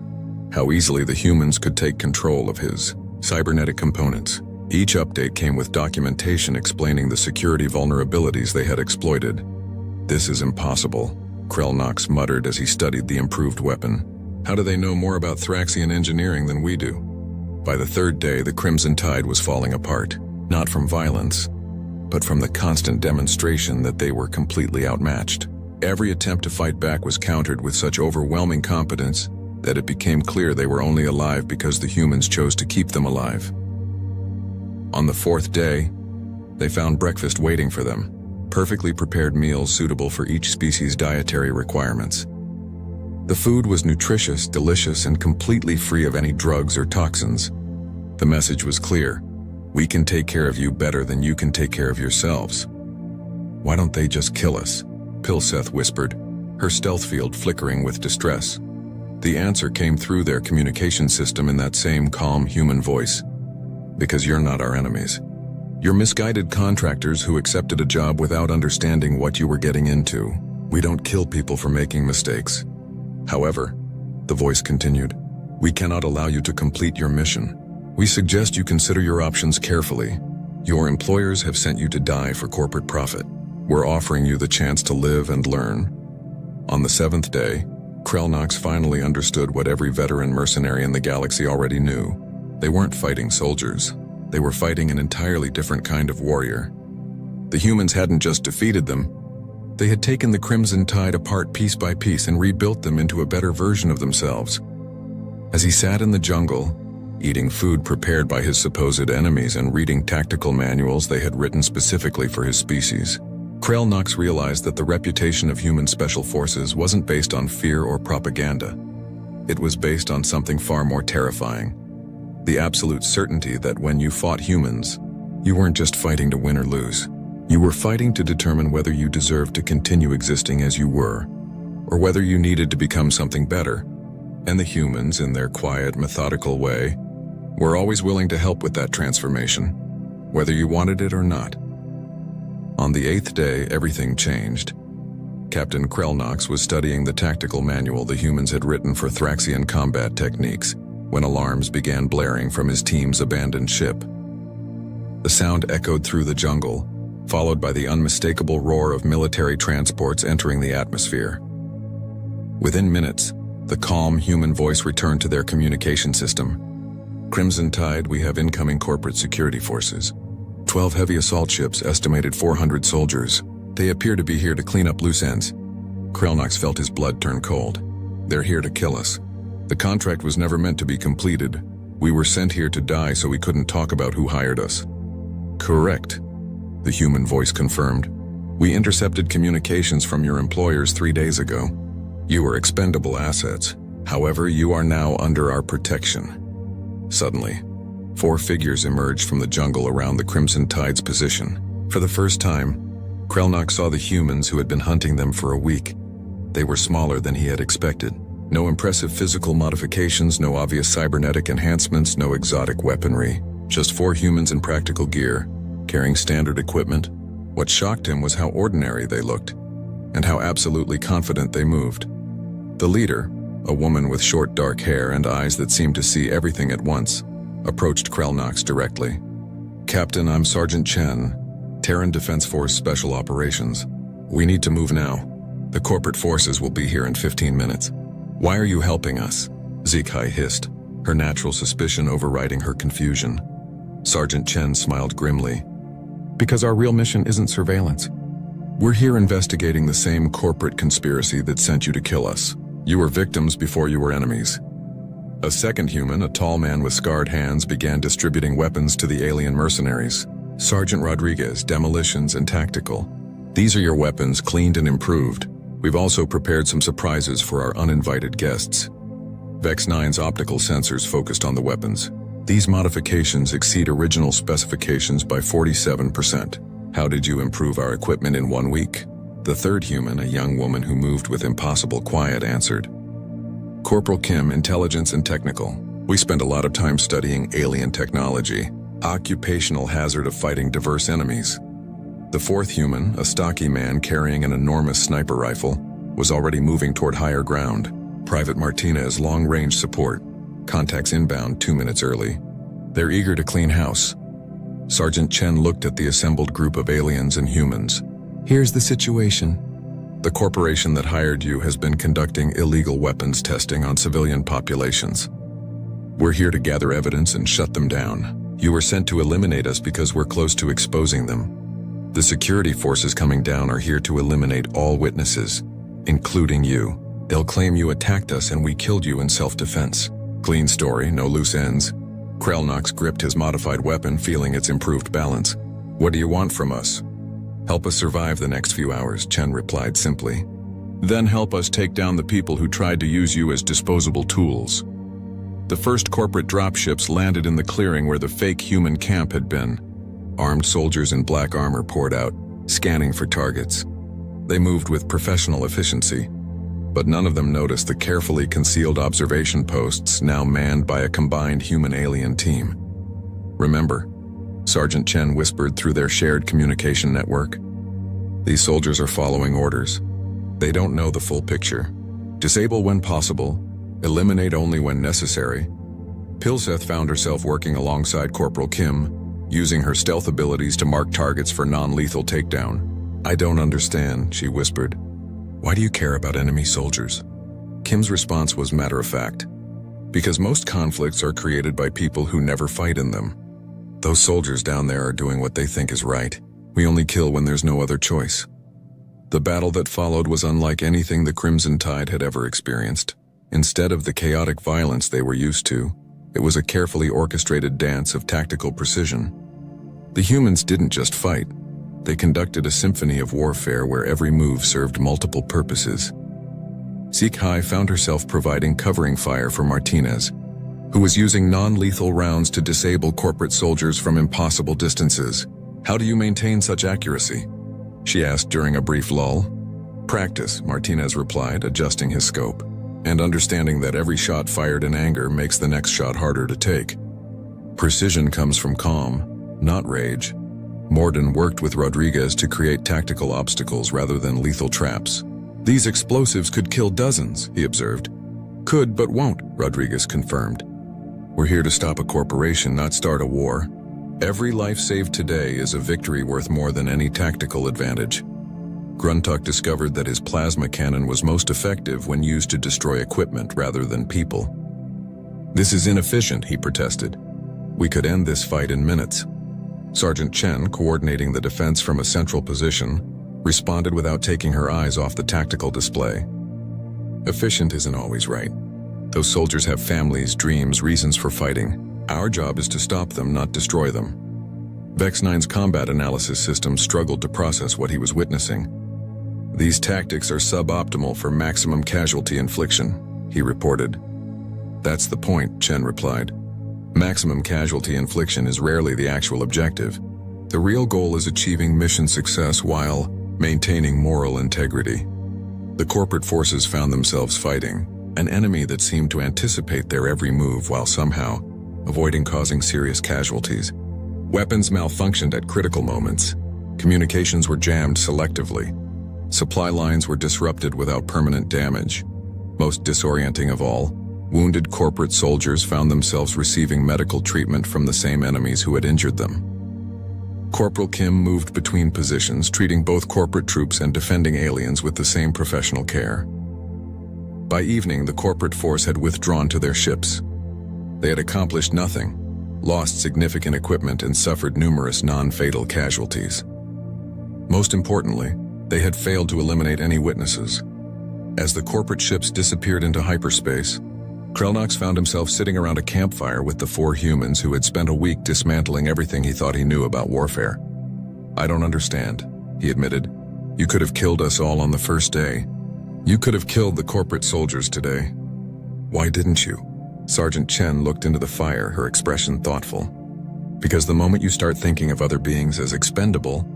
how easily the humans could take control of his cybernetic components. Each update came with documentation explaining the security vulnerabilities they had exploited. "This is impossible," Krelnox muttered as he studied the improved weapon. "How do they know more about Thraxian engineering than we do?" By the third day, the Crimson Tide was falling apart, not from violence, but from the constant demonstration that they were completely outmatched. Every attempt to fight back was countered with such overwhelming competence that it became clear they were only alive because the humans chose to keep them alive. On the fourth day, they found breakfast waiting for them, perfectly prepared meals suitable for each species' dietary requirements. The food was nutritious, delicious, and completely free of any drugs or toxins. The message was clear: "We can take care of you better than you can take care of yourselves." "Why don't they just kill us?" Pilseth whispered, her stealth field flickering with distress. The answer came through their communication system in that same calm human voice. "Because you're not our enemies. You're misguided contractors who accepted a job without understanding what you were getting into. We don't kill people for making mistakes. However," the voice continued, "we cannot allow you to complete your mission. We suggest you consider your options carefully. Your employers have sent you to die for corporate profit. We're offering you the chance to live and learn." On the seventh day, Krelnox finally understood what every veteran mercenary in the galaxy already knew. They weren't fighting soldiers. They were fighting an entirely different kind of warrior. The humans hadn't just defeated them. They had taken the Crimson Tide apart piece by piece and rebuilt them into a better version of themselves. As he sat in the jungle, eating food prepared by his supposed enemies and reading tactical manuals they had written specifically for his species, Krelnox realized that the reputation of human special forces wasn't based on fear or propaganda. It was based on something far more terrifying: the absolute certainty that when you fought humans, you weren't just fighting to win or lose. You were fighting to determine whether you deserved to continue existing as you were, or whether you needed to become something better. And the humans, in their quiet, methodical way, were always willing to help with that transformation, whether you wanted it or not. On the eighth day, everything changed. Captain Krelnox was studying the tactical manual the humans had written for Thraxian combat techniques when alarms began blaring from his team's abandoned ship. The sound echoed through the jungle, followed by the unmistakable roar of military transports entering the atmosphere. Within minutes, the calm human voice returned to their communication system. "Crimson Tide, we have incoming corporate security forces. 12 heavy assault ships, estimated 400 soldiers. They appear to be here to clean up loose ends." Krelnox felt his blood turn cold. "They're here to kill us. The contract was never meant to be completed. We were sent here to die, so we couldn't talk about who hired us." "Correct," the human voice confirmed. "We intercepted communications from your employers 3 days ago. You were expendable assets. However, you are now under our protection." Suddenly, 4 figures emerged from the jungle around the Crimson Tide's position. For the first time, Krelnox saw the humans who had been hunting them for a week. They were smaller than he had expected. No impressive physical modifications, no obvious cybernetic enhancements, no exotic weaponry. Just 4 humans in practical gear, carrying standard equipment. What shocked him was how ordinary they looked, and how absolutely confident they moved. The leader, a woman with short dark hair and eyes that seemed to see everything at once, approached Krelnox directly. "Captain, I'm Sergeant Chen, Terran Defense Force Special Operations. We need to move now. The corporate forces will be here in 15 minutes. "Why are you helping us?" Zekai hissed, her natural suspicion overriding her confusion. Sergeant Chen smiled grimly. "Because our real mission isn't surveillance. We're here investigating the same corporate conspiracy that sent you to kill us. You were victims before you were enemies. A second human, a tall man with scarred hands, began distributing weapons to the alien mercenaries. Sergeant Rodriguez, demolitions and tactical. These are your weapons, cleaned and improved. We've also prepared some surprises for our uninvited guests. Vex 9's optical sensors focused on the weapons. These modifications exceed original specifications by 47%. How did you improve our equipment in 1 week? The third human, a young woman who moved with impossible quiet, answered. Corporal Kim, intelligence and technical. We spend a lot of time studying alien technology. Occupational hazard of fighting diverse enemies. The fourth human, a stocky man carrying an enormous sniper rifle, was already moving toward higher ground. Private Martinez, long-range support. Contacts inbound 2 minutes early. They're eager to clean house. Sergeant Chen looked at the assembled group of aliens and humans. Here's the situation. The corporation that hired you has been conducting illegal weapons testing on civilian populations. We're here to gather evidence and shut them down. You were sent to eliminate us because we're close to exposing them. The security forces coming down are here to eliminate all witnesses, including you. They'll claim you attacked us and we killed you in self-defense. Clean story, no loose ends. Krelnox gripped his modified weapon, feeling its improved balance. What do you want from us? Help us survive the next few hours, Chen replied simply. Then help us take down the people who tried to use you as disposable tools. The first corporate dropships landed in the clearing where the fake human camp had been. Armed soldiers in black armor poured out, scanning for targets. They moved with professional efficiency, but none of them noticed the carefully concealed observation posts now manned by a combined human-alien team. Remember, Sergeant Chen whispered through their shared communication network. These soldiers are following orders. They don't know the full picture. Disable when possible, eliminate only when necessary. Pilseth found herself working alongside Corporal Kim, using her stealth abilities to mark targets for non-lethal takedown. I don't understand, she whispered. Why do you care about enemy soldiers? Kim's response was matter-of-fact. Because most conflicts are created by people who never fight in them. Those soldiers down there are doing what they think is right. We only kill when there's no other choice. The battle that followed was unlike anything the Crimson Tide had ever experienced. Instead of the chaotic violence they were used to, it was a carefully orchestrated dance of tactical precision. The humans didn't just fight. They conducted a symphony of warfare where every move served multiple purposes. Zeek-Hai found herself providing covering fire for Martinez, who was using non-lethal rounds to disable corporate soldiers from impossible distances. How do you maintain such accuracy? She asked during a brief lull. Practice, Martinez replied, adjusting his scope, and understanding that every shot fired in anger makes the next shot harder to take. Precision comes from calm, not rage. Morden worked with Rodriguez to create tactical obstacles rather than lethal traps. These explosives could kill dozens, he observed. Could, but won't, Rodriguez confirmed. We're here to stop a corporation, not start a war. Every life saved today is a victory worth more than any tactical advantage. Gruntuck discovered that his plasma cannon was most effective when used to destroy equipment rather than people. This is inefficient, he protested. We could end this fight in minutes. Sergeant Chen, coordinating the defense from a central position, responded without taking her eyes off the tactical display. Efficient isn't always right. Those soldiers have families, dreams, reasons for fighting. Our job is to stop them, not destroy them. Vex 9's combat analysis system struggled to process what he was witnessing. These tactics are suboptimal for maximum casualty infliction, he reported. That's the point, Chen replied. Maximum casualty infliction is rarely the actual objective. The real goal is achieving mission success while maintaining moral integrity. The corporate forces found themselves fighting an enemy that seemed to anticipate their every move while somehow avoiding causing serious casualties. Weapons malfunctioned at critical moments. Communications were jammed selectively. Supply lines were disrupted without permanent damage. Most disorienting of all, wounded corporate soldiers found themselves receiving medical treatment from the same enemies who had injured them. Corporal Kim moved between positions, treating both corporate troops and defending aliens with the same professional care. By evening, the corporate force had withdrawn to their ships. They had accomplished nothing, lost significant equipment, and suffered numerous non-fatal casualties. Most importantly, They had failed to eliminate any witnesses. As the corporate ships disappeared into hyperspace, Krelnox found himself sitting around a campfire with the 4 humans who had spent a week dismantling everything he thought he knew about warfare. "I don't understand," he admitted. "You could have killed us all on the first day. You could have killed the corporate soldiers today. Why didn't you?" Sergeant Chen looked into the fire, her expression thoughtful. "Because the moment you start thinking of other beings as expendable,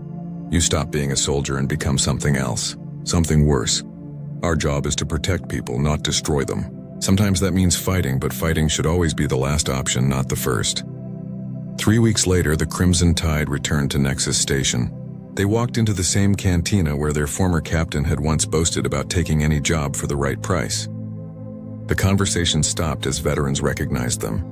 you stop being a soldier and become something else, something worse. Our job is to protect people, not destroy them. Sometimes that means fighting, but fighting should always be the last option, not the first." 3 weeks later, the Crimson Tide returned to Nexus Station. They walked into the same cantina where their former captain had once boasted about taking any job for the right price. The conversation stopped as veterans recognized them.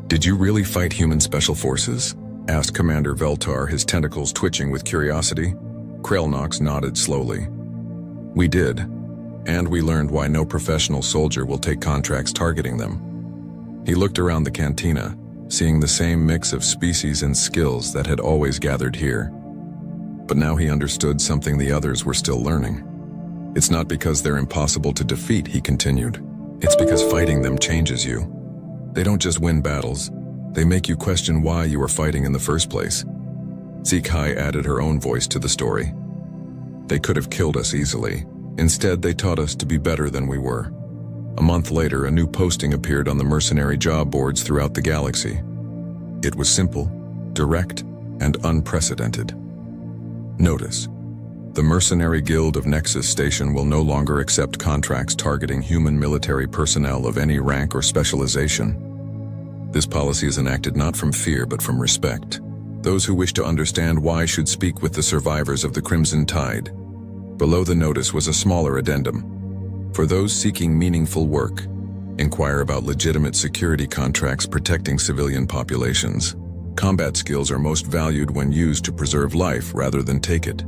"Did you really fight human special forces?" asked Commander Veltar, his tentacles twitching with curiosity. Krelnox nodded slowly. "We did. And we learned why no professional soldier will take contracts targeting them." He looked around the cantina, seeing the same mix of species and skills that had always gathered here. But now he understood something the others were still learning. "It's not because they're impossible to defeat," he continued. "It's because fighting them changes you. They don't just win battles, they make you question why you were fighting in the first place." Zikai added her own voice to the story. "They could have killed us easily. Instead, they taught us to be better than we were." A month later, a new posting appeared on the mercenary job boards throughout the galaxy. It was simple, direct, and unprecedented. Notice: the Mercenary Guild of Nexus Station will no longer accept contracts targeting human military personnel of any rank or specialization. This policy is enacted not from fear but from respect. Those who wish to understand why should speak with the survivors of the Crimson Tide. Below the notice was a smaller addendum. For those seeking meaningful work, inquire about legitimate security contracts protecting civilian populations. Combat skills are most valued when used to preserve life rather than take it.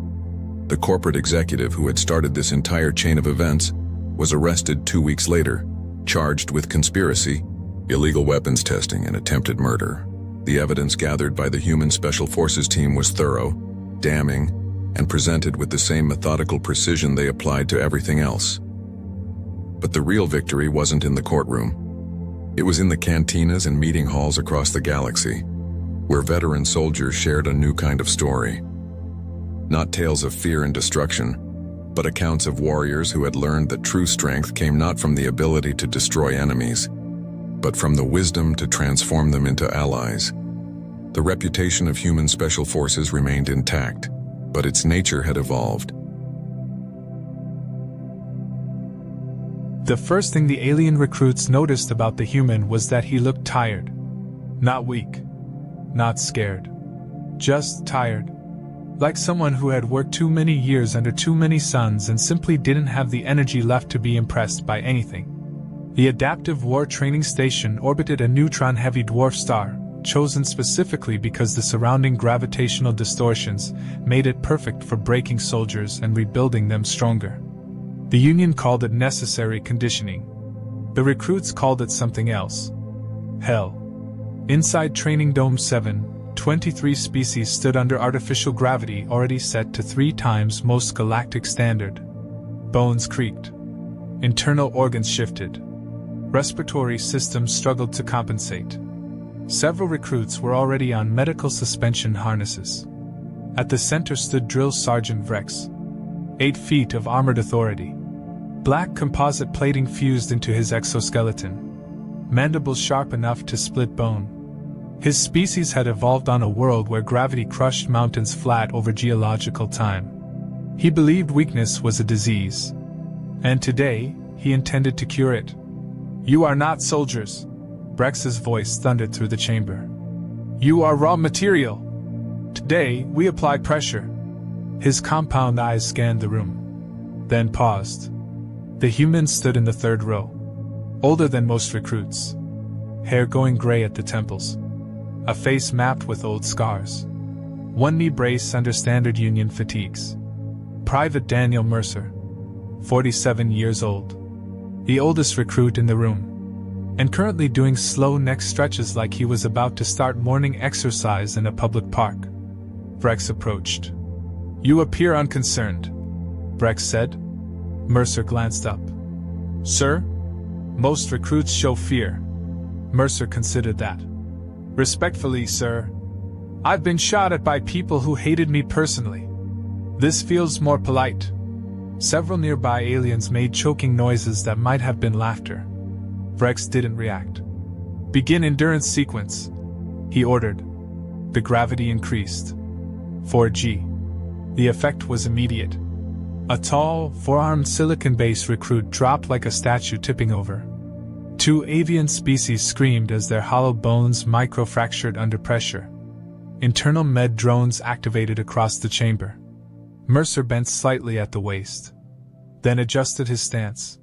The corporate executive who had started this entire chain of events was arrested 2 weeks later, charged with conspiracy, illegal weapons testing, and attempted murder. The evidence gathered by the Human Special Forces team was thorough, damning, and presented with the same methodical precision they applied to everything else. But the real victory wasn't in the courtroom. It was in the cantinas and meeting halls across the galaxy, where veteran soldiers shared a new kind of story. Not tales of fear and destruction, but accounts of warriors who had learned that true strength came not from the ability to destroy enemies, but from the wisdom to transform them into allies. The reputation of Human Special Forces remained intact, but its nature had evolved. The first thing the alien recruits noticed about the human was that he looked tired. Not weak. Not scared. Just tired. Like someone who had worked too many years under too many suns and simply didn't have the energy left to be impressed by anything. The Adaptive War Training Station orbited a neutron-heavy dwarf star, chosen specifically because the surrounding gravitational distortions made it perfect for breaking soldiers and rebuilding them stronger. The Union called it necessary conditioning. The recruits called it something else. Hell. Inside Training Dome 7, 23 species stood under artificial gravity already set to 3 times most galactic standard. Bones creaked. Internal organs shifted. Respiratory systems struggled to compensate. Several recruits were already on medical suspension harnesses. At the center stood Drill Sergeant Vrex. 8 feet of armored authority. Black composite plating fused into his exoskeleton. Mandibles sharp enough to split bone. His species had evolved on a world where gravity crushed mountains flat over geological time. He believed weakness was a disease. And today, he intended to cure it. "You are not soldiers," Brex's voice thundered through the chamber. "You are raw material. Today, we apply pressure." His compound eyes scanned the room. Then paused. The human stood in the third row. Older than most recruits. Hair going gray at the temples. A face mapped with old scars. One knee brace under standard Union fatigues. Private Daniel Mercer. 47 years old. The oldest recruit in the room. And currently doing slow neck stretches like he was about to start morning exercise in a public park. Vrex approached. "You appear unconcerned." Brex said. Mercer glanced up. Sir? Most recruits show fear. Mercer considered that. Respectfully, sir. I've been shot at by people who hated me personally. This feels more polite. Several nearby aliens made choking noises that might have been laughter. Brex didn't react. Begin endurance sequence, he ordered. The gravity increased. 4G. The effect was immediate. A tall, four-armed silicon-based recruit dropped like a statue tipping over. Two avian species screamed as their hollow bones microfractured under pressure. Internal med drones activated across the chamber. Mercer bent slightly at the waist. Then adjusted his stance.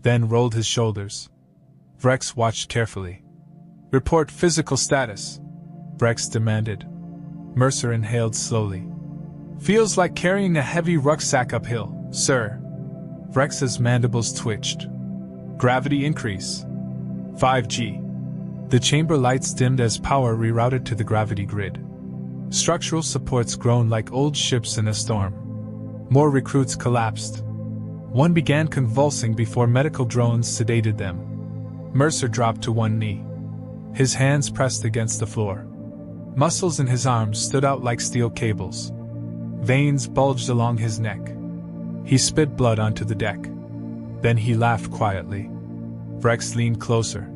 Then rolled his shoulders. Brex watched carefully. Report physical status, Brex demanded. Mercer inhaled slowly. Feels like carrying a heavy rucksack uphill, sir. Brex's mandibles twitched. Gravity increase. 5G. The chamber lights dimmed as power rerouted to the gravity grid. Structural supports groaned like old ships in a storm. More recruits collapsed. One began convulsing before medical drones sedated them. Mercer dropped to one knee. His hands pressed against the floor. Muscles in his arms stood out like steel cables. Veins bulged along his neck. He spit blood onto the deck. Then he laughed quietly. Brex leaned closer.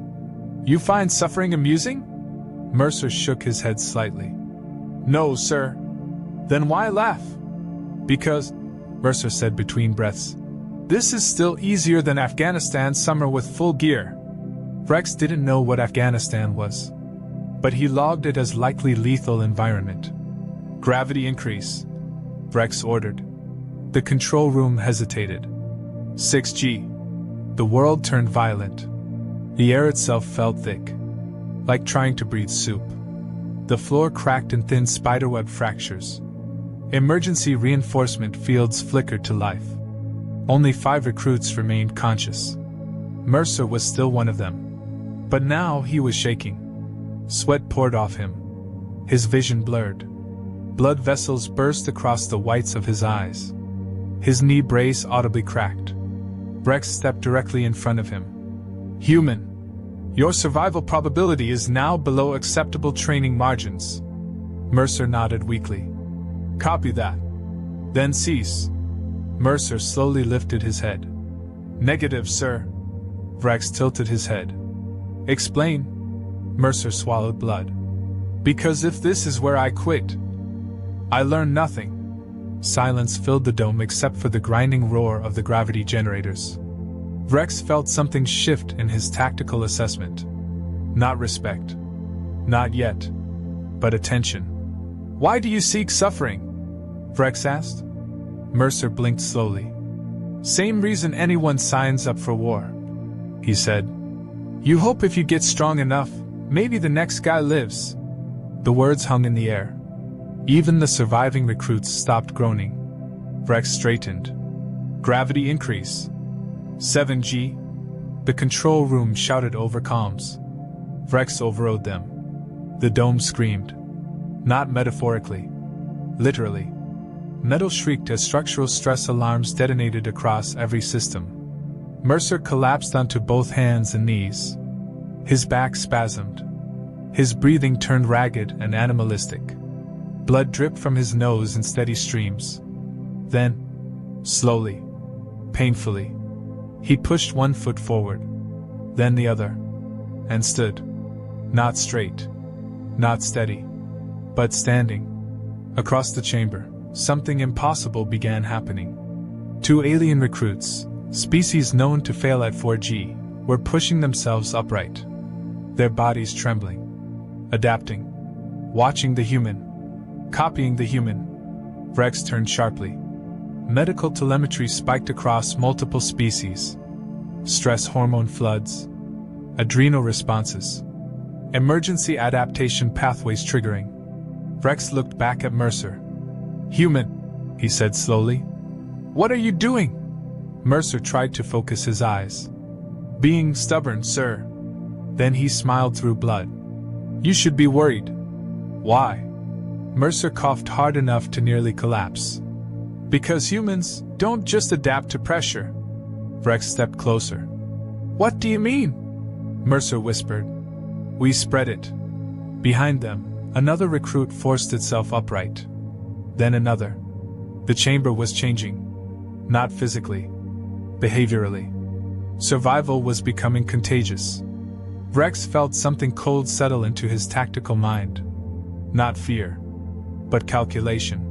You find suffering amusing? Mercer shook his head slightly. No, sir. Then why laugh? Because, Mercer said between breaths, this is still easier than Afghanistan's summer with full gear. Brex didn't know what Afghanistan was, but he logged it as likely lethal environment. Gravity increase, Brex ordered. The control room hesitated. 6G. The world turned violent. The air itself felt thick, like trying to breathe soup. The floor cracked in thin spiderweb fractures. Emergency reinforcement fields flickered to life. Only 5 recruits remained conscious. Mercer was still one of them. But now he was shaking. Sweat poured off him. His vision blurred. Blood vessels burst across the whites of his eyes. His knee brace audibly cracked. Brex stepped directly in front of him. Human, your survival probability is now below acceptable training margins. Mercer nodded weakly. Copy that. Then cease. Mercer slowly lifted his head. Negative, sir. Brex tilted his head. Explain. Mercer swallowed blood. Because if this is where I quit, I learn nothing. Silence filled the dome except for the grinding roar of the gravity generators. Brex felt something shift in his tactical assessment. Not respect. Not yet. But attention. Why do you seek suffering? Brex asked. Mercer blinked slowly. Same reason anyone signs up for war, he said. You hope if you get strong enough, maybe the next guy lives. The words hung in the air. Even the surviving recruits stopped groaning. Brex straightened. Gravity increase. 7G. The control room shouted over comms. Brex overrode them. The dome screamed. Not metaphorically. Literally. Metal shrieked as structural stress alarms detonated across every system. Mercer collapsed onto both hands and knees. His back spasmed. His breathing turned ragged and animalistic. Blood dripped from his nose in steady streams. Then, slowly, painfully, he pushed one foot forward, then the other, and stood. Not straight, not steady, but standing. Across the chamber, something impossible began happening. 2 alien recruits, species known to fail at 4G, were pushing themselves upright. Their bodies trembling. Adapting. Watching the human. Copying the human. Brex turned sharply. Medical telemetry spiked across multiple species. Stress hormone floods. Adrenal responses. Emergency adaptation pathways triggering. Brex looked back at Mercer. Human, he said slowly. What are you doing? Mercer tried to focus his eyes. Being stubborn, sir. Then he smiled through blood. You should be worried. Why? Mercer coughed hard enough to nearly collapse. Because humans, Don't just adapt to pressure. Rex stepped closer. What do you mean? Mercer whispered. We spread it. Behind them, another recruit forced itself upright. Then another. The chamber was changing. Not physically. Behaviorally. Survival was becoming contagious. Rex felt something cold settle into his tactical mind. Not fear, but calculation.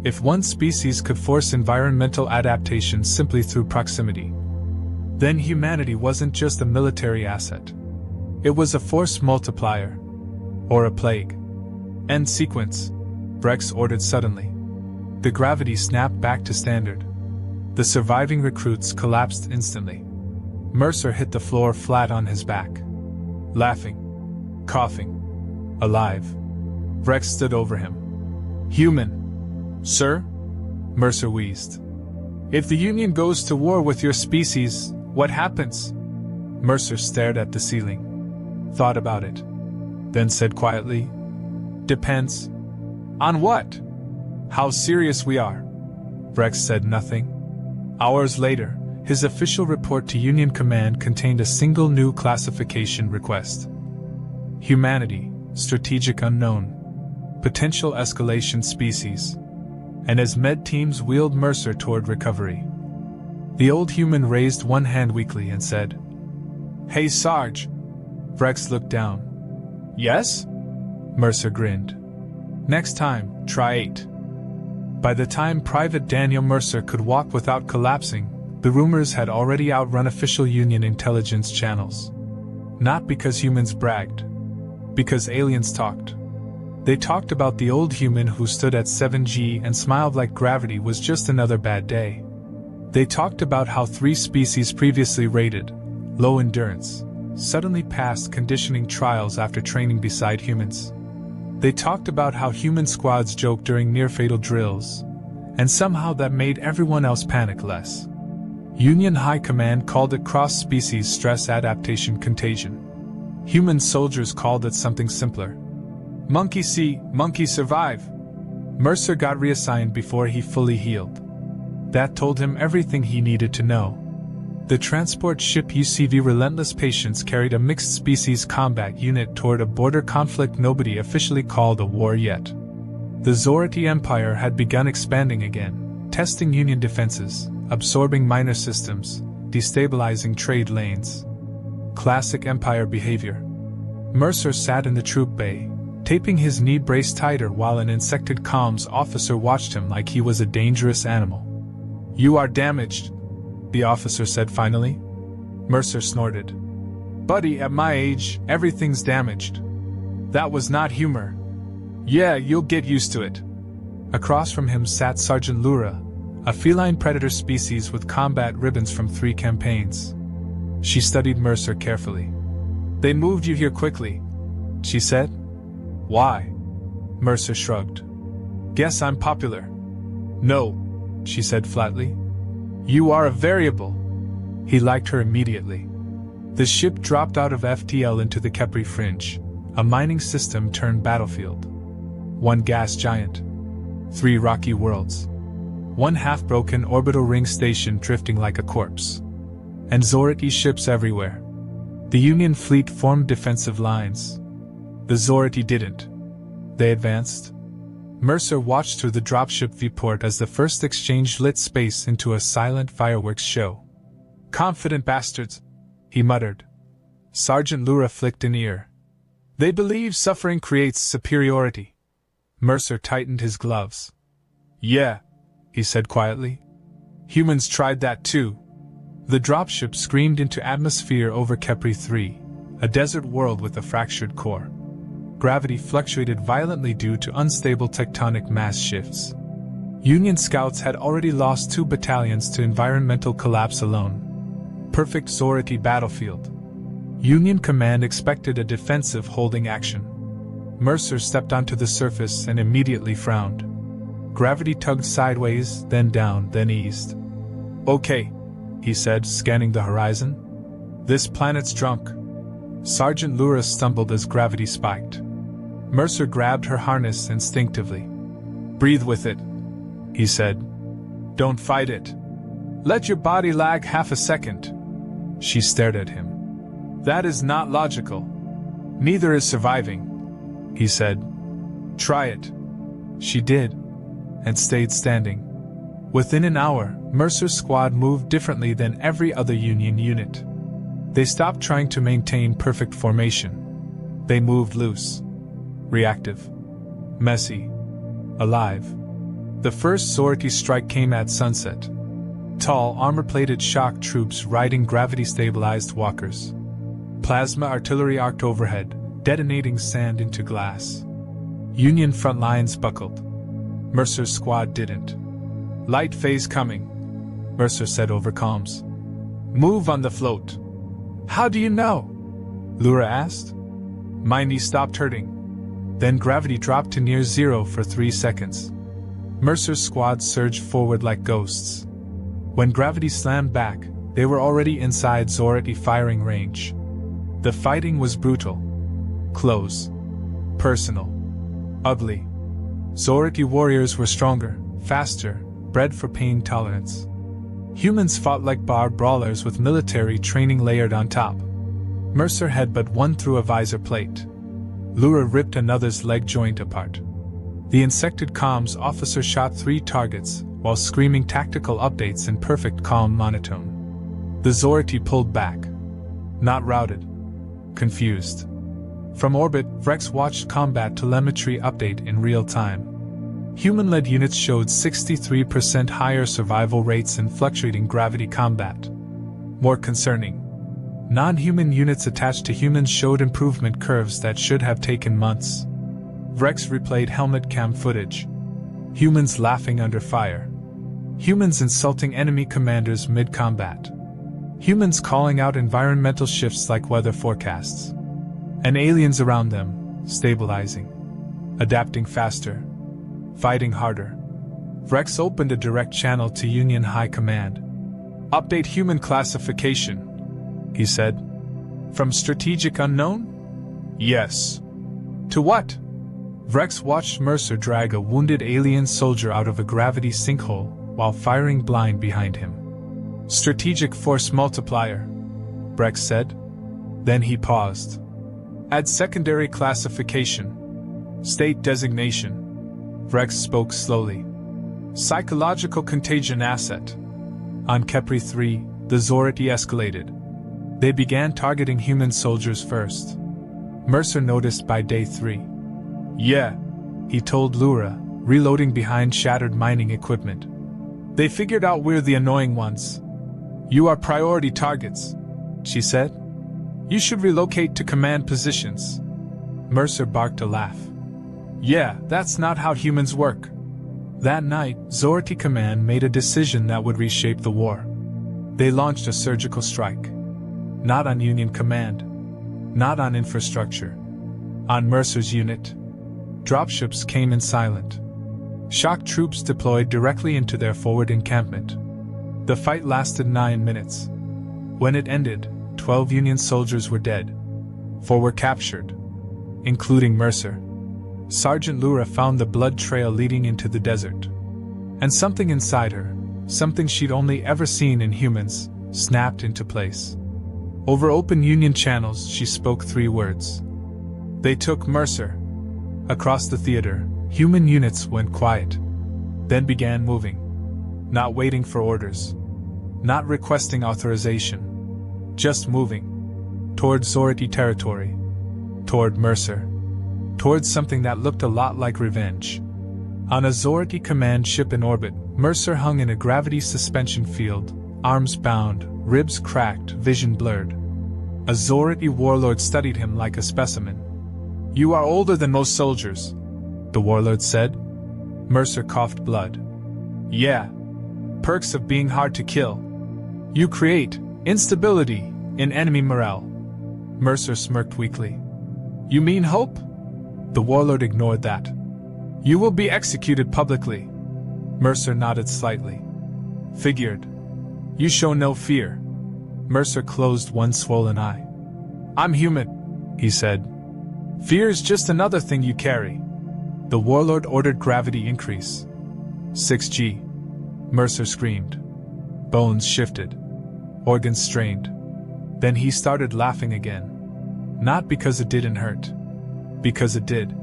If one species could force environmental adaptation simply through proximity, then humanity wasn't just a military asset. It was a force multiplier. Or a plague. End sequence, Rex ordered suddenly. The gravity snapped back to standard. The surviving recruits collapsed instantly. Mercer hit the floor flat on his back. Laughing. Coughing. Alive. Rex stood over him. Human. Sir? Mercer wheezed. If the Union goes to war with your species, what happens? Mercer stared at the ceiling. Thought about it. Then said quietly, Depends. On what? How serious we are. Rex said nothing. Hours later, his official report to Union Command contained a single new classification request. Humanity, strategic unknown. Potential escalation species. And as med teams wheeled Mercer toward recovery, the old human raised one hand weakly and said, Hey Sarge. Rex looked down. Yes? Mercer grinned. Next time, try 8. By the time Private Daniel Mercer could walk without collapsing, the rumors had already outrun official Union intelligence channels. Not because humans bragged. Because aliens talked. They talked about the old human who stood at 7G and smiled like gravity was just another bad day. They talked about how 3 species previously rated, low endurance, suddenly passed conditioning trials after training beside humans. They talked about how human squads joked during near-fatal drills, and somehow that made everyone else panic less. Union High Command called it cross-species stress adaptation contagion. Human soldiers called it something simpler. Monkey see, monkey survive. Mercer got reassigned before he fully healed. That told him everything he needed to know. The transport ship UCV Relentless Patience carried a mixed-species combat unit toward a border conflict nobody officially called a war yet. The Zorati Empire had begun expanding again, testing Union defenses, absorbing minor systems, destabilizing trade lanes. Classic Empire behavior. Mercer sat in the troop bay, taping his knee brace tighter while an insected comms officer watched him like he was a dangerous animal. You are damaged, the officer said finally. Mercer snorted. Buddy, at my age, everything's damaged. That was not humor. Yeah, you'll get used to it. Across from him sat Sergeant Lura, a feline predator species with combat ribbons from 3 campaigns. She studied Mercer carefully. They moved you here quickly, she said. Why? Mercer shrugged. Guess I'm popular. No, she said flatly. You are a variable. He liked her immediately. The ship dropped out of FTL into the Kepri Fringe, a mining system turned battlefield. 1 gas giant. 3 rocky worlds. 1 half-broken orbital ring station drifting like a corpse. And Zorati ships everywhere. The Union fleet formed defensive lines. The Zorati didn't. They advanced. Mercer watched through the dropship viewport as the first exchange lit space into a silent fireworks show. Confident bastards, he muttered. Sergeant Lura flicked an ear. They believe suffering creates superiority. Mercer tightened his gloves. Yeah, he said quietly. Humans tried that too. The dropship screamed into atmosphere over Kepri 3, a desert world with a fractured core. Gravity fluctuated violently due to unstable tectonic mass shifts. Union scouts had already lost 2 battalions to environmental collapse alone. Perfect Zorati battlefield. Union command expected a defensive holding action. Mercer stepped onto the surface and immediately frowned. Gravity tugged sideways, then down, then eased. Okay, he said, scanning the horizon. This planet's drunk. Sergeant Lura stumbled as gravity spiked. Mercer grabbed her harness instinctively. Breathe with it, he said. Don't fight it. Let your body lag half a second. She stared at him. That is not logical. Neither is surviving, he said. Try it. She did, and stayed standing. Within an hour, Mercer's squad moved differently than every other Union unit. They stopped trying to maintain perfect formation. They moved loose, reactive, messy, alive. The first sortie strike came at sunset. Tall, armor-plated shock troops riding gravity-stabilized walkers. Plasma artillery arced overhead, detonating sand into glass. Union front lines buckled. Mercer's squad didn't. Light phase coming, Mercer said over comms. Move on the float. How do you know? Lura asked. My knee stopped hurting. Then gravity dropped to near zero for 3 seconds. Mercer's squad surged forward like ghosts. When gravity slammed back, they were already inside Zorati firing range. The fighting was brutal. Close. Personal. Ugly. Zorati warriors were stronger, faster, bred for pain tolerance. Humans fought like bar brawlers with military training layered on top. Mercer had but one through a visor plate. Lura ripped another's leg joint apart. The insected comms officer shot 3 targets, while screaming tactical updates in perfect calm monotone. The Zorati pulled back. Not routed. Confused. From orbit, Vrex watched combat telemetry update in real time. Human-led units showed 63% higher survival rates in fluctuating gravity combat. More concerning, non-human units attached to humans showed improvement curves that should have taken months. Vrex replayed helmet cam footage. Humans laughing under fire. Humans insulting enemy commanders mid-combat. Humans calling out environmental shifts like weather forecasts. And aliens around them, stabilizing. Adapting faster. Fighting harder. Vrex opened a direct channel to Union High Command. Update human classification, he said. From strategic unknown? Yes. To what? Vrex watched Mercer drag a wounded alien soldier out of a gravity sinkhole while firing blind behind him. Strategic force multiplier, Vrex said. Then he paused. Add secondary classification. State designation. Vrex spoke slowly. Psychological contagion asset. On Kepri 3, the Zorati escalated. They began targeting human soldiers first. Mercer noticed by day 3. Yeah, he told Lura, reloading behind shattered mining equipment. They figured out we're the annoying ones. You are priority targets, she said. You should relocate to command positions. Mercer barked a laugh. Yeah, that's not how humans work. That night, Zorati Command made a decision that would reshape the war. They launched a surgical strike. Not on Union Command. Not on infrastructure. On Mercer's unit. Dropships came in silent. Shock troops deployed directly into their forward encampment. The fight lasted 9 minutes. When it ended, 12 Union soldiers were dead. 4 were captured, including Mercer. Sergeant Lura found the blood trail leading into the desert. And something inside her, something she'd only ever seen in humans, snapped into place. Over open Union channels, she spoke 3 words. They took Mercer. Across the theater, human units went quiet. Then began moving. Not waiting for orders. Not requesting authorization. Just moving. Toward Zorati territory. Toward Mercer. Towards something that looked a lot like revenge. On a Zorati command ship in orbit, Mercer hung in a gravity suspension field, arms bound, ribs cracked, vision blurred. A Zorati warlord studied him like a specimen. You are older than most soldiers, the warlord said. Mercer coughed blood. Yeah. Perks of being hard to kill. You create instability in enemy morale. Mercer smirked weakly. You mean hope? The warlord ignored that. You will be executed publicly. Mercer nodded slightly. Figured. You show no fear. Mercer closed one swollen eye. I'm human, he said. Fear is just another thing you carry. The warlord ordered gravity increase. 6G. Mercer screamed. Bones shifted. Organs strained. Then he started laughing again. Not because it didn't hurt. Because it did.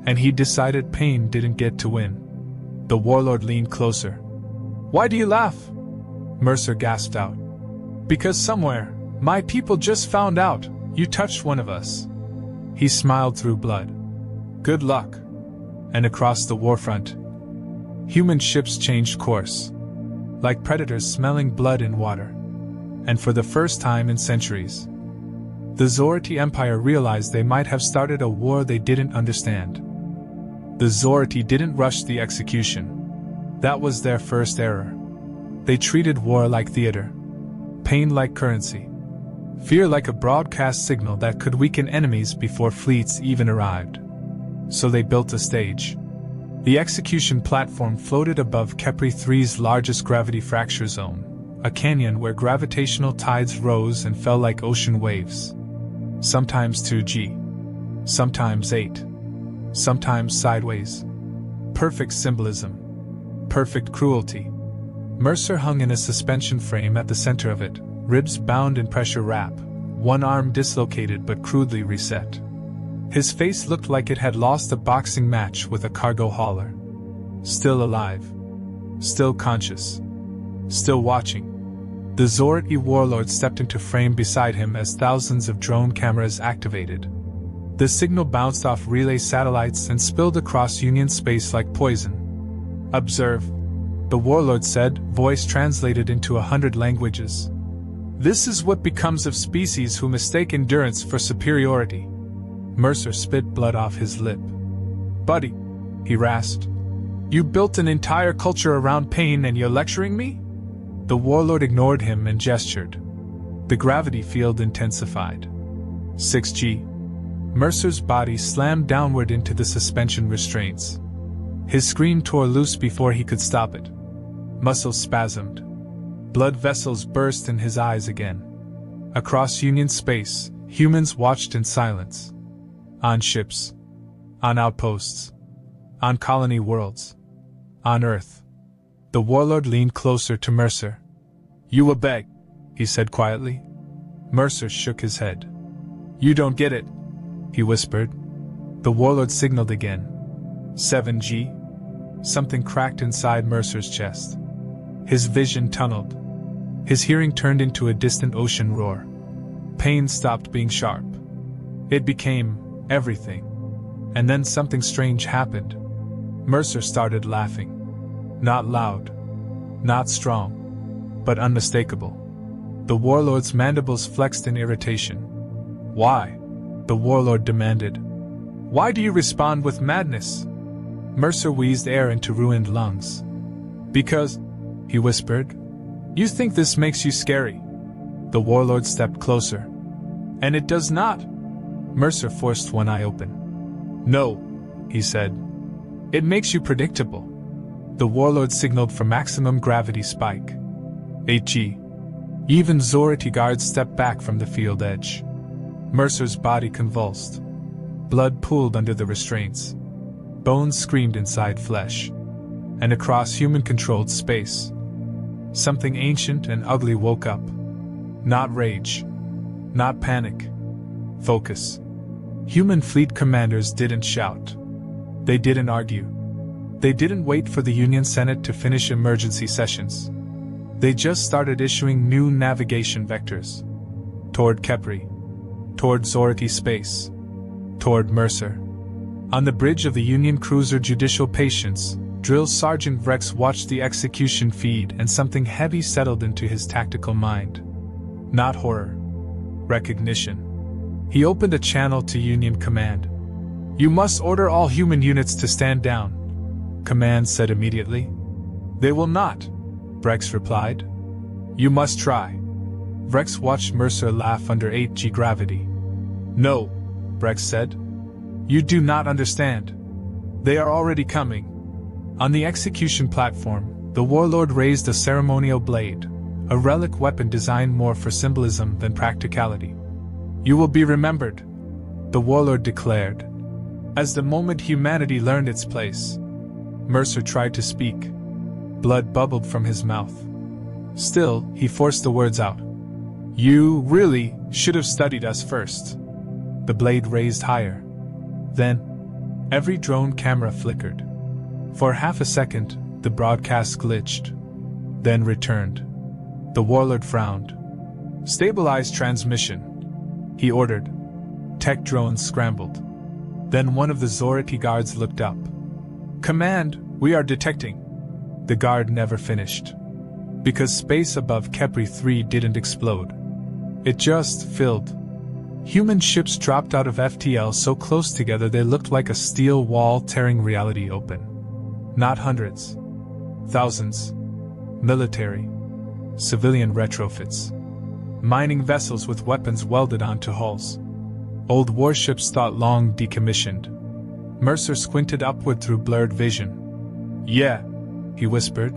And he decided pain didn't get to win. The warlord leaned closer. "Why do you laugh?" Mercer gasped out. "Because somewhere, my people just found out you touched one of us." He smiled through blood. "Good luck." And across the warfront, human ships changed course, like predators smelling blood in water. And for the first time in centuries, the Zorati Empire realized they might have started a war they didn't understand. The Zorati didn't rush the execution. That was their first error. They treated war like theater, pain like currency, fear like a broadcast signal that could weaken enemies before fleets even arrived. So they built a stage. The execution platform floated above Kepri 3's largest gravity fracture zone, a canyon where gravitational tides rose and fell like ocean waves. Sometimes 2G, sometimes 8, sometimes sideways. Perfect symbolism. Perfect cruelty. Mercer hung in a suspension frame at the center of it, ribs bound in pressure wrap, one arm dislocated but crudely reset. His face looked like it had lost a boxing match with a cargo hauler. Still alive. Still conscious. Still watching. The Zorati warlord stepped into frame beside him as thousands of drone cameras activated. The signal bounced off relay satellites and spilled across Union space like poison. "Observe," the warlord said, voice translated into 100 languages. "This is what becomes of species who mistake endurance for superiority." Mercer spit blood off his lip. "Buddy," he rasped, "you built an entire culture around pain and you're lecturing me?" The warlord ignored him and gestured. The gravity field intensified. 6G. Mercer's body slammed downward into the suspension restraints. His scream tore loose before he could stop it. Muscles spasmed. Blood vessels burst in his eyes again. Across Union space, humans watched in silence. On ships. On outposts. On colony worlds. On Earth. The warlord leaned closer to Mercer. "You will beg," he said quietly. Mercer shook his head. "You don't get it," he whispered. The warlord signaled again. 7G. Something cracked inside Mercer's chest. His vision tunneled. His hearing turned into a distant ocean roar. Pain stopped being sharp. It became everything. And then something strange happened. Mercer started laughing. Not loud. Not strong. But unmistakable. The warlord's mandibles flexed in irritation. "Why?" the warlord demanded. "Why do you respond with madness?" Mercer wheezed air into ruined lungs. "Because," he whispered, "you think this makes you scary." The warlord stepped closer. "And it does not." Mercer forced one eye open. "No," he said. "It makes you predictable." The warlord signaled for maximum gravity spike. 8G. Even Zorati guards stepped back from the field edge. Mercer's body convulsed. Blood pooled under the restraints. Bones screamed inside flesh. And across human-controlled space, something ancient and ugly woke up. Not rage. Not panic. Focus. Human fleet commanders didn't shout. They didn't argue. They didn't wait for the Union Senate to finish emergency sessions. They just started issuing new navigation vectors. Toward Kepri. Toward Zorati space. Toward Mercer. On the bridge of the Union cruiser Judicial Patience, Drill Sergeant Vrex watched the execution feed and something heavy settled into his tactical mind. Not horror. Recognition. He opened a channel to Union Command. "You must order all human units to stand down," Command said immediately. "They will not," Vrex replied. "You must try." Vrex watched Mercer laugh under 8G gravity. "No," Vrex said. "You do not understand. They are already coming." On the execution platform, the warlord raised a ceremonial blade, a relic weapon designed more for symbolism than practicality. "You will be remembered," the warlord declared, "as the moment humanity learned its place." Mercer tried to speak. Blood bubbled from his mouth. Still, he forced the words out. You really should have studied us first. The blade raised higher. Then, every drone camera flickered. For half a second, the broadcast glitched, then returned. The warlord frowned. Stabilize transmission, he ordered. Tech drones scrambled. Then one of the Zorati guards looked up. Command, we are detecting. The guard never finished. Because space above Kepri 3 didn't explode. It just filled. Human ships dropped out of FTL so close together they looked like a steel wall tearing reality open. Not hundreds. Thousands. Military. Civilian retrofits. Mining vessels with weapons welded onto hulls. Old warships thought long decommissioned. Mercer squinted upward through blurred vision. Yeah, he whispered.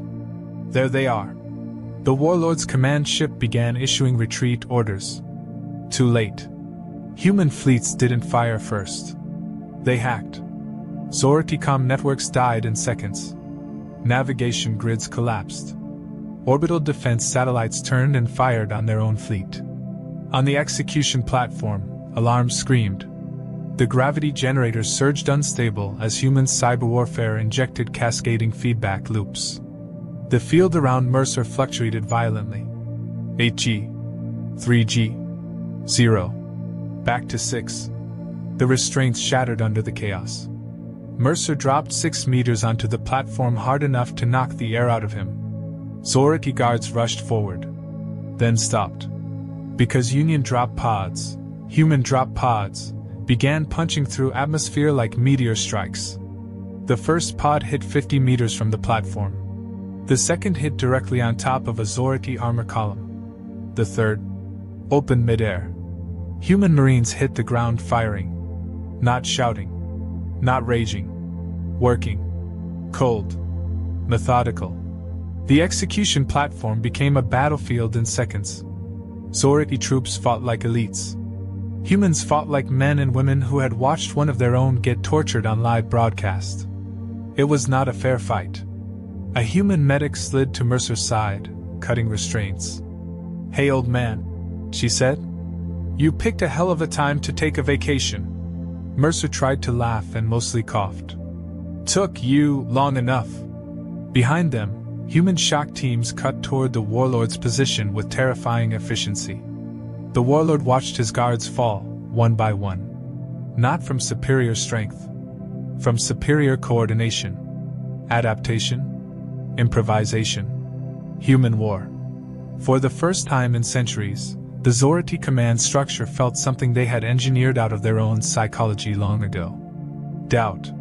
There they are. The warlord's command ship began issuing retreat orders. Too late. Human fleets didn't fire first. They hacked. Zoraticom networks died in seconds. Navigation grids collapsed. Orbital defense satellites turned and fired on their own fleet. On the execution platform, alarms screamed. The gravity generators surged unstable as human cyber warfare injected cascading feedback loops. The field around Mercer fluctuated violently. 8G. 3G. 0. Back to 6. The restraints shattered under the chaos. Mercer dropped 6 meters onto the platform hard enough to knock the air out of him. Zorati guards rushed forward. Then stopped. Because Union drop pods, human drop pods, began punching through atmosphere like meteor strikes. The first pod hit 50 meters from the platform. The second hit directly on top of a Zorati armor column. The third opened midair. Human Marines hit the ground firing. Not shouting. Not raging. Working. Cold. Methodical. The execution platform became a battlefield in seconds. Zorati troops fought like elites. Humans fought like men and women who had watched one of their own get tortured on live broadcast. It was not a fair fight. A human medic slid to Mercer's side, cutting restraints. Hey old man, she said. You picked a hell of a time to take a vacation. Mercer tried to laugh and mostly coughed. Took you long enough. Behind them, human shock teams cut toward the warlord's position with terrifying efficiency. The warlord watched his guards fall, one by one. Not from superior strength. From superior coordination. Adaptation. Improvisation. Human war. For the first time in centuries, the Zorati command structure felt something they had engineered out of their own psychology long ago. Doubt.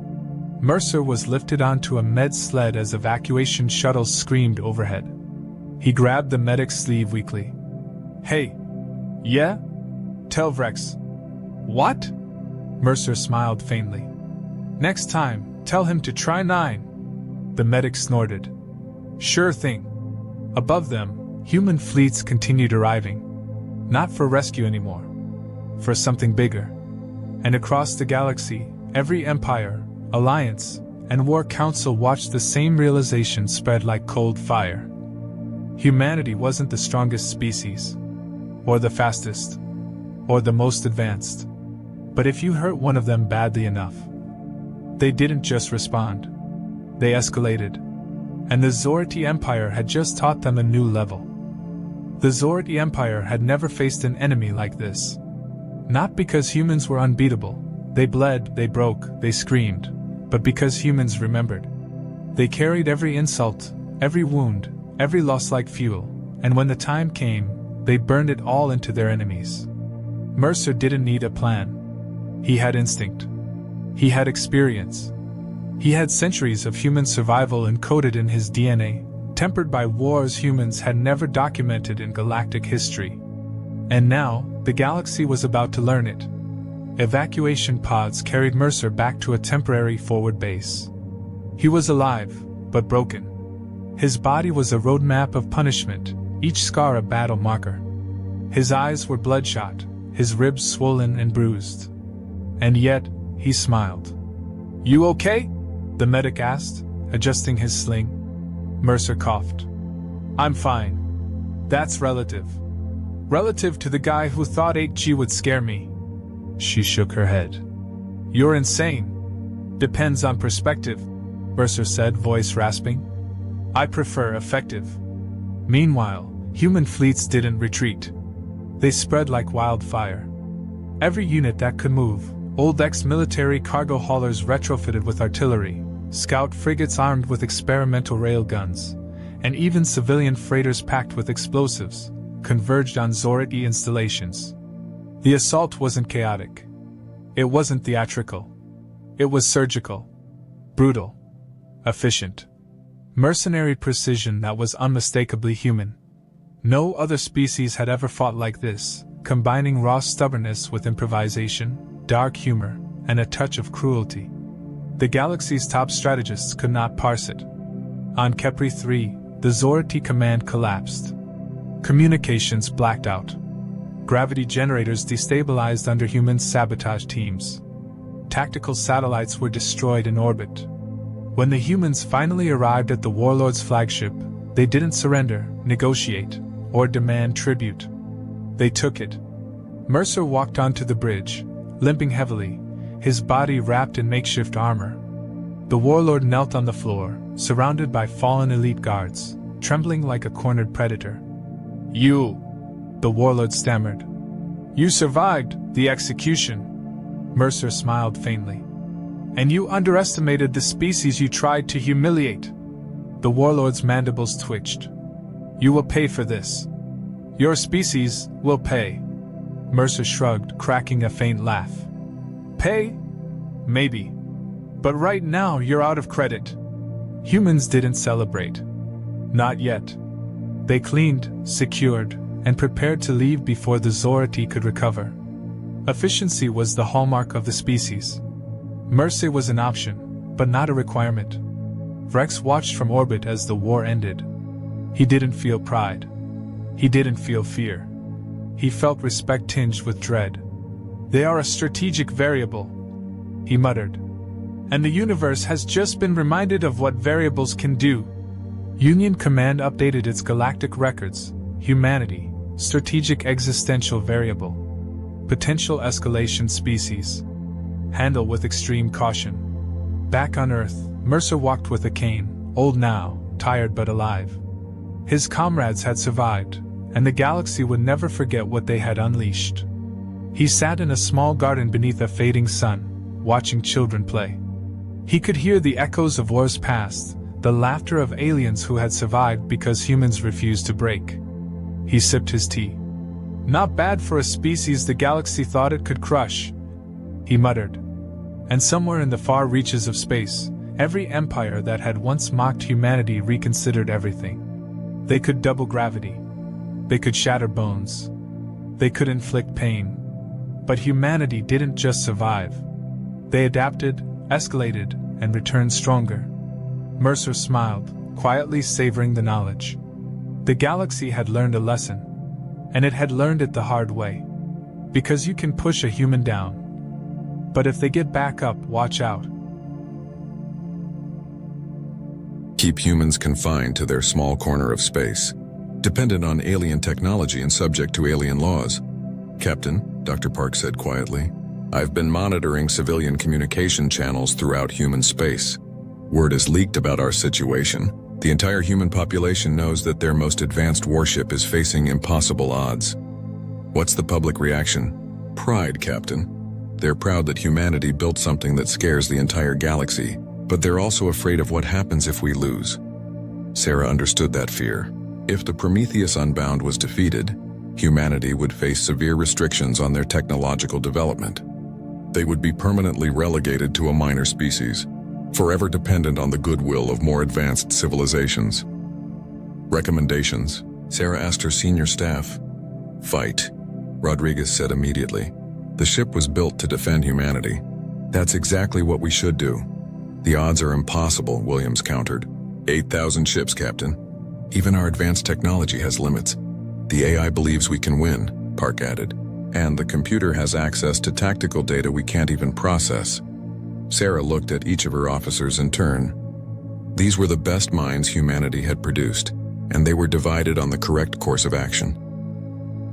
Mercer was lifted onto a med sled as evacuation shuttles screamed overhead. He grabbed the medic's sleeve weakly. Hey. Yeah? Tell Vrex. What? Mercer smiled faintly. Next time, tell him to try 9. The medic snorted. Sure thing. Above them, human fleets continued arriving. Not for rescue anymore. For something bigger. And across the galaxy, every empire, alliance, and war council watched the same realization spread like cold fire. Humanity wasn't the strongest species, or the fastest, or the most advanced. But if you hurt one of them badly enough, they didn't just respond. They escalated. And the Zorati Empire had just taught them a new level. The Zorati Empire had never faced an enemy like this. Not because humans were unbeatable. They bled, they broke, they screamed. But because humans remembered. They carried every insult, every wound, every loss like fuel, and when the time came, they burned it all into their enemies. Mercer didn't need a plan. He had instinct. He had experience. He had centuries of human survival encoded in his DNA, tempered by wars humans had never documented in galactic history. And now, the galaxy was about to learn it. Evacuation pods carried Mercer back to a temporary forward base. He was alive, but broken. His body was a roadmap of punishment, each scar a battle marker. His eyes were bloodshot, his ribs swollen and bruised. And yet, he smiled. You okay? The medic asked, adjusting his sling. Mercer coughed. I'm fine. That's relative. Relative to the guy who thought 8G would scare me. She shook her head. You're insane. Depends on perspective, Mercer said, voice rasping. I prefer effective. Meanwhile, human fleets didn't retreat. They spread like wildfire. Every unit that could move, old ex-military cargo haulers retrofitted with artillery, scout frigates armed with experimental railguns, and even civilian freighters packed with explosives, converged on Zorati installations. The assault wasn't chaotic. It wasn't theatrical. It was surgical. Brutal. Efficient. Mercenary precision that was unmistakably human. No other species had ever fought like this, combining raw stubbornness with improvisation, dark humor, and a touch of cruelty. The galaxy's top strategists could not parse it. On Kepri 3, the Zorati command collapsed. Communications blacked out. Gravity generators destabilized under human sabotage teams. Tactical satellites were destroyed in orbit. When the humans finally arrived at the warlord's flagship, they didn't surrender, negotiate, or demand tribute. They took it. Mercer walked onto the bridge, limping heavily, his body wrapped in makeshift armor. The warlord knelt on the floor, surrounded by fallen elite guards, trembling like a cornered predator. You, the warlord stammered. You survived the execution. Mercer smiled faintly. And you underestimated the species you tried to humiliate. The warlord's mandibles twitched. You will pay for this. Your species will pay. Mercer shrugged, cracking a faint laugh. Pay? Maybe. But right now you're out of credit. Humans didn't celebrate. Not yet. They cleaned, secured, and prepared to leave before the Zorati could recover. Efficiency was the hallmark of the species. Mercy was an option, but not a requirement. Rex watched from orbit as the war ended. He didn't feel pride. He didn't feel fear. He felt respect tinged with dread. They are a strategic variable, he muttered. And the universe has just been reminded of what variables can do. Union Command updated its galactic records. Humanity, strategic existential variable. Potential escalation species. Handle with extreme caution. Back on Earth, Mercer walked with a cane, old now, tired but alive. His comrades had survived, and the galaxy would never forget what they had unleashed. He sat in a small garden beneath a fading sun, watching children play. He could hear the echoes of wars past, the laughter of aliens who had survived because humans refused to break. He sipped his tea. Not bad for a species the galaxy thought it could crush, he muttered. And somewhere in the far reaches of space, every empire that had once mocked humanity reconsidered everything. They could double gravity. They could shatter bones. They could inflict pain. But humanity didn't just survive. They adapted, escalated, and returned stronger. Mercer smiled, quietly savoring the knowledge. The galaxy had learned a lesson. And it had learned it the hard way. Because you can push a human down. But if they get back up, watch out. Keep humans confined to their small corner of space, dependent on alien technology and subject to alien laws. Captain, Dr. Park said quietly, I've been monitoring civilian communication channels throughout human space. Word is leaked about our situation. The entire human population knows that their most advanced warship is facing impossible odds. What's the public reaction? Pride, Captain. They're proud that humanity built something that scares the entire galaxy, but they're also afraid of what happens if we lose. Sarah understood that fear. If the Prometheus Unbound was defeated, humanity would face severe restrictions on their technological development. They would be permanently relegated to a minor species, forever dependent on the goodwill of more advanced civilizations. Recommendations? Sarah asked her senior staff. Fight, Rodriguez said immediately. The ship was built to defend humanity. That's exactly what we should do. The odds are impossible, Williams countered. 8,000 ships, Captain. Even our advanced technology has limits. The AI believes we can win, Park added. And the computer has access to tactical data we can't even process. Sarah looked at each of her officers in turn. These were the best minds humanity had produced, and they were divided on the correct course of action.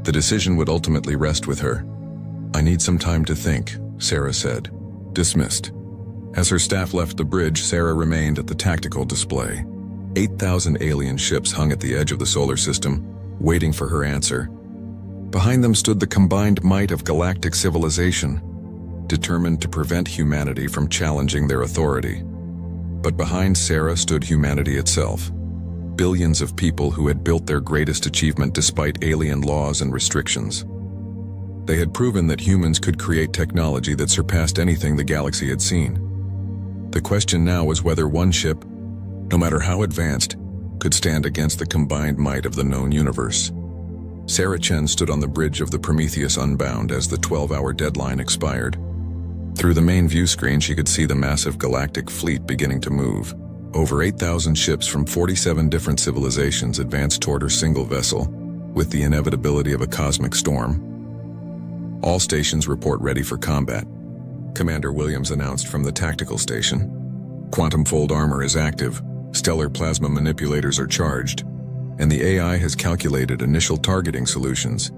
The decision would ultimately rest with her. "I need some time to think," Sarah said. Dismissed. As her staff left the bridge, Sarah remained at the tactical display. 8,000 alien ships hung at the edge of the solar system, waiting for her answer. Behind them stood the combined might of galactic civilization, determined to prevent humanity from challenging their authority. But behind Sarah stood humanity itself. Billions of people who had built their greatest achievement despite alien laws and restrictions. They had proven that humans could create technology that surpassed anything the galaxy had seen. The question now was whether one ship, no matter how advanced, could stand against the combined might of the known universe. Sarah Chen stood on the bridge of the Prometheus Unbound as the 12-hour deadline expired. Through the main view screen, she could see the massive galactic fleet beginning to move. Over 8,000 ships from 47 different civilizations advanced toward her single vessel, with the inevitability of a cosmic storm. "All stations report ready for combat," Commander Williams announced from the tactical station. "Quantum fold armor is active, stellar plasma manipulators are charged, and the AI has calculated initial targeting solutions."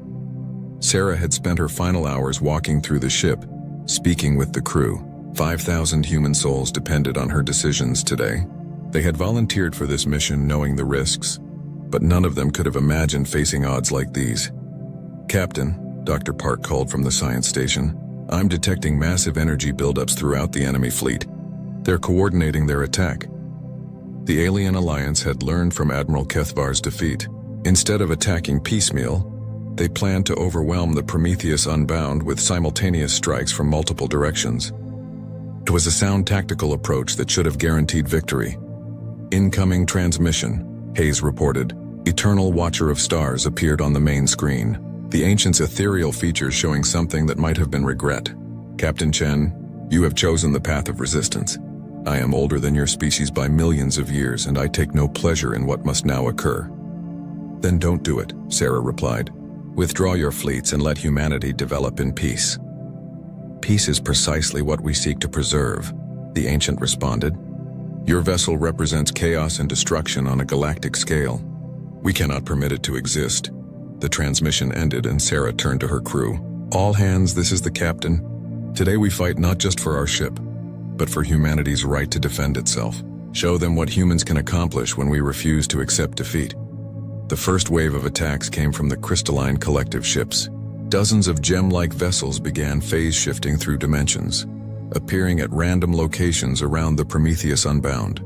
Sarah had spent her final hours walking through the ship, speaking with the crew. 5,000 human souls depended on her decisions today. They had volunteered for this mission knowing the risks, but none of them could have imagined facing odds like these. "Captain," Dr. Park called from the science station, "I'm detecting massive energy buildups throughout the enemy fleet. They're coordinating their attack." The Alien Alliance had learned from Admiral Kethvar's defeat. Instead of attacking piecemeal, they planned to overwhelm the Prometheus Unbound with simultaneous strikes from multiple directions. It was a sound tactical approach that should have guaranteed victory. "Incoming transmission," Hayes reported. Eternal Watcher of Stars appeared on the main screen, the ancient's ethereal features showing something that might have been regret. "Captain Chen, you have chosen the path of resistance. I am older than your species by millions of years, and I take no pleasure in what must now occur." "Then don't do it," Sarah replied. "Withdraw your fleets and let humanity develop in peace." "Peace is precisely what we seek to preserve," the ancient responded. "Your vessel represents chaos and destruction on a galactic scale. We cannot permit it to exist." The transmission ended and Sarah turned to her crew. "All hands, this is the captain. Today we fight not just for our ship, but for humanity's right to defend itself. Show them what humans can accomplish when we refuse to accept defeat." The first wave of attacks came from the crystalline collective ships. Dozens of gem-like vessels began phase-shifting through dimensions, appearing at random locations around the Prometheus Unbound.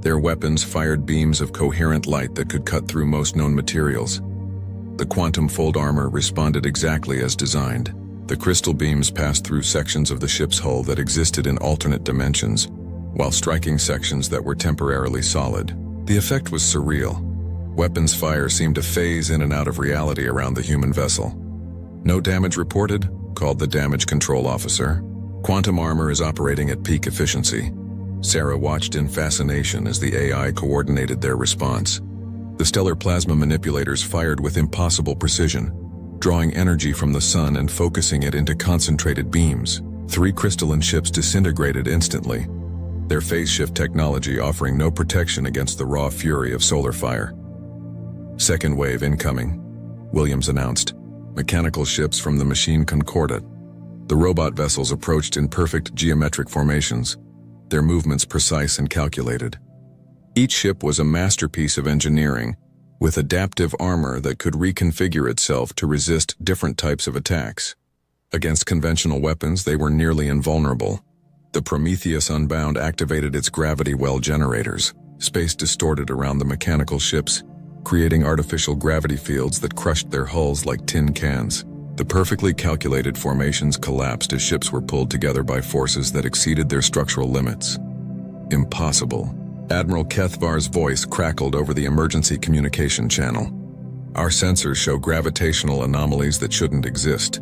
Their weapons fired beams of coherent light that could cut through most known materials. The quantum fold armor responded exactly as designed. The crystal beams passed through sections of the ship's hull that existed in alternate dimensions, while striking sections that were temporarily solid. The effect was surreal. Weapons fire seemed to phase in and out of reality around the human vessel. "No damage reported," called the damage control officer. "Quantum armor is operating at peak efficiency." Sarah watched in fascination as the AI coordinated their response. The stellar plasma manipulators fired with impossible precision, drawing energy from the sun and focusing it into concentrated beams. 3 crystalline ships disintegrated instantly, their phase shift technology offering no protection against the raw fury of solar fire. "Second wave incoming," Williams announced. Mechanical ships from the machine Concordat. The robot vessels approached in perfect geometric formations, their movements precise and calculated. Each ship was a masterpiece of engineering, with adaptive armor that could reconfigure itself to resist different types of attacks. Against conventional weapons, they were nearly invulnerable. The Prometheus Unbound activated its gravity well generators. Space distorted around the mechanical ships, creating artificial gravity fields that crushed their hulls like tin cans. The perfectly calculated formations collapsed as ships were pulled together by forces that exceeded their structural limits. "Impossible." Admiral Kethvar's voice crackled over the emergency communication channel. "Our sensors show gravitational anomalies that shouldn't exist."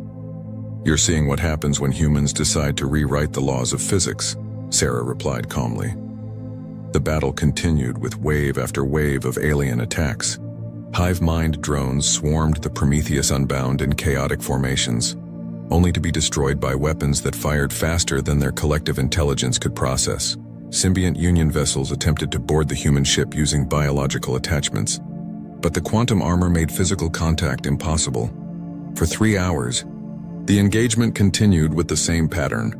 "You're seeing what happens when humans decide to rewrite the laws of physics," Sarah replied calmly. The battle continued with wave after wave of alien attacks. Hive-mind drones swarmed the Prometheus Unbound in chaotic formations, only to be destroyed by weapons that fired faster than their collective intelligence could process. Symbiont Union vessels attempted to board the human ship using biological attachments, but the quantum armor made physical contact impossible. For 3 hours, the engagement continued with the same pattern.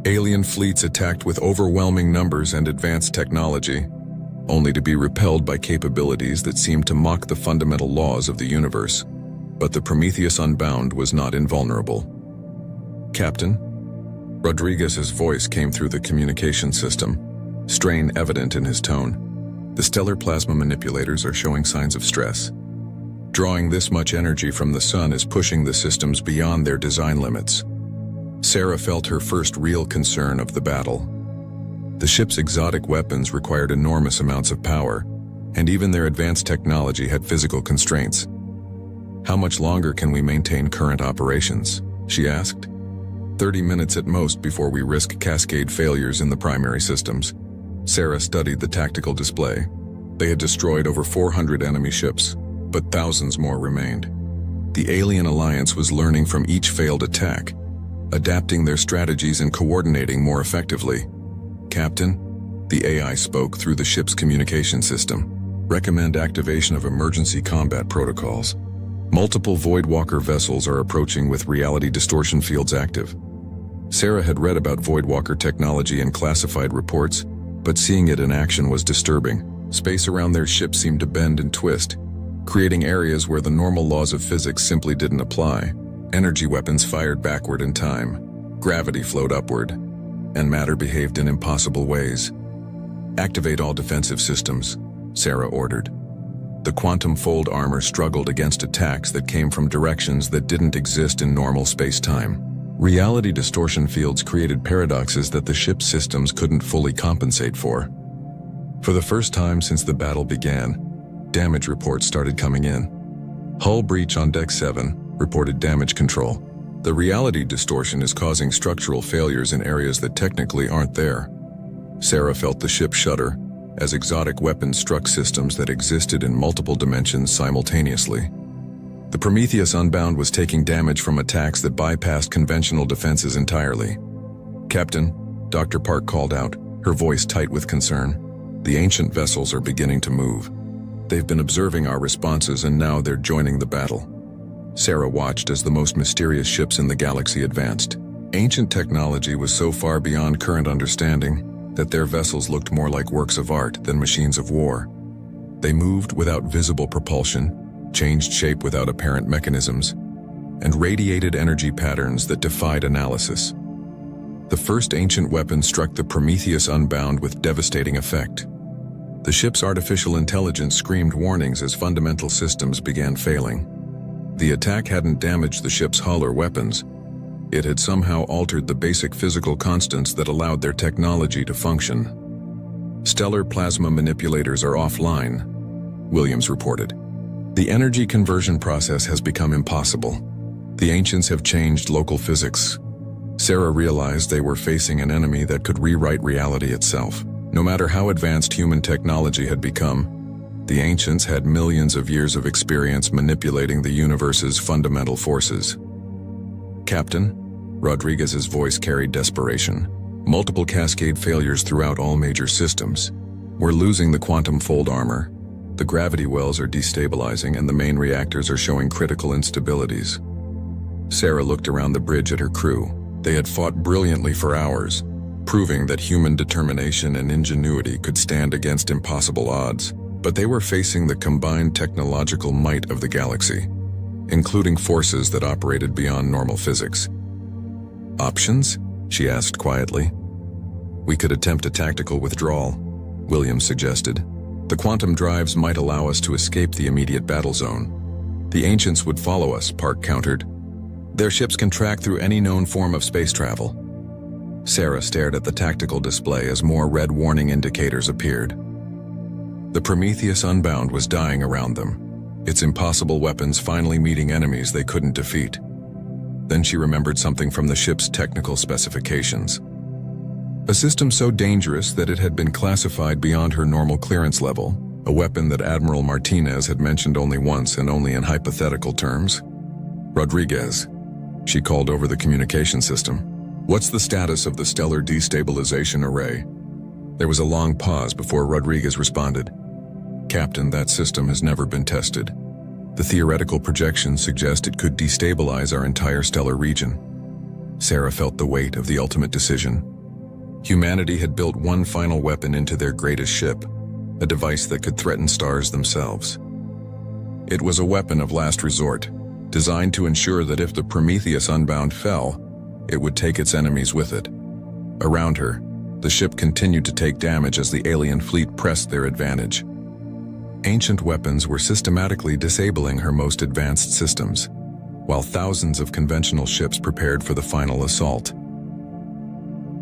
Alien fleets attacked with overwhelming numbers and advanced technology, only to be repelled by capabilities that seemed to mock the fundamental laws of the universe. But the Prometheus Unbound was not invulnerable. "Captain?" Rodriguez's voice came through the communication system, strain evident in his tone. "The stellar plasma manipulators are showing signs of stress. Drawing this much energy from the sun is pushing the systems beyond their design limits." Sarah felt her first real concern of the battle. The ship's exotic weapons required enormous amounts of power, and even their advanced technology had physical constraints. "How much longer can we maintain current operations?" she asked. 30 minutes at most before we risk cascade failures in the primary systems." Sarah studied the tactical display. They had destroyed over 400 enemy ships, but thousands more remained. The alien alliance was learning from each failed attack, adapting their strategies and coordinating more effectively. "Captain," the AI spoke through the ship's communication system, "recommend activation of emergency combat protocols. Multiple Voidwalker vessels are approaching with reality distortion fields active." Sarah had read about Voidwalker technology in classified reports, but seeing it in action was disturbing. Space around their ship seemed to bend and twist, creating areas where the normal laws of physics simply didn't apply. Energy weapons fired backward in time, gravity flowed upward, and matter behaved in impossible ways. "Activate all defensive systems," Sarah ordered. The quantum fold armor struggled against attacks that came from directions that didn't exist in normal space-time. Reality distortion fields created paradoxes that the ship's systems couldn't fully compensate for. For the first time since the battle began, damage reports started coming in. "Hull breach on Deck 7, reported damage control. The reality distortion is causing structural failures in areas that technically aren't there." Sarah felt the ship shudder as exotic weapons struck systems that existed in multiple dimensions simultaneously. The Prometheus Unbound was taking damage from attacks that bypassed conventional defenses entirely. "Captain," Dr. Park called out, her voice tight with concern. "The ancient vessels are beginning to move. They've been observing our responses and now they're joining the battle." Sarah watched as the most mysterious ships in the galaxy advanced. Ancient technology was so far beyond current understanding that their vessels looked more like works of art than machines of war. They moved without visible propulsion, changed shape without apparent mechanisms, and radiated energy patterns that defied analysis. The first ancient weapon struck the Prometheus Unbound with devastating effect. The ship's artificial intelligence screamed warnings as fundamental systems began failing. The attack hadn't damaged the ship's hull or weapons. It had somehow altered the basic physical constants that allowed their technology to function. "Stellar plasma manipulators are offline," Williams reported. "The energy conversion process has become impossible. The ancients have changed local physics." Sarah realized they were facing an enemy that could rewrite reality itself. No matter how advanced human technology had become, the ancients had millions of years of experience manipulating the universe's fundamental forces. "Captain," Rodriguez's voice carried desperation. "Multiple cascade failures throughout all major systems. We're losing the quantum fold armor. The gravity wells are destabilizing and the main reactors are showing critical instabilities." Sarah looked around the bridge at her crew. They had fought brilliantly for hours, proving that human determination and ingenuity could stand against impossible odds. But they were facing the combined technological might of the galaxy, including forces that operated beyond normal physics. "Options?" she asked quietly. "We could attempt a tactical withdrawal," Williams suggested. "The quantum drives might allow us to escape the immediate battle zone." "The ancients would follow us," Park countered. "Their ships can track through any known form of space travel." Sarah stared at the tactical display as more red warning indicators appeared. The Prometheus Unbound was dying around them, its impossible weapons finally meeting enemies they couldn't defeat. Then she remembered something from the ship's technical specifications. A system so dangerous that it had been classified beyond her normal clearance level, a weapon that Admiral Martinez had mentioned only once and only in hypothetical terms. "Rodriguez," she called over the communication system. "What's the status of the stellar destabilization array?" There was a long pause before Rodriguez responded. "Captain, that system has never been tested. The theoretical projections suggest it could destabilize our entire stellar region." Sarah felt the weight of the ultimate decision. Humanity had built one final weapon into their greatest ship, a device that could threaten stars themselves. It was a weapon of last resort, designed to ensure that if the Prometheus Unbound fell, it would take its enemies with it. Around her, the ship continued to take damage as the alien fleet pressed their advantage. Ancient weapons were systematically disabling her most advanced systems, while thousands of conventional ships prepared for the final assault.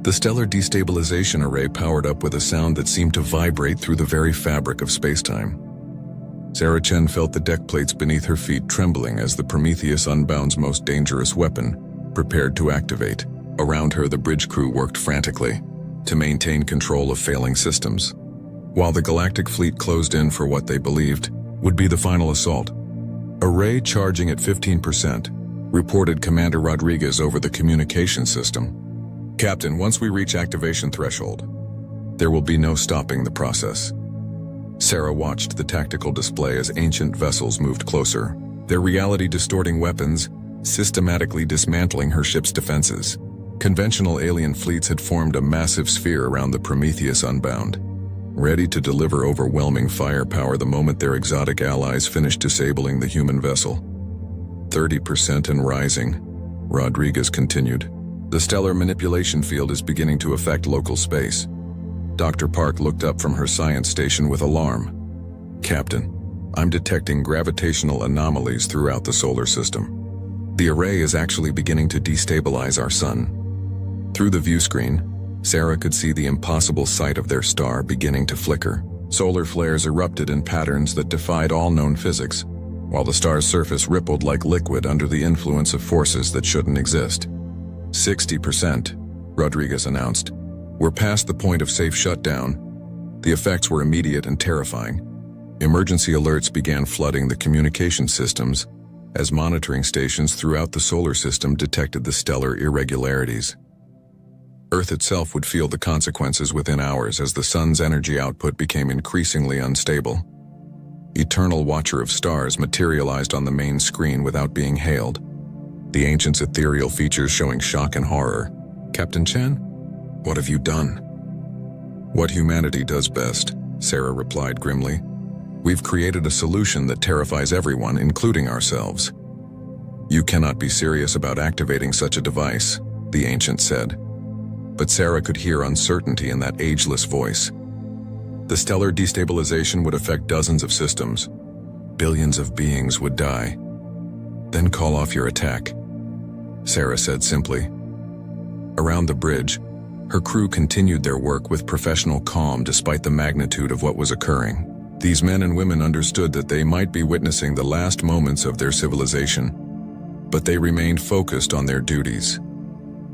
The stellar destabilization array powered up with a sound that seemed to vibrate through the very fabric of spacetime. Sarah Chen felt the deck plates beneath her feet trembling as the Prometheus Unbound's most dangerous weapon prepared to activate. Around her, the bridge crew worked frantically to maintain control of failing systems, while the galactic fleet closed in for what they believed would be the final assault. Array charging at 15%, reported Commander Rodriguez over the communication system. "Captain, once we reach activation threshold, there will be no stopping the process." Sarah watched the tactical display as ancient vessels moved closer, their reality-distorting weapons systematically dismantling her ship's defenses. Conventional alien fleets had formed a massive sphere around the Prometheus Unbound, ready to deliver overwhelming firepower the moment their exotic allies finished disabling the human vessel. 30% and rising, Rodriguez continued. "The stellar manipulation field is beginning to affect local space." Dr. Park looked up from her science station with alarm. "Captain, I'm detecting gravitational anomalies throughout the solar system. The array is actually beginning to destabilize our sun." Through the view screen, Sarah could see the impossible sight of their star beginning to flicker. Solar flares erupted in patterns that defied all known physics, while the star's surface rippled like liquid under the influence of forces that shouldn't exist. 60%, Rodriguez announced. "We're past the point of safe shutdown." The effects were immediate and terrifying. Emergency alerts began flooding the communication systems as monitoring stations throughout the solar system detected the stellar irregularities. Earth itself would feel the consequences within hours as the sun's energy output became increasingly unstable. Eternal Watcher of Stars materialized on the main screen without being hailed, the ancient's ethereal features showing shock and horror. "Captain Chen, what have you done?" "What humanity does best," Sarah replied grimly. "We've created a solution that terrifies everyone, including ourselves." "You cannot be serious about activating such a device," the ancient said. But Sarah could hear uncertainty in that ageless voice. "The stellar destabilization would affect dozens of systems. Billions of beings would die. Then call off your attack," Sarah said simply. Around the bridge, her crew continued their work with professional calm despite the magnitude of what was occurring. These men and women understood that they might be witnessing the last moments of their civilization, but they remained focused on their duties.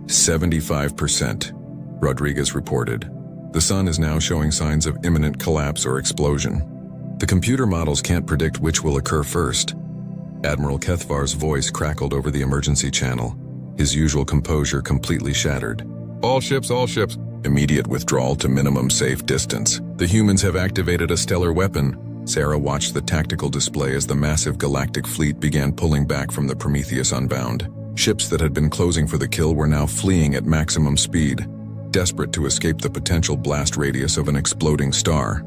75%, Rodriguez reported. "The sun is now showing signs of imminent collapse or explosion. The computer models can't predict which will occur first." Admiral Kethvar's voice crackled over the emergency channel, his usual composure completely shattered. All ships, immediate withdrawal to minimum safe distance. The humans have activated a stellar weapon." Sarah watched the tactical display as the massive galactic fleet began pulling back from the Prometheus Unbound. Ships that had been closing for the kill were now fleeing at maximum speed, desperate to escape the potential blast radius of an exploding star.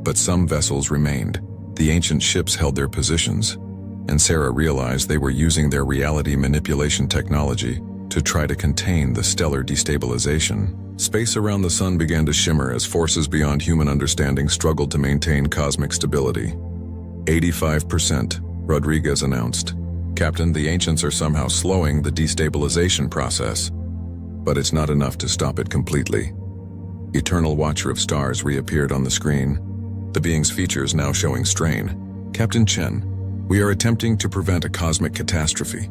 But some vessels remained. The ancient ships held their positions, and Sarah realized they were using their reality manipulation technology to try to contain the stellar destabilization. Space around the sun began to shimmer as forces beyond human understanding struggled to maintain cosmic stability. 85%, Rodriguez announced. "Captain, the ancients are somehow slowing the destabilization process, but it's not enough to stop it completely." Eternal Watcher of Stars reappeared on the screen, the being's features now showing strain. "Captain Chen, we are attempting to prevent a cosmic catastrophe.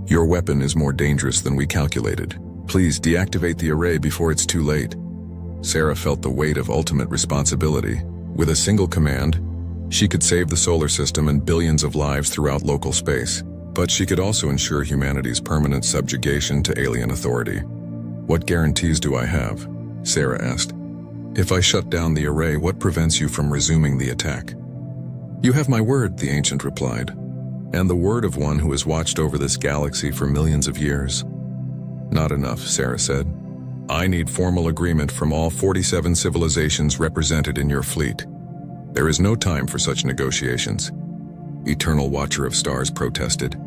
Your weapon is more dangerous than we calculated. Please deactivate the array before it's too late." Sarah felt the weight of ultimate responsibility. With a single command, she could save the solar system and billions of lives throughout local space. But she could also ensure humanity's permanent subjugation to alien authority. "What guarantees do I have?" Sarah asked. If I shut down the array, what prevents you from resuming the attack? You have my word, the ancient replied, and the word of one who has watched over this galaxy for millions of years. Not enough, Sarah said. I need formal agreement from all 47 civilizations represented in your fleet. There is no time for such negotiations. Eternal Watcher of Stars protested.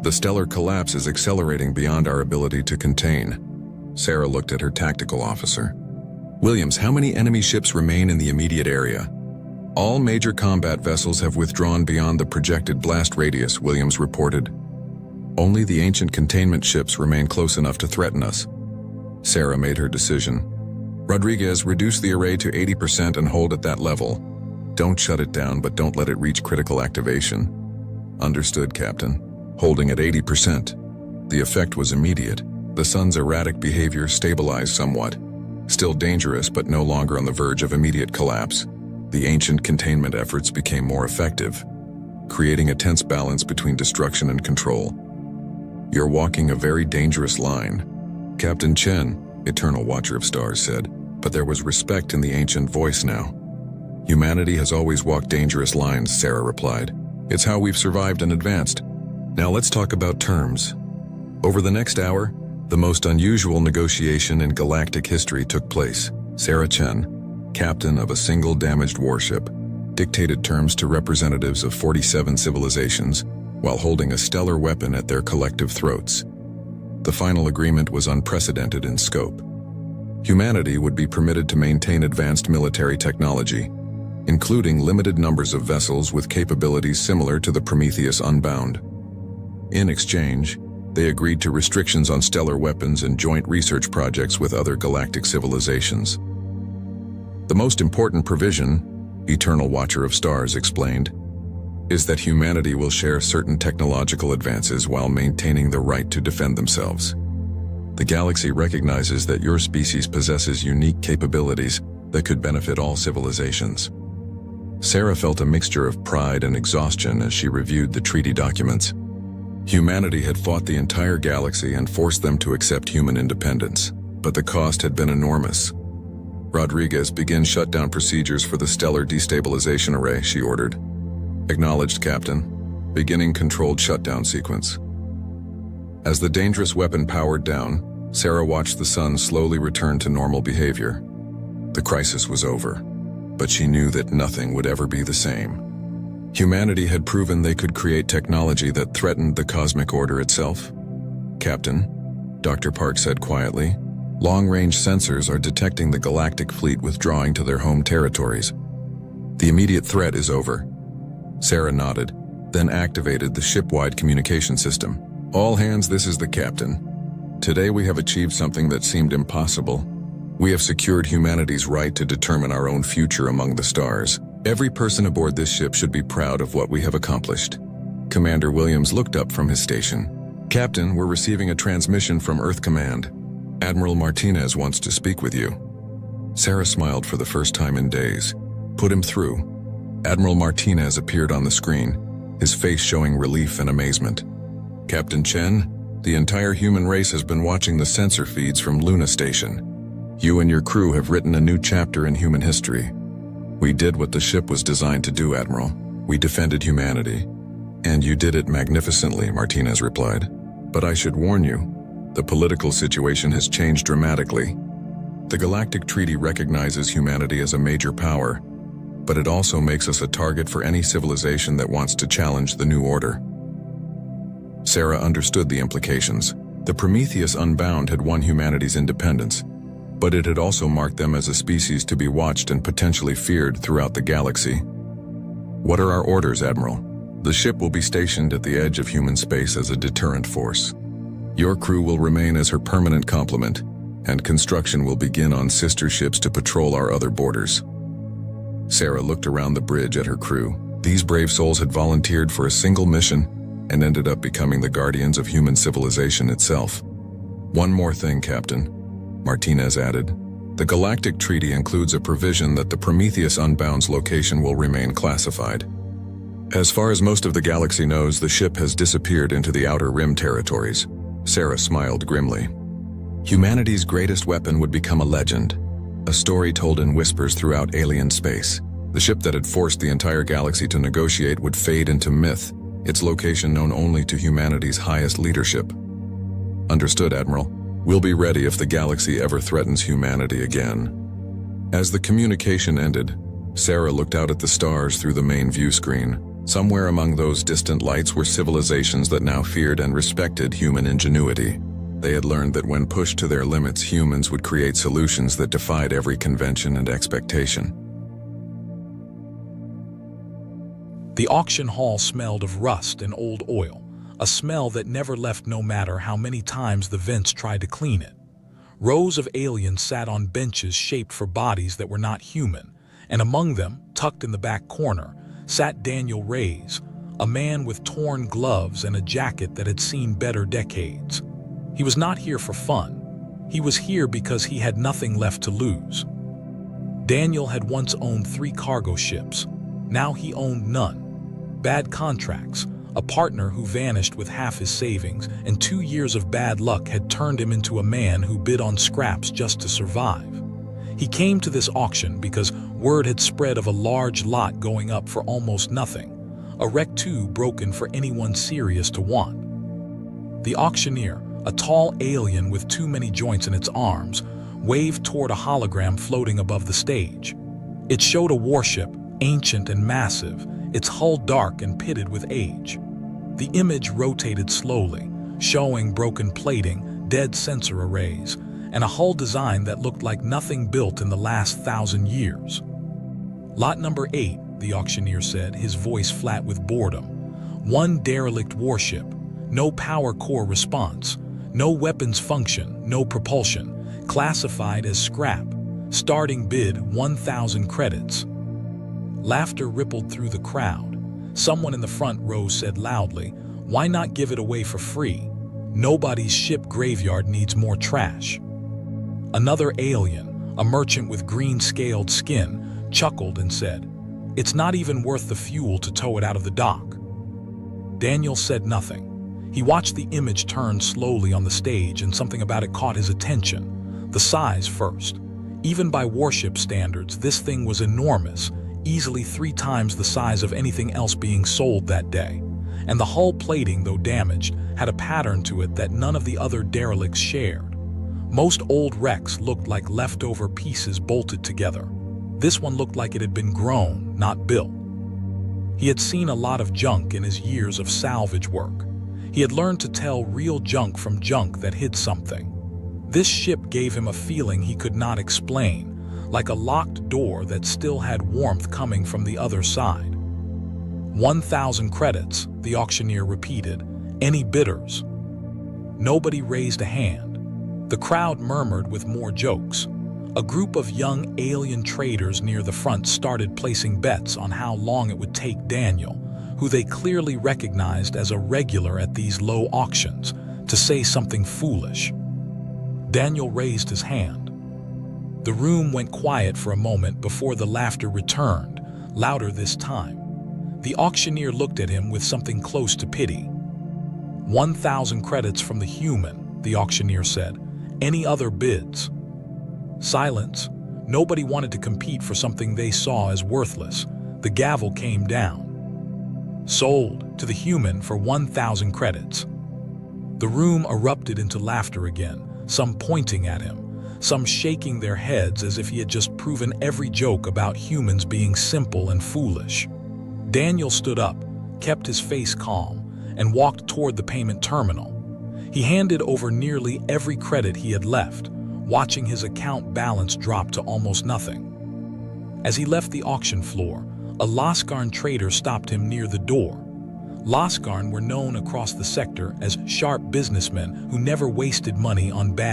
The stellar collapse is accelerating beyond our ability to contain. Sarah looked at her tactical officer. Williams, how many enemy ships remain in the immediate area? All major combat vessels have withdrawn beyond the projected blast radius, Williams reported. Only the ancient containment ships remain close enough to threaten us. Sarah made her decision. Rodriguez, reduce the array to 80% and hold at that level. Don't shut it down, but don't let it reach critical activation. Understood, Captain. Holding at 80%. The effect was immediate. The sun's erratic behavior stabilized somewhat. Still dangerous, but no longer on the verge of immediate collapse. The ancient containment efforts became more effective, creating a tense balance between destruction and control. You're walking a very dangerous line, Captain Chen, Eternal Watcher of Stars said, but there was respect in the ancient voice now. Humanity has always walked dangerous lines, Sarah replied. It's how we've survived and advanced. Now let's talk about terms. Over the next hour, the most unusual negotiation in galactic history took place. Sarah Chen, captain of a single damaged warship, dictated terms to representatives of 47 civilizations while holding a stellar weapon at their collective throats. The final agreement was unprecedented in scope. Humanity would be permitted to maintain advanced military technology, including limited numbers of vessels with capabilities similar to the Prometheus Unbound. In exchange, they agreed to restrictions on stellar weapons and joint research projects with other galactic civilizations. The most important provision, Eternal Watcher of Stars explained, is that humanity will share certain technological advances while maintaining the right to defend themselves. The galaxy recognizes that your species possesses unique capabilities that could benefit all civilizations. Sarah felt a mixture of pride and exhaustion as she reviewed the treaty documents. Humanity had fought the entire galaxy and forced them to accept human independence, but the cost had been enormous. Rodriguez, begin shutdown procedures for the stellar destabilization array, she ordered. Acknowledged, Captain. Beginning controlled shutdown sequence. As the dangerous weapon powered down, Sarah watched the sun slowly return to normal behavior. The crisis was over, but she knew that nothing would ever be the same. Humanity had proven they could create technology that threatened the cosmic order itself. Captain, Dr. Park said quietly, long-range sensors are detecting the galactic fleet withdrawing to their home territories. The immediate threat is over. Sarah nodded, then activated the ship-wide communication system. All hands, this is the captain. Today we have achieved something that seemed impossible. We have secured humanity's right to determine our own future among the stars. Every person aboard this ship should be proud of what we have accomplished. Commander Williams looked up from his station. Captain, we're receiving a transmission from Earth Command. Admiral Martinez wants to speak with you. Sarah smiled for the first time in days. Put him through. Admiral Martinez appeared on the screen, his face showing relief and amazement. Captain Chen, the entire human race has been watching the sensor feeds from Luna Station. You and your crew have written a new chapter in human history. We did what the ship was designed to do, Admiral. We defended humanity. And you did it magnificently, Martinez replied. But I should warn you, the political situation has changed dramatically. The Galactic Treaty recognizes humanity as a major power, but it also makes us a target for any civilization that wants to challenge the new order. Sarah understood the implications. The Prometheus Unbound had won humanity's independence, but it had also marked them as a species to be watched and potentially feared throughout the galaxy. What are our orders, Admiral? The ship will be stationed at the edge of human space as a deterrent force. Your crew will remain as her permanent complement, and construction will begin on sister ships to patrol our other borders. Sarah looked around the bridge at her crew. These brave souls had volunteered for a single mission and ended up becoming the guardians of human civilization itself. One more thing, Captain, Martinez added. The Galactic Treaty includes a provision that the Prometheus Unbound's location will remain classified. As far as most of the galaxy knows, the ship has disappeared into the Outer Rim territories. Sarah smiled grimly. Humanity's greatest weapon would become a legend. A story told in whispers throughout alien space. The ship that had forced the entire galaxy to negotiate would fade into myth, its location known only to humanity's highest leadership. Understood, Admiral. We'll be ready if the galaxy ever threatens humanity again. As the communication ended, Sarah looked out at the stars through the main view screen. Somewhere among those distant lights were civilizations that now feared and respected human ingenuity. They had learned that when pushed to their limits, humans would create solutions that defied every convention and expectation. The auction hall smelled of rust and old oil, a smell that never left no matter how many times the vents tried to clean it. Rows of aliens sat on benches shaped for bodies that were not human, and among them, tucked in the back corner, sat Daniel Reyes, a man with torn gloves and a jacket that had seen better decades. He was not here for fun. He was here because he had nothing left to lose. Daniel had once owned 3 cargo ships. Now he owned none. Bad contracts, a partner who vanished with half his savings, and 2 years of bad luck had turned him into a man who bid on scraps just to survive. He came to this auction because word had spread of a large lot going up for almost nothing, a wreck too broken for anyone serious to want. The auctioneer, a tall alien with too many joints in its arms, waved toward a hologram floating above the stage. It showed a warship, ancient and massive, its hull dark and pitted with age. The image rotated slowly, showing broken plating, dead sensor arrays, and a hull design that looked like nothing built in the last 1,000 years. Lot number 8, the auctioneer said, his voice flat with boredom. One derelict warship, no power core response, no weapons function, no propulsion, classified as scrap, starting bid 1,000 credits. Laughter rippled through the crowd. Someone in the front row said loudly, "Why not give it away for free? Nobody's ship graveyard needs more trash." Another alien, a merchant with green-scaled skin, chuckled and said, "It's not even worth the fuel to tow it out of the dock." Daniel said nothing. He watched the image turn slowly on the stage, and something about it caught his attention. The size first. Even by warship standards, this thing was enormous, easily 3 times the size of anything else being sold that day. And the hull plating, though damaged, had a pattern to it that none of the other derelicts shared. Most old wrecks looked like leftover pieces bolted together. This one looked like it had been grown, not built. He had seen a lot of junk in his years of salvage work. He had learned to tell real junk from junk that hid something. This ship gave him a feeling he could not explain, like a locked door that still had warmth coming from the other side. 1,000 credits, the auctioneer repeated. Any bidders? Nobody raised a hand. The crowd murmured with more jokes. A group of young alien traders near the front started placing bets on how long it would take Daniel, who they clearly recognized as a regular at these low auctions, to say something foolish. Daniel raised his hand. The room went quiet for a moment before the laughter returned, louder this time. The auctioneer looked at him with something close to pity. 1,000 credits from the human, the auctioneer said. Any other bids? Silence. Nobody wanted to compete for something they saw as worthless. The gavel came down. Sold to the human for 1,000 credits. The room erupted into laughter again, some pointing at him, some shaking their heads as if he had just proven every joke about humans being simple and foolish. Daniel stood up, kept his face calm, and walked toward the payment terminal. He handed over nearly every credit he had left, watching his account balance drop to almost nothing. As he left the auction floor, a Laskarn trader stopped him near the door. Laskarn were known across the sector as sharp businessmen who never wasted money on bad